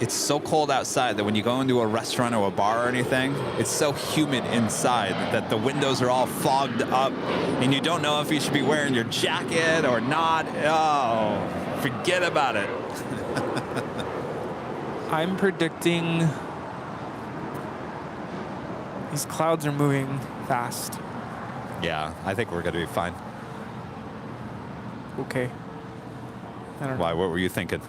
It's so cold outside that when you go into a restaurant or a bar or anything, it's so humid inside that the windows are all fogged up and you don't know if you should be wearing your jacket or not. Oh, forget about it. I'm predicting these clouds are moving fast. Yeah, I think we're going to be fine. Okay. I don't know. Why? What were you thinking?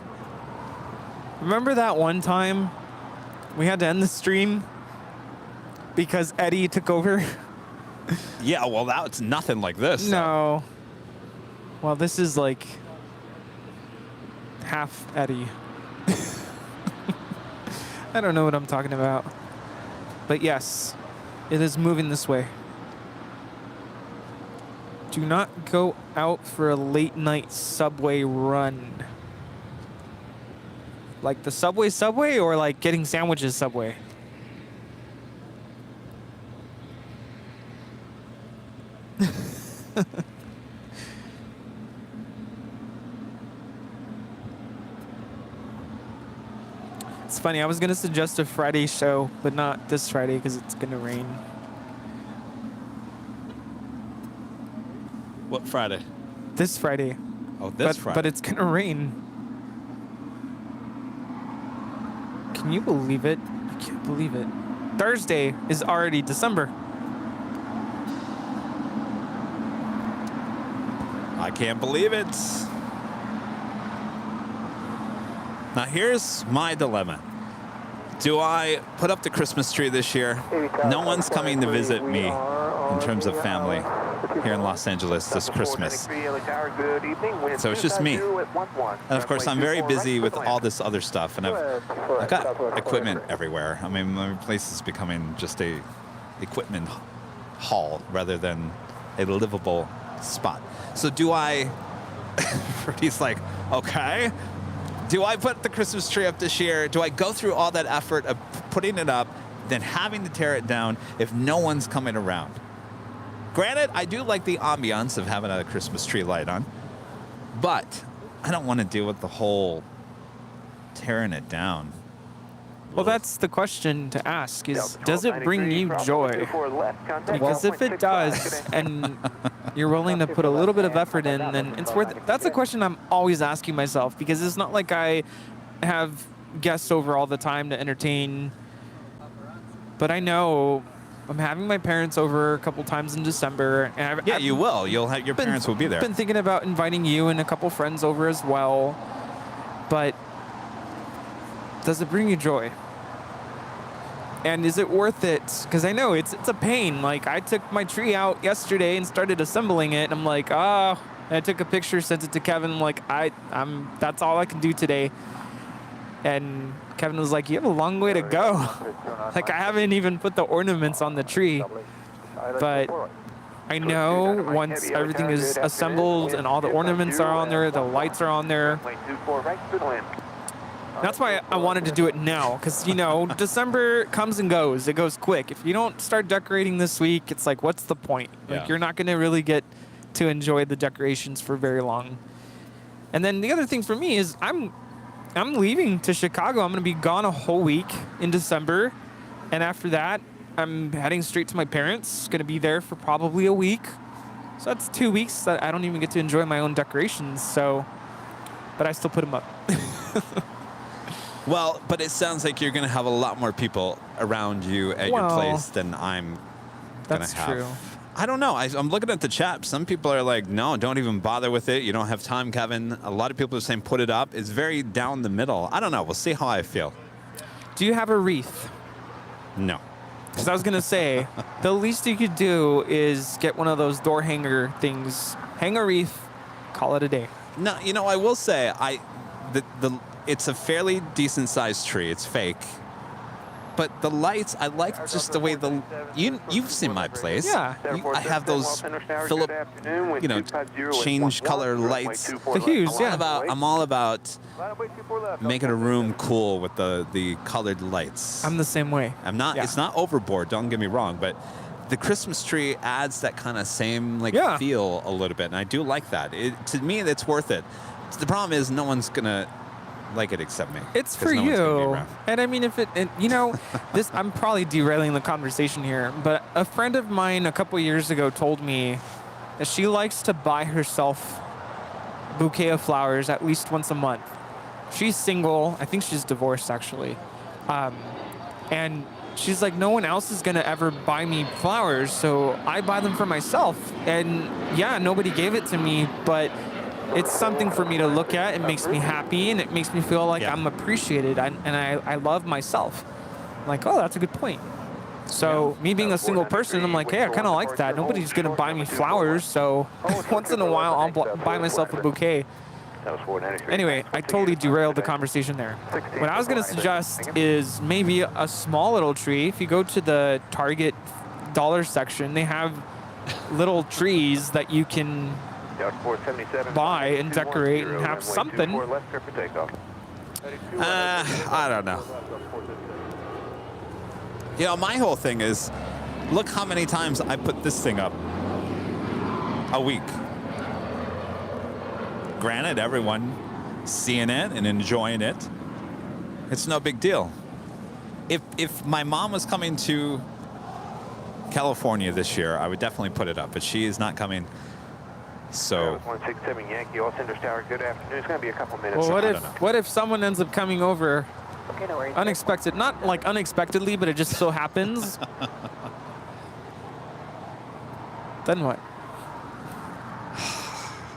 Remember that one time we had to end the stream because Eddie took over? Yeah, well, that's nothing like this. No. Well, this is like half Eddie. I don't know what I'm talking about. But yes, it is moving this way. Do not go out for a late night subway run. Like the subway or like getting sandwiches Subway? It's funny, I was gonna suggest a Friday show, but not this Friday because it's gonna rain. What Friday? This Friday. Oh, this Friday. But it's gonna rain. Can you believe it? I can't believe it. Thursday is already December. I can't believe it. Now here's my dilemma. Do I put up the Christmas tree this year? No one's coming to visit me in terms of family here in Los Angeles this Christmas. So it's just me. And of course, I'm very busy with all this other stuff, and I've got equipment everywhere. I mean, my place is becoming just a equipment haul rather than a livable spot. So do I, Freddie's like, okay. Do I put the Christmas tree up this year? Do I go through all that effort of putting it up, then having to tear it down if no one's coming around? Granted, I do like the ambiance of having a Christmas tree light on, but I don't want to deal with the whole tearing it down. Well, that's the question to ask is, does it bring you joy? Because if it does, and you're willing to put a little bit of effort in, then it's worth it. That's a question I'm always asking myself, because it's not like I have guests over all the time to entertain. But I know I'm having my parents over a couple times in December. And Yeah, you will. You'll have your parents will be there. I've been thinking about inviting you and a couple friends over as well. But does it bring you joy? And is it worth it? Because I know it's a pain. Like, I took my tree out yesterday and started assembling it. And I'm like, oh, and I took a picture, sent it to Kevin. I'm like, that's all I can do today. And Kevin was like, you have a long way to go. Like, I haven't even put the ornaments on the tree. But I know once everything is assembled and all the ornaments are on there, the lights are on there. That's why I wanted to do it now, because, you know, December comes and goes. It goes quick. If you don't start decorating this week, it's like, what's the point? Like, you're not going to really get to enjoy the decorations for very long. And then the other thing for me is I'm leaving to Chicago. I'm going to be gone a whole week in December. And after that, I'm heading straight to my parents. Going to be there for probably a week. So that's 2 weeks that I don't even get to enjoy my own decorations. So, but I still put them up. Well, but it sounds like you're going to have a lot more people around you at your place than I'm going to have. That's true. I don't know. I'm looking at the chat. Some people are like, no, don't even bother with it. You don't have time, Kevin. A lot of people are saying put it up. It's very down the middle. I don't know. We'll see how I feel. Do you have a wreath? No. Because I was going to say, the least you could do is get one of those door hanger things, hang a wreath, call it a day. No, you know, I will say, it's a fairly decent sized tree. It's fake. But the lights, I like just the way you've seen my place. Yeah. I have those Philip, change color lights. The hues, yeah. I'm all about making a room cool with the colored lights. I'm the same way. I'm not. Yeah. It's not overboard. Don't get me wrong, but the Christmas tree adds that kind of same feel a little bit, and I do like that. To me, it's worth it. The problem is no one's gonna like it except me. It's for you. And I mean, this, I'm probably derailing the conversation here, but a friend of mine a couple years ago told me that she likes to buy herself a bouquet of flowers at least once a month. She's single. I think she's divorced, actually. And she's like, no one else is going to ever buy me flowers, so I buy them for myself. And yeah, nobody gave it to me, but it's something for me to look at. It makes me happy, and it makes me feel like I'm appreciated, and I love myself. I'm like, oh, that's a good point. So me being a single person, I'm like, hey, I kind of like that. Nobody's going to buy me flowers, so once in a while I'll buy myself a bouquet. Anyway, I totally derailed the conversation there. What I was going to suggest is maybe a small little tree. If you go to the Target dollar section, they have little trees that you can buy and decorate and have something. I don't know. You know, my whole thing is, look how many times I put this thing up a week. Granted, everyone seeing it and enjoying it, it's no big deal. If my mom was coming to California this year, I would definitely put it up, but she is not coming. So 167 Yankee, all Center Tower, good afternoon. It's going to be a couple minutes. Well, what if someone ends up coming over unexpected, not like unexpectedly, but it just so happens? Then what?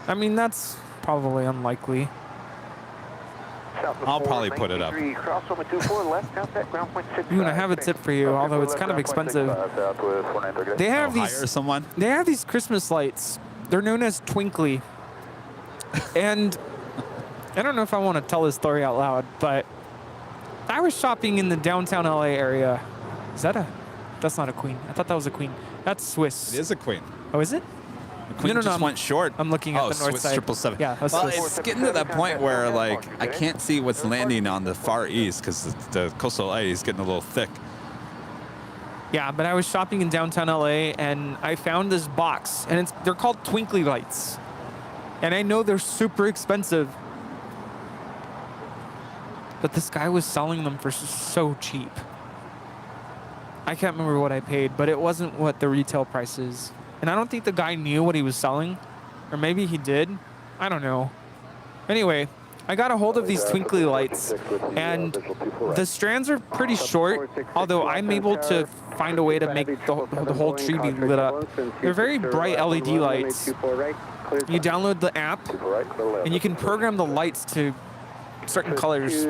I mean, that's probably unlikely. I'll probably put it up. I have a tip for you, although it's kind of expensive. They have these Christmas lights. They're known as twinkly. And I don't know if I want to tell this story out loud, but I was shopping in the downtown LA area. That's not a queen. I thought that was a queen. That's Swiss. It is a queen. Oh, is it? The queen just went short. I'm looking at the north Swiss side. 777. Yeah, that's well, Swiss. it's getting to that point where, like, I can't see what's landing on the far east because the coastal LA is getting a little thick. Yeah, but I was shopping in downtown LA and I found this box, and they're called twinkly lights. And I know they're super expensive. but this guy was selling them for so cheap. I can't remember what I paid, but it wasn't what the retail price is. And I don't think the guy knew what he was selling, or maybe he did. I don't know. Anyway, I got a hold of these twinkly lights, and the strands are pretty short, although I'm able to find a way to make the whole tree be lit up. They're very bright LED lights. You download the app, and you can program the lights to certain colors.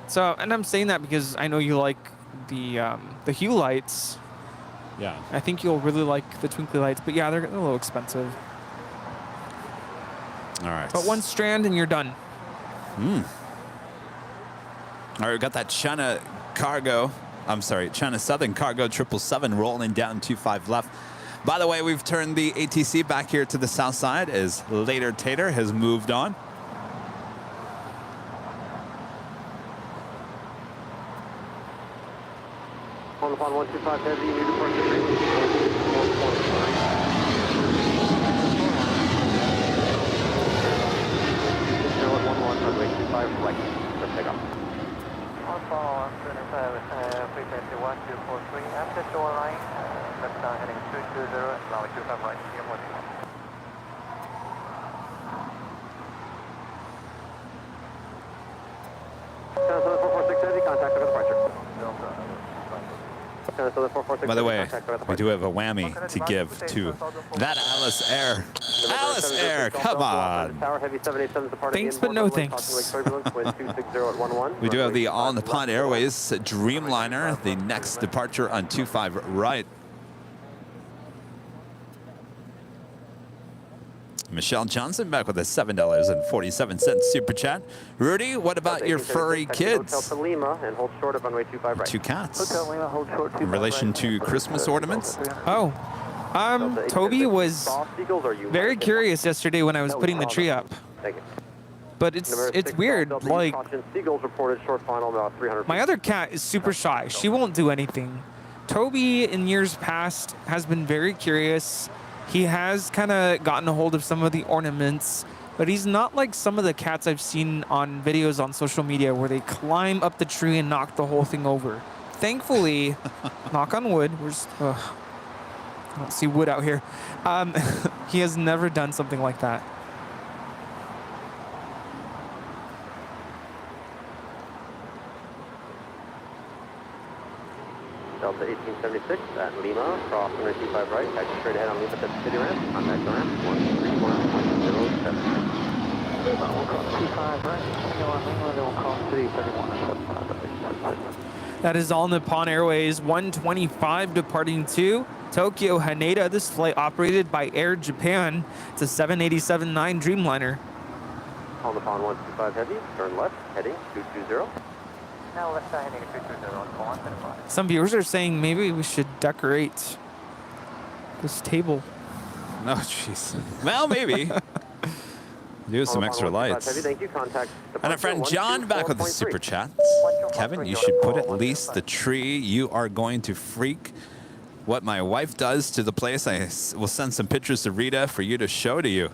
So, and I'm saying that because I know you like the hue lights. Yeah. I think you'll really like the twinkly lights, but yeah, they're a little expensive. All right. But one strand and you're done. All right, we got that China Southern Cargo 777 rolling down 25 left. By the way, we've turned the ATC back here to the south side as Later Tater has moved on. On the 125 heavy, new departure. Runway 25, flight. Let's take off. On 125, frequency 1243, after shoreline, left down heading 220, runway 25 right, here 1. Southern 446 heavy, contact over departure. By the way, we do have a whammy to give to that Alice Air. Alice Air, come on. Thanks, but no thanks. We do have the all-in-the-pod Airways Dreamliner, the next departure on 25 right. Michelle Johnson back with a $7.47 super chat. Rudy, what about your furry kids? Two cats. In relation to Christmas ornaments? Oh, Toby was very curious yesterday when I was putting the tree up. But it's weird. Like, my other cat is super shy. She won't do anything. Toby, in years past, has been very curious. He has kind of gotten a hold of some of the ornaments, but he's not like some of the cats I've seen on videos on social media where they climb up the tree and knock the whole thing over. Thankfully, knock on wood, I don't see wood out here. He has never done something like that. Delta 1876 at Lima, cross 125 right, taxi straight ahead on Lima to the city ramp, contact the ramp, 131.07. Lima, we'll cross 25 right, continue on Lima, then we'll cross city 31.75. That is All Nippon Airways 125 departing to Tokyo Haneda. This flight operated by Air Japan. It's a 787-9 Dreamliner. All Nippon 125 heavy, turn left, heading 220. Now left side heading 220 on 125. Some viewers are saying maybe we should decorate this table. No, jeez. Well, maybe. Do some extra lights. Thank you. Contact and our friend John back with the super chats. Kevin, you should put at least the tree. You are going to freak what my wife does to the place. I will send some pictures to Rita for you to show to you.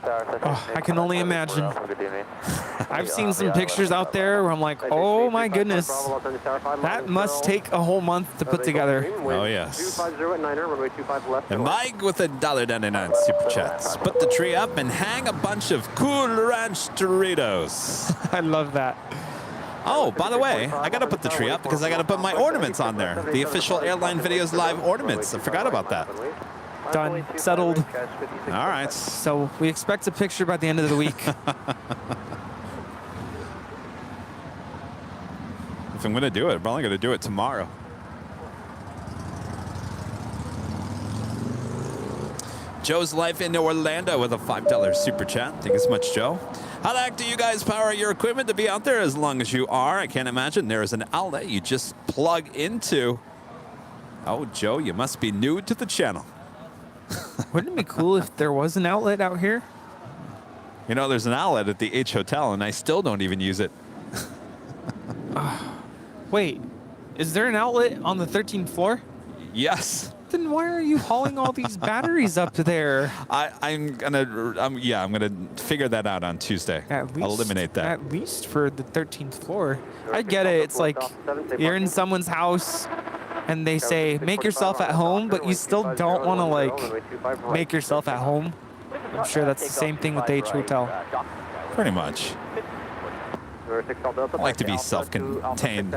Oh, I can only imagine. I've seen some pictures out there where I'm like, oh my goodness, that must take a whole month to put together. Oh yes. And Mike with a $1.99 super chats. Put the tree up and hang a bunch of Cool Ranch Doritos. I love that. Oh, by the way, I got to put the tree up because I got to put my ornaments on there. The official Airline Videos live ornaments. I forgot about that. Done. Settled. All right. So we expect a picture by the end of the week. If I'm going to do it, I'm probably going to do it tomorrow. Joe's Life in Orlando with a $5 super chat. Thank you so much, Joe. How the heck do you guys power your equipment to be out there as long as you are? I can't imagine there is an outlet you just plug into. Oh, Joe, you must be new to the channel. Wouldn't it be cool if there was an outlet out here? You know, there's an outlet at the H Hotel, and I still don't even use it. Wait, is there an outlet on the 13th floor? Yes. Then why are you hauling all these batteries up there? I'm gonna figure that out on Tuesday. At least, eliminate that. At least for the 13th floor. I get it. It's like you're in someone's house and they say, make yourself at home, but you still don't want to like make yourself at home. I'm sure that's the same thing with the H Hotel. Pretty much. I like to be self-contained.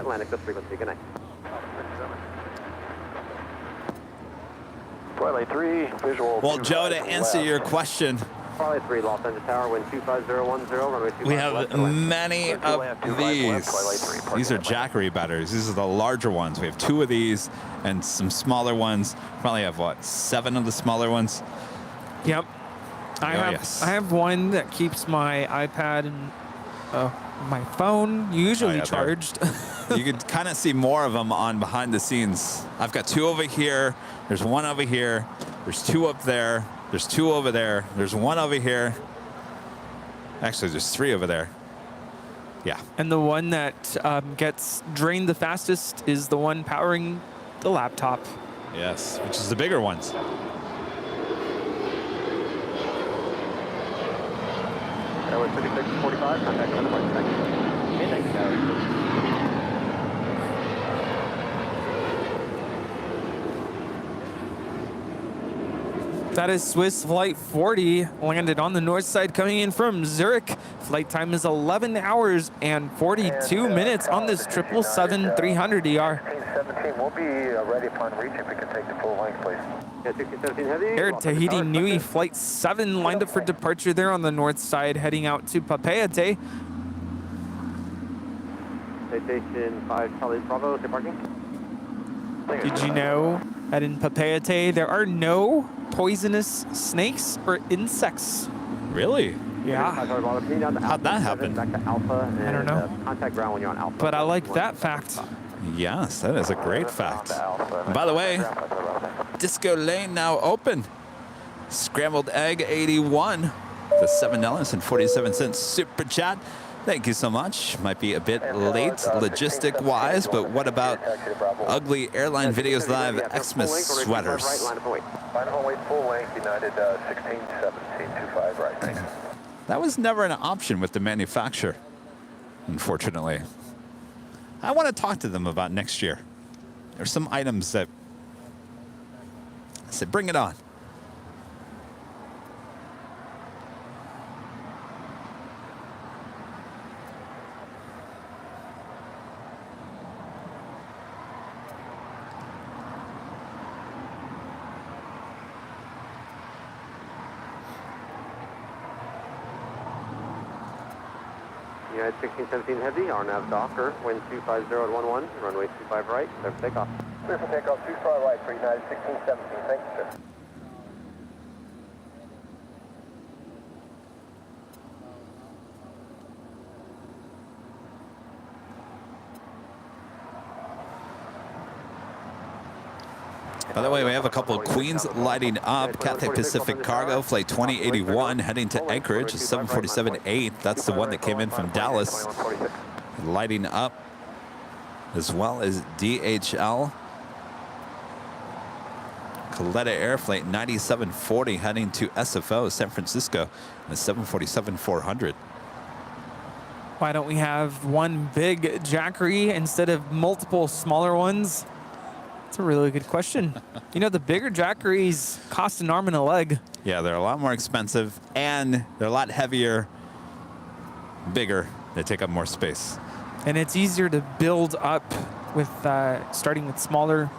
Twilight 3, visual. Well, Joe, to answer your question, Twilight 3, Los Angeles Tower, wind 25010, runway 25 we have left, many of these. These are Jackery batteries. These are the larger ones. We have 2 of these and some smaller ones. Probably have, what, 7 of the smaller ones? Yep. I have one that keeps my iPad and my phone usually charged. You can kind of see more of them on behind the scenes. I've got 2 over here. There's 1 over here. There's 2 up there. There's 2 over there. There's 1 over here. Actually, there's 3 over there. Yeah. And the one that gets drained the fastest is the one powering the laptop. Yes, which is the bigger ones. Airway 5645, contact center mark. Thank you. Okay, thanks, Gary. That is Swiss Flight 40, landed on the north side coming in from Zurich. Flight time is 11 hours and 42 minutes on this 777-300ER. 1617, we'll be ready upon reach if we can take the full length, please. Yeah, 1617 heavy. Air Tahiti Nui Flight 7 lined up for departure there on the north side, heading out to Papeete. Citation 5 Charlie Bravo, departing. Did you know that in Papeete there are no poisonous snakes or insects? Really? Yeah. How'd that happen? Back to Alpha and, I don't know. Contact ground when you're on Alpha. But I like that fact. Yes, that is a great fact. And by the way, Disco Lane now open. Scrambled Egg 81. The $7 and 47 cents super chat. Thank you so much. Might be a bit late logistic-wise, but what about ugly Airline Videos Live Xmas sweaters? Line of weight, full length, United 161725, right, thanks. That was never an option with the manufacturer, unfortunately. I want to talk to them about next year. There's some items that I said, bring it on. United 1617 heavy, RNAV Docker, wind 250 at 11, runway 25 right, clear for takeoff. Clear for takeoff, 25 right for United 1617, thank you, sir. By the way, we have a couple of Queens lighting up. Cathay Pacific Cargo, Flight 2081, heading to Anchorage, 747-8. That's the one that came in from Dallas. Lighting up, as well as DHL. Coletta Air Flight 9740, heading to SFO, San Francisco, the 747-400. Why don't we have one big Jackery instead of multiple smaller ones? That's a really good question. You know, the bigger Jackeries cost an arm and a leg. Yeah, they're a lot more expensive, and they're a lot heavier, bigger. They take up more space. And it's easier to build up with starting with smaller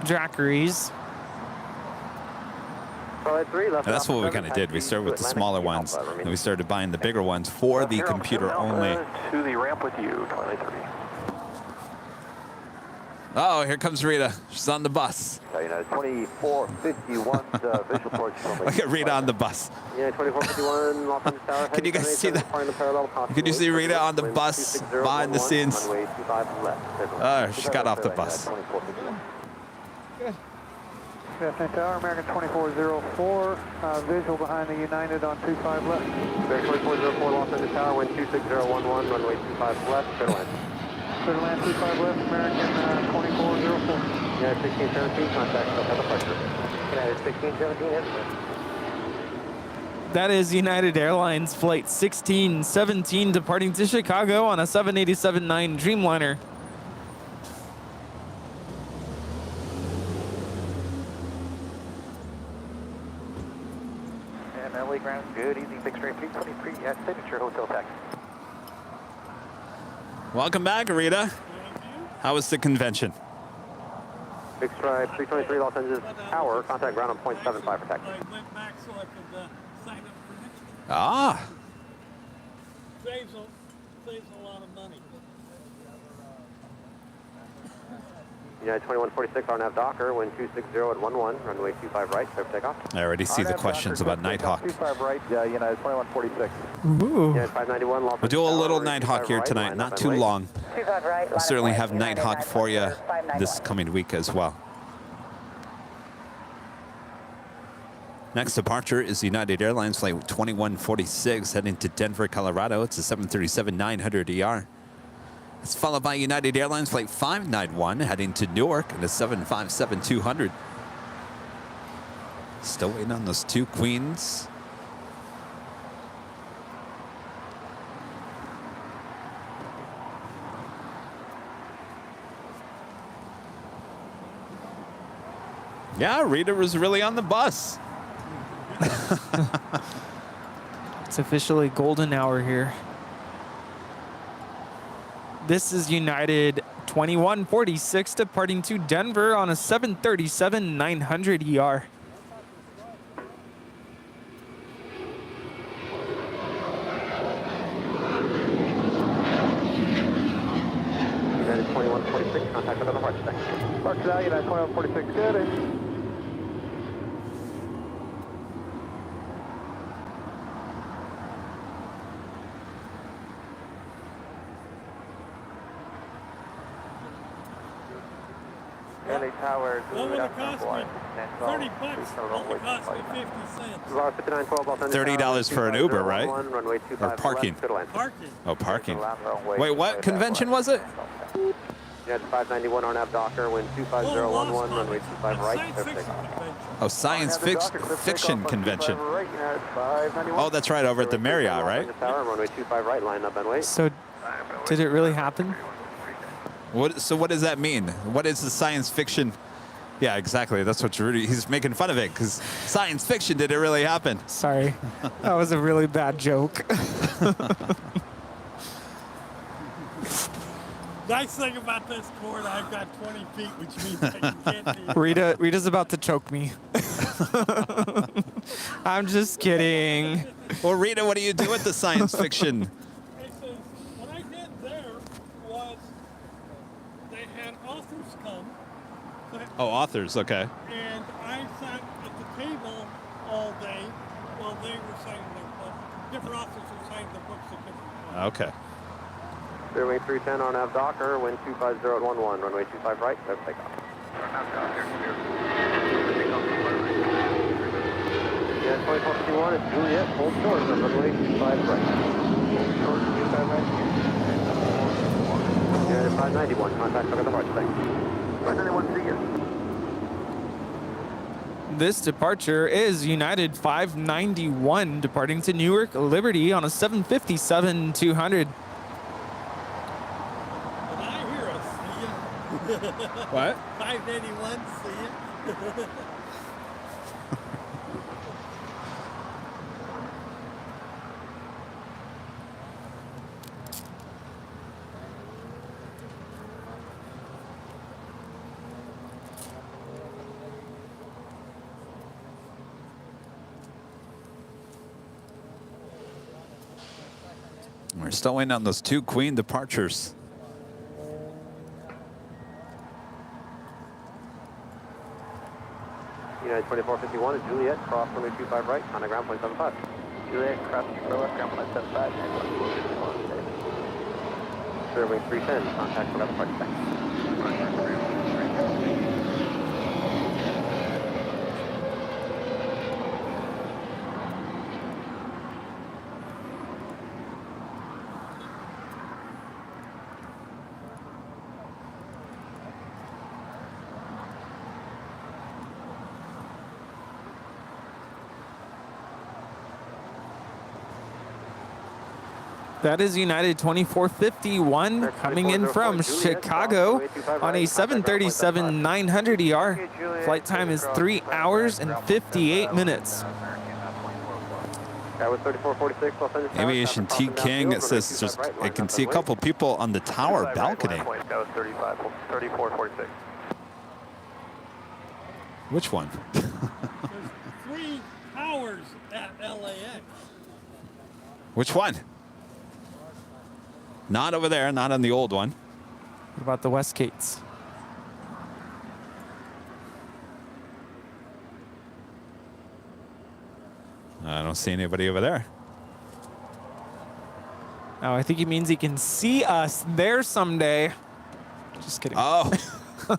Jackeries. And that's what we kind of did. We started with the smaller ones, and we started buying the bigger ones for the computer only. To the ramp with you, Twilight 3. Oh, here comes Rita. She's on the bus. United 2451's visual approach. Look at Rita on the bus. Yeah, 2451 Los Angeles Tower. Can you guys see that? Can you see Rita on the bus behind the scenes? Oh, she got off the bus. Good. Tower, American 2404, visual behind the United on 25 left. American 2404 Los Angeles Tower, wind 26011, runway 25 left, clear to land. Clear to land 25 left, American 2404. United 1617, contact South departure. United 1617, headed. That is United Airlines Flight 1617 departing to Chicago on a 787-9 Dreamliner. And LA ground, good evening, Big Stream 323 at Signature Hotel Taxi. Welcome back, Rita. How was the convention? Big Stripe 323 Los Angeles Tower, contact ground on point 75 for taxi. I went back so I could sign up for next year. Ah. Saves a lot of money. United 2146, RNAV Docker, wind 260 at 11, runway 25 right, clear for takeoff. I already see the questions about Nighthawk. 25 right, United 2146. Ooh. United 591, Los We'll do a Angeles little Tower, Nighthawk here right, tonight, line not up too and long. 25 right, We'll certainly have Nighthawk for you this coming week as well. Next departure is United Airlines Flight 2146 heading to Denver, Colorado. It's a 737-900ER. It's followed by United Airlines Flight 591 heading to Newark in a 757-200. Still waiting on those two queens. Yeah, Rita was really on the bus. It's officially golden hour here. This is United 2146 departing to Denver on a 737-900ER. United 2146, contact another departure deck. Departure now, United 2146, good. LA Tower, What would it cost me? $30 only cost me 50 cents. $30 for an Uber, right? Runway 25 Or parking. Parking. Oh, parking. Wait, what convention was it? United 591 RNAV Docker, wind 25011, runway 25 right, clear for takeoff. Oh, science fiction convention. Oh, that's right, over at the Marriott, right? Runway 25 right, line up and wait. So, did it really happen? So what does that mean? What is the science fiction? Yeah, exactly. That's what he's making fun of it, because science fiction, did it really happen? Sorry. That was a really bad joke. Nice thing about this court, I've got 20 feet, which means I can get to you. Rita's about to choke me. I'm just kidding. Well, Rita, what do you do with the science fiction? What I did there was they had authors come. Oh, authors, okay. And I sat at the table all day while they were signing their books. Different authors were signing their books at different times. Okay. Clearway 310 RNAV Docker, wind 25011, runway 25 right, clear for takeoff. Yeah, 2041 is Juliet, hold short, runway 25 right. Short, 25 right. Yeah, 591, contact for the departure, thanks. 591, see you. This departure is United 591 departing to Newark Liberty on a 757-200. What? 581, see you. We're still waiting on those two queen departures. United 2451 is Juliet, cross runway 25 right, on the ground point 75. Juliet, cross left, ground point 75, and 1 Clearway 310, contact for departure, thanks. That is United 2451 coming in from Chicago on a 737-900 Flight time is 3 hours and 58 minutes. Aviation T King, it says just, I can see a couple people on the tower balcony. Which one? There's 3 towers at LAX. Which one? Not over there, not on the old one. What about the Westgates? I don't see anybody over there. Oh, I think he means he can see us there someday. Just kidding. Oh. The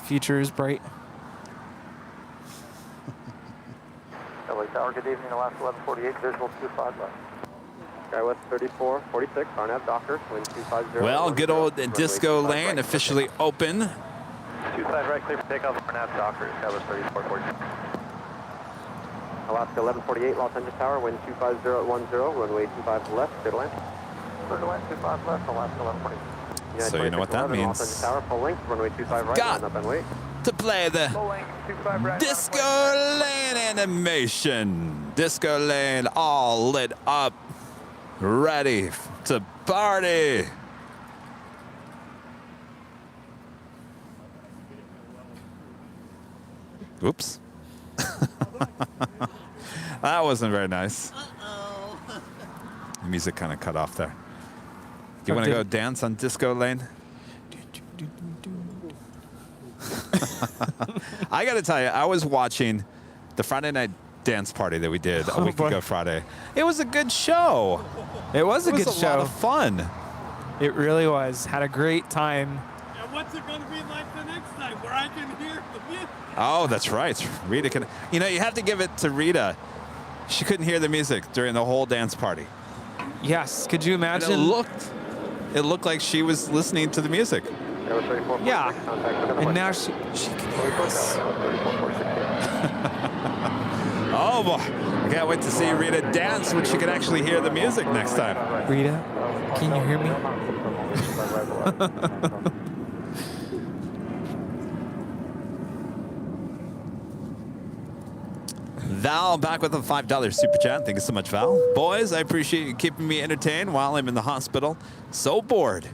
future is bright. LA Tower, good evening, Alaska 1148, visual 25 left. SkyWest 3446, RNAV Docker, wind 250. Well, good old Disco Lane officially open. 25 right, clear for takeoff, RNAV Docker, SkyWest 3446. Alaska 1148, Los Angeles Tower, wind 250 at 10, runway 25 left, clear to land. Clear to land, 25 left, Alaska 1148. So you know what that means. Los Angeles Tower, full length, runway 25 right, line up and wait. To play the Disco Lane animation. Disco Lane all lit up, ready to party. Oops. That wasn't very nice. The music kind of cut off there. Do you want to go dance on Disco Lane? I got to tell you, I was watching the Friday night dance party that we did a week ago Friday. It was a good show. It was a good show. It was a lot of fun. It really was. Had a great time. And what's it going to be like the next time where I can hear the music? Oh, that's right. Rita can. You know, you have to give it to Rita. She couldn't hear the music during the whole dance party. Yes. Could you imagine? And it looked like she was listening to the music. Yeah. And now she can hear us. Oh boy. I can't wait to see Rita dance when she can actually hear the music next time. Rita, can you hear me? Val back with a $5 super chat. Thank you so much, Val. Boys, I appreciate you keeping me entertained while I'm in the hospital. So bored.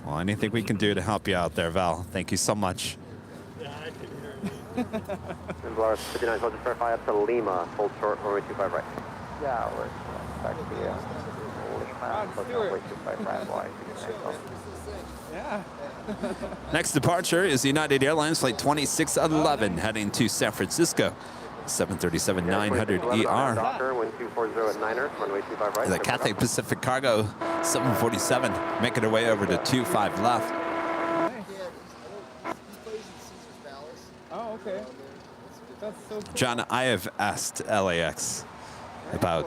Well, anything we can do to help you out there, Val. Thank you so much. Yeah, I can hear it. Lars 59, so just verify up to Lima, hold short, runway 25 right. Yeah, we're back to the Yeah. Next departure is United Airlines Flight 2611 heading to San Francisco. 737-900ER. The Cathay Pacific Cargo 747 making her way over to 25 left. Oh, okay. That's so cool. John, I have asked LAX about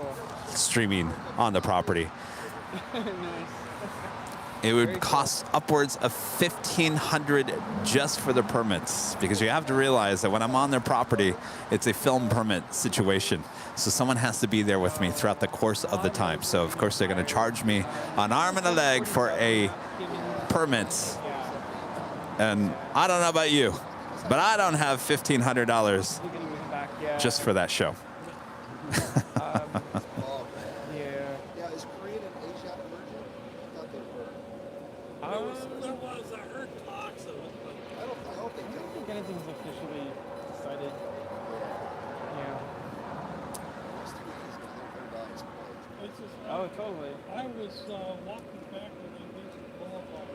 streaming on the property. Nice. It would cost upwards of $1,500 just for the permits, because you have to realize that when I'm on their property, it's a film permit situation. So someone has to be there with me throughout the course of the time. So of course they're going to charge me an arm and a leg for a permit. And I don't know about you, but I don't have $1,500 just for that show. There was, I heard talks of it, but I don't think anything's officially decided. Yeah. it's just, Oh, totally. I was walking back when they did the Boulevard.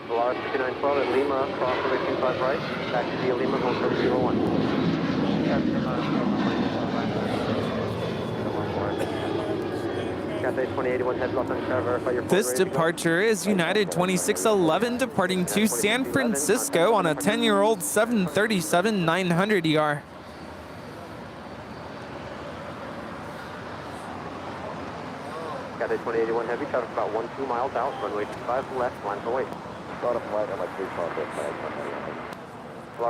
Lars 5912 at Lima, cross runway 25 right, back to via Lima, hold 3001. This departure is United 2611 departing to San Francisco on a 10-year-old 737-900ER. Cathay 2081 Heavy, traffic about 1-2 miles out, runway 25 left, line for wait. Start a flight at like 3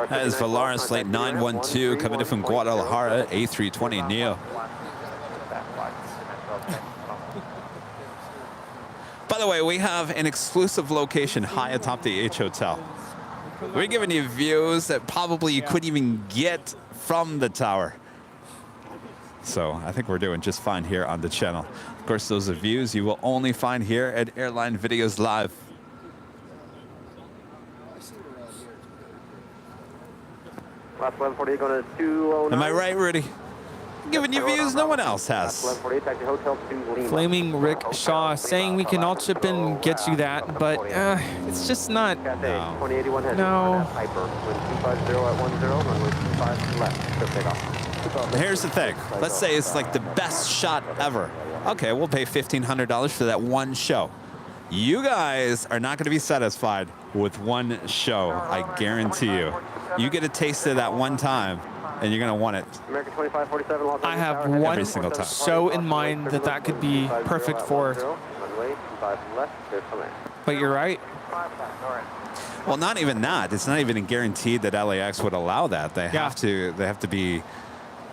That is Valaris Flight 912 coming in from Guadalajara, A320 Neo. the way, we have an exclusive location high atop the H Hotel. We're giving you views that probably you couldn't even get from the tower. So I think we're doing just fine here on the channel. Of course, those are views you will only find here at Airline Videos Live. Last 1148 going to 209. Am I right, Rudy? Giving you views no one else has. 1148, taxi hotel to Lima. Flaming Rick Shaw saying we can all chip in and get you that, but it's just not. Cathay 2081 heading. No. Hyper. Wind 250 at 10, runway 25 left. Good takeoff. Here's the thing. Let's say it's like the best shot ever. Okay, we'll pay $1,500 for that one show. You guys are not going to be satisfied with one show, I guarantee you. You get a taste of that one time, and you're going to want it. American 2547 Los I have Angeles one every single time. show in mind that could be perfect for. Runway 25 left. Clear for land. But you're right. Well, not even that. It's not even guaranteed that LAX would allow that. They have to. They have to be.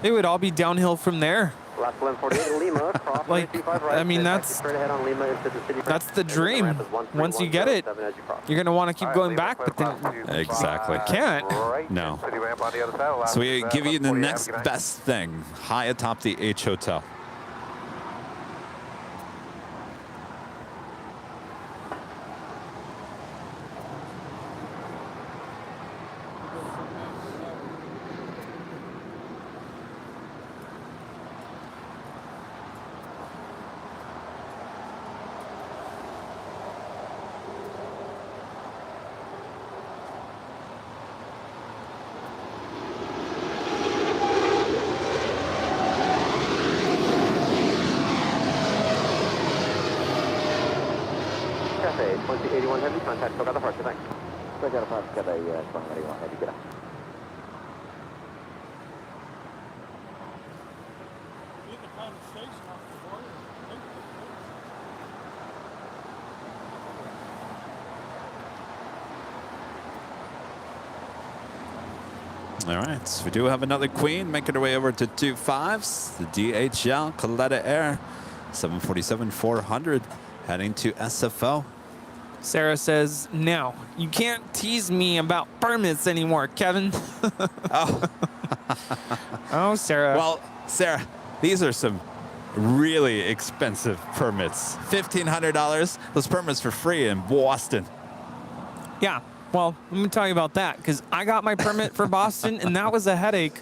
It would all be downhill from there. Last 1148 Lima. Cross Like, 25 right. I mean, that's straight ahead on Lima into the city. that's the dream. Once you get it, you're gonna want to keep going back, but then Exactly. you can't. No. So we give you the next best thing, high atop the H Hotel. Cathay 2081 heavy. Contact Togata Departure. Thanks. Togata Departure. Cathay 2081 heavy. Get up. Get the conversation off the water. All right, so we do have another queen making her way over to 25s. The DHL Coletta Air 747-400 heading to SFO. Sarah says, "No, you can't tease me about permits anymore, Kevin." Oh. Oh, Sarah. Well, Sarah, these are some really expensive permits. $1,500. Those permits for free in Boston. Yeah. Well, let me tell you about that, because I got my permit for Boston, and that was a headache.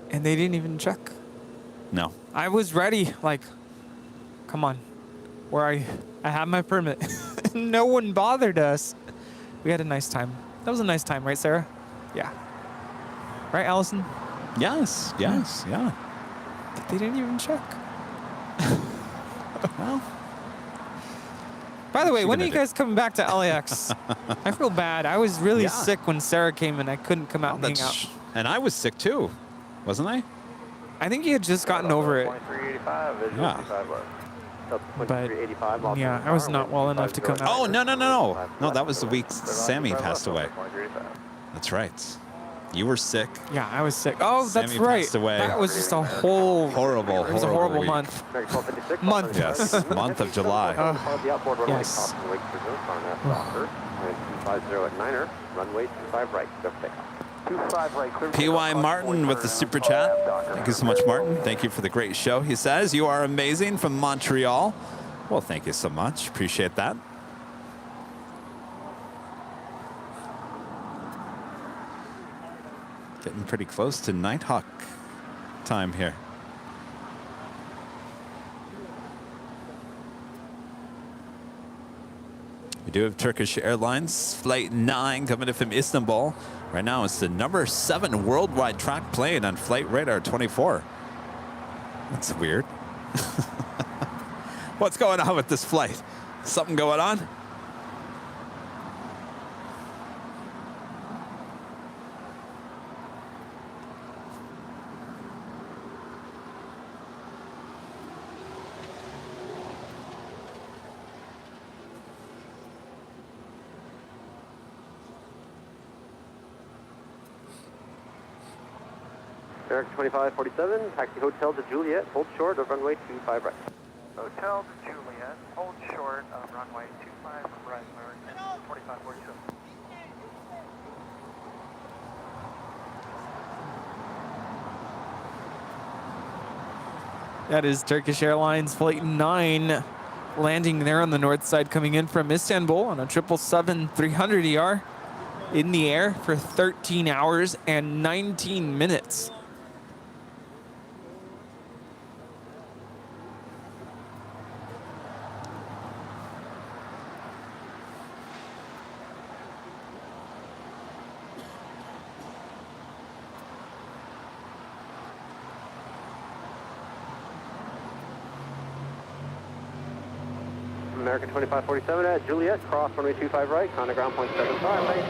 And they didn't even check. No. I was ready. Like, come on. I have my permit. No one bothered us. We had a nice time. That was a nice time, right, Sarah? Yeah. Right, Allison? Yes, yes, yeah. They didn't even check. Well. By the way, when are you guys coming back to LAX? I feel bad. I was really sick when Sarah came and I couldn't come out and hang out. And I was sick too, wasn't I? I think you had just gotten over it. 2385 is Yeah. 55 left. But 2385. yeah, I was not well enough to come out. Oh, no. No, that was the week Sammy passed away. That's right. You were sick. Yeah, I was sick. Oh, that's Sammy right. passed away. That was just a whole horrible. It was a horrible week. month. Month. Yes, month of July. Yes. 250 at Niner. Runway 25 right. Just take off. 25 right. PY Martin with the super chat. Thank you so much, Martin. Thank you for the great show. He says, "You are amazing," from Montreal. Well, thank you so much. Appreciate that. Getting pretty close to Nighthawk time here. We do have Turkish Airlines Flight 9 coming in from Istanbul. Right now it's the number 7 worldwide track plane on Flight Radar 24. That's weird. What's going on with this flight? Something going on? American 2547, taxi hotel to Juliet, hold short of runway 25 right. Hotel to Juliet. Juliet. Hold short of runway 25 right, American 2542. That is Turkish Airlines Flight 9 landing there on the north side, coming in from Istanbul on a 777-300ER in the air for 13 hours and 19 minutes. American 2547 at Juliet, cross runway 25 right, on the ground point 75, right?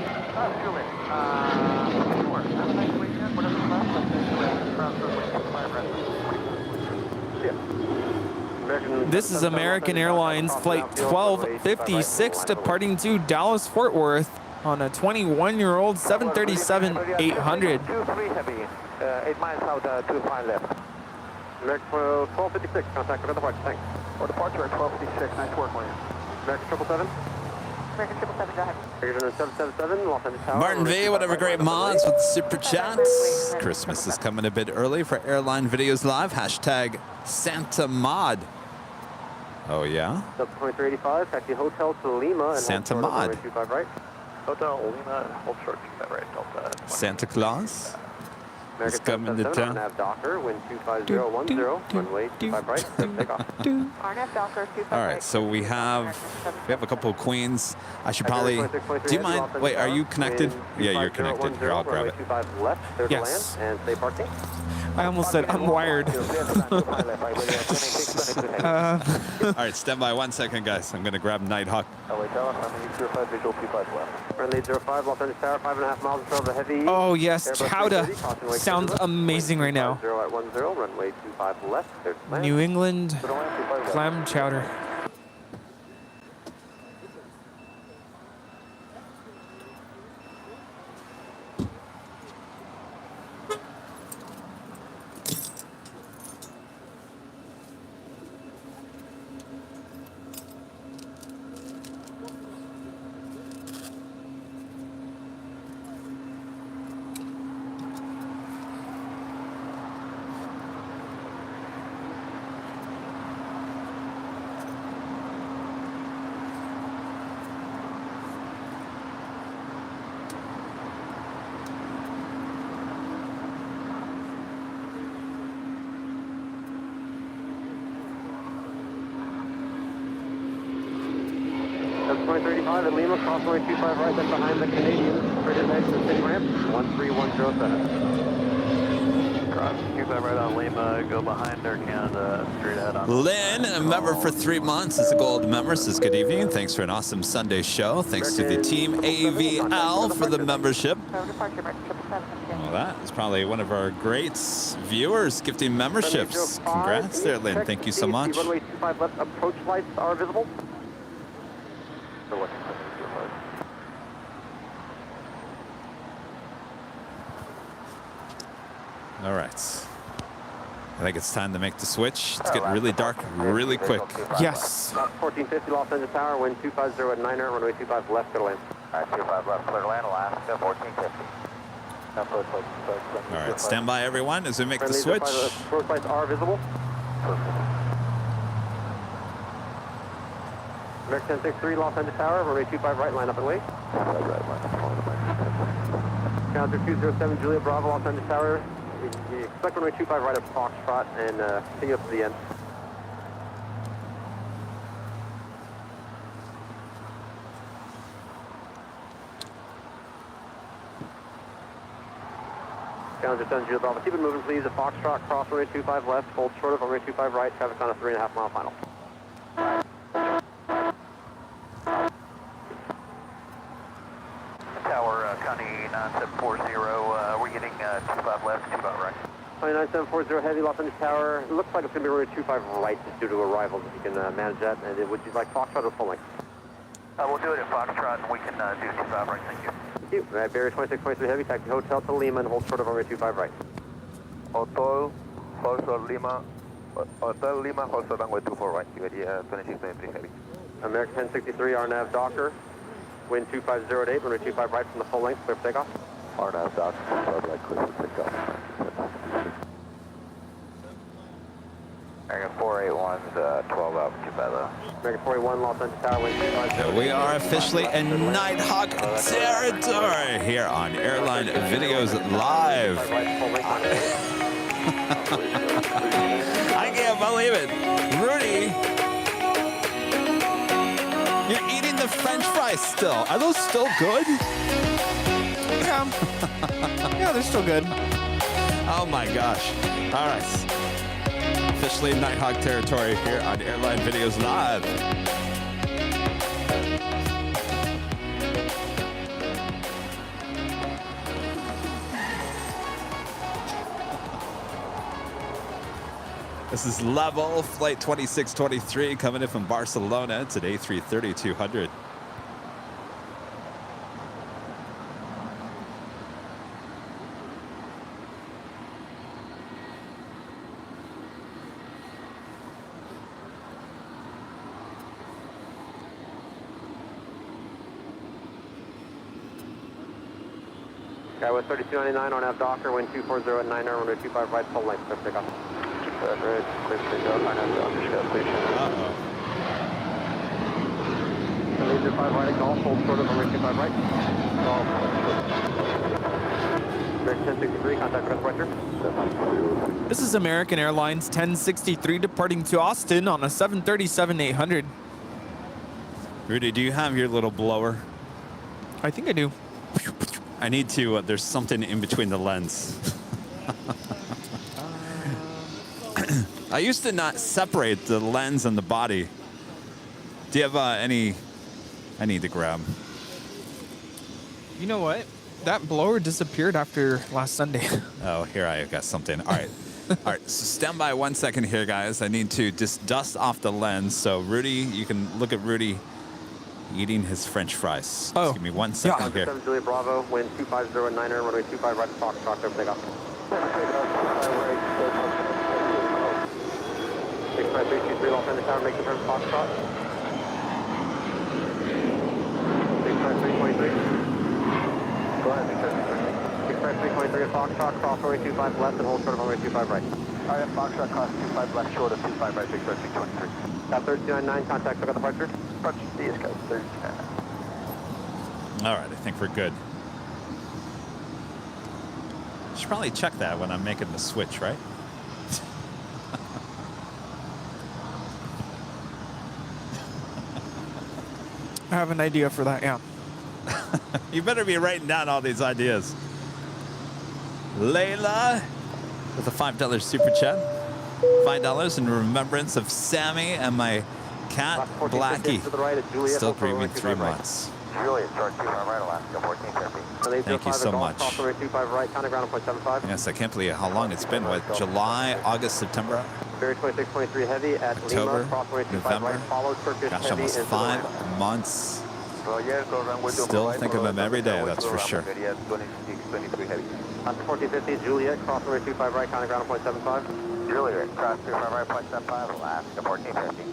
Juliet, sure. Have a nice weekend, whatever the last cross runway 25 right. This is American Airlines Flight 1256 departing to Dallas Fort Worth on a 21-year-old 737-800. 23 heavy, 8 miles out, 25 left. American 1256, contact for departure, thanks. For departure at 1256, nice work, William. American 777? American 777, go ahead. American 777, Los Angeles Tower. Martin V, whatever great mods with super chats. Christmas is coming a bit early for Airline Videos Live. Hashtag Santa Mod. Oh, yeah? Delta 2385, taxi Hotel to Lima. And Santa hold short of Mod. runway 25 right. Hotel Lima, hold short 25 right, Delta. Santa Claus is American coming to 777, town. RNAV Docker, wind 25010, runway 25 right, take off. RNAV Docker 25 All right, so we have a couple of queens. I should probably. Do you mind? Wait, are you connected? Yeah, you're connected. Here, I'll grab it. 25 left, clear to land, and stay parking. I almost said I'm wired. All right, stand by 1 second, guys. I'm gonna grab Nighthawk. LA Tower, runway 05, visual 25 left. Friendly 05, Los Angeles Tower, 5.5 miles until the heavy. Oh, yes, Airbus chowder 330, caution wake sounds turbulence, amazing right now. 0 at 10, runway 25 left, clear to land. New England clam chowder. That's 2035 at Lima, cross runway 25 right, then behind the Canadians, straight ahead to the city ramp, 13107. Cross 25 right on Lima, go behind Air Canada, straight ahead on. Lynn, a member for 3 months, is a gold member, says good evening. Thanks for an awesome Sunday show. Thanks to the team AVL for the membership. Well, that is probably one of our great viewers gifting memberships. Congrats there, Lynn. Thank you so much. Runway 25 left, approach lights are visible. All right. I think it's time to make the switch. It's getting really dark really quick. Yes. 1450 Los Angeles Tower, wind 250 at 9er, runway 25 left, clear to land. All right, 25 left, clear to land, Alaska, 1450. All right, stand by everyone as we make the switch. Approach lights are visible. American 1063 Los Angeles Tower, runway 25 right, line up and wait. Counter 207 Julia Bravo, Los Angeles Tower. You expect runway 25 right at Foxtrot and continue up to the end. Counter 10 Julia Bravo. Keep it moving, please. At Foxtrot, cross runway 25 left, hold short of runway 25 right, traffic on a 3.5 mile final. Tower, Connie 9740, we're getting 25 left, 25 right. 29740 heavy, Los Angeles Tower. It looks like it's going to be runway 25 right just due to arrivals, if you can manage that. And would you like Foxtrot or full length? We'll do it at Foxtrot and we can do 25 right, thank you. Thank you. Barrier 2623 heavy, taxi Hotel to Lima and hold short of runway 25 right. Hotel, Hotel Lima, Hotel Lima, Hotel runway 24 right, Iberia 2623 heavy. American 1063, RNAV Docker. Wind 2508, runway 25 right from the full length, clear for takeoff. RNAV Docker, 25 right, clear for takeoff. American 481's 12 out, Quebec. American 481, Los Angeles Tower, wind 2508. We are officially in Nighthawk territory here on Airline Videos Live. I can't believe it. Rudy, you're eating the French fries still. Are those still good? Yeah. Yeah, they're still good. Oh my gosh. All right. Officially in Nighthawk territory here on Airline Videos Live. This is Level, Flight 2623, coming in from Barcelona. It's at A330-200. Skywest 3299 on F Docker, wind 240 at 9 runway 25 right, full length, clear for takeoff. Right, clear for takeoff, RNAV Docker, station. Uh-oh. Laser 5 right at golf, hold short of runway 25 right. Golf. American 1063, contact Northwestern. This is American Airlines 1063 departing to Austin on a 737-800. Rudy, do you have your little blower? I think I do. I need to, there's something in between the lens. I used to not separate the lens and the body. Do you have any? I need to grab. You know what? That blower disappeared after last Sunday. Oh, here I got something. All right. All right, so stand by 1 second here, guys. I need to just dust off the lens. So Rudy, you can look at Rudy eating his French fries. Oh. Just give me 1 second here. 7 Juliet Bravo, wind 250 at 9 runway 25 right, Foxtrot, clear for takeoff. 65323 Los Angeles Tower, make the turn Foxtrot. 65323. Go ahead, 65323 at Foxtrot, cross runway 25 left and hold short of runway 25 right. RF Foxtrot, cross 25 left, short of 25 right, 65323. Got 3299, contact took out departure. Approach DS code 3299. All right, I think we're good. Should probably check that when I'm making the switch, right? I have an idea for that, yeah. You better be writing down all these ideas. Layla with a $5 super chat. $5 in remembrance of Sammy and my cat, Blackie. Still grieving 3 months. Juliet, start 25 right, Alaska, 1450. Thank you so much. Cross runway 25 right, counting ground 0.75. Yes, I can't believe how long it's been. What, July, August, September, Barry 2623 heavy at October, Lima, cross runway 25 November. right, follow Turkish Gosh, heavy almost into 5 the wind. months. Still think of him every day, that's for sure. 2623 heavy. On 1450, Juliet, cross runway 25 right, counting ground 0.75. Juliet, cross 25 right, 0.75, Alaska, 1450.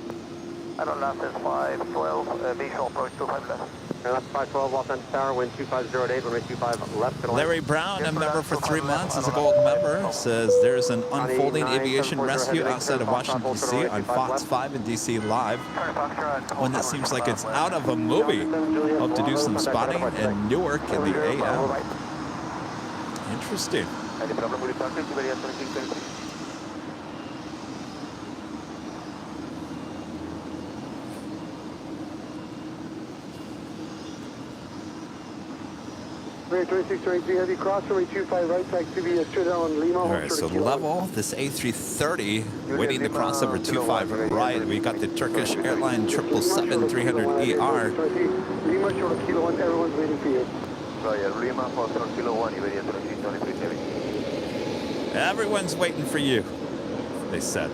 I don't know if there's 512, visual approach 25 left. And that's 512, Los Angeles Tower, wind 2508, runway 25 left. to the Larry left. Brown, a member for 3 months, is a gold member, says there's an unfolding aviation rescue outside of Washington, D.C. on Fox 5 and D.C. Live. One that seems like it's out of a movie. Hope to do some spotting in Newark in the AM. Interesting. Barry 2623 heavy, cross runway 25 right, taxi via straight on Lima. All right, so level, this A330, waiting to cross over 25 right. We got the Turkish Airline 777-300ER. Lima, short of Kilo 1, everyone's waiting for you. Lima, short Kilo 1, Iberia 2623 heavy. Everyone's waiting for you, they said.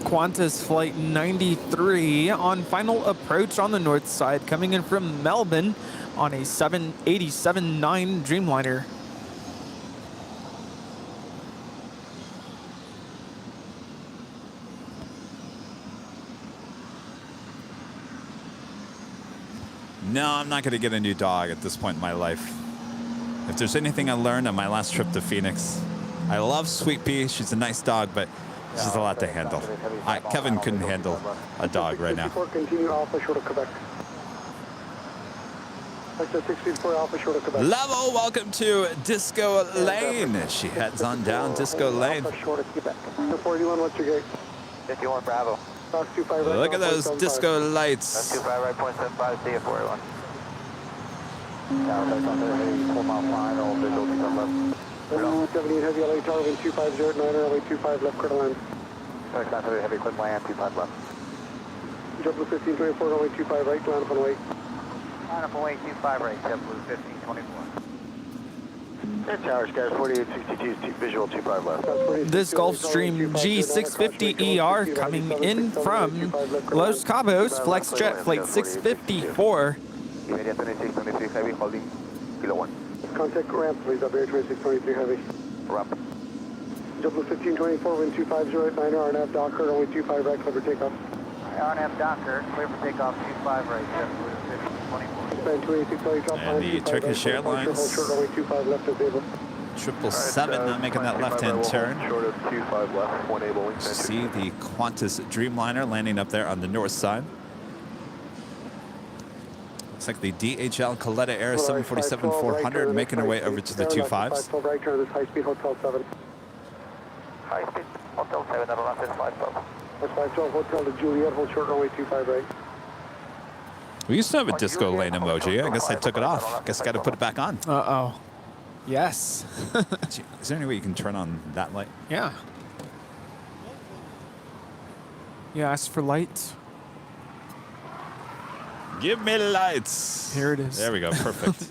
Qantas Flight 93 on final approach on the north side, coming in from Melbourne on a 787-9 Dreamliner. No, I'm not going to get a new dog at this point in my life. If there's anything I learned on my last trip to Phoenix, I love Sweet Pea. She's a nice dog, but this is a lot to handle. Kevin couldn't handle a dog right now. Continue Alpha short of Quebec. Exit 634 Alpha short of Quebec. Level, welcome to Disco Lane. She heads on down Disco Lane. Alpha short of Quebec. 41, what's your gate? 51 Bravo. Fox 25 right. Look at those disco lights. That's 25 right, 0.75, see you 41. Tower, that's on there, heading 4 mile 5, all visual, become left. 78 heavy LA Tower, wind 25 0 at 9, runway 25 left, clear to land. Sorry, not heavy, heavy, clear land, 25 left. JetBlue 1524, runway 25 right, land up on way. Line up on way 25 right, JetBlue 1524. Air Towers, guys, 4862, visual 25 left. This Gulfstream G650ER coming in from Los Cabos, FlexJet Flight 654. Immediate 2623 heavy, holding kilo 1. Contact ramp, please, up air 2623 heavy. Ramp. JetBlue 1524, wind 250 at 9, RNAV Docker, runway 25 right, clear for takeoff. RNAV Docker, clear for takeoff, 25 right, JetBlue 1524. Span 286 LA top, And the Turkish Airlines 777 not making that left-hand turn. Short of 25 left, 1 able wing. See the Qantas Dreamliner landing up there on the north side. Looks like the DHL Coletta Air 747-400 making her way over to the 25s. Right turn, this high-speed Hotel 7. High-speed Hotel 7, that'll last is 512. That's 512 Hotel to Juliet, hold short runway 25 right. We used to have a disco lane emoji. I guess I took it off. Guess I got to put it back on. Uh-oh. Yes. Is there any way you can turn on that light? Yeah. You asked for lights. Give me lights. Here it is. There we go. Perfect.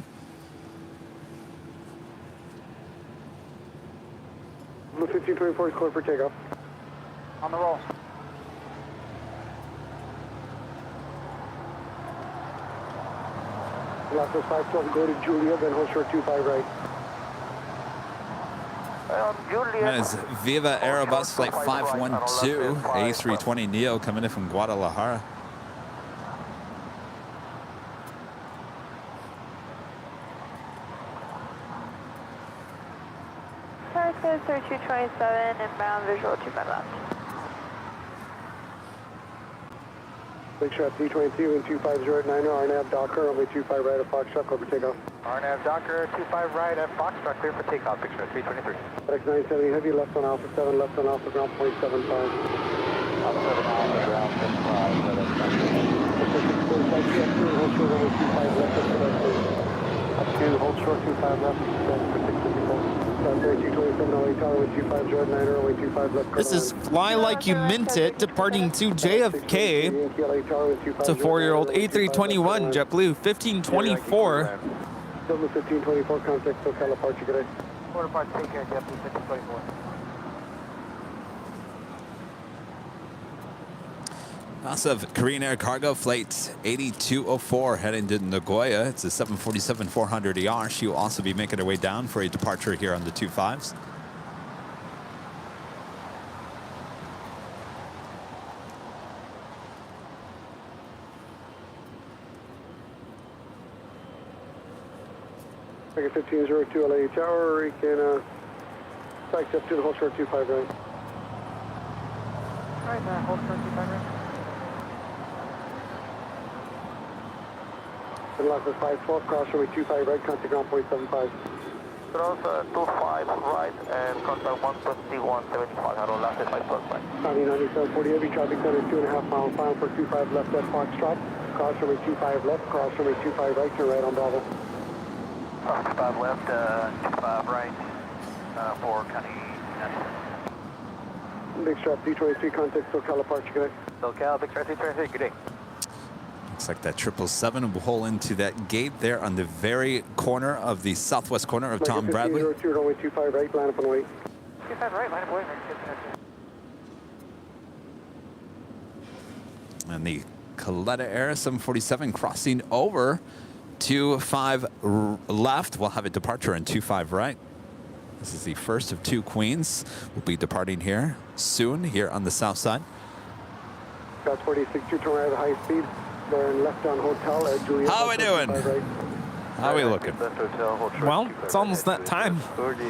Blue 1524 is clear for takeoff. On the roll. Last is 512, go to Julia, then hold short 25 right. That is Viva Aerobus Flight 512, A320 Neo coming in from Guadalajara. Paris 3227, inbound visual 25 left. Big shot 323, wind 250 at 9, RNAV Docker, runway 25 right at Foxtrot, clear for takeoff. RNAV Docker, 25 right at Foxtrot, clear for takeoff, big shot 323. X970 heavy, left on Alpha 7, left on Alpha ground 0.75. Alpha 7 on the ground, 75, hold short runway 25 left at Quebec, please. Up to hold short 25 left, for 654. This is Fly Like You Meant It, departing to JFK. It's a 4-year-old A321, JetBlue 1524. JetBlue 1524, contact SoCal departure, good day. Quarter part, take care, JetBlue 1524. Also have Korean Air Cargo Flight 8204 heading to Nagoya. It's a 747-400ER. She will also be making her way down for a departure here on the 25s. Tiger 1502 LA Tower, you can spike up to the hold short 25 right. Right there, hold short 25 right. And last is 512, cross runway 25 right, contact ground 0.75. Cross 25 right and contact 121.75, hello, last is 512 right. County 9740 heavy, traffic center 2.5 miles, final for 25 left at Foxtrot. Cross runway 25 left, cross runway 25 right, turn right on Bravo. 25 left, 25 right, for County 97. Big Strap 323, contact SoCal departure, good day. SoCal, Big Strap 323, good day. Looks like that 777 will pull into that gate there on the very corner of the southwest corner of Tom Bradley. 1502, runway 25 right, line up on way. 25 right, line up on way. And the Coletta Air 747 crossing over 25 left. We'll have a departure in 25 right. This is the first of two Queens. We'll be departing here soon, here on the south side. Got 46, turn right at high speed. There and left on hotel, Juliet. How we doing? How we looking? Well, it's almost that time.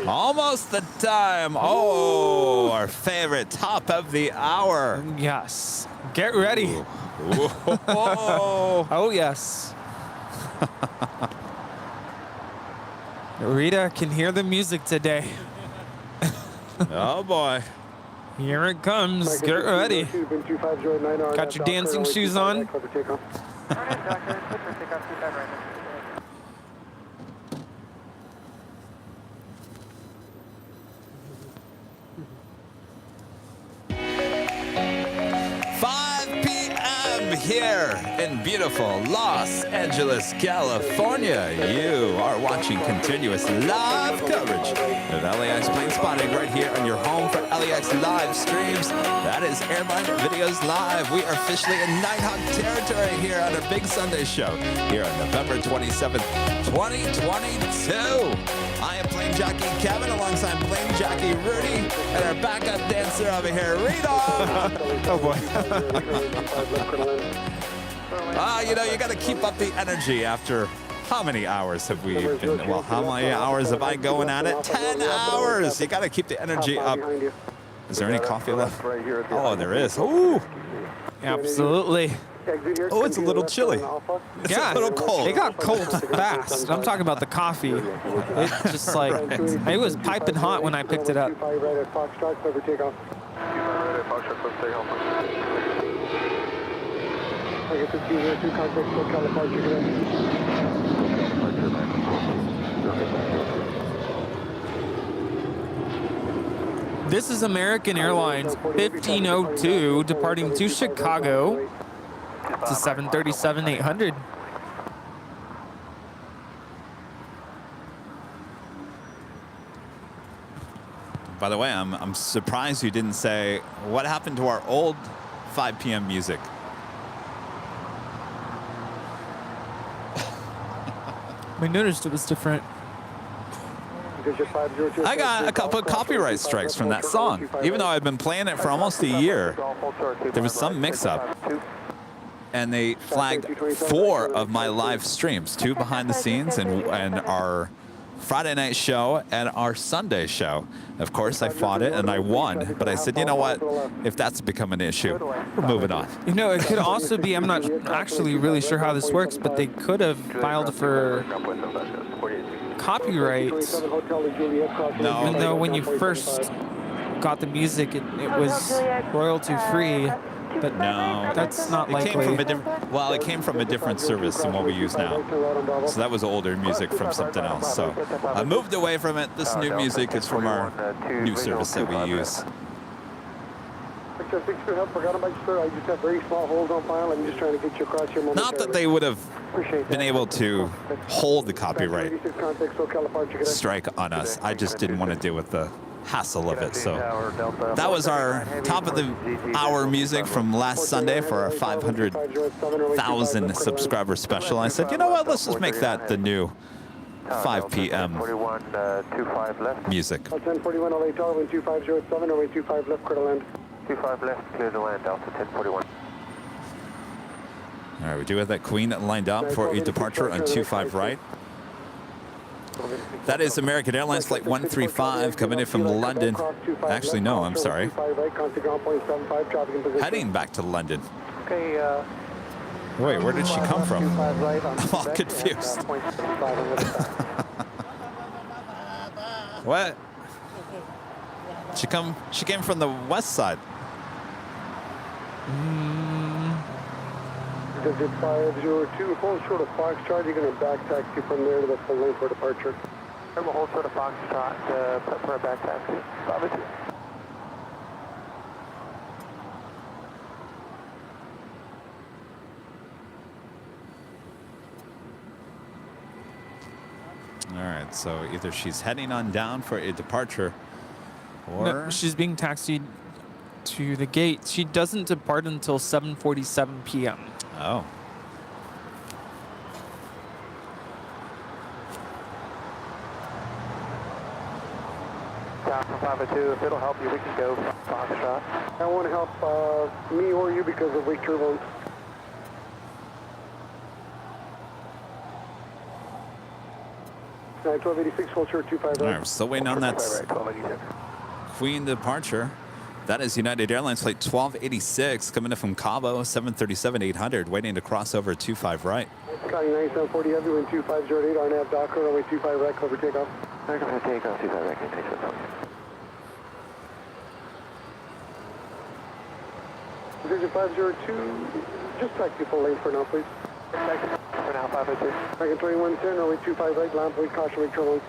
Almost the time. Oh, our favorite top of the hour. Yes. Get ready. Whoa. Oh, yes. Rita can hear the music today. Oh, boy. Here it comes. Get ready. Got your dancing shoes on? 5 p.m. here in beautiful Los Angeles, California. You are watching continuous live coverage of LAX plane spotting right here on your home for LAX live streams. That is Airline Videos Live. We are officially in Nighthawk territory here on our big Sunday show here on November 27th, 2022. I am Plane Jockey Kevin alongside Plane Jockey Rudy and our backup dancer over here, Rita. Oh boy. You know, you got to keep up the energy after how many hours have we been? Well, how many hours have I going at it? 10 hours. You got to keep the energy up. Is there any coffee left? Oh, there is. Ooh. Absolutely. Oh, it's a little chilly. It's a little cold. It got cold fast. I'm talking about the coffee. It just like, it was piping hot when I picked it up. This is American Airlines 1502 departing to Chicago. It's a 737-800. By the way, I'm surprised you didn't say what happened to our old 5 p.m. music. I noticed it was different. I got a couple of copyright strikes from that song. Even though I've been playing it for almost a year, there was some mix-up. And they flagged 4 of my live streams, 2 behind the scenes and our Friday night show and our Sunday show. Of course, I fought it and I won, but I said, you know what? If that's become an issue, we're moving on. You know, it could also be, I'm not actually really sure how this works, but they could have filed for copyright. No. Even though when you first got the music, it was royalty free. But no, that's not likely. It came from a different service than what we use now. So that was older music from something else. So I moved away from it. This new music is from our new service that we use. Not that they would have been able to hold the copyright strike on us. I just didn't want to deal with the hassle of it. So that was our top of the hour music from last Sunday for our 500,000 subscriber special. I said, you know what, let's just make that the new 5 p.m. music. 1041 LA Tower, wind 2507, runway 25 left, clear to land. 25 left, clear to land, Delta 1041. All right, we do have that Queen lined up for a departure on 25 right. That is American Airlines Flight 135 coming in from London. Actually, no, I'm sorry. Heading back to London. Wait, where did she come from? I'm all confused. What? She came from the west side. Digit 502, hold short of Foxtrot, you're going to back taxi from there to the full lane for departure. We'll hold short of Foxtrot, prep for a back taxi. 502. All right, so either she's heading on down for a departure, or no, she's being taxied to the gate. She doesn't depart until 7:47 p.m. Oh. Down from 502, if it'll help you, we can go Foxtrot. That won't help me or you because of weak turbulence. 1286, hold short 25 All right. right, we're still waiting on that 1286. Queen departure. That is United Airlines flight 1286 coming in from Cabo, 737-800, waiting to cross over 25 right. Calling 9740 heavy, wind 2508, RNAV Docker, runway 25 right, cover takeoff. Aircraft takeoff, 25 right, continue to Vision 502, just taxi full lane for now, please. Taxi for now, 502. American 2110, runway 25 right, land please, caution, wake turbulence.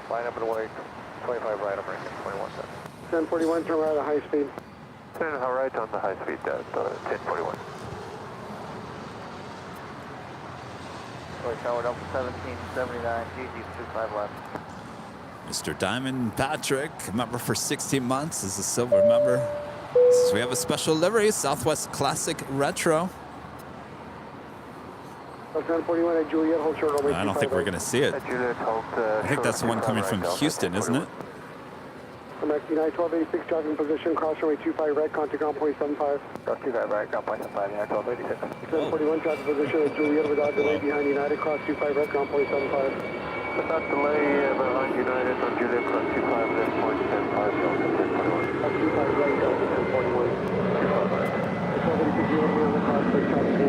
Line up and away, 25 right, American 2110. 1041, turn right at high speed. Turn right on the high speed, 1041. Tower Delta 1779, GG 25 left. Mr. Diamond Patrick, member for 16 months, is a silver member. So we have a special livery, Southwest Classic Retro. 1041 at Juliet, hold short, runway 25 I don't think we're going to see it. Juliet, hold, I think that's the one coming from Houston, isn't it? American United 1286, driving position, cross runway 25 right, contact ground point 75. Cross 25 right, ground point 75, United 1286. 1041, traffic position at Juliet without delay behind United, cross 25 right, ground point 75. Without delay behind United on Juliet, cross 25 left point 75, Delta 1041. Cross 25 right, Delta 1041. 1286, you want me on the cross, please, traffic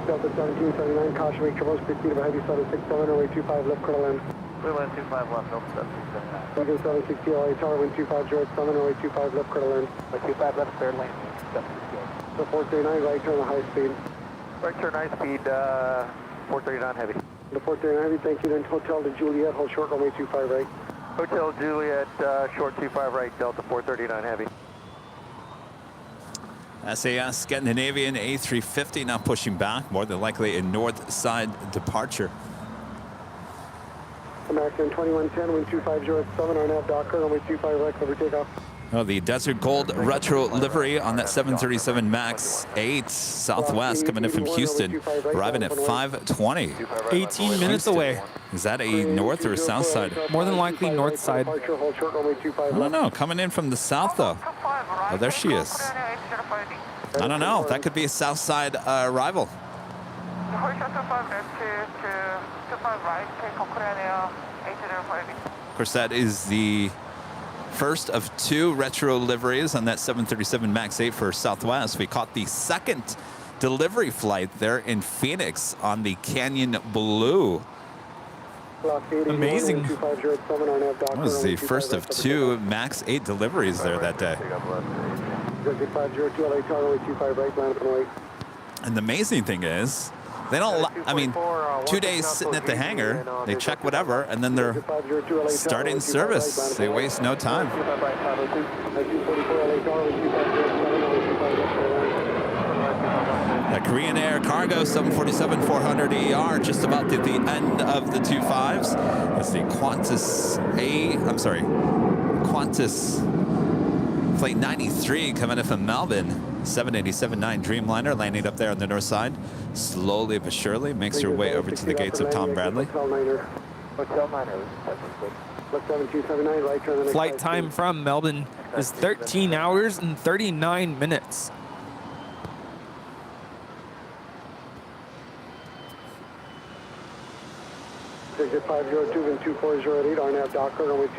Delta 1779, caution, wake turbulence, speed of a heavy 767, runway 25 left, cradle end. Runway 25 left, Delta 1779. Lincoln 760, LA Tower, wind 25087, runway 25 left, cradle end. Runway 25 left, third lane, 760. The 439, right turn to high speed. Right turn high speed, 439 heavy. The 439 heavy, thank you, then Hotel to Juliet, hold short, runway 25 right. Hotel Juliet, short 25 right, Delta 439 heavy. SAS Scandinavian A350 now pushing back, more than likely a north side departure. American 2110, wind 25087, RNAV Docker, runway 25 right, cover takeoff. Oh, the Desert Gold Retro livery on that 737 MAX 8 Southwest coming in from Houston, arriving at 5:20. 18 minutes away. Is that a north or a south side? More than likely north side. I don't know. Coming in from the south, though. Oh, there she is. I don't know. That could be a south side arrival. Of course, that is the first of two retro liveries on that 737 MAX 8 for Southwest. We caught the second delivery flight there in Phoenix on the Canyon Blue. Amazing. That was the first of two MAX 8 deliveries there that day. And the amazing thing is, they don't, I mean, 2 days sitting at the hangar, they check whatever, and then they're starting service. They waste no time. The Korean Air Cargo 747-400ER, just about at the end of the 25s. That's the Qantas Flight 93 coming in from Melbourne. 787-9 Dreamliner landing up there on the north side. Slowly but surely makes her way over to the gates of Tom Bradley. Flight time from Melbourne is 13 hours and 39 minutes.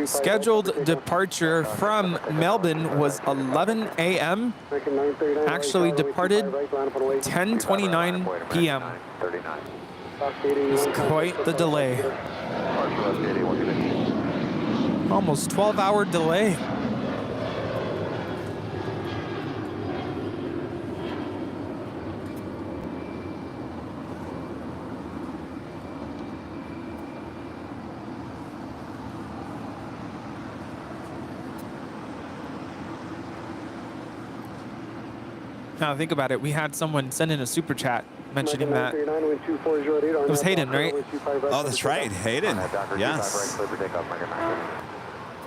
Scheduled departure from Melbourne was 11 a.m. Actually departed 10:29 p.m. It was quite the delay. Almost 12-hour delay. Now think about it. We had someone send in a super chat mentioning that. It was Hayden, right? Oh, that's right, Hayden. Yes.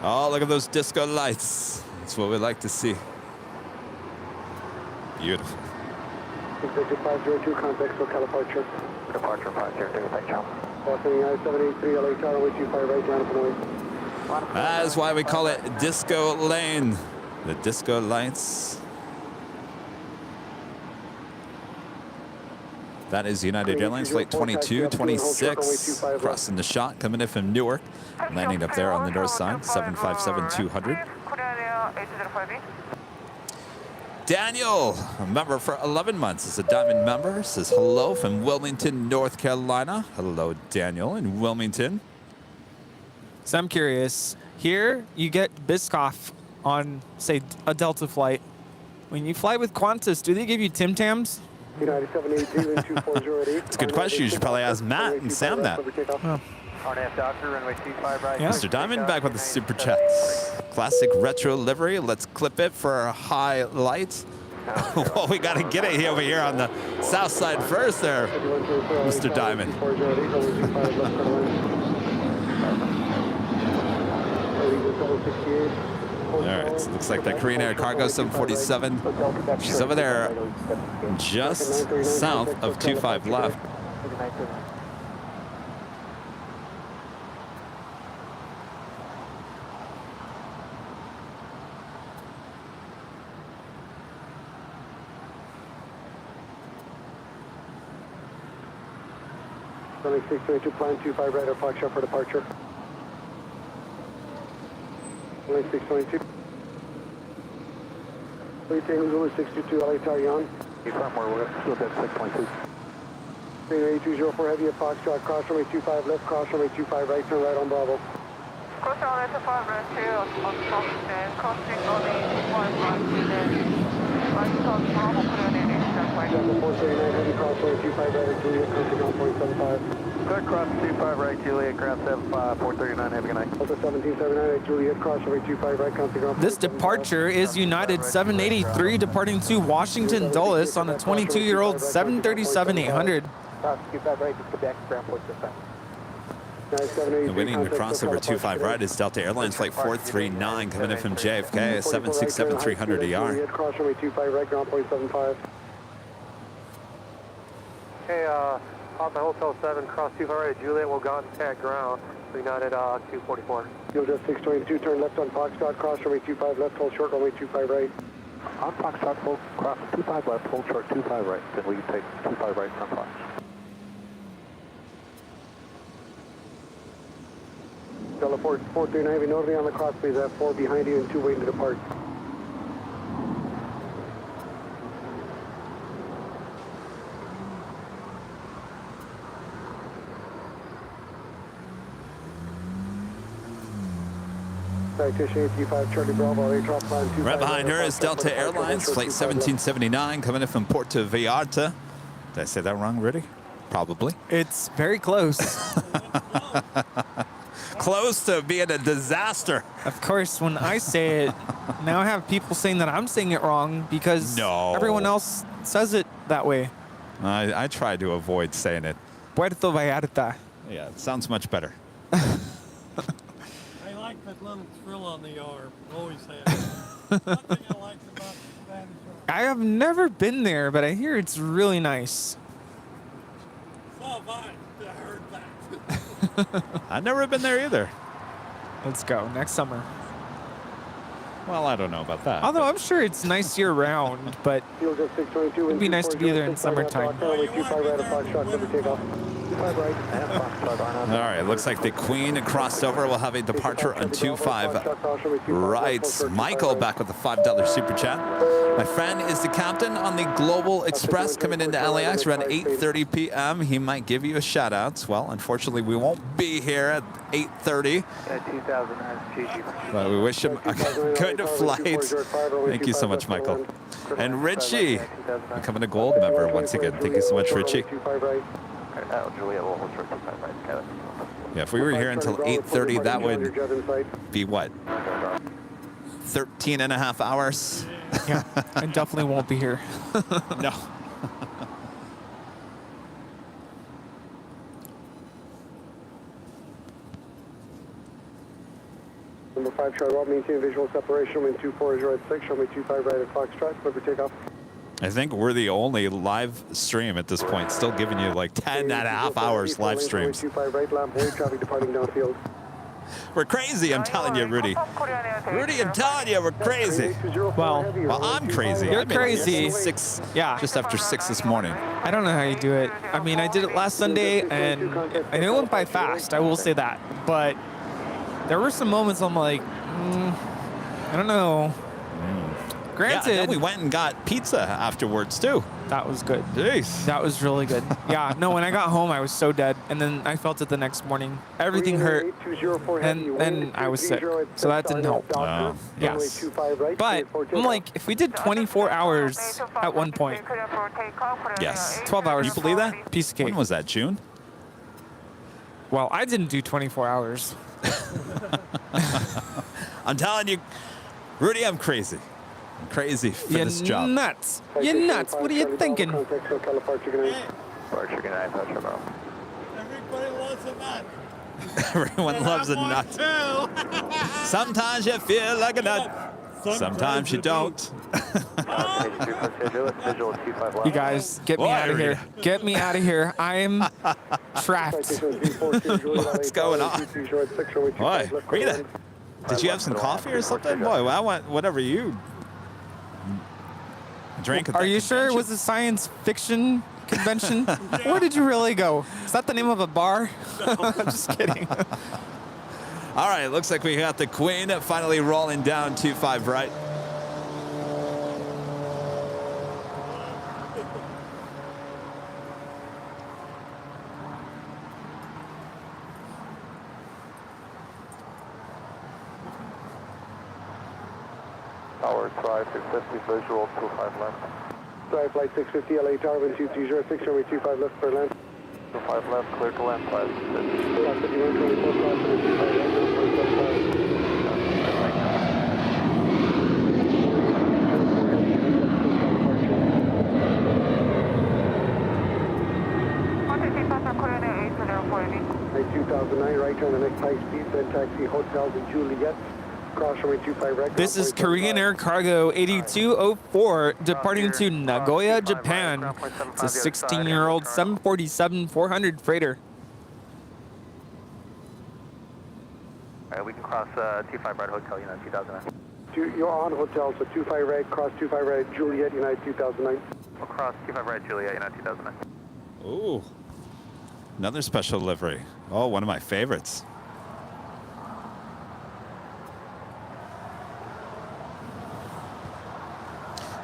Oh, look at those disco lights. That's what we like to see. Beautiful. Executive 502, contact SoCal departure. Departure 502, thank you. Boston United 783, LA Tower, way 25 right, line up and away. That is why we call it Disco Lane. The disco lights That is United Airlines Flight 2226, crossing the shot, coming in from Newark, landing up there on the north side, 757-200. Daniel, a member for 11 months, is a Diamond member, says hello from Wilmington, North Carolina. Hello, Daniel in Wilmington. So I'm curious. Here, you get Biscoff on, say, a Delta flight. When you fly with Qantas, do they give you Tim Tams? It's a good question. You should probably ask Matt and Sam that. Oh. Yeah. Mr. Diamond back with the super chats. Classic retro livery. Let's clip it for our highlights. Well, we got to get it over here on the south side first there, Mr. Diamond. All right, so it looks like the Korean Air Cargo 747. She's over there just south of 25 left. Runway 622, plan 25 right at Foxtrot for departure. Runway 622. Please take Zulu 622, LA Taiwan. You somewhere, we're still at 622. 820 heavy at Foxtrot, cross runway 25 left, cross runway 25 right, turn right on Bravo. Cross runway 25 right here on Foxtrot, crossing only 1 right to the right on Bravo, clear the runway. Delta 439 heavy, cross runway 25 right at Juliet, crossing on 0.75. Good, cross 25 right, Juliet, cross 75, 439, have a good night. Delta 1779 at Juliet, cross runway 25 right, crossing on. This departure is United 783 departing to Washington Dulles on a 22-year-old 737-800. 25 right, just go back to Grand Port this time. And winning the crossover 25 right is Delta Airlines Flight 439 coming in from JFK, 767-300 ER. Cross runway 25 right, ground point 75. Hey, Alpha Hotel 7, cross 25 right at Juliet, we'll contact ground. United 244. You'll just 622, turn left on Foxtrot, cross runway 25 left, hold short runway 25 right. On Foxtrot, full cross 25 left, hold short 25 right, then we can take 25 right from Fox. Delta 439 heavy, nobody on the cross, please have 4 behind you and 2 waiting to depart. Right behind her is Delta Airlines, Flight 1779, coming in from Puerto Vallarta. Did I say that wrong, Rudy? Probably. It's very close. Close to being a disaster. Of course, when I say it, now I have people saying that I'm saying it wrong because everyone else says it that way. I try to avoid saying it. Puerto Vallarta. Yeah, it sounds much better. I like that little trill on the R. Always have. One thing I like about Spanish R. I have never been there, but I hear it's really nice. So have I heard that. I've never been there either. Let's go next summer. Well, I don't know about that. Although I'm sure it's nice year round, but it'd be nice to be there in summertime. All right, looks like the Queen crossed over. We'll have a departure on 25 right. Michael back with the $5 super chat. My friend is the captain on the Global Express coming into LAX around 8:30 p.m. He might give you a shout out. Well, unfortunately, we won't be here at 8:30. But we wish him a good flight. Thank you so much, Michael. And Richie, becoming a gold member once again. Thank you so much, Richie. Yeah, if we were here until 8:30, that would be what? 13 and a half hours? Yeah, I definitely won't be here. No. Number 5, Charlie, maintain visual separation, wind 24 at 6, runway 25 right at Foxtrot, clear for takeoff. I think we're the only live stream at this point, still giving you like 10 and a half hours live streams. 25 right, lamp, wave traffic departing downfield. We're crazy, I'm telling you, Rudy. Rudy, I'm telling you, we're crazy. Well, I'm crazy. You're I made crazy. 6, Yeah. just after 6 this morning. I don't know how you do it. I mean, I did it last Sunday, and I know it went by fast. I will say that. But there were some moments I'm like, I don't know. Granted, yeah, we went and got pizza afterwards too. That was good. Jeez. That was really good. Yeah, no, when I got home, I was so dead. And then I felt it the next morning. Everything hurt. And then I was sick. So that didn't help. Yes. But I'm like, if we did 24 hours at one point. Yes. 12 hours. You believe that? Piece of cake. When was that, June? Well, I didn't do 24 hours. I'm telling you, Rudy, I'm crazy. I'm crazy for this job. Nuts. You're nuts. What are you thinking? Everybody loves a nut. Everyone loves a nut. Sometimes you feel like a nut. Sometimes you don't. You guys, get me out of here. Get me out of here. I'm trapped. What's going on? Boy, Rita, did you have some coffee or something? Boy, well, I want whatever you drank. Are you sure it was a science fiction convention? Where did you really go? Is that the name of a bar? I'm just kidding. All right, looks like we got the Queen finally rolling down 25 right. Tower, try 650, visual 25 left. Drive flight 650, LA Tower, wind 2206, runway 25 left for land. 25 left, clear to land, 550. 5124, cross runway 25 left, 2009, right turn the next high speed, then taxi hotels in Juliet. Cross runway 25 right. This is Korean Air Cargo 8204 departing to Nagoya, Japan. It's a 16-year-old 747-400 freighter. All right, we can cross 25 right hotel, United 2009. You're on hotel, so 25 right, cross 25 right, Juliet, United 2009. We'll cross 25 right, Juliet, United 2009. Ooh, another special livery. Oh, one of my favorites.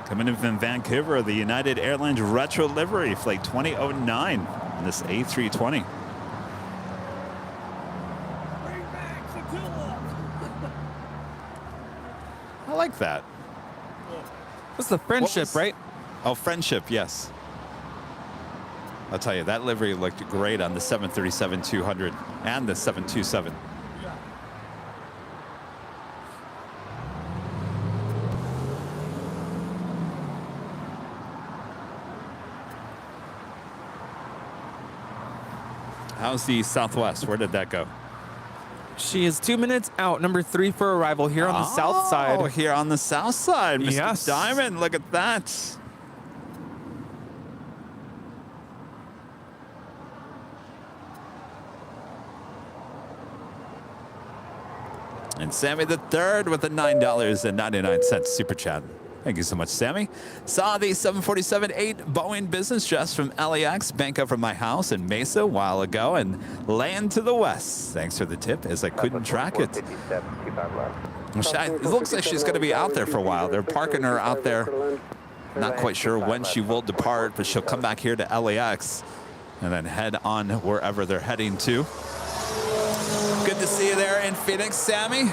Coming in from Vancouver, the United Airlines retro livery, flight 2009, in this A320. I like that. That's the Friendship, right? Oh, Friendship, yes. I'll tell you, that livery looked great on the 737-200 and the 727. How's the Southwest? Where did that go? She is 2 minutes out, number 3 for arrival here on the south side. Oh, here on the south side, Mr. Yes. Diamond. Look at that. And Sammy the Third with the $9.99 super chat. Thank you so much, Sammy. Saw the 747-8 Boeing business jets from LAX bank up from my house in Mesa a while ago and land to the west. Thanks for the tip, as I couldn't track it. It looks like she's going to be out there for a while. They're parking her out there. Not quite sure when she will depart, but she'll come back here to LAX and then head on wherever they're heading to. Good to see you there in Phoenix, Sammy.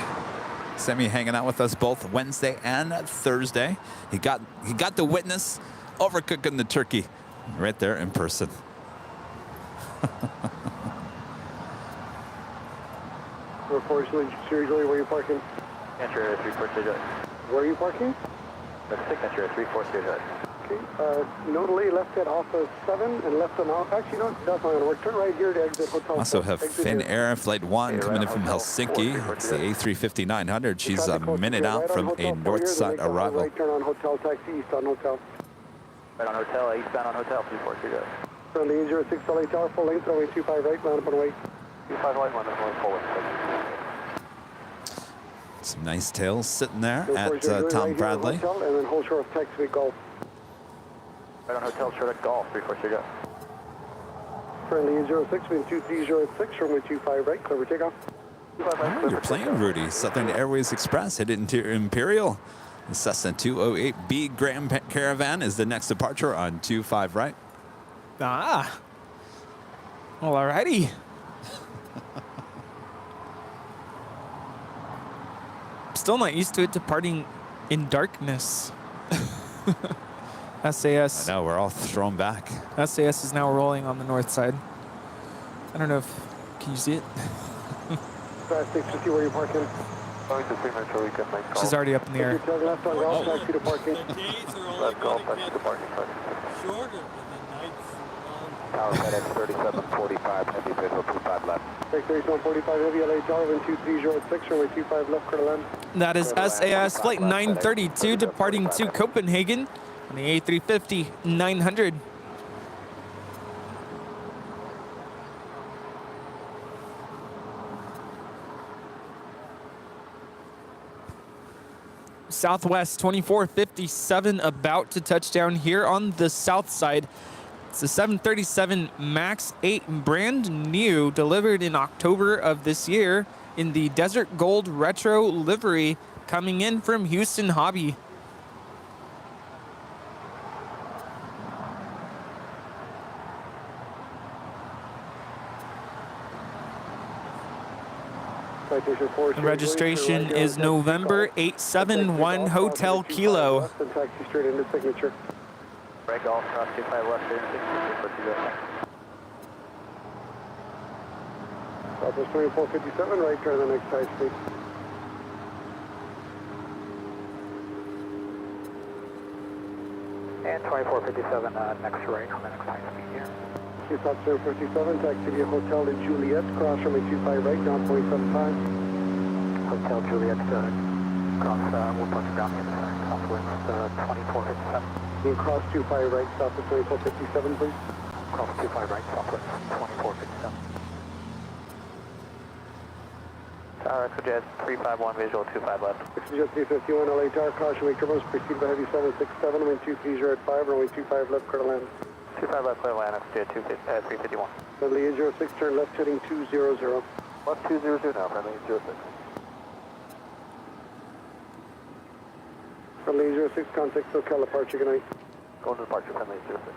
Sammy hanging out with us both Wednesday and Thursday. He got the overcooking the turkey right there in person. Seriously, where are you parking? Enter 342 jet. Where are you parking? That's signature 342 jet. Okay. Notally left at off of 7 and left on out. Actually, no, that's not going to work. Turn right here to exit hotel. Also have Finnair Flight 1 coming in from Helsinki. It's the A350-900. She's a minute out from a north side arrival. Right turn on hotel, taxi east on hotel. Right on hotel, eastbound on hotel, 342 jet. Friendly 06 LA Tower, full length, runway 25 right, line up on way. 25 right, line up on full length. Some nice tails sitting there at Tom Bradley. Hotel, and then hold short of taxi Golf. Right on hotel, short at Golf, 346 go. Friendly 06, wind 2306, runway 25 right, clear for takeoff. Oh, you're playing, Rudy. Southern Airways Express headed into Imperial. The Cessna 208B Grand Caravan is the next departure on 25 right. Ah. Well, alrighty. Still not used to it departing in darkness. SAS. I know, we're all thrown back. SAS is now rolling on the north side. I don't know if, can you see it? Fast 650, where you parking? She's already up in the air. Turn left on Golf, taxi to parking. Left Golf, taxi to parking. Shorter than the nights. Tower FedEx 3745, heavy visual 25 left. Take 3745 heavy, LA Tower, wind 2306, runway 25 left, clear to land. That is SAS flight 932 departing to Copenhagen on the A350-900. Southwest 2457 about to touch down here on the south side. It's the 737 MAX 8, brand new, delivered in October of this year in the Desert Gold Retro livery, coming in from Houston Hobby. The registration is November 871 Hotel Kilo. Taxi straight into signature. Right Golf, cross 25 left, 36, Southwest 2457, right, turn the next side, please. And 2457, next right on the next high speed here. Southwest 57, taxi via Hotel de Juliet, cross runway 25 right, down 0.75. Hotel Juliet, cross, we'll punch down the other side, southwest 2457. You can cross 25 right, southwest 2457, please. Cross 25 right, southwest 2457. Tower Exojet 351, visual 25 left. Exojet 351, LA Tower, caution, make turbos, proceed by heavy 767, wind 230 runway 25 left, clear to land. 25 left, clear to land, Exojet 351. Friendly 806, turn left heading 200. Left 200 now, friendly 806. Friendly 806, contact SoCal, departure, good night. Going to departure, friendly 806.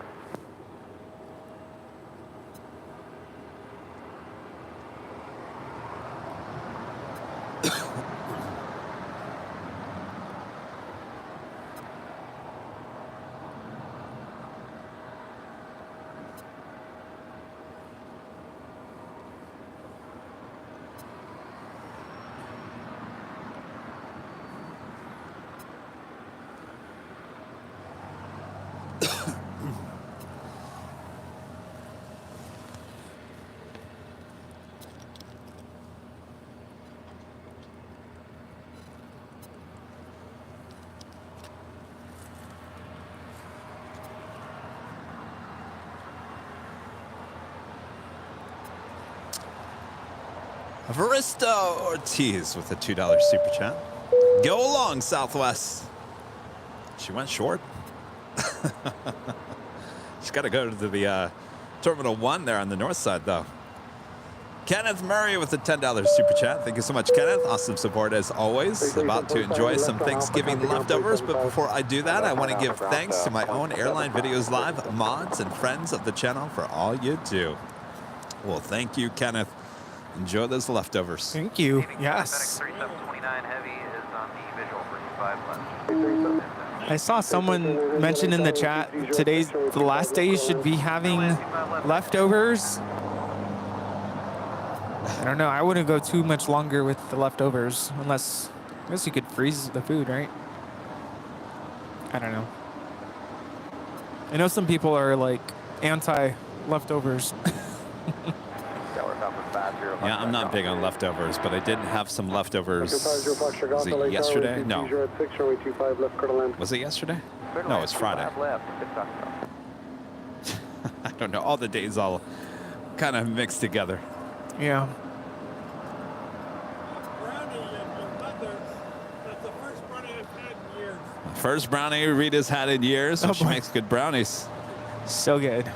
Varisto Ortiz with a $2 super chat. Go along, Southwest. She went short. She's got to go to the Terminal 1 there on the north side, though. Kenneth Murray with a $10 super chat. Thank you so much, Kenneth. Awesome support as always. About to enjoy some Thanksgiving leftovers, but before I do that, I want to give thanks to my own Airline Videos Live mods and friends of the channel for all you do. Well, thank you, Kenneth. Enjoy those leftovers. Thank you. Yes. 3729 heavy is on the visual for 5 left. I saw someone mention in the chat today's the last day you should be having leftovers. I don't know. I wouldn't go too much longer with the leftovers unless I guess you could freeze the food, right? I don't know. I know some people are like anti leftovers. Yeah, I'm not big on leftovers, but I did have some leftovers. Was it yesterday? No. Was it yesterday? No, it's Friday. I don't know. All the days all kind of mixed together. Yeah. Brownie, your mother First brownie Rita's had in years. Oh, She boy. makes good brownies. So good.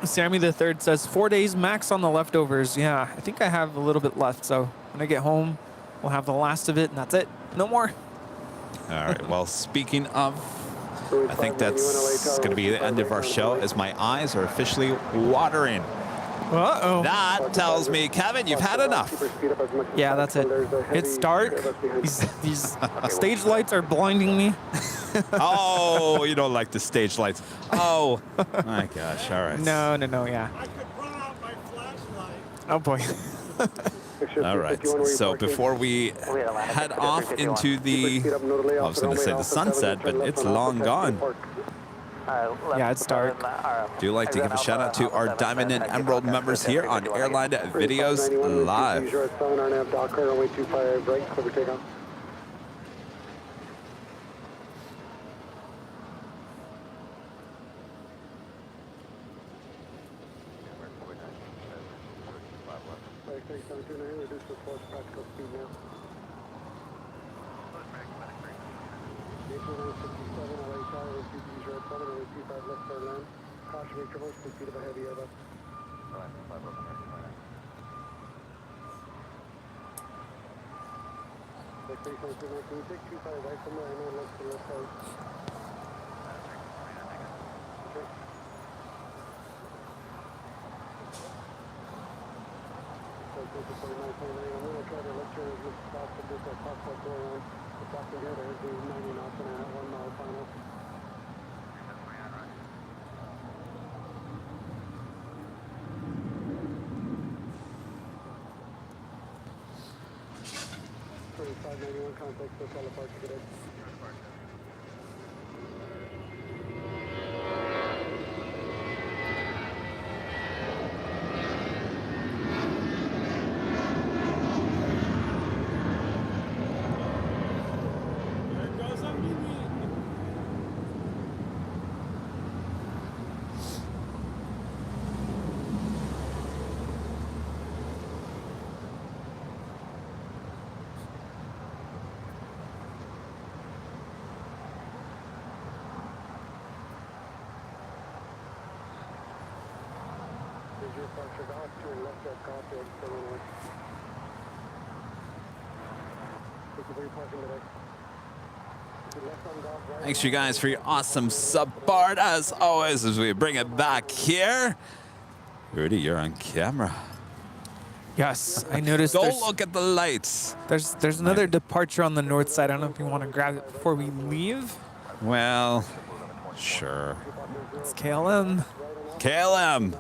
Sammy the Third says 4 days max on the leftovers. Yeah, I think I have a little bit left. So when I get home, we'll have the last of it, and that's it. No more. All right. Well, speaking of, I think that's going to be the end of our show as my eyes are officially watering. Uh-oh. That tells me, Kevin, you've had enough. Yeah, that's it. It's dark. These stage lights are blinding me. Oh, you don't like the stage lights. Oh, my gosh. All right. No, yeah. I could run out my flashlight. Oh, boy. All right. So before we head off into the, I was going to say the sunset, but it's long gone. Yeah, it's dark. Do like to give a shout out to our Diamond and Emerald members here on Airline Videos Live. Thanks, you guys, for your awesome support, as always, as we bring it back here. Rudy, you're on camera. Yes, I noticed. Go look at the lights. There's another departure on the north side. I don't know if you want to grab it before we leave. Well, sure. It's KLM. KLM.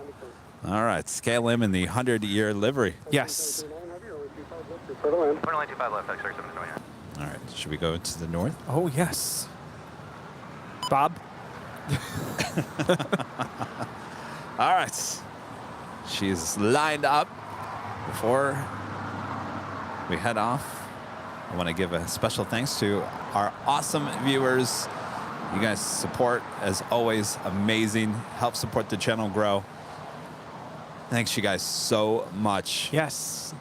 All right, it's KLM in the 100-year livery. Yes. 125 left, X-ray 729. All right, should we go to the north? Oh, yes. Bob? All right. She's lined up. Before we head off, I want to give a special thanks to our awesome viewers. You guys' support, as always, amazing. Help support the channel grow. Thanks, you guys, so much. Yes.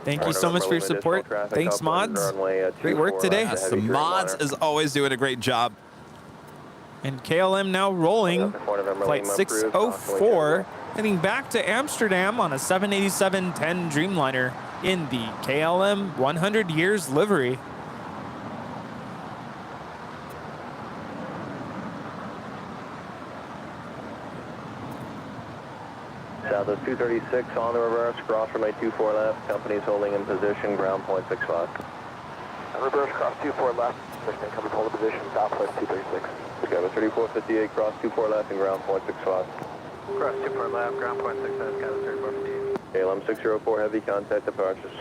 Thank you so much for your support. Thanks, mods. Great work today. Yes, the mods, as always, doing a great job. And KLM now rolling. Flight 604, heading back to Amsterdam on a 787-10 Dreamliner in the KLM 100 Years livery. Southwest 236 on the reverse, cross runway 24 left, company's holding in position, ground point 65. Reverse cross 24 left, first company hold in position, Southwest 236. Okay, with 3458, cross 24 left and ground point 65. Cross 24 left, ground point 65, Skyline 3458. KLM 604, heavy contact departures.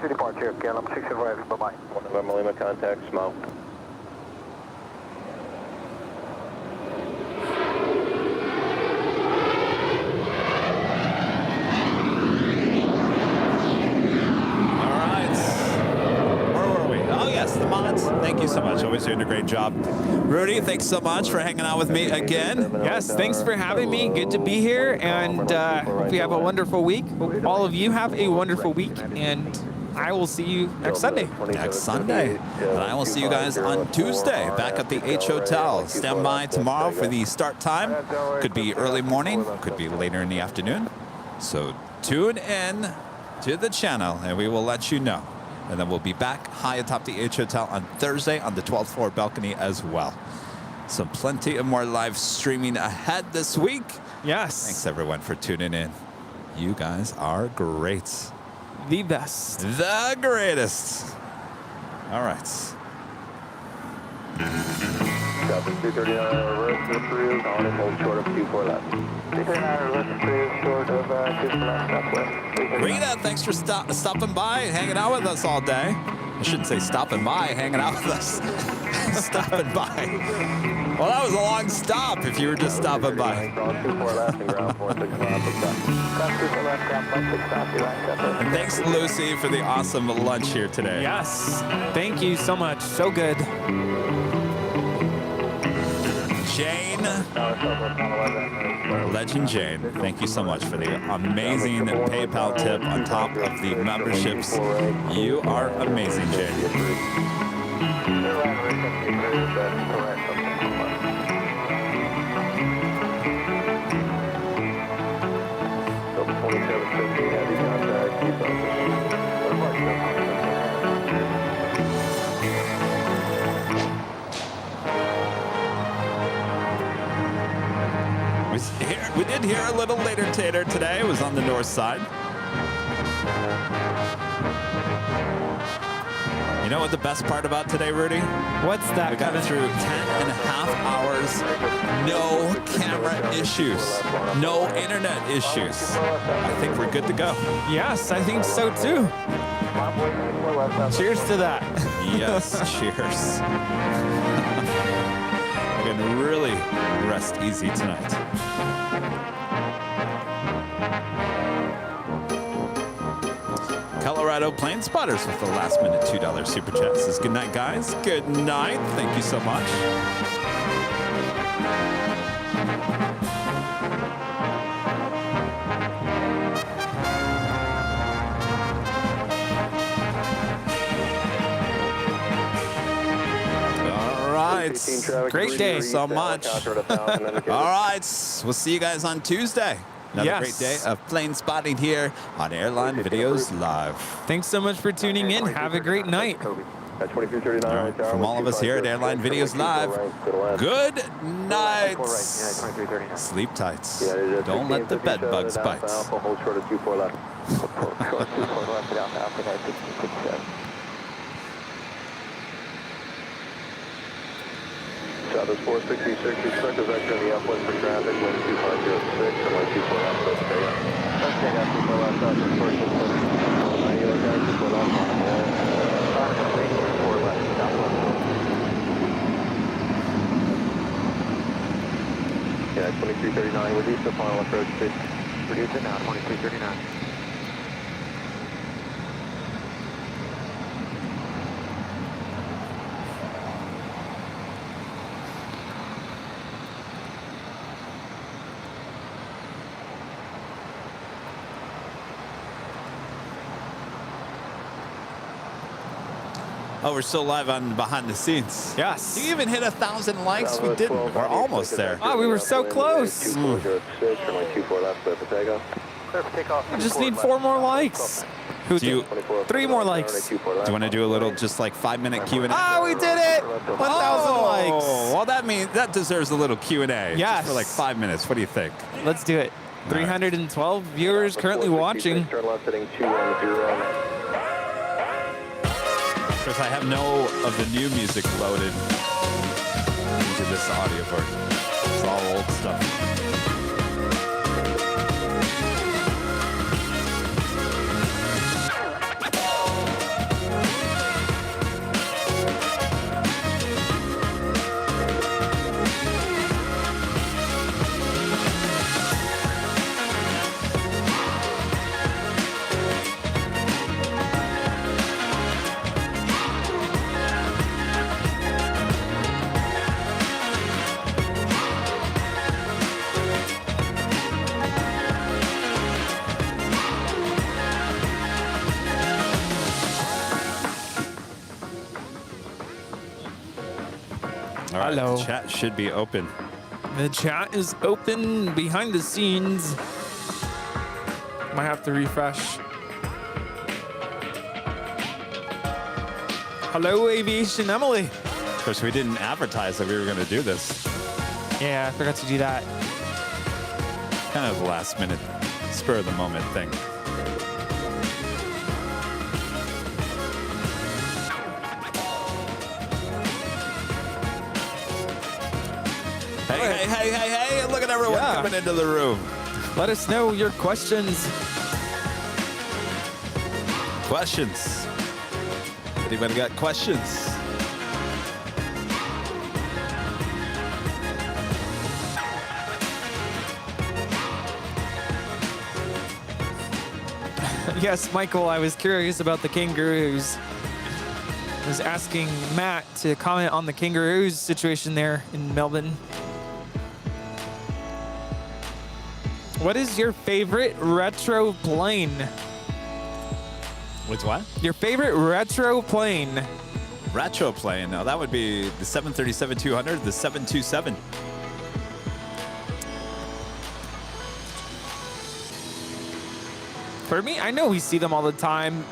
2 departure, KLM 604 heavy, bye-bye. 1 November Lima contact, SMO. Thank you so much. Always doing a great job. Rudy, thanks so much for hanging out with me again. Yes, thanks for having me. Good to be here, and hope you have a wonderful week. Hope all of you have a wonderful week, and I will see you next Sunday. Next Sunday. And I will see you guys on Tuesday back at the H Hotel. Stand by tomorrow for the start time. Could be early morning, could be later in the afternoon. So tune in to the channel and we will let you know. And then we'll be back high atop the H Hotel on Thursday on the 12th floor balcony as well. So plenty of more live streaming ahead this week. Yes. Thanks everyone for tuning in. You guys are great. The best. The greatest. All right. Copy 239 reverse approved, on and hold short of 24 left. 239 reverse approved, short of 24 left, southwest. Rita, thanks for stopping by and hanging out with us all day. I shouldn't say stopping by, hanging out with us. Stopping by. Well, that was a long stop if you were just stopping by. And thanks, Lucy, for the awesome lunch here today. Yes. Thank you so much. So good. Jane, Legend Jane, thank you so much for the amazing PayPal tip on top of the memberships. You are amazing, Jane. We did hear a little later tater today. It was on the north side. You know what the best part about today, Rudy? What's that? We got through 10.5 hours, no camera issues, no internet issues. I think we're good to go. Yes, I think so too. Cheers to that. Yes, cheers. We're going to really rest easy tonight. Colorado Plane Spotters with the last minute $2 super chat says, good night, guys. Good night. Thank you so much. All right. Great day. So much. All right. We'll see you guys on Tuesday. Another great day of plane spotting here on Airline Videos Live. Thanks so much for tuning in. Have a great night. All right, from all of us here at Airline Videos Live, good night. Sleep tight. Don't let the bed bugs bite. Hold short of 24 left. Short 24 left, Alpha 967. Southwest 466, expect a vector in the upwind for traffic, wind 2506, runway 24 left, let's take off. Let's take off 24 left, Southwest 466, 90 guys, 24 left, on the wall. 24 left, southwest. Yeah, 2339, reduce the final approach, please. Reduce it now, 2339. Oh, we're still live on behind the scenes. Yes. You even hit 1,000 likes. We didn't. We're almost there. Oh, we were so close. I just need 4 more likes. Do you, 3 more likes. do you want to do a little just like 5-minute Q&A? Ah, we did it! 1,000 likes. Well, that means that deserves a little Q&A. Yes. For like 5 minutes. What do you think? Let's do it. 312 viewers currently watching. Of course, I have no of the new music loaded into this audio version. It's all old stuff. All right, Hello. the chat should be open. The chat is open behind the scenes. Might have to refresh. Hello, Aviation Emily. Of course, we didn't advertise that we were going to do this. Yeah, I forgot to do that. Kind of a last minute, spur of the moment thing. Hey, look at everyone coming into the room. Let us know your questions. Questions. Anybody got questions? Yes, Michael, I was curious about the kangaroos. I was asking Matt to comment on the kangaroos situation there in Melbourne. What is your favorite retro plane? What's what? Your favorite retro plane? Retro plane. Now that would be the 737-200, the 727. For me, I know we see them all the time,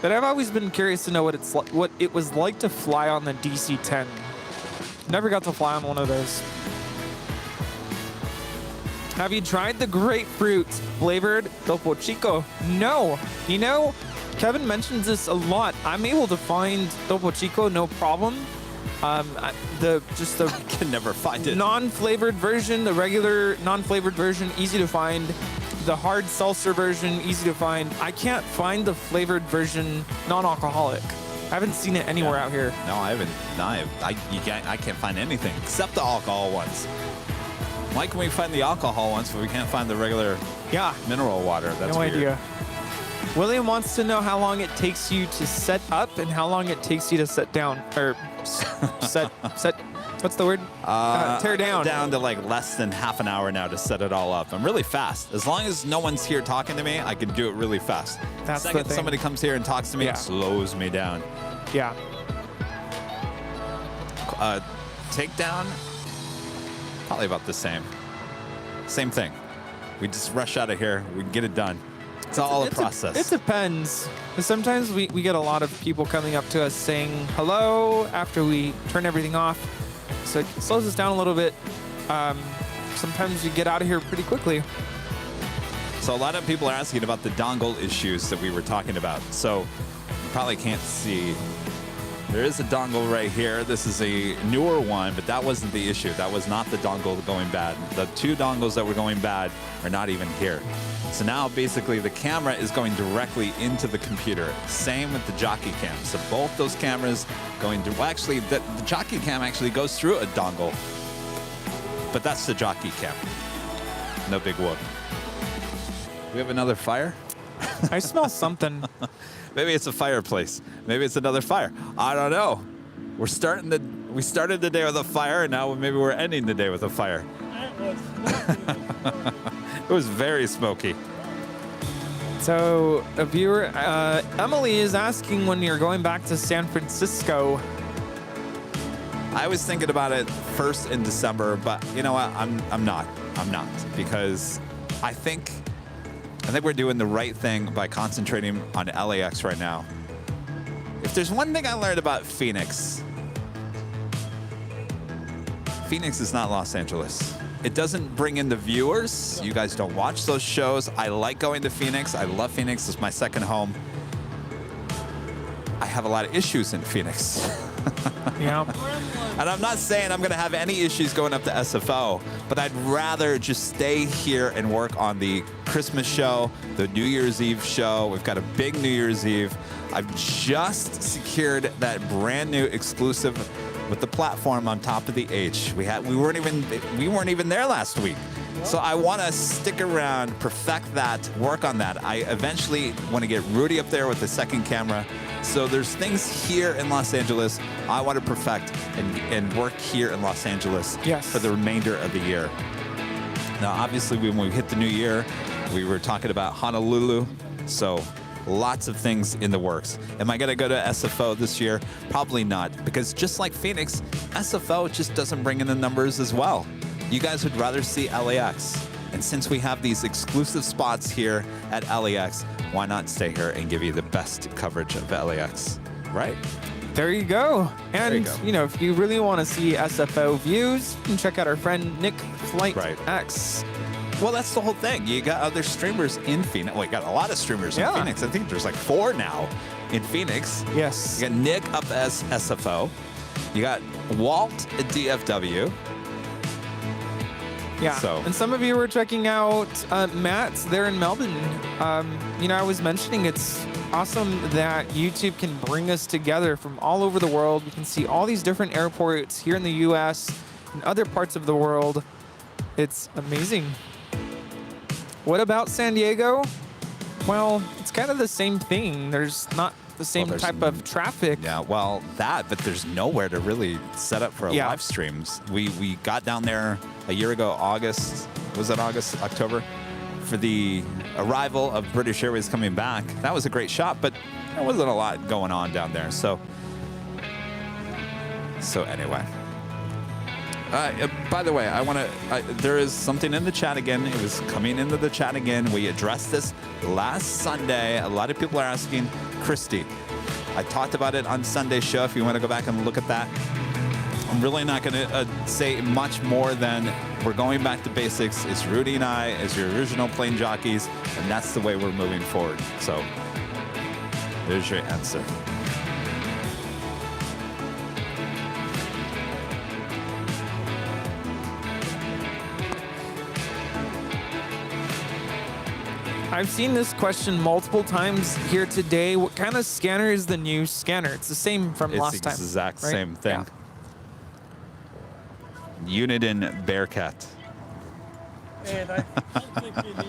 but I've always been curious to know what it was like to fly on the DC-10. Never got to fly on one of those. Have you tried the grapefruit flavored Topo Chico? No. You know, Kevin mentions this a lot. I'm able to find Topo Chico, no problem. I can never find it. Non-flavored version, the regular non-flavored version, easy to find. The hard seltzer version, easy to find. I can't find the flavored version, non-alcoholic. I haven't seen it anywhere out here. No, I haven't. No, I can't find anything except the alcohol ones. Why can we find the alcohol ones, but we can't find the regular mineral water? That's no weird. idea. William wants to know how long it takes you to set up and how long it takes you to set down. Or set, what's the word? Tear down. Down to like less than half an hour now to set it all up. I'm really fast. As long as no one's here talking to me, I can do it really fast. That's the the second thing. somebody comes here and talks to me, it slows me down. Yeah. Takedown, probably about the same. Same thing. We just rush out of here. We can get it done. It's all a process. It depends. Sometimes we get a lot of people coming up to us saying hello after we turn everything off. So it slows us down a little bit. Sometimes you get out of here pretty quickly. So a lot of people are asking about the dongle issues that we were talking about. So you probably can't see. There is a dongle right here. This is a newer one, but that wasn't the issue. That was not the dongle going bad. The two dongles that were going bad are not even here. So now basically the camera is going directly into the computer. Same with the jockey cam. So both those cameras going to, well, actually the jockey cam actually goes through a dongle, but that's the jockey cam. No big whoop. We have another fire? I smell something. Maybe it's a fireplace. Maybe it's another fire. I don't know. We started the day with a fire, and now maybe we're ending the day with a fire. It was very smoky. So a viewer, Emily is asking when you're going back to San Francisco. I was thinking about it first in December, but you know what? I'm not because I think we're doing the right thing by concentrating on LAX right now. If there's one thing I learned about Phoenix is not Los Angeles. It doesn't bring in the viewers. You guys don't watch those shows. I like going to Phoenix. I love Phoenix. It's my second home. I have a lot of issues in Phoenix. Yeah. And I'm not saying I'm going to have any issues going up to SFO, but I'd rather just stay here and work on the Christmas show, the New Year's Eve show. We've got a big New Year's Eve. I've just secured that brand new exclusive with the platform on top of the H. We weren't even there last week. So I want to stick around, perfect that, work on that. I eventually want to get Rudy up there with the second camera. So there's things here in Los Angeles I want to perfect and work here in Los Angeles for the remainder of the year. Now, obviously, when we hit the new year, we were talking about Honolulu. So Lots of things in the works. Am I going to go to SFO this year? Probably not, because just like Phoenix, SFO just doesn't bring in the numbers as well. You guys would rather see LAX. And since we have these exclusive spots here at LAX, why not stay here and give you the best coverage of LAX, right? There you go. And, There you go. you know, if you really want to see SFO views, you can check out our friend Nick Flight X. Well, that's the whole thing. You got other streamers in Phoenix. Well, you got a lot of streamers in Phoenix. I think there's like 4 now in Phoenix. Yes. You got Nick up as SFO. You got Walt at DFW. Yeah. So. And some of you were checking out Matt's there in Melbourne. You know, I was mentioning it's awesome that YouTube can bring us together from all over the world. We can see all these different airports here in the US and other parts of the world. It's amazing. What about San Diego? Well, it's kind of the same thing. There's not the same type of traffic. Yeah, well, but there's nowhere to really set up for a live streams. We got down there a year ago, August. Was it August, October? For the arrival of British Airways coming back. That was a great shot, but there wasn't a lot going on down there. So anyway. By the way, there is something in the chat again. It was coming into the chat again. We addressed this last Sunday. A lot of people are asking, Christy. I talked about it on Sunday's show. If you want to go back and look at that. I'm really not going to say much more than we're going back to basics. It's Rudy and I as your original plane jockeys, and that's the way we're moving forward. So there's your answer. I've seen this question multiple times here today. What kind of scanner is the new scanner? It's the same from last time. It's the exact right? same thing. Yeah. Uniden Bearcat. And I don't think you need to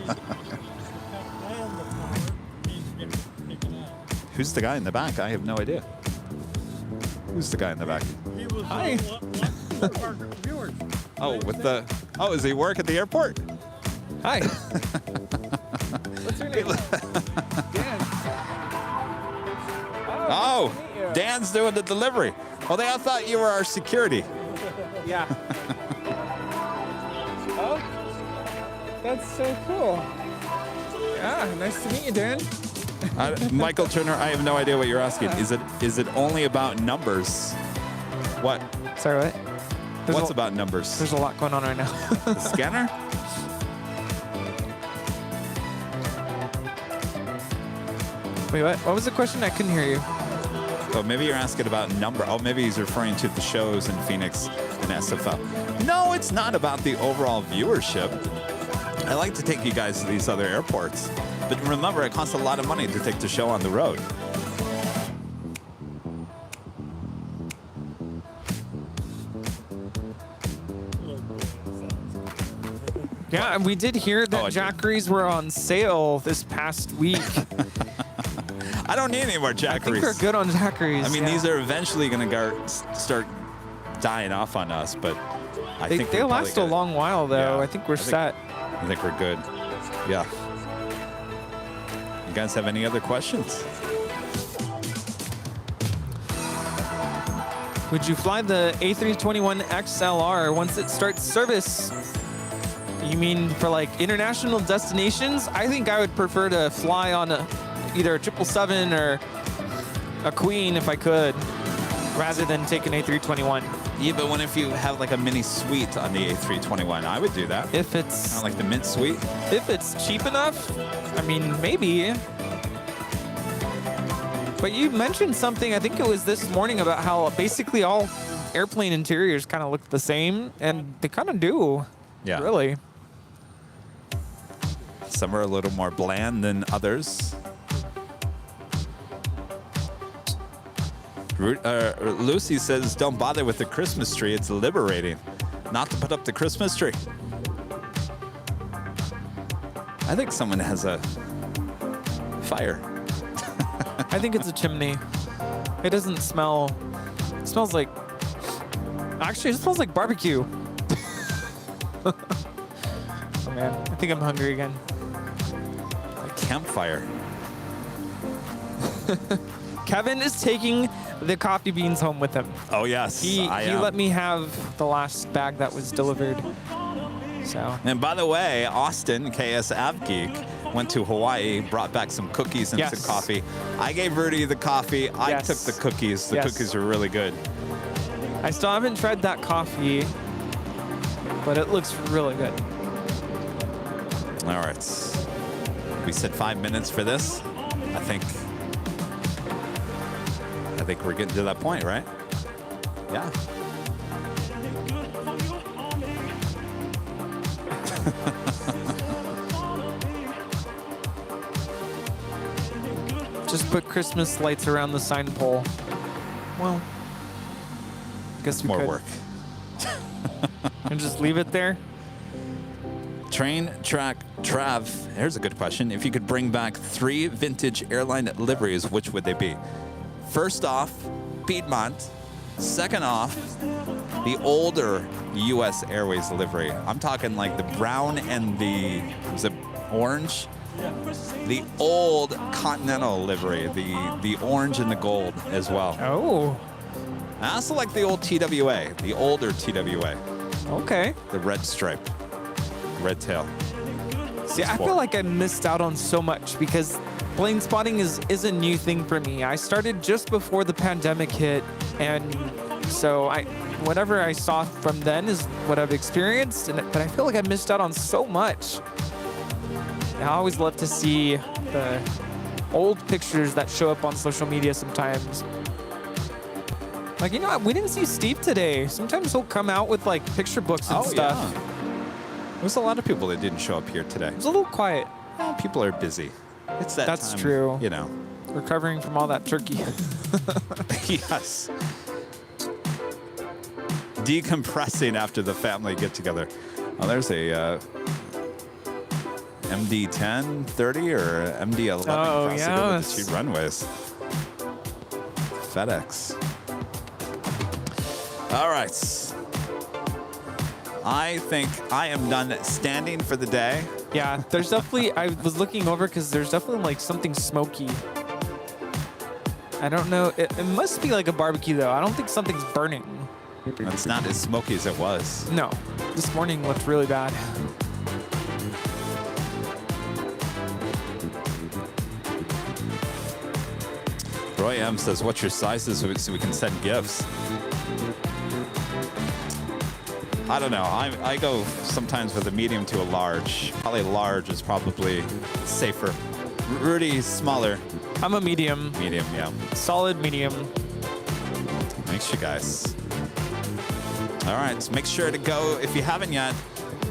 land the power. Needs to get taken out. Who's the guy in the back? I have no idea. Who's the guy in the back? He was Hi. one of our viewers. Oh, does he work at the airport? Hi. What's your name? Dan. Oh, Dan's doing the delivery. Oh, I thought you were our security. Yeah. Oh, that's so cool. Yeah, nice to meet you, Dan. Michael Turner, I have no idea what you're asking. Is it only about numbers? What? Sorry, what? What's about numbers? There's a lot going on right now. The scanner? Wait, what? What was the question? I couldn't hear you. Oh, maybe you're asking about number. Oh, maybe he's referring to the shows in Phoenix and SFO. No, it's not about the overall viewership. I like to take you guys to these other airports. But remember, it costs a lot of money to take the show on the road. Yeah, and we did hear that Jackeries were on sale this past week. I don't need any more Jackeries. I think we're good on Jackeries. I mean, these are eventually going to start dying off on us, but I think they last a long while, though. Yeah, I think we're set. I think we're good. Yeah. You guys have any other questions? Would you fly the A321 XLR once it starts service? You mean for like international destinations? I think I would prefer to fly on either a 777 or a Queen if I could, rather than take an A321. Yeah, but what if you have like a mini suite on the A321? I would do that. If it's kind of like the mint suite. If it's cheap enough, I mean, maybe. But you mentioned something, I think it was this morning, about how basically all airplane interiors kind of look the same, and they kind of do. Yeah. Really. Some are a little more bland than others. Lucy says, don't bother with the Christmas tree. It's liberating not to put up the Christmas tree. I think someone has a fire. I think it's a chimney. It doesn't smell. It smells like. Actually, it smells like barbecue. Oh man, I think I'm hungry again. A campfire. Kevin is taking the coffee beans home with him. Oh, yes. He let me have the last bag that was delivered. So. And by the way, Austin, KS Avgeek, went to Hawaii, brought back some cookies and some coffee. I gave Rudy the coffee. I took the cookies. The cookies are really good. I still haven't tried that coffee, but it looks really good. All right. We said 5 minutes for this. I think we're getting to that point, right? Yeah. Just put Christmas lights around the sign pole. Well, I guess we more could. work. And just leave it there? Train, track, Trav. Here's a good question. If you could bring back 3 vintage airline liveries, which would they be? First off, Piedmont. Second off, the older U.S. Airways livery. I'm talking like the brown and was it orange? The old Continental livery, the orange and the gold as well. Oh. I also like the old TWA, the older TWA. Okay. The red stripe, red tail. See, I feel like I missed out on so much because plane spotting is a new thing for me. I started just before the pandemic hit, and so whatever I saw from then is what I've experienced, but I feel like I missed out on so much. I always love to see the old pictures that show up on social media sometimes. Like, you know what? We didn't see Steve today. Sometimes he'll come out with like picture books and stuff. Yeah. There's a lot of people that didn't show up here today. It was a little quiet. Well, people are busy. It's that That's time, true. You know. Recovering from all that turkey. Yes. Decompressing after the family get together. Oh, there's a MD-10, 30 or MD-11 crossing over the 2 runways. FedEx. All right. I think I am done standing for the day. Yeah, there's definitely, I was looking over because there's definitely like something smoky. I don't know. It must be like a barbecue though. I don't think something's burning. It's not as smoky as it was. No, this morning looked really bad. Roy M says, what's your sizes so we can send gifts? I don't know. I go sometimes with a medium to a large. Probably large is probably safer. Rudy's smaller. I'm a medium. Medium, yeah. Solid medium. Thanks, you guys. All right, so make sure to go, if you haven't yet,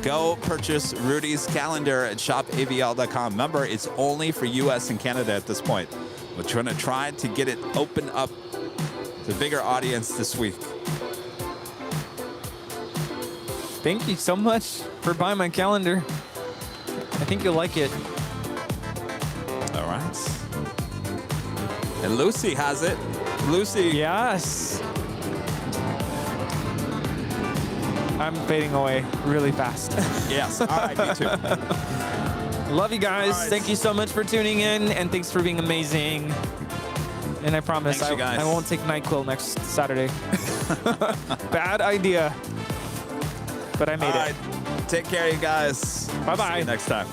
go purchase Rudy's calendar at shopavl.com. Remember, it's only for US and Canada at this point. We're trying to try to get it open up to a bigger audience this week. Thank you so much for buying my calendar. I think you'll like it. All right. And Lucy has it. Lucy. Yes. I'm fading away really fast. Yes. All right, me too. Love you guys. Right. Thank you so much for tuning in, and thanks for being amazing. And I promise I won't take NyQuil next Saturday. Bad idea. But I made it. Take care, you guys. Bye-bye. See you next time.